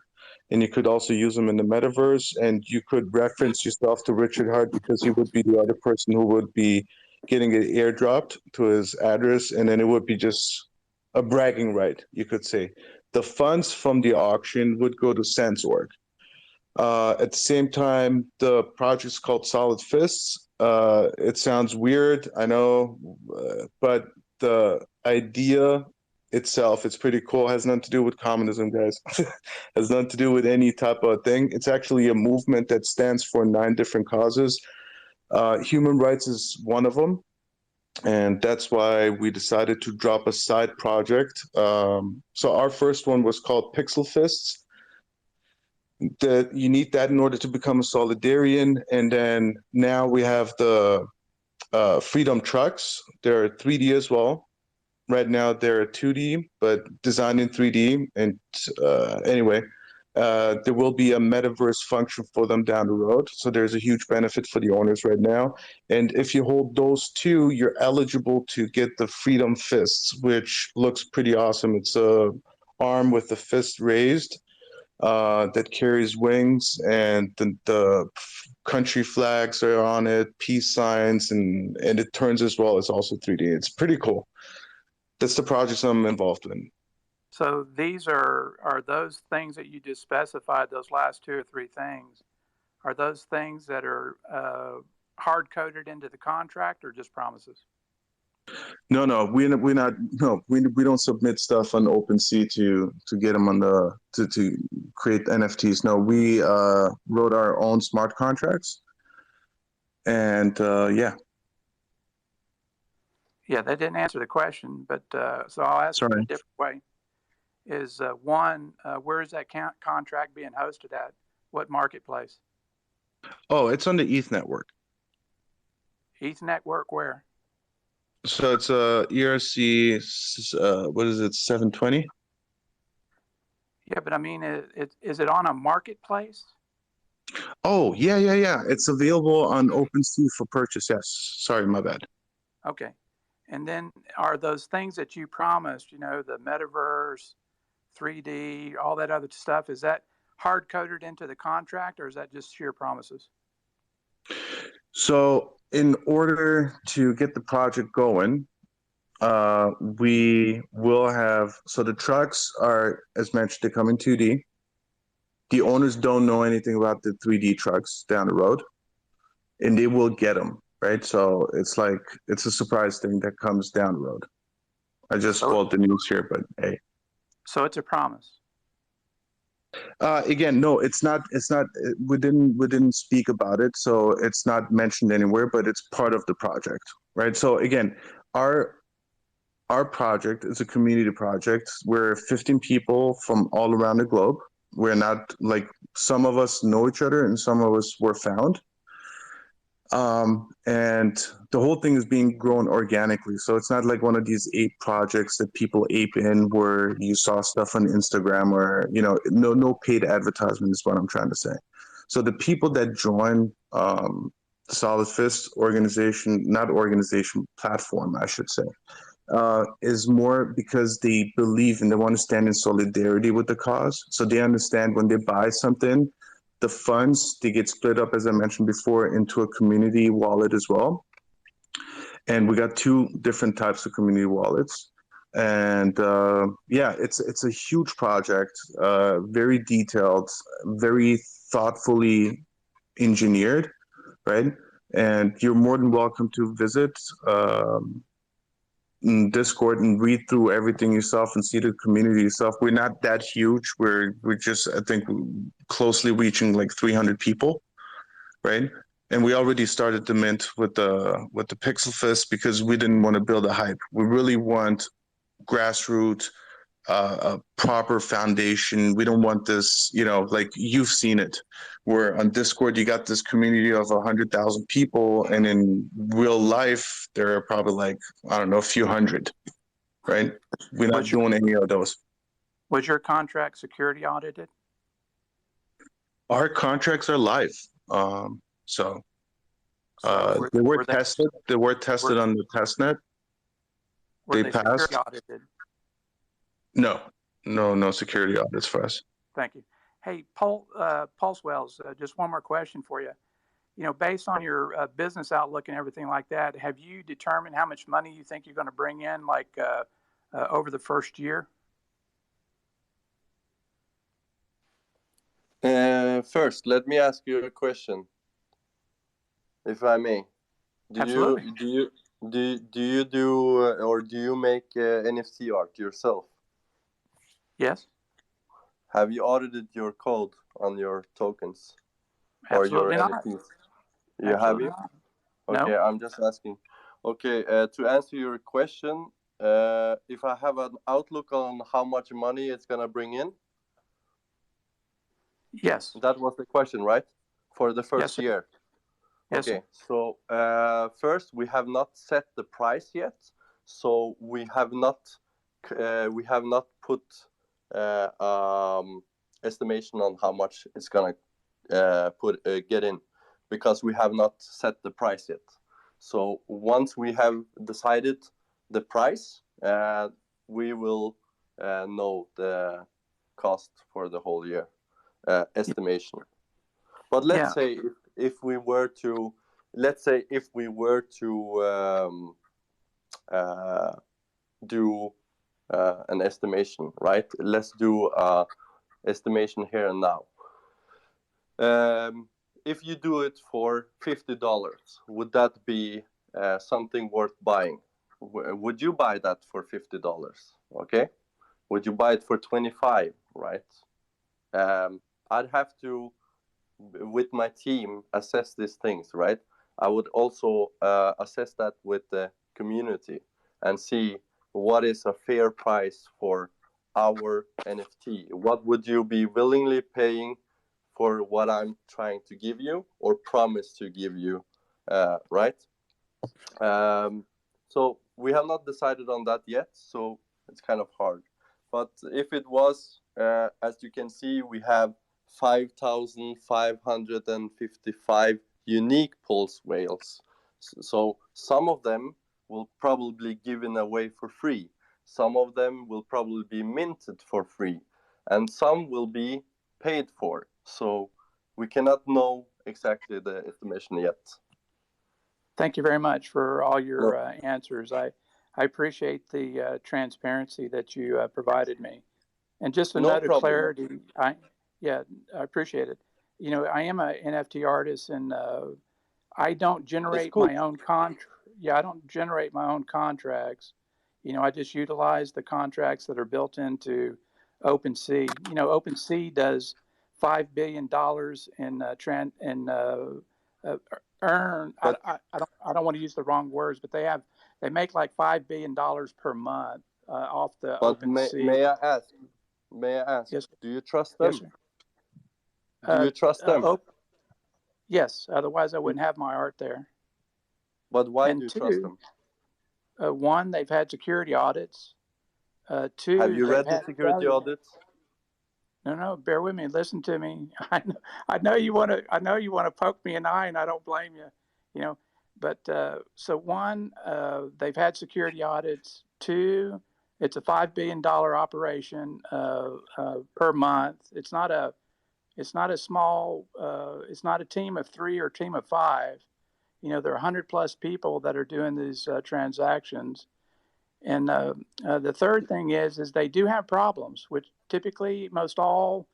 and you could also use them in the metaverse, and you could reference yourself to Richard Hart because he would be the other person who would be getting it airdropped to his address, and then it would be just a bragging right, you could say. The funds from the auction would go to SenseOrg. At the same time, the project's called Solid Fists. It sounds weird, I know, but the idea itself, it's pretty cool. It has nothing to do with communism, guys. It has nothing to do with any type of thing. It's actually a movement that stands for 9 different causes. Human rights is one of them. and that's why we decided to drop a side project. So our first one was called Pixel Fists. That you need that in order to become a solidarian, and then now we have the Freedom Trucks. They're 3D as well. Right now they're 2D, but designed in 3D. And anyway, there will be a metaverse function for them down the road. So there's a huge benefit for the owners right now. And if you hold those two, you're eligible to get the Freedom Fists, which looks pretty awesome. It's a arm with the fist raised that carries wings, and the country flags are on it, peace signs, and it turns as well. It's also 3D. It's pretty cool. That's the projects I'm involved in. So these are those things that you just specified, those last 2 or 3 things, are those things that are hard coded into the contract or just promises? No, we don't submit stuff on OpenSea to get them on to create NFTs. No, we wrote our own smart contracts, and yeah. Yeah, that didn't answer the question, but so I'll ask it in a different way. Is one, where is that contract being hosted at? What marketplace? Oh, it's on the ETH network. ETH network where? So it's a ERC, what is it, 720? Yeah, but I mean, is it on a marketplace? Oh, yeah. It's available on OpenSea for purchase. Yes. Sorry, my bad. Okay. And then are those things that you promised, you know, the metaverse, 3D, all that other stuff, is that hard coded into the contract, or is that just sheer promises? So in order to get the project going, we will have, so the trucks are, as mentioned, they come in 2D. The owners don't know anything about the 3D trucks down the road, and they will get them, right? So it's like, it's a surprise thing that comes down the road. I just spoiled the news here, but hey. So it's a promise. Again, no, it's not. We didn't speak about it, so it's not mentioned anywhere. But it's part of the project, right? So again, our project is a community project. We're 15 people from all around the globe. We're not like, some of us know each other and some of us were found. And the whole thing is being grown organically. So it's not like one of these ape projects that people ape in where you saw stuff on Instagram, or, you know, no paid advertisement is what I'm trying to say. So the people that join the Solid Fist platform, I should say, is more because they believe and they want to stand in solidarity with the cause. So they understand when they buy something, the funds, they get split up, as I mentioned before, into a community wallet as well. And we got 2 different types of community wallets. And yeah, it's a huge project, very detailed, very thoughtfully engineered, right? And you're more than welcome to visit Discord and read through everything yourself and see the community yourself. We're not that huge. We're just, I think, closely reaching like 300 people, right? And we already started the mint with the Pixel Fist because we didn't want to build a hype. We really want grassroots, a proper foundation. We don't want this, you know, like you've seen it, where on Discord you got this community of 100,000 people, and in real life there are probably like, I don't know, a few hundred, right? We're not doing any of those. Was your contract security audited? Our contracts are live, so they were tested. They were tested on the testnet. Were they passed. Security audited? No security audits for us. Thank you. Hey, Pulse Wells, just one more question for you. You know, based on your business outlook and everything like that, have you determined how much money you think you're going to bring in, like over the first year? First, let me ask you a question, if I may. Absolutely. Do you make NFT art yourself? Yes. Have you audited your code on your tokens? Absolutely or your not. NFTs? Have you? No. Okay, I'm just asking. Okay, to answer your question, if I have an outlook on how much money it's gonna bring in. Yes. That was the question, right? For the first Yes, year. Yes, Okay, so first we have not set the price yet, so we have not put estimation on how much it's gonna get in, because we have not set the price yet. So once we have decided the price, we will know the cost for the whole year estimation. But let's say if we were to do an estimation, right? Let's do estimation here and now. If you do it for $50, would that be something worth buying? Would you buy that for $50? Okay. Would you buy it for 25? Right. I'd have to, with my team, assess these things. Right. I would also assess that with the community and see what is a fair price for our NFT. What would you be willingly paying for what I'm trying to give you or promise to give you, right? So we have not decided on that yet, so it's kind of hard. But if it was, as you can see, we have 5,555 unique pulse whales. So some of them will probably be given away for free. Some of them will probably be minted for free, and some will be paid for. So we cannot know exactly the estimation yet. Thank you very much for all your answers. I appreciate the transparency that you provided me. And just a No note of problem. clarity, I appreciate it. You know, I am an NFT artist, and I don't generate my own I don't generate my own contracts. You know, I just utilize the contracts that are built into OpenSea. You know, OpenSea does $5 billion earn. I don't want to use the wrong words, but they make like $5 billion per month off the OpenSea. May I ask? Yes. Do you trust them? Yes, sir. Do you trust them? Yes. Otherwise, I wouldn't have my art there. But why And do you two, trust them? One, they've had security audits. Two, have you read the security audits? No, bear with me. Listen to me. I know you want to poke me in the eye, and I don't blame you. You know, but so one, they've had security audits. Two, it's a $5 billion operation per month. It's not a small. It's not a team of 3 or a team of 5. You know, there are 100+ people that are doing these transactions. And the third thing is they do have problems, which typically most all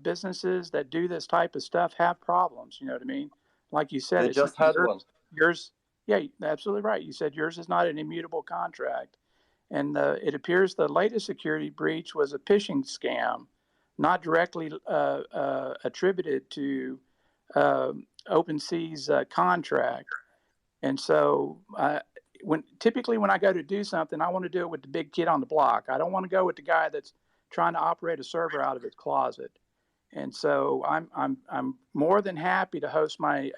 businesses that do this type of stuff have problems. You know what I mean? Like you said, They just had one. Yours, yeah, absolutely right. You said yours is not an immutable contract. And it appears the latest security breach was a phishing scam, not directly attributed to OpenSea's contract. And so typically when I go to do something, I want to do it with the big kid on the block. I don't want to go with the guy that's trying to operate a server out of his closet. And so I'm more than happy to host my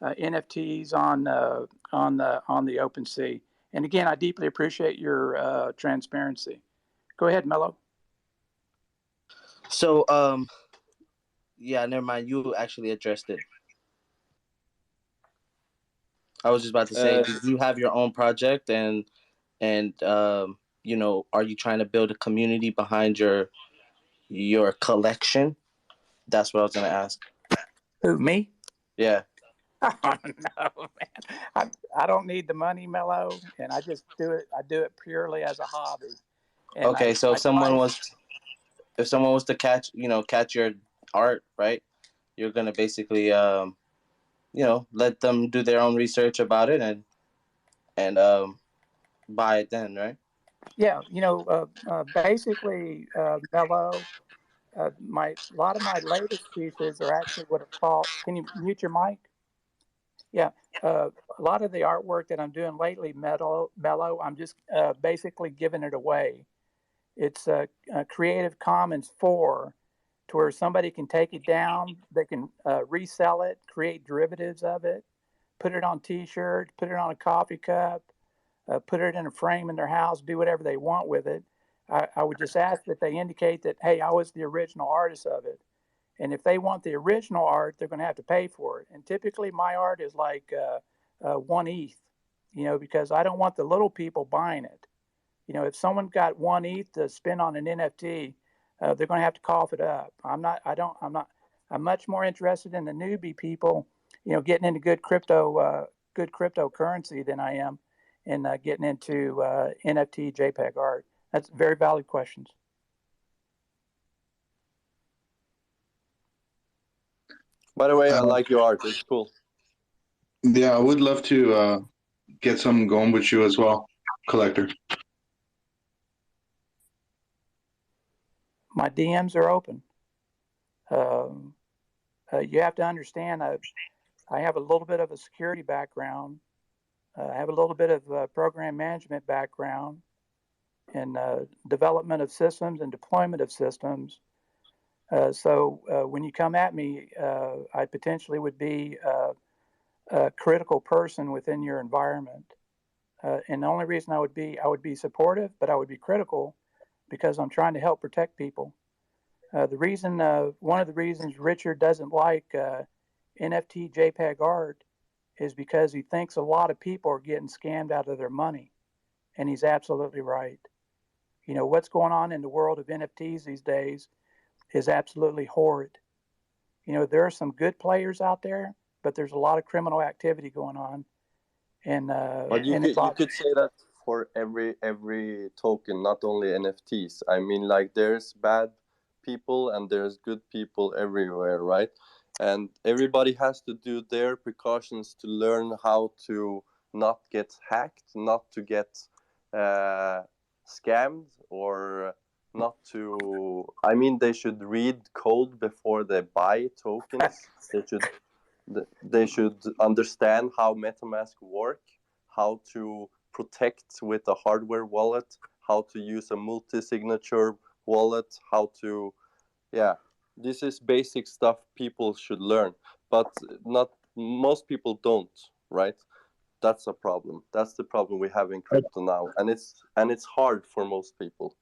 NFTs on the OpenSea. And again, I deeply appreciate your transparency. Go ahead, Mello. So yeah, never mind. You actually addressed it. I was just about to say, do you have your own project, and you know, are you trying to build a community behind your collection? That's what I was gonna ask. Who, me? Yeah. Oh, no, man. I don't need the money, Mello, and I just do it. I do it purely as a hobby. And okay, so if someone was to catch your art, right? You're gonna basically you know, let them do their own research about it and buy it then, right? Yeah, you know, basically, Mello, a lot of my latest pieces are actually what are called. Can you mute your mic? Yeah, a lot of the artwork that I'm doing lately, mellow, I'm just basically giving it away. It's Creative Commons 4, to where somebody can take it down, they can resell it, create derivatives of it, put it on T-shirts, put it on a coffee cup, put it in a frame in their house, do whatever they want with it. I would just ask that they indicate that, hey, I was the original artist of it. And if they want the original art, they're going to have to pay for it. And typically my art is like 1 ETH, because I don't want the little people buying it. If someone got 1 ETH to spend on an NFT, they're going to have to cough it up. I'm much more interested in the newbie people, getting into good cryptocurrency than I am in getting into NFT JPEG art. That's very valid questions. By the way, I like your art. It's cool. Yeah, I would love to get something going with you as well, Collector. My DMs are open. You have to understand, I have a little bit of a security background. I have a little bit of program management background and development of systems and deployment of systems. So when you come at me, I potentially would be a critical person within your environment. And the only reason I would be supportive, but I would be critical, because I'm trying to help protect people. One of the reasons Richard doesn't like NFT JPEG art is because he thinks a lot of people are getting scammed out of their money. And he's absolutely right. What's going on in the world of NFTs these days is absolutely horrid. There are some good players out there, but there's a lot of criminal activity going on. And but you could say that for every token, not only NFTs. I mean, like, there's bad people and there's good people everywhere, right? And everybody has to do their precautions to learn how to not get hacked, not to get scammed, or not to, I mean, they should read code before they buy tokens. They should understand how MetaMask work, how to protect with a hardware wallet, how to use a multi-signature wallet, how to, this is basic stuff people should learn, but not most people don't, right? That's a problem. That's the problem we have in crypto now, and it's hard for most people.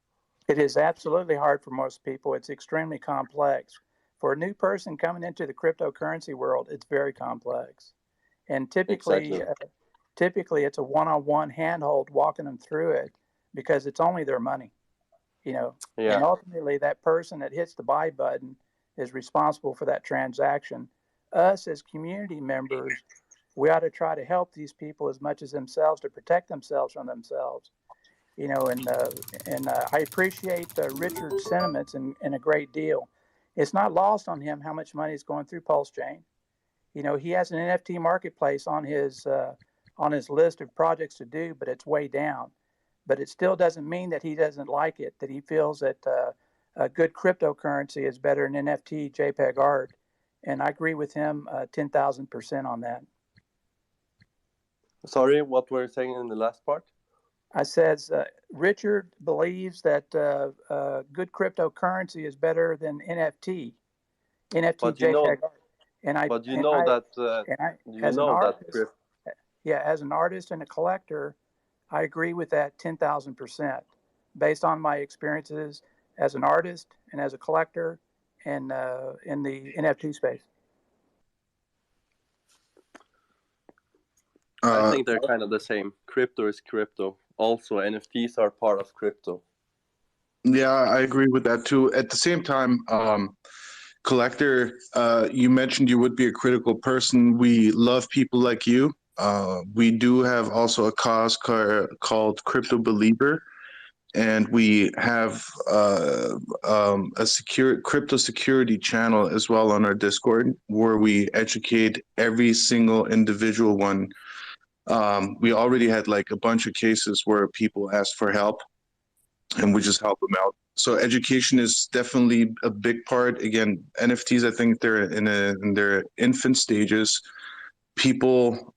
It is absolutely hard for most people. It's extremely complex. For a new person coming into the cryptocurrency world, it's very complex. And typically it's a one-on-one handhold walking them through it, because it's only their money, And ultimately that person that hits the buy button is responsible for that transaction. Us as community members, we ought to try to help these people as much as themselves to protect themselves from themselves. And I appreciate Richard's sentiments in a great deal. It's not lost on him how much money is going through Pulse Chain. He has an NFT marketplace on his list of projects to do, but it's way down. But it still doesn't mean that he doesn't like it, that he feels that a good cryptocurrency is better than NFT JPEG art. And I agree with him 10,000% on that. Sorry, what were you saying in the last part? I said Richard believes that good cryptocurrency is better than NFT JPEG art. As an artist and a collector, I agree with that 10,000%, based on my experiences as an artist and as a collector and in the NFT space. I think they're kind of the same. Crypto is crypto. Also, NFTs are part of crypto. Yeah, I agree with that too. At the same time, Collector, you mentioned you would be a critical person. We love people like you. We do have also a cause called Crypto Believer, and we have a crypto security channel as well on our Discord, where we educate every single individual one. We already had like a bunch of cases where people asked for help, and we just help them out. So education is definitely a big part. Again, NFTs, I think they're in their infant stages. people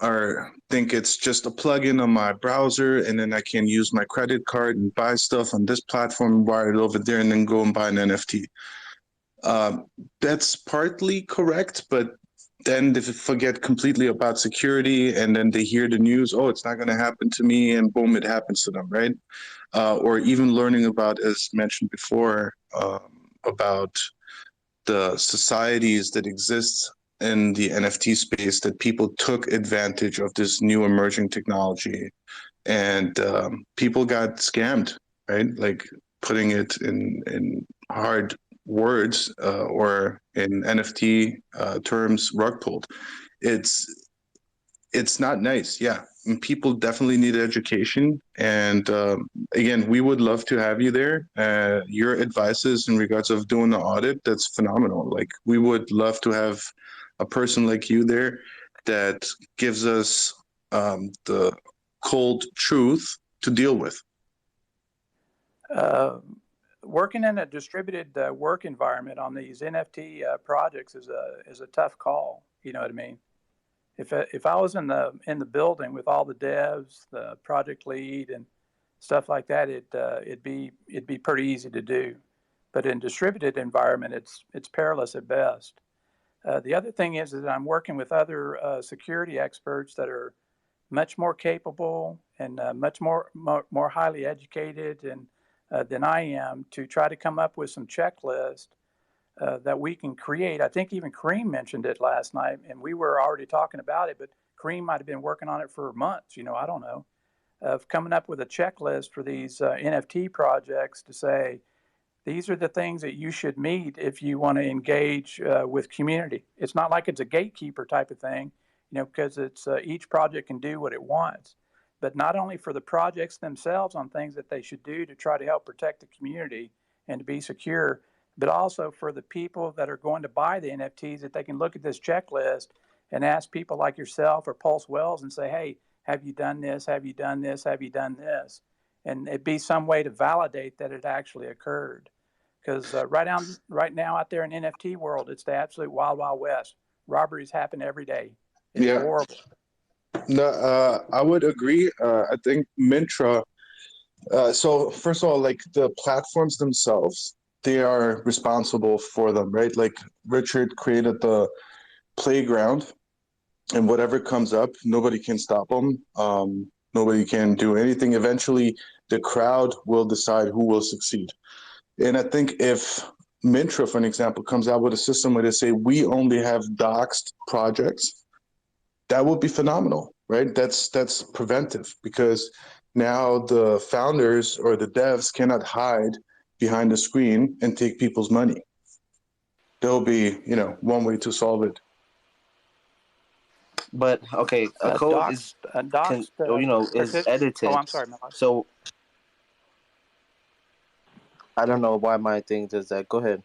think it's just a plugin on my browser, and then I can use my credit card and buy stuff on this platform, wire it over there, and then go and buy an NFT. That's partly correct, but then they forget completely about security, and then they hear the news, oh, it's not going to happen to me, and boom, it happens to them, right? Or even learning about, as mentioned before, about the societies that exist in the NFT space, that people took advantage of this new emerging technology, and people got scammed, right? Like putting it in hard words or in NFT terms, rug pulled. It's not nice. Yeah, and people definitely need education. And again, we would love to have you there. Your advices in regards of doing the audit, that's phenomenal. Like, we would love to have a person like you there that gives us the cold truth to deal with. Working in a distributed work environment on these NFT projects is a tough call. You know what I mean? If I was in the building with all the devs, the project lead, and stuff like that, it'd be pretty easy to do. But in distributed environment, it's perilous at best. The other thing is that I'm working with other security experts that are much more capable and much more highly educated and than I am, to try to come up with some checklist that we can create. I think even Kareem mentioned it last night, and we were already talking about it, but Kareem might have been working on it for months, I don't know, of coming up with a checklist for these NFT projects to say, these are the things that you should meet if you want to engage with community. It's not like it's a gatekeeper type of thing, because it's each project can do what it wants. But not only for the projects themselves on things that they should do to try to help protect the community and to be secure, but also for the people that are going to buy the NFTs, that they can look at this checklist and ask people like yourself or Pulse Wells and say, hey, have you done this? Have you done this? Have you done this? And it'd be some way to validate that it actually occurred. Because right now out there in NFT world, it's the absolute wild, wild west. Robberies happen every day. It's horrible. No, I would agree. I think Mintra, so first of all, like, the platforms themselves, they are responsible for them, right? Like, Richard created the playground, and whatever comes up, nobody can stop them. Nobody can do anything. Eventually, the crowd will decide who will succeed. And I think if Mintra, for an example, comes out with a system where they say, we only have doxed projects, that would be phenomenal, right? That's preventive, because now the founders or the devs cannot hide behind the screen and take people's money. There'll be, one way to solve it. But okay, a code is edited. Oh, I'm sorry, Mel. So I don't know why my thing does that. Go ahead.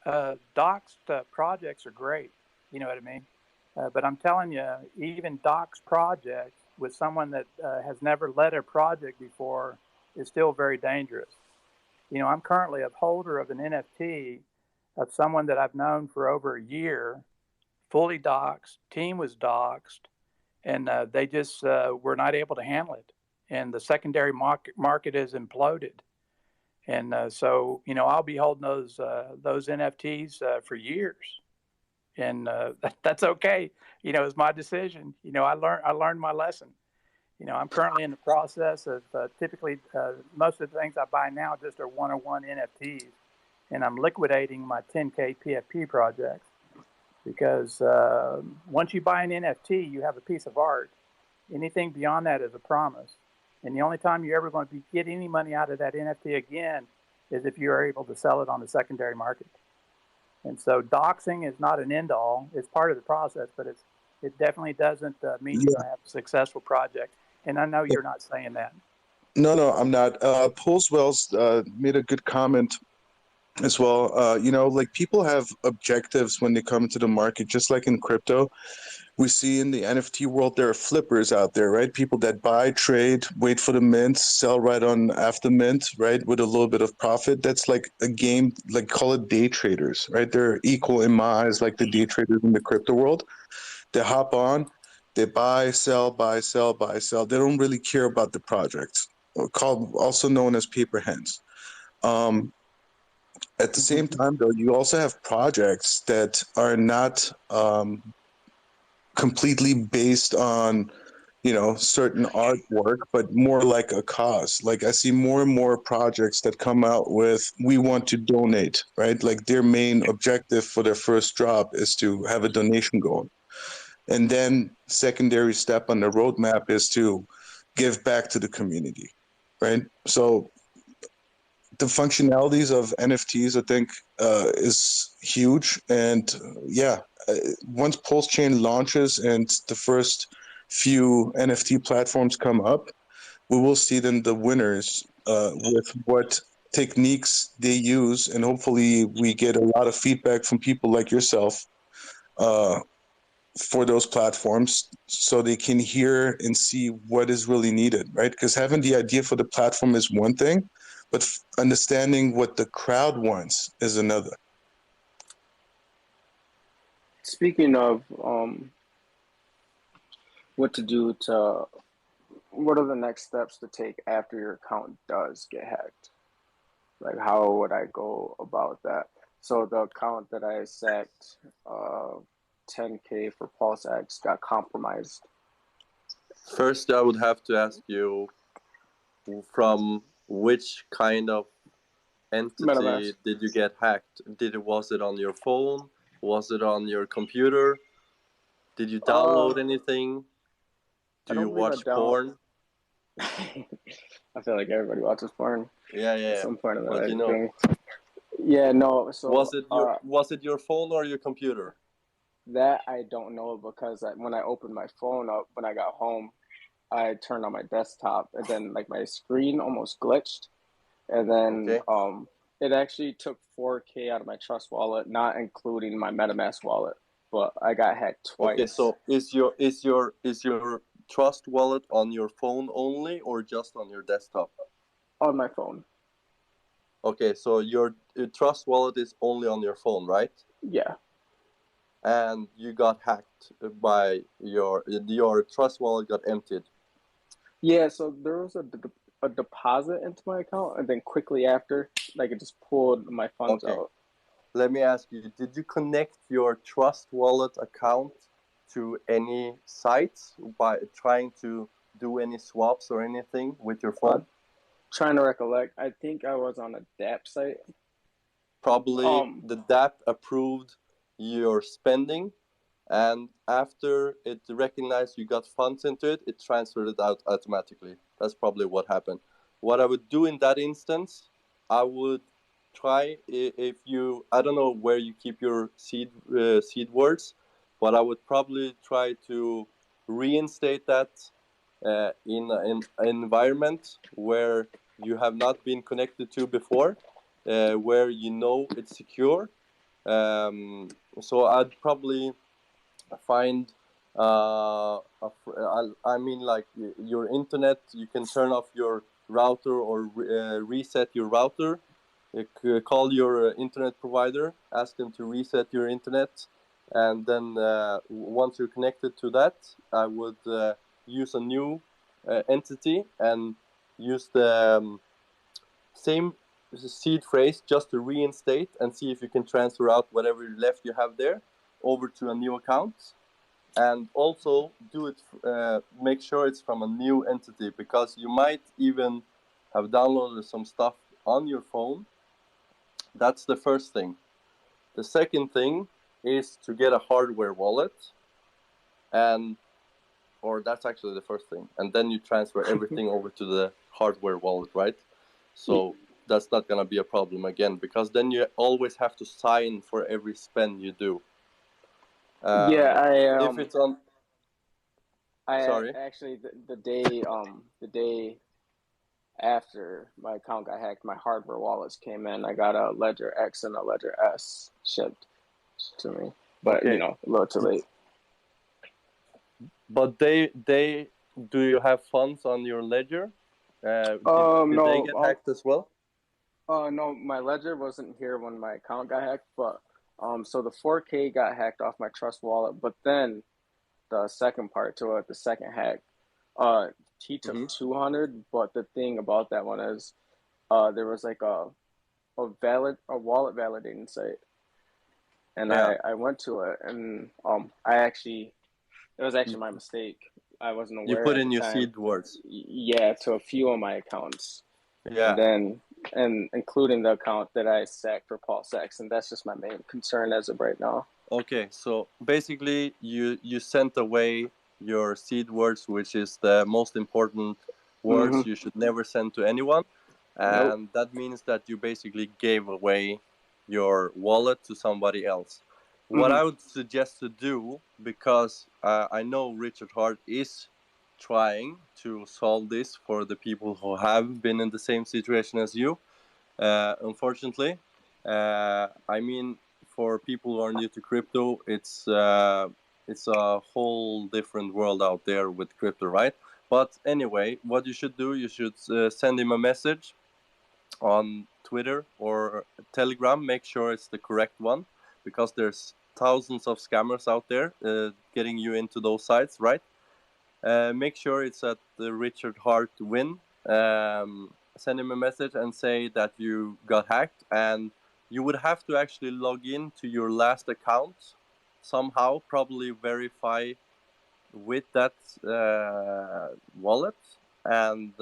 Doxed projects are great. You know what I mean? But I'm telling you, even doxed projects with someone that has never led a project before is still very dangerous. I'm currently a holder of an NFT of someone that I've known for over a year, fully doxed, team was doxed, and they just were not able to handle it. And the secondary market is imploded. And so, I'll be holding those NFTs for years. And that's okay. It's my decision. I learned my lesson. I'm currently in the process of typically most of the things I buy now just are one-on-one NFTs, and I'm liquidating my 10K PFP projects, because once you buy an NFT, you have a piece of art. Anything beyond that is a promise. And the only time you're ever going to get any money out of that NFT again is if you are able to sell it on the secondary market. And so doxing is not an end all. It's part of the process, but it definitely doesn't mean you're going to have a successful project. And I know you're not saying that. No, I'm not. Pulse Wells made a good comment as well. Like people have objectives when they come into the market, just like in crypto. We see in the NFT world, there are flippers out there, right? People that buy, trade, wait for the mint, sell right on after mint, right? With a little bit of profit. That's like a game, like call it day traders, right? They're equal in my eyes, like the day traders in the crypto world. They hop on, they buy, sell, buy, sell, buy, sell. They don't really care about the projects, also known as paper hands. At the same time, though, you also have projects that are not completely based on, certain artwork, but more like a cause. Like I see more and more projects that come out with, we want to donate, right? Like their main objective for their first drop is to have a donation going. And then secondary step on the roadmap is to give back to the community, right? So the functionalities of NFTs, I think, is huge. And once Pulse Chain launches and the first few NFT platforms come up, we will see then the winners with what techniques they use. And hopefully we get a lot of feedback from people like yourself for those platforms so they can hear and see what is really needed, right? Because having the idea for the platform is one thing, but understanding what the crowd wants is another. Speaking of what are the next steps to take after your account does get hacked? Like, how would I go about that? So the account that I sacked, 10K for PulseX, got compromised. First, I would have to ask you from which kind of entity MetaMask. did you get hacked? Was it on your phone? Was it on your computer? Did you download anything? Do you watch porn? I feel like everybody watches porn. Yeah. At some point in their But life. Yeah, no. So was it your phone or your computer? That I don't know, because when I opened my phone up when I got home, I turned on my desktop and then like my screen almost glitched, and then it actually took 4K out of my Trust wallet, not including my MetaMask wallet. But I got hacked twice. Okay, so is your Trust wallet on your phone only or just on your desktop? On my phone. Okay, so your Trust wallet is only on your phone, right? Yeah. And you got hacked by your Trust wallet got emptied. Yeah, so there was a deposit into my account, and then quickly after, like, it just pulled my funds out. Let me ask you, did you connect your Trust wallet account to any sites by trying to do any swaps or anything with your phone? Trying to recollect, I think I was on a DApp site. Probably the DApp approved your spending, and after it recognized you got funds into it, it transferred it out automatically. That's probably what happened. What I would do in that instance, I would try, I don't know where you keep your seed words, but I would probably try to reinstate that in an environment where you have not been connected to before, where you know it's secure. So I'd probably find like your internet. You can turn off your router or reset your router. Call your internet provider, ask them to reset your internet, and then once you're connected to that, I would use a new entity and use the same seed phrase just to reinstate and see if you can transfer out whatever left you have there over to a new account. And also do it, make sure it's from a new entity, because you might even have downloaded some stuff on your phone. That's the first thing. The second thing is to get a hardware wallet, or that's actually the first thing. And then you transfer everything over to the hardware wallet, right? So that's not going to be a problem again, because then you always have to sign for every spend you do. If it's on, actually the day after my account got hacked, my hardware wallets came in. I got a Ledger X and a Ledger S shipped to me, but Okay. you know, a little too late. But do you have funds on your ledger? Did No, they get hacked as well? No, my Ledger wasn't here when my account got hacked, but so the 4K got hacked off my Trust wallet, but then the second part to it, the second hack, he took 200, but the thing about that one is, there was like a wallet validating site, and Yeah. I went to it, and it was actually my mistake. I wasn't aware. You put at in the your time. seed words. Yeah, to a few of my accounts. Yeah. And including the account that I sacked for Paul Sachs, and that's just my main concern as of right now. Okay, so basically you sent away your seed words, which is the most important words you should never send to anyone, and that means that you basically gave away your wallet to somebody else. What I would suggest to do, because I know Richard Hart is trying to solve this for the people who have been in the same situation as you, unfortunately. I mean, for people who are new to crypto, it's a whole different world out there with crypto, right? But anyway, what you should do, you should send him a message on Twitter or Telegram. Make sure it's the correct one, because there's thousands of scammers out there getting you into those sites, right? Make sure it's at the Richard Hart Win. Send him a message and say that you got hacked, and you would have to actually log in to your last account somehow, probably verify with that wallet, and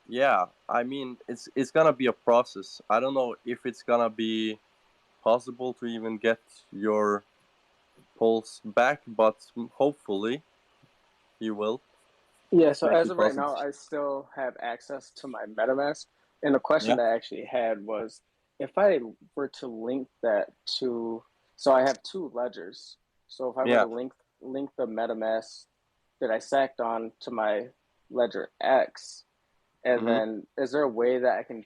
yeah, I mean, it's gonna be a process. I don't know if it's gonna be possible to even get your pulse back, but hopefully you will. Yeah, so Make as it of right now, possible. I still have access to my MetaMask. And the question that I actually had was, if I were to link that to, so I have two ledgers. So if I were to link the MetaMask that I sacked on to my Ledger X, and then is there a way that I can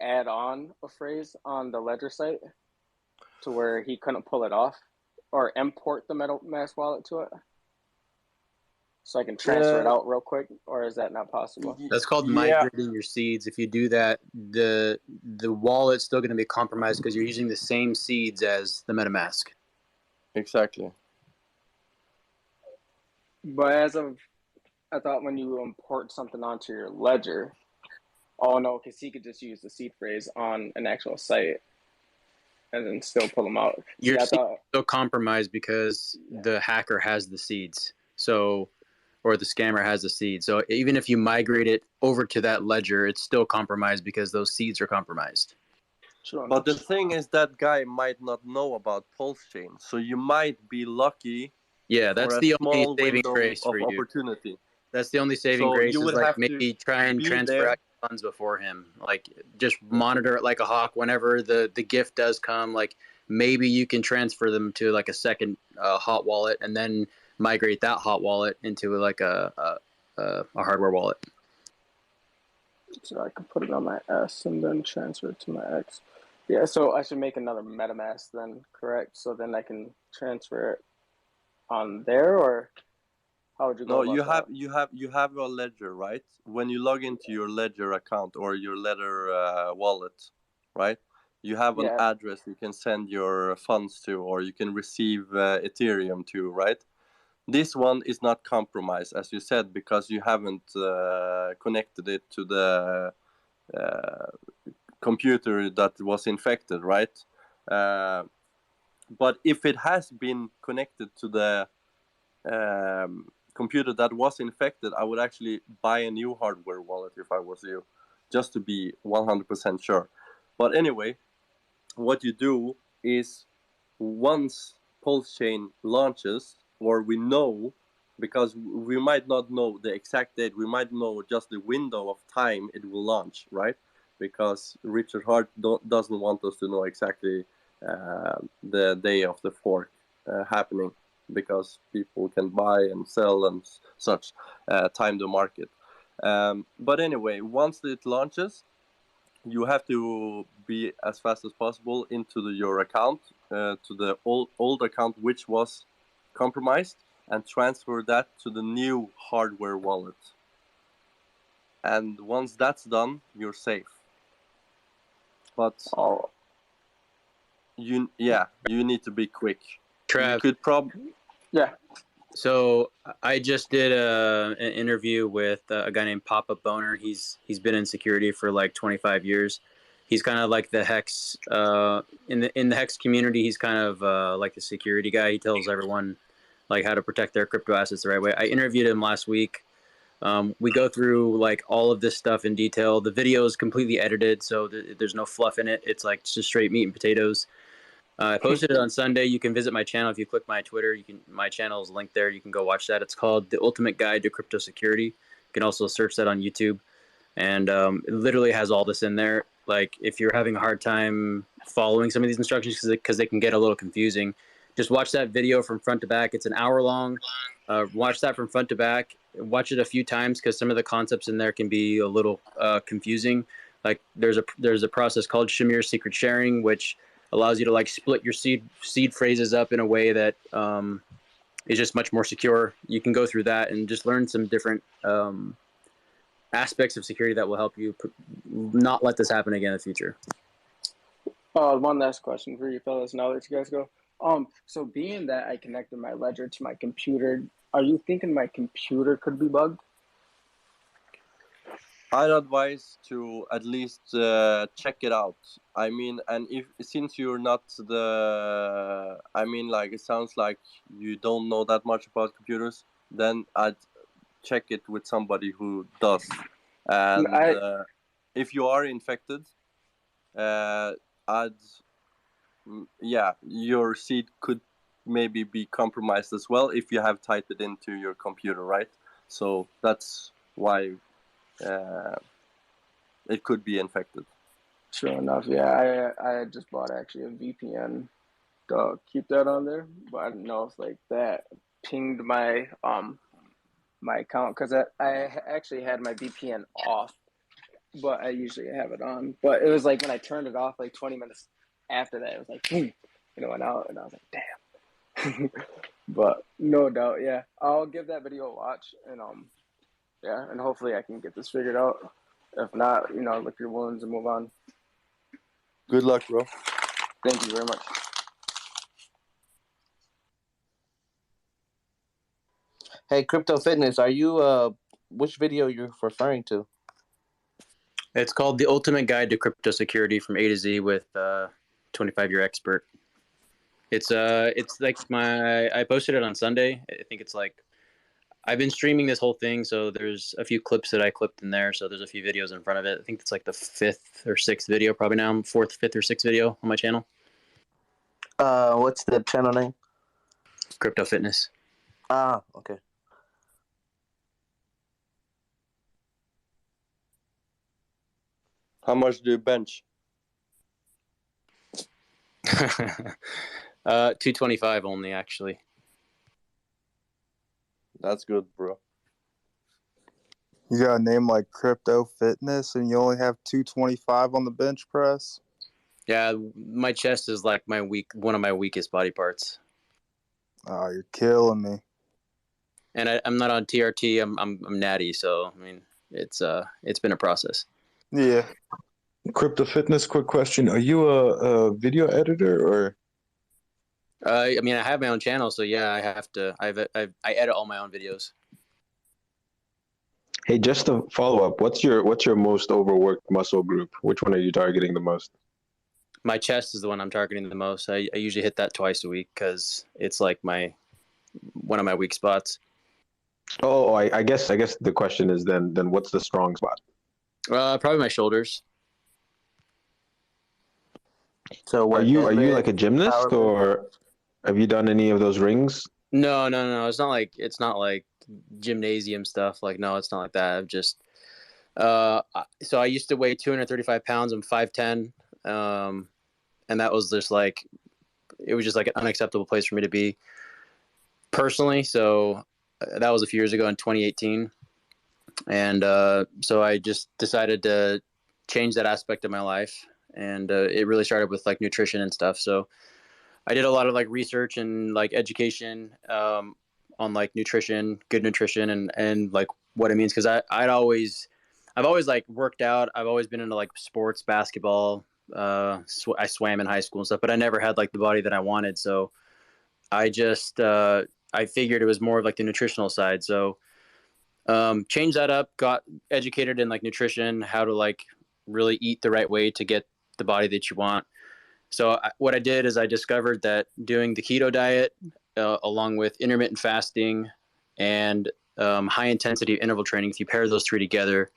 add on a phrase on the Ledger site to where he couldn't pull it off, or import the MetaMask wallet to it? So I can transfer it out real quick, or is that not possible? That's called migrating your seeds. If you do that, the wallet's still going to be compromised because you're using the same seeds as the MetaMask. Exactly. But I thought when you import something onto your ledger, oh no, because he could just use the seed phrase on an actual site and then still pull them out. Your seeds are still compromised because the hacker has the seeds. So, or the scammer has the seed. So even if you migrate it over to that ledger, it's still compromised because those seeds are compromised. Sure. But the thing is, that guy might not know about Pulse Chain, so you might be lucky. Yeah, that's for a the only small saving window grace of for you. opportunity. That's the only saving So grace you is would like have maybe to try and be transfer there. out your funds before him. Like just monitor it like a hawk. Whenever the gift does come, like maybe you can transfer them to like a second hot wallet and then migrate that hot wallet into like a hardware wallet. So I can put it on my S and then transfer it to my X. Yeah, so I should make another MetaMask then, correct? So then I can transfer it on there, or how would you go No, about you have a ledger, right? When you log into your ledger account or your ledger wallet, right? You have an address you can send your funds to, or you can receive Ethereum to, right? This one is not compromised, as you said, because you haven't connected it to the computer that was infected, right? But if it has been connected to the computer that was infected, I would actually buy a new hardware wallet if I was you, just to be 100% sure. But anyway, what you do is, once Pulse Chain launches, or we know, because we might not know the exact date, we might know just the window of time it will launch, right? Because Richard Hart doesn't want us to know exactly the day of the fork happening, because people can buy and sell and such, time the market. But anyway, once it launches, you have to be as fast as possible into your account, to the old account which was compromised, and transfer that to the new hardware wallet. And once that's done, you're safe. But you need to be quick. Trav, you could yeah. So I just did an interview with a guy named Papa Boner. He's been in security for like 25 years. He's kind of like the Hex in the Hex community. He's kind of like the security guy. He tells everyone like how to protect their crypto assets the right way. I interviewed him last week. We go through like all of this stuff in detail. The video is completely edited, so there's no fluff in it. It's like just straight meat and potatoes. I posted it on Sunday. You can visit my channel if you click my Twitter. My channel is linked there. You can go watch that. It's called The Ultimate Guide to Crypto Security. You can also search that on YouTube, and it literally has all this in there. Like if you're having a hard time following some of these instructions because they can get a little confusing, just watch that video from front to back. It's an hour long. Watch that from front to back. Watch it a few times because some of the concepts in there can be a little confusing. Like there's a process called Shamir secret sharing, which allows you to like split your seed phrases up in a way that is just much more secure. You can go through that and just learn some different aspects of security that will help you not let this happen again in the future. One last question for you fellas. Now that you guys go. So being that I connected my ledger to my computer, are you thinking my computer could be bugged? I'd advise to at least check it out. I mean, and since you're not it sounds like you don't know that much about computers, then I'd check it with somebody who does. And if you are infected, your seed could maybe be compromised as well if you have typed it into your computer, right? So that's why it could be infected. Sure enough, yeah. I just bought actually a VPN to keep that on there, but I didn't know if like that pinged my my account because I actually had my VPN off, but I usually have it on. But it was like when I turned it off, like 20 minutes after that, it was like boom, it went out, and I was like, damn. But no doubt, yeah, I'll give that video a watch, and and hopefully I can get this figured out. If not, lick your wounds and move on. Good luck, bro. Thank you very much. Hey, Crypto Fitness, are you which video you're referring to? It's called The Ultimate Guide to Crypto Security from A to Z with 25-year expert. It's like I posted it on Sunday. I think it's like I've been streaming this whole thing, so there's a few clips that I clipped in there. So there's a few videos in front of it. I think it's like the 5th or 6th video, probably now. 4th, 5th, or 6th video on my channel. What's the channel name? Crypto Fitness. Ah, okay. How much do you bench? 225 only, actually. That's good, bro. You got a name like Crypto Fitness and you only have 225 on the bench press? Yeah, my chest is like one of my weakest body parts. Oh, you're killing me. And I'm not on TRT. I'm natty, so I mean it's been a process. Yeah. Crypto Fitness, quick question. Are you a video editor or? I mean, I have my own channel, so yeah, I have to. I edit all my own videos. Hey, just to follow up, what's your most overworked muscle group? Which one are you targeting the most? My chest is the one I'm targeting the most. I usually hit that twice a week because it's like one of my weak spots. Oh, I guess the question is then what's the strong spot? Probably my shoulders. So are you like a gymnast or have you done any of those rings? No. It's not like gymnasium stuff. Like, no, it's not like that. I've just so I used to weigh 235 pounds. I'm 5'10", and that was just like it was just like an unacceptable place for me to be personally. So that was a few years ago in 2018. And so I just decided to change that aspect of my life. And it really started with like nutrition and stuff. So I did a lot of like research and like education on like nutrition, good nutrition, and like what it means. Cause I've always like worked out. I've always been into like sports, basketball. I swam in high school and stuff, but I never had like the body that I wanted. So I just, I figured it was more of like the nutritional side. So changed that up, got educated in like nutrition, how to like really eat the right way to get the body that you want. So what I did is I discovered that doing the keto diet, along with intermittent fasting and high intensity interval training, if you pair those three together,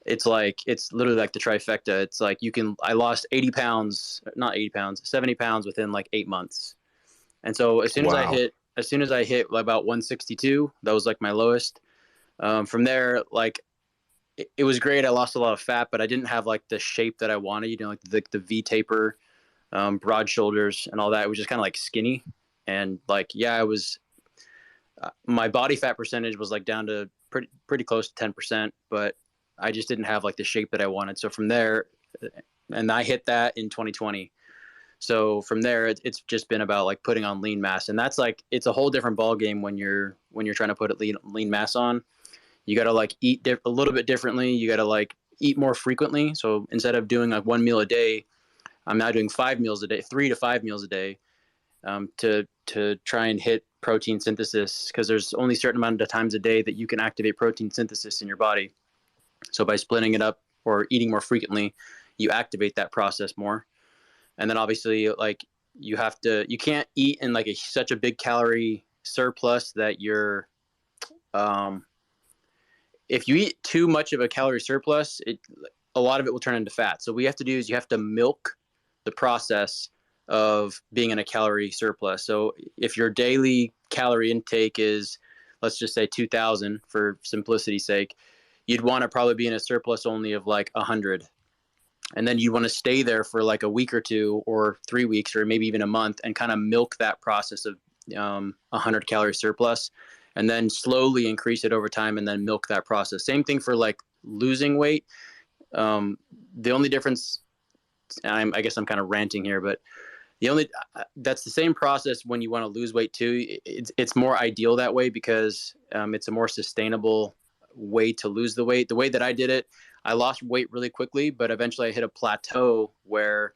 it's literally like the trifecta. It's like I lost 70 pounds within like 8 months. And so as soon as I hit about 162, that was like my lowest. From there, like it was great. I lost a lot of fat, but I didn't have like the shape that I wanted, like the V taper, broad shoulders and all that. It was just kind of like skinny. And like, yeah, my body fat percentage was like down to pretty close to 10%, but I just didn't have like the shape that I wanted. So from there, and I hit that in 2020. So from there, it's just been about like putting on lean mass. And that's like, it's a whole different ball game when you're trying to put lean mass on. You got to like eat a little bit differently. You got to like eat more frequently. So instead of doing like 1 meal a day, I'm now doing 5 meals a day, 3 to 5 meals a day, to try and hit protein synthesis, because there's only a certain amount of times a day that you can activate protein synthesis in your body. So by splitting it up or eating more frequently, you activate that process more. And then obviously like you can't eat in like such a big calorie surplus that you're, if you eat too much of a calorie surplus, a lot of it will turn into fat. So what you have to do is you have to milk the process of being in a calorie surplus. So if your daily calorie intake is, let's just say 2,000 for simplicity's sake, you'd want to probably be in a surplus only of like 100. And then you want to stay there for like a week or two or 3 weeks or maybe even a month and kind of milk that process of 100 calorie surplus, and then slowly increase it over time and then milk that process. Same thing for like losing weight. The only difference, I guess I'm kind of ranting here, but that's the same process when you want to lose weight too. It's more ideal that way because it's a more sustainable way to lose the weight. The way that I did it, I lost weight really quickly, but eventually I hit a plateau where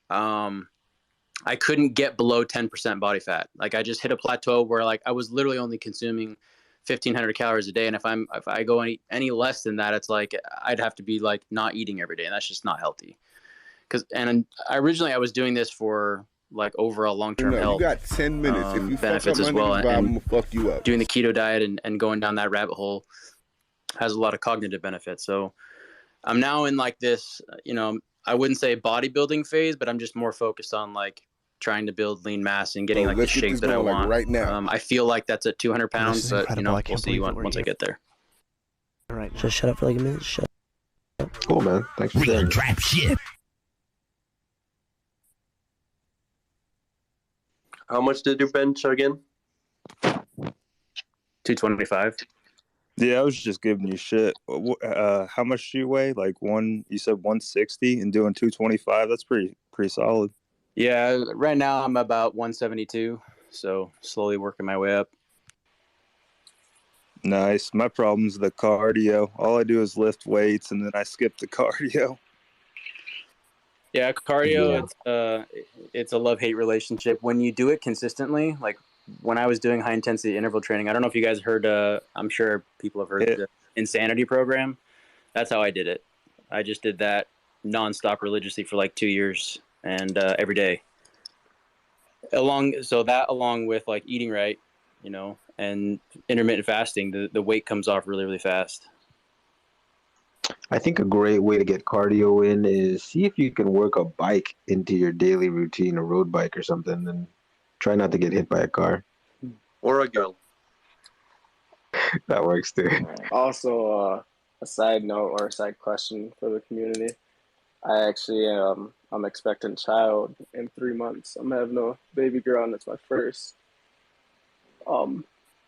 I couldn't get below 10% body fat. Like I just hit a plateau where like I was literally only consuming 1,500 calories a day. And if I go any less than that, it's like I'd have to be like not eating every day, and that's just not healthy. Originally I was doing this for like overall long-term health. You got 10 minutes. If you benefits fuck up as well, and I'm gonna fuck you up. Doing the keto diet and going down that rabbit hole has a lot of cognitive benefits. So I'm now in like this, I wouldn't say bodybuilding phase, but I'm just more focused on like trying to build lean mass and getting like the shape that I want right now. I feel like that's at 200 pounds, but we'll see once I get there. All right, just shut up for like a minute. Shut up. Cool, man. Thanks for sharing. Trap shit. How much did you bench again? 225. Yeah, I was just giving you shit. How much do you weigh? Like you said 160 and doing 225. That's pretty solid. Yeah, right now I'm about 172, so slowly working my way up. Nice. My problem's the cardio. All I do is lift weights and then I skip the cardio. Yeah, cardio, it's a love-hate relationship. When you do it consistently, like when I was doing high-intensity interval training, I don't know if you guys heard, I'm sure people have heard the Insanity program. That's how I did it. I just did that nonstop religiously for like 2 years and every day. Along with like eating right, and intermittent fasting, the weight comes off really, really fast. I think a great way to get cardio in is see if you can work a bike into your daily routine, a road bike or something, and try not to get hit by a car. Or a girl. That works too. Also, a side note or a side question for the community. I actually I'm expecting a child in 3 months. I'm having a baby girl, and it's my first.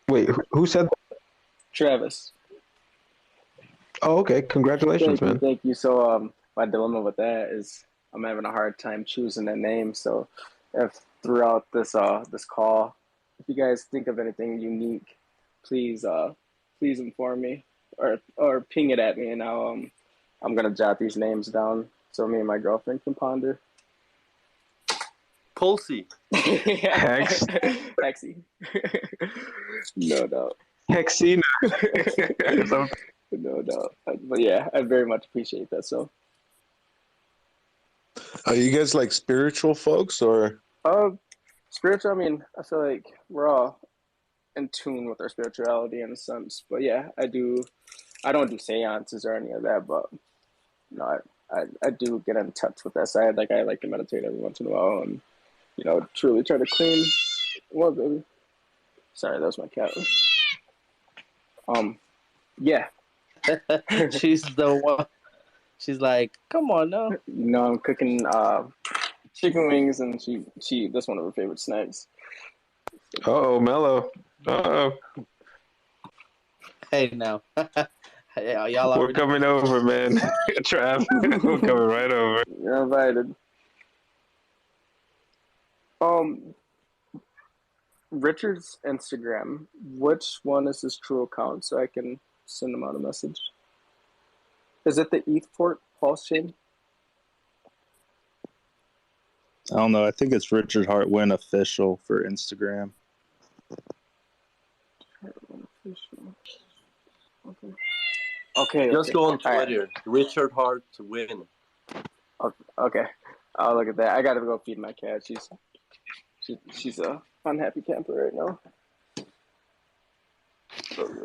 Wait, who said that? Travis. Oh, okay. Congratulations, man. Thank you. So my dilemma with that is I'm having a hard time choosing a name. So if throughout this call, if you guys think of anything unique, please inform me or ping it at me, and I'm gonna jot these names down so me and my girlfriend can ponder. Pulsey. Hex. Hexy. No doubt. Hexina. No doubt. But yeah, I very much appreciate that. So Are you guys like spiritual folks or? Spiritual, I mean, I feel like we're all in tune with our spirituality in a sense. But yeah, I don't do seances or any of that, but you know, I do get in touch with that side. Like I like to meditate every once in a while and, you know, truly try to clean. What, baby? Sorry, that was my cat. Yeah. She's the one. She's like, come on now. You know, I'm cooking chicken wings, and she that's one of her favorite snacks. Oh, Mello. Oh. Hey, now. Y'all We're coming over, man. Trav, we're coming right over. You're invited. Richard's Instagram. Which one is his true account so I can send him out a message? Is it the ETHPort pulse chain? I don't know. I think it's Richard Hartwin official for Instagram. Okay. Just go on All right. Twitter. Richard Hart to win. Okay. I'll look at that. I gotta go feed my cat. She's a unhappy camper right now.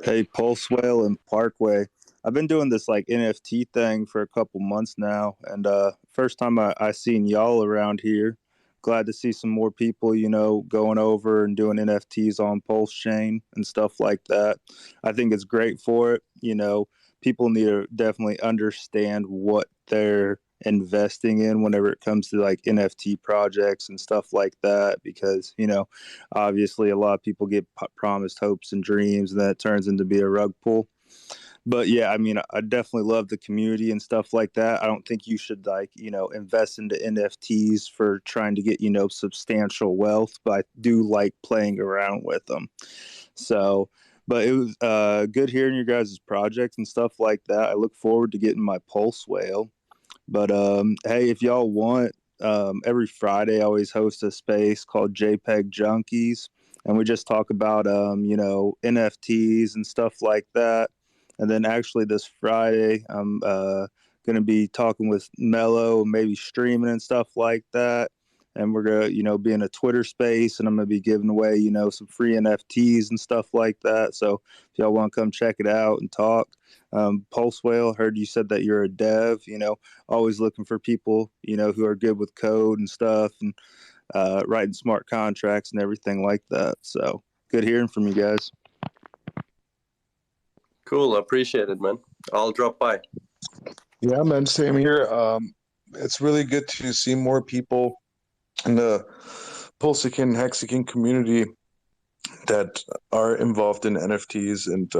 Hey, Pulse Whale and Parkway. I've been doing this like NFT thing for a couple months now, and first time I seen y'all around here. Glad to see some more people, you know, going over and doing NFTs on Pulse Chain and stuff like that. I think it's great for it. You know, people need to definitely understand what they're investing in whenever it comes to like NFT projects and stuff like that, because, you know, obviously a lot of people get promised hopes and dreams and that turns into be a rug pull. But yeah, I mean, I definitely love the community and stuff like that. I don't think you should like, you know, invest into NFTs for trying to get, you know, substantial wealth, but I do like playing around with them. So, but it was good hearing your guys' projects and stuff like that. I look forward to getting my Pulse Whale. But hey, if y'all want, every Friday I always host a space called JPEG Junkies, and we just talk about you know, NFTs and stuff like that. And then actually this Friday I'm going to be talking with Mello, maybe streaming and stuff like that. And we're going to, you know, be in a Twitter space, and I'm going to be giving away, you know, some free NFTs and stuff like that. So if y'all want to come check it out and talk. Pulse Whale, heard you said that you're a dev, you know, always looking for people, you know, who are good with code and stuff and writing smart contracts and everything like that. So good hearing from you guys. Cool. Appreciate it, man. I'll drop by. Yeah, man. Same here. It's really good to see more people in the Pulsican, Hexican community that are involved in NFTs and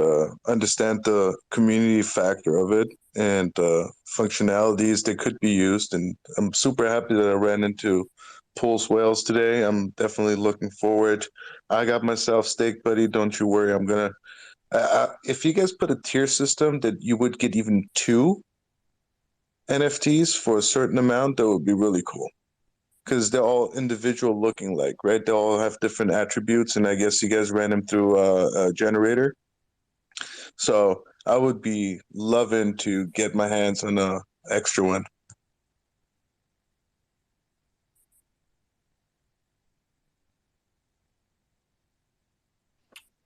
understand the community factor of it and functionalities that could be used. And I'm super happy that I ran into Pulse Whales today. I'm definitely looking forward. I got myself steak, buddy. Don't you worry. I'm going to if you guys put a tier system that you would get even 2 NFTs for a certain amount, that would be really cool. Because they're all individual looking like, right? They all have different attributes, and I guess you guys ran them through a generator. So I would be loving to get my hands on an extra one.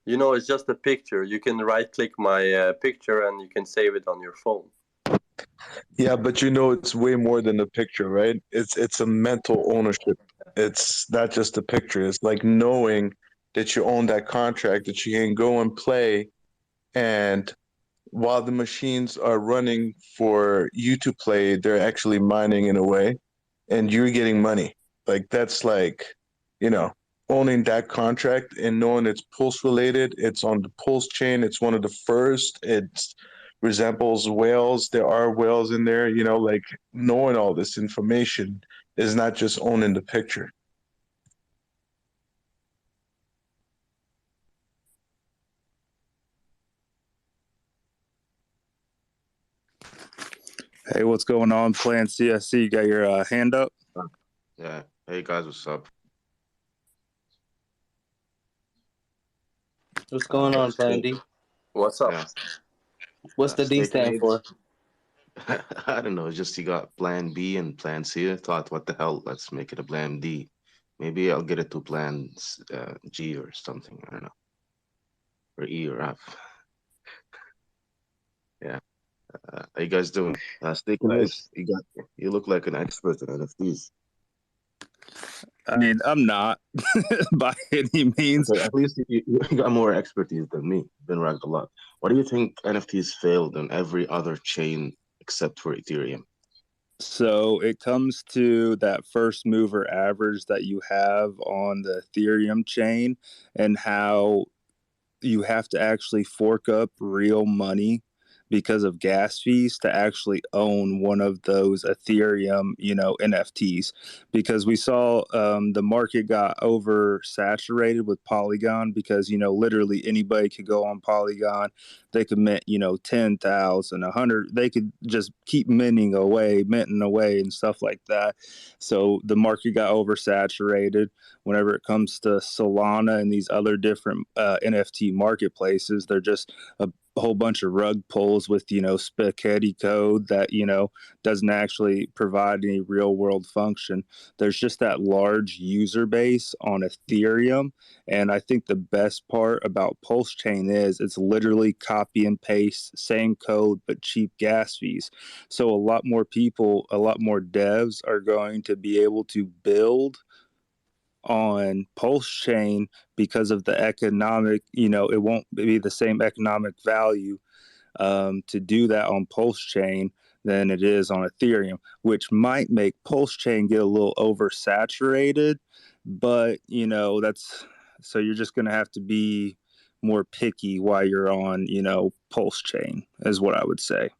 You know, it's just a picture. You can right-click my picture and you can save it on your phone. Yeah, but you know, it's way more than a picture, right? It's a mental ownership. It's not just a picture. It's like knowing that you own that contract, that you can go and play, and while the machines are running for you to play, they're actually mining in a way, and you're getting money. Like that's like, you know, owning that contract and knowing it's Pulse related. It's on the Pulse chain. It's one of the first. It's resembles whales. There are whales in there, you know, like knowing all this information is not just owning the picture. Hey, what's going on? Playing CSC. You got your hand up? Yeah. Hey guys, what's up? What's going on, Plan D? What's up? Yeah. What's the D Steak and stand eggs. for? I don't know. It's just you got Plan B and Plan C. I thought, what the hell? Let's make it a Plan D. Maybe I'll get it to Plan G or something. I don't know. Or E or F. Yeah. How you guys doing? Steak and eggs. You look like an expert in NFTs. I mean, I'm not by any means. Okay, at least you got more expertise than me. Been ranked a lot. Why do you think NFTs failed on every other chain except for Ethereum? So it comes to that first mover average that you have on the Ethereum chain and how you have to actually fork up real money because of gas fees to actually own one of those Ethereum, NFTs. Because we saw the market got oversaturated with Polygon because, literally anybody could go on Polygon. They could mint, 10,000, 100. They could just keep minting away and stuff like that. So the market got oversaturated. Whenever it comes to Solana and these other different NFT marketplaces, they're just a whole bunch of rug pulls with spaghetti code that doesn't actually provide any real world function. There's just that large user base on Ethereum, and I think the best part about Pulse Chain is it's literally copy and paste, same code but cheap gas fees. So a lot more people, a lot more devs are going to be able to build on Pulse Chain because of the economic, it won't be the same economic value to do that on Pulse Chain than it is on Ethereum, which might make Pulse Chain get a little oversaturated. But, so you're just going to have to be more picky while you're on, Pulse Chain is what I would say.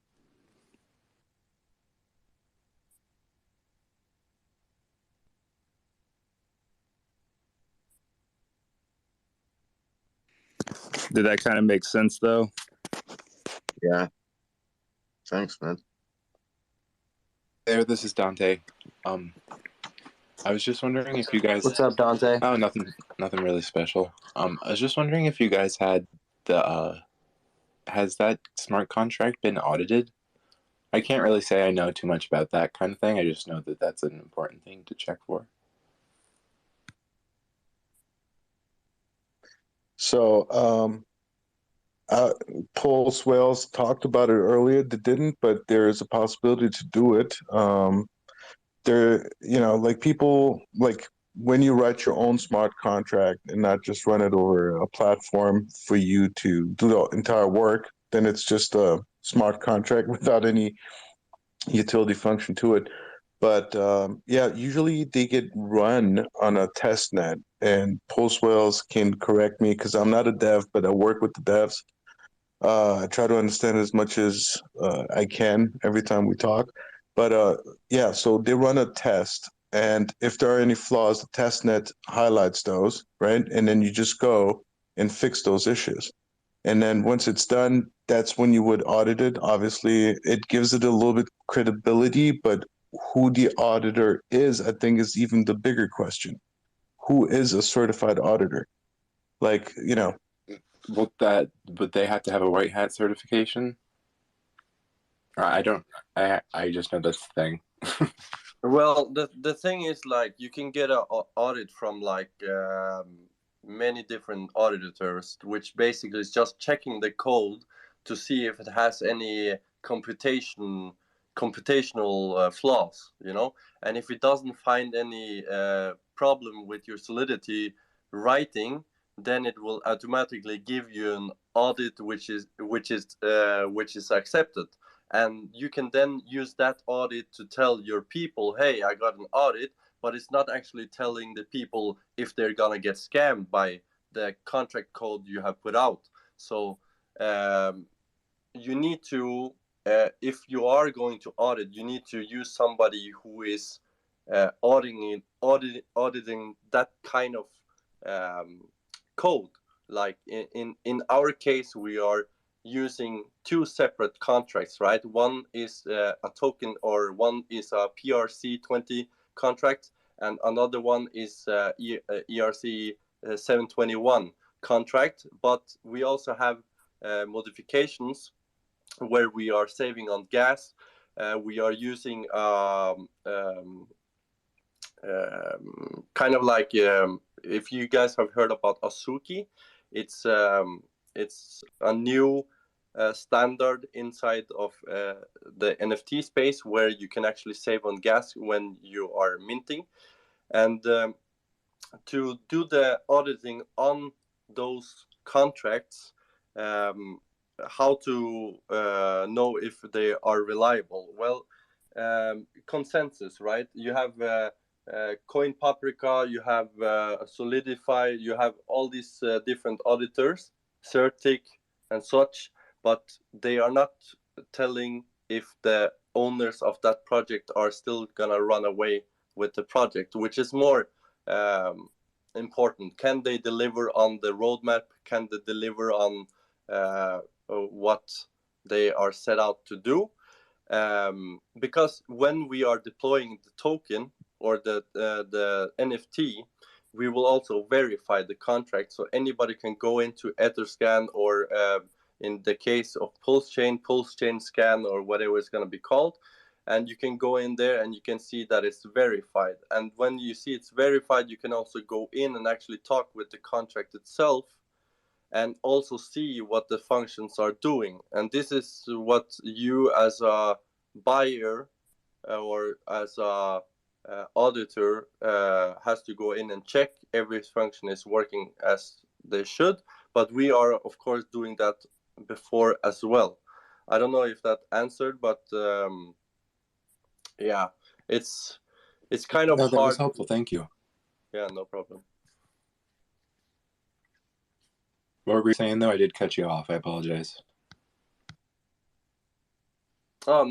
Did that kind of make sense, though? Yeah. Thanks, man. There, this is Dante. I was just wondering if you guys. What's up, Dante? Oh, nothing really special. I was just wondering if you guys had has that smart contract been audited? I can't really say I know too much about that kind of thing. I just know that that's an important thing to check for. So, Pulse Whales talked about it earlier. They didn't, but there is a possibility to do it. Like people, like when you write your own smart contract and not just run it over a platform for you to do the entire work, then it's just a smart contract without any utility function to it. But usually they get run on a test net, and Pulse Whales can correct me because I'm not a dev, but I work with the devs. I try to understand as much as I can every time we talk. But so they run a test, and if there are any flaws, the test net highlights those, right? And then you just go and fix those issues. And then once it's done, that's when you would audit it. Obviously, it gives it a little bit credibility, but who the auditor is, I think, is even the bigger question. Who is a certified auditor? Would they have to have a white hat certification? I don't. I just know that's the thing. Well, the thing is, like, you can get an audit from many different auditors, which basically is just checking the code to see if it has any computational flaws, and if it doesn't find any problem with your Solidity writing, then it will automatically give you an audit which is accepted, and you can then use that audit to tell your people, hey, I got an audit, but it's not actually telling the people if they're gonna get scammed by the contract code you have put out. So you need to, if you are going to audit, you need to use somebody who is auditing that kind of code. Like in our case, we are using two separate contracts, right? One is a token, or one is a PRC20 contract, and another one is ERC 721 contract. But we also have modifications where we are saving on gas. We are using kind of like, if you guys have heard about Azuki, it's a new standard inside of the NFT space where you can actually save on gas when you are minting. And to do the auditing on those contracts, how to know if they are reliable? Well, consensus, right? You have Coin Paprika, you have Solidify, you have all these different auditors, Certic and such, but they are not telling if the owners of that project are still gonna run away with the project, which is more important. Can they deliver on the roadmap? Can they deliver on what they are set out to do? Because when we are deploying the token or the NFT, we will also verify the contract. So anybody can go into Etherscan, or in the case of Pulse Chain Scan, or whatever it's going to be called. And you can go in there and you can see that it's verified. And when you see it's verified, you can also go in and actually talk with the contract itself and also see what the functions are doing. And this is what you as a buyer or as a auditor has to go in and check every function is working as they should. But we are, of course, doing that before as well. I don't know if that answered, but yeah, it's kind of No, hard. that was helpful. Thank you. Yeah, no problem. What were you saying, though? I did cut you off. I apologize. Oh,